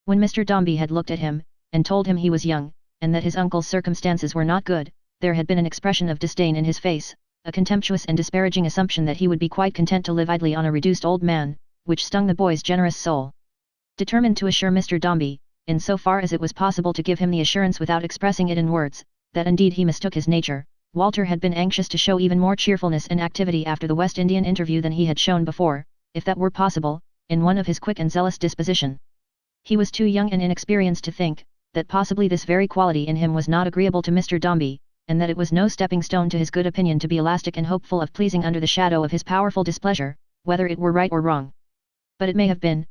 When Mr. Dombey had looked at him, and told him he was young, and that his uncle's circumstances were not good, there had been an expression of disdain in his face, a contemptuous and disparaging assumption that he would be quite content to live idly on a reduced old man, which stung the boy's generous soul. Determined to assure Mr. Dombey, in so far as it was possible to give him the assurance without expressing it in words, that indeed he mistook his nature, Walter had been anxious to show even more cheerfulness and activity after the West Indian interview than he had shown before, if that were possible, in one of his quick and zealous disposition. He was too young and inexperienced to think, that possibly this very quality in him was not agreeable to Mr. Dombey, and that it was no stepping stone to his good opinion to be elastic and hopeful of pleasing under the shadow of his powerful displeasure, whether it were right or wrong. But it may have been,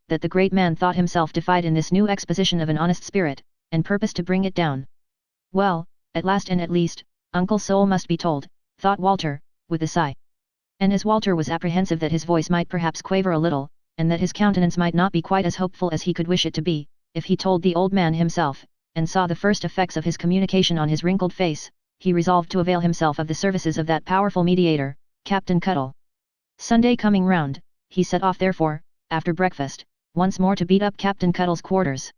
that the great man thought himself defied in this new exposition of an honest spirit, and purposed to bring it down. Well, at last and at least, Uncle's soul must be told, thought Walter, with a sigh. And as Walter was apprehensive that his voice might perhaps quaver a little, and that his countenance might not be quite as hopeful as he could wish it to be, if he told the old man himself, and saw the first effects of his communication on his wrinkled face, he resolved to avail himself of the services of that powerful mediator, Captain Cuttle. Sunday coming round, he set off therefore, after breakfast, once more to beat up Captain Cuttle's quarters.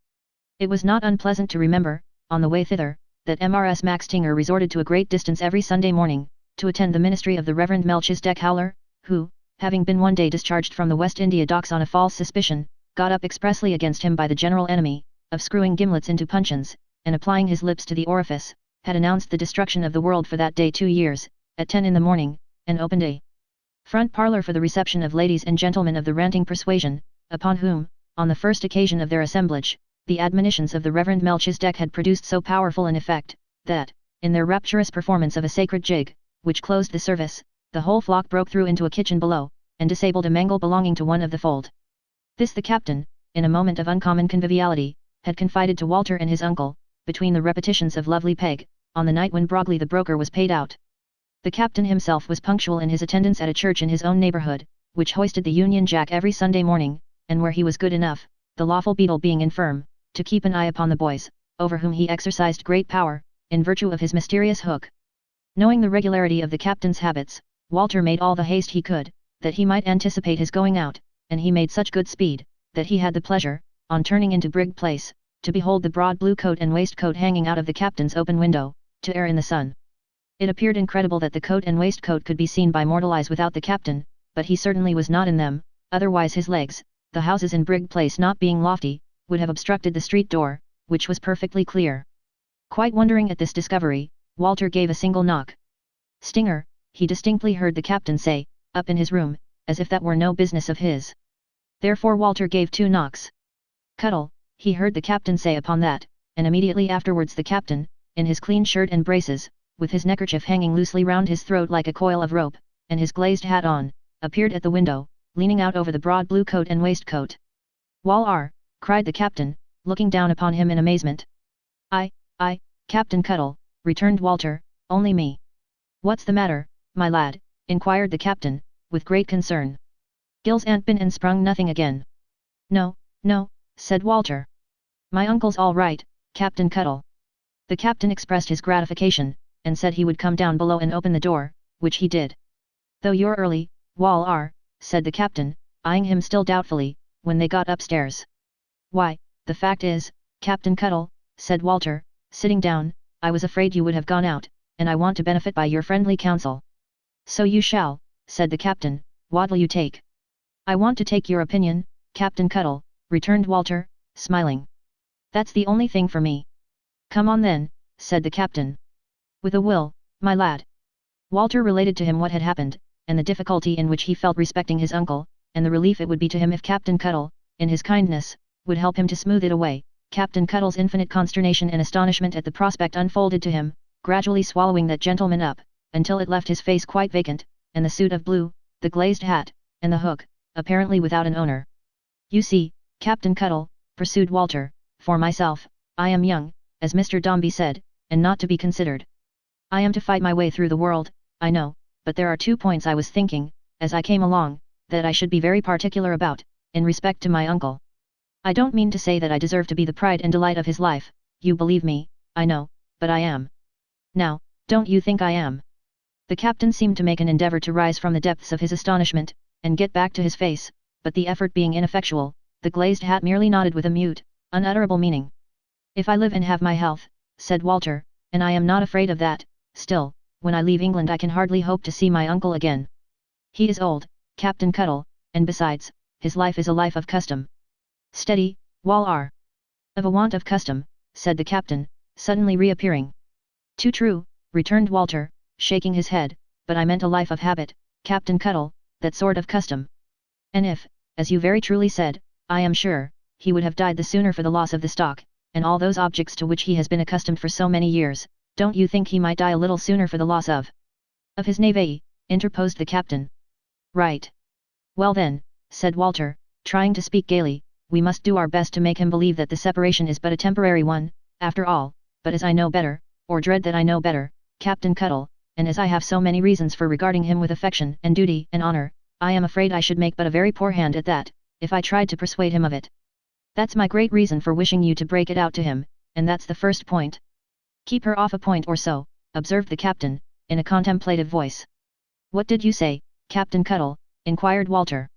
It was not unpleasant to remember, on the way thither, that Mrs. Maxtinger resorted to a great distance every Sunday morning, to attend the ministry of the Reverend Melchizedek Howler, who, having been one day discharged from the West India docks on a false suspicion, got up expressly against him by the general enemy, of screwing gimlets into puncheons, and applying his lips to the orifice, had announced the destruction of the world for that day 2 years, at 10 in the morning, and opened a front parlour for the reception of ladies and gentlemen of the ranting persuasion, upon whom, on the first occasion of their assemblage, the admonitions of the Reverend Melchizedek had produced so powerful an effect, that, in their rapturous performance of a sacred jig, which closed the service, the whole flock broke through into a kitchen below, and disabled a mangle belonging to one of the fold. This the captain, in a moment of uncommon conviviality, had confided to Walter and his uncle, between the repetitions of Lovely Peg, on the night when Brogley the broker was paid out. The captain himself was punctual in his attendance at a church in his own neighbourhood, which hoisted the Union Jack every Sunday morning, and where he was good enough, the lawful beadle being infirm, to keep an eye upon the boys, over whom he exercised great power, in virtue of his mysterious hook. Knowing the regularity of the captain's habits, Walter made all the haste he could, that he might anticipate his going out, and he made such good speed, that he had the pleasure, on turning into Brig Place, to behold the broad blue coat and waistcoat hanging out of the captain's open window, to air in the sun. It appeared incredible that the coat and waistcoat could be seen by mortal eyes without the captain, but he certainly was not in them, otherwise his legs, the houses in Brig Place not being lofty, would have obstructed the street door, which was perfectly clear. Quite wondering at this discovery, Walter gave a single knock. "Stinger," he distinctly heard the captain say, up in his room, as if that were no business of his. Therefore Walter gave 2 knocks. "Cuttle," he heard the captain say upon that, and immediately afterwards the captain, in his clean shirt and braces, with his neckerchief hanging loosely round his throat like a coil of rope, and his glazed hat on, appeared at the window, leaning out over the broad blue coat and waistcoat. "Wall are," cried the captain, looking down upon him in amazement. I, Captain Cuttle," returned Walter, "only me." "What's the matter, my lad?" inquired the captain, with great concern. "Gills an't been and sprung nothing again?" No, said Walter. "My uncle's all right, Captain Cuttle." The captain expressed his gratification, and said he would come down below and open the door, which he did. "Though you're early, Wall are," said the captain, eyeing him still doubtfully, when they got upstairs. "Why, the fact is, Captain Cuttle," said Walter, sitting down, "I was afraid you would have gone out, and I want to benefit by your friendly counsel." "So you shall," said the captain. "What'll you take?" "I want to take your opinion, Captain Cuttle," returned Walter, smiling. "That's the only thing for me." "Come on then," said the captain. "With a will, my lad." Walter related to him what had happened, and the difficulty in which he felt respecting his uncle, and the relief it would be to him if Captain Cuttle, in his kindness, would help him to smooth it away. Captain Cuttle's infinite consternation and astonishment at the prospect unfolded to him, gradually swallowing that gentleman up, until it left his face quite vacant, and the suit of blue, the glazed hat, and the hook, apparently without an owner. "You see, Captain Cuttle," pursued Walter, "for myself, I am young, as Mr. Dombey said, and not to be considered. I am to fight my way through the world, I know, but there are 2 points I was thinking, as I came along, that I should be very particular about, in respect to my uncle. I don't mean to say that I deserve to be the pride and delight of his life, you believe me, I know, but I am. Now, don't you think I am? The captain seemed to make an endeavor to rise from the depths of his astonishment, and get back to his face, but the effort being ineffectual, the glazed hat merely nodded with a mute, unutterable meaning. If I live and have my health, said Walter, and I am not afraid of that, still, when I leave England I can hardly hope to see my uncle again. He is old, Captain Cuttle, and besides, his life is a life of custom. Steady, Wall-R. Of a want of custom, said the captain, suddenly reappearing. Too true, returned Walter, shaking his head, but I meant a life of habit, Captain Cuttle, that sort of custom. And if, as you very truly said, I am sure, he would have died the sooner for the loss of the stock, and all those objects to which he has been accustomed for so many years, don't you think he might die a little sooner for the loss of his navy, interposed the captain. Right. Well then, said Walter, trying to speak gaily, we must do our best to make him believe that the separation is but a temporary one, after all, but as I know better, or dread that I know better, Captain Cuttle, and as I have so many reasons for regarding him with affection and duty and honor, I am afraid I should make but a very poor hand at that, if I tried to persuade him of it. That's my great reason for wishing you to break it out to him, and that's the first point. Keep her off a point or so, observed the captain, in a contemplative voice. What did you say, Captain Cuttle? Inquired Walter.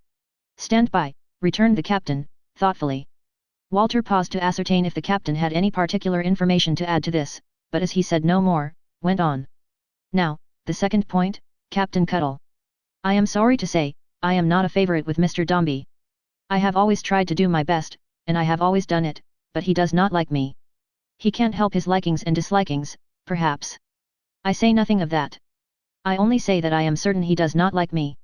Stand by, returned the captain, thoughtfully. Walter paused to ascertain if the captain had any particular information to add to this, but as he said no more, went on. Now, the second point, Captain Cuttle. I am sorry to say, I am not a favourite with Mr. Dombey. I have always tried to do my best, and I have always done it, but he does not like me. He can't help his likings and dislikings, perhaps. I say nothing of that. I only say that I am certain he does not like me.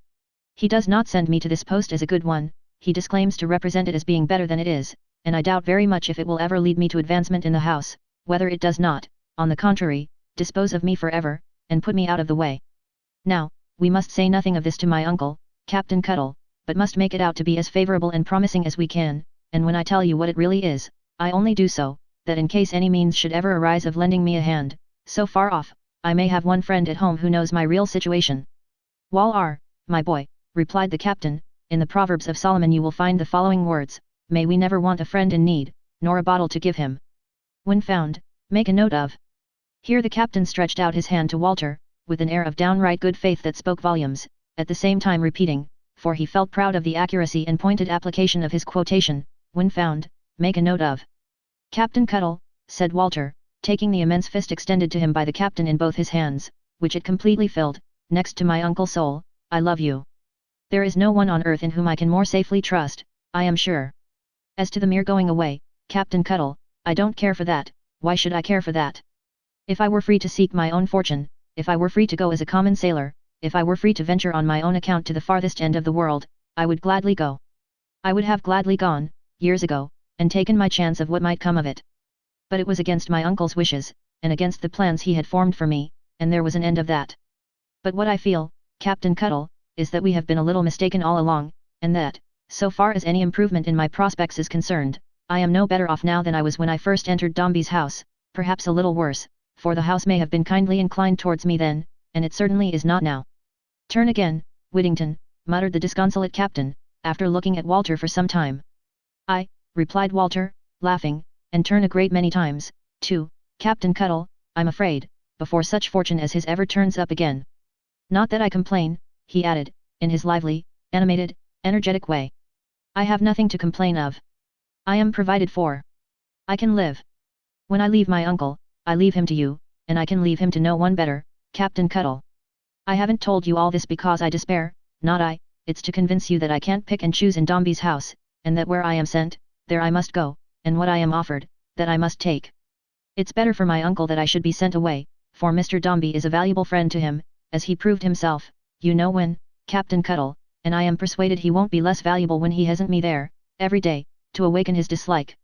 He does not send me to this post as a good one, he disclaims to represent it as being better than it is, and I doubt very much if it will ever lead me to advancement in the house, whether it does not, on the contrary, dispose of me forever, and put me out of the way. Now, we must say nothing of this to my uncle, Captain Cuttle, but must make it out to be as favourable and promising as we can, and when I tell you what it really is, I only do so, that in case any means should ever arise of lending me a hand, so far off, I may have one friend at home who knows my real situation. Wall-R, my boy, replied the captain, in the Proverbs of Solomon you will find the following words, may we never want a friend in need, nor a bottle to give him. When found, make a note of. Here the captain stretched out his hand to Walter, with an air of downright good faith that spoke volumes, at the same time repeating, for he felt proud of the accuracy and pointed application of his quotation, when found, make a note of. Captain Cuttle, said Walter, taking the immense fist extended to him by the captain in both his hands, which it completely filled, next to my uncle's soul, I love you. There is no one on earth in whom I can more safely trust, I am sure. As to the mere going away, Captain Cuttle, I don't care for that, why should I care for that? If I were free to seek my own fortune, if I were free to go as a common sailor, if I were free to venture on my own account to the farthest end of the world, I would gladly go. I would have gladly gone, years ago, and taken my chance of what might come of it. But it was against my uncle's wishes, and against the plans he had formed for me, and there was an end of that. But what I feel, Captain Cuttle, is that we have been a little mistaken all along, and that, so far as any improvement in my prospects is concerned, I am no better off now than I was when I first entered Dombey's house, perhaps a little worse, for the house may have been kindly inclined towards me then, and it certainly is not now. Turn again, Whittington, muttered the disconsolate captain, after looking at Walter for some time. I, replied Walter, laughing, and turn a great many times, too, Captain Cuttle, I'm afraid, before such fortune as his ever turns up again. Not that I complain, he added, in his lively, animated, energetic way. I have nothing to complain of. I am provided for. I can live. When I leave my uncle, I leave him to you, and I can leave him to no one better, Captain Cuttle. I haven't told you all this because I despair, not I, it's to convince you that I can't pick and choose in Dombey's house, and that where I am sent, there I must go, and what I am offered, that I must take. It's better for my uncle that I should be sent away, for Mr. Dombey is a valuable friend to him, as he proved himself, you know when, Captain Cuttle, and I am persuaded he won't be less valuable when he hasn't me there, every day, to awaken his dislike.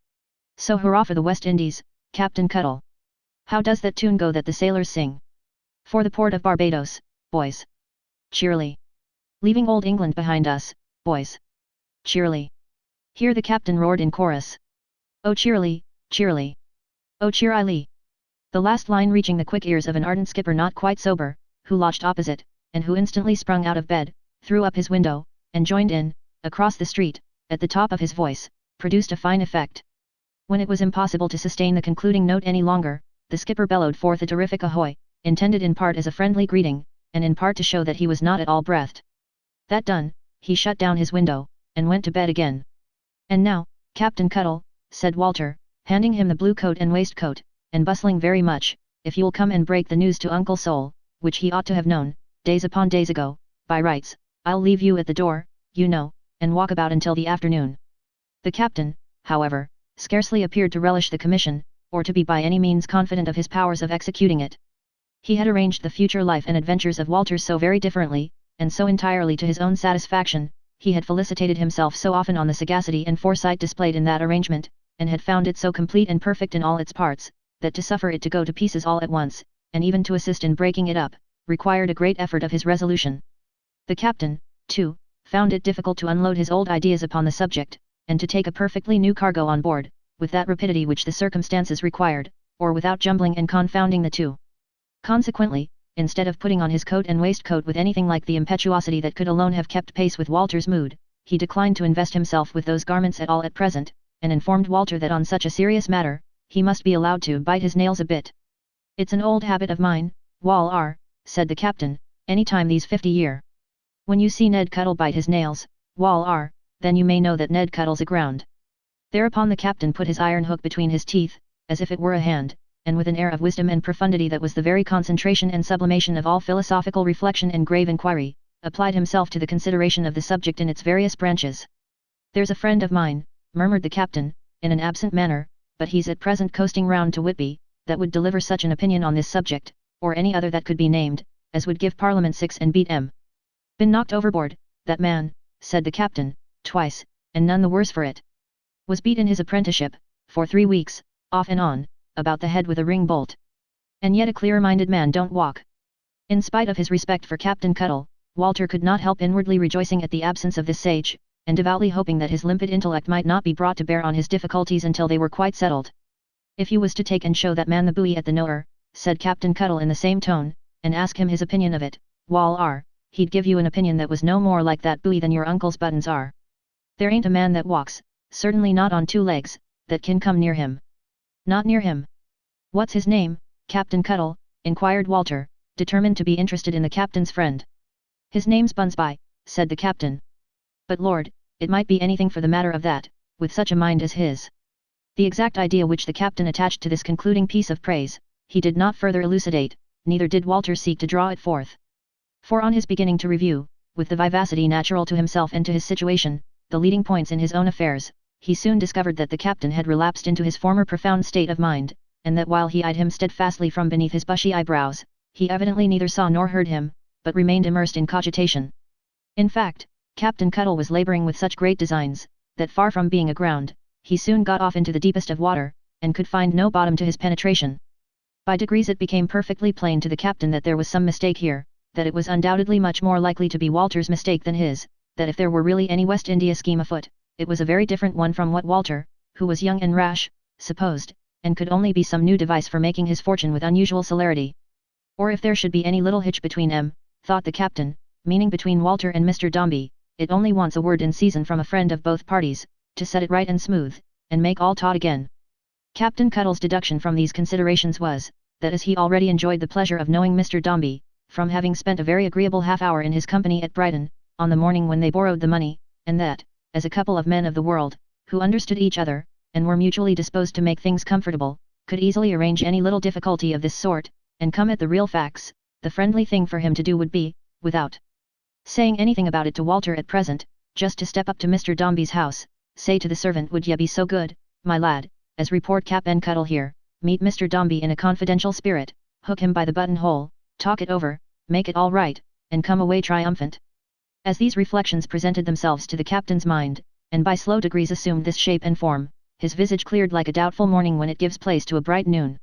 So hurrah for the West Indies, Captain Cuttle. How does that tune go that the sailors sing? For the port of Barbados, boys. Cheerily. Leaving old England behind us, boys. Cheerily. Here the captain roared in chorus. Oh cheerily, cheerily. Oh cheerily. The last line reaching the quick ears of an ardent skipper not quite sober, who lodged opposite, and who instantly sprung out of bed, threw up his window, and joined in, across the street, at the top of his voice, produced a fine effect. When it was impossible to sustain the concluding note any longer, the skipper bellowed forth a terrific ahoy, intended in part as a friendly greeting, and in part to show that he was not at all breathed. That done, he shut down his window, and went to bed again. "And now, Captain Cuttle," said Walter, handing him the blue coat and waistcoat, and bustling very much, "if you'll come and break the news to Uncle Sol, which he ought to have known, days upon days ago, by rights, I'll leave you at the door, you know, and walk about until the afternoon." The captain, however, scarcely appeared to relish the commission, or to be by any means confident of his powers of executing it. He had arranged the future life and adventures of Walter so very differently, and so entirely to his own satisfaction, he had felicitated himself so often on the sagacity and foresight displayed in that arrangement, and had found it so complete and perfect in all its parts, that to suffer it to go to pieces all at once, and even to assist in breaking it up, required a great effort of his resolution. The captain, too, found it difficult to unload his old ideas upon the subject, and to take a perfectly new cargo on board, with that rapidity which the circumstances required, or without jumbling and confounding the two. Consequently, instead of putting on his coat and waistcoat with anything like the impetuosity that could alone have kept pace with Walter's mood, he declined to invest himself with those garments at all at present, and informed Walter that on such a serious matter, he must be allowed to bite his nails a bit. "It's an old habit of mine, Wal-R," said the captain, "any time these 50 year. When you see Ned Cuttle bite his nails, Wal-R, then you may know that Ned Cuttle's aground." Thereupon the captain put his iron hook between his teeth, as if it were a hand, and with an air of wisdom and profundity that was the very concentration and sublimation of all philosophical reflection and grave inquiry, applied himself to the consideration of the subject in its various branches. "There's a friend of mine," murmured the captain, in an absent manner, "but he's at present coasting round to Whitby, that would deliver such an opinion on this subject, or any other that could be named, as would give Parliament 6 and beat 'em. Been knocked overboard, that man," said the captain, "twice, and none the worse for it. Was beat in his apprenticeship, for 3 weeks, off and on, about the head with a ring bolt. And yet a clear-minded man don't walk." In spite of his respect for Captain Cuttle, Walter could not help inwardly rejoicing at the absence of this sage, and devoutly hoping that his limpid intellect might not be brought to bear on his difficulties until they were quite settled. "If you was to take and show that man the buoy at the Nore," said Captain Cuttle in the same tone, "and ask him his opinion of it, Wal-R, he'd give you an opinion that was no more like that buoy than your uncle's buttons are. There ain't a man that walks, certainly not on 2 legs, that can come near him." "Not near him. What's his name, Captain Cuttle?" inquired Walter, determined to be interested in the captain's friend. "His name's Bunsby," said the captain. "But Lord, it might be anything for the matter of that, with such a mind as his." The exact idea which the captain attached to this concluding piece of praise, he did not further elucidate, neither did Walter seek to draw it forth. For on his beginning to review, with the vivacity natural to himself and to his situation, the leading points in his own affairs, he soon discovered that the captain had relapsed into his former profound state of mind, and that while he eyed him steadfastly from beneath his bushy eyebrows, he evidently neither saw nor heard him, but remained immersed in cogitation. In fact, Captain Cuttle was labouring with such great designs, that far from being aground, he soon got off into the deepest of water, and could find no bottom to his penetration. By degrees it became perfectly plain to the captain that there was some mistake here, that it was undoubtedly much more likely to be Walter's mistake than his, that if there were really any West India scheme afoot, it was a very different one from what Walter, who was young and rash, supposed, and could only be some new device for making his fortune with unusual celerity. Or if there should be any little hitch between them, thought the captain, meaning between Walter and Mr. Dombey, it only wants a word in season from a friend of both parties, to set it right and smooth, and make all taut again. Captain Cuttle's deduction from these considerations was, that as he already enjoyed the pleasure of knowing Mr. Dombey, from having spent a very agreeable half-hour in his company at Brighton, on the morning when they borrowed the money, and that, as a couple of men of the world, who understood each other, and were mutually disposed to make things comfortable, could easily arrange any little difficulty of this sort, and come at the real facts, the friendly thing for him to do would be, without saying anything about it to Walter at present, just to step up to Mr. Dombey's house, say to the servant, "Would ye be so good, my lad, as report Cap'n Cuttle here, meet Mr. Dombey in a confidential spirit, hook him by the buttonhole, talk it over, make it all right, and come away triumphant." As these reflections presented themselves to the captain's mind, and by slow degrees assumed this shape and form, his visage cleared like a doubtful morning when it gives place to a bright noon.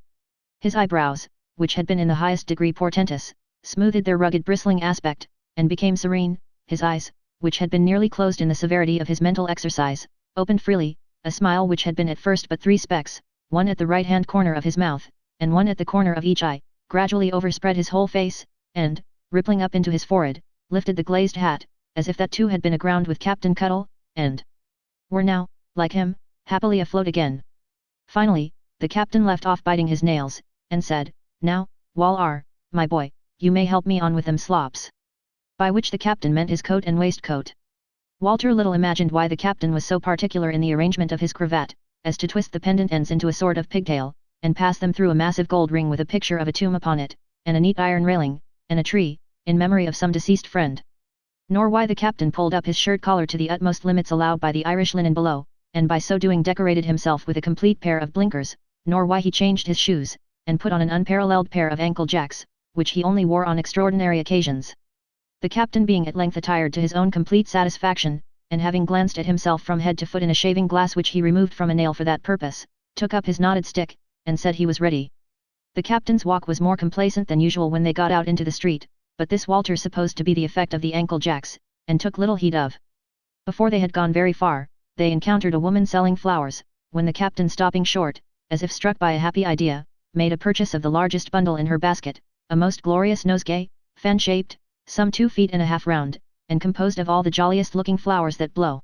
His eyebrows, which had been in the highest degree portentous, smoothed their rugged bristling aspect, and became serene. His eyes, which had been nearly closed in the severity of his mental exercise, opened freely. A smile which had been at first but 3 specks, one at the right-hand corner of his mouth, and one at the corner of each eye, gradually overspread his whole face, and, rippling up into his forehead, lifted the glazed hat, as if that too had been aground with Captain Cuttle, and were now, like him, happily afloat again. Finally, the captain left off biting his nails, and said, "Now, Wal-R, my boy, you may help me on with them slops." By which the captain meant his coat and waistcoat. Walter little imagined why the captain was so particular in the arrangement of his cravat, as to twist the pendant ends into a sort of pigtail, and pass them through a massive gold ring with a picture of a tomb upon it, and a neat iron railing, and a tree, in memory of some deceased friend. Nor why the captain pulled up his shirt collar to the utmost limits allowed by the Irish linen below, and by so doing decorated himself with a complete pair of blinkers, nor why he changed his shoes, and put on an unparalleled pair of ankle jacks, which he only wore on extraordinary occasions. The captain being at length attired to his own complete satisfaction, and having glanced at himself from head to foot in a shaving glass which he removed from a nail for that purpose, took up his knotted stick, and said he was ready. The captain's walk was more complacent than usual when they got out into the street, but this Walter supposed to be the effect of the ankle jacks, and took little heed of. Before they had gone very far, they encountered a woman selling flowers, when the captain, stopping short, as if struck by a happy idea, made a purchase of the largest bundle in her basket, a most glorious nosegay, fan-shaped, some 2 feet and a half round, and composed of all the jolliest looking flowers that blow.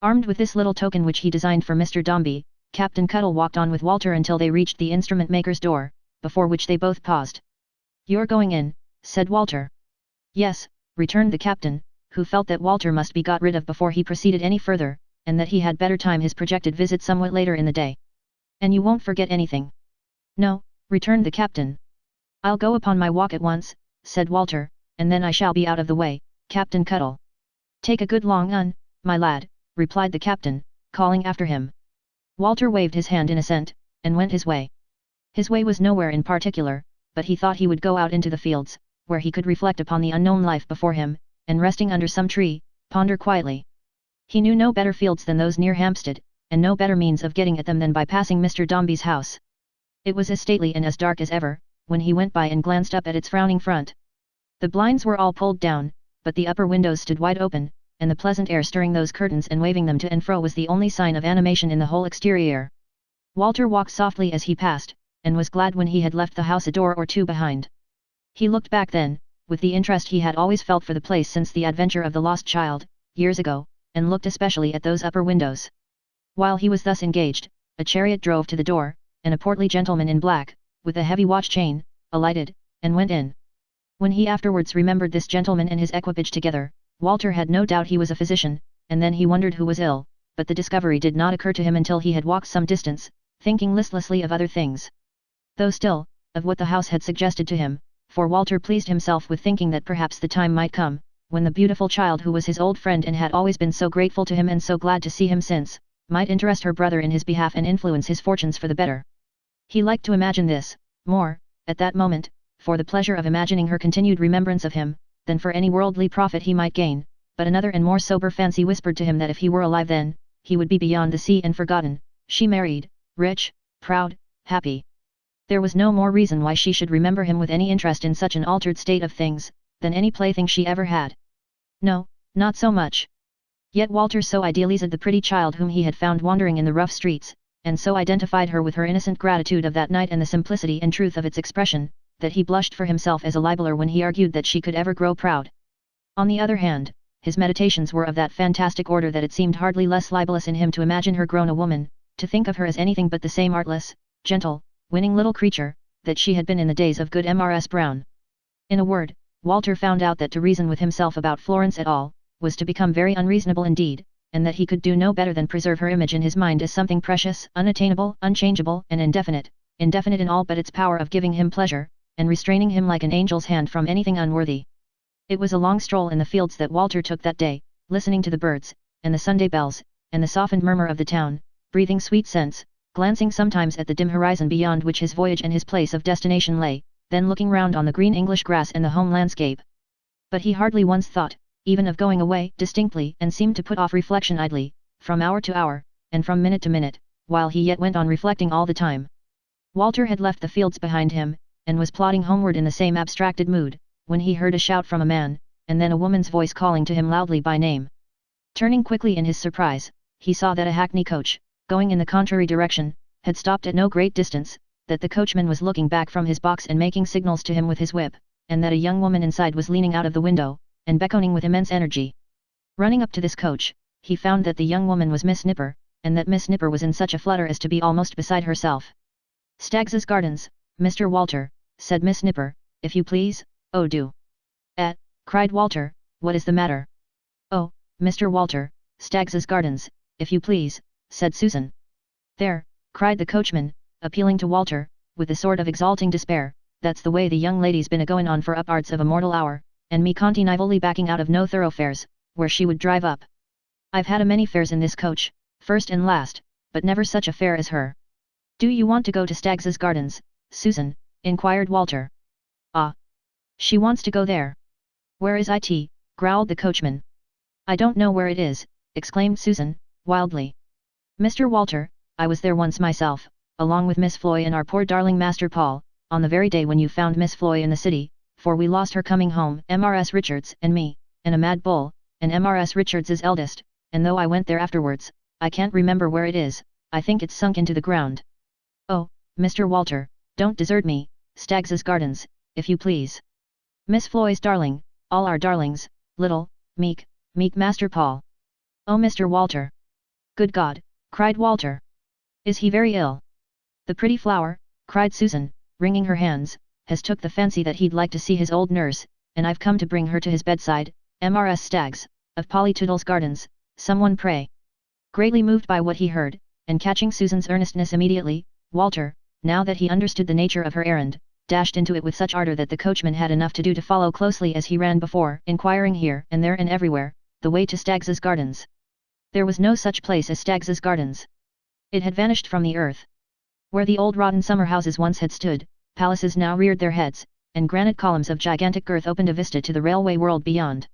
Armed with this little token which he designed for Mr. Dombey, Captain Cuttle walked on with Walter until they reached the instrument maker's door, before which they both paused. "You're going in," said Walter. "Yes," returned the captain, who felt that Walter must be got rid of before he proceeded any further, and that he had better time his projected visit somewhat later in the day. "And you won't forget anything?" "No," returned the captain. "I'll go upon my walk at once," said Walter, "and then I shall be out of the way, Captain Cuttle." "Take a good long un, my lad," replied the captain, calling after him. Walter waved his hand in assent, and went his way. His way was nowhere in particular, but he thought he would go out into the fields, where he could reflect upon the unknown life before him, and resting under some tree, ponder quietly. He knew no better fields than those near Hampstead, and no better means of getting at them than by passing Mr. Dombey's house. It was as stately and as dark as ever, when he went by and glanced up at its frowning front. The blinds were all pulled down, but the upper windows stood wide open, and the pleasant air stirring those curtains and waving them to and fro was the only sign of animation in the whole exterior. Walter walked softly as he passed, and was glad when he had left the house a door or two behind. He looked back then, with the interest he had always felt for the place since the adventure of the lost child, years ago, and looked especially at those upper windows. While he was thus engaged, a chariot drove to the door, and a portly gentleman in black, with a heavy watch chain, alighted, and went in. When he afterwards remembered this gentleman and his equipage together, Walter had no doubt he was a physician, and then he wondered who was ill, but the discovery did not occur to him until he had walked some distance, thinking listlessly of other things. Though still, of what the house had suggested to him, for Walter pleased himself with thinking that perhaps the time might come, when the beautiful child who was his old friend and had always been so grateful to him and so glad to see him since, might interest her brother in his behalf and influence his fortunes for the better. He liked to imagine this, more, at that moment, for the pleasure of imagining her continued remembrance of him, than for any worldly profit he might gain, but another and more sober fancy whispered to him that if he were alive then, he would be beyond the sea and forgotten, she married, rich, proud, happy. There was no more reason why she should remember him with any interest in such an altered state of things, than any plaything she ever had. No, not so much. Yet Walter so idealized the pretty child whom he had found wandering in the rough streets, and so identified her with her innocent gratitude of that night and the simplicity and truth of its expression, that he blushed for himself as a libeller when he argued that she could ever grow proud. On the other hand, his meditations were of that fantastic order that it seemed hardly less libellous in him to imagine her grown a woman, to think of her as anything but the same artless, gentle, winning little creature, that she had been in the days of good Mrs. Brown. In a word, Walter found out that to reason with himself about Florence at all, was to become very unreasonable indeed, and that he could do no better than preserve her image in his mind as something precious, unattainable, unchangeable, and indefinite in all but its power of giving him pleasure, and restraining him like an angel's hand from anything unworthy. It was a long stroll in the fields that Walter took that day, listening to the birds, and the Sunday bells, and the softened murmur of the town, breathing sweet scents, glancing sometimes at the dim horizon beyond which his voyage and his place of destination lay, then looking round on the green English grass and the home landscape. But he hardly once thought, even of going away, distinctly, and seemed to put off reflection idly, from hour to hour, and from minute to minute, while he yet went on reflecting all the time. Walter had left the fields behind him, and was plodding homeward in the same abstracted mood, when he heard a shout from a man, and then a woman's voice calling to him loudly by name. Turning quickly in his surprise, he saw that a hackney coach, going in the contrary direction, had stopped at no great distance, that the coachman was looking back from his box and making signals to him with his whip, and that a young woman inside was leaning out of the window, and beckoning with immense energy. Running up to this coach, he found that the young woman was Miss Nipper, and that Miss Nipper was in such a flutter as to be almost beside herself. "Stags's Gardens, Mr. Walter," said Miss Nipper, "if you please." "Oh do." Cried Walter, "what is the matter?" "Oh, Mr. Walter, Stags's Gardens, if you please," said Susan. "There," cried the coachman, appealing to Walter, with a sort of exalting despair, "that's the way the young lady's been a-going on for up'ards of a mortal hour, and me continivally backing out of no thoroughfares, where she would drive up. I've had a many fares in this coach, first and last, but never such a fare as her." "Do you want to go to Stags's Gardens, Susan?" inquired Walter. "Ah! She wants to go there. Where is it?" growled the coachman. "I don't know where it is," exclaimed Susan, wildly. "Mr. Walter, I was there once myself, along with Miss Floy and our poor darling Master Paul, on the very day when you found Miss Floy in the city, for we lost her coming home, Mrs. Richards and me, and a mad bull, and Mrs. Richards's eldest, and though I went there afterwards, I can't remember where it is. I think it's sunk into the ground." "Oh, Mr. Walter, don't desert me, Stags's Gardens, if you please. Miss Floy's darling, all our darlings, little, meek Master Paul." "Oh Mr. Walter! Good God!" cried Walter. "Is he very ill?" "The pretty flower," cried Susan, wringing her hands, "has took the fancy that he'd like to see his old nurse, and I've come to bring her to his bedside, Mrs. Staggs, of Pollytoodle's Gardens, someone pray." Greatly moved by what he heard, and catching Susan's earnestness immediately, Walter, now that he understood the nature of her errand, dashed into it with such ardor that the coachman had enough to do to follow closely as he ran before, inquiring here and there and everywhere, the way to Stags's Gardens. There was no such place as Stags's Gardens. It had vanished from the earth. Where the old rotten summer houses once had stood, palaces now reared their heads, and granite columns of gigantic girth opened a vista to the railway world beyond.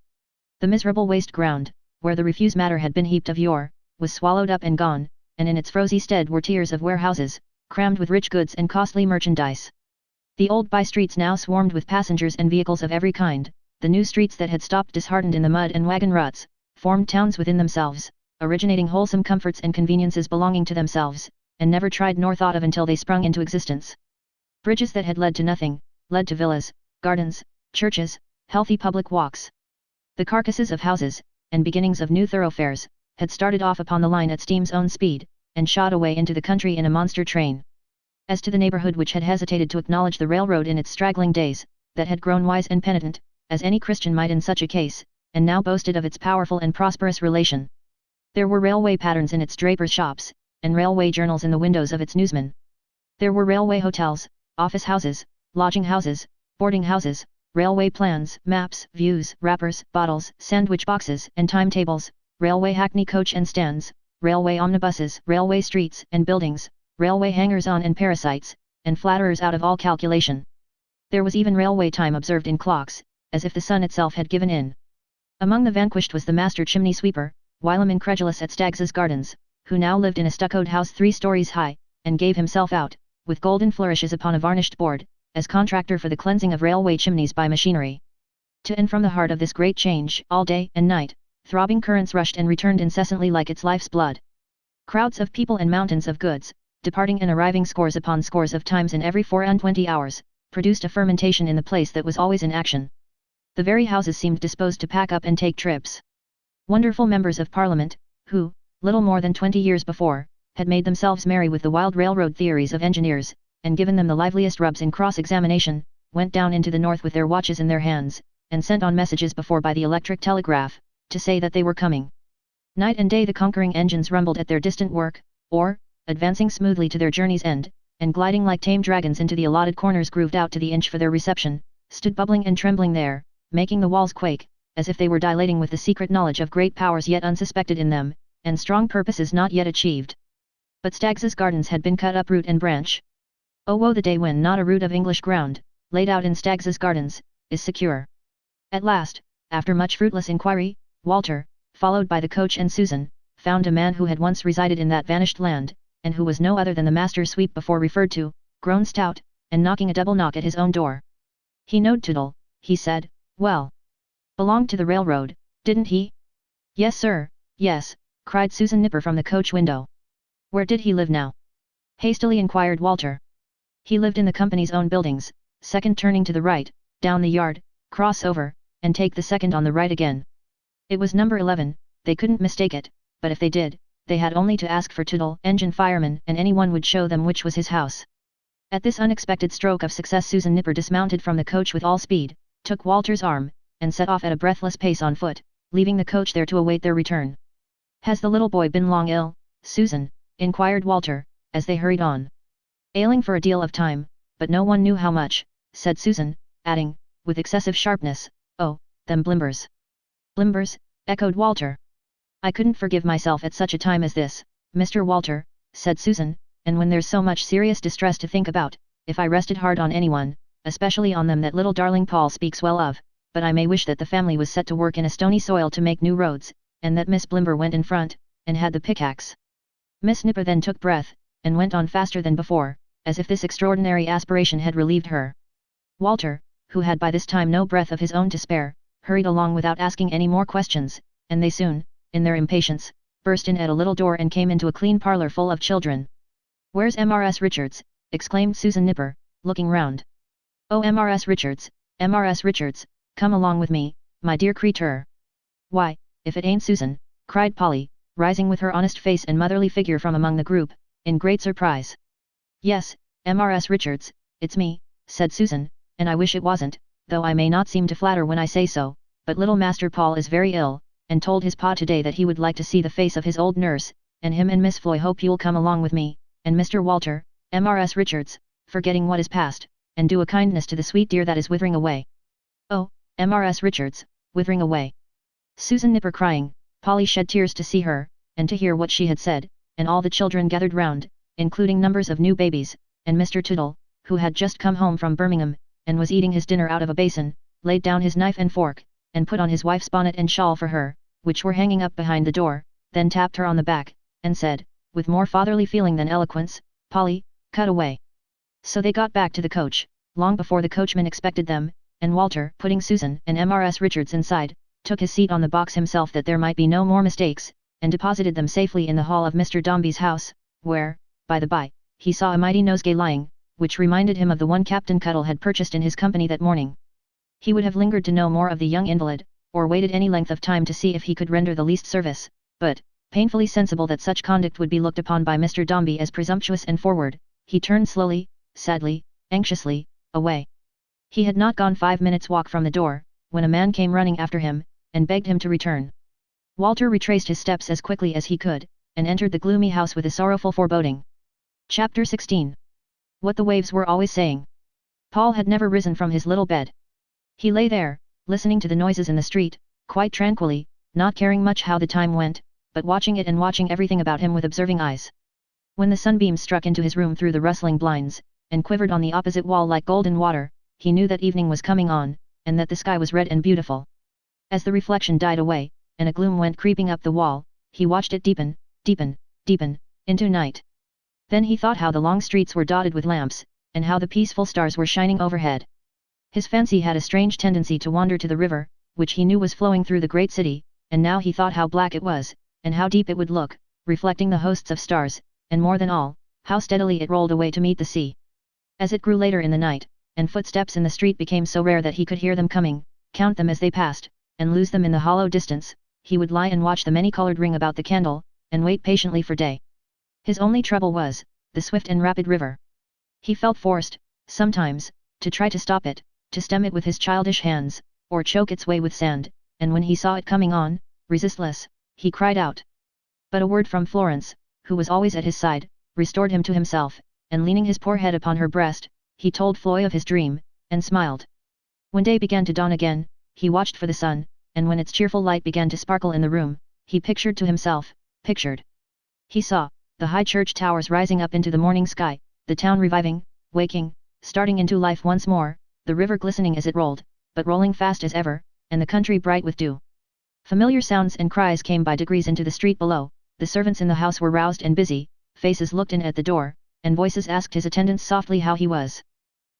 The miserable waste ground, where the refuse matter had been heaped of yore, was swallowed up and gone, and in its frozy stead were tiers of warehouses, crammed with rich goods and costly merchandise. The old by-streets now swarmed with passengers and vehicles of every kind. The new streets that had stopped disheartened in the mud and wagon ruts, formed towns within themselves, originating wholesome comforts and conveniences belonging to themselves, and never tried nor thought of until they sprung into existence. Bridges that had led to nothing, led to villas, gardens, churches, healthy public walks. The carcasses of houses, and beginnings of new thoroughfares, had started off upon the line at steam's own speed, and shot away into the country in a monster train. As to the neighborhood which had hesitated to acknowledge the railroad in its straggling days, that had grown wise and penitent, as any Christian might in such a case, and now boasted of its powerful and prosperous relation. There were railway patterns in its drapers' shops, and railway journals in the windows of its newsmen. There were railway hotels, office houses, lodging houses, boarding houses, railway plans, maps, views, wrappers, bottles, sandwich boxes, and timetables, railway hackney coach and stands, railway omnibuses, railway streets and buildings, railway hangers-on and parasites, and flatterers out of all calculation. There was even railway time observed in clocks, as if the sun itself had given in. Among the vanquished was the master chimney sweeper, whilom incredulous at Stags's Gardens, who now lived in a stuccoed house 3 stories high, and gave himself out, with golden flourishes upon a varnished board, as contractor for the cleansing of railway chimneys by machinery. To and from the heart of this great change, all day and night, throbbing currents rushed and returned incessantly like its life's blood. Crowds of people and mountains of goods, departing and arriving scores upon scores of times in every 24 hours, produced a fermentation in the place that was always in action. The very houses seemed disposed to pack up and take trips. Wonderful members of Parliament, who, little more than 20 years before, had made themselves merry with the wild railroad theories of engineers, and given them the liveliest rubs in cross-examination, went down into the north with their watches in their hands, and sent on messages before by the electric telegraph, to say that they were coming. Night and day the conquering engines rumbled at their distant work, or, advancing smoothly to their journey's end, and gliding like tame dragons into the allotted corners grooved out to the inch for their reception, stood bubbling and trembling there, making the walls quake, as if they were dilating with the secret knowledge of great powers yet unsuspected in them, and strong purposes not yet achieved. But Stags's Gardens had been cut up root and branch. Oh woe the day when not a root of English ground, laid out in Stags's Gardens, is secure. At last, after much fruitless inquiry, Walter, followed by the coach and Susan, found a man who had once resided in that vanished land, and who was no other than the master sweep before referred to, grown stout, and knocking a double knock at his own door. He knowed Toodle, he said, well. Belonged to the railroad, didn't he? Yes sir, yes, cried Susan Nipper from the coach window. Where did he live now? Hastily inquired Walter. He lived in the company's own buildings, second turning to the right, down the yard, cross over, and take the second on the right again. It was number 11, they couldn't mistake it, but if they did, they had only to ask for Tootle, engine fireman, and anyone would show them which was his house. At this unexpected stroke of success Susan Nipper dismounted from the coach with all speed, took Walter's arm, and set off at a breathless pace on foot, leaving the coach there to await their return. "Has the little boy been long ill, Susan?" inquired Walter, as they hurried on. "Ailing for a deal of time, but no one knew how much," said Susan, adding, with excessive sharpness, "Oh, them blimbers." "Blimbers?" echoed Walter. "I couldn't forgive myself at such a time as this, Mr. Walter," said Susan, "and when there's so much serious distress to think about, if I rested hard on anyone, especially on them that little darling Paul speaks well of, but I may wish that the family was set to work in a stony soil to make new roads, and that Miss Blimber went in front, and had the pickaxe." Miss Nipper then took breath, and went on faster than before, as if this extraordinary aspiration had relieved her. Walter, who had by this time no breath of his own to spare, hurried along without asking any more questions, and they soon, in their impatience, burst in at a little door and came into a clean parlour full of children. "Where's Mrs. Richards?" exclaimed Susan Nipper, looking round. "Oh, Mrs. Richards, Mrs. Richards, come along with me, my dear creature." "Why, if it ain't Susan," cried Polly, rising with her honest face and motherly figure from among the group, in great surprise. "Yes, Mrs. Richards, it's me," said Susan, "and I wish it wasn't, though I may not seem to flatter when I say so, but little Master Paul is very ill, and told his pa today that he would like to see the face of his old nurse, and him and Miss Floy hope you'll come along with me, and Mr. Walter, Mrs. Richards, forgetting what is past, and do a kindness to the sweet dear that is withering away." "Oh, Mrs. Richards, withering away." Susan Nipper crying, Polly shed tears to see her, and to hear what she had said, and all the children gathered round, including numbers of new babies, and Mr. Tootle, who had just come home from Birmingham, and was eating his dinner out of a basin, laid down his knife and fork, and put on his wife's bonnet and shawl for her, which were hanging up behind the door, then tapped her on the back, and said, with more fatherly feeling than eloquence, "Polly, cut away." So they got back to the coach, long before the coachman expected them, and Walter, putting Susan and Mrs. Richards inside, took his seat on the box himself that there might be no more mistakes, and deposited them safely in the hall of Mr. Dombey's house, where, by the by, he saw a mighty nosegay lying, which reminded him of the one Captain Cuttle had purchased in his company that morning. He would have lingered to know more of the young invalid, or waited any length of time to see if he could render the least service, but, painfully sensible that such conduct would be looked upon by Mr. Dombey as presumptuous and forward, he turned slowly, sadly, anxiously, away. He had not gone 5 minutes' walk from the door, when a man came running after him, and begged him to return. Walter retraced his steps as quickly as he could, and entered the gloomy house with a sorrowful foreboding. Chapter 16. What the waves were always saying. Paul had never risen from his little bed. He lay there, listening to the noises in the street, quite tranquilly, not caring much how the time went, but watching it and watching everything about him with observing eyes. When the sunbeams struck into his room through the rustling blinds, and quivered on the opposite wall like golden water, he knew that evening was coming on, and that the sky was red and beautiful. As the reflection died away, and a gloom went creeping up the wall, he watched it deepen, deepen, deepen, into night. Then he thought how the long streets were dotted with lamps, and how the peaceful stars were shining overhead. His fancy had a strange tendency to wander to the river, which he knew was flowing through the great city, and now he thought how black it was, and how deep it would look, reflecting the hosts of stars, and more than all, how steadily it rolled away to meet the sea. As it grew later in the night, and footsteps in the street became so rare that he could hear them coming, count them as they passed, and lose them in the hollow distance, he would lie and watch the many-colored ring about the candle, and wait patiently for day. His only trouble was, the swift and rapid river. He felt forced, sometimes, to try to stop it, to stem it with his childish hands, or choke its way with sand, and when he saw it coming on, resistless, he cried out. But a word from Florence, who was always at his side, restored him to himself, and leaning his poor head upon her breast, he told Floy of his dream, and smiled. When day began to dawn again, he watched for the sun, and when its cheerful light began to sparkle in the room, he pictured to himself, he saw, the high church towers rising up into the morning sky, the town reviving, waking, starting into life once more, the river glistening as it rolled, but rolling fast as ever, and the country bright with dew. Familiar sounds and cries came by degrees into the street below, the servants in the house were roused and busy, faces looked in at the door, and voices asked his attendants softly how he was.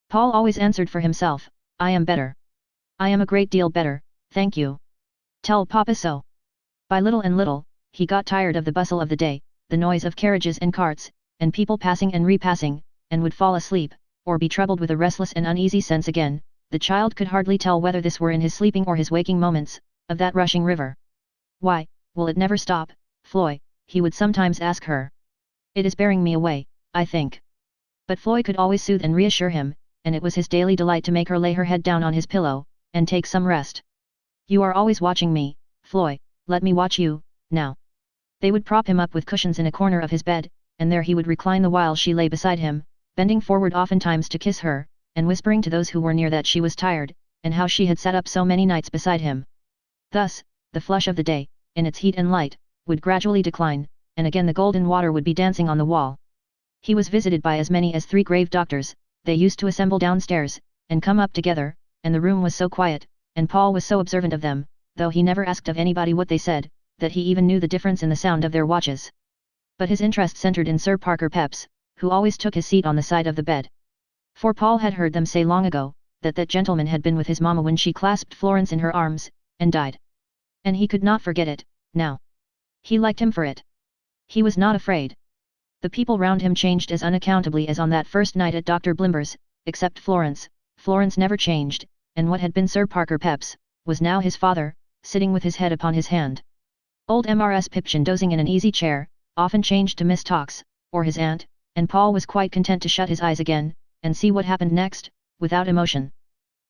Paul always answered for himself, "I am better. I am a great deal better, thank you. Tell Papa so." By little and little, he got tired of the bustle of the day, the noise of carriages and carts, and people passing and repassing, and would fall asleep, or be troubled with a restless and uneasy sense again, the child could hardly tell whether this were in his sleeping or his waking moments, of that rushing river. "Why, will it never stop, Floy?" he would sometimes ask her. "It is bearing me away, I think." But Floy could always soothe and reassure him, and it was his daily delight to make her lay her head down on his pillow, and take some rest. "You are always watching me, Floy, let me watch you, now." They would prop him up with cushions in a corner of his bed, and there he would recline the while she lay beside him, bending forward oftentimes to kiss her, and whispering to those who were near that she was tired, and how she had sat up so many nights beside him. Thus, the flush of the day, in its heat and light, would gradually decline, and again the golden water would be dancing on the wall. He was visited by as many as 3 grave doctors. They used to assemble downstairs, and come up together, and the room was so quiet, and Paul was so observant of them, though he never asked of anybody what they said, that he even knew the difference in the sound of their watches. But his interest centered in Sir Parker Peps, who always took his seat on the side of the bed. For Paul had heard them say long ago, that gentleman had been with his mamma when she clasped Florence in her arms, and died. And he could not forget it, now. He liked him for it. He was not afraid. The people round him changed as unaccountably as on that first night at Dr. Blimber's, except Florence. Florence never changed, and what had been Sir Parker Peps, was now his father, sitting with his head upon his hand. Old Mrs. Pipchin dozing in an easy chair, often changed to Miss Tox, or his aunt, and Paul was quite content to shut his eyes again, and see what happened next, without emotion.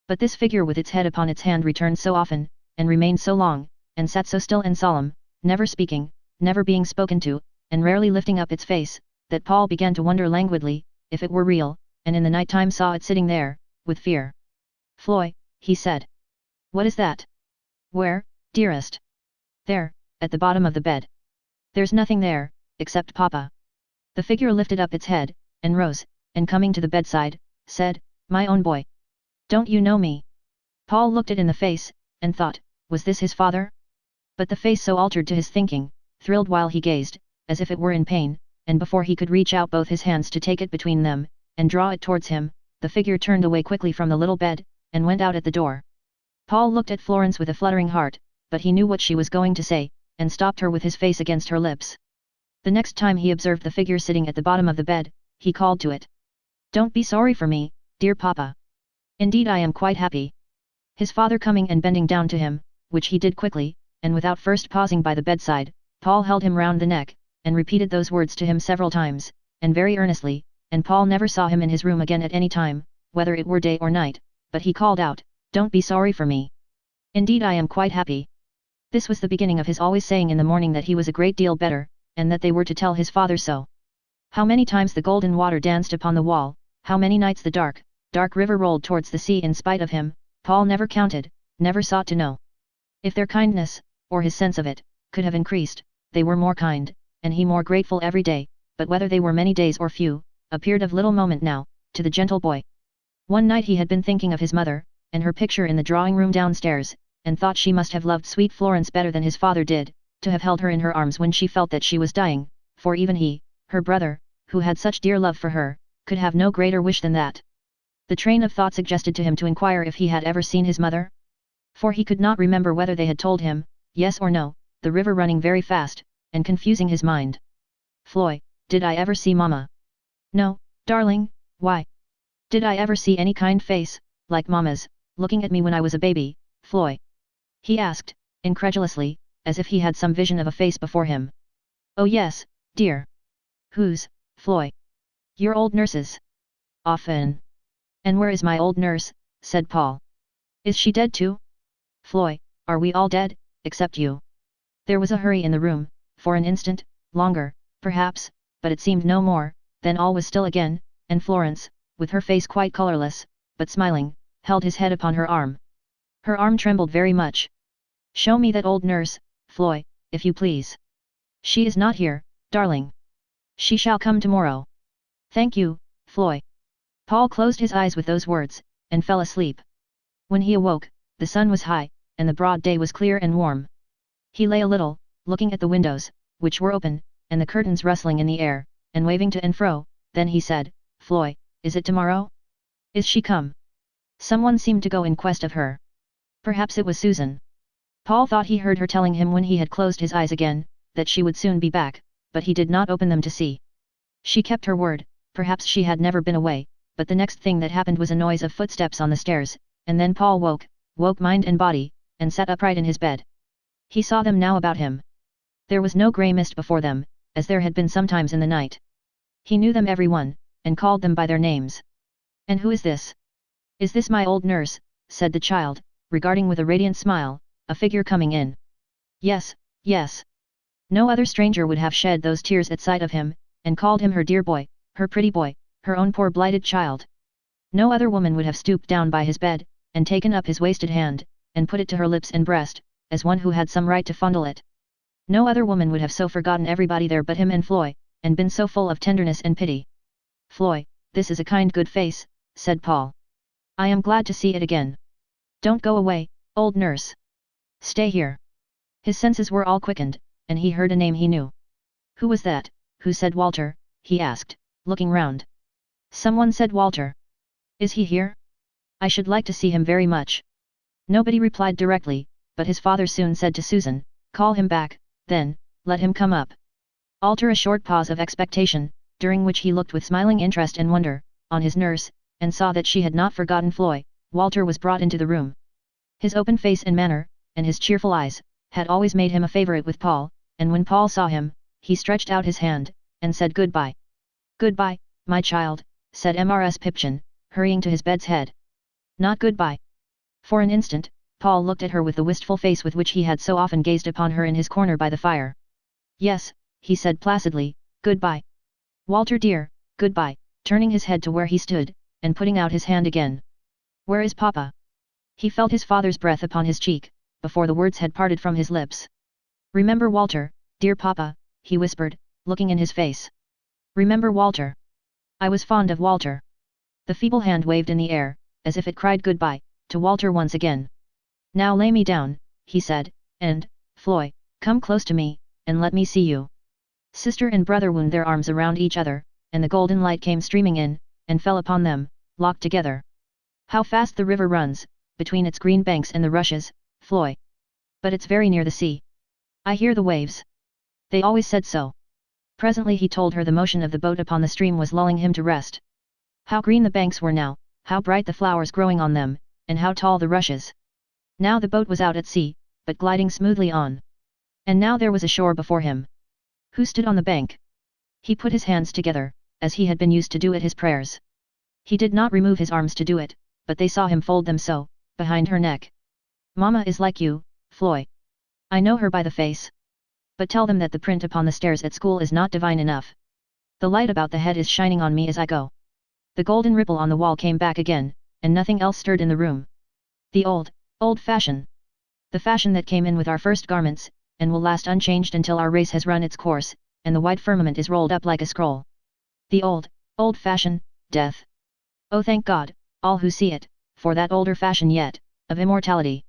But this figure with its head upon its hand returned so often, and remained so long, and sat so still and solemn, never speaking, never being spoken to, and rarely lifting up its face, that Paul began to wonder languidly, if it were real, and in the night time saw it sitting there, with fear. "Floy," he said. "What is that?" "Where, dearest?" "There, at the bottom of the bed." "There's nothing there, except Papa." The figure lifted up its head, and rose, and coming to the bedside, said, "My own boy. Don't you know me?" Paul looked it in the face, and thought, was this his father? But the face so altered to his thinking, thrilled while he gazed, as if it were in pain, and before he could reach out both his hands to take it between them, and draw it towards him, the figure turned away quickly from the little bed, and went out at the door. Paul looked at Florence with a fluttering heart, but he knew what she was going to say, and stopped her with his face against her lips. The next time he observed the figure sitting at the bottom of the bed, he called to it. "Don't be sorry for me, dear Papa. Indeed I am quite happy." His father coming and bending down to him, which he did quickly, and without first pausing by the bedside, Paul held him round the neck, and repeated those words to him several times, and very earnestly, and Paul never saw him in his room again at any time, whether it were day or night, but he called out, "Don't be sorry for me. Indeed I am quite happy." This was the beginning of his always saying in the morning that he was a great deal better, and that they were to tell his father so. How many times the golden water danced upon the wall, how many nights the dark, dark river rolled towards the sea in spite of him, Paul never counted, never sought to know. If their kindness, or his sense of it, could have increased, they were more kind, and he more grateful every day, but whether they were many days or few, appeared of little moment now, to the gentle boy. One night he had been thinking of his mother, and her picture in the drawing-room downstairs, and thought she must have loved sweet Florence better than his father did, to have held her in her arms when she felt that she was dying, for even he, her brother, who had such dear love for her, could have no greater wish than that. The train of thought suggested to him to inquire if he had ever seen his mother? For he could not remember whether they had told him, yes or no, the river running very fast, and confusing his mind. "Floy, did I ever see Mamma?" "No, darling, why? Did I ever see any kind face, like Mamma's, looking at me when I was a baby, Floy?" he asked, incredulously, as if he had some vision of a face before him. "Oh yes, dear." "Whose, Floy?" "Your old nurse's." "Often." "And where is my old nurse?" said Paul. "Is she dead too?" "Floy, are we all dead, except you?" There was a hurry in the room, for an instant, longer, perhaps, but it seemed no more, then all was still again, and Florence, with her face quite colourless, but smiling, held his head upon her arm. Her arm trembled very much. "Show me that old nurse, Floy, if you please." "She is not here, darling. She shall come tomorrow." "Thank you, Floy." Paul closed his eyes with those words, and fell asleep. When he awoke, the sun was high, and the broad day was clear and warm. He lay a little, looking at the windows, which were open, and the curtains rustling in the air, and waving to and fro, then he said, "Floy, is it tomorrow? Is she come?" Someone seemed to go in quest of her. Perhaps it was Susan. Paul thought he heard her telling him when he had closed his eyes again, that she would soon be back, but he did not open them to see. She kept her word, perhaps she had never been away, but the next thing that happened was a noise of footsteps on the stairs, and then Paul woke mind and body, and sat upright in his bed. He saw them now about him. There was no grey mist before them, as there had been sometimes in the night. He knew them every one, and called them by their names. "And who is this?" "Is this my old nurse?" said the child, regarding with a radiant smile, a figure coming in. "Yes, yes." No other stranger would have shed those tears at sight of him, and called him her dear boy, her pretty boy, her own poor blighted child. No other woman would have stooped down by his bed, and taken up his wasted hand, and put it to her lips and breast, as one who had some right to fondle it. No other woman would have so forgotten everybody there but him and Floy, and been so full of tenderness and pity. "Floy, this is a kind good face," said Paul. "I am glad to see it again. Don't go away, old nurse. Stay here." His senses were all quickened, and he heard a name he knew. "Who was that, who said Walter?" he asked, looking round. "Someone said Walter. Is he here? I should like to see him very much." Nobody replied directly, but his father soon said to Susan, "Call him back, then, let him come up." After a short pause of expectation, during which he looked with smiling interest and wonder, on his nurse, and saw that she had not forgotten Floy, Walter was brought into the room. His open face and manner, and his cheerful eyes, had always made him a favourite with Paul, and when Paul saw him, he stretched out his hand, and said goodbye. "Goodbye, my child," said Mrs. Pipchin, hurrying to his bed's head. "Not goodbye." For an instant, Paul looked at her with the wistful face with which he had so often gazed upon her in his corner by the fire. "Yes," he said placidly, "goodbye. Walter dear, goodbye," turning his head to where he stood, and putting out his hand again. "Where is Papa?" He felt his father's breath upon his cheek, before the words had parted from his lips. "Remember Walter, dear Papa," he whispered, looking in his face. "Remember Walter. I was fond of Walter." The feeble hand waved in the air, as if it cried goodbye, to Walter once again. "Now lay me down," he said, "and, Floy, come close to me, and let me see you." Sister and brother wound their arms around each other, and the golden light came streaming in, and fell upon them, locked together. "How fast the river runs, between its green banks and the rushes, Floy. But it's very near the sea. I hear the waves. They always said so." Presently he told her the motion of the boat upon the stream was lulling him to rest. How green the banks were now, how bright the flowers growing on them, and how tall the rushes. Now the boat was out at sea, but gliding smoothly on. And now there was a shore before him. Who stood on the bank? He put his hands together, as he had been used to do at his prayers. He did not remove his arms to do it, but they saw him fold them so, behind her neck. "Mamma is like you, Floy. I know her by the face. But tell them that the print upon the stairs at school is not divine enough. The light about the head is shining on me as I go." The golden ripple on the wall came back again, and nothing else stirred in the room. The old fashion. The fashion that came in with our first garments, and will last unchanged until our race has run its course, and the wide firmament is rolled up like a scroll. The old fashion, death. Oh thank God, all who see it, for that older fashion yet, of immortality.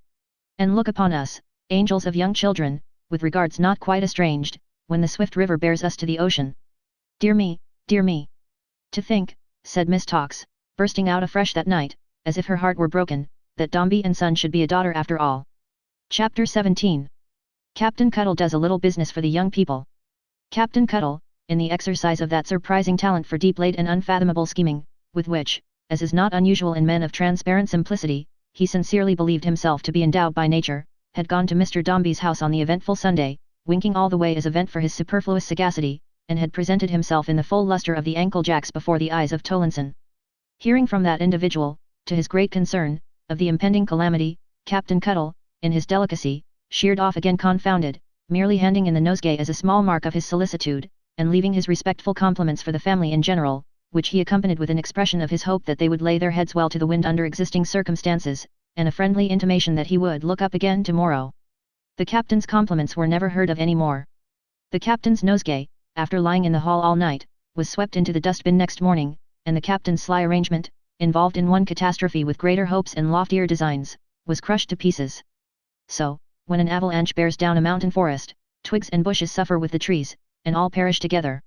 And look upon us, angels of young children, with regards not quite estranged, when the swift river bears us to the ocean. Dear me, dear me. To think, said Miss Tox, bursting out afresh that night, as if her heart were broken, that Dombey and Son should be a daughter after all. Chapter 17. Captain Cuttle does a little business for the young people. Captain Cuttle, in the exercise of that surprising talent for deep-laid and unfathomable scheming, with which, as is not unusual in men of transparent simplicity, he sincerely believed himself to be endowed by nature, had gone to Mr. Dombey's house on the eventful Sunday, winking all the way as a vent for his superfluous sagacity, and had presented himself in the full lustre of the ankle-jacks before the eyes of Tollinson. Hearing from that individual, to his great concern, of the impending calamity, Captain Cuttle, in his delicacy, sheered off again confounded, merely handing in the nosegay as a small mark of his solicitude, and leaving his respectful compliments for the family in general, which he accompanied with an expression of his hope that they would lay their heads well to the wind under existing circumstances, and a friendly intimation that he would look up again tomorrow. The captain's compliments were never heard of any more. The captain's nosegay, after lying in the hall all night, was swept into the dustbin next morning, and the captain's sly arrangement, involved in one catastrophe with greater hopes and loftier designs, was crushed to pieces. So, when an avalanche bears down a mountain forest, twigs and bushes suffer with the trees, and all perish together.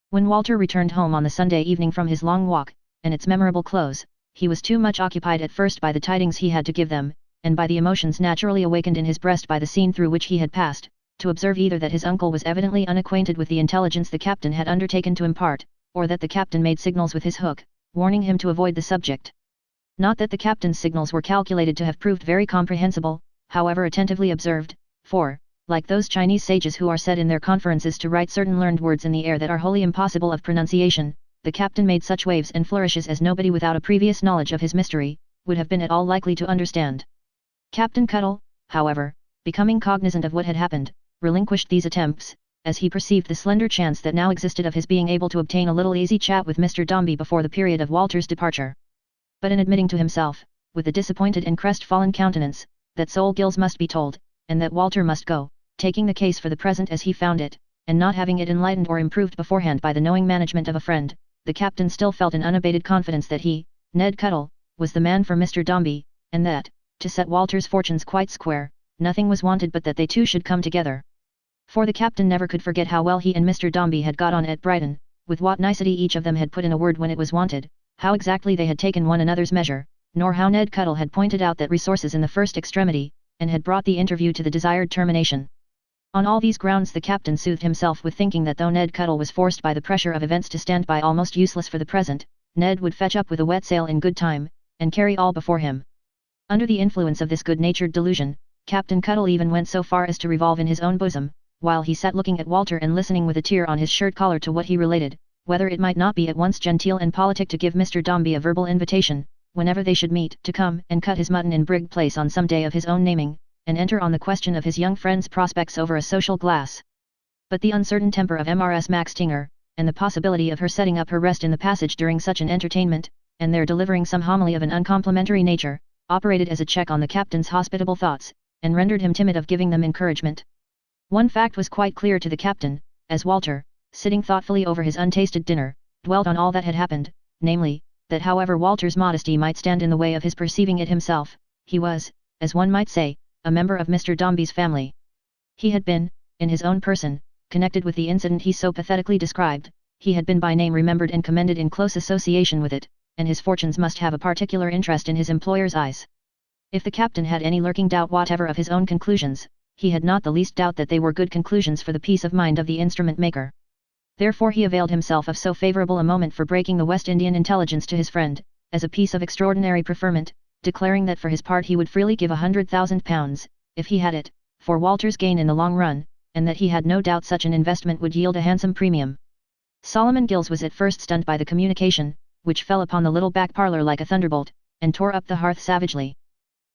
When Walter returned home on the Sunday evening from his long walk, and its memorable close, he was too much occupied at first by the tidings he had to give them, and by the emotions naturally awakened in his breast by the scene through which he had passed, to observe either that his uncle was evidently unacquainted with the intelligence the captain had undertaken to impart, or that the captain made signals with his hook, warning him to avoid the subject. Not that the captain's signals were calculated to have proved very comprehensible, however attentively observed, for, like those Chinese sages who are said in their conferences to write certain learned words in the air that are wholly impossible of pronunciation, the captain made such waves and flourishes as nobody without a previous knowledge of his mystery, would have been at all likely to understand. Captain Cuttle, however, becoming cognizant of what had happened, relinquished these attempts, as he perceived the slender chance that now existed of his being able to obtain a little easy chat with Mr. Dombey before the period of Walter's departure. But in admitting to himself, with a disappointed and crestfallen countenance, that Sol Gills must be told, and that Walter must go, taking the case for the present as he found it, and not having it enlightened or improved beforehand by the knowing management of a friend, the captain still felt an unabated confidence that he, Ned Cuttle, was the man for Mr. Dombey, and that, to set Walter's fortunes quite square, nothing was wanted but that they two should come together. For the captain never could forget how well he and Mr. Dombey had got on at Brighton, with what nicety each of them had put in a word when it was wanted, how exactly they had taken one another's measure, nor how Ned Cuttle had pointed out that resources in the first extremity, and had brought the interview to the desired termination. On all these grounds the captain soothed himself with thinking that though Ned Cuttle was forced by the pressure of events to stand by almost useless for the present, Ned would fetch up with a wet sail in good time, and carry all before him. Under the influence of this good-natured delusion, Captain Cuttle even went so far as to revolve in his own bosom, while he sat looking at Walter and listening with a tear on his shirt collar to what he related, whether it might not be at once genteel and politic to give Mr. Dombey a verbal invitation, whenever they should meet, to come and cut his mutton in Brigg Place on some day of his own naming, and enter on the question of his young friend's prospects over a social glass. But the uncertain temper of Mrs. Max Tinger, and the possibility of her setting up her rest in the passage during such an entertainment, and there delivering some homily of an uncomplimentary nature, operated as a check on the captain's hospitable thoughts, and rendered him timid of giving them encouragement. One fact was quite clear to the captain, as Walter, sitting thoughtfully over his untasted dinner, dwelt on all that had happened, namely, that however Walter's modesty might stand in the way of his perceiving it himself, he was, as one might say, a member of Mr. Dombey's family. He had been, in his own person, connected with the incident he so pathetically described, he had been by name remembered and commended in close association with it, and his fortunes must have a particular interest in his employer's eyes. If the captain had any lurking doubt whatever of his own conclusions, he had not the least doubt that they were good conclusions for the peace of mind of the instrument maker. Therefore he availed himself of so favourable a moment for breaking the West Indian intelligence to his friend, as a piece of extraordinary preferment, declaring that for his part he would freely give £100,000, if he had it, for Walter's gain in the long run, and that he had no doubt such an investment would yield a handsome premium. Solomon Gills was at first stunned by the communication, which fell upon the little back parlour like a thunderbolt, and tore up the hearth savagely.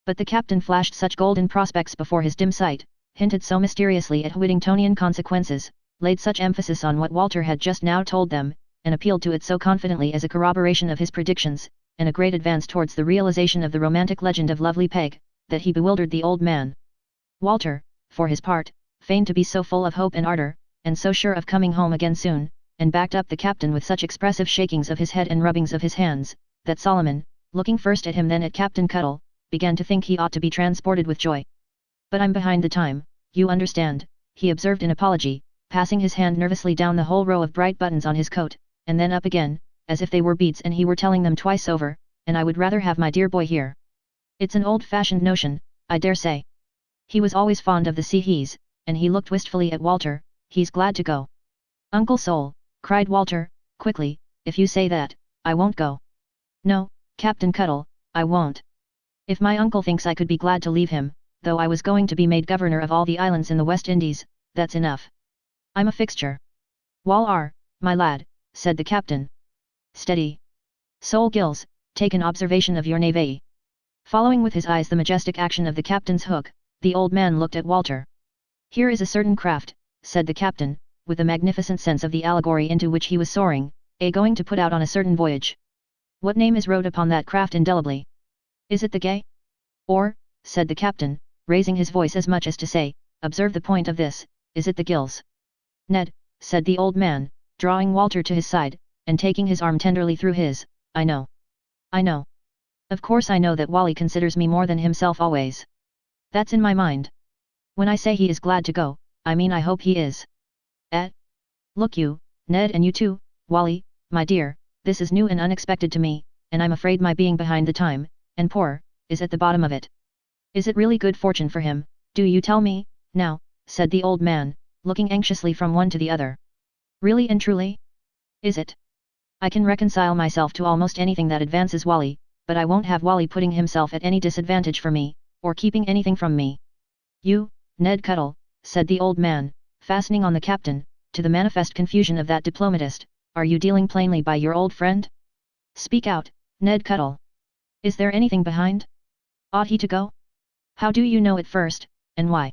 But the captain flashed such golden prospects before his dim sight, hinted so mysteriously at Whittingtonian consequences, laid such emphasis on what Walter had just now told them, and appealed to it so confidently as a corroboration of his predictions, and a great advance towards the realization of the romantic legend of Lovely Peg, that he bewildered the old man. Walter, for his part, feigned to be so full of hope and ardour, and so sure of coming home again soon, and backed up the captain with such expressive shakings of his head and rubbings of his hands, that Solomon, looking first at him then at Captain Cuttle, began to think he ought to be transported with joy. "But I'm behind the time, you understand," he observed in apology, passing his hand nervously down the whole row of bright buttons on his coat, and then up again, as if they were beads and he were telling them twice over, "and I would rather have my dear boy here. It's an old-fashioned notion, I dare say. He was always fond of the sea he's," and he looked wistfully at Walter, "he's glad to go." "Uncle Sol," cried Walter, quickly, "if you say that, I won't go." "No, Captain Cuttle, I won't. If my uncle thinks I could be glad to leave him, though I was going to be made governor of all the islands in the West Indies, that's enough. I'm a fixture." "Wall are, my lad," said the captain. "Steady. Sol Gills, take an observation of your navee." Following with his eyes the majestic action of the captain's hook, the old man looked at Walter. "Here is a certain craft," said the captain, with a magnificent sense of the allegory into which he was soaring, going to put out on a certain voyage. "What name is wrote upon that craft indelibly? Is it the Gay? Or," said the captain, raising his voice as much as to say, "observe the point of this, is it the Gills?" "Ned," said the old man, drawing Walter to his side, and taking his arm tenderly through his, "I know. I know. Of course I know that Wally considers me more than himself always. That's in my mind. When I say he is glad to go, I mean I hope he is. Look you, Ned, and you too, Wally, my dear, this is new and unexpected to me, and I'm afraid my being behind the time, and poor, is at the bottom of it. Is it really good fortune for him, do you tell me, now?" said the old man, looking anxiously from one to the other. "Really and truly? Is it? I can reconcile myself to almost anything that advances Wally, but I won't have Wally putting himself at any disadvantage for me, or keeping anything from me. You, Ned Cuttle, said the old man, fastening on the captain, to the manifest confusion of that diplomatist, are you dealing plainly by your old friend? Speak out, Ned Cuttle. Is there anything behind? Ought he to go? How do you know it first, and why?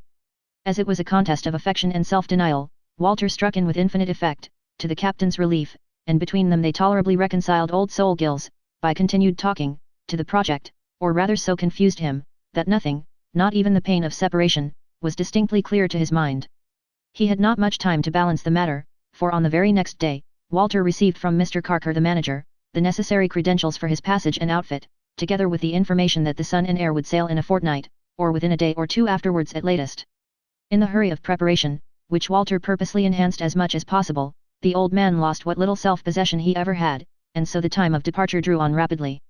As it was a contest of affection and self-denial, Walter struck in with infinite effect, to the captain's relief, and between them they tolerably reconciled old Soul Gills, by continued talking, to the project, or rather so confused him, that nothing, not even the pain of separation, was distinctly clear to his mind. He had not much time to balance the matter, for on the very next day, Walter received from Mr. Carker the manager, the necessary credentials for his passage and outfit, together with the information that the Son and Heir would sail in a fortnight, or within a day or two afterwards at latest. In the hurry of preparation, which Walter purposely enhanced as much as possible, the old man lost what little self-possession he ever had, and so the time of departure drew on rapidly.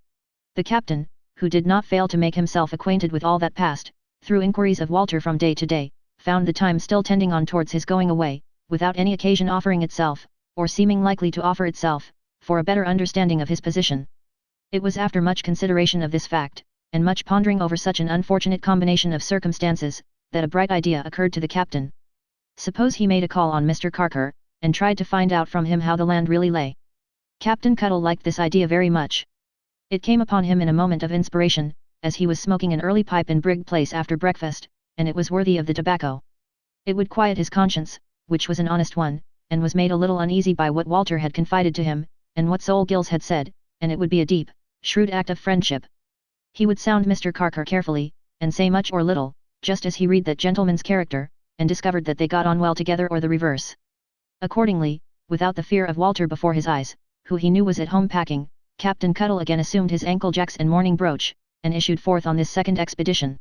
The captain, who did not fail to make himself acquainted with all that passed, through inquiries of Walter from day to day, found the time still tending on towards his going away, without any occasion offering itself, or seeming likely to offer itself, for a better understanding of his position. It was after much consideration of this fact, and much pondering over such an unfortunate combination of circumstances, that a bright idea occurred to the captain. Suppose he made a call on Mr. Carker, and tried to find out from him how the land really lay. Captain Cuttle liked this idea very much. It came upon him in a moment of inspiration, as he was smoking an early pipe in Brigg Place after breakfast, and it was worthy of the tobacco. It would quiet his conscience, which was an honest one, and was made a little uneasy by what Walter had confided to him, and what Soul Gills had said, and it would be a deep, shrewd act of friendship. He would sound Mr. Carker carefully, and say much or little, just as he read that gentleman's character, and discovered that they got on well together or the reverse. Accordingly, without the fear of Walter before his eyes, who he knew was at home packing, Captain Cuttle again assumed his ankle jacks and mourning brooch, and issued forth on this second expedition.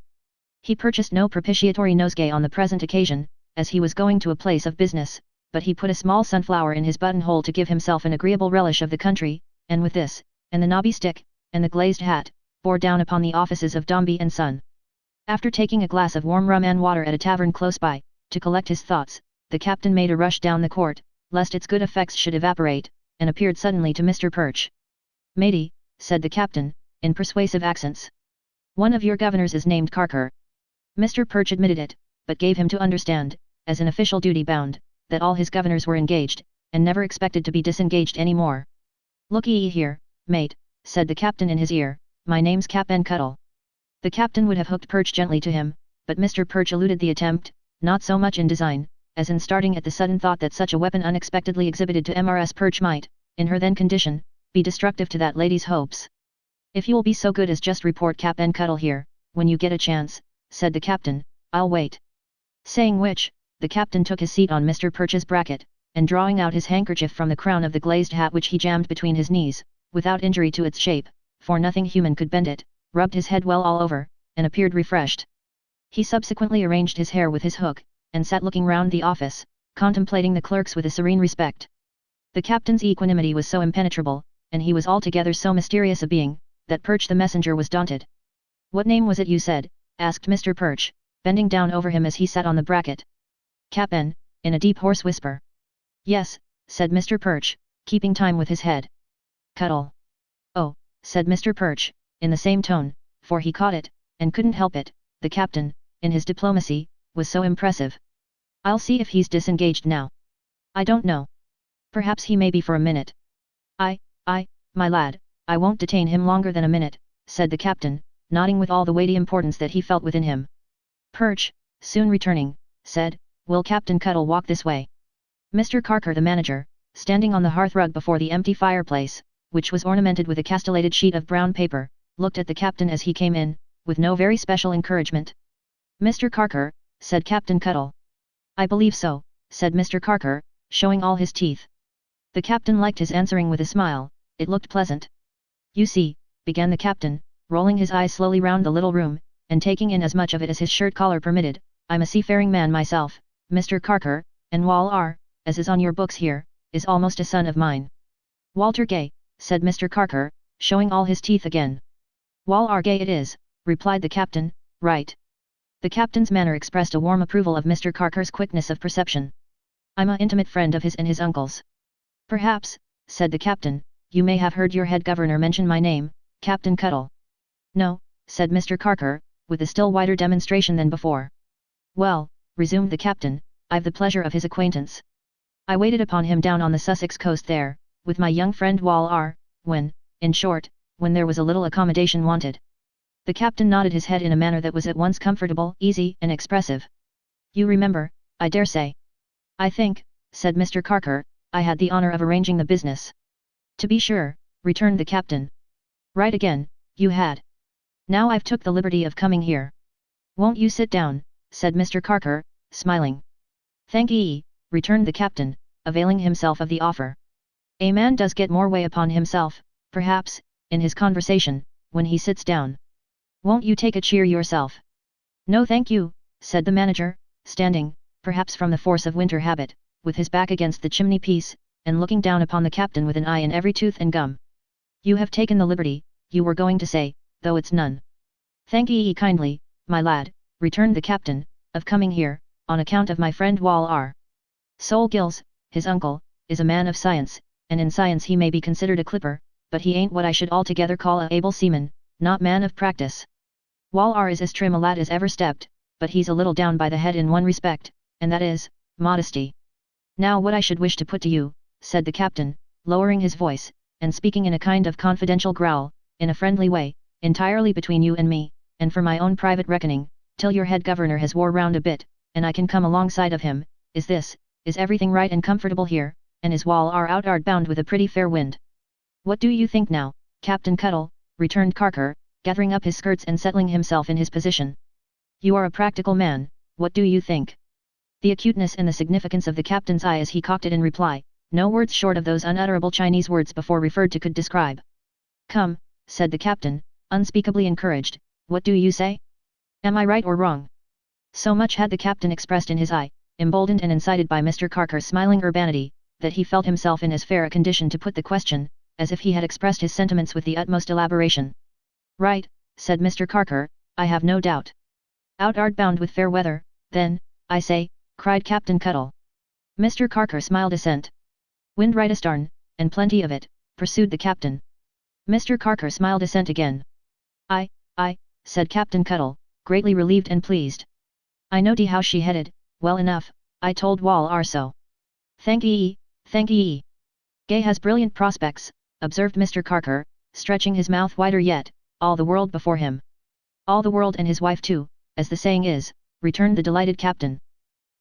He purchased no propitiatory nosegay on the present occasion, as he was going to a place of business, but he put a small sunflower in his buttonhole to give himself an agreeable relish of the country, and with this, and the knobby stick, and the glazed hat, bore down upon the offices of Dombey and Son. After taking a glass of warm rum and water at a tavern close by, to collect his thoughts, the captain made a rush down the court, lest its good effects should evaporate, and appeared suddenly to Mr. Perch. "Matey," said the captain, in persuasive accents. "One of your governors is named Carker." Mr. Perch admitted it, but gave him to understand, as in official duty bound, that all his governors were engaged, and never expected to be disengaged any more. "Look-ye here, mate," said the captain in his ear, "my name's Cap'n Cuttle." The captain would have hooked Perch gently to him, but Mr. Perch eluded the attempt, not so much in design, as in starting at the sudden thought that such a weapon unexpectedly exhibited to Mrs. Perch might, in her then condition, be destructive to that lady's hopes. "If you'll be so good as just report Cap'n Cuttle here, when you get a chance," said the captain, "I'll wait." Saying which, the captain took his seat on Mr. Perch's bracket, and drawing out his handkerchief from the crown of the glazed hat which he jammed between his knees, without injury to its shape, for nothing human could bend it, rubbed his head well all over, and appeared refreshed. He subsequently arranged his hair with his hook, and sat looking round the office, contemplating the clerks with a serene respect. The captain's equanimity was so impenetrable, and he was altogether so mysterious a being, that Perch the messenger was daunted. "What name was it you said?" asked Mr. Perch, bending down over him as he sat on the bracket. "Cap'n," in a deep hoarse whisper. "Yes," said Mr. Perch, keeping time with his head. "Cuttle." "Oh," said Mr. Perch, in the same tone, for he caught it, and couldn't help it, the captain, in his diplomacy, was so impressive. "I'll see if he's disengaged now. I don't know. Perhaps he may be for a minute." My lad, I won't detain him longer than a minute," said the captain, nodding with all the weighty importance that he felt within him. Perch, soon returning, said, "Will Captain Cuttle walk this way?" Mr. Carker the manager, standing on the hearthrug before the empty fireplace, which was ornamented with a castellated sheet of brown paper, looked at the captain as he came in, with no very special encouragement. "Mr. Carker," said Captain Cuttle. "I believe so," said Mr. Carker, showing all his teeth. The captain liked his answering with a smile, it looked pleasant. "You see," began the captain, rolling his eyes slowly round the little room, and taking in as much of it as his shirt collar permitted, "I'm a seafaring man myself, Mr. Carker, and Wal R, as is on your books here, is almost a son of mine." "Walter Gay," said Mr. Carker, showing all his teeth again. "Wal R Gay it is," replied the captain, "right." The captain's manner expressed a warm approval of Mr. Carker's quickness of perception. "I'm a intimate friend of his and his uncle's." "Perhaps," said the captain, "you may have heard your head governor mention my name, Captain Cuttle." "No," said Mr. Carker, with a still wider demonstration than before. "Well," resumed the captain, I've the pleasure of his acquaintance. I waited upon him down on the Sussex coast there, with my young friend Wall R, when, in short, when there was a little accommodation wanted. The captain nodded his head in a manner that was at once comfortable, easy, and expressive. You remember, I dare say. I think, said Mr. Carker, I had the honor of arranging the business. To be sure, returned the captain. Right again, you had. Now I've took the liberty of coming here. Won't you sit down, said Mr. Carker, smiling. Thank ye, returned the captain, availing himself of the offer. A man does get more way upon himself, perhaps, in his conversation, when he sits down. Won't you take a cheer yourself? No thank you, said the manager, standing, perhaps from the force of winter habit, with his back against the chimney-piece, and looking down upon the captain with an eye in every tooth and gum. You have taken the liberty, you were going to say, though it's none. Thank ye kindly, my lad, returned the captain, of coming here, on account of my friend Wall R. Sol Gills, his uncle, is a man of science, and in science he may be considered a clipper, but he ain't what I should altogether call a able seaman, not man of practice. Wall R is as trim a lad as ever stepped, but he's a little down by the head in one respect, and that is, modesty. Now what I should wish to put to you, said the captain, lowering his voice, and speaking in a kind of confidential growl, in a friendly way, entirely between you and me, and for my own private reckoning, till your head governor has wore round a bit, and I can come alongside of him, is this, is everything right and comfortable here, and is Wall R outard bound with a pretty fair wind? What do you think now, Captain Cuttle, returned Carker, gathering up his skirts and settling himself in his position. You are a practical man, what do you think? The acuteness and the significance of the captain's eye as he cocked it in reply, no words short of those unutterable Chinese words before referred to could describe. Come, said the captain, unspeakably encouraged, what do you say? Am I right or wrong? So much had the captain expressed in his eye, emboldened and incited by Mr. Carker's smiling urbanity, that he felt himself in as fair a condition to put the question, as if he had expressed his sentiments with the utmost elaboration. Right, said Mr. Carker, I have no doubt. Outard bound with fair weather, then, I say, cried Captain Cuttle. Mr. Carker smiled assent. Wind right astarn, and plenty of it, pursued the captain. Mr. Carker smiled assent again. I, said Captain Cuttle, greatly relieved and pleased. I know how she headed, well enough, I told Wall R so. Thank ye. Gay has brilliant prospects, observed Mr. Carker, stretching his mouth wider yet, all the world before him. All the world and his wife too, as the saying is, returned the delighted captain.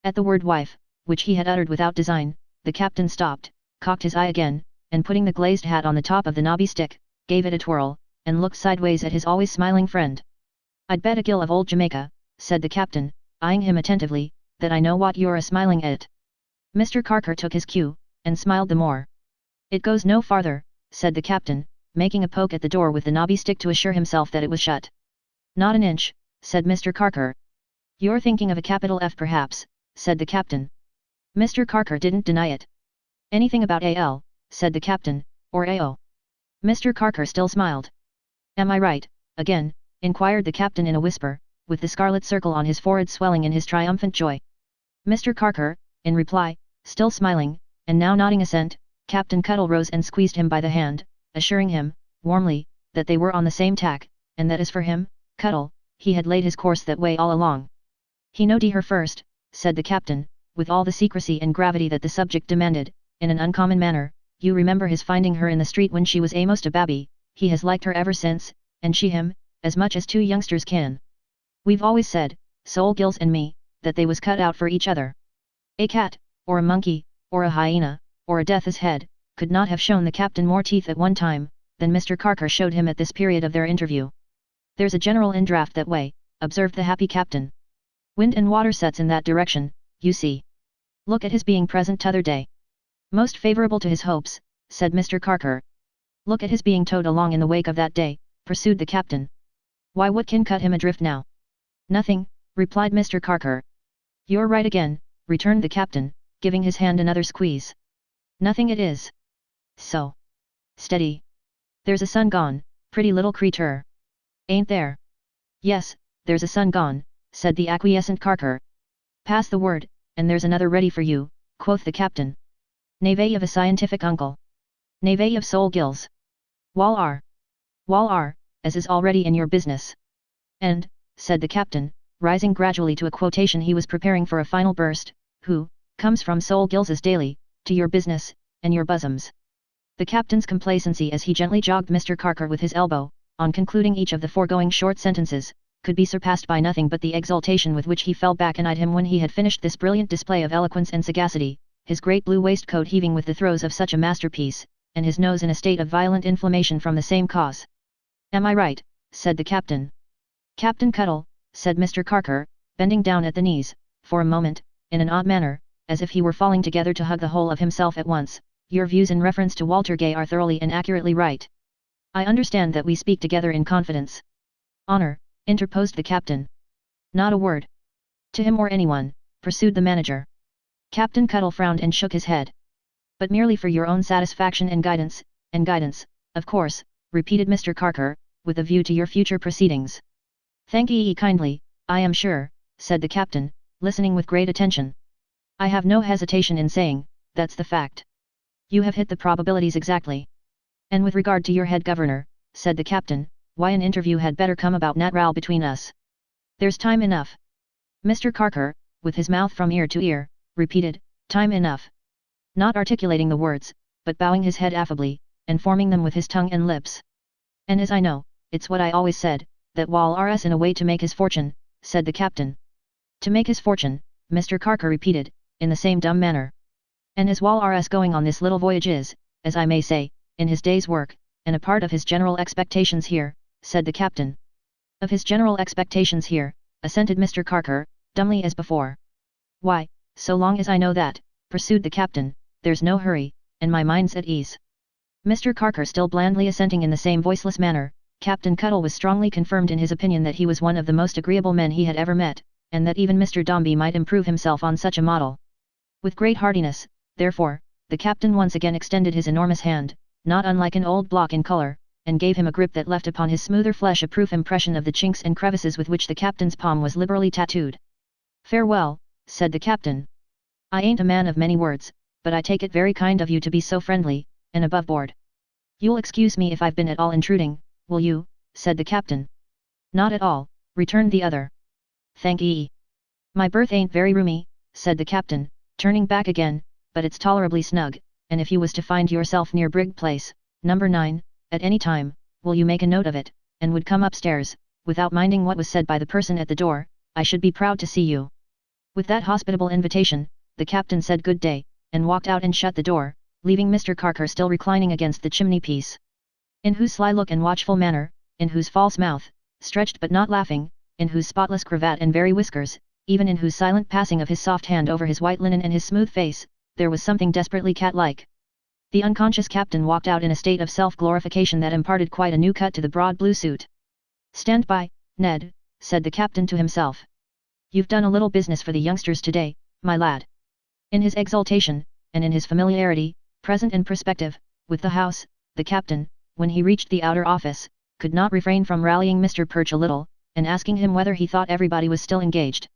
At the word wife, which he had uttered without design, the captain stopped, cocked his eye again, and putting the glazed hat on the top of the knobby stick, gave it a twirl, and looked sideways at his always smiling friend. I'd bet a gill of old Jamaica, said the captain, eyeing him attentively, that I know what you're a-smiling at. Mr. Carker took his cue, and smiled the more. It goes no farther, said the captain, making a poke at the door with the knobby stick to assure himself that it was shut. Not an inch, said Mr. Carker. You're thinking of a capital F perhaps, said the captain. Mr. Carker didn't deny it. Anything about AL, said the captain, or AO. Mr. Carker still smiled. Am I right, again, inquired the captain in a whisper, with the scarlet circle on his forehead swelling in his triumphant joy. Mr. Carker, in reply, still smiling, and now nodding assent, Captain Cuttle rose and squeezed him by the hand, assuring him, warmly, that they were on the same tack, and that as for him, Cuttle, he had laid his course that way all along. He knowed her first, said the captain, with all the secrecy and gravity that the subject demanded, in an uncommon manner. You remember his finding her in the street when she was a'most a babby. He has liked her ever since, and she him, as much as two youngsters can. We've always said, Sol Gills and me, that they was cut out for each other. A cat, or a monkey, or a hyena, or a death's head, could not have shown the captain more teeth at one time, than Mr. Carker showed him at this period of their interview. There's a general indraft that way, observed the happy captain. Wind and water sets in that direction, you see. Look at his being present t'other day. Most favourable to his hopes, said Mr. Carker. Look at his being towed along in the wake of that day, pursued the captain. Why, what can cut him adrift now? Nothing, replied Mr. Carker. You're right again, returned the captain, giving his hand another squeeze. Nothing it is. So. Steady. There's a son gone, pretty little creature. Ain't there? Yes, there's a son gone, said the acquiescent Carker. Pass the word, and there's another ready for you, quoth the captain. Navy of a scientific uncle. Navy of Sol Gills. Wall R, as is already in your business. And, said the captain, rising gradually to a quotation he was preparing for a final burst, who comes from Sol Gills's daily, to your business, and your bosoms. The captain's complacency as he gently jogged Mr. Carker with his elbow, on concluding each of the foregoing short sentences, could be surpassed by nothing but the exultation with which he fell back and eyed him when he had finished this brilliant display of eloquence and sagacity, his great blue waistcoat heaving with the throes of such a masterpiece, and his nose in a state of violent inflammation from the same cause. Am I right? Said the captain. Captain Cuttle, said Mr. Carker, bending down at the knees, for a moment, in an odd manner, as if he were falling together to hug the whole of himself at once, your views in reference to Walter Gay are thoroughly and accurately right. I understand that we speak together in confidence. Honor, interposed the captain. Not a word. To him or anyone, pursued the manager. Captain Cuttle frowned and shook his head. But merely for your own satisfaction and guidance, of course, repeated Mr. Carker, with a view to your future proceedings. Thank ye kindly, I am sure, said the captain, listening with great attention. I have no hesitation in saying, that's the fact. You have hit the probabilities exactly. And with regard to your head governor, said the captain, why an interview had better come about natural between us. There's time enough. Mr. Carker, with his mouth from ear to ear, repeated, time enough. Not articulating the words, but bowing his head affably, and forming them with his tongue and lips. And as I know, it's what I always said, that Wall R.S. in a way to make his fortune, said the captain. To make his fortune, Mr. Carker repeated, in the same dumb manner. And as Wall R.S. going on this little voyage is, as I may say, in his day's work, and a part of his general expectations here, said the captain. Of his general expectations here, assented Mr. Carker, dumbly as before. Why, so long as I know that, pursued the captain, there's no hurry, and my mind's at ease. Mr. Carker still blandly assenting in the same voiceless manner, Captain Cuttle was strongly confirmed in his opinion that he was one of the most agreeable men he had ever met, and that even Mr. Dombey might improve himself on such a model. With great heartiness, therefore, the captain once again extended his enormous hand, not unlike an old block in color, and gave him a grip that left upon his smoother flesh a proof impression of the chinks and crevices with which the captain's palm was liberally tattooed. Farewell, said the captain. I ain't a man of many words, but I take it very kind of you to be so friendly, and above board. You'll excuse me if I've been at all intruding, will you? Said the captain. Not at all, returned the other. Thank ye. My berth ain't very roomy, said the captain, turning back again, but it's tolerably snug, and if you was to find yourself near Brig Place, number 9, at any time, will you make a note of it, and would come upstairs, without minding what was said by the person at the door, I should be proud to see you. With that hospitable invitation, the captain said good day, and walked out and shut the door, leaving Mr. Carker still reclining against the chimney-piece. In whose sly look and watchful manner, in whose false mouth, stretched but not laughing, in whose spotless cravat and very whiskers, even in whose silent passing of his soft hand over his white linen and his smooth face, there was something desperately cat-like. The unconscious captain walked out in a state of self-glorification that imparted quite a new cut to the broad blue suit. Stand by, Ned, said the captain to himself. You've done a little business for the youngsters today, my lad. In his exultation, and in his familiarity, present and prospective, with the house, the captain, when he reached the outer office, could not refrain from rallying Mr. Perch a little, and asking him whether he thought everybody was still engaged.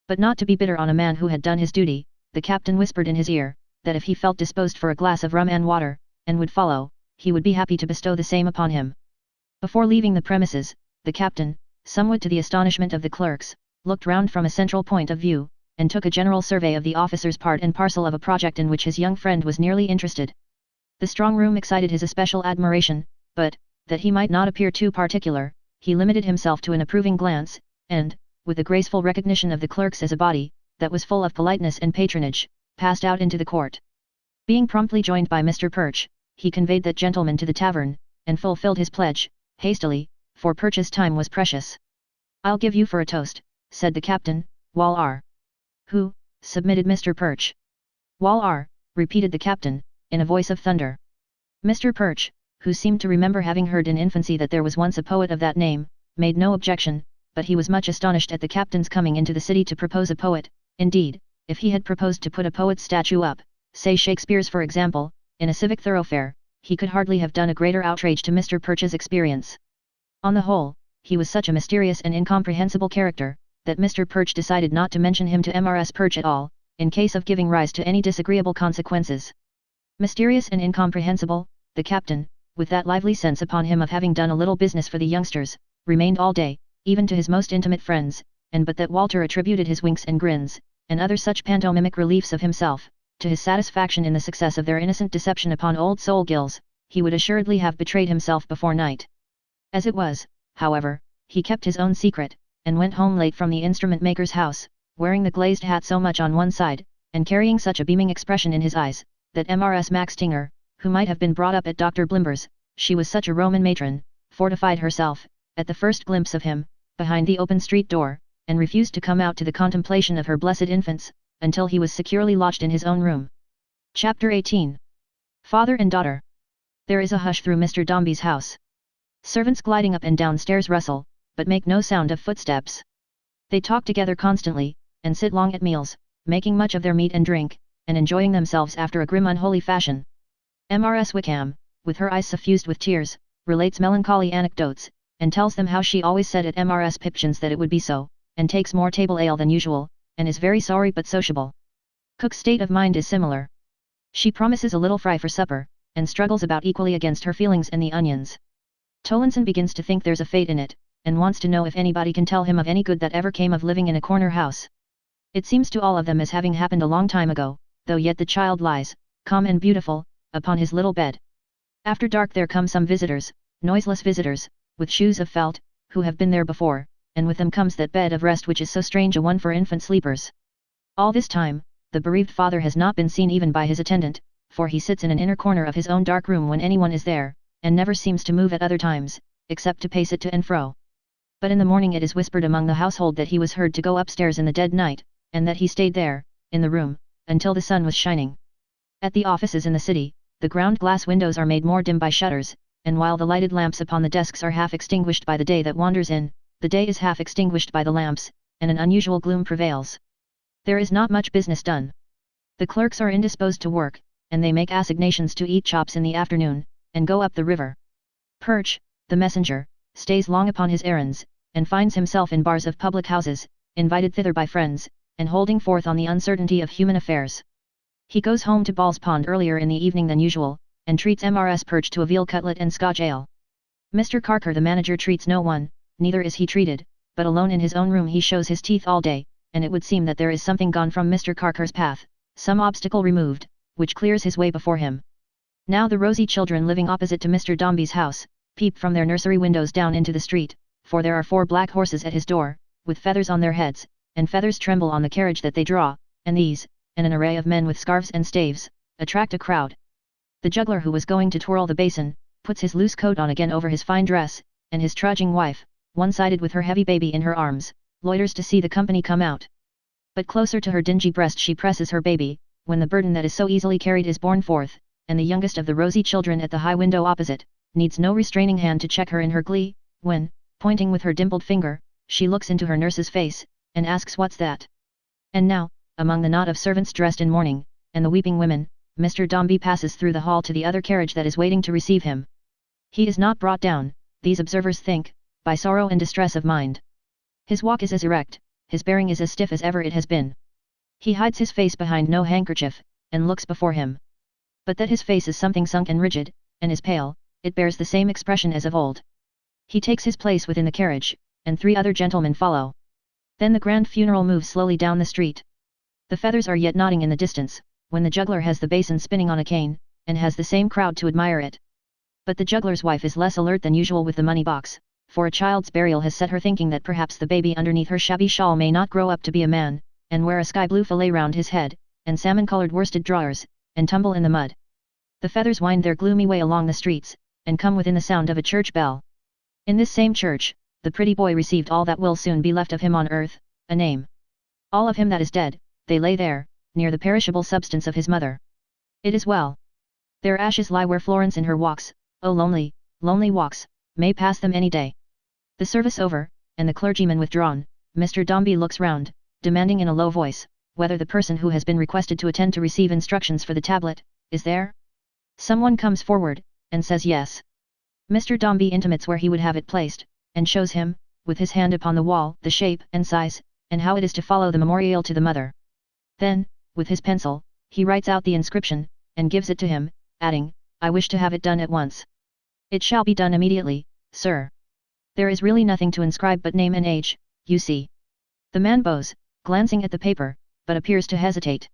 But not to be bitter on a man who had done his duty, the captain whispered in his ear, that if he felt disposed for a glass of rum and water, and would follow, he would be happy to bestow the same upon him. Before leaving the premises, the captain, somewhat to the astonishment of the clerks, looked round from a central point of view, and took a general survey of the officers part and parcel of a project in which his young friend was nearly interested. The strong room excited his especial admiration, but, that he might not appear too particular, he limited himself to an approving glance, and, with a graceful recognition of the clerks as a body, that was full of politeness and patronage, passed out into the court. Being promptly joined by Mr. Perch, he conveyed that gentleman to the tavern, and fulfilled his pledge, hastily, for Perch's time was precious. I'll give you for a toast, said the captain, Wall R. Who? Submitted Mr. Perch. Wall R, repeated the captain, in a voice of thunder. Mr. Perch, who seemed to remember having heard in infancy that there was once a poet of that name, made no objection, but he was much astonished at the captain's coming into the city to propose a poet. Indeed, if he had proposed to put a poet's statue up, say Shakespeare's for example, in a civic thoroughfare, he could hardly have done a greater outrage to Mr. Perch's experience. On the whole, he was such a mysterious and incomprehensible character, that Mr. Perch decided not to mention him to Mrs. Perch at all, in case of giving rise to any disagreeable consequences. Mysterious and incomprehensible, the captain, with that lively sense upon him of having done a little business for the youngsters, remained all day, even to his most intimate friends, and but that Walter attributed his winks and grins, and other such pantomimic reliefs of himself, to his satisfaction in the success of their innocent deception upon old Soul Gills, he would assuredly have betrayed himself before night. As it was, however, he kept his own secret, and went home late from the instrument maker's house, wearing the glazed hat so much on one side, and carrying such a beaming expression in his eyes, that Mrs. Maxtinger, who might have been brought up at Dr. Blimber's, she was such a Roman matron, fortified herself, at the first glimpse of him, behind the open street door, and refused to come out to the contemplation of her blessed infants, until he was securely lodged in his own room. Chapter 18. Father and Daughter. There is a hush through Mr. Dombey's house. Servants gliding up and down stairs rustle, but make no sound of footsteps. They talk together constantly, and sit long at meals, making much of their meat and drink, and enjoying themselves after a grim unholy fashion. Mrs. Wickham, with her eyes suffused with tears, relates melancholy anecdotes, and tells them how she always said at Mrs. Pipchin's that it would be so, and takes more table ale than usual, and is very sorry but sociable. Cook's state of mind is similar. She promises a little fry for supper, and struggles about equally against her feelings and the onions. Tollinson begins to think there's a fate in it, and wants to know if anybody can tell him of any good that ever came of living in a corner house. It seems to all of them as having happened a long time ago, though yet the child lies, calm and beautiful, upon his little bed. After dark there come some visitors, noiseless visitors, with shoes of felt, who have been there before, and with them comes that bed of rest which is so strange a one for infant sleepers. All this time, the bereaved father has not been seen even by his attendant, for he sits in an inner corner of his own dark room when anyone is there, and never seems to move at other times, except to pace it to and fro. But in the morning it is whispered among the household that he was heard to go upstairs in the dead night, and that he stayed there, in the room, until the sun was shining. At the offices in the city, the ground glass windows are made more dim by shutters, and while the lighted lamps upon the desks are half extinguished by the day that wanders in, the day is half extinguished by the lamps, and an unusual gloom prevails. There is not much business done. The clerks are indisposed to work, and they make assignations to eat chops in the afternoon, and go up the river. Perch, the messenger, stays long upon his errands, and finds himself in bars of public houses, invited thither by friends, and holding forth on the uncertainty of human affairs. He goes home to Ball's Pond earlier in the evening than usual, and treats Mrs. Perch to a veal cutlet and Scotch ale. Mr. Carker the manager treats no one, neither is he treated, but alone in his own room he shows his teeth all day, and it would seem that there is something gone from Mr. Carker's path, some obstacle removed, which clears his way before him. Now the rosy children living opposite to Mr. Dombey's house, peep from their nursery windows down into the street, for there are 4 black horses at his door, with feathers on their heads, and feathers tremble on the carriage that they draw, and these, and an array of men with scarves and staves, attract a crowd. The juggler who was going to twirl the basin, puts his loose coat on again over his fine dress, and his trudging wife, one-sided with her heavy baby in her arms, loiters to see the company come out. But closer to her dingy breast she presses her baby, when the burden that is so easily carried is borne forth, and the youngest of the rosy children at the high window opposite, needs no restraining hand to check her in her glee, when, pointing with her dimpled finger, she looks into her nurse's face, and asks what's that. And now, among the knot of servants dressed in mourning, and the weeping women, Mr. Dombey passes through the hall to the other carriage that is waiting to receive him. He is not brought down, these observers think, by sorrow and distress of mind. His walk is as erect, his bearing is as stiff as ever it has been. He hides his face behind no handkerchief, and looks before him. But that his face is something sunk and rigid, and is pale, it bears the same expression as of old. He takes his place within the carriage, and 3 other gentlemen follow. Then the grand funeral moves slowly down the street. The feathers are yet nodding in the distance, when the juggler has the basin spinning on a cane, and has the same crowd to admire it. But the juggler's wife is less alert than usual with the money box, for a child's burial has set her thinking that perhaps the baby underneath her shabby shawl may not grow up to be a man, and wear a sky-blue fillet round his head, and salmon-colored worsted drawers, and tumble in the mud. The feathers wind their gloomy way along the streets, and come within the sound of a church bell. In this same church, the pretty boy received all that will soon be left of him on earth, a name. All of him that is dead, they lay there, near the perishable substance of his mother. It is well. Their ashes lie where Florence in her walks, oh lonely, lonely walks, may pass them any day. The service over, and the clergyman withdrawn, Mr. Dombey looks round, demanding in a low voice, whether the person who has been requested to attend to receive instructions for the tablet, is there? Someone comes forward, and says yes. Mr. Dombey intimates where he would have it placed, and shows him, with his hand upon the wall, the shape and size, and how it is to follow the memorial to the mother. Then, with his pencil, he writes out the inscription, and gives it to him, adding, I wish to have it done at once. It shall be done immediately, sir. There is really nothing to inscribe but name and age, you see. The man bows, glancing at the paper, but appears to hesitate.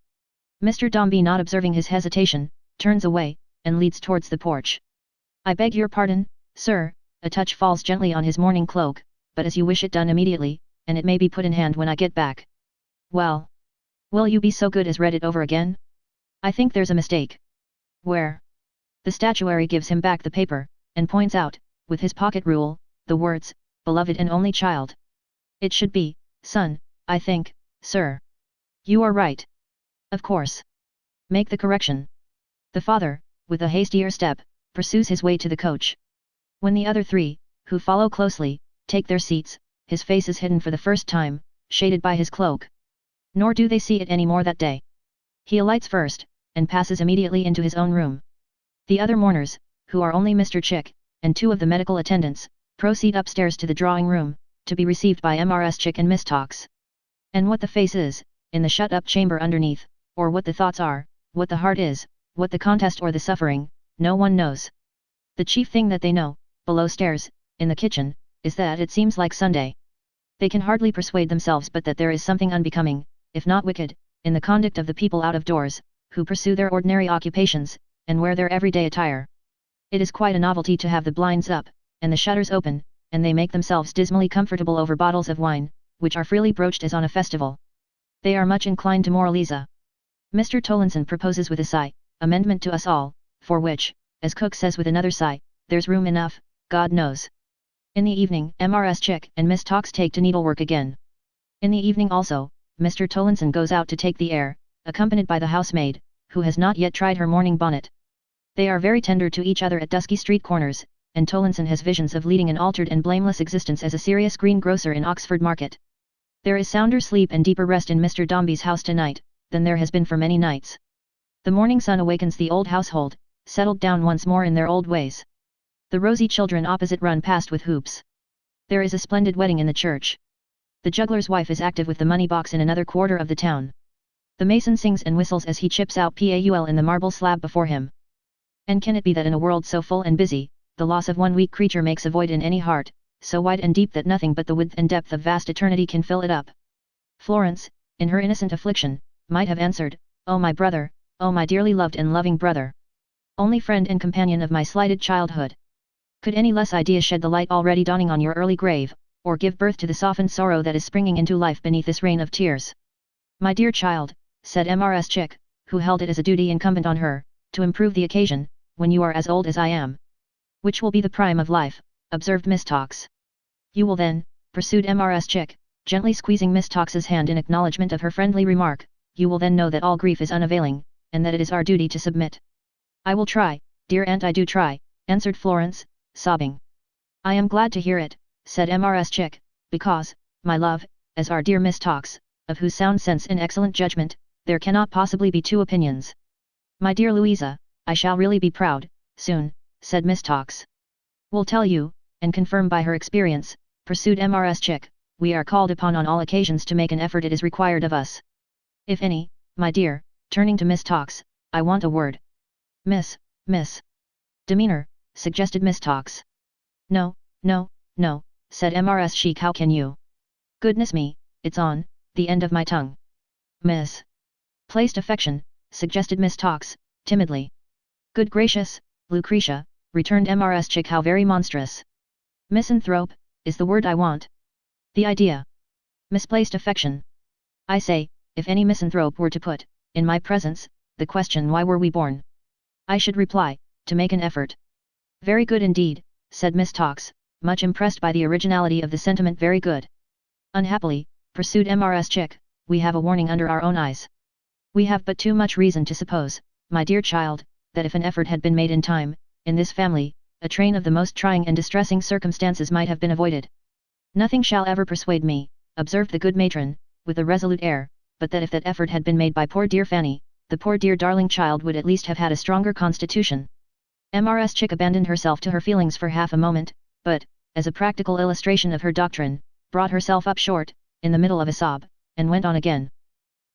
Mr. Dombey, not observing his hesitation, turns away, and leads towards the porch. I beg your pardon, sir. A touch falls gently on his morning cloak, but as you wish it done immediately, and it may be put in hand when I get back. Well, will you be so good as read it over again? I think there's a mistake. Where? The statuary gives him back the paper, and points out, with his pocket rule, the words, beloved and only child. It should be, son, I think, sir. You are right. Of course. Make the correction. The father, with a hastier step, pursues his way to the coach. When the other three, who follow closely, take their seats, his face is hidden for the first time, shaded by his cloak. Nor do they see it any more that day. He alights first, and passes immediately into his own room. The other mourners, who are only Mr. Chick, and two of the medical attendants, proceed upstairs to the drawing room, to be received by Mrs. Chick and Miss Tox. And what the face is, in the shut-up chamber underneath, or what the thoughts are, what the heart is, what the contest or the suffering, no one knows. The chief thing that they know, below stairs, in the kitchen, is that it seems like Sunday. They can hardly persuade themselves but that there is something unbecoming, if not wicked, in the conduct of the people out of doors, who pursue their ordinary occupations, and wear their everyday attire. It is quite a novelty to have the blinds up, and the shutters open, and they make themselves dismally comfortable over bottles of wine, which are freely broached as on a festival. They are much inclined to moraliza. Mr. Tollinson proposes with a sigh, amendment to us all, for which, as Cook says with another sigh, there's room enough, God knows. In the evening, Mrs. Chick and Miss Tox take to needlework again. In the evening also, Mr. Tollinson goes out to take the air, accompanied by the housemaid, who has not yet tried her morning bonnet. They are very tender to each other at dusky street corners, and Tollinson has visions of leading an altered and blameless existence as a serious greengrocer in Oxford Market. There is sounder sleep and deeper rest in Mr. Dombey's house tonight, than there has been for many nights. The morning sun awakens the old household, settled down once more in their old ways. The rosy children opposite run past with hoops. There is a splendid wedding in the church. The juggler's wife is active with the money box in another quarter of the town. The mason sings and whistles as he chips out paul in the marble slab before him. And can it be that in a world so full and busy, the loss of one weak creature makes a void in any heart, so wide and deep that nothing but the width and depth of vast eternity can fill it up? Florence, in her innocent affliction, might have answered, "Oh my brother, oh my dearly loved and loving brother! Only friend and companion of my slighted childhood! Could any less idea shed the light already dawning on your early grave, or give birth to the softened sorrow that is springing into life beneath this rain of tears?" "My dear child," said Mrs. Chick, who held it as a duty incumbent on her, to improve the occasion, "when you are as old as I am." "Which will be the prime of life," observed Miss Tox. "You will then," pursued Mrs. Chick, gently squeezing Miss Tox's hand in acknowledgement of her friendly remark, "you will then know that all grief is unavailing, and that it is our duty to submit." "I will try, dear aunt, I do try," answered Florence, sobbing. "I am glad to hear it," said Mrs. Chick, "because, my love, as our dear Miss Tox, of whose sound sense and excellent judgment, there cannot possibly be two opinions." "My dear Louisa, I shall really be proud, soon," said Miss Tox. "Will tell you, and confirm by her experience," pursued Mrs. Chick, "we are called upon on all occasions to make an effort it is required of us. If any, my dear," turning to Miss Tox, "I want a word." Miss Demeanor," suggested Miss Tox. No, said Mrs. Chick, "how can you? Goodness me, it's on the end of my tongue." "Miss Placed affection," suggested Miss Tox, timidly. "Good gracious, Lucretia," returned Mrs. Chick, "how very monstrous. Misanthrope, is the word I want. The idea. Misplaced affection. I say, if any misanthrope were to put, in my presence, the question why were we born? I should reply, to make an effort." "Very good indeed," said Miss Tox, much impressed by the originality of the sentiment. "Very good. Unhappily," pursued Mrs. Chick, "we have a warning under our own eyes. We have but too much reason to suppose, my dear child, that if an effort had been made in time, in this family, a train of the most trying and distressing circumstances might have been avoided." "Nothing shall ever persuade me," observed the good matron, with a resolute air, "but that if that effort had been made by poor dear Fanny, the poor dear darling child would at least have had a stronger constitution." Mrs. Chick abandoned herself to her feelings for half a moment, but, as a practical illustration of her doctrine, brought herself up short, in the middle of a sob, and went on again.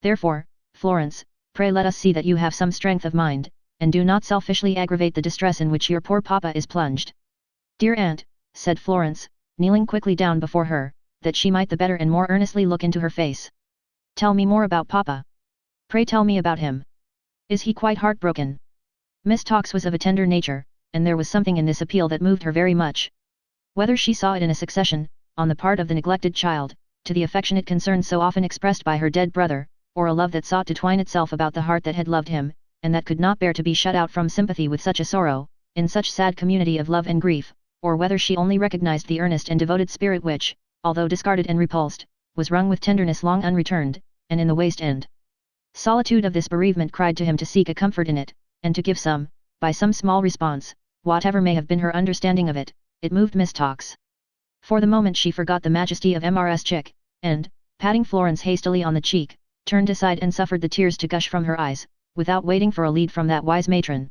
"Therefore, Florence, pray let us see that you have some strength of mind, and do not selfishly aggravate the distress in which your poor papa is plunged." "Dear aunt," said Florence, kneeling quickly down before her, that she might the better and more earnestly look into her face. "Tell me more about Papa. Pray tell me about him. Is he quite heartbroken?" Miss Tox was of a tender nature, and there was something in this appeal that moved her very much. Whether she saw it in a succession, on the part of the neglected child, to the affectionate concern so often expressed by her dead brother, or a love that sought to twine itself about the heart that had loved him, and that could not bear to be shut out from sympathy with such a sorrow, in such sad community of love and grief, or whether she only recognized the earnest and devoted spirit which, although discarded and repulsed, was wrung with tenderness long unreturned, and in the waste end solitude of this bereavement cried to him to seek a comfort in it, and to give some, by some small response, whatever may have been her understanding of it. It moved Miss Tox. For the moment she forgot the majesty of Mrs. Chick, and, patting Florence hastily on the cheek, turned aside and suffered the tears to gush from her eyes, without waiting for a lead from that wise matron.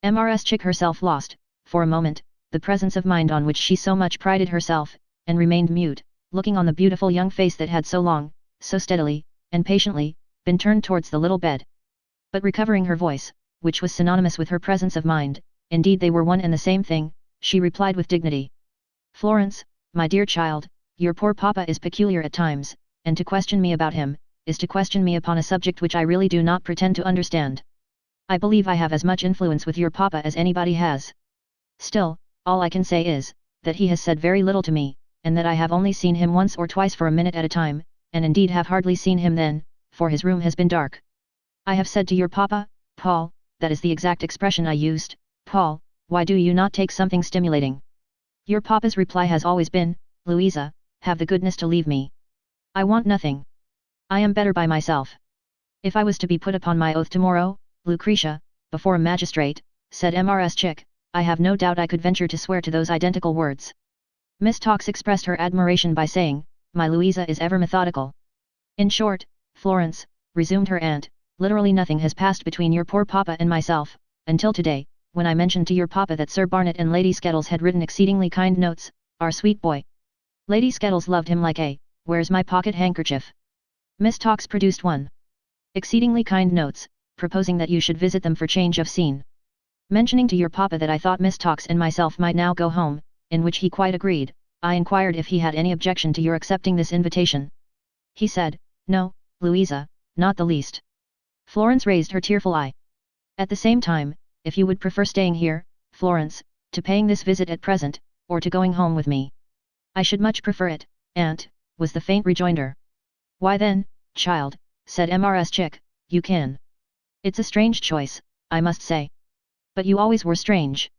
Mrs. Chick herself lost, for a moment, the presence of mind on which she so much prided herself, and remained mute, looking on the beautiful young face that had so long, so steadily, and patiently, been turned towards the little bed. But recovering her voice, which was synonymous with her presence of mind, indeed they were one and the same thing, she replied with dignity. "Florence, my dear child, your poor papa is peculiar at times, and to question me about him, is to question me upon a subject which I really do not pretend to understand. I believe I have as much influence with your papa as anybody has. Still, all I can say is, that he has said very little to me, and that I have only seen him once or twice for a minute at a time, and indeed have hardly seen him then, for his room has been dark. I have said to your papa, 'Paul,' that is the exact expression I used, 'Paul, why do you not take something stimulating?' Your papa's reply has always been, 'Louisa, have the goodness to leave me. I want nothing. I am better by myself.' If I was to be put upon my oath tomorrow, Lucretia, before a magistrate," said Mrs. Chick, "I have no doubt I could venture to swear to those identical words." Miss Tox expressed her admiration by saying, "My Louisa is ever methodical." "In short, Florence," resumed her aunt, "literally nothing has passed between your poor papa and myself, until today, when I mentioned to your papa that Sir Barnet and Lady Skettles had written exceedingly kind notes, our sweet boy. Lady Skettles loved him like a, where's my pocket handkerchief?" Miss Tox produced one. "Exceedingly kind notes, proposing that you should visit them for change of scene. Mentioning to your papa that I thought Miss Tox and myself might now go home, in which he quite agreed, I inquired if he had any objection to your accepting this invitation. He said, 'No, Louisa, not the least.'" Florence raised her tearful eye. "At the same time, if you would prefer staying here, Florence, to paying this visit at present, or to going home with me." "I should much prefer it, aunt," was the faint rejoinder. "Why then, child," said Mrs. Chick, "you can. It's a strange choice, I must say. But you always were strange.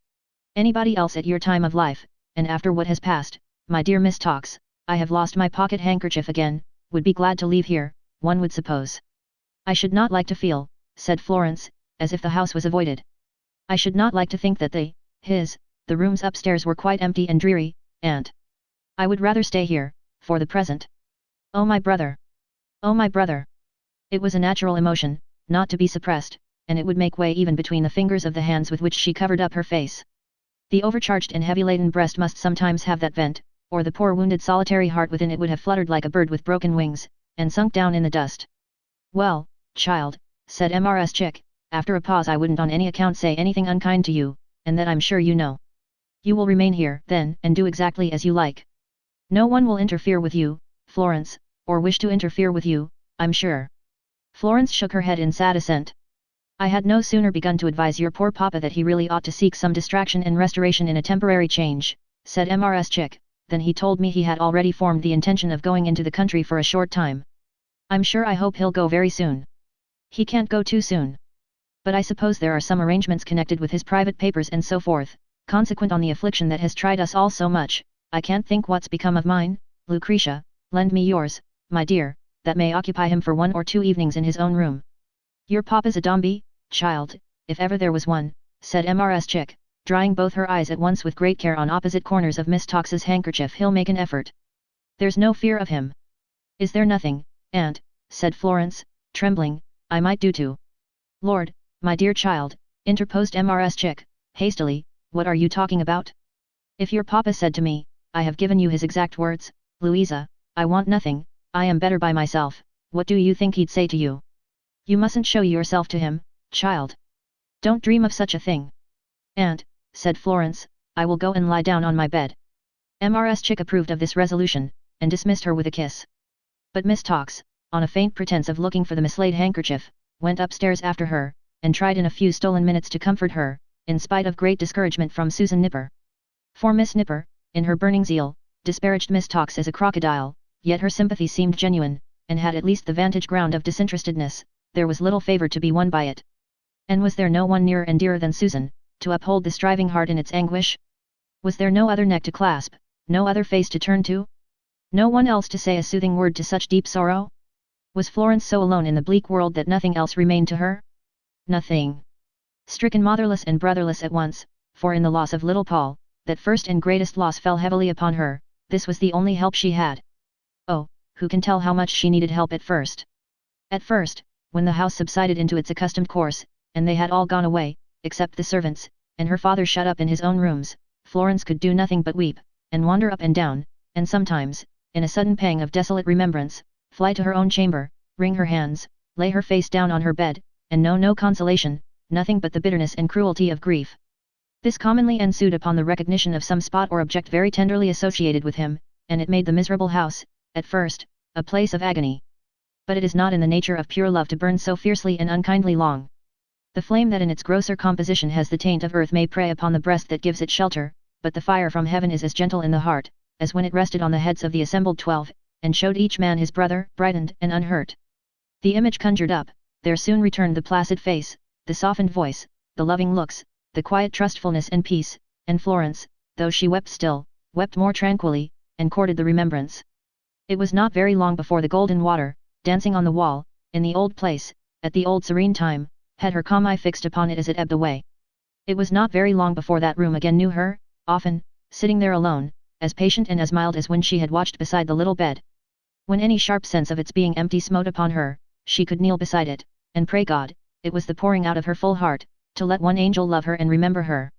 Anybody else at your time of life, and after what has passed, my dear Miss Tox, I have lost my pocket handkerchief again, would be glad to leave here, one would suppose." "I should not like to feel," said Florence, as if the house was avoided. "I should not like to think that the rooms upstairs were quite empty and dreary, aunt. I would rather stay here, for the present. Oh my brother! Oh my brother!" It was a natural emotion, not to be suppressed, and it would make way even between the fingers of the hands with which she covered up her face. The overcharged and heavy-laden breast must sometimes have that vent, or the poor wounded solitary heart within it would have fluttered like a bird with broken wings, and sunk down in the dust. "Well, child," said Mrs. Chick, after a pause, "I wouldn't on any account say anything unkind to you, and that I'm sure you know. You will remain here, then, and do exactly as you like. No one will interfere with you, Florence, or wish to interfere with you, I'm sure." Florence shook her head in sad assent. "I had no sooner begun to advise your poor papa that he really ought to seek some distraction and restoration in a temporary change," said Mrs. Chick, "than he told me he had already formed the intention of going into the country for a short time. I'm sure I hope he'll go very soon. He can't go too soon. But I suppose there are some arrangements connected with his private papers and so forth, consequent on the affliction that has tried us all so much. I can't think what's become of mine. Lucretia, lend me yours, my dear, that may occupy him for 1 or 2 evenings in his own room." "Your papa's a Dombey, child, if ever there was one," said Mrs. Chick, drying both her eyes at once with great care on opposite corners of Miss Tox's handkerchief. "He'll make an effort. There's no fear of him." "Is there nothing, aunt," said Florence, trembling, "I might do to—" "Lord, my dear child," interposed Mrs. Chick, hastily, "what are you talking about? If your papa said to me, I have given you his exact words, 'Louisa, I want nothing, I am better by myself,' what do you think he'd say to you? You mustn't show yourself to him, child. Don't dream of such a thing." "Aunt," said Florence, "I will go and lie down on my bed." Mrs. Chick approved of this resolution, and dismissed her with a kiss. But Miss Tox, on a faint pretense of looking for the mislaid handkerchief, went upstairs after her, and tried in a few stolen minutes to comfort her, in spite of great discouragement from Susan Nipper. For Miss Nipper, in her burning zeal, disparaged Miss Tox as a crocodile, yet her sympathy seemed genuine, and had at least the vantage ground of disinterestedness. There was little favour to be won by it. And was there no one nearer and dearer than Susan, to uphold the striving heart in its anguish? Was there no other neck to clasp, no other face to turn to? No one else to say a soothing word to such deep sorrow? Was Florence so alone in the bleak world that nothing else remained to her? Nothing. Stricken motherless and brotherless at once, for in the loss of little Paul, that first and greatest loss fell heavily upon her, this was the only help she had. Oh, who can tell how much she needed help at first? At first, when the house subsided into its accustomed course, and they had all gone away, except the servants, and her father shut up in his own rooms, Florence could do nothing but weep, and wander up and down, and sometimes, in a sudden pang of desolate remembrance, fly to her own chamber, wring her hands, lay her face down on her bed, and know no consolation, nothing but the bitterness and cruelty of grief. This commonly ensued upon the recognition of some spot or object very tenderly associated with him, and it made the miserable house, at first, a place of agony. But it is not in the nature of pure love to burn so fiercely and unkindly long. The flame that in its grosser composition has the taint of earth may prey upon the breast that gives it shelter, but the fire from heaven is as gentle in the heart, as when it rested on the heads of the assembled 12, and showed each man his brother, brightened and unhurt. The image conjured up, there soon returned the placid face, the softened voice, the loving looks, the quiet trustfulness and peace, and Florence, though she wept still, wept more tranquilly, and courted the remembrance. It was not very long before the golden water, dancing on the wall, in the old place, at the old serene time, had her calm eye fixed upon it as it ebbed away. It was not very long before that room again knew her, often, sitting there alone, as patient and as mild as when she had watched beside the little bed. When any sharp sense of its being empty smote upon her, she could kneel beside it, and pray God, it was the pouring out of her full heart, to let one angel love her and remember her.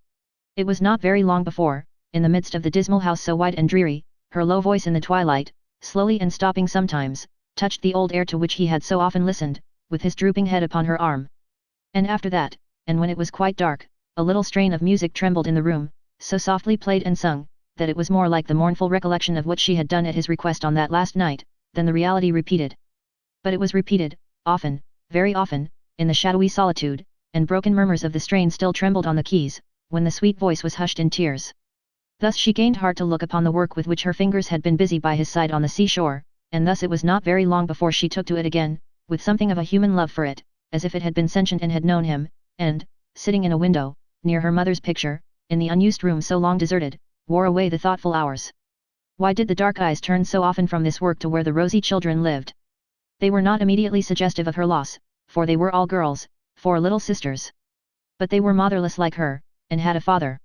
It was not very long before, in the midst of the dismal house so wide and dreary, her low voice in the twilight, slowly and stopping sometimes, touched the old air to which he had so often listened, with his drooping head upon her arm. And after that, and when it was quite dark, a little strain of music trembled in the room, so softly played and sung, that it was more like the mournful recollection of what she had done at his request on that last night, than the reality repeated. But it was repeated, often, very often, in the shadowy solitude, and broken murmurs of the strain still trembled on the keys, when the sweet voice was hushed in tears. Thus she gained heart to look upon the work with which her fingers had been busy by his side on the seashore, and thus it was not very long before she took to it again, with something of a human love for it, as if it had been sentient and had known him, and, sitting in a window, near her mother's picture, in the unused room so long deserted, wore away the thoughtful hours. Why did the dark eyes turn so often from this work to where the rosy children lived? They were not immediately suggestive of her loss, for they were all girls, 4 little sisters. But they were motherless like her, and had a father.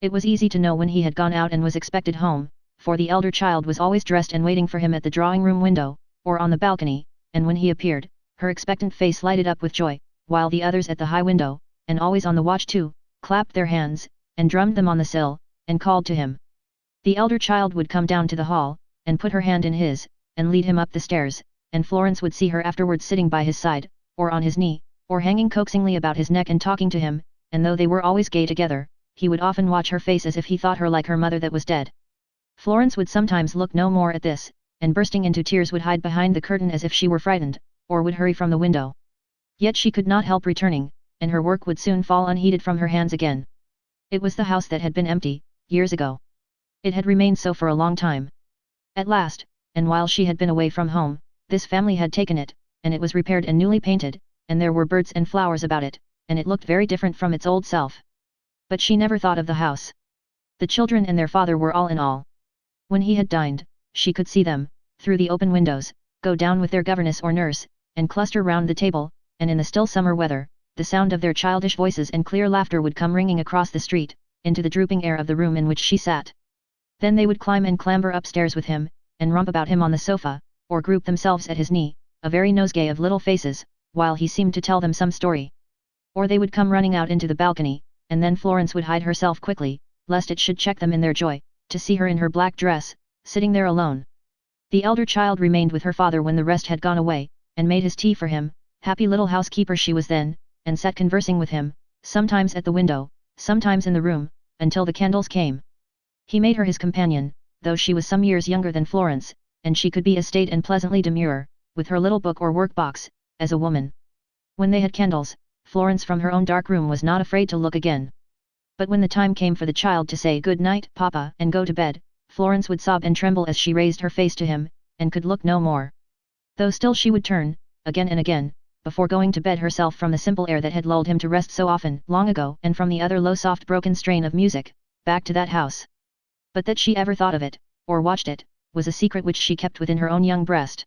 It was easy to know when he had gone out and was expected home, for the elder child was always dressed and waiting for him at the drawing-room window, or on the balcony, and when he appeared, her expectant face lighted up with joy, while the others at the high window, and always on the watch too, clapped their hands, and drummed them on the sill, and called to him. The elder child would come down to the hall, and put her hand in his, and lead him up the stairs, and Florence would see her afterwards sitting by his side, or on his knee, or hanging coaxingly about his neck and talking to him, and though they were always gay together, he would often watch her face as if he thought her like her mother that was dead. Florence would sometimes look no more at this, and bursting into tears would hide behind the curtain as if she were frightened, or would hurry from the window. Yet she could not help returning, and her work would soon fall unheeded from her hands again. It was the house that had been empty, years ago. It had remained so for a long time. At last, and while she had been away from home, this family had taken it, and it was repaired and newly painted, and there were birds and flowers about it, and it looked very different from its old self. But she never thought of the house. The children and their father were all in all. When he had dined, she could see them, through the open windows, go down with their governess or nurse, and cluster round the table, and in the still summer weather, the sound of their childish voices and clear laughter would come ringing across the street, into the drooping air of the room in which she sat. Then they would climb and clamber upstairs with him, and romp about him on the sofa, or group themselves at his knee, a very nosegay of little faces, while he seemed to tell them some story. Or they would come running out into the balcony, and then Florence would hide herself quickly, lest it should check them in their joy, to see her in her black dress, sitting there alone. The elder child remained with her father when the rest had gone away, and made his tea for him, happy little housekeeper she was then, and sat conversing with him, sometimes at the window, sometimes in the room, until the candles came. He made her his companion, though she was some years younger than Florence, and she could be as staid and pleasantly demure, with her little book or work box, as a woman. When they had candles, Florence from her own dark room was not afraid to look again. But when the time came for the child to say good night, Papa, and go to bed, Florence would sob and tremble as she raised her face to him, and could look no more. Though still she would turn, again and again, before going to bed herself from the simple air that had lulled him to rest so often, long ago, and from the other low soft broken strain of music, back to that house. But that she ever thought of it, or watched it, was a secret which she kept within her own young breast.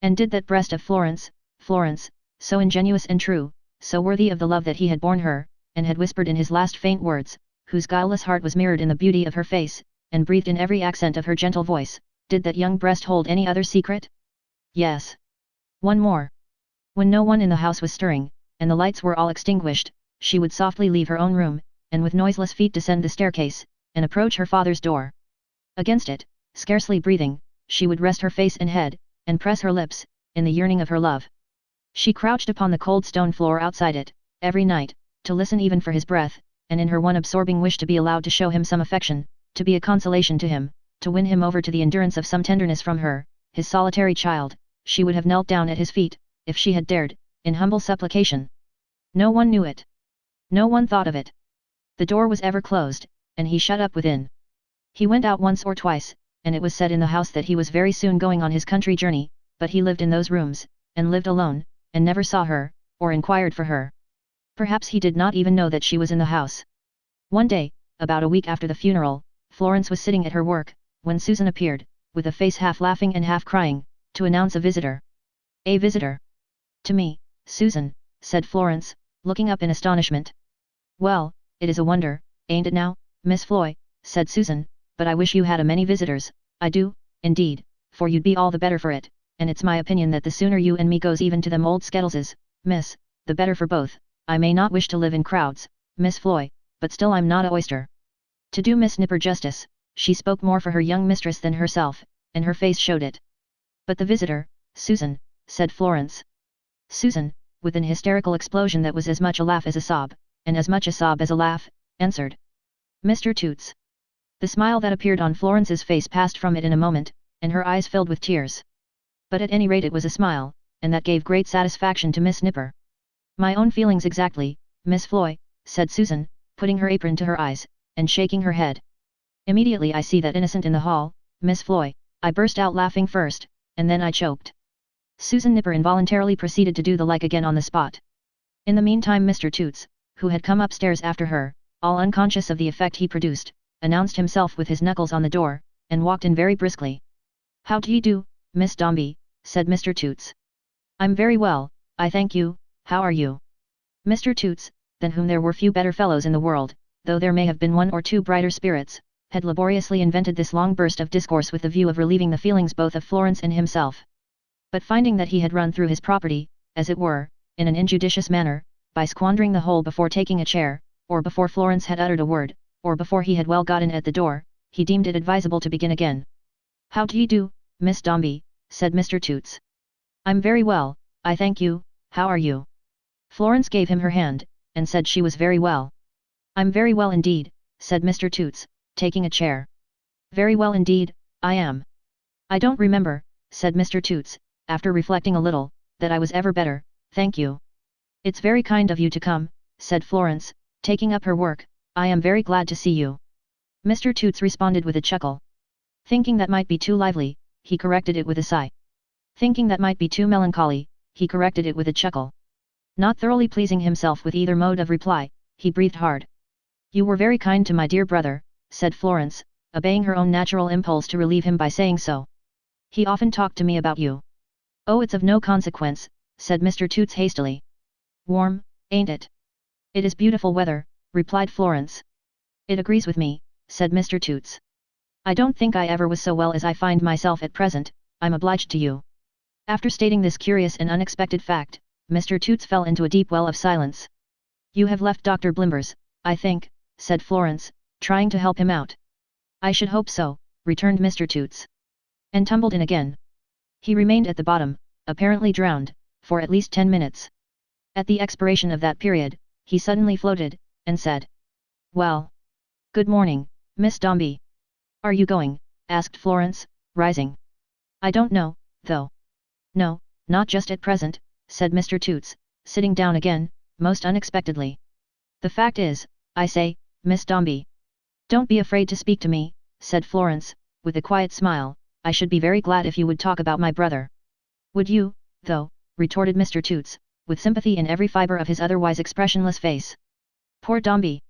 And did that breast of Florence, so ingenuous and true, so worthy of the love that he had borne her, and had whispered in his last faint words, whose guileless heart was mirrored in the beauty of her face, and breathed in every accent of her gentle voice, did that young breast hold any other secret? Yes. One more. When no one in the house was stirring, and the lights were all extinguished, she would softly leave her own room, and with noiseless feet descend the staircase, and approach her father's door. Against it, scarcely breathing, she would rest her face and head, and press her lips, in the yearning of her love. She crouched upon the cold stone floor outside it, every night, to listen even for his breath, and in her one absorbing wish to be allowed to show him some affection, to be a consolation to him, to win him over to the endurance of some tenderness from her, his solitary child, she would have knelt down at his feet, if she had dared, in humble supplication. No one knew it. No one thought of it. The door was ever closed, and he shut up within. He went out once or twice, and it was said in the house that he was very soon going on his country journey, but he lived in those rooms, and lived alone, and never saw her, or inquired for her. Perhaps he did not even know that she was in the house. One day, about a week after the funeral, Florence was sitting at her work, when Susan appeared, with a face half laughing and half crying, to announce a visitor. A visitor? To me, Susan, said Florence, looking up in astonishment. Well, it is a wonder, ain't it now, Miss Floy, said Susan, but I wish you had a many visitors, I do, indeed, for you'd be all the better for it, and it's my opinion that the sooner you and me goes even to them old Skettleses, miss, the better for both. I may not wish to live in crowds, Miss Floy, but still I'm not a oyster. To do Miss Nipper justice, she spoke more for her young mistress than herself, and her face showed it. But the visitor, Susan, said Florence. Susan, with an hysterical explosion that was as much a laugh as a sob, and as much a sob as a laugh, answered. Mr. Toots. The smile that appeared on Florence's face passed from it in a moment, and her eyes filled with tears. But at any rate it was a smile, and that gave great satisfaction to Miss Nipper. My own feelings exactly, Miss Floy, said Susan, putting her apron to her eyes, and shaking her head. Immediately I see that innocent in the hall, Miss Floy, I burst out laughing first, and then I choked. Susan Nipper involuntarily proceeded to do the like again on the spot. In the meantime Mr. Toots, who had come upstairs after her, all unconscious of the effect he produced, announced himself with his knuckles on the door, and walked in very briskly. How do you do, Miss Dombey, said Mr. Toots. I'm very well, I thank you, how are you? Mr. Toots, than whom there were few better fellows in the world, though there may have been one or two brighter spirits, had laboriously invented this long burst of discourse with the view of relieving the feelings both of Florence and himself. But finding that he had run through his property, as it were, in an injudicious manner, by squandering the whole before taking a chair, or before Florence had uttered a word, or before he had well got in at the door, he deemed it advisable to begin again. How do you do, Miss Dombey, said Mr. Toots. I'm very well, I thank you, how are you? Florence gave him her hand, and said she was very well. I'm very well indeed, said Mr. Toots, taking a chair. Very well indeed, I am. I don't remember, said Mr. Toots, after reflecting a little, that I was ever better, thank you. It's very kind of you to come, said Florence, taking up her work, I am very glad to see you. Mr. Toots responded with a chuckle. Thinking that might be too lively, he corrected it with a sigh. Thinking that might be too melancholy, he corrected it with a chuckle. Not thoroughly pleasing himself with either mode of reply, he breathed hard. You were very kind to my dear brother, said Florence, obeying her own natural impulse to relieve him by saying so. He often talked to me about you. Oh, it's of no consequence, said Mr. Toots hastily. Warm, ain't it? It is beautiful weather, replied Florence. It agrees with me, said Mr. Toots. I don't think I ever was so well as I find myself at present, I'm obliged to you. After stating this curious and unexpected fact, Mr. Toots fell into a deep well of silence. You have left Dr. Blimber's, I think, said Florence, trying to help him out. I should hope so, returned Mr. Toots. And tumbled in again. He remained at the bottom, apparently drowned, for at least 10 minutes. At the expiration of that period, he suddenly floated, and said. Well. Good morning, Miss Dombey. Are you going? Asked Florence, rising. I don't know, though. No, not just at present, said Mr. Toots, sitting down again, most unexpectedly. The fact is, I say, Miss Dombey. Don't be afraid to speak to me, said Florence, with a quiet smile. I should be very glad if you would talk about my brother. Would you, though, retorted Mr. Toots, with sympathy in every fibre of his otherwise expressionless face. Poor Dombey.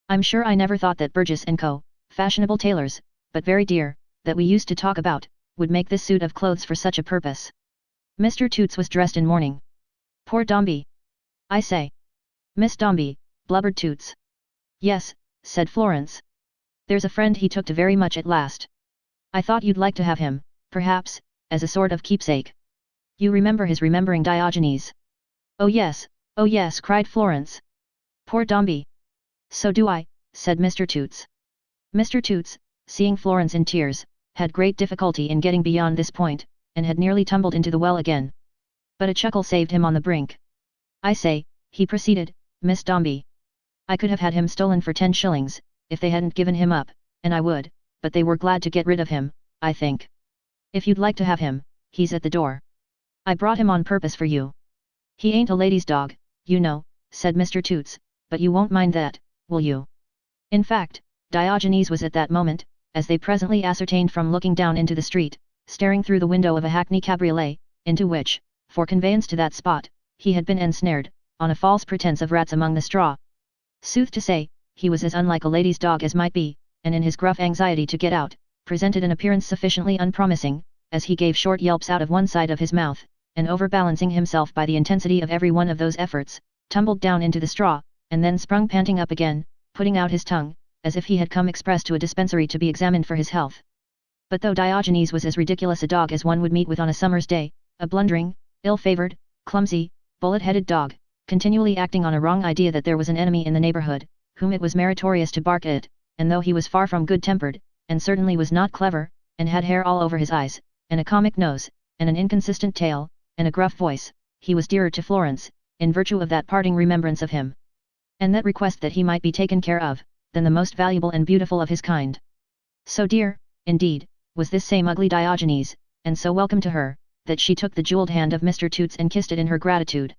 I'm sure I never thought that Burgess & Co., fashionable tailors, but very dear, that we used to talk about, would make this suit of clothes for such a purpose. Mr. Toots was dressed in mourning. Poor Dombey. I say. Miss Dombey, blubbered Toots. Yes, said Florence. There's a friend he took to very much at last. I thought you'd like to have him, perhaps, as a sort of keepsake. You remember his remembering Diogenes. Oh yes, cried Florence. Poor Dombey. So do I, said Mr. Toots. Mr. Toots, seeing Florence in tears, had great difficulty in getting beyond this point, and had nearly tumbled into the well again. But a chuckle saved him on the brink. I say, he proceeded, Miss Dombey. I could have had him stolen for 10 shillings, if they hadn't given him up, and I would, but they were glad to get rid of him, I think. If you'd like to have him, he's at the door. I brought him on purpose for you. He ain't a lady's dog, you know, said Mr. Toots, but you won't mind that, will you? In fact, Diogenes was at that moment, as they presently ascertained from looking down into the street, staring through the window of a hackney cabriolet, into which, for conveyance to that spot, he had been ensnared, on a false pretence of rats among the straw. Sooth to say, he was as unlike a lady's dog as might be, and in his gruff anxiety to get out, presented an appearance sufficiently unpromising, as he gave short yelps out of one side of his mouth, and overbalancing himself by the intensity of every one of those efforts, tumbled down into the straw, and then sprung panting up again, putting out his tongue, as if he had come express to a dispensary to be examined for his health. But though Diogenes was as ridiculous a dog as one would meet with on a summer's day, a blundering, ill-favoured, clumsy, bullet-headed dog, continually acting on a wrong idea that there was an enemy in the neighbourhood, whom it was meritorious to bark at, and though he was far from good-tempered, and certainly was not clever, and had hair all over his eyes, and a comic nose, and an inconsistent tail, and a gruff voice, he was dearer to Florence, in virtue of that parting remembrance of him, and that request that he might be taken care of, than the most valuable and beautiful of his kind. So dear, indeed, was this same ugly Diogenes, and so welcome to her, that she took the jewelled hand of Mr. Toots and kissed it in her gratitude.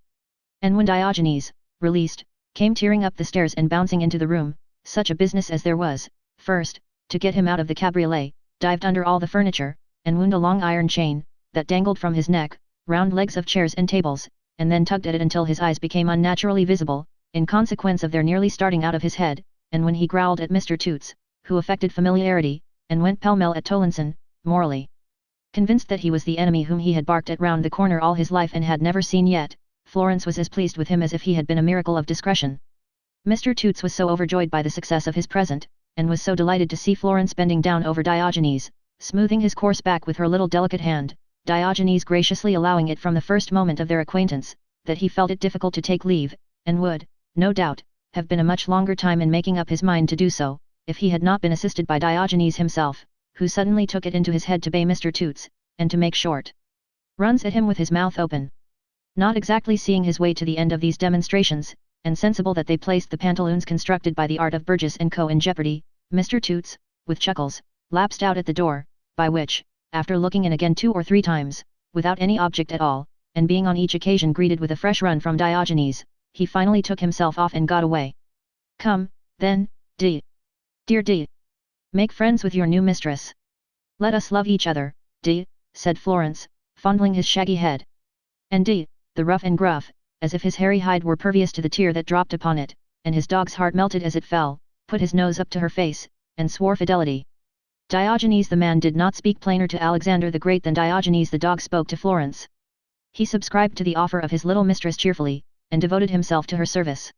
And when Diogenes, released, came tearing up the stairs and bouncing into the room, such a business as there was, first, to get him out of the cabriolet, dived under all the furniture, and wound a long iron chain, that dangled from his neck, round legs of chairs and tables, and then tugged at it until his eyes became unnaturally visible, in consequence of their nearly starting out of his head, and when he growled at Mr. Toots, who affected familiarity, and went pell-mell at Tollinson, morally convinced that he was the enemy whom he had barked at round the corner all his life and had never seen yet, Florence was as pleased with him as if he had been a miracle of discretion. Mr. Toots was so overjoyed by the success of his present, and was so delighted to see Florence bending down over Diogenes, smoothing his coarse back with her little delicate hand, Diogenes graciously allowing it from the first moment of their acquaintance, that he felt it difficult to take leave, and would, no doubt, have been a much longer time in making up his mind to do so, if he had not been assisted by Diogenes himself, who suddenly took it into his head to bay Mr. Toots, and to make short runs at him with his mouth open. Not exactly seeing his way to the end of these demonstrations, and sensible that they placed the pantaloons constructed by the art of Burgess & Co. in jeopardy, Mr. Toots, with chuckles, lapsed out at the door, by which, after looking in again 2 or 3 times, without any object at all, and being on each occasion greeted with a fresh run from Diogenes, he finally took himself off and got away. Come, then, dear D. Make friends with your new mistress. Let us love each other, D, said Florence, fondling his shaggy head. And D, the rough and gruff, as if his hairy hide were pervious to the tear that dropped upon it, and his dog's heart melted as it fell, put his nose up to her face, and swore fidelity. Diogenes the man did not speak plainer to Alexander the Great than Diogenes the dog spoke to Florence. He subscribed to the offer of his little mistress cheerfully, and devoted himself to her service.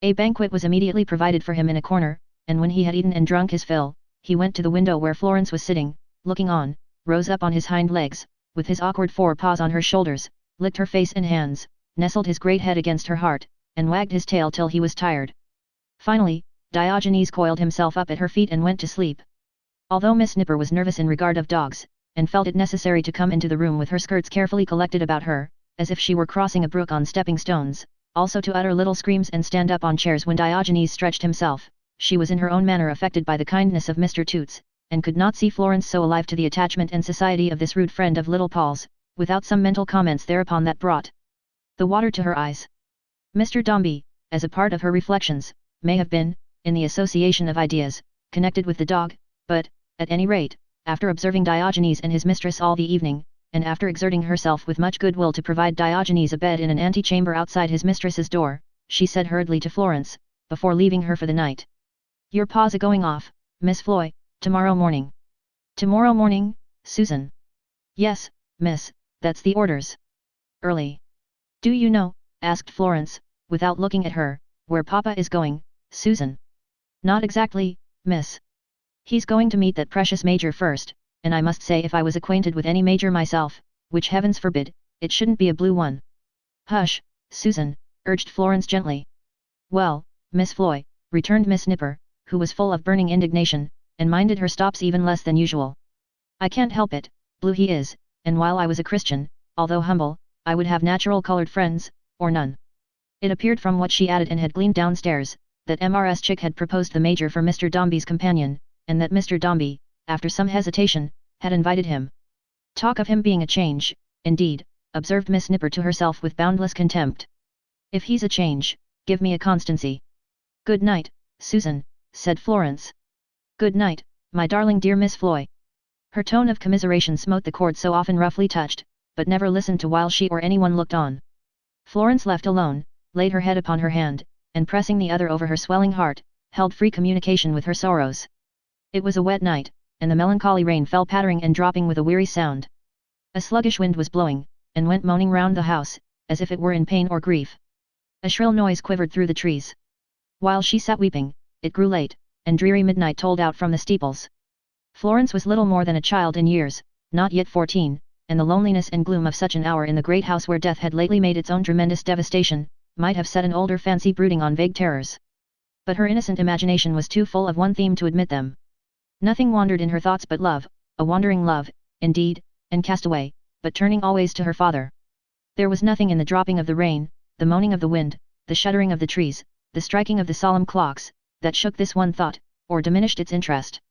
A banquet was immediately provided for him in a corner, and when he had eaten and drunk his fill, he went to the window where Florence was sitting, looking on, rose up on his hind legs, with his awkward 4 paws on her shoulders, licked her face and hands, nestled his great head against her heart, and wagged his tail till he was tired. Finally, Diogenes coiled himself up at her feet and went to sleep. Although Miss Nipper was nervous in regard of dogs, and felt it necessary to come into the room with her skirts carefully collected about her, as if she were crossing a brook on stepping stones, also to utter little screams and stand up on chairs when Diogenes stretched himself, she was in her own manner affected by the kindness of Mr. Toots, and could not see Florence so alive to the attachment and society of this rude friend of little Paul's, without some mental comments thereupon that brought the water to her eyes. Mr. Dombey, as a part of her reflections, may have been, in the association of ideas, connected with the dog, but, at any rate, after observing Diogenes and his mistress all the evening, and after exerting herself with much goodwill to provide Diogenes a bed in an antechamber outside his mistress's door, she said hurriedly to Florence, before leaving her for the night. "Your pa's a-going off, Miss Floy, tomorrow morning." "Tomorrow morning, Susan?" "Yes, miss, that's the orders." "Early." "Do you know," asked Florence, without looking at her, "where Papa is going, Susan?" "Not exactly, miss. He's going to meet that precious Major first, and I must say if I was acquainted with any Major myself, which heavens forbid, it shouldn't be a blue one." "Hush, Susan," urged Florence gently. "Well, Miss Floy," returned Miss Nipper, who was full of burning indignation, and minded her stops even less than usual. "I can't help it, blue he is, and while I was a Christian, although humble, I would have natural coloured friends, or none." It appeared from what she added and had gleaned downstairs, that Mrs. Chick had proposed the Major for Mr. Dombey's companion, and that Mr. Dombey, after some hesitation, had invited him. "Talk of him being a change, indeed," observed Miss Nipper to herself with boundless contempt. "If he's a change, give me a constancy." "Good night, Susan," said Florence. "Good night, my darling dear Miss Floy." Her tone of commiseration smote the chord so often roughly touched, but never listened to while she or anyone looked on. Florence, left alone, laid her head upon her hand, and pressing the other over her swelling heart, held free communication with her sorrows. It was a wet night, and the melancholy rain fell pattering and dropping with a weary sound. A sluggish wind was blowing, and went moaning round the house, as if it were in pain or grief. A shrill noise quivered through the trees. While she sat weeping, it grew late, and dreary midnight tolled out from the steeples. Florence was little more than a child in years, not yet 14, and the loneliness and gloom of such an hour in the great house where death had lately made its own tremendous devastation, might have set an older fancy brooding on vague terrors. But her innocent imagination was too full of one theme to admit them. Nothing wandered in her thoughts but love, a wandering love, indeed, and cast away, but turning always to her father. There was nothing in the dropping of the rain, the moaning of the wind, the shuddering of the trees, the striking of the solemn clocks, that shook this one thought, or diminished its interest.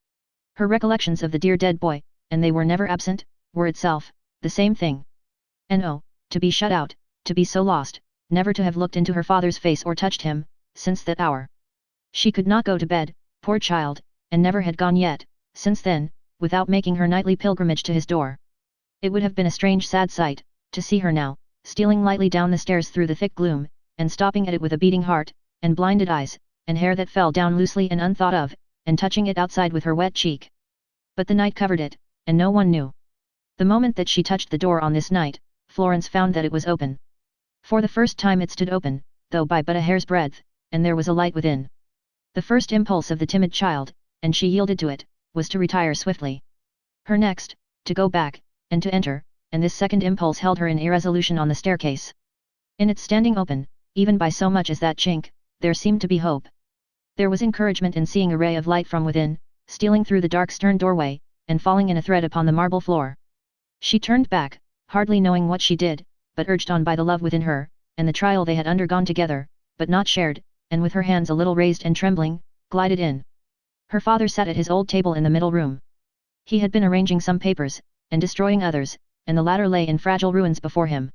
Her recollections of the dear dead boy, and they were never absent, were itself the same thing. And oh, to be shut out, to be so lost, never to have looked into her father's face or touched him, since that hour. She could not go to bed, poor child, and never had gone yet, since then, without making her nightly pilgrimage to his door. It would have been a strange sad sight, to see her now, stealing lightly down the stairs through the thick gloom, and stopping at it with a beating heart, and blinded eyes, and hair that fell down loosely and unthought of, and touching it outside with her wet cheek. But the night covered it, and no one knew. The moment that she touched the door on this night, Florence found that it was open. For the first time it stood open, though by but a hair's breadth, and there was a light within. The first impulse of the timid child, and she yielded to it, was to retire swiftly. Her next, to go back, and to enter, and this second impulse held her in irresolution on the staircase. In its standing open, even by so much as that chink, there seemed to be hope. There was encouragement in seeing a ray of light from within, stealing through the dark stern doorway, and falling in a thread upon the marble floor. She turned back, hardly knowing what she did, but urged on by the love within her, and the trial they had undergone together, but not shared, and with her hands a little raised and trembling, glided in. Her father sat at his old table in the middle room. He had been arranging some papers, and destroying others, and the latter lay in fragile ruins before him.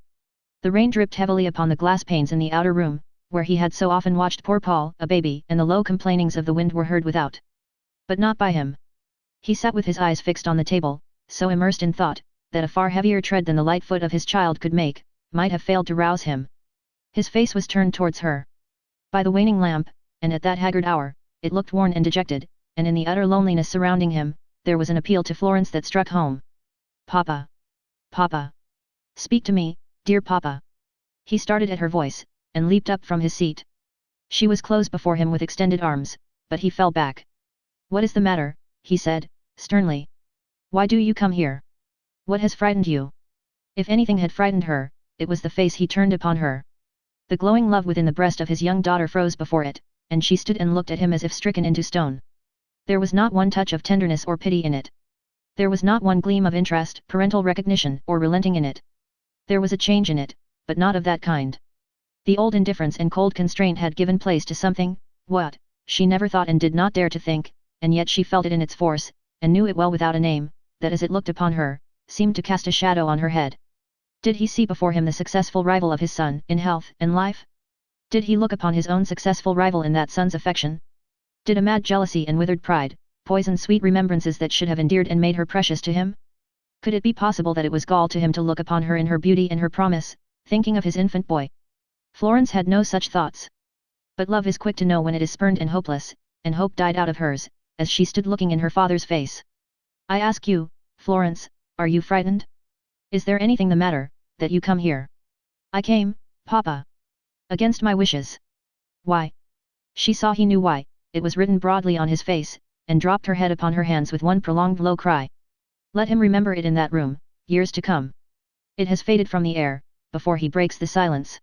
The rain dripped heavily upon the glass panes in the outer room, where he had so often watched poor Paul, a baby, and the low complainings of the wind were heard without. But not by him. He sat with his eyes fixed on the table, so immersed in thought, that a far heavier tread than the light foot of his child could make, might have failed to rouse him. His face was turned towards her. By the waning lamp, and at that haggard hour, it looked worn and dejected, and in the utter loneliness surrounding him, there was an appeal to Florence that struck home. "Papa! Papa! Speak to me, dear Papa!" He started at her voice, and leaped up from his seat. She was close before him with extended arms, but he fell back. "What is the matter?" he said, sternly. "Why do you come here? What has frightened you?" If anything had frightened her, it was the face he turned upon her. The glowing love within the breast of his young daughter froze before it, and she stood and looked at him as if stricken into stone. There was not one touch of tenderness or pity in it. There was not one gleam of interest, parental recognition, or relenting in it. There was a change in it, but not of that kind. The old indifference and cold constraint had given place to something, what, she never thought and did not dare to think, and yet she felt it in its force, and knew it well without a name, that as it looked upon her, seemed to cast a shadow on her head. Did he see before him the successful rival of his son in health and life? Did he look upon his own successful rival in that son's affection? Did a mad jealousy and withered pride poison sweet remembrances that should have endeared and made her precious to him? Could it be possible that it was gall to him to look upon her in her beauty and her promise, thinking of his infant boy? Florence had no such thoughts. But love is quick to know when it is spurned and hopeless, and hope died out of hers, as she stood looking in her father's face. I ask you, Florence, are you frightened? Is there anything the matter, that you come here? I came, Papa. Against my wishes. Why? She saw he knew why, it was written broadly on his face, and dropped her head upon her hands with one prolonged low cry. Let him remember it in that room, years to come. It has faded from the air, before he breaks the silence.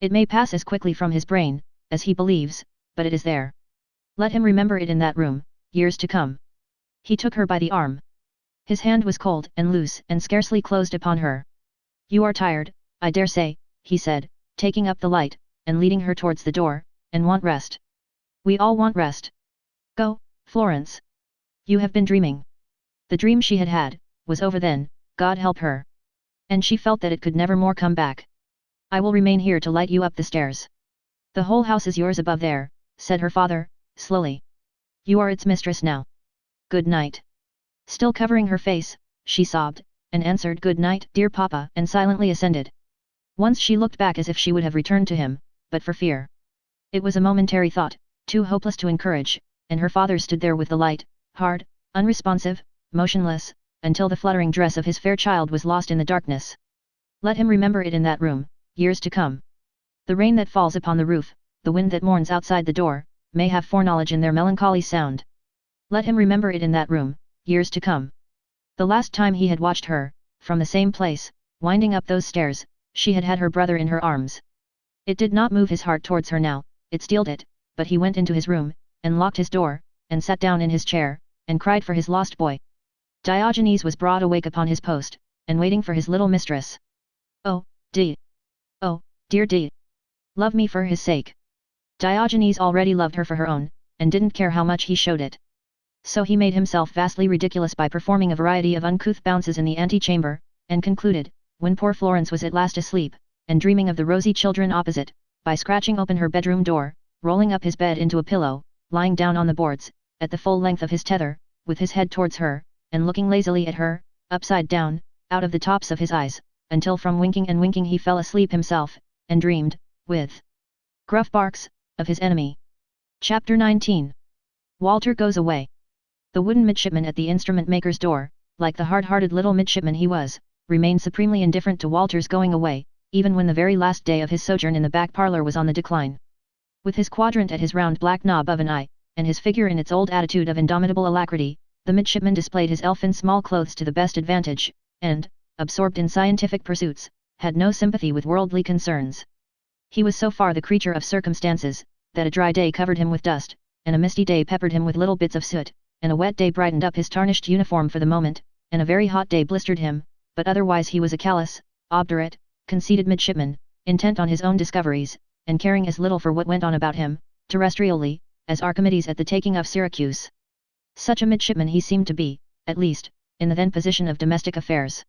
It may pass as quickly from his brain, as he believes, but it is there. Let him remember it in that room, years to come. He took her by the arm. His hand was cold and loose and scarcely closed upon her. You are tired, I dare say, he said, taking up the light, and leading her towards the door, and want rest. We all want rest. Go, Florence. You have been dreaming. The dream she had had, was over then, God help her. And she felt that it could never more come back. I will remain here to light you up the stairs. The whole house is yours above there, said her father, slowly. You are its mistress now. Good night. Still covering her face, she sobbed, and answered good night, dear Papa, and silently ascended. Once she looked back as if she would have returned to him, but for fear. It was a momentary thought, too hopeless to encourage, and her father stood there with the light, hard, unresponsive, motionless, until the fluttering dress of his fair child was lost in the darkness. Let him remember it in that room, years to come. The rain that falls upon the roof, the wind that mourns outside the door, may have foreknowledge in their melancholy sound. Let him remember it in that room, years to come. The last time he had watched her, from the same place, winding up those stairs, she had had her brother in her arms. It did not move his heart towards her now, it steeled it, but he went into his room, and locked his door, and sat down in his chair, and cried for his lost boy. Diogenes was broad awake upon his post, and waiting for his little mistress. Oh, D. Oh, dear D. Love me for his sake. Diogenes already loved her for her own, and didn't care how much he showed it. So he made himself vastly ridiculous by performing a variety of uncouth bounces in the antechamber, and concluded, when poor Florence was at last asleep, and dreaming of the rosy children opposite, by scratching open her bedroom door, rolling up his bed into a pillow, lying down on the boards, at the full length of his tether, with his head towards her, and looking lazily at her, upside down, out of the tops of his eyes, until from winking and winking he fell asleep himself, and dreamed, with gruff barks, of his enemy. Chapter 19. Walter goes away. The wooden midshipman at the instrument maker's door, like the hard-hearted little midshipman he was, remained supremely indifferent to Walter's going away, even when the very last day of his sojourn in the back parlour was on the decline. With his quadrant at his round black knob of an eye, and his figure in its old attitude of indomitable alacrity, the midshipman displayed his elfin small clothes to the best advantage, and, absorbed in scientific pursuits, had no sympathy with worldly concerns. He was so far the creature of circumstances, that a dry day covered him with dust, and a misty day peppered him with little bits of soot, and a wet day brightened up his tarnished uniform for the moment, and a very hot day blistered him, but otherwise he was a callous, obdurate, conceited midshipman, intent on his own discoveries, and caring as little for what went on about him, terrestrially, as Archimedes at the taking of Syracuse. Such a midshipman he seemed to be, at least, in the then position of domestic affairs.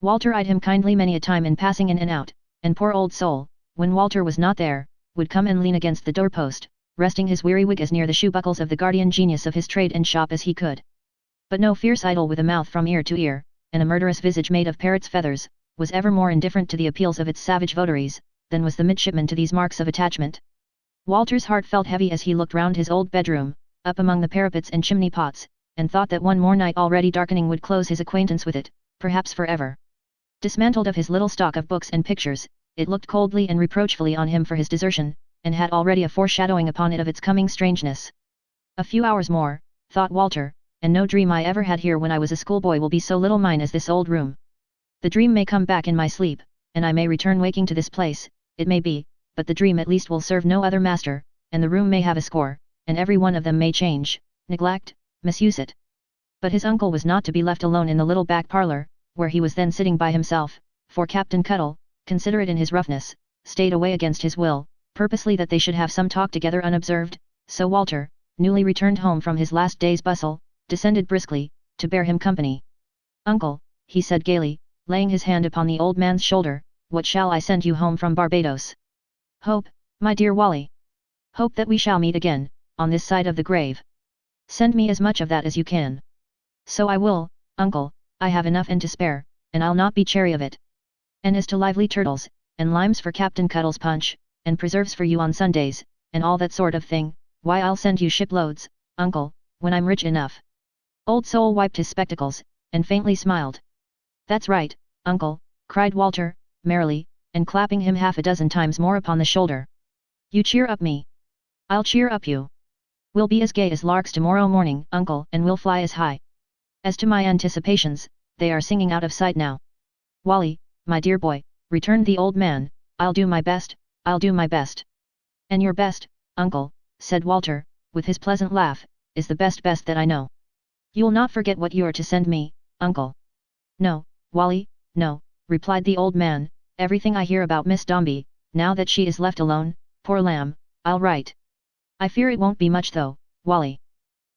Walter eyed him kindly many a time in passing in and out, and poor old soul, when Walter was not there, would come and lean against the doorpost, resting his weary wig as near the shoe buckles of the guardian genius of his trade and shop as he could. But no fierce idol with a mouth from ear to ear, and a murderous visage made of parrot's feathers, was ever more indifferent to the appeals of its savage votaries, than was the midshipman to these marks of attachment. Walter's heart felt heavy as he looked round his old bedroom, up among the parapets and chimney pots, and thought that one more night already darkening would close his acquaintance with it, perhaps forever. Dismantled of his little stock of books and pictures, it looked coldly and reproachfully on him for his desertion, and had already a foreshadowing upon it of its coming strangeness. A few hours more, thought Walter, and no dream I ever had here when I was a schoolboy will be so little mine as this old room. The dream may come back in my sleep, and I may return waking to this place, it may be, but the dream at least will serve no other master, and the room may have a score, and every one of them may change, neglect, misuse it. But his uncle was not to be left alone in the little back parlour, where he was then sitting by himself, for Captain Cuttle, considerate in his roughness, stayed away against his will, purposely that they should have some talk together unobserved, so Walter, newly returned home from his last day's bustle, descended briskly, to bear him company. Uncle, he said gaily, laying his hand upon the old man's shoulder, what shall I send you home from Barbados? Hope, my dear Wally. Hope that we shall meet again, on this side of the grave. Send me as much of that as you can. So I will, uncle, I have enough and to spare, and I'll not be chary of it. And as to lively turtles, and limes for Captain Cuttle's punch, and preserves for you on Sundays, and all that sort of thing, why I'll send you shiploads, uncle, when I'm rich enough. Old Soul wiped his spectacles, and faintly smiled. That's right, uncle, cried Walter, merrily, and clapping him half a dozen times more upon the shoulder. You cheer up me. I'll cheer up you. We'll be as gay as larks tomorrow morning, uncle, and we'll fly as high. As to my anticipations, they are singing out of sight now. Wally, my dear boy, returned the old man, I'll do my best, I'll do my best. And your best, uncle, said Walter, with his pleasant laugh, is the best that I know. You'll not forget what you're to send me, uncle. No, Wally, no, replied the old man, everything I hear about Miss Dombey, now that she is left alone, poor lamb, I'll write. I fear it won't be much though, Wally.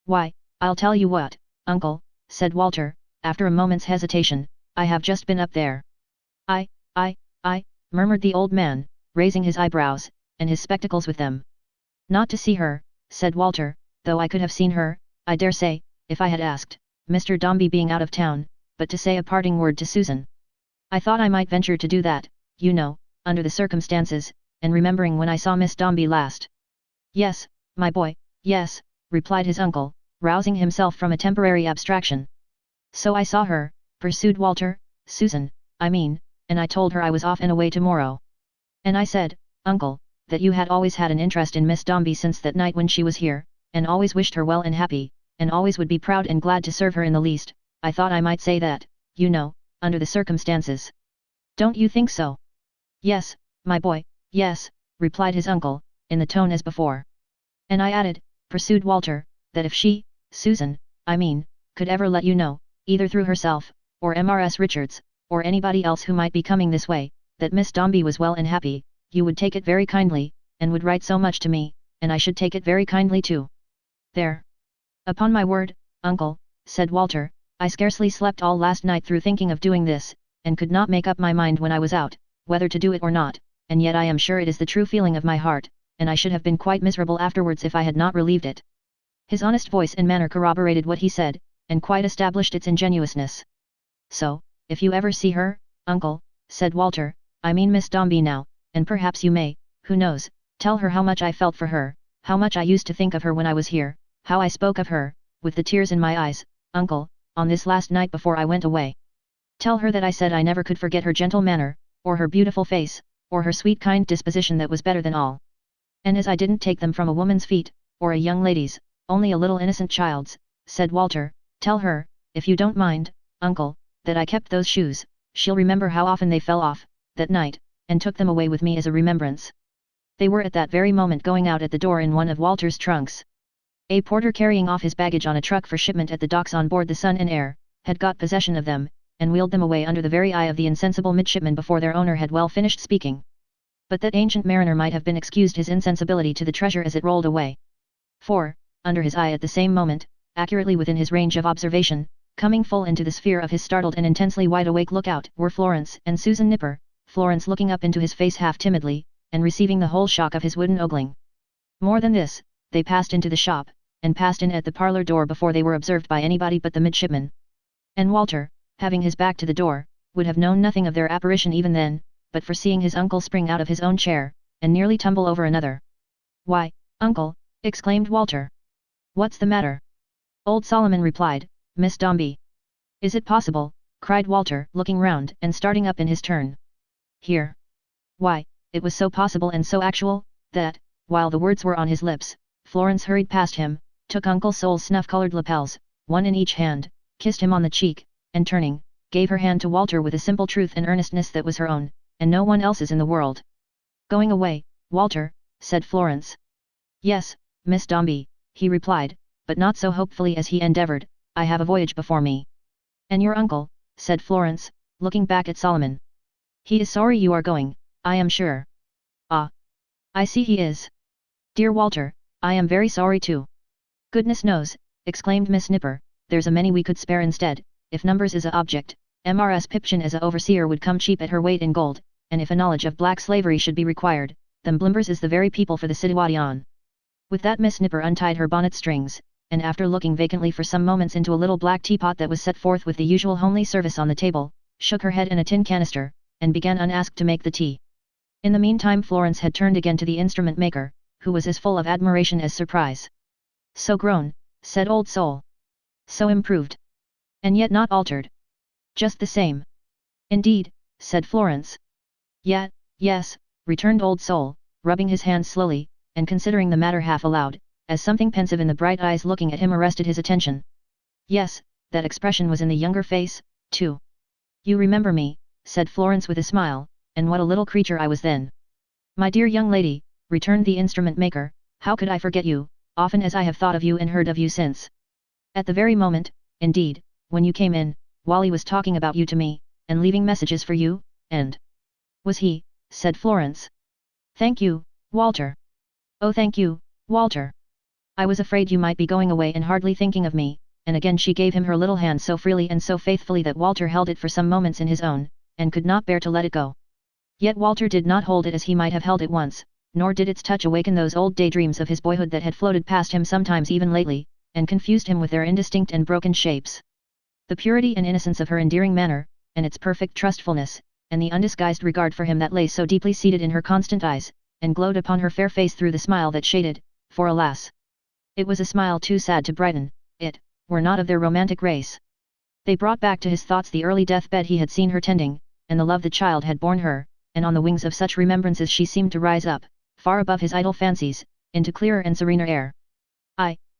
Why, I'll tell you what, uncle, said Walter, after a moment's hesitation, I have just been up there. I, murmured the old man, raising his eyebrows, and his spectacles with them. Not to see her, said Walter, though I could have seen her, I dare say, if I had asked, Mr. Dombey being out of town, but to say a parting word to Susan. I thought I might venture to do that, you know, under the circumstances, and remembering when I saw Miss Dombey last. Yes, my boy, yes, replied his uncle, rousing himself from a temporary abstraction. So I saw her, pursued Walter, Susan, I mean, and I told her I was off and away tomorrow. And I said, uncle, that you had always had an interest in Miss Dombey since that night when she was here, and always wished her well and happy, and always would be proud and glad to serve her in the least. I thought I might say that, you know, under the circumstances. Don't you think so? Yes, my boy, yes, replied his uncle, in the tone as before. And I added, pursued Walter, that if she, Susan, I mean, could ever let you know, either through herself, or Mrs. Richards, or anybody else who might be coming this way, that Miss Dombey was well and happy, you would take it very kindly, and would write so much to me, and I should take it very kindly too. There. Upon my word, uncle, said Walter, I scarcely slept all last night through thinking of doing this, and could not make up my mind when I was out, whether to do it or not, and yet I am sure it is the true feeling of my heart, and I should have been quite miserable afterwards if I had not relieved it. His honest voice and manner corroborated what he said, and quite established its ingenuousness. So, if you ever see her, uncle, said Walter, I mean Miss Dombey now, and perhaps you may, who knows, tell her how much I felt for her, how much I used to think of her when I was here, how I spoke of her, with the tears in my eyes, uncle, on this last night before I went away. Tell her that I said I never could forget her gentle manner, or her beautiful face, or her sweet kind disposition that was better than all. And as I didn't take them from a woman's feet, or a young lady's, only a little innocent child's, said Walter, tell her, if you don't mind, uncle, that I kept those shoes, she'll remember how often they fell off, that night, and took them away with me as a remembrance. They were at that very moment going out at the door in one of Walter's trunks. A porter carrying off his baggage on a truck for shipment at the docks on board the Sun and Air, had got possession of them, and wheeled them away under the very eye of the insensible midshipman before their owner had well finished speaking. But that ancient mariner might have been excused his insensibility to the treasure as it rolled away. For, under his eye at the same moment, accurately within his range of observation, coming full into the sphere of his startled and intensely wide-awake lookout, were Florence and Susan Nipper, Florence looking up into his face half timidly, and receiving the whole shock of his wooden ogling. More than this, they passed into the shop, and passed in at the parlour door before they were observed by anybody but the midshipman. And Walter, having his back to the door, would have known nothing of their apparition even then, but for seeing his uncle spring out of his own chair, and nearly tumble over another. Why, uncle, exclaimed Walter. What's the matter? Old Solomon replied, Miss Dombey. Is it possible, cried Walter, looking round and starting up in his turn. Here. Why, it was so possible and so actual, that, while the words were on his lips, Florence hurried past him, took Uncle Sol's snuff-coloured lapels, one in each hand, kissed him on the cheek, and turning, gave her hand to Walter with a simple truth and earnestness that was her own, and no one else's in the world. Going away, Walter, said Florence. Yes, Miss Dombey, he replied, but not so hopefully as he endeavoured, I have a voyage before me. And your uncle, said Florence, looking back at Solomon. He is sorry you are going, I am sure. Ah! I see he is. Dear Walter, I am very sorry too. Goodness knows, exclaimed Miss Nipper, there's a many we could spare instead, if numbers is a object, Mrs. Pipchin as a overseer would come cheap at her weight in gold, and if a knowledge of black slavery should be required, them Blimbers is the very people for the situation. With that Miss Nipper untied her bonnet strings, and after looking vacantly for some moments into a little black teapot that was set forth with the usual homely service on the table, shook her head in a tin canister, and began unasked to make the tea. In the meantime Florence had turned again to the instrument maker, who was as full of admiration as surprise. So grown, said Old Soul. So improved. And yet not altered. Just the same. Indeed, said Florence. Yes, returned Old Soul, rubbing his hands slowly, and considering the matter half aloud, as something pensive in the bright eyes looking at him arrested his attention. Yes, that expression was in the younger face, too. You remember me, said Florence with a smile, and what a little creature I was then. My dear young lady, returned the instrument maker, how could I forget you, often as I have thought of you and heard of you since. At the very moment, indeed, when you came in, Wally was talking about you to me, and leaving messages for you, and... Was he, said Florence. Thank you, Walter. Oh thank you, Walter. I was afraid you might be going away and hardly thinking of me, and again she gave him her little hand so freely and so faithfully that Walter held it for some moments in his own, and could not bear to let it go. Yet Walter did not hold it as he might have held it once, nor did its touch awaken those old daydreams of his boyhood that had floated past him sometimes even lately, and confused him with their indistinct and broken shapes. The purity and innocence of her endearing manner, and its perfect trustfulness, and the undisguised regard for him that lay so deeply seated in her constant eyes, and glowed upon her fair face through the smile that shaded, for alas! It was a smile too sad to brighten, it, were not of their romantic race. They brought back to his thoughts the early deathbed he had seen her tending, and the love the child had borne her, and on the wings of such remembrances she seemed to rise up, far above his idle fancies, into clearer and serener air.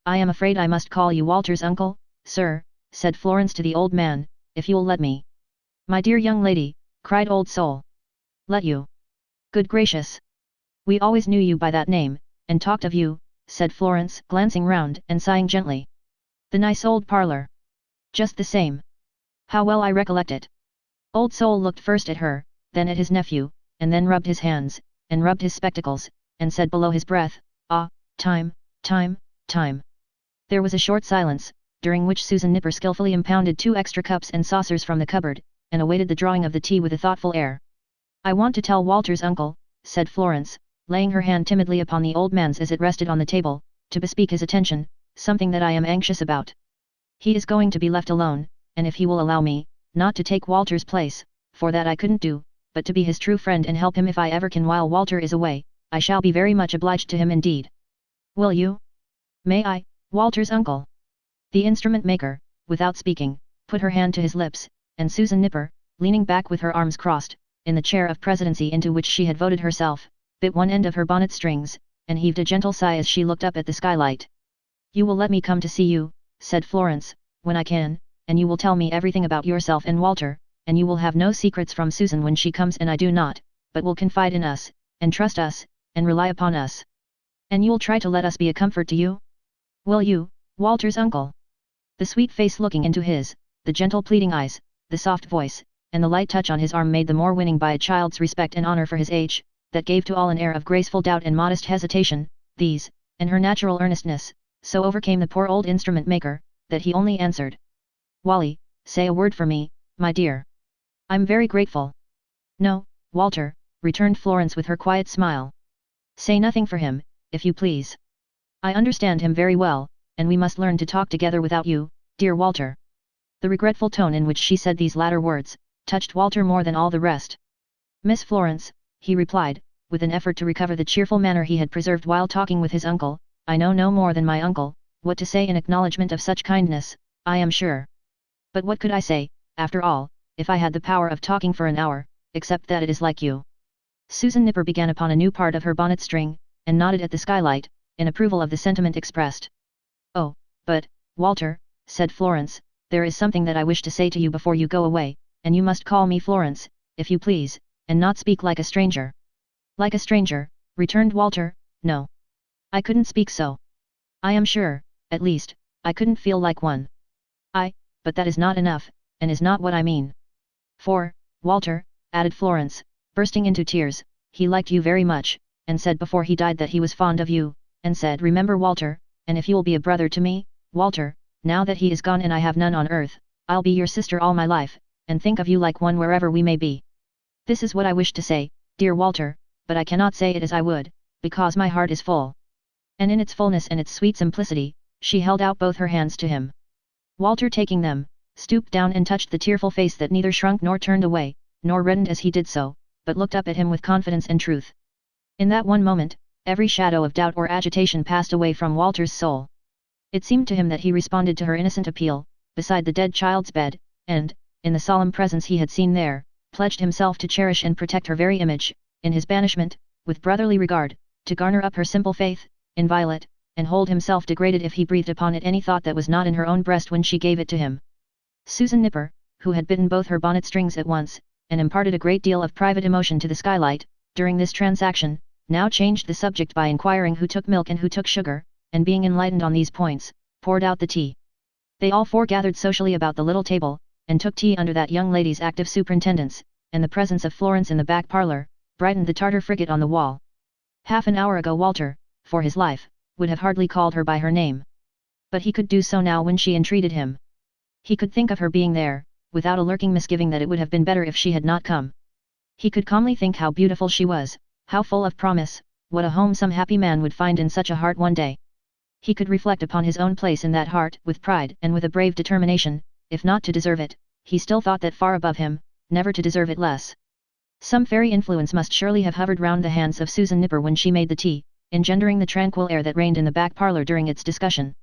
I am afraid I must call you Walter's uncle, sir, said Florence to the old man, if you'll let me. My dear young lady, cried Old Soul. Let you? Good gracious! We always knew you by that name, and talked of you, said Florence, glancing round and sighing gently. The nice old parlour. Just the same. How well I recollect it. Old Soul looked first at her, then at his nephew, and then rubbed his hands, and rubbed his spectacles, and said below his breath, ah, time. There was a short silence, during which Susan Nipper skillfully impounded 2 extra cups and saucers from the cupboard, and awaited the drawing of the tea with a thoughtful air. I want to tell Walter's uncle, said Florence, laying her hand timidly upon the old man's as it rested on the table, to bespeak his attention, something that I am anxious about. He is going to be left alone, and if he will allow me, not to take Walter's place, for that I couldn't do, but to be his true friend and help him if I ever can while Walter is away, I shall be very much obliged to him indeed. Will you? May I, Walter's uncle? The instrument maker, without speaking, put her hand to his lips, and Susan Nipper, leaning back with her arms crossed, in the chair of presidency into which she had voted herself, bit one end of her bonnet strings, and heaved a gentle sigh as she looked up at the skylight. You will let me come to see you, said Florence, when I can, and you will tell me everything about yourself and Walter, and you will have no secrets from Susan when she comes and I do not, but will confide in us, and trust us, and rely upon us. And you'll try to let us be a comfort to you? Will you, Walter's uncle? The sweet face looking into his, the gentle pleading eyes, the soft voice, and the light touch on his arm made the more winning by a child's respect and honor for his age, that gave to all an air of graceful doubt and modest hesitation. These, and her natural earnestness, so overcame the poor old instrument maker, that he only answered. Wally, say a word for me, my dear. I'm very grateful. No, Walter, returned Florence with her quiet smile. Say nothing for him, if you please. I understand him very well, and we must learn to talk together without you, dear Walter. The regretful tone in which she said these latter words, touched Walter more than all the rest. Miss Florence, he replied, with an effort to recover the cheerful manner he had preserved while talking with his uncle, I know no more than my uncle, what to say in acknowledgement of such kindness, I am sure. But what could I say, after all, if I had the power of talking for an hour, except that it is like you. Susan Nipper began upon a new part of her bonnet string, and nodded at the skylight, in approval of the sentiment expressed. Oh, but, Walter, said Florence, there is something that I wish to say to you before you go away, and you must call me Florence, if you please, and not speak like a stranger. Like a stranger, returned Walter, no. I couldn't speak so. I am sure, at least, I couldn't feel like one. But that is not enough, and is not what I mean. For, Walter, added Florence, bursting into tears, he liked you very much, and said before he died that he was fond of you, and said remember Walter, and if you'll be a brother to me, Walter, now that he is gone and I have none on earth, I'll be your sister all my life, and think of you like one wherever we may be. This is what I wish to say, dear Walter, but I cannot say it as I would, because my heart is full." And in its fullness and its sweet simplicity, she held out both her hands to him. Walter, taking them, stooped down and touched the tearful face that neither shrunk nor turned away, nor reddened as he did so, but looked up at him with confidence and truth. In that one moment, every shadow of doubt or agitation passed away from Walter's soul. It seemed to him that he responded to her innocent appeal, beside the dead child's bed, and, in the solemn presence he had seen there, pledged himself to cherish and protect her very image, in his banishment, with brotherly regard, to garner up her simple faith, inviolate, and hold himself degraded if he breathed upon it any thought that was not in her own breast when she gave it to him. Susan Nipper, who had bitten both her bonnet strings at once, and imparted a great deal of private emotion to the skylight, during this transaction, now changed the subject by inquiring who took milk and who took sugar, and being enlightened on these points, poured out the tea. They all four gathered socially about the little table, and took tea under that young lady's active superintendence, and the presence of Florence in the back parlour, brightened the Tartar frigate on the wall. Half an hour ago Walter, for his life, would have hardly called her by her name. But he could do so now when she entreated him. He could think of her being there, without a lurking misgiving that it would have been better if she had not come. He could calmly think how beautiful she was, how full of promise, what a home some happy man would find in such a heart one day. He could reflect upon his own place in that heart with pride and with a brave determination, if not to deserve it, he still thought that far above him, never to deserve it less. Some fairy influence must surely have hovered round the hands of Susan Nipper when she made the tea, engendering the tranquil air that reigned in the back parlour during its discussion.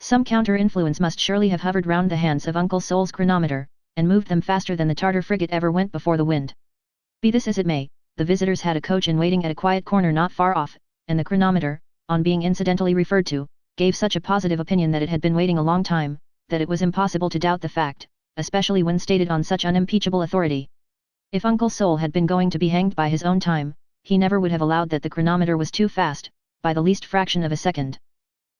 Some counter-influence must surely have hovered round the hands of Uncle Sol's chronometer, and moved them faster than the Tartar frigate ever went before the wind. Be this as it may, the visitors had a coach in waiting at a quiet corner not far off, and the chronometer, on being incidentally referred to, gave such a positive opinion that it had been waiting a long time, that it was impossible to doubt the fact, especially when stated on such unimpeachable authority. If Uncle Sol had been going to be hanged by his own time, he never would have allowed that the chronometer was too fast, by the least fraction of a second.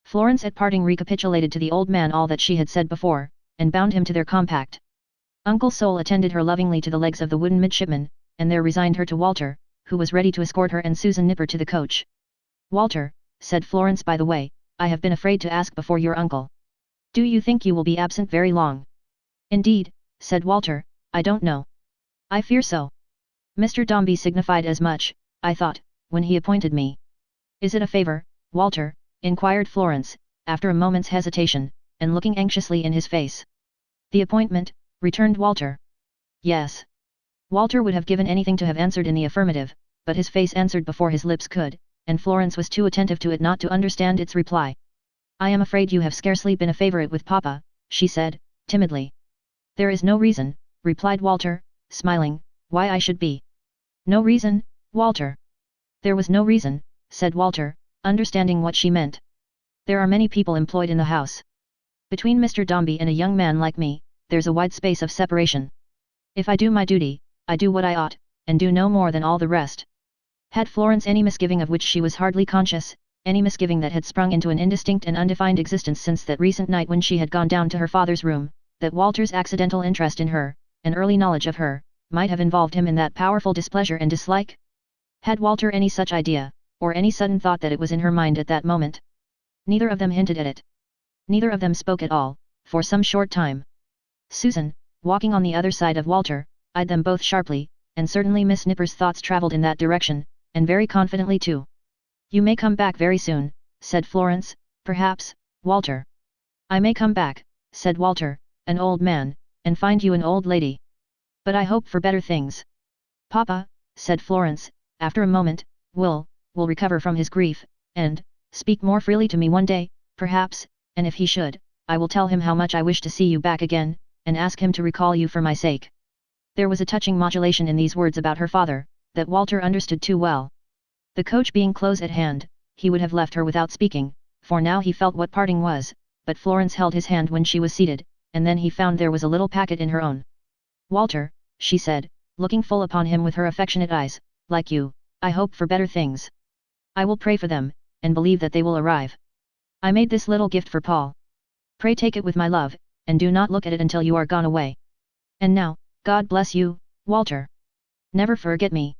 Florence at parting recapitulated to the old man all that she had said before, and bound him to their compact. Uncle Sol attended her lovingly to the legs of the wooden midshipman, and there resigned her to Walter, who was ready to escort her and Susan Nipper to the coach. "Walter," said Florence, "by the way, I have been afraid to ask before your uncle. Do you think you will be absent very long?" "Indeed," said Walter, "I don't know. I fear so. Mr. Dombey signified as much, I thought, when he appointed me." "Is it a favour, Walter?" inquired Florence, after a moment's hesitation, and looking anxiously in his face. "The appointment," returned Walter. "Yes." Walter would have given anything to have answered in the affirmative, but his face answered before his lips could, and Florence was too attentive to it not to understand its reply. "I am afraid you have scarcely been a favourite with Papa," she said, timidly. "There is no reason," replied Walter, smiling, "why I should be." "No reason, Walter?" "There was no reason," said Walter, understanding what she meant. "There are many people employed in the house. Between Mr. Dombey and a young man like me, there's a wide space of separation. If I do my duty, I do what I ought, and do no more than all the rest." Had Florence any misgiving of which she was hardly conscious, any misgiving that had sprung into an indistinct and undefined existence since that recent night when she had gone down to her father's room, that Walter's accidental interest in her, and early knowledge of her, might have involved him in that powerful displeasure and dislike? Had Walter any such idea, or any sudden thought that it was in her mind at that moment? Neither of them hinted at it. Neither of them spoke at all, for some short time. Susan, walking on the other side of Walter, eyed them both sharply, and certainly Miss Nipper's thoughts travelled in that direction, and very confidently too. "You may come back very soon," said Florence, "perhaps, Walter." "I may come back," said Walter, "an old man, and find you an old lady. But I hope for better things." "Papa," said Florence, after a moment, will recover from his grief, and speak more freely to me one day, perhaps, and if he should, I will tell him how much I wish to see you back again, and ask him to recall you for my sake." There was a touching modulation in these words about her father, that Walter understood too well. The coach being close at hand, he would have left her without speaking, for now he felt what parting was, but Florence held his hand when she was seated, and then he found there was a little packet in her own. "Walter," she said, looking full upon him with her affectionate eyes, "like you, I hope for better things. I will pray for them, and believe that they will arrive. I made this little gift for Paul. Pray take it with my love, and do not look at it until you are gone away. And now, God bless you, Walter. Never forget me.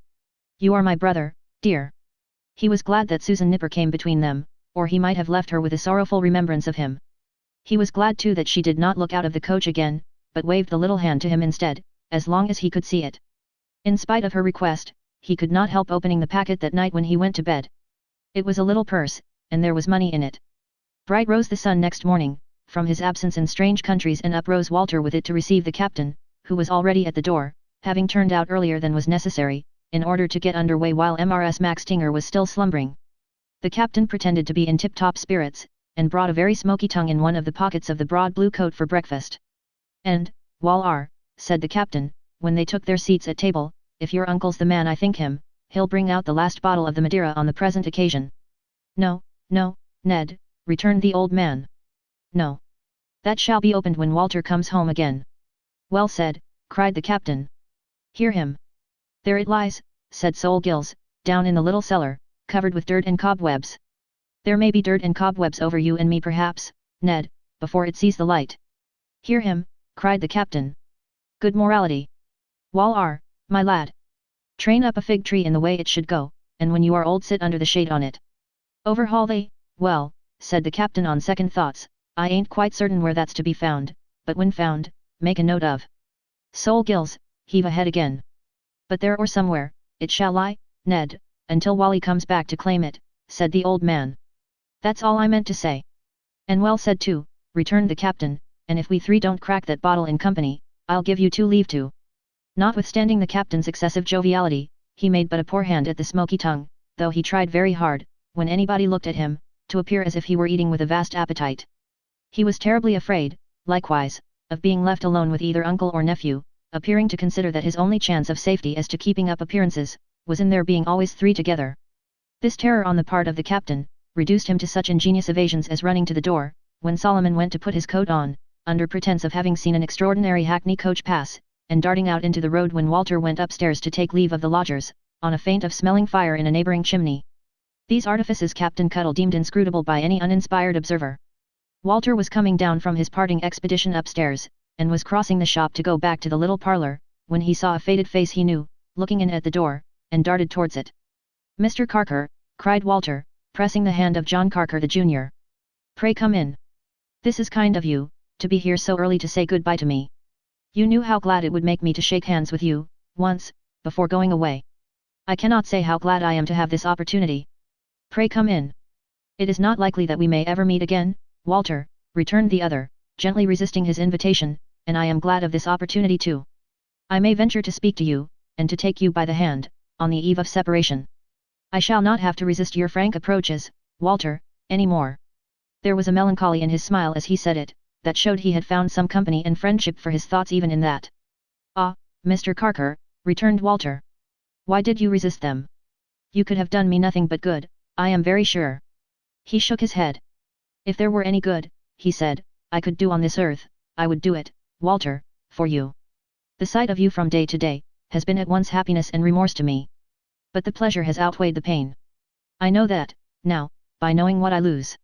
You are my brother, dear." He was glad that Susan Nipper came between them, or he might have left her with a sorrowful remembrance of him. He was glad too that she did not look out of the coach again, but waved the little hand to him instead, as long as he could see it. In spite of her request, he could not help opening the packet that night when he went to bed. It was a little purse, and there was money in it. Bright rose the sun next morning, from his absence in strange countries, and up rose Walter with it to receive the captain, who was already at the door, having turned out earlier than was necessary, in order to get under way while Mrs. Max Tinger was still slumbering. The captain pretended to be in tip-top spirits, and brought a very smoky tongue in one of the pockets of the broad blue coat for breakfast. And, Wal-ar, said the captain, when they took their seats at table, if your uncle's the man I think him, he'll bring out the last bottle of the Madeira on the present occasion. No, no, Ned, returned the old man. No. That shall be opened when Walter comes home again. Well said, cried the captain. Hear him. There it lies, said Sol Gills, down in the little cellar, covered with dirt and cobwebs. There may be dirt and cobwebs over you and me perhaps, Ned, before it sees the light. Hear him, cried the captain. Good morality. Wal-ar, my lad. Train up a fig tree in the way it should go, and when you are old sit under the shade on it. Overhaul they, well, said the captain on second thoughts, I ain't quite certain where that's to be found, but when found, make a note of. Sol Gills, heave ahead again. But there or somewhere, it shall lie, Ned, until Wally comes back to claim it, said the old man. That's all I meant to say. And well said too, returned the captain, and if we three don't crack that bottle in company, I'll give you two leave to. Notwithstanding the captain's excessive joviality, he made but a poor hand at the smoky tongue, though he tried very hard, when anybody looked at him, to appear as if he were eating with a vast appetite. He was terribly afraid, likewise, of being left alone with either uncle or nephew, appearing to consider that his only chance of safety as to keeping up appearances, was in their being always three together. This terror on the part of the captain, reduced him to such ingenious evasions as running to the door, when Solomon went to put his coat on, under pretence of having seen an extraordinary hackney coach pass, and darting out into the road when Walter went upstairs to take leave of the lodgers, on a feint of smelling fire in a neighbouring chimney. These artifices Captain Cuttle deemed inscrutable by any uninspired observer. Walter was coming down from his parting expedition upstairs, and was crossing the shop to go back to the little parlour, when he saw a faded face he knew, looking in at the door, and darted towards it. Mr. Carker, cried Walter, pressing the hand of John Carker the junior. Pray come in. This is kind of you, to be here so early to say good-bye to me. You knew how glad it would make me to shake hands with you, once, before going away. I cannot say how glad I am to have this opportunity. Pray come in. It is not likely that we may ever meet again, Walter, returned the other, gently resisting his invitation, and I am glad of this opportunity too. I may venture to speak to you, and to take you by the hand, on the eve of separation. I shall not have to resist your frank approaches, Walter, any more. There was a melancholy in his smile as he said it, that showed he had found some company and friendship for his thoughts even in that. Ah, Mr. Carker, returned Walter. Why did you resist them? You could have done me nothing but good, I am very sure. He shook his head. If there were any good, he said, I could do on this earth, I would do it, Walter, for you. The sight of you from day to day, has been at once happiness and remorse to me. But the pleasure has outweighed the pain. I know that, now, by knowing what I lose.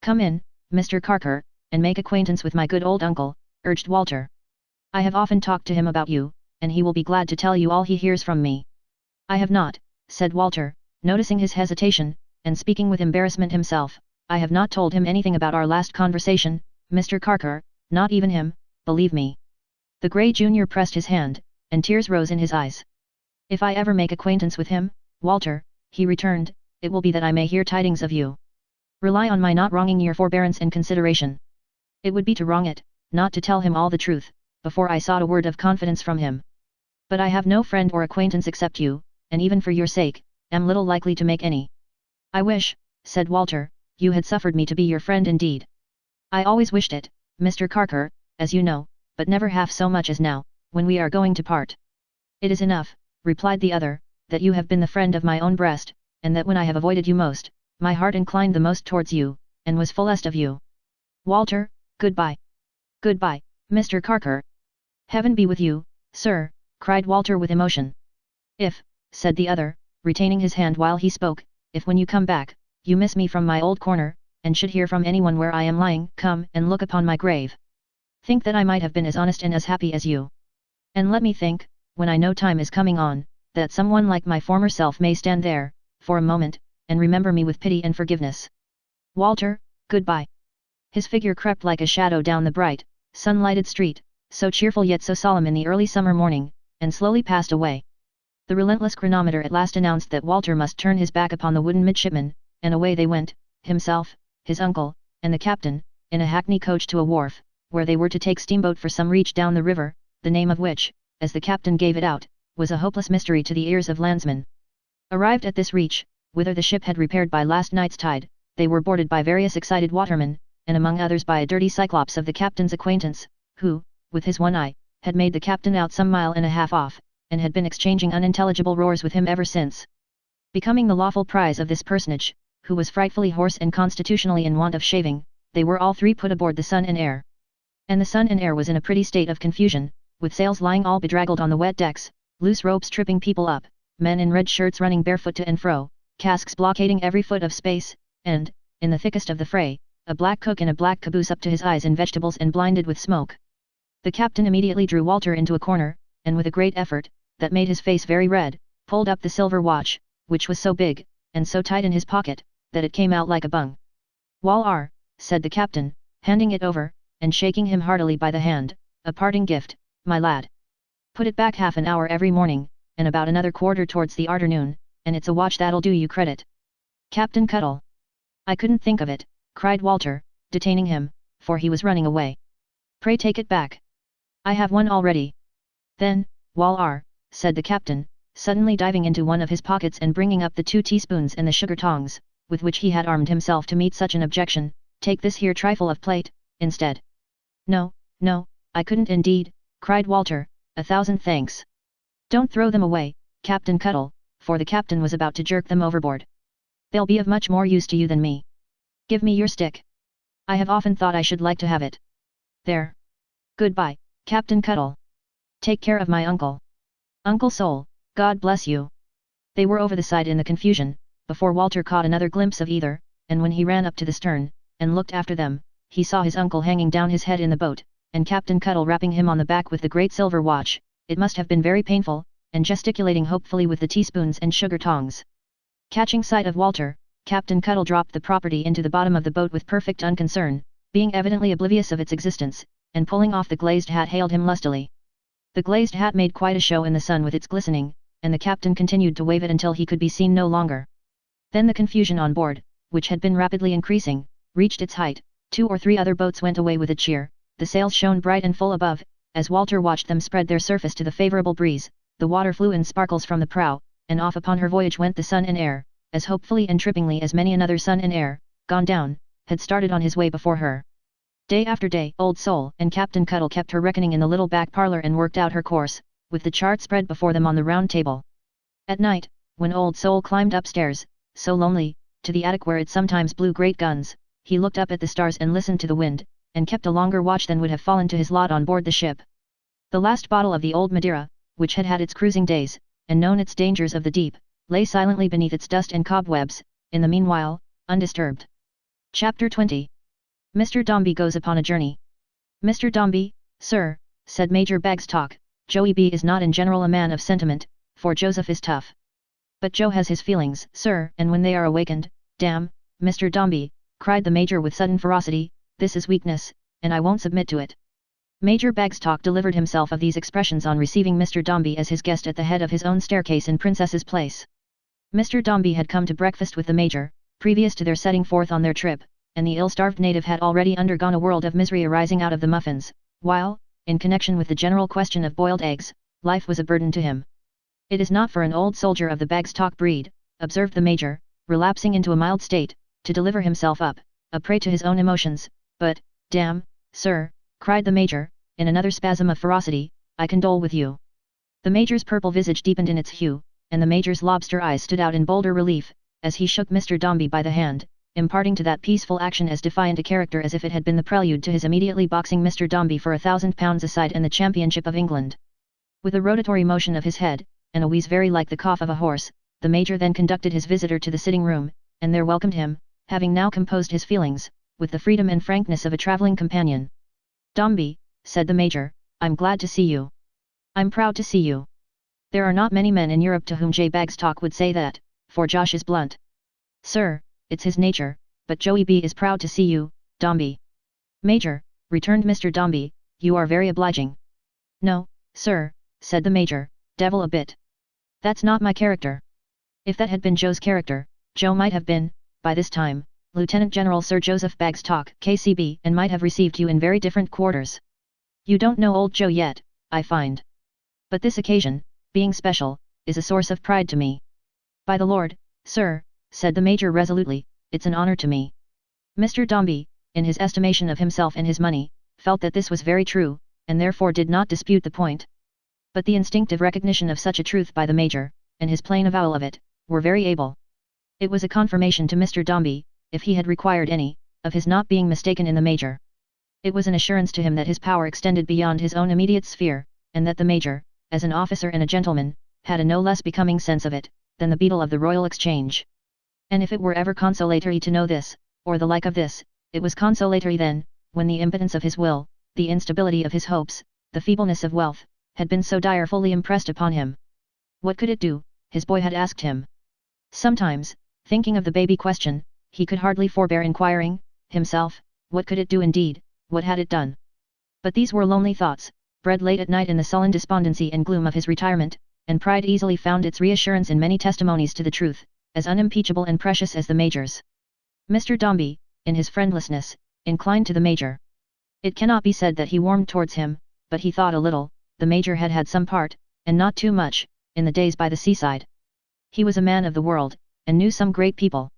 Come in, Mr. Carker, and make acquaintance with my good old uncle, urged Walter. I have often talked to him about you, and he will be glad to tell you all he hears from me. I have not, said Walter, noticing his hesitation, and speaking with embarrassment himself, I have not told him anything about our last conversation, Mr. Carker, not even him, believe me. The grey junior pressed his hand, and tears rose in his eyes. If I ever make acquaintance with him, Walter, he returned, it will be that I may hear tidings of you. Rely on my not wronging your forbearance and consideration. It would be to wrong it, not to tell him all the truth, before I sought a word of confidence from him. But I have no friend or acquaintance except you, and even for your sake, am little likely to make any. I wish, said Walter, you had suffered me to be your friend indeed. I always wished it, Mr. Carker, as you know, but never half so much as now, when we are going to part. It is enough, replied the other, that you have been the friend of my own breast, and that when I have avoided you most, my heart inclined the most towards you, and was fullest of you. Walter, goodbye. Goodbye, Mr. Carker. Heaven be with you, sir, cried Walter with emotion. If, said the other, retaining his hand while he spoke, if when you come back, you miss me from my old corner, and should hear from anyone where I am lying, come and look upon my grave. Think that I might have been as honest and as happy as you. And let me think, when I know time is coming on, that someone like my former self may stand there, for a moment, and remember me with pity and forgiveness. Walter, goodbye. His figure crept like a shadow down the bright, sun-lighted street, so cheerful yet so solemn in the early summer morning, and slowly passed away. The relentless chronometer at last announced that Walter must turn his back upon the wooden midshipman, and away they went, himself, his uncle, and the captain, in a hackney coach to a wharf, where they were to take steamboat for some reach down the river, the name of which, as the captain gave it out, was a hopeless mystery to the ears of landsmen. Arrived at this reach, whither the ship had repaired by last night's tide, they were boarded by various excited watermen, and among others by a dirty cyclops of the captain's acquaintance, who, with his one eye, had made the captain out some mile and a half off, and had been exchanging unintelligible roars with him ever since. Becoming the lawful prize of this personage, who was frightfully hoarse and constitutionally in want of shaving, they were all three put aboard the Son and Heir. And the Son and Heir was in a pretty state of confusion, with sails lying all bedraggled on the wet decks, loose ropes tripping people up, men in red shirts running barefoot to and fro, casks blockading every foot of space, and, in the thickest of the fray, a black cook in a black caboose up to his eyes in vegetables and blinded with smoke. The captain immediately drew Walter into a corner, and with a great effort, that made his face very red, pulled up the silver watch, which was so big, and so tight in his pocket, that it came out like a bung. "Wal-ar," said the captain, handing it over, and shaking him heartily by the hand, "a parting gift, my lad. Put it back half an hour every morning, and about another quarter towards the arternoon, and it's a watch that'll do you credit." "Captain Cuttle." "I couldn't think of it," cried Walter, detaining him, for he was running away. "Pray take it back." "I have one already." "Then, Wal-ar," said the captain, suddenly diving into one of his pockets and bringing up the 2 teaspoons and the sugar tongs, with which he had armed himself to meet such an objection, "take this here trifle of plate, instead." "No, no, I couldn't indeed," cried Walter, "1,000 thanks." "Don't throw them away, Captain Cuttle," for the captain was about to jerk them overboard. "They'll be of much more use to you than me. Give me your stick. I have often thought I should like to have it. There. Goodbye, Captain Cuttle. Take care of my uncle. Uncle Sol, God bless you." They were over the side in the confusion, before Walter caught another glimpse of either, and when he ran up to the stern, and looked after them, he saw his uncle hanging down his head in the boat, and Captain Cuttle rapping him on the back with the great silver watch. It must have been very painful, and gesticulating hopefully with the teaspoons and sugar tongs. Catching sight of Walter, Captain Cuttle dropped the property into the bottom of the boat with perfect unconcern, being evidently oblivious of its existence, and pulling off the glazed hat hailed him lustily. The glazed hat made quite a show in the sun with its glistening, and the captain continued to wave it until he could be seen no longer. Then the confusion on board, which had been rapidly increasing, reached its height. 2 or 3 other boats went away with a cheer, the sails shone bright and full above, as Walter watched them spread their surface to the favourable breeze, the water flew in sparkles from the prow, and off upon her voyage went the Son and Heir, as hopefully and trippingly as many another Son and Heir, gone down, had started on his way before her. Day after day, Old Sol and Captain Cuttle kept her reckoning in the little back parlour and worked out her course, with the chart spread before them on the round table. At night, when Old Sol climbed upstairs, so lonely, to the attic where it sometimes blew great guns, he looked up at the stars and listened to the wind, and kept a longer watch than would have fallen to his lot on board the ship. The last bottle of the old Madeira, which had had its cruising days, and known its dangers of the deep, lay silently beneath its dust and cobwebs, in the meanwhile, undisturbed. Chapter 20. Mr. Dombey goes upon a journey. "Mr. Dombey, sir," said Major Bagstock, "Joey B. is not in general a man of sentiment, for Joseph is tough. But Joe has his feelings, sir, and when they are awakened, damn, Mr. Dombey," cried the Major with sudden ferocity, "this is weakness, and I won't submit to it." Major Bagstock delivered himself of these expressions on receiving Mr. Dombey as his guest at the head of his own staircase in Princess's Place. Mr. Dombey had come to breakfast with the Major, previous to their setting forth on their trip, and the ill-starved native had already undergone a world of misery arising out of the muffins, while, in connection with the general question of boiled eggs, life was a burden to him. "It is not for an old soldier of the Bagstock breed," observed the Major, relapsing into a mild state, "to deliver himself up, a prey to his own emotions, but, damn, sir," cried the Major, in another spasm of ferocity, "I condole with you." The Major's purple visage deepened in its hue, and the Major's lobster eyes stood out in bolder relief, as he shook Mr. Dombey by the hand, imparting to that peaceful action as defiant a character as if it had been the prelude to his immediately boxing Mr. Dombey for £1,000 a side and the championship of England. With a rotatory motion of his head, and a wheeze very like the cough of a horse, the Major then conducted his visitor to the sitting-room, and there welcomed him, having now composed his feelings, with the freedom and frankness of a travelling companion. "Dombey," said the Major, "I'm glad to see you. I'm proud to see you. There are not many men in Europe to whom J. Bagstock would say that, for Josh is blunt. Sir, it's his nature, but Joey B. is proud to see you, Dombey." Major, returned Mr. Dombey, you are very obliging. No, sir, said the Major, devil a bit. That's not my character. If that had been Joe's character, Joe might have been, by this time, Lieutenant General Sir Joseph Bagstock, KCB, and might have received you in very different quarters. You don't know old Joe yet, I find. But this occasion, being special, is a source of pride to me. By the Lord, sir, said the Major resolutely, it's an honor to me. Mr. Dombey, in his estimation of himself and his money, felt that this was very true, and therefore did not dispute the point. But the instinctive recognition of such a truth by the Major, and his plain avowal of it, were very able. It was a confirmation to Mr. Dombey, if he had required any, of his not being mistaken in the Major. It was an assurance to him that his power extended beyond his own immediate sphere, and that the Major, as an officer and a gentleman, had a no less becoming sense of it, than the beadle of the Royal Exchange. And if it were ever consolatory to know this, or the like of this, it was consolatory then, when the impotence of his will, the instability of his hopes, the feebleness of wealth, had been so direfully impressed upon him. What could it do, his boy had asked him. Sometimes, thinking of the baby question, he could hardly forbear inquiring, himself, what could it do indeed, what had it done? But these were lonely thoughts, bred late at night in the sullen despondency and gloom of his retirement, and pride easily found its reassurance in many testimonies to the truth, as unimpeachable and precious as the Major's. Mr. Dombey, in his friendlessness, inclined to the Major. It cannot be said that he warmed towards him, but he thought a little, the Major had had some part, and not too much, in the days by the seaside. He was a man of the world, and knew some great people.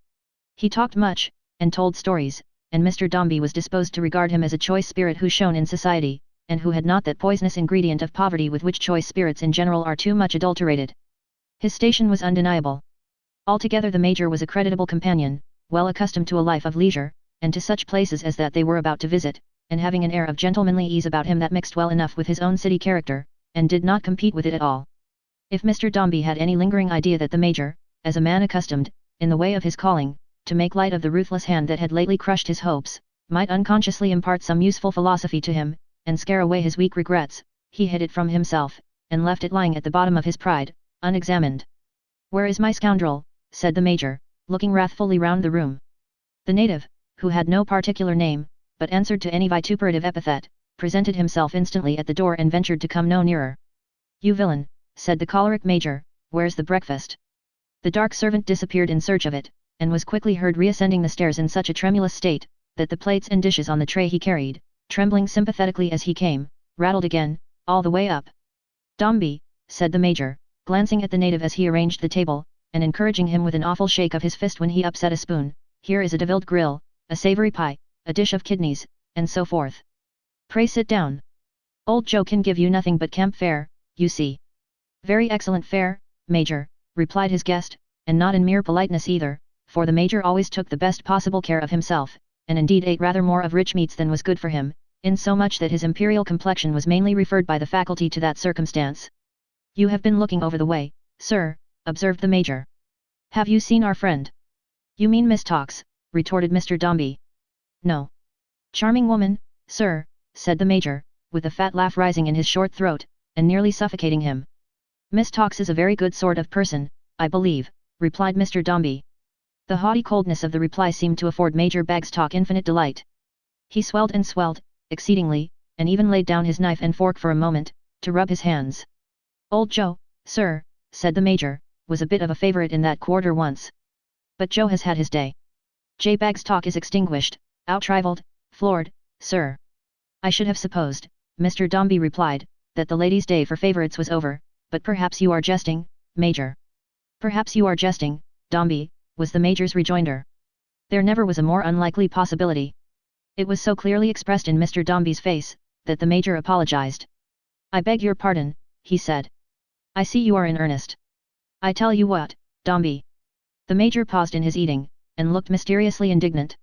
He talked much, and told stories, and Mr. Dombey was disposed to regard him as a choice spirit who shone in society, and who had not that poisonous ingredient of poverty with which choice spirits in general are too much adulterated. His station was undeniable. Altogether the Major was a creditable companion, well accustomed to a life of leisure, and to such places as that they were about to visit, and having an air of gentlemanly ease about him that mixed well enough with his own city character, and did not compete with it at all. If Mr. Dombey had any lingering idea that the Major, as a man accustomed, in the way of his calling, to make light of the ruthless hand that had lately crushed his hopes, might unconsciously impart some useful philosophy to him, and scare away his weak regrets, he hid it from himself, and left it lying at the bottom of his pride, unexamined. Where is my scoundrel? Said the Major, looking wrathfully round the room. The native, who had no particular name, but answered to any vituperative epithet, presented himself instantly at the door and ventured to come no nearer. You villain, said the choleric Major, where's the breakfast? The dark servant disappeared in search of it, and was quickly heard reascending the stairs in such a tremulous state, that the plates and dishes on the tray he carried, trembling sympathetically as he came, rattled again, all the way up. Dombey, said the Major, glancing at the native as he arranged the table, and encouraging him with an awful shake of his fist when he upset a spoon, here is a devilled grill, a savoury pie, a dish of kidneys, and so forth. Pray sit down. Old Joe can give you nothing but camp fare, you see. Very excellent fare, Major, replied his guest, and not in mere politeness either, for the Major always took the best possible care of himself, and indeed ate rather more of rich meats than was good for him, insomuch that his imperial complexion was mainly referred by the faculty to that circumstance. You have been looking over the way, sir, observed the Major. Have you seen our friend? You mean Miss Tox, retorted Mr. Dombey. No. Charming woman, sir, said the Major, with a fat laugh rising in his short throat, and nearly suffocating him. Miss Tox is a very good sort of person, I believe, replied Mr. Dombey. The haughty coldness of the reply seemed to afford Major Bagstock infinite delight. He swelled, exceedingly, and even laid down his knife and fork for a moment, to rub his hands. Old Joe, sir, said the Major, was a bit of a favourite in that quarter once. But Joe has had his day. J. Bagstock is extinguished, outrivalled, floored, sir. I should have supposed, Mr. Dombey replied, that the lady's day for favourites was over, but perhaps you are jesting, Major. Perhaps you are jesting, Dombey, was the Major's rejoinder. There never was a more unlikely possibility. It was so clearly expressed in Mr. Dombey's face, that the Major apologized. I beg your pardon, he said. I see you are in earnest. I tell you what, Dombey. The Major paused in his eating, and looked mysteriously indignant.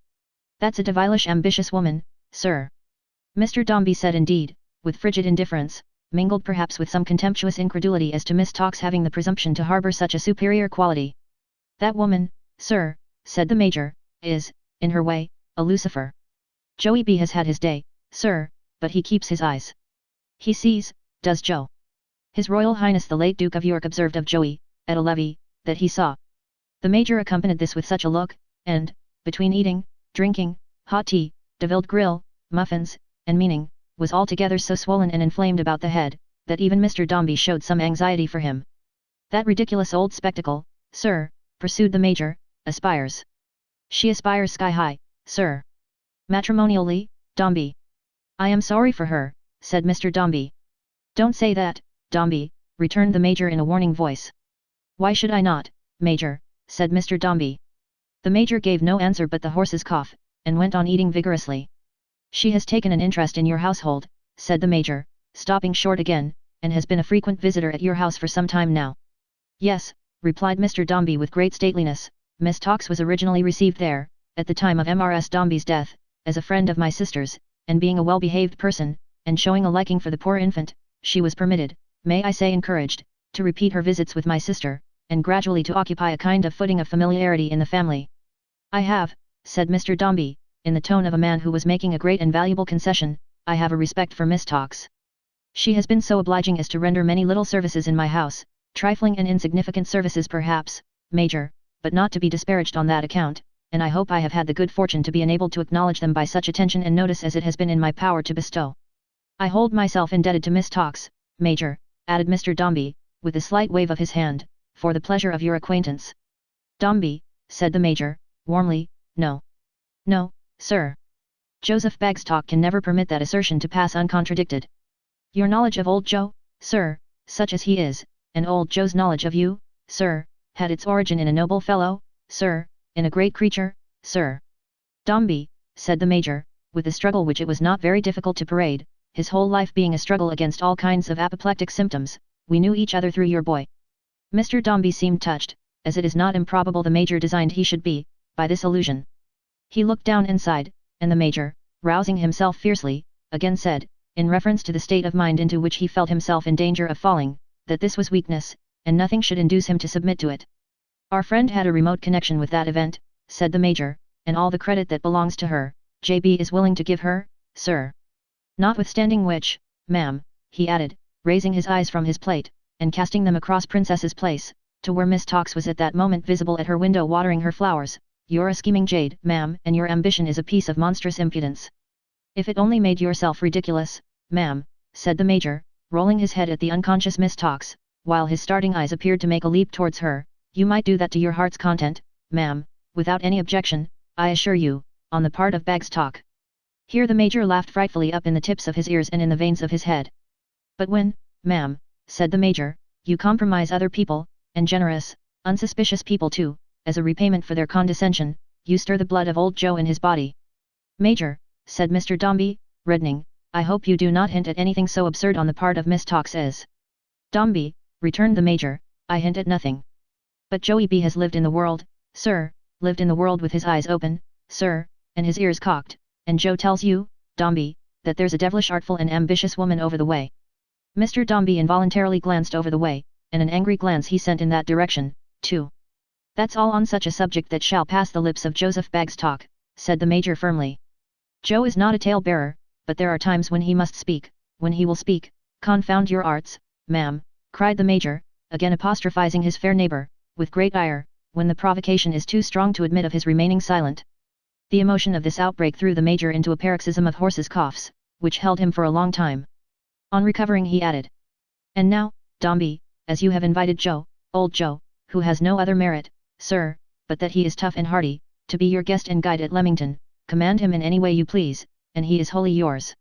That's a devilish ambitious woman, sir. Mr. Dombey said indeed, with frigid indifference, mingled perhaps with some contemptuous incredulity as to Miss Tox having the presumption to harbour such a superior quality. That woman, sir, said the Major, is, in her way, a Lucifer. Joey B has had his day, sir, but he keeps his eyes. He sees, does Joe. His Royal Highness the late Duke of York observed of Joey, at a levee, that he saw. The Major accompanied this with such a look, and, between eating, drinking, hot tea, devilled grill, muffins, and meaning, was altogether so swollen and inflamed about the head, that even Mr. Dombey showed some anxiety for him. That ridiculous old spectacle, sir, pursued the Major, aspires. She aspires sky high, sir. Matrimonially, Dombey. I am sorry for her, said Mr. Dombey. Don't say that, Dombey, returned the Major in a warning voice. Why should I not, Major, said Mr. Dombey. The Major gave no answer but the horse's cough, and went on eating vigorously. She has taken an interest in your household, said the Major, stopping short again, and has been a frequent visitor at your house for some time now. Yes, replied Mr. Dombey with great stateliness, Miss Tox was originally received there, at the time of Mrs. Dombey's death, as a friend of my sister's, and being a well-behaved person, and showing a liking for the poor infant, she was permitted, may I say encouraged, to repeat her visits with my sister, and gradually to occupy a kind of footing of familiarity in the family. I have, said Mr. Dombey, in the tone of a man who was making a great and valuable concession, I have a respect for Miss Tox. She has been so obliging as to render many little services in my house, trifling and insignificant services perhaps, Major, but not to be disparaged on that account, and I hope I have had the good fortune to be enabled to acknowledge them by such attention and notice as it has been in my power to bestow. I hold myself indebted to Miss Tox, Major, added Mr. Dombey, with a slight wave of his hand, for the pleasure of your acquaintance. Dombey, said the Major, warmly, no. No, sir. Joseph Bagstock can never permit that assertion to pass uncontradicted. Your knowledge of old Joe, sir, such as he is, and old Joe's knowledge of you, sir, had its origin in a noble fellow, sir, in a great creature, sir. Dombey, said the Major, with a struggle which it was not very difficult to parade, his whole life being a struggle against all kinds of apoplectic symptoms, we knew each other through your boy. Mr. Dombey seemed touched, as it is not improbable the Major designed he should be, by this allusion. He looked down and sighed, and the Major, rousing himself fiercely, again said, in reference to the state of mind into which he felt himself in danger of falling, that this was weakness, and nothing should induce him to submit to it. Our friend had a remote connection with that event, said the Major, and all the credit that belongs to her, J.B. is willing to give her, sir. Notwithstanding which, ma'am, he added, raising his eyes from his plate, and casting them across Princess's Place, to where Miss Tox was at that moment visible at her window watering her flowers, you're a scheming jade, ma'am, and your ambition is a piece of monstrous impudence. If it only made yourself ridiculous, ma'am, said the Major, rolling his head at the unconscious Miss Tox, while his starting eyes appeared to make a leap towards her, you might do that to your heart's content, ma'am, without any objection, I assure you, on the part of Bagstock. Here the Major laughed frightfully up in the tips of his ears and in the veins of his head. But when, ma'am, said the Major, you compromise other people, and generous, unsuspicious people too, as a repayment for their condescension, you stir the blood of old Joe in his body. Major, said Mr. Dombey, reddening, I hope you do not hint at anything so absurd on the part of Miss Tox as. Dombey, returned the Major, I hint at nothing. But Joey B. has lived in the world, sir, lived in the world with his eyes open, sir, and his ears cocked, and Joe tells you, Dombey, that there's a devilish artful and ambitious woman over the way. Mr. Dombey involuntarily glanced over the way, and an angry glance he sent in that direction, too. That's all on such a subject that shall pass the lips of Joseph Bagstock, said the Major firmly. Joe is not a tale-bearer, but there are times when he must speak, when he will speak, confound your arts, ma'am, cried the Major, again apostrophizing his fair neighbour, with great ire, when the provocation is too strong to admit of his remaining silent. The emotion of this outbreak threw the Major into a paroxysm of horse's coughs, which held him for a long time. On recovering he added. And now, Dombey, as you have invited Joe, old Joe, who has no other merit, sir, but that he is tough and hearty, to be your guest and guide at Leamington, command him in any way you please, and he is wholly yours.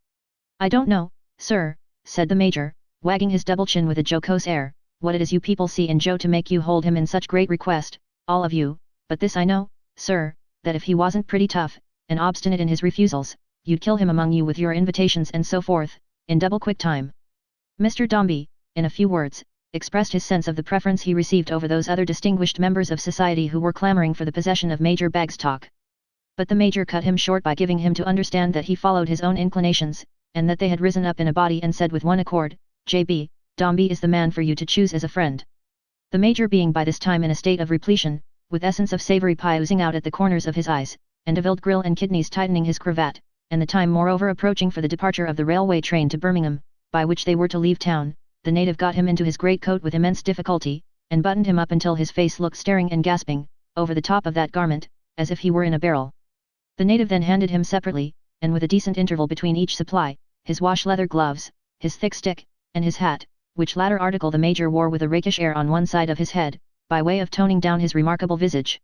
I don't know, sir, said the Major, wagging his double chin with a jocose air, what it is you people see in Joe to make you hold him in such great request, all of you, but this I know, sir, that if he wasn't pretty tough, and obstinate in his refusals, you'd kill him among you with your invitations and so forth, in double quick time. Mr. Dombey, in a few words, expressed his sense of the preference he received over those other distinguished members of society who were clamouring for the possession of Major Bagstock. But the Major cut him short by giving him to understand that he followed his own inclinations, and that they had risen up in a body and said with one accord, J.B., Dombey is the man for you to choose as a friend. The Major being by this time in a state of repletion, with essence of savoury pie oozing out at the corners of his eyes, and devilled grill and kidneys tightening his cravat, and the time moreover approaching for the departure of the railway train to Birmingham, by which they were to leave town, the native got him into his great coat with immense difficulty, and buttoned him up until his face looked staring and gasping, over the top of that garment, as if he were in a barrel. The native then handed him separately, and with a decent interval between each supply, his wash leather gloves, his thick stick, and his hat, which latter article the Major wore with a rakish air on one side of his head, by way of toning down his remarkable visage.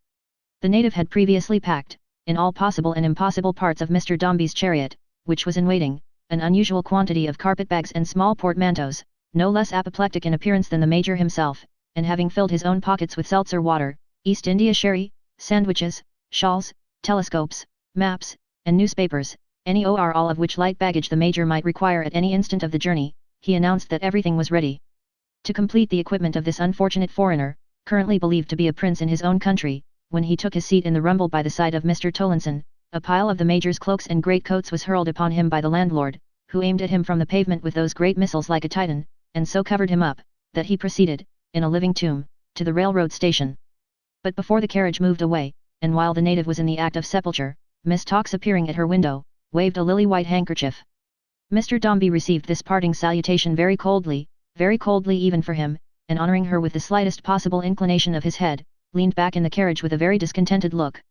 The native had previously packed, in all possible and impossible parts of Mr. Dombey's chariot, which was in waiting, an unusual quantity of carpet-bags and small portmanteaus, no less apoplectic in appearance than the Major himself, and having filled his own pockets with seltzer water, East India sherry, sandwiches, shawls, telescopes, maps, and newspapers, any or all of which light baggage the Major might require at any instant of the journey, he announced that everything was ready. To complete the equipment of this unfortunate foreigner, currently believed to be a prince in his own country, when he took his seat in the rumble by the side of Mr. Tollinson, a pile of the Major's cloaks and greatcoats was hurled upon him by the landlord, who aimed at him from the pavement with those great missiles like a titan, and so covered him up, that he proceeded, in a living tomb, to the railroad station. But before the carriage moved away, and while the native was in the act of sepulture, Miss Tox appearing at her window, waved a lily-white handkerchief. Mr. Dombey received this parting salutation very coldly even for him, and honouring her with the slightest possible inclination of his head, leaned back in the carriage with a very discontented look.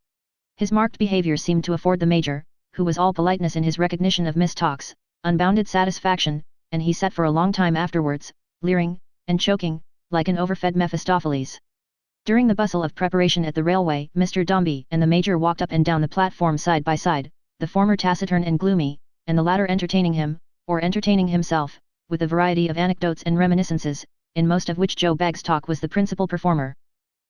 His marked behaviour seemed to afford the Major, who was all politeness in his recognition of Miss Tox, unbounded satisfaction, and he sat for a long time afterwards, leering, and choking, like an overfed Mephistopheles. During the bustle of preparation at the railway, Mr. Dombey and the Major walked up and down the platform side by side, the former taciturn and gloomy, and the latter entertaining him, or entertaining himself, with a variety of anecdotes and reminiscences, in most of which Joe Bagstock was the principal performer.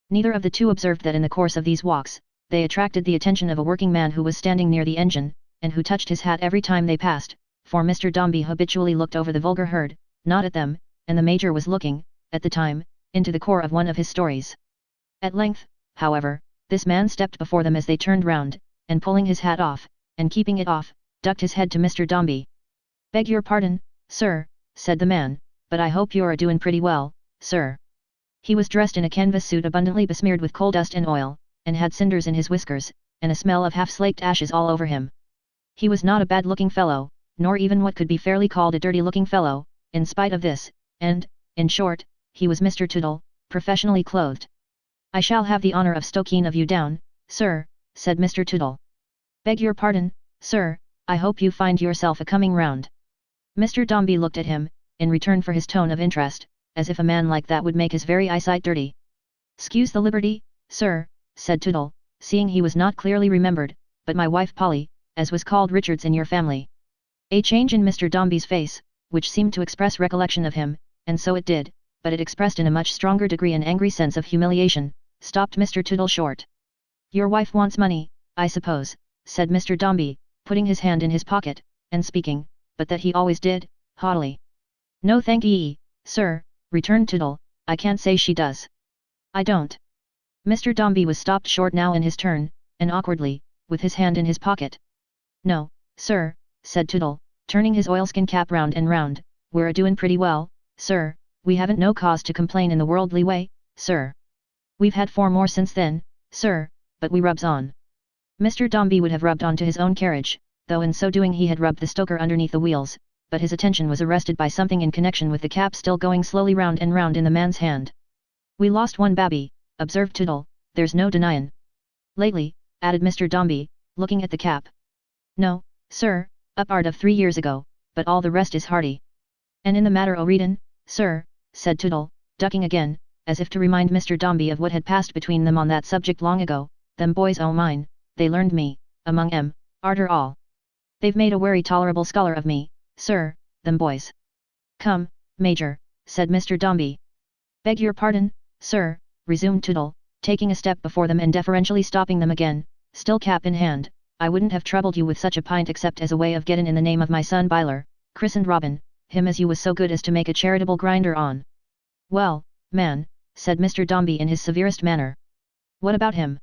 Neither of the two observed that in the course of these walks, they attracted the attention of a working man who was standing near the engine, and who touched his hat every time they passed, for Mr. Dombey habitually looked over the vulgar herd, not at them, and the Major was looking, at the time, into the core of one of his stories. At length, however, this man stepped before them as they turned round, and pulling his hat off, and keeping it off, ducked his head to Mr. Dombey. "Beg your pardon, sir," said the man, "but I hope you're a-doin' pretty well, sir." He was dressed in a canvas suit abundantly besmeared with coal dust and oil, and had cinders in his whiskers, and a smell of half-slaked ashes all over him. He was not a bad-looking fellow, nor even what could be fairly called a dirty-looking fellow, in spite of this, and, in short, he was Mr. Tootle, professionally clothed. "I shall have the honour of stoking of you down, sir," said Mr. Tootle. "Beg your pardon, sir, I hope you find yourself a-coming round." Mr. Dombey looked at him, in return for his tone of interest, as if a man like that would make his very eyesight dirty. "'Scuse the liberty, sir," said Tootle, seeing he was not clearly remembered, "but my wife Polly, as was called Richards in your family." A change in Mr. Dombey's face, which seemed to express recollection of him, and so it did, but it expressed in a much stronger degree an angry sense of humiliation, stopped Mr. Tootle short. "Your wife wants money, I suppose," said Mr. Dombey, putting his hand in his pocket, and speaking, but that he always did, haughtily. "No thank ye, sir," returned Tootle, "I can't say she does. I don't." Mr. Dombey was stopped short now in his turn, and awkwardly, with his hand in his pocket. "No, sir," said Tootle, turning his oilskin cap round and round, "we're a-doin' pretty well, sir, we haven't no cause to complain in the worldly way, sir. We've had 4 more since then, sir, but we rubs on." Mr. Dombey would have rubbed on to his own carriage, though in so doing he had rubbed the stoker underneath the wheels, but his attention was arrested by something in connection with the cap still going slowly round and round in the man's hand. "We lost one babby," observed Tootle, "there's no denyin'." "Lately," added Mr. Dombey, looking at the cap. "No, sir, up'ard of 3 years ago, but all the rest is hearty." "And in the matter o' readin', sir," said Tootle, ducking again, as if to remind Mr. Dombey of what had passed between them on that subject long ago, "them boys o' mine, they learned me, among 'em, arter all. They've made a werry tolerable scholar of me, sir, them boys." "Come, Major," said Mr. Dombey. "Beg your pardon, sir," resumed Tootle, taking a step before them and deferentially stopping them again, still cap in hand, "I wouldn't have troubled you with such a pint except as a way of gettin' in the name of my son Byler, christened Robin, him as you was so good as to make a charitable grinder on." "Well, man," said Mr. Dombey in his severest manner. "What about him?"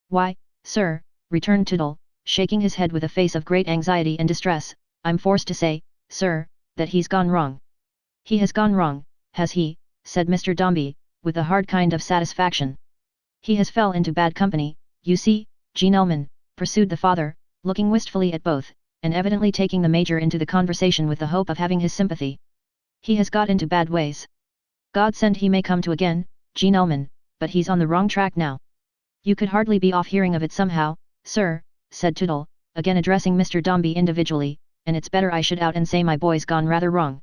"Why, sir," returned Tootle, shaking his head with a face of great anxiety and distress, "I'm forced to say, sir, that he's gone wrong." "He has gone wrong, has he?" said Mr. Dombey, with a hard kind of satisfaction. "He has fell into bad company, you see, Jean Elman," pursued the father, looking wistfully at both, and evidently taking the Major into the conversation with the hope of having his sympathy. "He has got into bad ways. God send he may come to again, Jean Elman, but he's on the wrong track now. You could hardly be off hearing of it somehow, sir," said Tootle, again addressing Mr. Dombey individually, and it's better I should out and say my boy's gone rather wrong.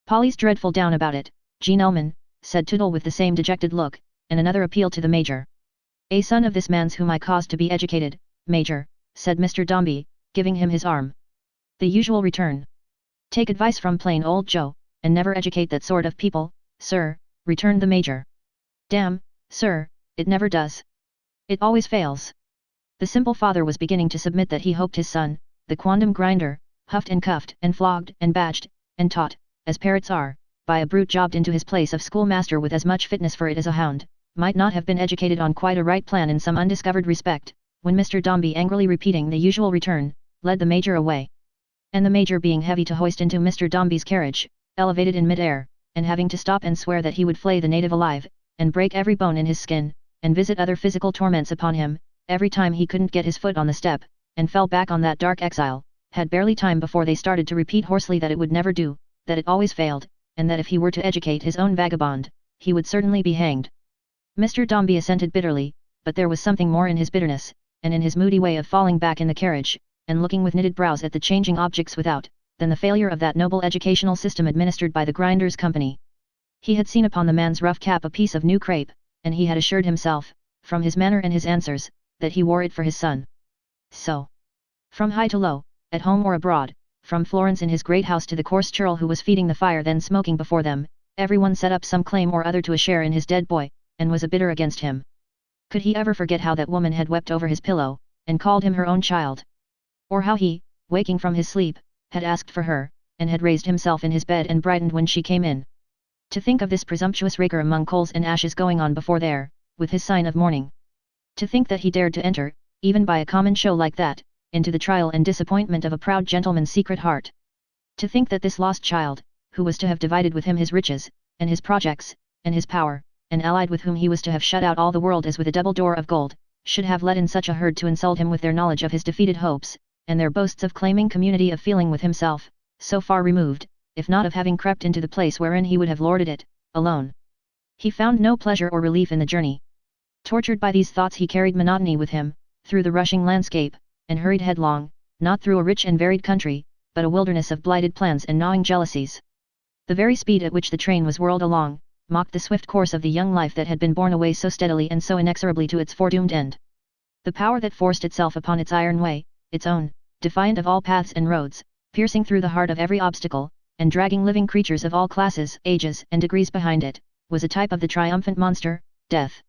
Polly's dreadful down about it, Jean Elman, said Tootle with the same dejected look, and another appeal to the Major. A son of this man's whom I caused to be educated, Major, said Mr. Dombey, giving him his arm. The usual return. Take advice from plain old Joe, and never educate that sort of people, sir, returned the Major. Damn, sir, it never does. It always fails. The simple father was beginning to submit that he hoped his son, the quondam grinder, huffed and cuffed and flogged and badged, and taught, as parrots are, by a brute jobbed into his place of schoolmaster with as much fitness for it as a hound, might not have been educated on quite a right plan in some undiscovered respect, when Mr. Dombey angrily repeating the usual return, led the Major away. And the Major being heavy to hoist into Mr. Dombey's carriage, elevated in mid-air, and having to stop and swear that he would flay the native alive, and break every bone in his skin, and visit other physical torments upon him, every time he couldn't get his foot on the step, and fell back on that dark exile, had barely time before they started to repeat hoarsely that it would never do, that it always failed, and that if he were to educate his own vagabond, he would certainly be hanged. Mr. Dombey assented bitterly, but there was something more in his bitterness, and in his moody way of falling back in the carriage, and looking with knitted brows at the changing objects without, than the failure of that noble educational system administered by the Grinders' Company. He had seen upon the man's rough cap a piece of new crape, and he had assured himself, from his manner and his answers, that he wore it for his son. So, from high to low, at home or abroad, from Florence in his great house to the coarse churl who was feeding the fire then smoking before them, everyone set up some claim or other to a share in his dead boy, and was a bitter against him. Could he ever forget how that woman had wept over his pillow, and called him her own child? Or how he, waking from his sleep, had asked for her, and had raised himself in his bed and brightened when she came in? To think of this presumptuous raker among coals and ashes going on before there, with his sign of mourning. To think that he dared to enter, even by a common show like that, into the trial and disappointment of a proud gentleman's secret heart. To think that this lost child, who was to have divided with him his riches, and his projects, and his power, and allied with whom he was to have shut out all the world as with a double door of gold, should have let in such a herd to insult him with their knowledge of his defeated hopes, and their boasts of claiming community of feeling with himself, so far removed, if not of having crept into the place wherein he would have lorded it, alone. He found no pleasure or relief in the journey. Tortured by these thoughts he carried monotony with him, through the rushing landscape, and hurried headlong, not through a rich and varied country, but a wilderness of blighted plans and gnawing jealousies. The very speed at which the train was whirled along, mocked the swift course of the young life that had been borne away so steadily and so inexorably to its foredoomed end. The power that forced itself upon its iron way, its own, defiant of all paths and roads, piercing through the heart of every obstacle, and dragging living creatures of all classes, ages, and degrees behind it, was a type of the triumphant monster, Death.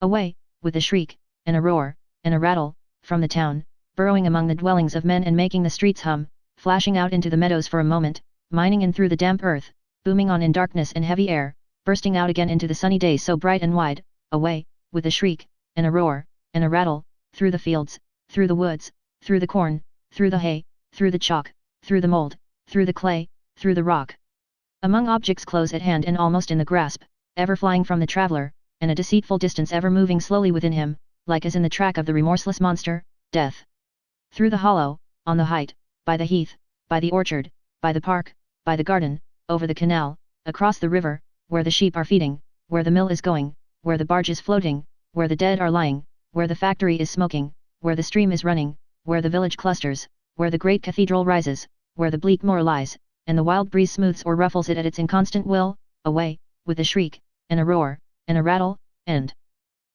Away, with a shriek, and a roar, and a rattle, from the town, burrowing among the dwellings of men and making the streets hum, flashing out into the meadows for a moment, mining in through the damp earth, booming on in darkness and heavy air, bursting out again into the sunny day so bright and wide, away, with a shriek, and a roar, and a rattle, through the fields, through the woods, through the corn, through the hay, through the chalk, through the mold, through the clay, through the rock. Among objects close at hand and almost in the grasp, ever flying from the traveller, and a deceitful distance ever moving slowly within him, like as in the track of the remorseless monster, Death. Through the hollow, on the height, by the heath, by the orchard, by the park, by the garden, over the canal, across the river, where the sheep are feeding, where the mill is going, where the barge is floating, where the dead are lying, where the factory is smoking, where the stream is running, where the village clusters, where the great cathedral rises, where the bleak moor lies, and the wild breeze smooths or ruffles it at its inconstant will, away, with a shriek, and a roar, and a rattle, and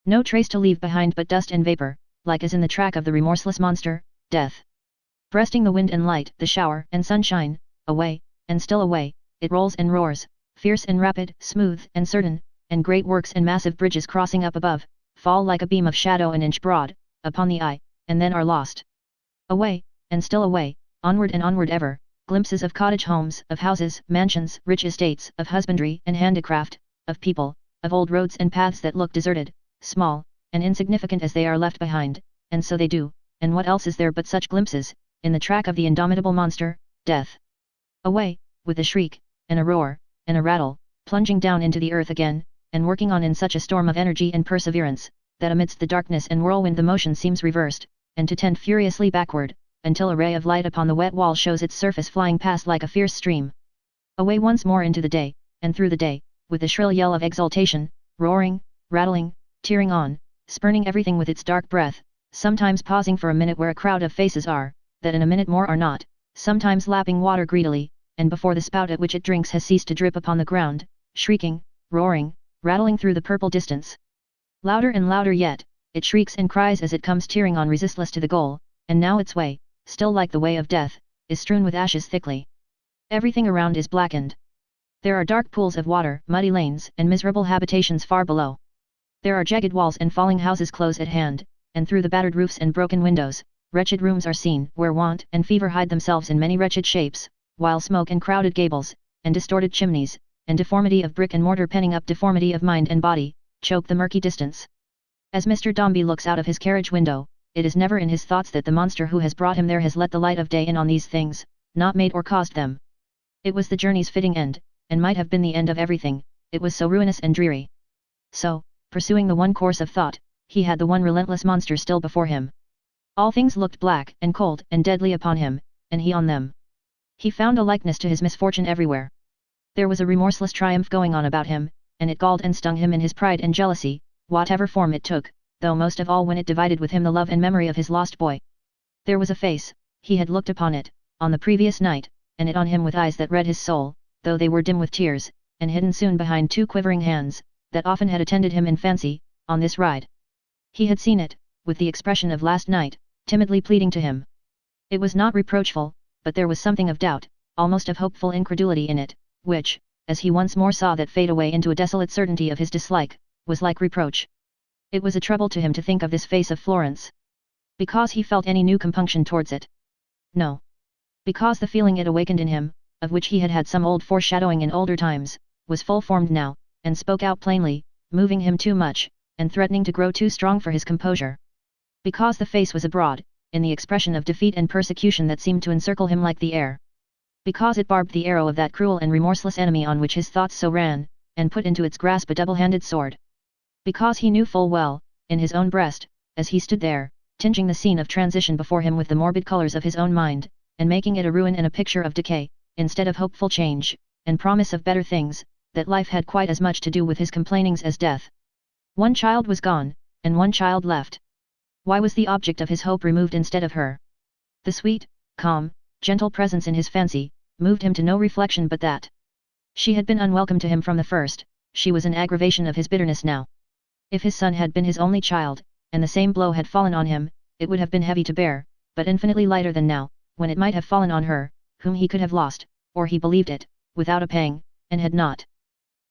no trace to leave behind but dust and vapor, like as in the track of the remorseless monster, Death. Breasting the wind and light, the shower and sunshine, away, and still away, it rolls and roars, fierce and rapid, smooth and certain, and great works and massive bridges crossing up above, fall like a beam of shadow an inch broad, upon the eye, and then are lost. Away, and still away, onward and onward ever, glimpses of cottage homes, of houses, mansions, rich estates, of husbandry and handicraft, of people, of old roads and paths that look deserted, small, and insignificant as they are left behind, and so they do, and what else is there but such glimpses, in the track of the indomitable monster, Death. Away, with a shriek, and a roar, and a rattle, plunging down into the earth again, and working on in such a storm of energy and perseverance, that amidst the darkness and whirlwind the motion seems reversed, and to tend furiously backward, until a ray of light upon the wet wall shows its surface flying past like a fierce stream. Away once more into the day, and through the day, with a shrill yell of exultation, roaring, rattling, tearing on, spurning everything with its dark breath, sometimes pausing for a minute where a crowd of faces are, that in a minute more are not, sometimes lapping water greedily, and before the spout at which it drinks has ceased to drip upon the ground, shrieking, roaring, rattling through the purple distance. Louder and louder yet, it shrieks and cries as it comes tearing on resistless to the goal, and now its way, still like the way of death, is strewn with ashes thickly. Everything around is blackened. There are dark pools of water, muddy lanes, and miserable habitations far below. There are jagged walls and falling houses close at hand, and through the battered roofs and broken windows, wretched rooms are seen, where want and fever hide themselves in many wretched shapes, while smoke and crowded gables, and distorted chimneys, and deformity of brick and mortar penning up deformity of mind and body, choke the murky distance. As Mr. Dombey looks out of his carriage window, it is never in his thoughts that the monster who has brought him there has let the light of day in on these things, not made or caused them. It was the journey's fitting end, and might have been the end of everything, it was so ruinous and dreary. So, pursuing the one course of thought, he had the one relentless monster still before him. All things looked black and cold and deadly upon him, and he on them. He found a likeness to his misfortune everywhere. There was a remorseless triumph going on about him, and it galled and stung him in his pride and jealousy, whatever form it took, though most of all when it divided with him the love and memory of his lost boy. There was a face, he had looked upon it, on the previous night, and it on him with eyes that read his soul, though they were dim with tears, and hidden soon behind two quivering hands, that often had attended him in fancy, on this ride. He had seen it, with the expression of last night, timidly pleading to him. It was not reproachful, but there was something of doubt, almost of hopeful incredulity in it, which, as he once more saw that fade away into a desolate certainty of his dislike, was like reproach. It was a trouble to him to think of this face of Florence. Because he felt any new compunction towards it? No. Because the feeling it awakened in him, of which he had had some old foreshadowing in older times, was full-formed now, and spoke out plainly, moving him too much, and threatening to grow too strong for his composure. Because the face was abroad, in the expression of defeat and persecution that seemed to encircle him like the air. Because it barbed the arrow of that cruel and remorseless enemy on which his thoughts so ran, and put into its grasp a double-handed sword. Because he knew full well, in his own breast, as he stood there, tinging the scene of transition before him with the morbid colours of his own mind, and making it a ruin and a picture of decay, instead of hopeful change, and promise of better things, that life had quite as much to do with his complainings as death. One child was gone, and one child left. Why was the object of his hope removed instead of her? The sweet, calm, gentle presence in his fancy, moved him to no reflection but that. She had been unwelcome to him from the first, she was an aggravation of his bitterness now. If his son had been his only child, and the same blow had fallen on him, it would have been heavy to bear, but infinitely lighter than now, when it might have fallen on her, whom he could have lost, or he believed it, without a pang, and had not.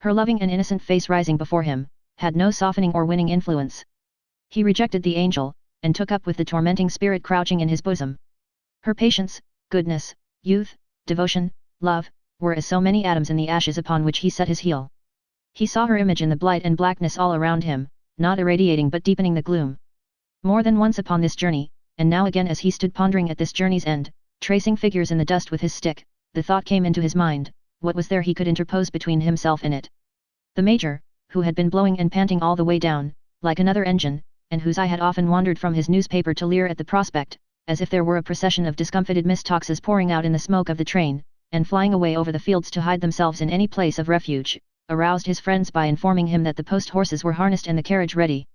Her loving and innocent face rising before him, had no softening or winning influence. He rejected the angel, and took up with the tormenting spirit crouching in his bosom. Her patience, goodness, youth, devotion, love, were as so many atoms in the ashes upon which he set his heel. He saw her image in the blight and blackness all around him, not irradiating but deepening the gloom. More than once upon this journey, and now again as he stood pondering at this journey's end, tracing figures in the dust with his stick, the thought came into his mind, what was there he could interpose between himself and it? The Major, who had been blowing and panting all the way down, like another engine, and whose eye had often wandered from his newspaper to leer at the prospect, as if there were a procession of discomfited mist-toxes pouring out in the smoke of the train, and flying away over the fields to hide themselves in any place of refuge, aroused his friends by informing him that the post-horses were harnessed and the carriage ready.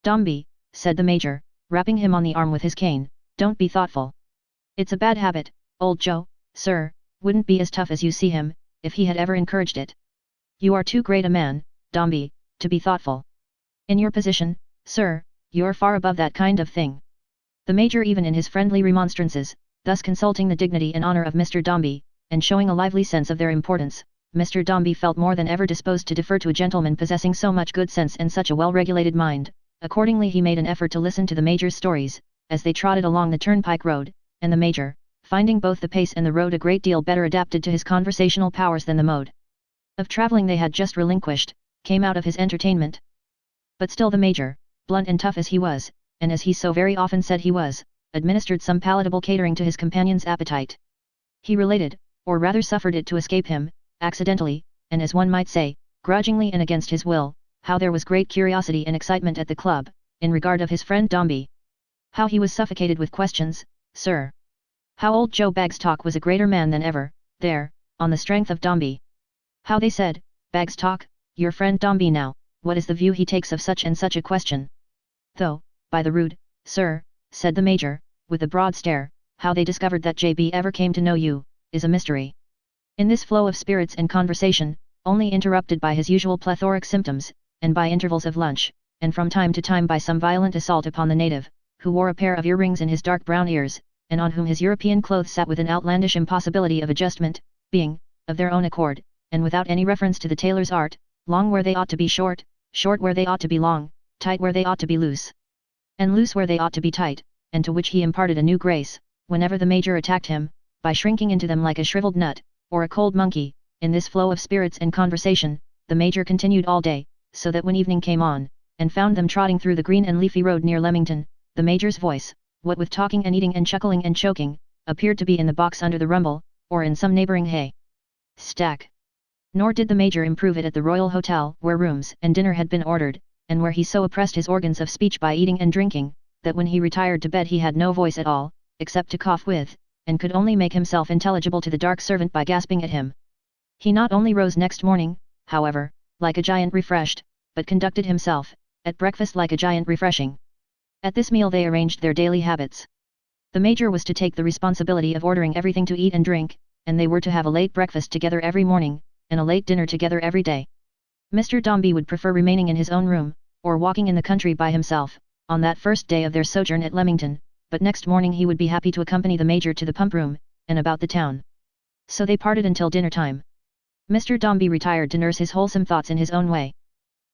"Dombey," said the Major, rapping him on the arm with his cane, "don't be thoughtful. It's a bad habit, old Joe, sir, wouldn't be as tough as you see him, if he had ever encouraged it. You are too great a man, Dombey, to be thoughtful. In your position, sir, you're far above that kind of thing." The Major, even in his friendly remonstrances, thus consulting the dignity and honour of Mr. Dombey, and showing a lively sense of their importance, Mr. Dombey felt more than ever disposed to defer to a gentleman possessing so much good sense and such a well-regulated mind. Accordingly he made an effort to listen to the Major's stories, as they trotted along the turnpike road, and the Major, finding both the pace and the road a great deal better adapted to his conversational powers than the mode of travelling they had just relinquished, came out of his entertainment. But still the Major, blunt and tough as he was, and as he so very often said he was, administered some palatable catering to his companion's appetite. He related, or rather suffered it to escape him, accidentally, and as one might say, grudgingly and against his will, how there was great curiosity and excitement at the club, in regard of his friend Dombey. How he was suffocated with questions, sir. How old Joe Bagstock was a greater man than ever, there, on the strength of Dombey. How they said, "Bagstock, your friend Dombey now, what is the view he takes of such and such a question?" Though, by the rood, sir, said the Major, with a broad stare, how they discovered that JB ever came to know you, is a mystery. In this flow of spirits and conversation, only interrupted by his usual plethoric symptoms, and by intervals of lunch, and from time to time by some violent assault upon the native, who wore a pair of earrings in his dark brown ears, and on whom his European clothes sat with an outlandish impossibility of adjustment, being, of their own accord, and without any reference to the tailor's art, long where they ought to be short, short where they ought to be long, tight where they ought to be loose, and loose where they ought to be tight, and to which he imparted a new grace, whenever the Major attacked him, by shrinking into them like a shriveled nut, or a cold monkey. In this flow of spirits and conversation, the Major continued all day, so that when evening came on, and found them trotting through the green and leafy road near Leamington, the Major's voice, what with talking and eating and chuckling and choking, appeared to be in the box under the rumble, or in some neighbouring hay stack. Nor did the Major improve it at the Royal Hotel, where rooms and dinner had been ordered, and where he so oppressed his organs of speech by eating and drinking, that when he retired to bed he had no voice at all, except to cough with, and could only make himself intelligible to the dark servant by gasping at him. He not only rose next morning, however, like a giant refreshed, but conducted himself, at breakfast like a giant refreshing. At this meal they arranged their daily habits. The Major was to take the responsibility of ordering everything to eat and drink, and they were to have a late breakfast together every morning, and a late dinner together every day. Mr. Dombey would prefer remaining in his own room, or walking in the country by himself, on that first day of their sojourn at Leamington, but next morning he would be happy to accompany the Major to the pump room, and about the town. So they parted until dinner time. Mr. Dombey retired to nurse his wholesome thoughts in his own way.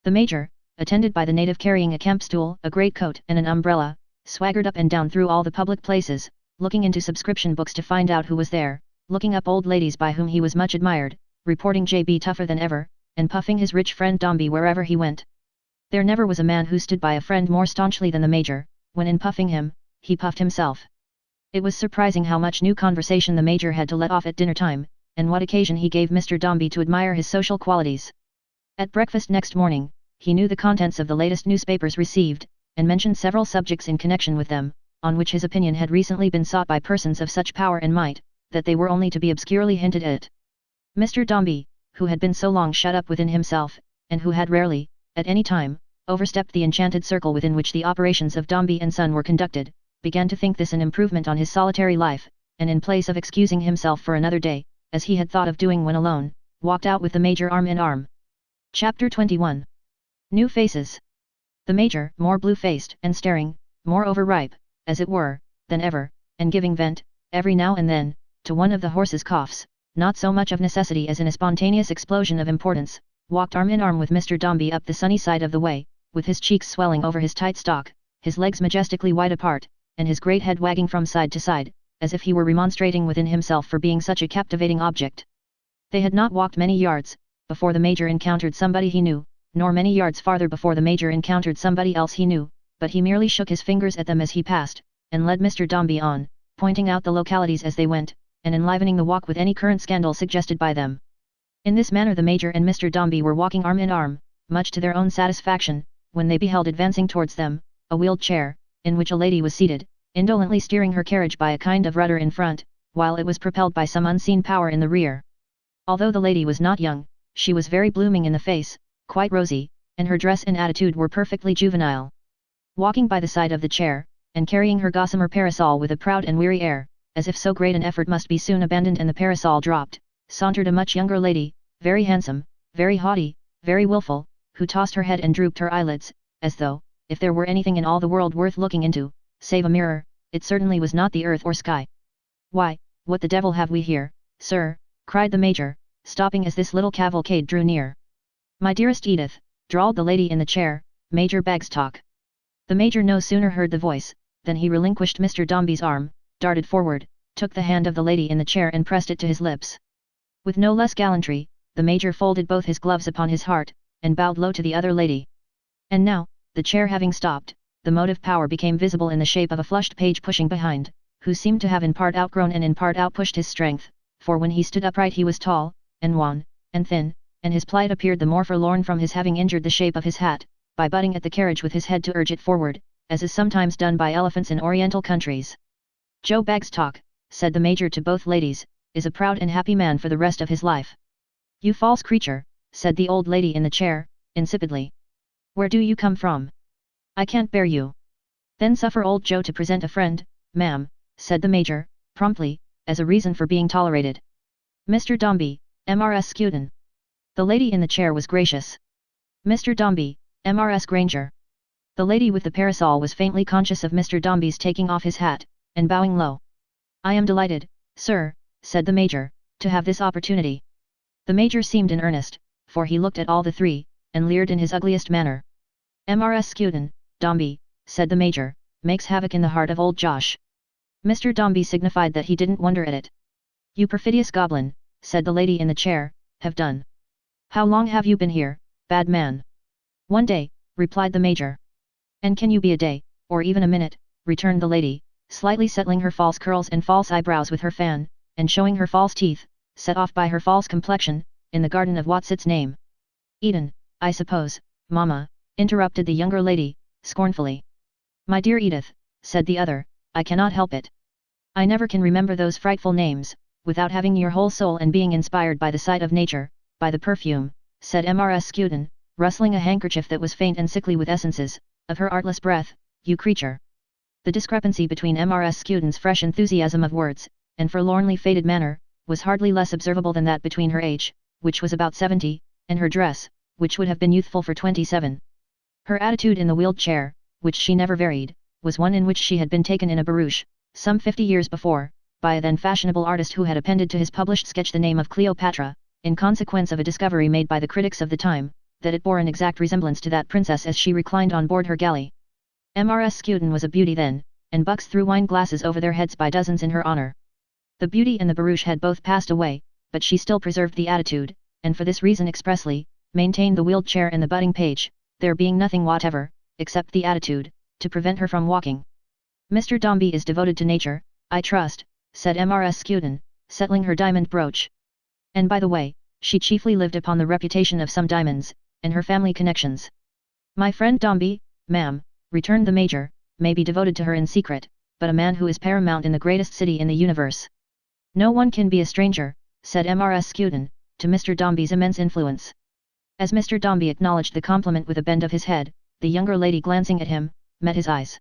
The Major, attended by the native carrying a camp stool, a great coat and an umbrella, swaggered up and down through all the public places, looking into subscription books to find out who was there, looking up old ladies by whom he was much admired, reporting JB tougher than ever, and puffing his rich friend Dombey wherever he went. There never was a man who stood by a friend more staunchly than the Major, when in puffing him, he puffed himself. It was surprising how much new conversation the Major had to let off at dinner time, and what occasion he gave Mr. Dombey to admire his social qualities. At breakfast next morning, he knew the contents of the latest newspapers received, and mentioned several subjects in connection with them, on which his opinion had recently been sought by persons of such power and might, that they were only to be obscurely hinted at. Mr. Dombey, who had been so long shut up within himself, and who had rarely, at any time, overstepped the enchanted circle within which the operations of Dombey and Son were conducted, began to think this an improvement on his solitary life, and in place of excusing himself for another day, as he had thought of doing when alone, walked out with the Major arm in arm. Chapter 21. New Faces. The Major, more blue-faced and staring, more overripe, as it were, than ever, and giving vent, every now and then, to one of the horse's coughs, not so much of necessity as in a spontaneous explosion of importance, walked arm in arm with Mr. Dombey up the sunny side of the way, with his cheeks swelling over his tight stock, his legs majestically wide apart, and his great head wagging from side to side, as if he were remonstrating within himself for being such a captivating object. They had not walked many yards, before the Major encountered somebody he knew, nor many yards farther before the Major encountered somebody else he knew, but he merely shook his fingers at them as he passed, and led Mr. Dombey on, pointing out the localities as they went, and enlivening the walk with any current scandal suggested by them. In this manner the Major and Mr. Dombey were walking arm in arm, much to their own satisfaction, when they beheld advancing towards them, a wheeled chair, in which a lady was seated, indolently steering her carriage by a kind of rudder in front, while it was propelled by some unseen power in the rear. Although the lady was not young, she was very blooming in the face, quite rosy, and her dress and attitude were perfectly juvenile. Walking by the side of the chair, and carrying her gossamer parasol with a proud and weary air, as if so great an effort must be soon abandoned and the parasol dropped, sauntered a much younger lady, very handsome, very haughty, very wilful, who tossed her head and drooped her eyelids, as though, if there were anything in all the world worth looking into, save a mirror, it certainly was not the earth or sky. "Why, what the devil have we here, sir?" cried the Major, stopping as this little cavalcade drew near. "My dearest Edith," drawled the lady in the chair, "Major Bagstock." The Major no sooner heard the voice, than he relinquished Mr. Dombey's arm, darted forward, took the hand of the lady in the chair and pressed it to his lips. With no less gallantry, the Major folded both his gloves upon his heart, and bowed low to the other lady. And now, the chair having stopped, the motive power became visible in the shape of a flushed page pushing behind, who seemed to have in part outgrown and in part outpushed his strength, for when he stood upright he was tall, and wan, and thin, and his plight appeared the more forlorn from his having injured the shape of his hat, by butting at the carriage with his head to urge it forward, as is sometimes done by elephants in oriental countries. "Joe Bagstock," said the Major to both ladies, "is a proud and happy man for the rest of his life." "You false creature," said the old lady in the chair, insipidly. "Where do you come from? I can't bear you." "Then suffer old Joe to present a friend, ma'am," said the Major, promptly, as a reason for being tolerated. Mr. Dombey, Mrs. Skewton. The lady in the chair was gracious. Mr. Dombey, Mrs. Granger. The lady with the parasol was faintly conscious of Mr. Dombey's taking off his hat, and bowing low. I am delighted, sir, said the Major, to have this opportunity. The Major seemed in earnest, for he looked at all the three, and leered in his ugliest manner. Mrs. Skewton, Dombey, said the Major, makes havoc in the heart of old Josh. Mr. Dombey signified that he didn't wonder at it. You perfidious goblin, said the lady in the chair, have done. How long have you been here, bad man? 1 day, replied the Major. And can you be a day, or even a minute, returned the lady, slightly settling her false curls and false eyebrows with her fan, and showing her false teeth, set off by her false complexion, in the garden of what's its name. Eden, I suppose, mamma, interrupted the younger lady, scornfully. My dear Edith, said the other, I cannot help it. I never can remember those frightful names, without having your whole soul and being inspired by the sight of nature, by the perfume, said Mrs. Skewton, rustling a handkerchief that was faint and sickly with essences, of her artless breath, you creature. The discrepancy between Mrs. Skewton's fresh enthusiasm of words, and forlornly faded manner, was hardly less observable than that between her age, which was about 70, and her dress, which would have been youthful for 27. Her attitude in the wheeled chair, which she never varied, was one in which she had been taken in a barouche, some 50 years before, by a then fashionable artist who had appended to his published sketch the name of Cleopatra, in consequence of a discovery made by the critics of the time, that it bore an exact resemblance to that princess as she reclined on board her galley. Mrs. Skewton was a beauty then, and bucks threw wine glasses over their heads by dozens in her honor. The beauty and the barouche had both passed away, but she still preserved the attitude, and for this reason expressly, maintained the wheeled chair and the budding page, there being nothing whatever, except the attitude, to prevent her from walking. Mr. Dombey is devoted to nature, I trust, said Mrs. Skewton, settling her diamond brooch. And by the way, she chiefly lived upon the reputation of some diamonds, and her family connections. My friend Dombey, ma'am, returned the Major, may be devoted to her in secret, but a man who is paramount in the greatest city in the universe. No one can be a stranger, said Mrs. Skewton, to Mr. Dombey's immense influence. As Mr. Dombey acknowledged the compliment with a bend of his head, the younger lady glancing at him, met his eyes.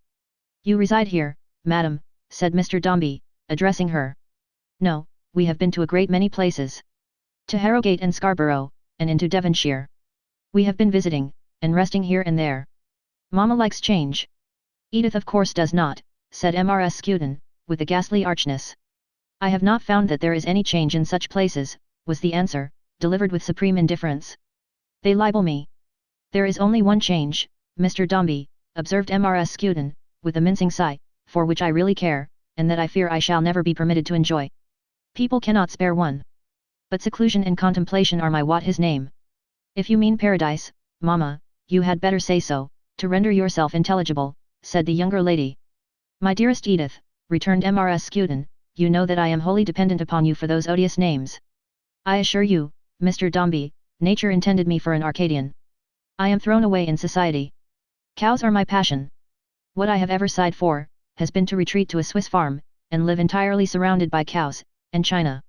You reside here, madam, said Mr. Dombey, addressing her. No, we have been to a great many places. To Harrogate and Scarborough, and into Devonshire. We have been visiting, and resting here and there. Mamma likes change. Edith of course does not, said Mrs. Skewton, with a ghastly archness. I have not found that there is any change in such places, was the answer, delivered with supreme indifference. They libel me. There is only one change, Mr. Dombey, observed Mrs. Skewton, with a mincing sigh, for which I really care, and that I fear I shall never be permitted to enjoy. People cannot spare one. But seclusion and contemplation are my what his name. If you mean paradise, mamma, you had better say so, to render yourself intelligible, said the younger lady. My dearest Edith, returned Mrs. Skewton, you know that I am wholly dependent upon you for those odious names. I assure you, Mr. Dombey, nature intended me for an Arcadian. I am thrown away in society. Cows are my passion. What I have ever sighed for, has been to retreat to a Swiss farm, and live entirely surrounded by cows, and china.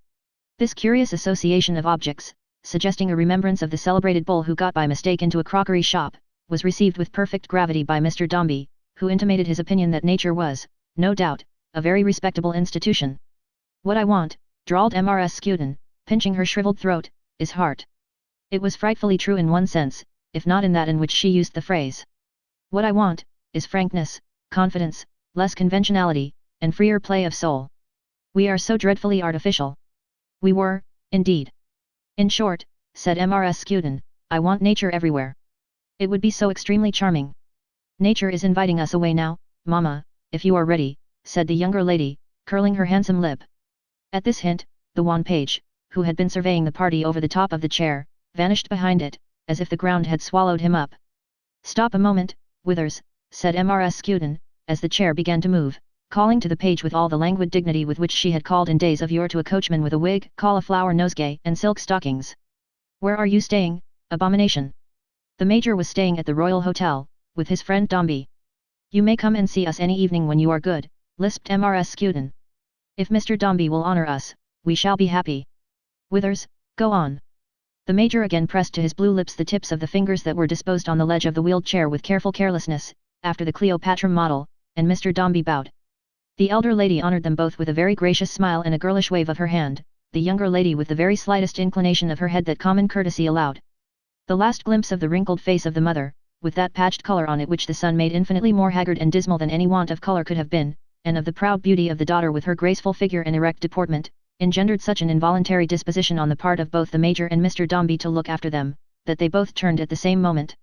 This curious association of objects, suggesting a remembrance of the celebrated bull who got by mistake into a crockery shop, was received with perfect gravity by Mr. Dombey, who intimated his opinion that nature was, no doubt, a very respectable institution. What I want, drawled Mrs. Skewton, pinching her shriveled throat, is heart. It was frightfully true in one sense, if not in that in which she used the phrase. What I want, is frankness, confidence, less conventionality, and freer play of soul. We are so dreadfully artificial. We were, indeed. In short, said Mrs. Skewton, I want nature everywhere. It would be so extremely charming. Nature is inviting us away now, mamma, if you are ready, said the younger lady, curling her handsome lip. At this hint, the wan page, who had been surveying the party over the top of the chair, vanished behind it, as if the ground had swallowed him up. Stop a moment, Withers, said Mrs. Skewton, as the chair began to move, calling to the page with all the languid dignity with which she had called in days of yore to a coachman with a wig, cauliflower nosegay, and silk stockings. Where are you staying, abomination? The Major was staying at the Royal Hotel, with his friend Dombey. You may come and see us any evening when you are good, lisped Mrs. Skewton. If Mr. Dombey will honor us, we shall be happy. Withers, go on. The Major again pressed to his blue lips the tips of the fingers that were disposed on the ledge of the wheeled chair with careful carelessness, after the Cleopatra model, and Mr. Dombey bowed. The elder lady honoured them both with a very gracious smile and a girlish wave of her hand, the younger lady with the very slightest inclination of her head that common courtesy allowed. The last glimpse of the wrinkled face of the mother, with that patched colour on it which the sun made infinitely more haggard and dismal than any want of colour could have been, and of the proud beauty of the daughter with her graceful figure and erect deportment, engendered such an involuntary disposition on the part of both the Major and Mr. Dombey to look after them, that they both turned at the same moment.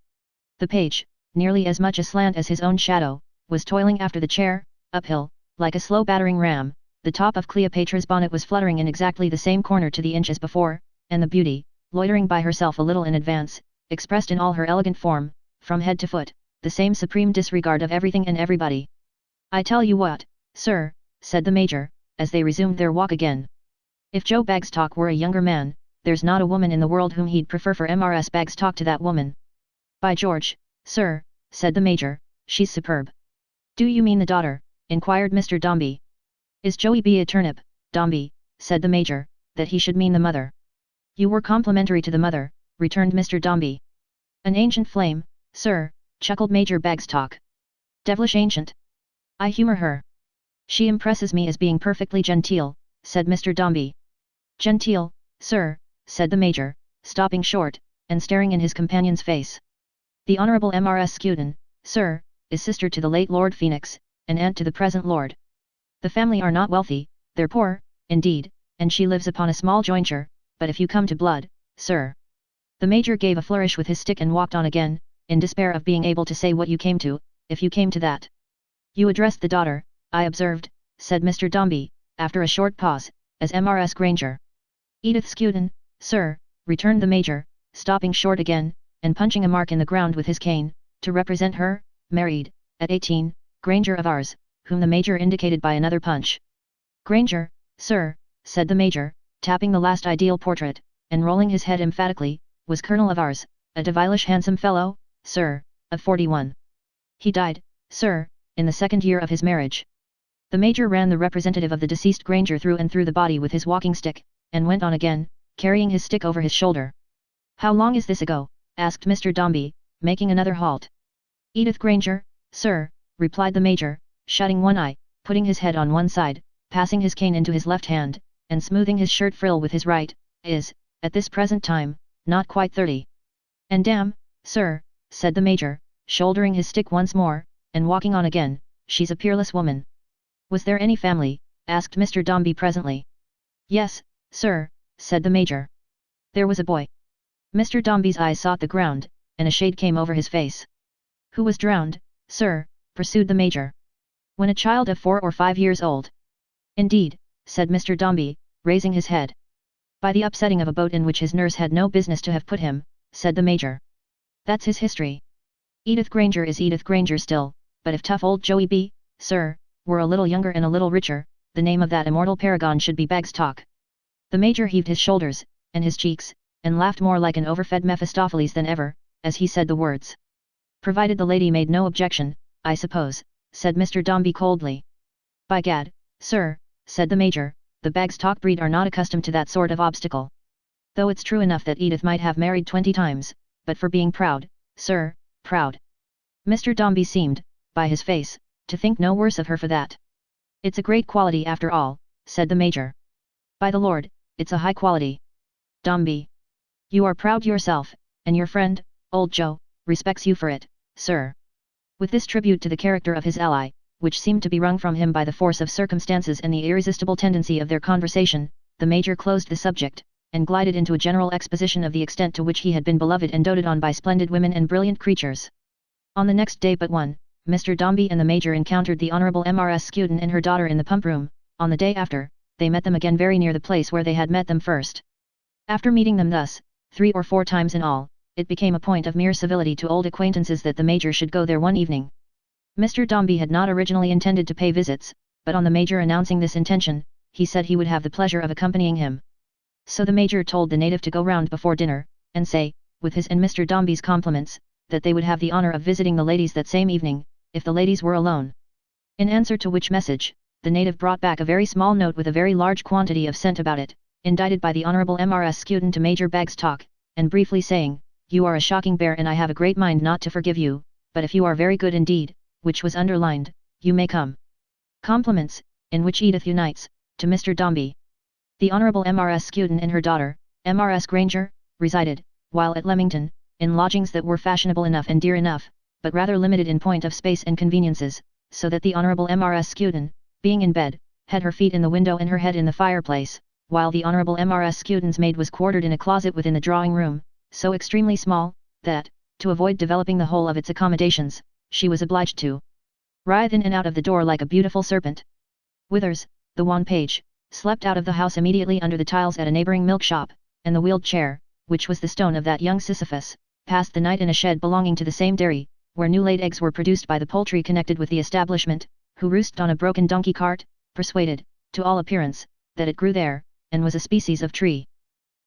The page, nearly as much aslant as his own shadow, was toiling after the chair, uphill, like a slow battering ram. The top of Cleopatra's bonnet was fluttering in exactly the same corner to the inch as before, and the beauty, loitering by herself a little in advance, expressed in all her elegant form, from head to foot, the same supreme disregard of everything and everybody. "I tell you what, sir," said the Major, as they resumed their walk again. "If Joe Bagstock were a younger man, there's not a woman in the world whom he'd prefer for Mrs. Bagstock to that woman." "By George, sir," said the Major, "she's superb." "Do you mean the daughter?" inquired Mr. Dombey. "Is Joey B a turnip, Dombey?" said the Major, "that he should mean the mother." "You were complimentary to the mother," returned Mr. Dombey. "An ancient flame, sir," chuckled Major Bagstock. "Devilish ancient. I humour her. She impresses me as being perfectly genteel," said Mr. Dombey. "Genteel, sir," said the Major, stopping short, and staring in his companion's face. "The Honourable Mrs. Skewton, sir, is sister to the late Lord Phoenix, and aunt to the present Lord. The family are not wealthy, they're poor, indeed, and she lives upon a small jointure, but if you come to blood, sir—" The Major gave a flourish with his stick and walked on again, in despair of being able to say what you came to, if you came to that. "You addressed the daughter, I observed," said Mr. Dombey, after a short pause, "as Mrs. Granger." "Edith Skewton, sir," returned the Major, stopping short again, and punching a mark in the ground with his cane, "to represent her, married, at 18, Granger of ours," whom the Major indicated by another punch. "Granger, sir," said the Major, tapping the last ideal portrait, and rolling his head emphatically, "was Colonel of ours, a devilish handsome fellow, sir, of 41. He died, sir, in the 2nd year of his marriage." The Major ran the representative of the deceased Granger through and through the body with his walking stick, and went on again, carrying his stick over his shoulder. "How long is this ago?" asked Mr. Dombey, making another halt. "Edith Granger, sir," replied the Major, shutting one eye, putting his head on one side, passing his cane into his left hand, and smoothing his shirt frill with his right, "is, at this present time, not quite 30. And damn, sir," said the Major, shouldering his stick once more, and walking on again, "she's a peerless woman." "Was there any family?" asked Mr. Dombey presently. "Yes, sir," said the Major. "There was a boy." Mr. Dombey's eyes sought the ground, and a shade came over his face. "Who was drowned, sir?" pursued the Major. "When a child of 4 or 5 years old." "Indeed," said Mr. Dombey, raising his head. "By the upsetting of a boat in which his nurse had no business to have put him," said the Major. "That's his history. Edith Granger is Edith Granger still, but if tough old Joey B, sir, were a little younger and a little richer, the name of that immortal paragon should be Bagstock." The Major heaved his shoulders, and his cheeks, and laughed more like an overfed Mephistopheles than ever, as he said the words. "Provided the lady made no objection, I suppose," said Mr. Dombey coldly. "By gad, sir," said the Major, "the Bagstock breed are not accustomed to that sort of obstacle. Though it's true enough that Edith might have married 20 times, but for being proud, sir, proud." Mr. Dombey seemed, by his face, to think no worse of her for that. "It's a great quality after all," said the Major. "By the Lord, it's a high quality. Dombey. You are proud yourself, and your friend, old Joe, respects you for it, sir." With this tribute to the character of his ally, which seemed to be wrung from him by the force of circumstances and the irresistible tendency of their conversation, the Major closed the subject, and glided into a general exposition of the extent to which he had been beloved and doted on by splendid women and brilliant creatures. On the next day but one, Mr. Dombey and the Major encountered the Honourable Mrs. Skewton and her daughter in the pump room. On the day after, they met them again very near the place where they had met them first. After meeting them thus, 3 or 4 times in all, it became a point of mere civility to old acquaintances that the Major should go there one evening. Mr. Dombey had not originally intended to pay visits, but on the Major announcing this intention, he said he would have the pleasure of accompanying him. So the Major told the native to go round before dinner, and say, with his and Mr. Dombey's compliments, that they would have the honour of visiting the ladies that same evening, if the ladies were alone. In answer to which message, the native brought back a very small note with a very large quantity of scent about it, indited by the Honourable Mrs. Skewton to Major Bagstock, and briefly saying, "You are a shocking bear and I have a great mind not to forgive you, but if you are very good indeed," which was underlined, "you may come." Compliments, in which Edith unites, to Mr. Dombey. The Honourable Mrs. Skewton and her daughter, Mrs. Granger, resided, while at Leamington, in lodgings that were fashionable enough and dear enough, but rather limited in point of space and conveniences, so that the Honourable Mrs. Skewton, being in bed, had her feet in the window and her head in the fireplace, while the Honourable Mrs. Skewton's maid was quartered in a closet within the drawing-room, so extremely small, that, to avoid developing the whole of its accommodations, she was obliged to writhe in and out of the door like a beautiful serpent. Withers, the wan page, slept out of the house immediately under the tiles at a neighbouring milk shop, and the wheeled chair, which was the stone of that young Sisyphus, passed the night in a shed belonging to the same dairy, where new-laid eggs were produced by the poultry connected with the establishment, who roosted on a broken donkey cart, persuaded, to all appearance, that it grew there, and was a species of tree.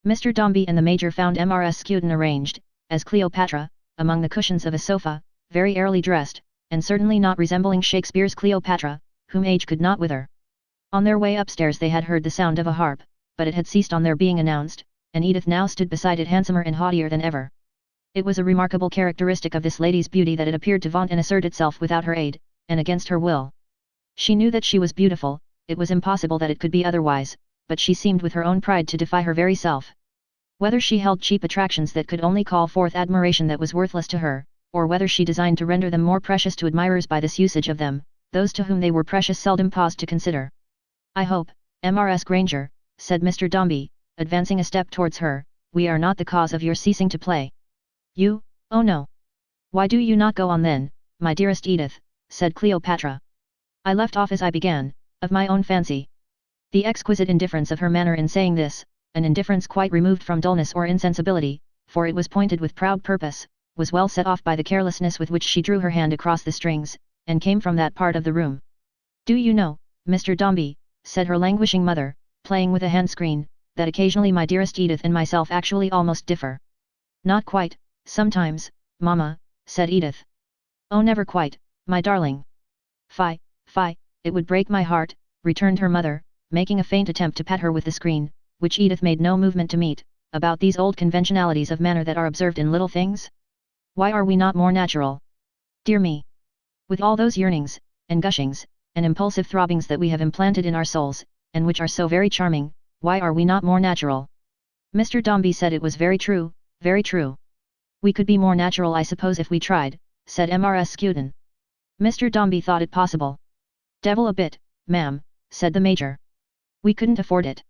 Mr. Dombey and the Major found Mrs. Skewton arranged, as Cleopatra, among the cushions of a sofa, very airily dressed, and certainly not resembling Shakespeare's Cleopatra, whom age could not wither. On their way upstairs they had heard the sound of a harp, but it had ceased on their being announced, and Edith now stood beside it handsomer and haughtier than ever. It was a remarkable characteristic of this lady's beauty that it appeared to vaunt and assert itself without her aid, and against her will. She knew that she was beautiful, it was impossible that it could be otherwise, but she seemed with her own pride to defy her very self. Whether she held cheap attractions that could only call forth admiration that was worthless to her, or whether she designed to render them more precious to admirers by this usage of them, those to whom they were precious seldom paused to consider. "I hope, Mrs. Granger," said Mr. Dombey, advancing a step towards her, "we are not the cause of your ceasing to play." "You? Oh no. Why do you not go on then, my dearest Edith?" said Cleopatra. "I left off as I began, of my own fancy." The exquisite indifference of her manner in saying this, an indifference quite removed from dullness or insensibility, for it was pointed with proud purpose, was well set off by the carelessness with which she drew her hand across the strings, and came from that part of the room. "Do you know, Mr. Dombey," said her languishing mother, playing with a hand-screen, "that occasionally my dearest Edith and myself actually almost differ." "Not quite, sometimes, mamma," said Edith. "Oh, never quite, my darling." "Fie, fie, it would break my heart," returned her mother, making a faint attempt to pat her with the screen, which Edith made no movement to meet, "about these old conventionalities of manner that are observed in little things. Why are we not more natural? Dear me! With all those yearnings, and gushings, and impulsive throbbings that we have implanted in our souls, and which are so very charming, why are we not more natural?" Mr. Dombey said it was very true, very true. "We could be more natural I suppose if we tried," said Mrs. Skewton. Mr. Dombey thought it possible. "Devil a bit, ma'am," said the Major. "We couldn't afford it.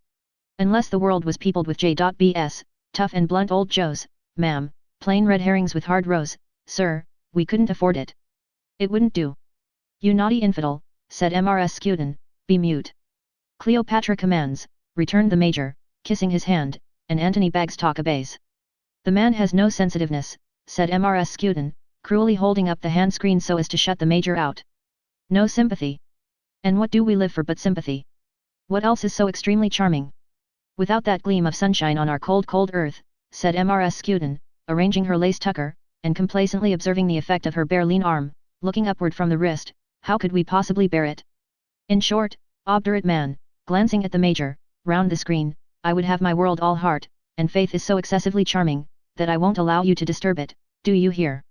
Unless the world was peopled with J.B.S., tough and blunt old Joes, ma'am, plain red herrings with hard roes, sir, we couldn't afford it. It wouldn't do." "You naughty infidel," said Mrs. Skewton, "be mute." "Cleopatra commands," returned the Major, kissing his hand, "and Antony Bagstock obeys." "The man has no sensitiveness," said Mrs. Skewton, cruelly holding up the hand-screen so as to shut the Major out. "No sympathy. And what do we live for but sympathy? What else is so extremely charming? Without that gleam of sunshine on our cold earth," said Mrs. Skewton, arranging her lace tucker, and complacently observing the effect of her bare lean arm, looking upward from the wrist, "how could we possibly bear it? In short, obdurate man," glancing at the Major, "round the screen, I would have my world all heart, and faith is so excessively charming, that I won't allow you to disturb it, do you hear?"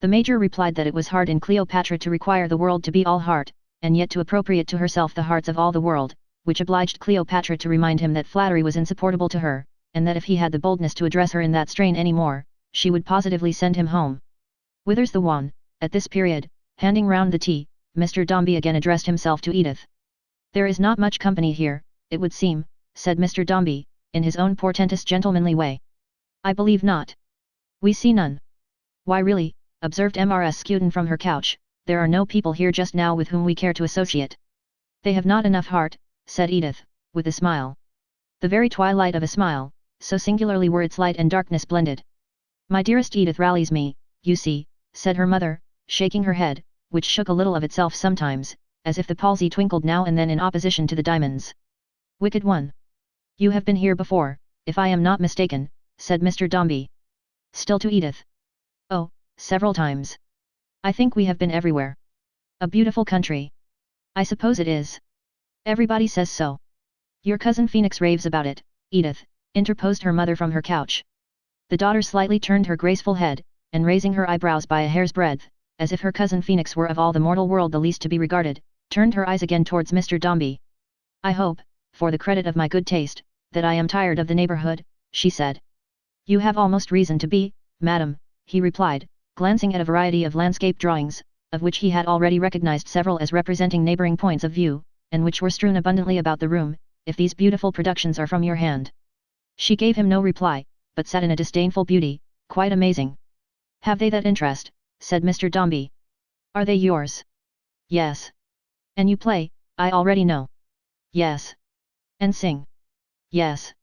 The Major replied that it was hard in Cleopatra to require the world to be all heart, and yet to appropriate to herself the hearts of all the world, which obliged Cleopatra to remind him that flattery was insupportable to her, and that if he had the boldness to address her in that strain any more, she would positively send him home. "Withers the wan?" At this period, handing round the tea, Mr. Dombey again addressed himself to Edith. "There is not much company here, it would seem," said Mr. Dombey, in his own portentous gentlemanly way. "I believe not. We see none." "Why really," observed Mrs. Skewton from her couch, "there are no people here just now with whom we care to associate." "They have not enough heart," said Edith, with a smile. The very twilight of a smile, so singularly were its light and darkness blended. "My dearest Edith rallies me, you see," said her mother, shaking her head, which shook a little of itself sometimes, as if the palsy twinkled now and then in opposition to the diamonds. "Wicked one! You have been here before, if I am not mistaken," said Mr. Dombey. Still to Edith. "Oh, several times. I think we have been everywhere. A beautiful country. I suppose it is. Everybody says so." "Your cousin Phoenix raves about it, Edith," interposed her mother from her couch. The daughter slightly turned her graceful head, and raising her eyebrows by a hair's breadth, as if her cousin Phoenix were of all the mortal world the least to be regarded, turned her eyes again towards Mr. Dombey. I hope, for the credit of my good taste, that I am tired of the neighborhood, she said. You have almost reason to be, madam, he replied, glancing at a variety of landscape drawings, of which he had already recognized several as representing neighboring points of view, and which were strewn abundantly about the room. If these beautiful productions are from your hand. She gave him no reply, but sat in a disdainful beauty, quite amazing. Have they that interest? Said Mr. Dombey. Are they yours? Yes. And you play, I already know. Yes. And sing? Yes.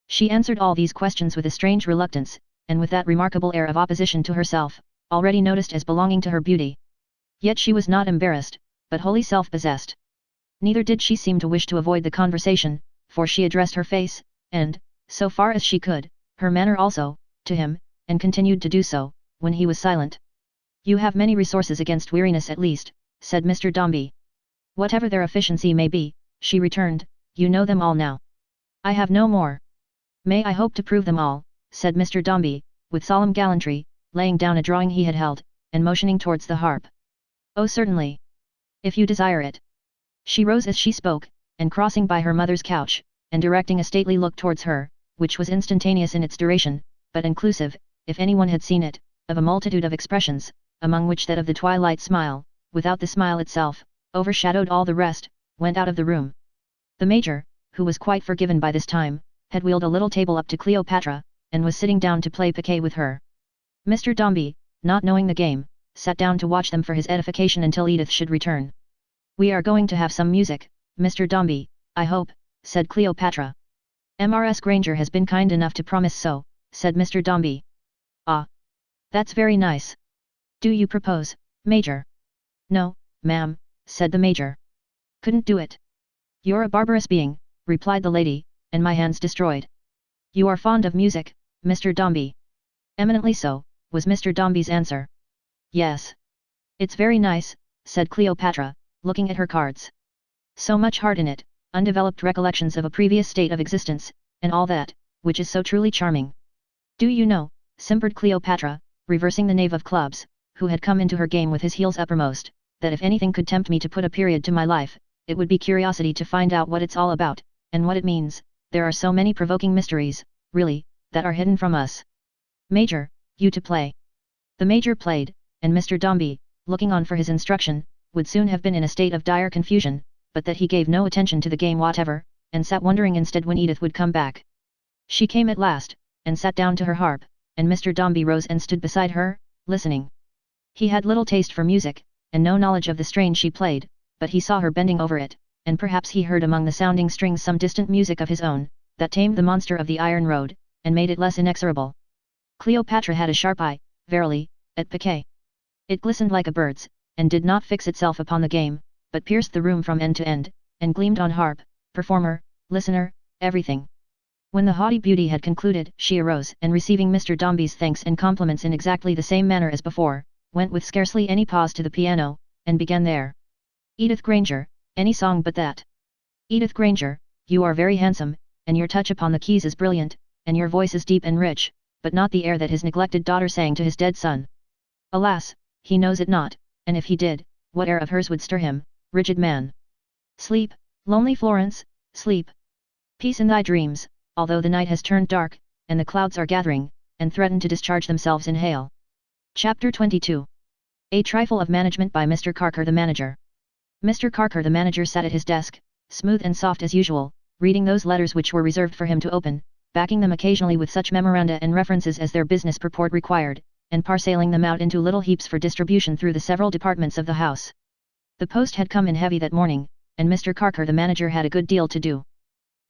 She answered all these questions with a strange reluctance, and with that remarkable air of opposition to herself, already noticed as belonging to her beauty. Yet she was not embarrassed, but wholly self-possessed. Neither did she seem to wish to avoid the conversation, for she addressed her face, and, so far as she could, her manner also, to him, and continued to do so, when he was silent. You have many resources against weariness at least, said Mr. Dombey. Whatever their efficiency may be, she returned, you know them all now. I have no more. May I hope to prove them all, said Mr. Dombey, with solemn gallantry, laying down a drawing he had held, and motioning towards the harp. Oh certainly. If you desire it. She rose as she spoke, and crossing by her mother's couch, and directing a stately look towards her, which was instantaneous in its duration, but inclusive, if anyone had seen it, of a multitude of expressions, among which that of the twilight smile, without the smile itself, overshadowed all the rest, went out of the room. The Major, who was quite forgiven by this time, had wheeled a little table up to Cleopatra, and was sitting down to play piquet with her. Mr. Dombey, not knowing the game, sat down to watch them for his edification until Edith should return. We are going to have some music, Mr. Dombey, I hope, said Cleopatra. Mrs. Granger has been kind enough to promise so, said Mr. Dombey. Ah. That's very nice. Do you propose, Major? No, ma'am, said the Major. Couldn't do it. You're a barbarous being, replied the lady, and my hand's destroyed. You are fond of music, Mr. Dombey. Eminently so, was Mr. Dombey's answer. Yes. It's very nice, said Cleopatra, looking at her cards. So much heart in it, undeveloped recollections of a previous state of existence, and all that, which is so truly charming. Do you know, simpered Cleopatra, reversing the knave of clubs, who had come into her game with his heels uppermost, that if anything could tempt me to put a period to my life, it would be curiosity to find out what it's all about, and what it means. There are so many provoking mysteries, really, that are hidden from us. Major, you to play. The Major played, and Mr. Dombey, looking on for his instruction, would soon have been in a state of dire confusion, but that he gave no attention to the game whatever, and sat wondering instead when Edith would come back. She came at last, and sat down to her harp, and Mr. Dombey rose and stood beside her, listening. He had little taste for music, and no knowledge of the strain she played, but he saw her bending over it, and perhaps he heard among the sounding strings some distant music of his own, that tamed the monster of the iron road, and made it less inexorable. Cleopatra had a sharp eye, verily, at piquet. It glistened like a bird's, and did not fix itself upon the game, but pierced the room from end to end, and gleamed on harp, performer, listener, everything. When the haughty beauty had concluded, she arose, and receiving Mr. Dombey's thanks and compliments in exactly the same manner as before, went with scarcely any pause to the piano, and began there. Edith Granger, any song but that. Edith Granger, you are very handsome, and your touch upon the keys is brilliant, and your voice is deep and rich, but not the air that his neglected daughter sang to his dead son. Alas, he knows it not, and if he did, what air of hers would stir him, rigid man? Sleep, lonely Florence, sleep. Peace in thy dreams, although the night has turned dark, and the clouds are gathering, and threaten to discharge themselves in hail. Chapter 22. A Trifle of Management by Mr. Carker the Manager. Mr. Carker the Manager sat at his desk, smooth and soft as usual, reading those letters which were reserved for him to open, backing them occasionally with such memoranda and references as their business purport required, and parceling them out into little heaps for distribution through the several departments of the house. The post had come in heavy that morning, and Mr. Carker the Manager had a good deal to do.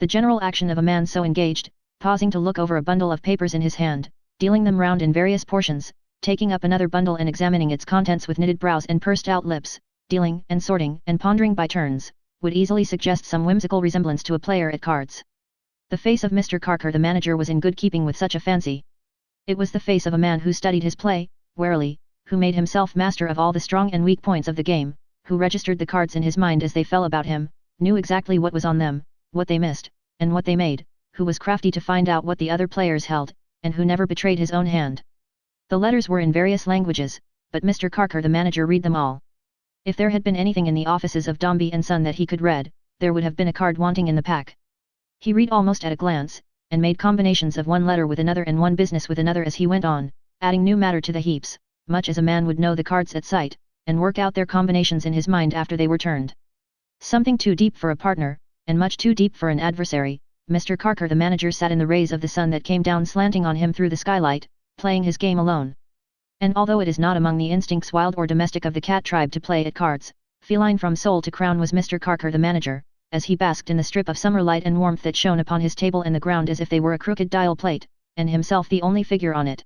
The general action of a man so engaged, pausing to look over a bundle of papers in his hand, dealing them round in various portions, taking up another bundle and examining its contents with knitted brows and pursed out lips, dealing and sorting and pondering by turns, would easily suggest some whimsical resemblance to a player at cards. The face of Mr. Carker the Manager was in good keeping with such a fancy. It was the face of a man who studied his play, warily, who made himself master of all the strong and weak points of the game, who registered the cards in his mind as they fell about him, knew exactly what was on them, what they missed, and what they made, who was crafty to find out what the other players held, and who never betrayed his own hand. The letters were in various languages, but Mr. Carker the Manager read them all. If there had been anything in the offices of Dombey and Son that he could read, there would have been a card wanting in the pack. He read almost at a glance, and made combinations of one letter with another and one business with another as he went on, adding new matter to the heaps, much as a man would know the cards at sight, and work out their combinations in his mind after they were turned. Something too deep for a partner, and much too deep for an adversary. Mr. Carker the manager sat in the rays of the sun that came down slanting on him through the skylight, playing his game alone. And although it is not among the instincts wild or domestic of the cat tribe to play at cards, feline from sole to crown was Mr. Carker the manager, as he basked in the strip of summer light and warmth that shone upon his table and the ground as if they were a crooked dial plate, and himself the only figure on it.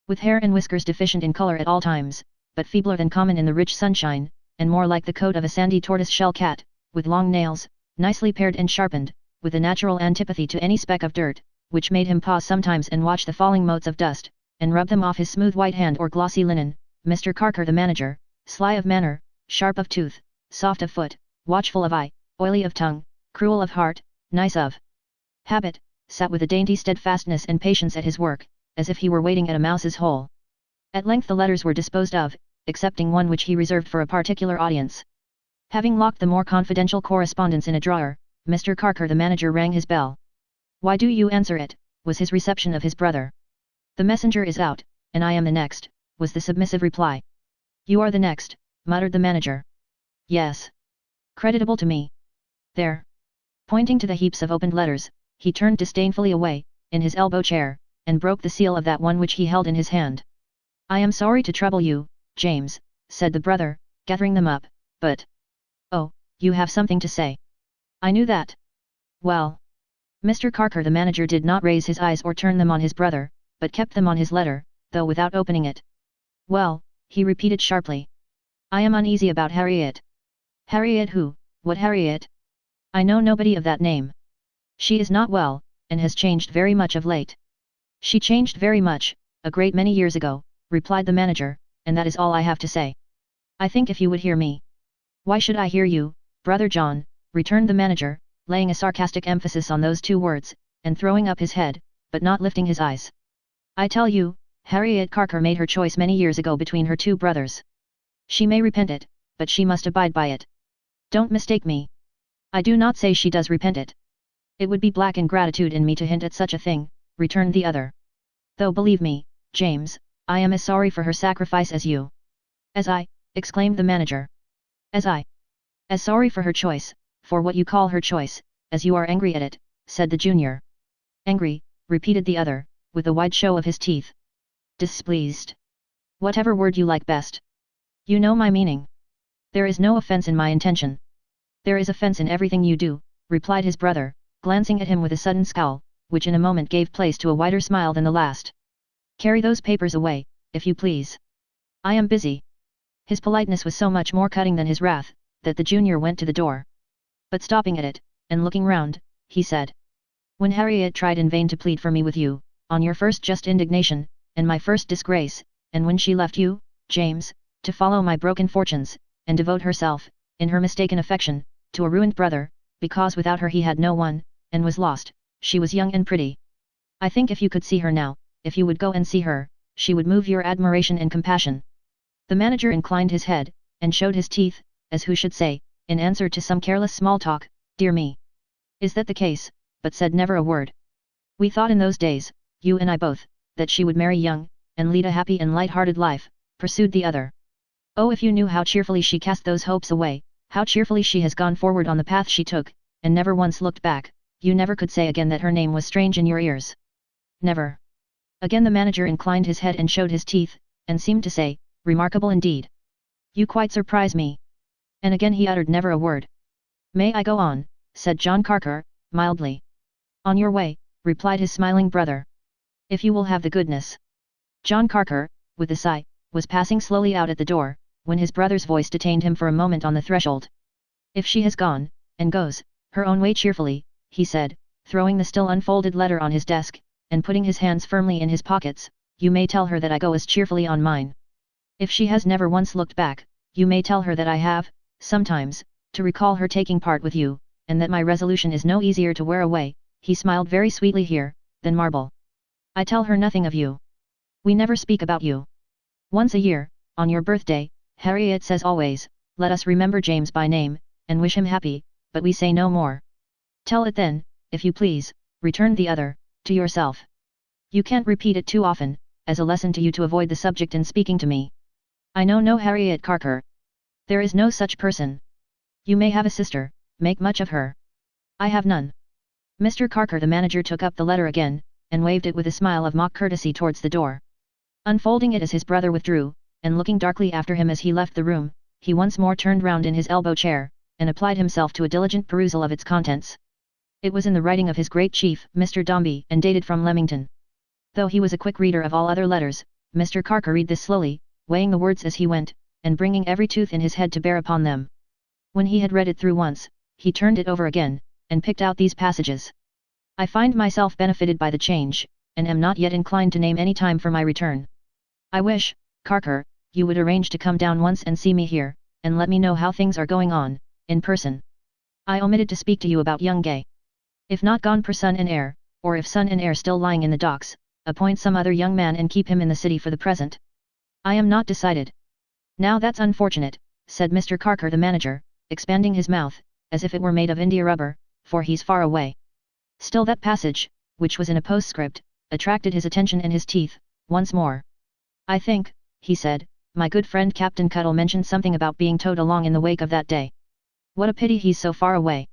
With hair and whiskers deficient in color at all times, but feebler than common in the rich sunshine, and more like the coat of a sandy tortoise-shell cat, with long nails, nicely pared and sharpened, with a natural antipathy to any speck of dirt, which made him pause sometimes and watch the falling motes of dust, and rub them off his smooth white hand or glossy linen. Mr. Carker the manager, sly of manner, sharp of tooth, soft of foot, watchful of eye, oily of tongue, cruel of heart, nice of habit, sat with a dainty steadfastness and patience at his work, as if he were waiting at a mouse's hole. At length the letters were disposed of, excepting one which he reserved for a particular audience. Having locked the more confidential correspondence in a drawer, Mr. Carker the manager rang his bell. "Why do you answer it?" was his reception of his brother. "The messenger is out, and I am the next," was the submissive reply. "You are the next," muttered the manager. "Yes. Creditable to me. There." Pointing to the heaps of opened letters, he turned disdainfully away, in his elbow chair, and broke the seal of that one which he held in his hand. "I am sorry to trouble you, James," said the brother, gathering them up, "but... Oh, you have something to say. I knew that." "Well..." Mr. Carker the manager did not raise his eyes or turn them on his brother, but kept them on his letter, though without opening it. "Well," he repeated sharply. "I am uneasy about Harriet." "Harriet who? What Harriet? I know nobody of that name." "She is not well, and has changed very much of late." "She changed very much, a great many years ago," replied the manager, "and that is all I have to say. I think if you would hear me..." "Why should I hear you, Brother John?" returned the manager, laying a sarcastic emphasis on those two words, and throwing up his head, but not lifting his eyes. "I tell you, Harriet Carker made her choice many years ago between her two brothers. She may repent it, but she must abide by it. Don't mistake me. I do not say she does repent it. It would be black ingratitude in me to hint at such a thing," returned the other. "Though believe me, James, I am as sorry for her sacrifice as you." "As I?" exclaimed the manager. "As I? As sorry for her choice, for what you call her choice, as you are angry at it," said the junior. "Angry," repeated the other, with a wide show of his teeth. "Displeased. Whatever word you like best. You know my meaning. There is no offence in my intention." "There is offence in everything you do," replied his brother, glancing at him with a sudden scowl, which in a moment gave place to a wider smile than the last. "Carry those papers away, if you please. I am busy." His politeness was so much more cutting than his wrath, that the junior went to the door. But stopping at it, and looking round, he said, "When Harriet tried in vain to plead for me with you, on your first just indignation, and my first disgrace, and when she left you, James, to follow my broken fortunes, and devote herself, in her mistaken affection, to a ruined brother, because without her he had no one, and was lost, she was young and pretty. I think if you could see her now, if you would go and see her, she would move your admiration and compassion." The manager inclined his head, and showed his teeth, as who should say, in answer to some careless small talk, "Dear me! Is that the case?" but said never a word. "We thought in those days, you and I both, that she would marry young, and lead a happy and light-hearted life," pursued the other. "Oh, if you knew how cheerfully she cast those hopes away, how cheerfully she has gone forward on the path she took, and never once looked back, you never could say again that her name was strange in your ears. Never." Again the manager inclined his head and showed his teeth, and seemed to say, "Remarkable indeed. You quite surprise me." And again he uttered never a word. "May I go on?" said John Carker, mildly. "On your way," replied his smiling brother. "If you will have the goodness." John Carker, with a sigh, was passing slowly out at the door, when his brother's voice detained him for a moment on the threshold. "If she has gone, and goes, her own way cheerfully," he said, throwing the still unfolded letter on his desk, and putting his hands firmly in his pockets, "you may tell her that I go as cheerfully on mine. If she has never once looked back, you may tell her that I have, sometimes, to recall her taking part with you, and that my resolution is no easier to wear away," he smiled very sweetly here, "than marble. I tell her nothing of you. We never speak about you. Once a year, on your birthday, Harriet says always, let us remember James by name, and wish him happy, but we say no more. Tell it then, if you please, returned the other, to yourself. You can't repeat it too often, as a lesson to you to avoid the subject in speaking to me. I know no Harriet Carker. There is no such person. You may have a sister, make much of her. I have none. Mr. Carker the manager took up the letter again, and waved it with a smile of mock courtesy towards the door. Unfolding it as his brother withdrew, and looking darkly after him as he left the room, he once more turned round in his elbow chair, and applied himself to a diligent perusal of its contents. It was in the writing of his great chief, Mr. Dombey, and dated from Leamington. Though he was a quick reader of all other letters, Mr. Carker read this slowly, weighing the words as he went, and bringing every tooth in his head to bear upon them. When he had read it through once, he turned it over again, and picked out these passages. I find myself benefited by the change, and am not yet inclined to name any time for my return. I wish, Carker, you would arrange to come down once and see me here, and let me know how things are going on, in person. I omitted to speak to you about young Gay. If not gone per Son and Heir, or if Son and Heir still lying in the docks, appoint some other young man and keep him in the city for the present. I am not decided. Now that's unfortunate, said Mr. Carker the manager, expanding his mouth, as if it were made of india rubber, for he's far away. Still that passage, which was in a postscript, attracted his attention and his teeth, once more. I think, he said, my good friend Captain Cuttle mentioned something about being towed along in the wake of that day. What a pity he's so far away.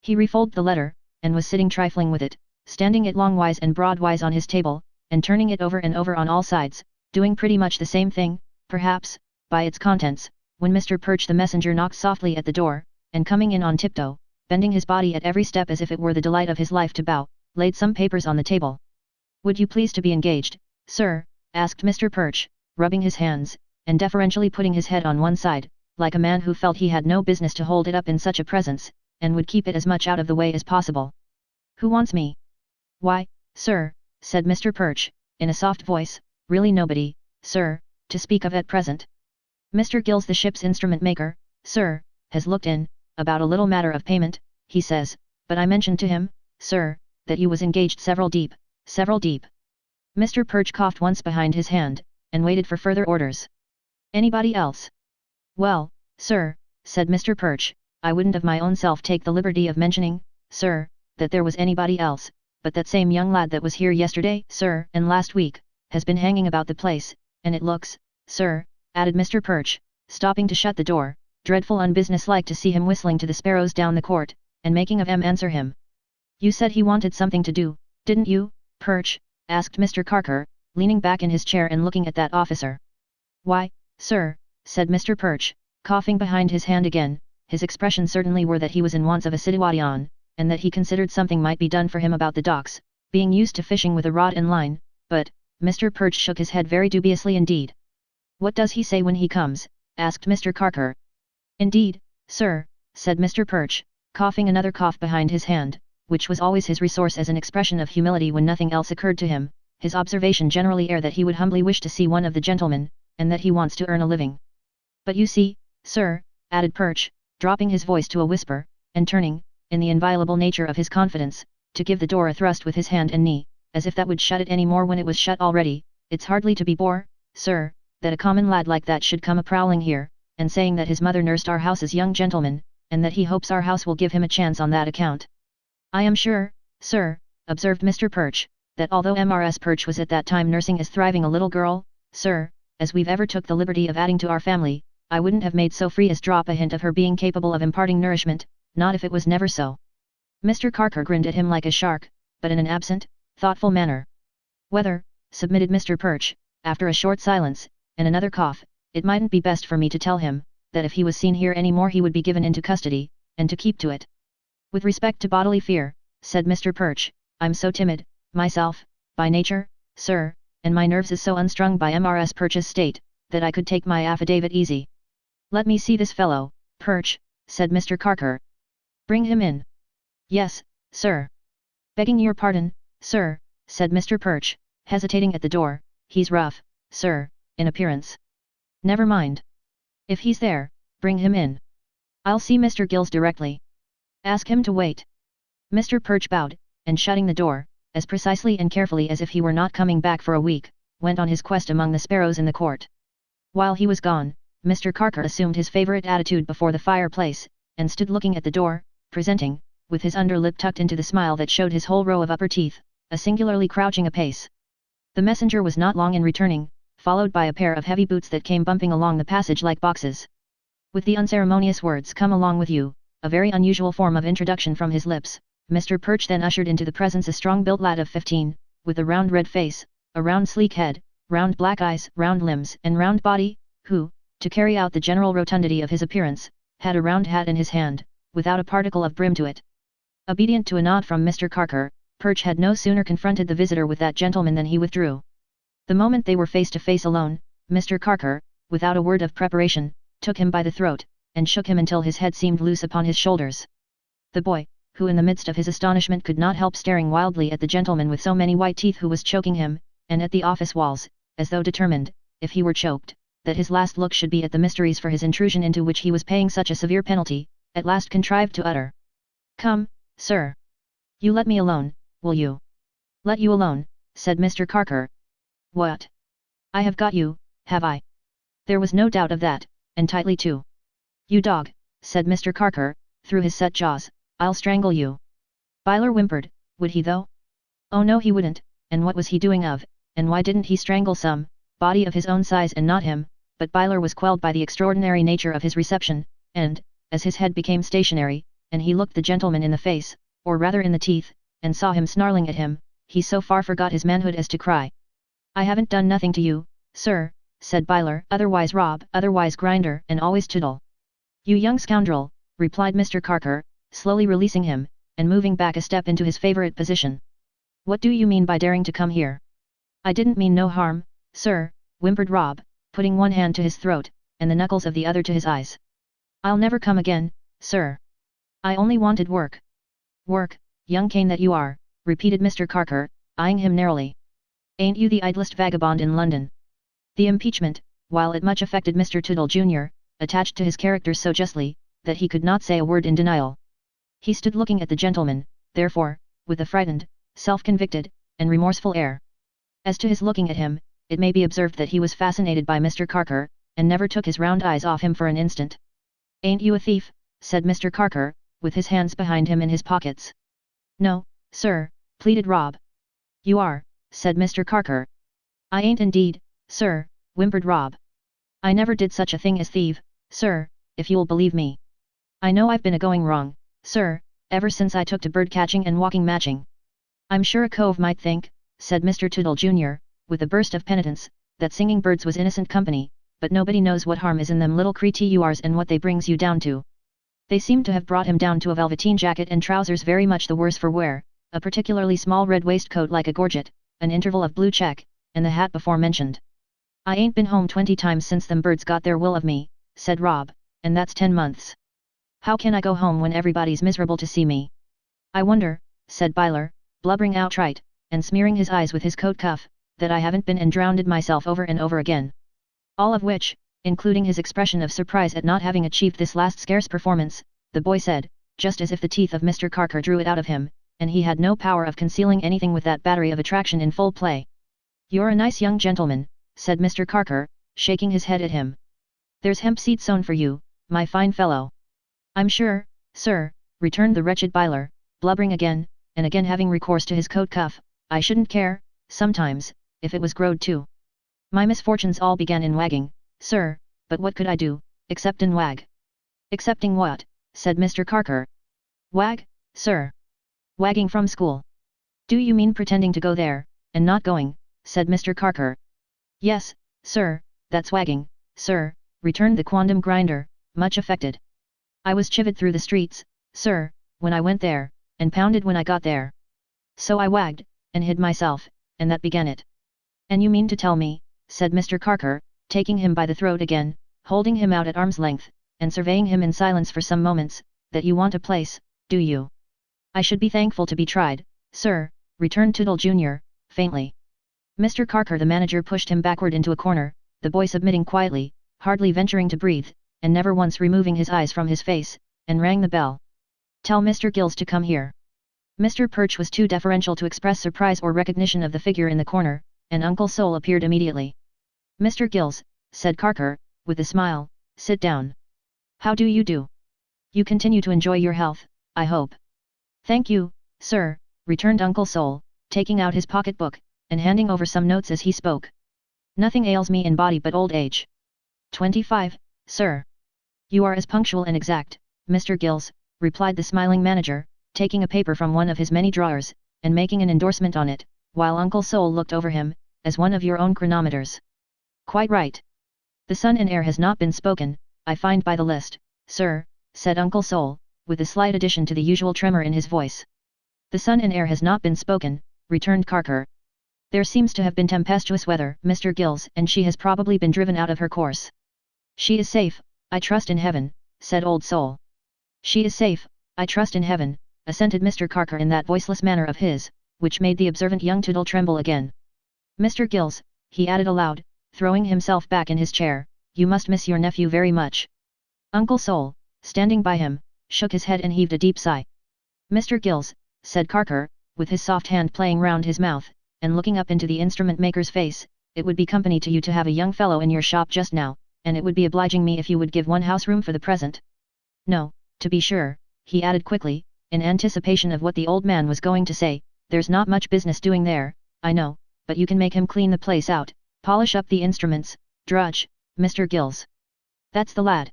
He refolded the letter, and was sitting trifling with it, standing it longwise and broadwise on his table, and turning it over and over on all sides, doing pretty much the same thing, perhaps, by its contents, when Mr. Perch the messenger knocked softly at the door, and coming in on tiptoe, bending his body at every step as if it were the delight of his life to bow, laid some papers on the table. Would you please to be engaged, sir? Asked Mr. Perch, rubbing his hands, and deferentially putting his head on one side, like a man who felt he had no business to hold it up in such a presence, and would keep it as much out of the way as possible. Who wants me? Why, sir, said Mr. Perch, in a soft voice, really nobody, sir, to speak of at present. Mr. Gills the ship's instrument maker, sir, has looked in, about a little matter of payment, he says, but I mentioned to him, sir, that you was engaged several deep. Mr. Perch coughed once behind his hand, and waited for further orders. Anybody else? Well, sir, said Mr. Perch, I wouldn't of my own self take the liberty of mentioning, sir, that there was anybody else, but that same young lad that was here yesterday, sir, and last week, has been hanging about the place, and it looks, sir, added Mr. Perch, stopping to shut the door, dreadful unbusinesslike to see him whistling to the sparrows down the court, and making of 'em answer him. You said he wanted something to do, didn't you, Perch? Asked Mr. Carker, leaning back in his chair and looking at that officer. Why, sir, said Mr. Perch, coughing behind his hand again, his expression certainly were that he was in wants of a citoyen, and that he considered something might be done for him about the docks, being used to fishing with a rod and line, but, Mr. Perch shook his head very dubiously indeed. What does he say when he comes? Asked Mr. Carker. Indeed, sir, said Mr. Perch, coughing another cough behind his hand, which was always his resource as an expression of humility when nothing else occurred to him, his observation generally air that he would humbly wish to see one of the gentlemen, and that he wants to earn a living. But you see, sir, added Perch, dropping his voice to a whisper, and turning, in the inviolable nature of his confidence, to give the door a thrust with his hand and knee, as if that would shut it any more when it was shut already, it's hardly to be bore, sir, that a common lad like that should come a-prowling here, and saying that his mother nursed our house as young gentleman, and that he hopes our house will give him a chance on that account. I am sure, sir, observed Mr. Perch, that although Mrs. Perch was at that time nursing as thriving a little girl, sir, as we've ever took the liberty of adding to our family, I wouldn't have made so free as drop a hint of her being capable of imparting nourishment, not if it was never so. Mr. Carker grinned at him like a shark, but in an absent, thoughtful manner. Whether, submitted Mr. Perch, after a short silence, and another cough, it mightn't be best for me to tell him, that if he was seen here any more he would be given into custody, and to keep to it. With respect to bodily fear, said Mr. Perch, I'm so timid, myself, by nature, sir, and my nerves is so unstrung by Mrs. Perch's state, that I could take my affidavit easy. Let me see this fellow, Perch, said Mr. Carker. Bring him in. Yes, sir. Begging your pardon, sir, said Mr. Perch, hesitating at the door, he's rough, sir, in appearance. Never mind. If he's there, bring him in. I'll see Mr. Gills directly. Ask him to wait. Mr. Perch bowed, and shutting the door, as precisely and carefully as if he were not coming back for a week, went on his quest among the sparrows in the court. While he was gone, Mr. Carker assumed his favorite attitude before the fireplace, and stood looking at the door, presenting, with his underlip tucked into the smile that showed his whole row of upper teeth, a singularly crouching pace. The messenger was not long in returning, followed by a pair of heavy boots that came bumping along the passage like boxes. With the unceremonious words "Come along with you," a very unusual form of introduction from his lips, Mr. Perch then ushered into the presence a strong-built lad of 15, with a round red face, a round sleek head, round black eyes, round limbs and round body, who, to carry out the general rotundity of his appearance, had a round hat in his hand, without a particle of brim to it. Obedient to a nod from Mr. Carker, Perch had no sooner confronted the visitor with that gentleman than he withdrew. The moment they were face to face alone, Mr. Carker, without a word of preparation, took him by the throat, and shook him until his head seemed loose upon his shoulders. The boy, who in the midst of his astonishment could not help staring wildly at the gentleman with so many white teeth who was choking him, and at the office walls, as though determined, if he were choked, that his last look should be at the mysteries for his intrusion into which he was paying such a severe penalty, at last contrived to utter. "Come, sir. You let me alone, will you?" "Let you alone," said Mr. Carker. "What? I have got you, have I?" There was no doubt of that, and tightly too. "You dog," said Mr. Carker, through his set jaws, "I'll strangle you." Byler whimpered, "Would he though?" "Oh no he wouldn't, and what was he doing of, and why didn't he strangle some body of his own size and not him?" But Byler was quelled by the extraordinary nature of his reception, and, as his head became stationary, and he looked the gentleman in the face, or rather in the teeth, and saw him snarling at him, he so far forgot his manhood as to cry. "I haven't done nothing to you, sir," said Byler, "otherwise rob, otherwise grinder, and always tootle." "You young scoundrel," replied Mr. Carker, slowly releasing him, and moving back a step into his favorite position. "What do you mean by daring to come here?" "I didn't mean no harm, sir," whimpered Rob, putting one hand to his throat, and the knuckles of the other to his eyes. "I'll never come again, sir. I only wanted work." "Work, young cane that you are," repeated Mr. Carker, eyeing him narrowly. "Ain't you the idlest vagabond in London?" The impeachment, while it much affected Mr. Tootle Jr., attached to his character so justly, that he could not say a word in denial. He stood looking at the gentleman, therefore, with a frightened, self-convicted, and remorseful air. As to his looking at him, it may be observed that he was fascinated by Mr. Carker, and never took his round eyes off him for an instant. "Ain't you a thief?" said Mr. Carker, with his hands behind him in his pockets. "No, sir," pleaded Rob. "You are," said Mr. Carker. "I ain't indeed, sir," whimpered Rob. "I never did such a thing as thieve, sir, if you'll believe me. I know I've been a-going wrong, sir, ever since I took to bird catching and walking matching. I'm sure a cove might think," said Mr. Tootle Jr., with a burst of penitence, "that singing birds was innocent company, but nobody knows what harm is in them little creatures and what they brings you down to." They seemed to have brought him down to a velveteen jacket and trousers very much the worse for wear, a particularly small red waistcoat like a gorget, an interval of blue check, and the hat before mentioned. "I ain't been home 20 times since them birds got their will of me," said Rob, "and that's 10 months. How can I go home when everybody's miserable to see me?" "I wonder," said Byler, blubbering outright, and smearing his eyes with his coat cuff, "that I haven't been and drowned myself over and over again." All of which, including his expression of surprise at not having achieved this last scarce performance, the boy said, just as if the teeth of Mr. Carker drew it out of him, and he had no power of concealing anything with that battery of attraction in full play. "You're a nice young gentleman," said Mr. Carker, shaking his head at him. "There's hemp seed sown for you, my fine fellow." "I'm sure, sir," returned the wretched Byler, blubbering again, and again having recourse to his coat cuff, "I shouldn't care, sometimes, if it was growed too. My misfortunes all began in wagging, sir, but what could I do, except in wag?" "Excepting what?" said Mr. Carker. "Wag, sir. Wagging from school." "Do you mean pretending to go there, and not going?" said Mr. Carker. "Yes, sir, that's wagging, sir," returned the quondam grinder, much affected. "I was chivied through the streets, sir, when I went there, and pounded when I got there. So I wagged, and hid myself, and that began it." "And you mean to tell me," said Mr. Carker, taking him by the throat again, holding him out at arm's length, and surveying him in silence for some moments, "that you want a place, do you?" "I should be thankful to be tried, sir," returned Tootle Jr., faintly. Mr. Carker the manager pushed him backward into a corner, the boy submitting quietly, hardly venturing to breathe, and never once removing his eyes from his face, and rang the bell. "Tell Mr. Gills to come here." Mr. Perch was too deferential to express surprise or recognition of the figure in the corner, and Uncle Sol appeared immediately. "Mr. Gills," said Carker, with a smile, sit down. How do you do? You continue to enjoy your health, I hope. Thank you, sir, returned Uncle Sol, taking out his pocketbook, and handing over some notes as he spoke. Nothing ails me in body but old age. 25, sir. You are as punctual and exact, Mr. Gills, replied the smiling manager, taking a paper from one of his many drawers, and making an endorsement on it, while Uncle Sol looked over him, as one of your own chronometers. Quite right. The son and heir has not been spoken, I find by the list, sir, said Uncle Sol, with a slight addition to the usual tremor in his voice. The son and heir has not been spoken, returned Carker. There seems to have been tempestuous weather, Mr. Gills, and she has probably been driven out of her course. She is safe, I trust in heaven, said Old Sol. She is safe, I trust in heaven, assented Mr. Carker in that voiceless manner of his, which made the observant young Toodle tremble again. Mr. Gills, he added aloud, throwing himself back in his chair, you must miss your nephew very much. Uncle Sol, standing by him, shook his head and heaved a deep sigh. Mr. Gills, said Carker, with his soft hand playing round his mouth, and looking up into the instrument maker's face, it would be company to you to have a young fellow in your shop just now, and it would be obliging me if you would give one house room for the present. No, to be sure, he added quickly, in anticipation of what the old man was going to say, there's not much business doing there, I know, but you can make him clean the place out, polish up the instruments, drudge, Mr. Gills. That's the lad.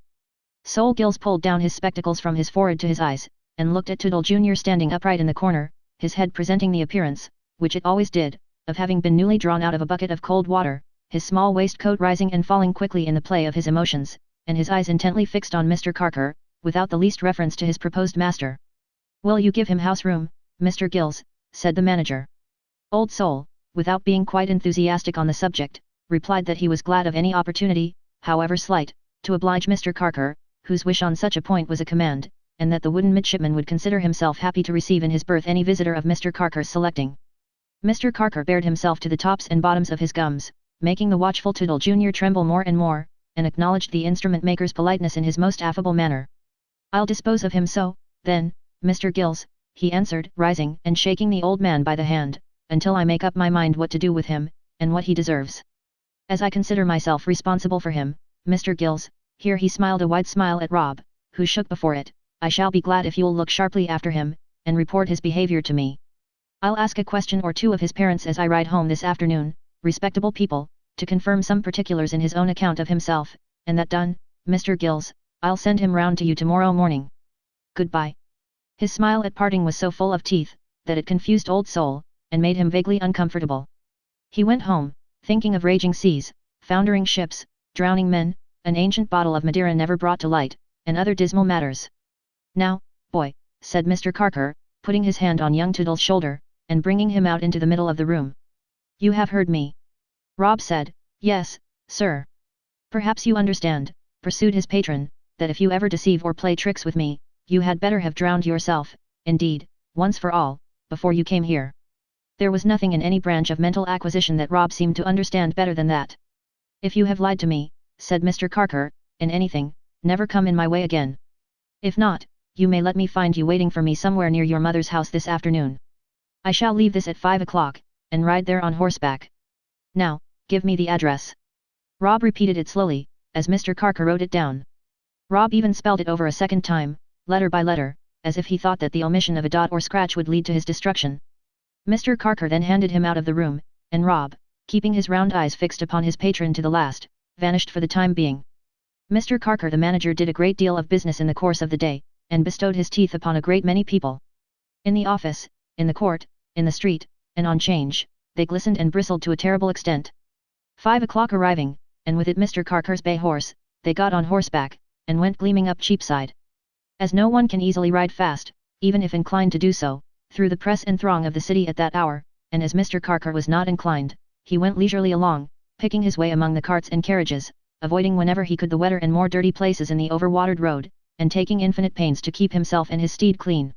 Sol Gills pulled down his spectacles from his forehead to his eyes, and looked at Toodle Jr. standing upright in the corner, his head presenting the appearance, which it always did, of having been newly drawn out of a bucket of cold water, his small waistcoat rising and falling quickly in the play of his emotions, and his eyes intently fixed on Mr. Carker, without the least reference to his proposed master. Will you give him house room, Mr. Gills, said the manager. Old Sol, without being quite enthusiastic on the subject, replied that he was glad of any opportunity, however slight, to oblige Mr. Carker, whose wish on such a point was a command, and that the wooden midshipman would consider himself happy to receive in his berth any visitor of Mr. Carker's selecting. Mr. Carker bared himself to the tops and bottoms of his gums, making the watchful Toodle Jr. tremble more and more, and acknowledged the instrument maker's politeness in his most affable manner. I'll dispose of him so, then, Mr. Gills, he answered, rising and shaking the old man by the hand, until I make up my mind what to do with him, and what he deserves. As I consider myself responsible for him, Mr. Gills, here he smiled a wide smile at Rob, who shook before it, I shall be glad if you'll look sharply after him, and report his behavior to me. I'll ask a question or two of his parents as I ride home this afternoon, respectable people, to confirm some particulars in his own account of himself, and that done, Mr. Gills, I'll send him round to you tomorrow morning. Goodbye. His smile at parting was so full of teeth, that it confused Old Sol, and made him vaguely uncomfortable. He went home, thinking of raging seas, foundering ships, drowning men, an ancient bottle of Madeira never brought to light, and other dismal matters. Now, boy, said Mr. Carker, putting his hand on young Toodle's shoulder, and bringing him out into the middle of the room. You have heard me. Rob said, yes, sir. Perhaps you understand, pursued his patron, that if you ever deceive or play tricks with me, you had better have drowned yourself, indeed, once for all, before you came here. There was nothing in any branch of mental acquisition that Rob seemed to understand better than that. If you have lied to me, said Mr. Carker, in anything, never come in my way again. If not, you may let me find you waiting for me somewhere near your mother's house this afternoon. I shall leave this at 5 o'clock, and ride there on horseback. Now, give me the address. Rob repeated it slowly, as Mr. Carker wrote it down. Rob even spelled it over a second time, letter by letter, as if he thought that the omission of a dot or scratch would lead to his destruction. Mr. Carker then handed him out of the room, and Rob, keeping his round eyes fixed upon his patron to the last, vanished for the time being. Mr. Carker the manager did a great deal of business in the course of the day, and bestowed his teeth upon a great many people. In the office, in the court, in the street, and on change, they glistened and bristled to a terrible extent. 5 o'clock arriving, and with it Mr. Carker's bay horse, they got on horseback, and went gleaming up Cheapside. As no one can easily ride fast, even if inclined to do so, through the press and throng of the city at that hour, and as Mr. Carker was not inclined, he went leisurely along, picking his way among the carts and carriages, avoiding whenever he could the wetter and more dirty places in the overwatered road, and taking infinite pains to keep himself and his steed clean.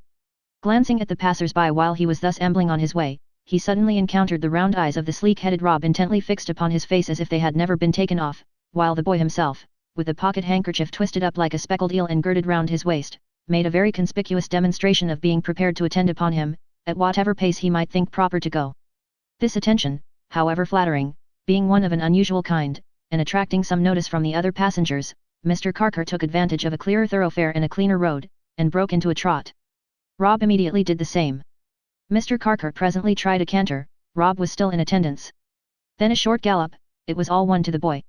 Glancing at the passers-by while he was thus ambling on his way, he suddenly encountered the round eyes of the sleek-headed Rob intently fixed upon his face as if they had never been taken off, while the boy himself, with the pocket handkerchief twisted up like a speckled eel and girded round his waist, made a very conspicuous demonstration of being prepared to attend upon him, at whatever pace he might think proper to go. This attention, however flattering, being one of an unusual kind, and attracting some notice from the other passengers, Mr. Carker took advantage of a clearer thoroughfare and a cleaner road, and broke into a trot. Rob immediately did the same. Mr. Carker presently tried a canter. Rob was still in attendance. Then a short gallop. It was all one to the boy.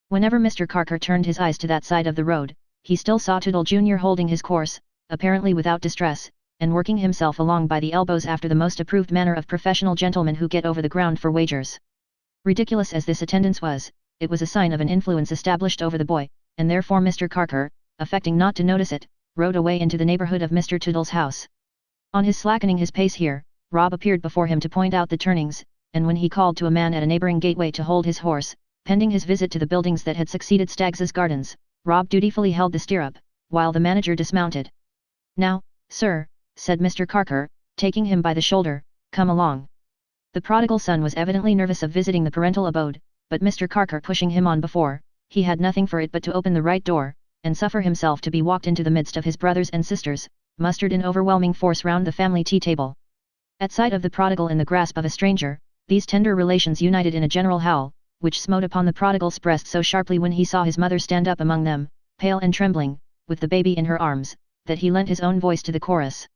Whenever Mr. Carker turned his eyes to that side of the road, he still saw Toodle Jr. holding his course, apparently without distress, and working himself along by the elbows after the most approved manner of professional gentlemen who get over the ground for wagers. Ridiculous as this attendance was, it was a sign of an influence established over the boy, and therefore Mr. Carker, affecting not to notice it, rode away into the neighborhood of Mr. Toodle's house. On his slackening his pace here, Rob appeared before him to point out the turnings, and when he called to a man at a neighboring gateway to hold his horse, pending his visit to the buildings that had succeeded Staggs's Gardens, Rob dutifully held the stirrup, while the manager dismounted. "Now, sir," said Mr. Carker, taking him by the shoulder, "come along." The prodigal son was evidently nervous of visiting the parental abode, but Mr. Carker pushing him on before, he had nothing for it but to open the right door, and suffer himself to be walked into the midst of his brothers and sisters, mustered in overwhelming force round the family tea-table. At sight of the prodigal in the grasp of a stranger, these tender relations united in a general howl, which smote upon the prodigal's breast so sharply when he saw his mother stand up among them, pale and trembling, with the baby in her arms, that he lent his own voice to the chorus.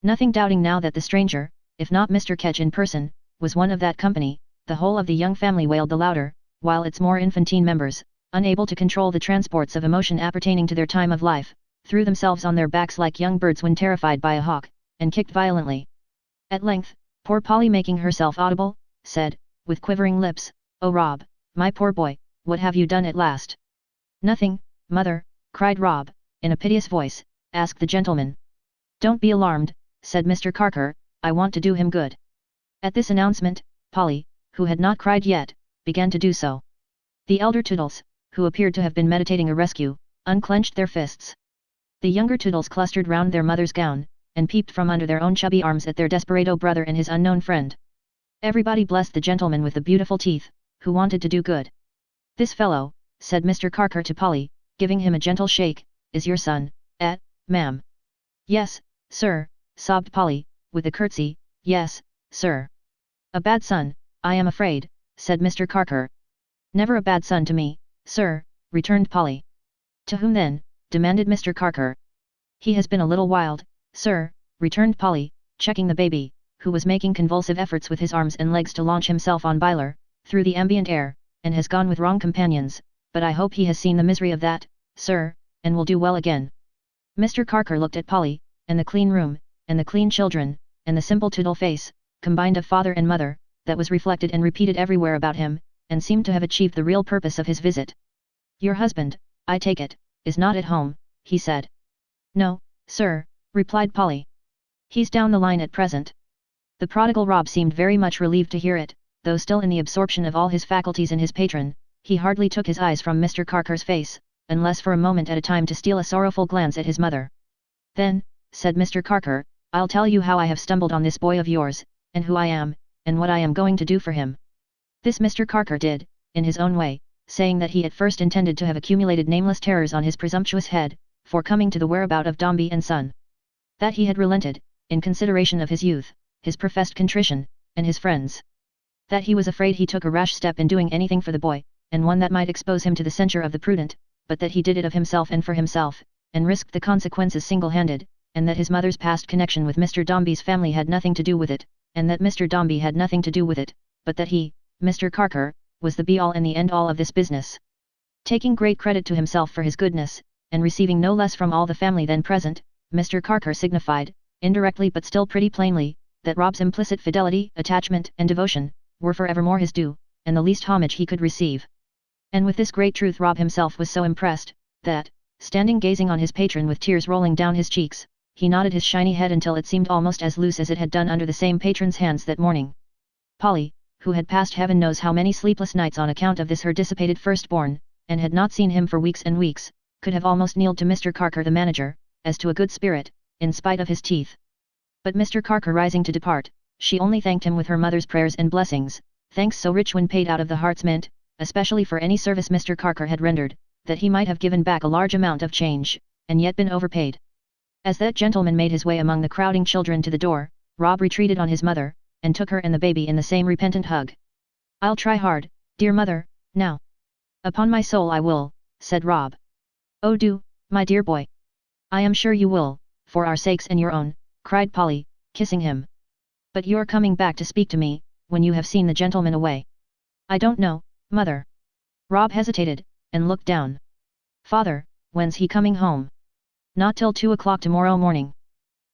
Nothing doubting now that the stranger, if not Mr. Ketch in person, was one of that company, the whole of the young family wailed the louder, while its more infantine members, unable to control the transports of emotion appertaining to their time of life, threw themselves on their backs like young birds when terrified by a hawk, and kicked violently. At length, poor Polly, making herself audible, said, with quivering lips, "Oh Rob, my poor boy, what have you done at last?" "Nothing, mother," cried Rob, in a piteous voice. "Ask the gentleman." "Don't be alarmed," said Mr. Carker, "I want to do him good." At this announcement, Polly, who had not cried yet, began to do so. The elder Toodles, who appeared to have been meditating a rescue, unclenched their fists. The younger Toodles clustered round their mother's gown, and peeped from under their own chubby arms at their desperado brother and his unknown friend. Everybody blessed the gentleman with the beautiful teeth, who wanted to do good. "This fellow," said Mr. Carker to Polly, giving him a gentle shake, "is your son, ma'am?" "Yes, sir," sobbed Polly, with a curtsy, "yes, sir." "A bad son, I am afraid," said Mr. Carker. "Never a bad son to me, sir," returned Polly. "To whom then?" demanded Mr. Carker. "He has been a little wild, sir," returned Polly, checking the baby, who was making convulsive efforts with his arms and legs to launch himself on Byler, through the ambient air, and has gone with wrong companions, but I hope he has seen the misery of that, sir, and will do well again." Mr. Carker looked at Polly, and the clean room, and the clean children, and the simple Toodle face, combined of father and mother, that was reflected and repeated everywhere about him, and seemed to have achieved the real purpose of his visit. "Your husband, I take it, is not at home," he said. "No, sir," replied Polly. "He's down the line at present." The prodigal Rob seemed very much relieved to hear it, though still in the absorption of all his faculties in his patron, he hardly took his eyes from Mr. Carker's face, unless for a moment at a time to steal a sorrowful glance at his mother. "Then," said Mr. Carker, "I'll tell you how I have stumbled on this boy of yours, and who I am, and what I am going to do for him." This Mr. Carker did, in his own way, saying that he at first intended to have accumulated nameless terrors on his presumptuous head, for coming to the whereabout of Dombey and Son. That he had relented, in consideration of his youth, his professed contrition, and his friends. That he was afraid he took a rash step in doing anything for the boy, and one that might expose him to the censure of the prudent, but that he did it of himself and for himself, and risked the consequences single-handed, and that his mother's past connection with Mr. Dombey's family had nothing to do with it, and that Mr. Dombey had nothing to do with it, but that he, Mr. Carker, was the be-all and the end-all of this business. Taking great credit to himself for his goodness, and receiving no less from all the family then present, Mr. Carker signified, indirectly but still pretty plainly, that Rob's implicit fidelity, attachment, and devotion, were forevermore his due, and the least homage he could receive. And with this great truth Rob himself was so impressed, that, standing gazing on his patron with tears rolling down his cheeks, he nodded his shiny head until it seemed almost as loose as it had done under the same patron's hands that morning. Polly, who had passed heaven knows how many sleepless nights on account of this her dissipated firstborn, and had not seen him for weeks and weeks, could have almost kneeled to Mr. Carker the manager, as to a good spirit, in spite of his teeth. But Mr. Carker rising to depart, she only thanked him with her mother's prayers and blessings, thanks so rich when paid out of the heart's mint, especially for any service Mr. Carker had rendered, that he might have given back a large amount of change, and yet been overpaid. As that gentleman made his way among the crowding children to the door, Rob retreated on his mother, and took her and the baby in the same repentant hug. "I'll try hard, dear mother, now. Upon my soul I will," said Rob. "Oh do, my dear boy. I am sure you will, for our sakes and your own," cried Polly, kissing him. "But you're coming back to speak to me, when you have seen the gentleman away." "I don't know, mother." Rob hesitated, and looked down. "Father, when's he coming home?" "Not till 2 o'clock tomorrow morning."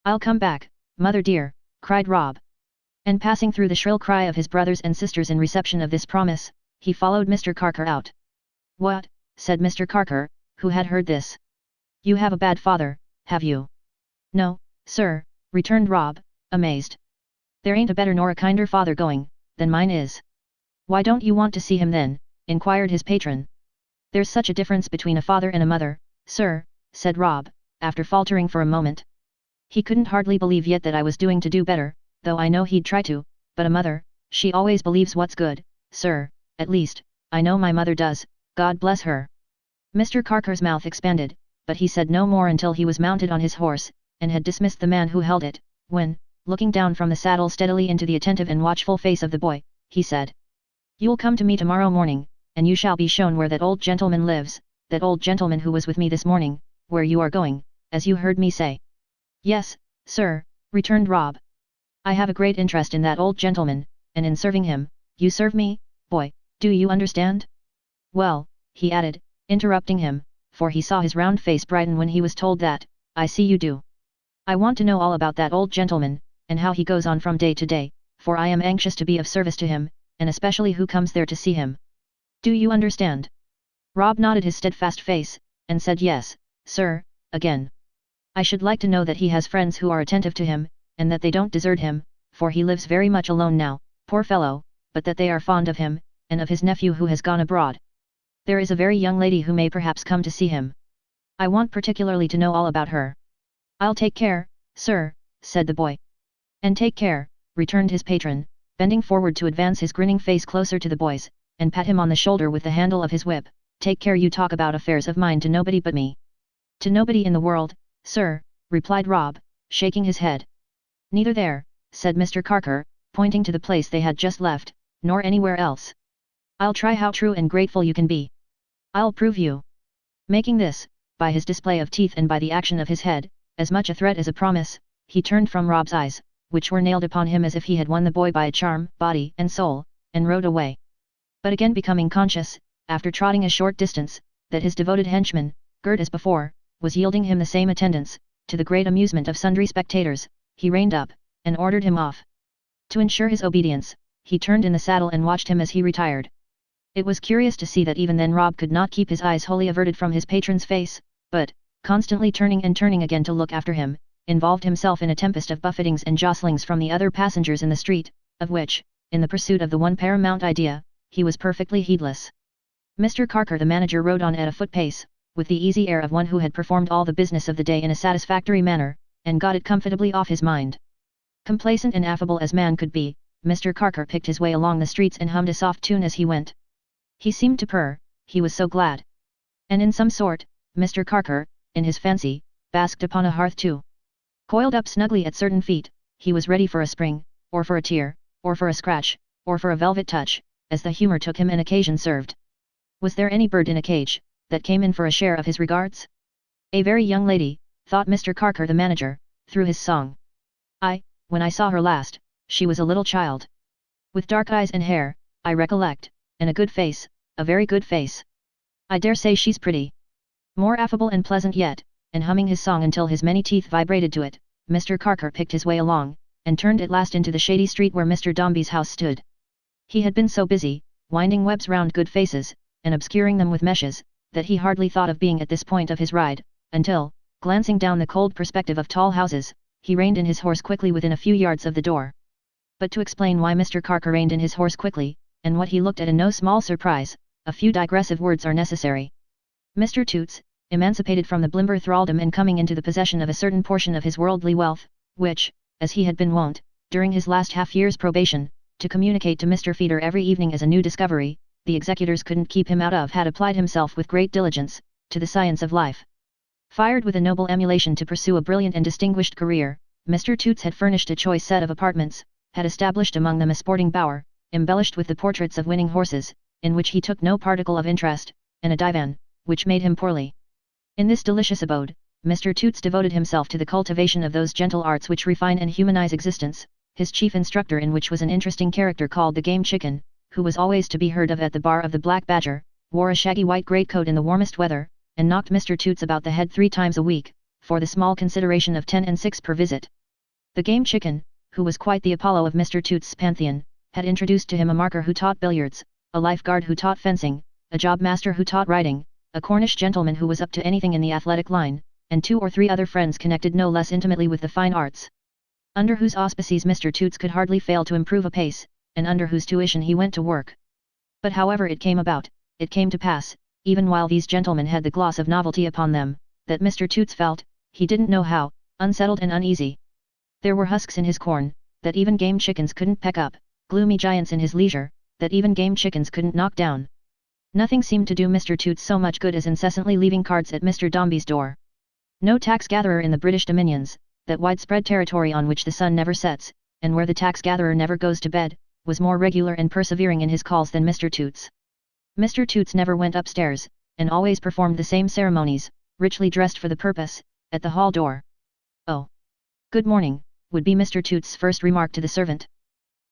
"I'll come back, mother dear," cried Rob. And passing through the shrill cry of his brothers and sisters in reception of this promise, he followed Mr. Carker out. "What?" said Mr. Carker, who had heard this. "You have a bad father, have you?" "No, sir," returned Rob, amazed. "There ain't a better nor a kinder father going, than mine is." "Why don't you want to see him then?" inquired his patron. "There's such a difference between a father and a mother, sir," said Rob, after faltering for a moment. He couldn't hardly believe yet that I was doing to do better, though I know he'd try to, but a mother, she always believes what's good, sir, at least, I know my mother does, God bless her." Mr. Carker's mouth expanded, but he said no more until he was mounted on his horse, and had dismissed the man who held it, when, looking down from the saddle steadily into the attentive and watchful face of the boy, he said, "You'll come to me tomorrow morning, and you shall be shown where that old gentleman lives, that old gentleman who was with me this morning, where you are going, as you heard me say." "Yes, sir," returned Rob. "I have a great interest in that old gentleman, and in serving him. You serve me, boy, do you understand? Well," he added, interrupting him, for he saw his round face brighten when he was told that, "I see you do. I want to know all about that old gentleman, and how he goes on from day to day, for I am anxious to be of service to him, and especially who comes there to see him. Do you understand?" Rob nodded his steadfast face, and said yes, sir, again. "I should like to know that he has friends who are attentive to him, and that they don't desert him, for he lives very much alone now, poor fellow, but that they are fond of him, and of his nephew who has gone abroad. There is a very young lady who may perhaps come to see him. I want particularly to know all about her." "I'll take care, sir," said the boy. "And take care," returned his patron, bending forward to advance his grinning face closer to the boy's, and pat him on the shoulder with the handle of his whip. "Take care you talk about affairs of mine to nobody but me." "To nobody in the world, sir," replied Rob, shaking his head. "Neither there," said Mr. Carker, pointing to the place they had just left, "nor anywhere else. I'll try how true and grateful you can be. I'll prove you." Making this, by his display of teeth and by the action of his head, as much a threat as a promise, he turned from Rob's eyes, which were nailed upon him as if he had won the boy by a charm, body and soul, and rode away. But again becoming conscious, after trotting a short distance, that his devoted henchman, girt as before, was yielding him the same attendance, to the great amusement of sundry spectators, he reined up, and ordered him off. To ensure his obedience, he turned in the saddle and watched him as he retired. It was curious to see that even then Rob could not keep his eyes wholly averted from his patron's face, but, constantly turning and turning again to look after him, involved himself in a tempest of buffetings and jostlings from the other passengers in the street, of which, in the pursuit of the one paramount idea, he was perfectly heedless. Mr. Carker the manager rode on at a foot pace, with the easy air of one who had performed all the business of the day in a satisfactory manner, and got it comfortably off his mind. Complacent and affable as man could be, Mr. Carker picked his way along the streets and hummed a soft tune as he went. He seemed to purr, he was so glad. And in some sort, Mr. Carker, in his fancy, basked upon a hearth too. Coiled up snugly at certain feet, he was ready for a spring, or for a tear, or for a scratch, or for a velvet touch, as the humour took him and occasion served. Was there any bird in a cage, that came in for a share of his regards? A very young lady, thought Mr. Carker the manager, through his song. When I saw her last, she was a little child. With dark eyes and hair, I recollect, and a good face, a very good face. I dare say she's pretty. More affable and pleasant yet, and humming his song until his many teeth vibrated to it, Mr. Carker picked his way along, and turned at last into the shady street where Mr. Dombey's house stood. He had been so busy, winding webs round good faces, and obscuring them with meshes, that he hardly thought of being at this point of his ride, until, glancing down the cold perspective of tall houses, he reined in his horse quickly within a few yards of the door. But to explain why Mr. Carker reined in his horse quickly, and what he looked at in no small surprise, a few digressive words are necessary. Mr. Toots, emancipated from the Blimber thraldom and coming into the possession of a certain portion of his worldly wealth, which, as he had been wont, during his last half-year's probation, to communicate to Mr. Feeder every evening as a new discovery, the executors couldn't keep him out of, had applied himself with great diligence, to the science of life. Fired with a noble emulation to pursue a brilliant and distinguished career, Mr. Toots had furnished a choice set of apartments, had established among them a sporting bower, embellished with the portraits of winning horses, in which he took no particle of interest, and a divan, which made him poorly In this delicious abode, Mr. Toots devoted himself to the cultivation of those gentle arts which refine and humanize existence, his chief instructor in which was an interesting character called the Game Chicken, who was always to be heard of at the bar of the Black Badger, wore a shaggy white greatcoat in the warmest weather, and knocked Mr. Toots about the head 3 times a week, for the small consideration of 10 and 6 per visit. The Game Chicken, who was quite the Apollo of Mr. Toots' pantheon, had introduced to him a marker who taught billiards, a lifeguard who taught fencing, a job master who taught riding, a Cornish gentleman who was up to anything in the athletic line, and 2 or 3 other friends connected no less intimately with the fine arts, under whose auspices Mr. Toots could hardly fail to improve apace, and under whose tuition he went to work. But however it came about, it came to pass, even while these gentlemen had the gloss of novelty upon them, that Mr. Toots felt, he didn't know how, unsettled and uneasy. There were husks in his corn, that even game chickens couldn't peck up, gloomy giants in his leisure, that even game chickens couldn't knock down. Nothing seemed to do Mr. Toots so much good as incessantly leaving cards at Mr. Dombey's door. No tax-gatherer in the British dominions, that widespread territory on which the sun never sets, and where the tax-gatherer never goes to bed, was more regular and persevering in his calls than Mr. Toots. Mr. Toots never went upstairs, and always performed the same ceremonies, richly dressed for the purpose, at the hall door. "Oh! Good morning," would be Mr. Toots' first remark to the servant.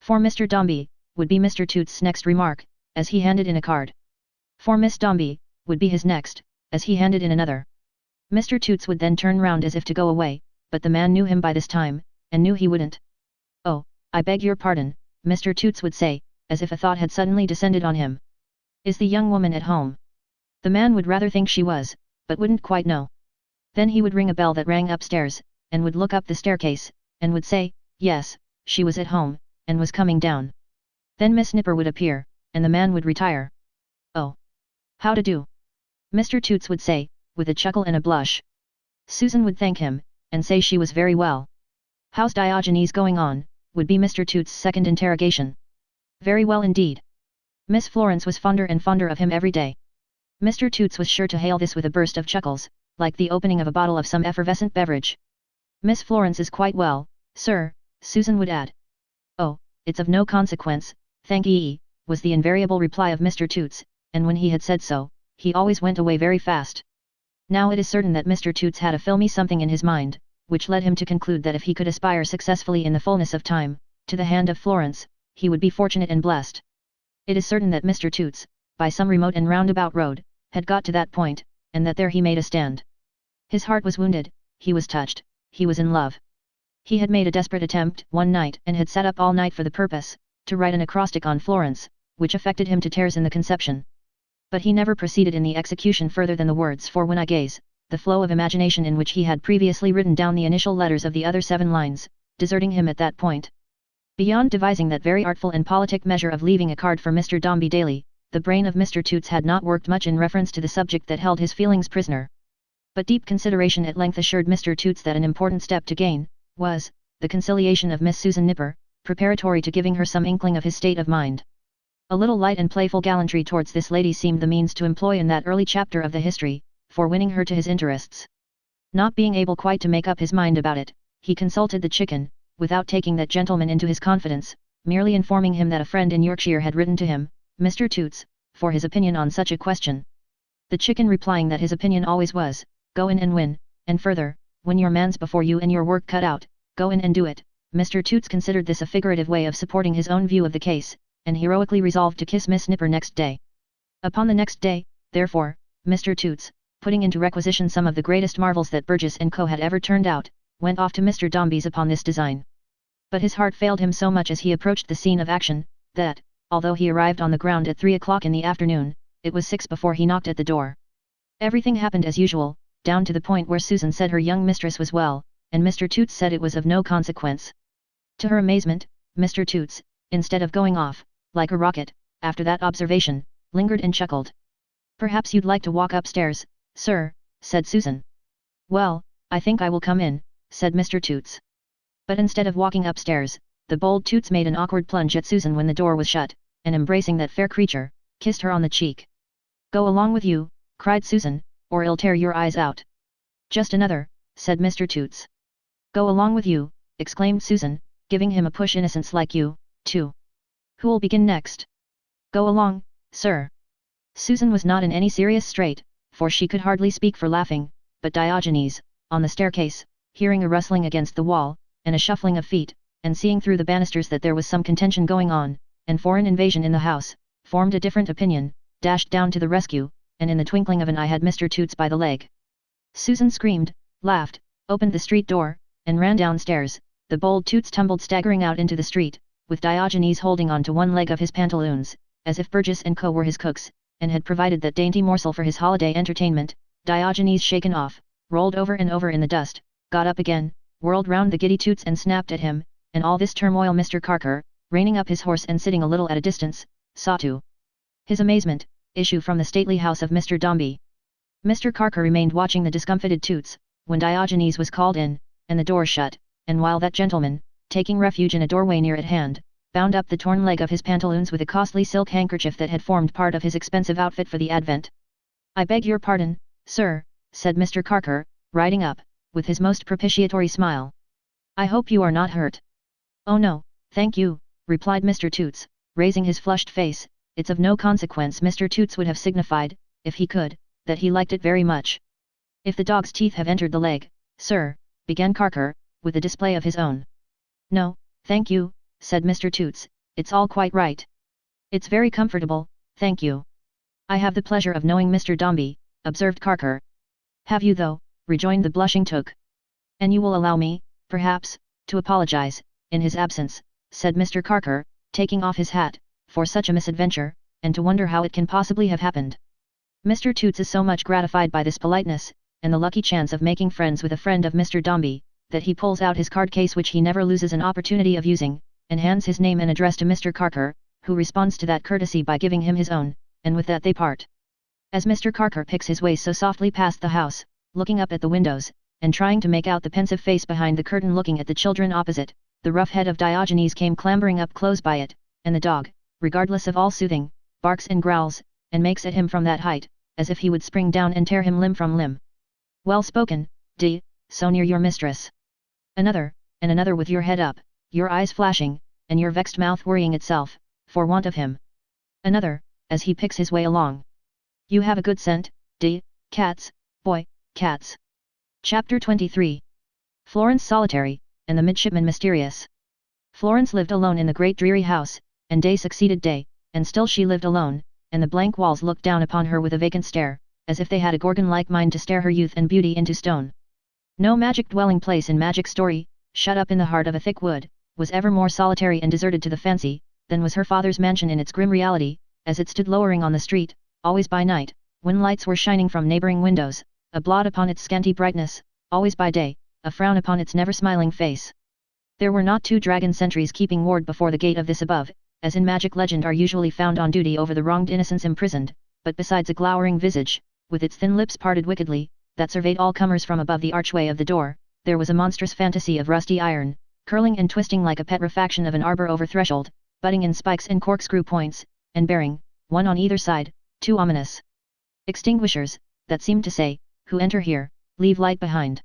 "For Mr. Dombey," would be Mr. Toots' next remark, as he handed in a card. "For Miss Dombey," would be his next, as he handed in another. Mr. Toots would then turn round as if to go away, but the man knew him by this time, and knew he wouldn't. "Oh, I beg your pardon," Mr. Toots would say, as if a thought had suddenly descended on him. "Is the young woman at home?" The man would rather think she was, but wouldn't quite know. Then he would ring a bell that rang upstairs, and would look up the staircase, and would say, yes, she was at home, and was coming down. Then Miss Nipper would appear, and the man would retire. "Oh! How to do?" Mr. Toots would say, with a chuckle and a blush. Susan would thank him, and say she was very well. "How's Diogenes going on?" would be Mr. Toots' second interrogation. "Very well indeed." Miss Florence was fonder and fonder of him every day. Mr. Toots was sure to hail this with a burst of chuckles, like the opening of a bottle of some effervescent beverage. "Miss Florence is quite well, sir," Susan would add. "Oh, it's of no consequence, thank ye," was the invariable reply of Mr. Toots, and when he had said so, he always went away very fast. Now it is certain that Mr. Toots had a filmy something in his mind, which led him to conclude that if he could aspire successfully in the fullness of time, to the hand of Florence, he would be fortunate and blessed. It is certain that Mr. Toots, by some remote and roundabout road, had got to that point, and that there he made a stand. His heart was wounded, he was touched, he was in love. He had made a desperate attempt, one night, and had sat up all night for the purpose, to write an acrostic on Florence, which affected him to tears in the conception. But he never proceeded in the execution further than the words "for when I gaze," the flow of imagination in which he had previously written down the initial letters of the other 7 lines, deserting him at that point. Beyond devising that very artful and politic measure of leaving a card for Mr. Dombey daily, the brain of Mr. Toots had not worked much in reference to the subject that held his feelings prisoner. But deep consideration at length assured Mr. Toots that an important step to gain, was, the conciliation of Miss Susan Nipper, preparatory to giving her some inkling of his state of mind. A little light and playful gallantry towards this lady seemed the means to employ in that early chapter of the history, for winning her to his interests. Not being able quite to make up his mind about it, he consulted the chicken, without taking that gentleman into his confidence, merely informing him that a friend in Yorkshire had written to him, Mr. Toots, for his opinion on such a question. The chicken replying that his opinion always was, go in and win, and further, when your man's before you and your work cut out, go in and do it. Mr. Toots considered this a figurative way of supporting his own view of the case, and heroically resolved to kiss Miss Nipper next day. Upon the next day, therefore, Mr. Toots, putting into requisition some of the greatest marvels that Burgess & Co. had ever turned out, went off to Mr. Dombey's upon this design. But his heart failed him so much as he approached the scene of action, that, although he arrived on the ground at 3 o'clock in the afternoon, it was 6 before he knocked at the door. Everything happened as usual, down to the point where Susan said her young mistress was well, and Mr. Toots said it was of no consequence. To her amazement, Mr. Toots, instead of going off, like a rocket, after that observation, lingered and chuckled. "Perhaps you'd like to walk upstairs, sir," said Susan. "Well, I think I will come in," said Mr. Toots. But instead of walking upstairs, the bold Toots made an awkward plunge at Susan when the door was shut, and embracing that fair creature, kissed her on the cheek. "Go along with you," cried Susan, "or I'll tear your eyes out." "Just another," said Mr. Toots. "Go along with you," exclaimed Susan, giving him a push. "Innocents like you, too. Who'll begin next?" "Go along, sir." Susan was not in any serious strait, for she could hardly speak for laughing, but Diogenes, on the staircase, hearing a rustling against the wall, and a shuffling of feet, and seeing through the banisters that there was some contention going on, and foreign invasion in the house, formed a different opinion, dashed down to the rescue, and in the twinkling of an eye had Mr. Toots by the leg. Susan screamed, laughed, opened the street door, and ran downstairs. The bold Toots tumbled staggering out into the street, with Diogenes holding on to one leg of his pantaloons, as if Burgess and Co. were his cooks, and had provided that dainty morsel for his holiday entertainment. Diogenes shaken off, rolled over and over in the dust, got up again, whirled round the giddy Toots and snapped at him, and all this turmoil Mr. Carker, reining up his horse and sitting a little at a distance, saw to his amazement, issue from the stately house of Mr. Dombey. Mr. Carker remained watching the discomfited Toots, when Diogenes was called in, and the door shut, and while that gentleman, taking refuge in a doorway near at hand, bound up the torn leg of his pantaloons with a costly silk handkerchief that had formed part of his expensive outfit for the advent. "I beg your pardon, sir," said Mr. Carker, riding up, with his most propitiatory smile. "I hope you are not hurt." "Oh no, thank you," replied Mr. Toots, raising his flushed face. "It's of no consequence." Mr. Toots would have signified, if he could, that he liked it very much. "If the dog's teeth have entered the leg, sir," began Carker, with a display of his own. "No, thank you," said Mr. Toots, "it's all quite right. It's very comfortable, thank you." "I have the pleasure of knowing Mr. Dombey," observed Carker. "Have you though?" rejoined the blushing Took. "And you will allow me, perhaps, to apologize, in his absence," said Mr. Carker, taking off his hat, "for such a misadventure, and to wonder how it can possibly have happened." Mr. Toots is so much gratified by this politeness, and the lucky chance of making friends with a friend of Mr. Dombey, that he pulls out his card case which he never loses an opportunity of using, and hands his name and address to Mr. Carker, who responds to that courtesy by giving him his own, and with that they part. As Mr. Carker picks his way so softly past the house, looking up at the windows, and trying to make out the pensive face behind the curtain looking at the children opposite, the rough head of Diogenes came clambering up close by it, and the dog, regardless of all soothing, barks and growls, and makes at him from that height, as if he would spring down and tear him limb from limb. "Well spoken, D, so near your mistress." Another, and another with your head up, your eyes flashing, and your vexed mouth worrying itself, for want of him. Another, as he picks his way along. "You have a good scent, D, cats, boy, cats." Chapter 23. Florence solitary, and the midshipman mysterious. Florence lived alone in the great dreary house, and day succeeded day, and still she lived alone, and the blank walls looked down upon her with a vacant stare, as if they had a Gorgon-like mind to stare her youth and beauty into stone. No magic dwelling place in magic story, shut up in the heart of a thick wood, was ever more solitary and deserted to the fancy, than was her father's mansion in its grim reality, as it stood lowering on the street, always by night, when lights were shining from neighboring windows, a blot upon its scanty brightness, always by day, a frown upon its never-smiling face. There were not 2 dragon sentries keeping ward before the gate of this above, as in magic legend are usually found on duty over the wronged innocents imprisoned, but besides a glowering visage, with its thin lips parted wickedly, that surveyed all comers from above the archway of the door, there was a monstrous fantasy of rusty iron, curling and twisting like a petrifaction of an arbor over threshold, butting in spikes and corkscrew points, and bearing, one on either side, 2 ominous extinguishers, that seemed to say, "Who enter here, leave light behind."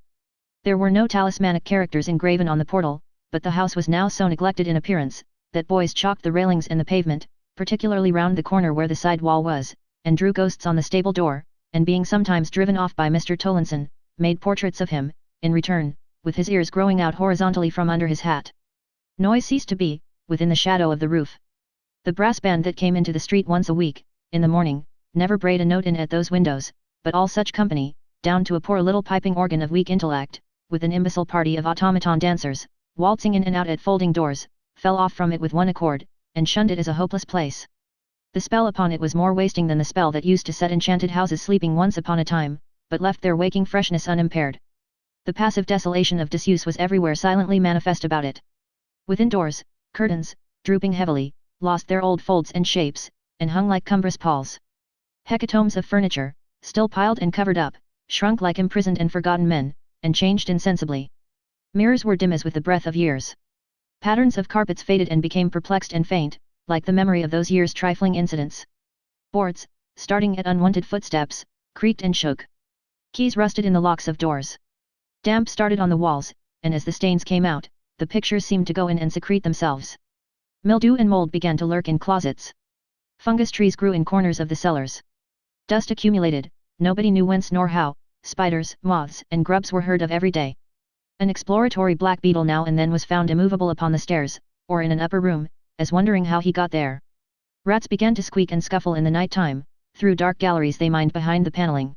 There were no talismanic characters engraven on the portal, but the house was now so neglected in appearance, that boys chalked the railings and the pavement, particularly round the corner where the side wall was, and drew ghosts on the stable door, and being sometimes driven off by Mr. Tollinson, made portraits of him, in return, with his ears growing out horizontally from under his hat. Noise ceased to be, within the shadow of the roof. The brass band that came into the street once a week, in the morning, never brayed a note in at those windows, but all such company, down to a poor little piping organ of weak intellect, with an imbecile party of automaton dancers, waltzing in and out at folding doors, fell off from it with one accord, and shunned it as a hopeless place. The spell upon it was more wasting than the spell that used to set enchanted houses sleeping once upon a time, but left their waking freshness unimpaired. The passive desolation of disuse was everywhere silently manifest about it. Within doors, curtains, drooping heavily, lost their old folds and shapes, and hung like cumbrous palls. Hecatombs of furniture, still piled and covered up, shrunk like imprisoned and forgotten men, and changed insensibly. Mirrors were dim as with the breath of years. Patterns of carpets faded and became perplexed and faint, like the memory of those years' trifling incidents. Boards, starting at unwonted footsteps, creaked and shook. Keys rusted in the locks of doors. Damp started on the walls, and as the stains came out, the pictures seemed to go in and secrete themselves. Mildew and mold began to lurk in closets. Fungus trees grew in corners of the cellars. Dust accumulated, nobody knew whence nor how, spiders, moths, and grubs were heard of every day. An exploratory black beetle now and then was found immovable upon the stairs, or in an upper room, as wondering how he got there. Rats began to squeak and scuffle in the night time, through dark galleries they mined behind the paneling.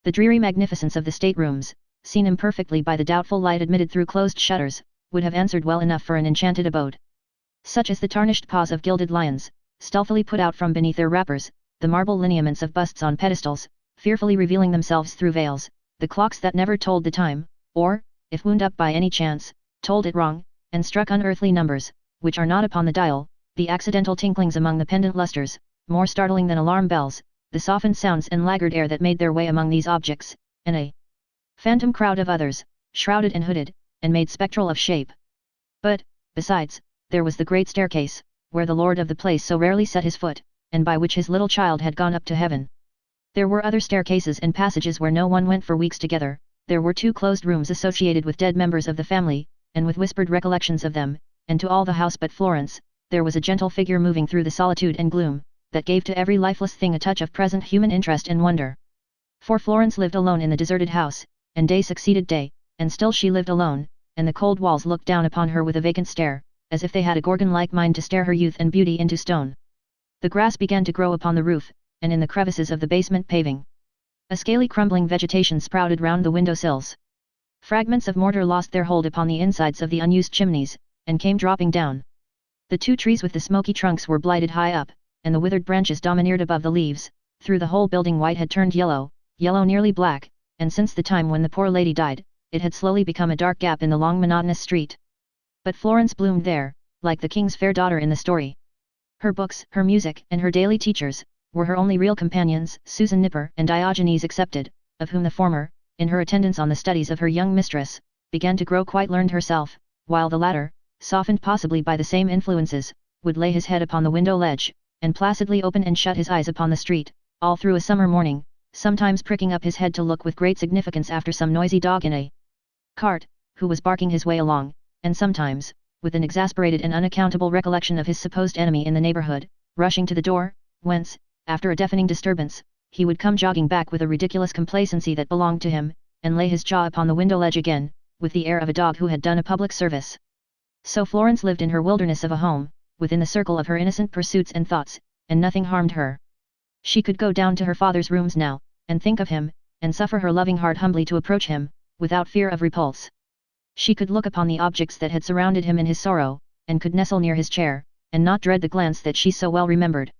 The dreary magnificence of the staterooms, seen imperfectly by the doubtful light admitted through closed shutters, would have answered well enough for an enchanted abode. Such as the tarnished paws of gilded lions, stealthily put out from beneath their wrappers, the marble lineaments of busts on pedestals, fearfully revealing themselves through veils, the clocks that never told the time, or, if wound up by any chance, told it wrong, and struck unearthly numbers, which are not upon the dial, the accidental tinklings among the pendant lustres, more startling than alarm bells, the softened sounds and laggard air that made their way among these objects, and a phantom crowd of others, shrouded and hooded, and made spectral of shape. But, besides, there was the great staircase, where the lord of the place so rarely set his foot, and by which his little child had gone up to heaven. There were other staircases and passages where no one went for weeks together, there were 2 closed rooms associated with dead members of the family, and with whispered recollections of them, and to all the house but Florence, there was a gentle figure moving through the solitude and gloom, that gave to every lifeless thing a touch of present human interest and wonder. For Florence lived alone in the deserted house, and day succeeded day, and still she lived alone, and the cold walls looked down upon her with a vacant stare, as if they had a Gorgon-like mind to stare her youth and beauty into stone. The grass began to grow upon the roof, and in the crevices of the basement paving. A scaly crumbling vegetation sprouted round the window sills. Fragments of mortar lost their hold upon the insides of the unused chimneys, and came dropping down. The 2 trees with the smoky trunks were blighted high up, and the withered branches domineered above the leaves. Through the whole building white had turned yellow, yellow nearly black, and since the time when the poor lady died, it had slowly become a dark gap in the long monotonous street. But Florence bloomed there, like the king's fair daughter in the story. Her books, her music, and her daily teachers, were her only real companions, Susan Nipper and Diogenes excepted, of whom the former, in her attendance on the studies of her young mistress, began to grow quite learned herself, while the latter, softened possibly by the same influences, would lay his head upon the window ledge, and placidly open and shut his eyes upon the street, all through a summer morning, sometimes pricking up his head to look with great significance after some noisy dog in a cart, who was barking his way along, and sometimes, with an exasperated and unaccountable recollection of his supposed enemy in the neighborhood, rushing to the door, whence, after a deafening disturbance, he would come jogging back with a ridiculous complacency that belonged to him, and lay his jaw upon the window ledge again, with the air of a dog who had done a public service. So Florence lived in her wilderness of a home, within the circle of her innocent pursuits and thoughts, and nothing harmed her. She could go down to her father's rooms now, and think of him, and suffer her loving heart humbly to approach him, without fear of repulse. She could look upon the objects that had surrounded him in his sorrow, and could nestle near his chair, and not dread the glance that she so well remembered.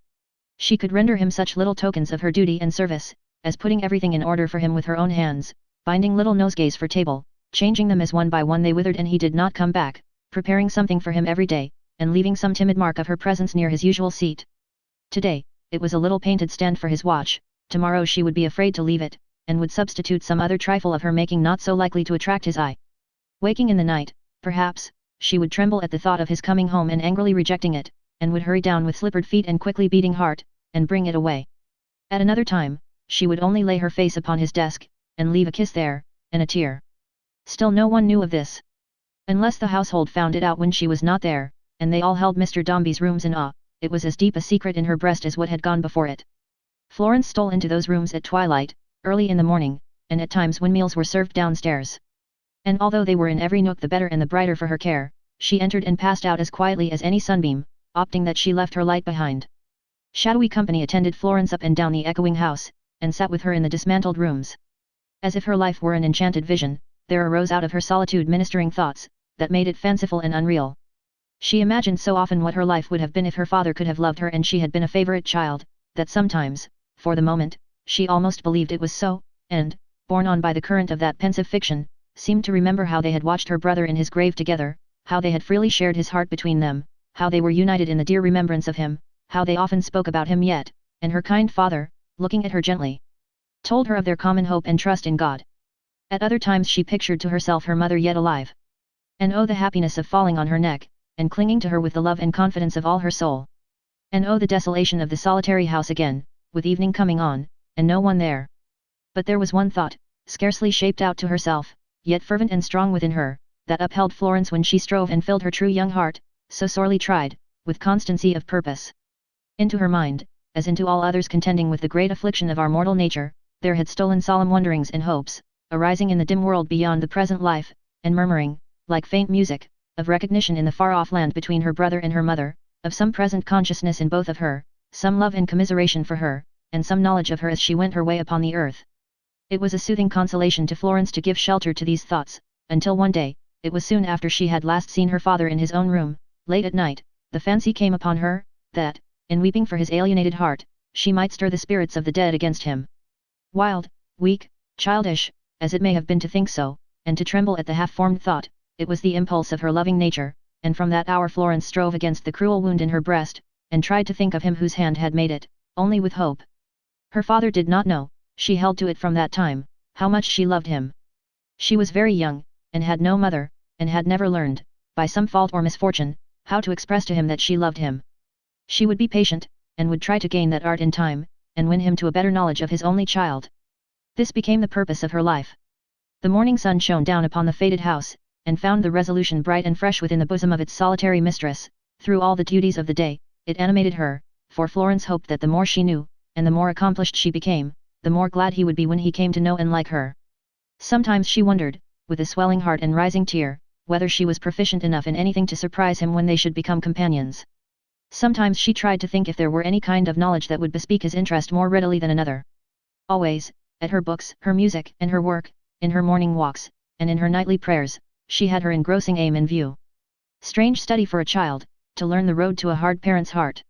She could render him such little tokens of her duty and service, as putting everything in order for him with her own hands, binding little nosegays for table, changing them as one by one they withered and he did not come back, preparing something for him every day, and leaving some timid mark of her presence near his usual seat. Today, it was a little painted stand for his watch, tomorrow she would be afraid to leave it, and would substitute some other trifle of her making not so likely to attract his eye. Waking in the night, perhaps, she would tremble at the thought of his coming home and angrily rejecting it, and would hurry down with slippered feet and quickly beating heart, and bring it away. At another time, she would only lay her face upon his desk, and leave a kiss there, and a tear. Still no one knew of this. Unless the household found it out when she was not there, and they all held Mr. Dombey's rooms in awe, it was as deep a secret in her breast as what had gone before it. Florence stole into those rooms at twilight, early in the morning, and at times when meals were served downstairs. And although they were in every nook the better and the brighter for her care, she entered and passed out as quietly as any sunbeam, opting that she left her light behind. Shadowy company attended Florence up and down the echoing house, and sat with her in the dismantled rooms. As if her life were an enchanted vision, there arose out of her solitude ministering thoughts, that made it fanciful and unreal. She imagined so often what her life would have been if her father could have loved her and she had been a favorite child, that sometimes, for the moment, she almost believed it was so, and, borne on by the current of that pensive fiction, seemed to remember how they had watched her brother in his grave together, how they had freely shared his heart between them, how they were united in the dear remembrance of him, how they often spoke about him yet, and her kind father, looking at her gently, told her of their common hope and trust in God. At other times she pictured to herself her mother yet alive. And oh the happiness of falling on her neck, and clinging to her with the love and confidence of all her soul. And oh the desolation of the solitary house again, with evening coming on, and no one there. But there was one thought, scarcely shaped out to herself, yet fervent and strong within her, that upheld Florence when she strove and filled her true young heart, so sorely tried, with constancy of purpose. Into her mind, as into all others contending with the great affliction of our mortal nature, there had stolen solemn wonderings and hopes, arising in the dim world beyond the present life, and murmuring, like faint music, of recognition in the far-off land between her brother and her mother, of some present consciousness in both of her, some love and commiseration for her, and some knowledge of her as she went her way upon the earth. It was a soothing consolation to Florence to give shelter to these thoughts, until one day, it was soon after she had last seen her father in his own room, late at night, the fancy came upon her, that, in weeping for his alienated heart, she might stir the spirits of the dead against him. Wild, weak, childish, as it may have been to think so, and to tremble at the half-formed thought, it was the impulse of her loving nature, and from that hour Florence strove against the cruel wound in her breast, and tried to think of him whose hand had made it, only with hope. Her father did not know, she held to it from that time, how much she loved him. She was very young, and had no mother, and had never learned, by some fault or misfortune, how to express to him that she loved him. She would be patient, and would try to gain that art in time, and win him to a better knowledge of his only child. This became the purpose of her life. The morning sun shone down upon the faded house, and found the resolution bright and fresh within the bosom of its solitary mistress. Through all the duties of the day, it animated her, for Florence hoped that the more she knew, and the more accomplished she became, the more glad he would be when he came to know and like her. Sometimes she wondered, with a swelling heart and rising tear, whether she was proficient enough in anything to surprise him when they should become companions. Sometimes she tried to think if there were any kind of knowledge that would bespeak his interest more readily than another. Always, at her books, her music, and her work, in her morning walks, and in her nightly prayers, she had her engrossing aim in view. Strange study for a child, to learn the road to a hard parent's heart.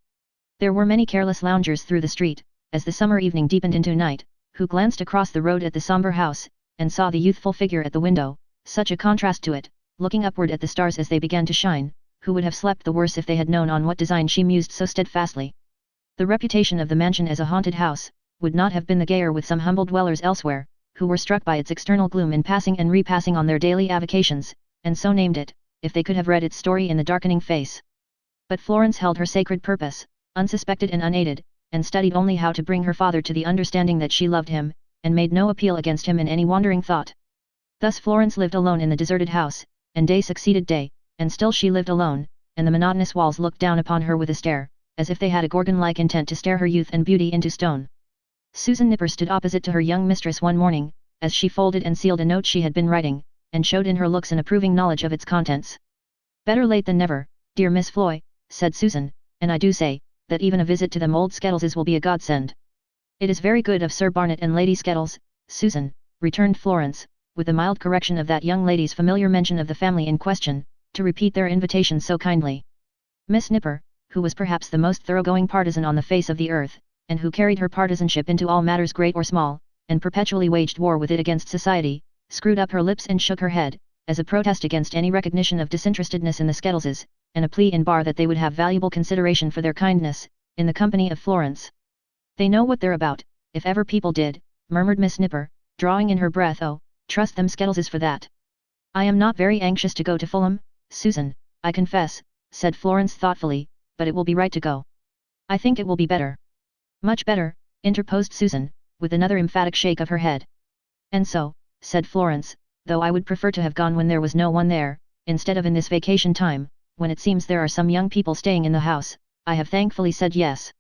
There were many careless loungers through the street, as the summer evening deepened into night, who glanced across the road at the sombre house, and saw the youthful figure at the window, such a contrast to it, looking upward at the stars as they began to shine, who would have slept the worse if they had known on what design she mused so steadfastly. The reputation of the mansion as a haunted house, would not have been the gayer with some humble dwellers elsewhere, who were struck by its external gloom in passing and repassing on their daily avocations, and so named it, if they could have read its story in the darkening face. But Florence held her sacred purpose, unsuspected and unaided, and studied only how to bring her father to the understanding that she loved him, and made no appeal against him in any wandering thought. Thus Florence lived alone in the deserted house, and day succeeded day, and still she lived alone, and the monotonous walls looked down upon her with a stare, as if they had a Gorgon-like intent to stare her youth and beauty into stone. Susan Nipper stood opposite to her young mistress one morning, as she folded and sealed a note she had been writing, and showed in her looks an approving knowledge of its contents. "Better late than never, dear Miss Floy," said Susan, "and I do say, that even a visit to them old Skettleses will be a godsend." "It is very good of Sir Barnet and Lady Skettles, Susan," returned Florence, with a mild correction of that young lady's familiar mention of the family in question, "to repeat their invitation so kindly." Miss Nipper, who was perhaps the most thoroughgoing partisan on the face of the earth, and who carried her partisanship into all matters great or small, and perpetually waged war with it against society, screwed up her lips and shook her head, as a protest against any recognition of disinterestedness in the Skettleses, and a plea in bar that they would have valuable consideration for their kindness, in the company of Florence. "They know what they're about, if ever people did," murmured Miss Nipper, drawing in her breath. "Oh, trust them Skettleses for that." "I am not very anxious to go to Fulham, Susan, I confess," said Florence thoughtfully, "but it will be right to go." "I think it will be better." "Much better," interposed Susan, with another emphatic shake of her head. "And so," said Florence, "though I would prefer to have gone when there was no one there, instead of in this vacation time, when it seems there are some young people staying in the house, I have thankfully said yes.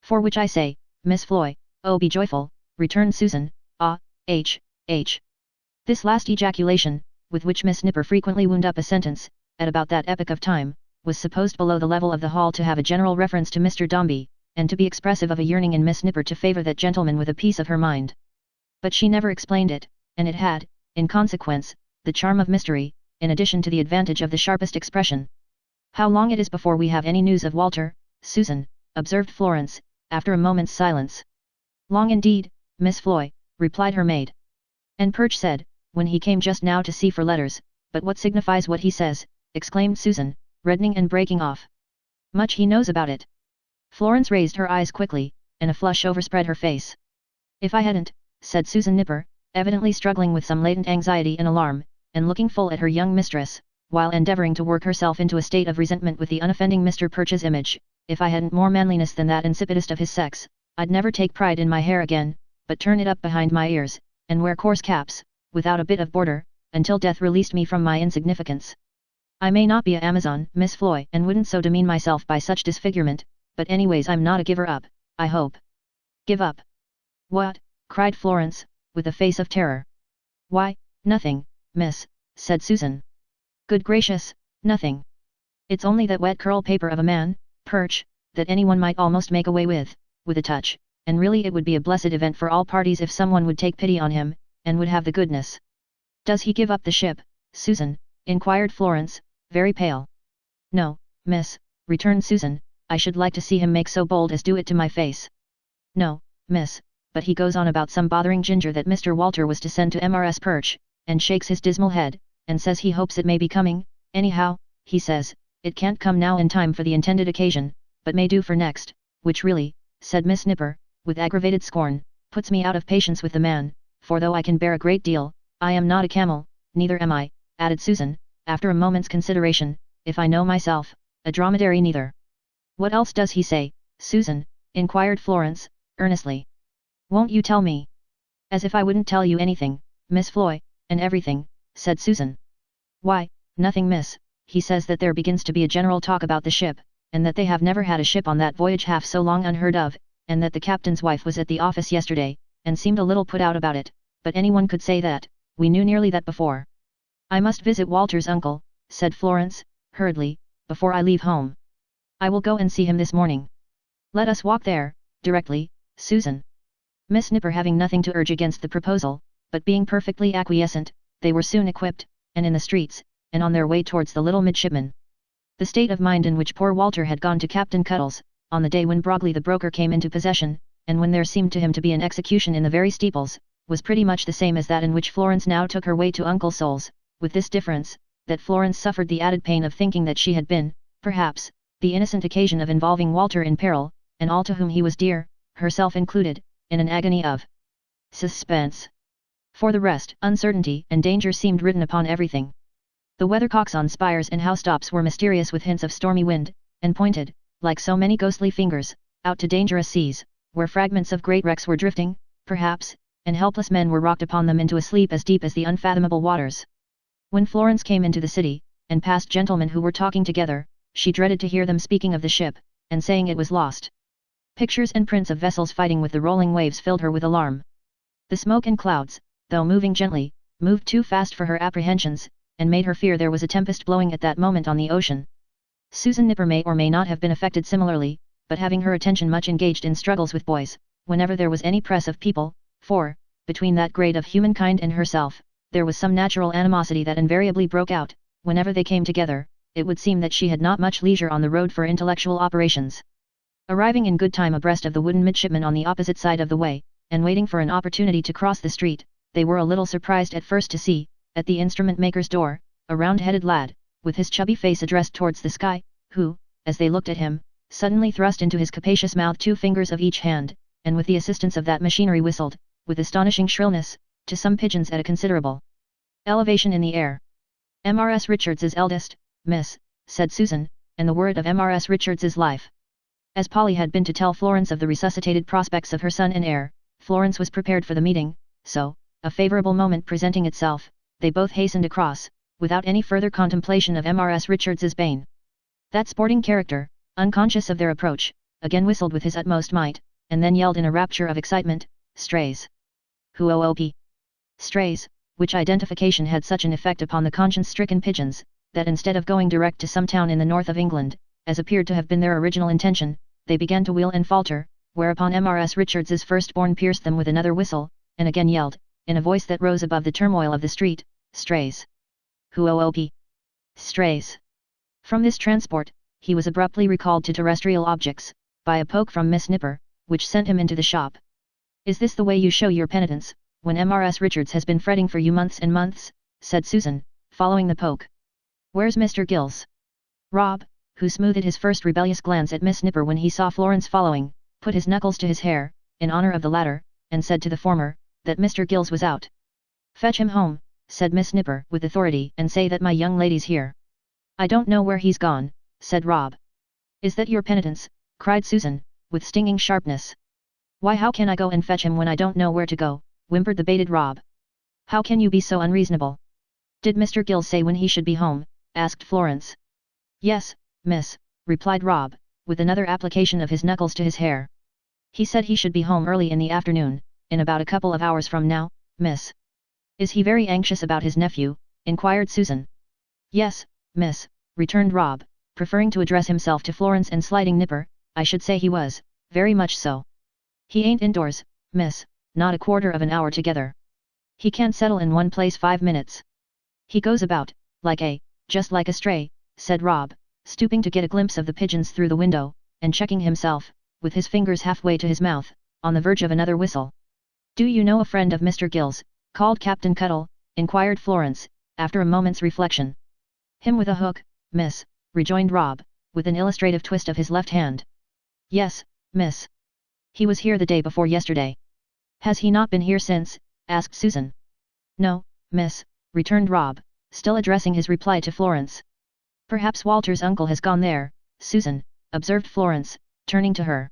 For which I say, Miss Floy, oh be joyful," returned Susan, "ah, h. This last ejaculation, with which Miss Nipper frequently wound up a sentence, at about that epoch of time, was supposed below the level of the hall to have a general reference to Mr. Dombey, and to be expressive of a yearning in Miss Nipper to favour that gentleman with a piece of her mind. But she never explained it, and it had, in consequence, the charm of mystery, in addition to the advantage of the sharpest expression. "How long it is before we have any news of Walter, Susan," observed Florence, after a moment's silence. "Long indeed, Miss Floy," replied her maid. "And Perch said, when he came just now to see for letters, but what signifies what he says," exclaimed Susan, reddening and breaking off. "Much he knows about it." Florence raised her eyes quickly, and a flush overspread her face. "If I hadn't," said Susan Nipper, evidently struggling with some latent anxiety and alarm, and looking full at her young mistress, while endeavouring to work herself into a state of resentment with the unoffending Mr. Perch's image, "if I hadn't more manliness than that insipidest of his sex, I'd never take pride in my hair again, but turn it up behind my ears, and wear coarse caps, without a bit of border, until death released me from my insignificance. I may not be a Amazon, Miss Floy, and wouldn't so demean myself by such disfigurement, but anyways I'm not a giver up, I hope." "Give up? What?" cried Florence, with a face of terror. Why, nothing, miss, said Susan. Good gracious, nothing. It's only that wet curl paper of a man, Perch, that anyone might almost make away with a touch, and really it would be a blessed event for all parties if someone would take pity on him, and would have the goodness. Does he give up the ship, Susan? Inquired Florence, very pale. No, miss, returned Susan, I should like to see him make so bold as do it to my face. No, miss, but he goes on about some bothering ginger that Mr. Walter was to send to MRS Perch, and shakes his dismal head, and says he hopes it may be coming, anyhow, he says, it can't come now in time for the intended occasion, but may do for next, which really, said Miss Nipper, with aggravated scorn, puts me out of patience with the man, for though I can bear a great deal, I am not a camel, neither am I, added Susan, after a moment's consideration, if I know myself, a dromedary neither. What else does he say, Susan? Inquired Florence, earnestly. Won't you tell me? As if I wouldn't tell you anything, Miss Floy, and everything, said Susan. Why, nothing, miss. He says that there begins to be a general talk about the ship, and that they have never had a ship on that voyage half so long unheard of, and that the captain's wife was at the office yesterday, and seemed a little put out about it, but anyone could say that, we knew nearly that before. I must visit Walter's uncle, said Florence, hurriedly, before I leave home. I will go and see him this morning. Let us walk there, directly, Susan. Miss Nipper having nothing to urge against the proposal, but being perfectly acquiescent, they were soon equipped, and in the streets, and on their way towards the little midshipman. The state of mind in which poor Walter had gone to Captain Cuttle's, on the day when Brogley the broker came into possession, and when there seemed to him to be an execution in the very steeples, was pretty much the same as that in which Florence now took her way to Uncle Sol's, with this difference, that Florence suffered the added pain of thinking that she had been, perhaps, the innocent occasion of involving Walter in peril, and all to whom he was dear, herself included, in an agony of suspense. For the rest, uncertainty and danger seemed written upon everything. The weathercocks on spires and housetops were mysterious with hints of stormy wind, and pointed, like so many ghostly fingers, out to dangerous seas, where fragments of great wrecks were drifting, perhaps, and helpless men were rocked upon them into a sleep as deep as the unfathomable waters. When Florence came into the city, and passed gentlemen who were talking together, she dreaded to hear them speaking of the ship, and saying it was lost. Pictures and prints of vessels fighting with the rolling waves filled her with alarm. The smoke and clouds, though moving gently, moved too fast for her apprehensions, and made her fear there was a tempest blowing at that moment on the ocean. Susan Nipper may or may not have been affected similarly, but having her attention much engaged in struggles with boys, whenever there was any press of people, for, between that grade of humankind and herself, there was some natural animosity that invariably broke out, whenever they came together, it would seem that she had not much leisure on the road for intellectual operations. Arriving in good time abreast of the wooden midshipman on the opposite side of the way, and waiting for an opportunity to cross the street, they were a little surprised at first to see, at the instrument maker's door, a round-headed lad, with his chubby face addressed towards the sky, who, as they looked at him, suddenly thrust into his capacious mouth 2 fingers of each hand, and with the assistance of that machinery whistled, with astonishing shrillness, to some pigeons at a considerable elevation in the air. MRS Richards's eldest, miss, said Susan, and the word of MRS Richards's life. As Polly had been to tell Florence of the resuscitated prospects of her son and heir, Florence was prepared for the meeting, so, a favourable moment presenting itself, they both hastened across, without any further contemplation of MRS Richards's bane. That sporting character, unconscious of their approach, again whistled with his utmost might, and then yelled in a rapture of excitement, "Strays! Whoop! Strays!" which identification had such an effect upon the conscience-stricken pigeons, that instead of going direct to some town in the north of England, as appeared to have been their original intention, they began to wheel and falter, whereupon MRS Richards's firstborn pierced them with another whistle, and again yelled, in a voice that rose above the turmoil of the street, "Strays! Whoop! Strays!" From this transport, he was abruptly recalled to terrestrial objects, by a poke from Miss Nipper, which sent him into the shop. "Is this the way you show your penitence, when MRS Richards has been fretting for you months and months?" said Susan, following the poke. "Where's Mr. Gills?" Rob, who smoothed his first rebellious glance at Miss Nipper when he saw Florence following, put his knuckles to his hair, in honour of the latter, and said to the former, that Mr. Gills was out. "Fetch him home," said Miss Nipper with authority, "and say that my young lady's here." "I don't know where he's gone," said Rob. "Is that your penitence?" cried Susan, with stinging sharpness. "Why, how can I go and fetch him when I don't know where to go?" whimpered the baited Rob. "How can you be so unreasonable?" "Did Mr. Gills say when he should be home?" asked Florence. "Yes, miss," replied Rob, with another application of his knuckles to his hair. "He said he should be home early in the afternoon, in about a couple of hours from now, miss. Is he very anxious about his nephew? Inquired Susan. Yes, miss, returned Rob, preferring to address himself to Florence and Sliding Nipper. I should say he was, very much so. He ain't indoors, miss, not a quarter of an hour together. He can't settle in one place 5 minutes. He goes about, just like a stray, said Rob, stooping to get a glimpse of the pigeons through the window, and checking himself, with his fingers halfway to his mouth, on the verge of another whistle. Do you know a friend of Mr. Gill's, called Captain Cuttle? Inquired Florence, after a moment's reflection. Him with a hook, miss, rejoined Rob, with an illustrative twist of his left hand. Yes, miss. He was here the day before yesterday. Has he not been here since? Asked Susan. No, miss, returned Rob, still addressing his reply to Florence. Perhaps Walter's uncle has gone there, Susan, observed Florence, turning to her.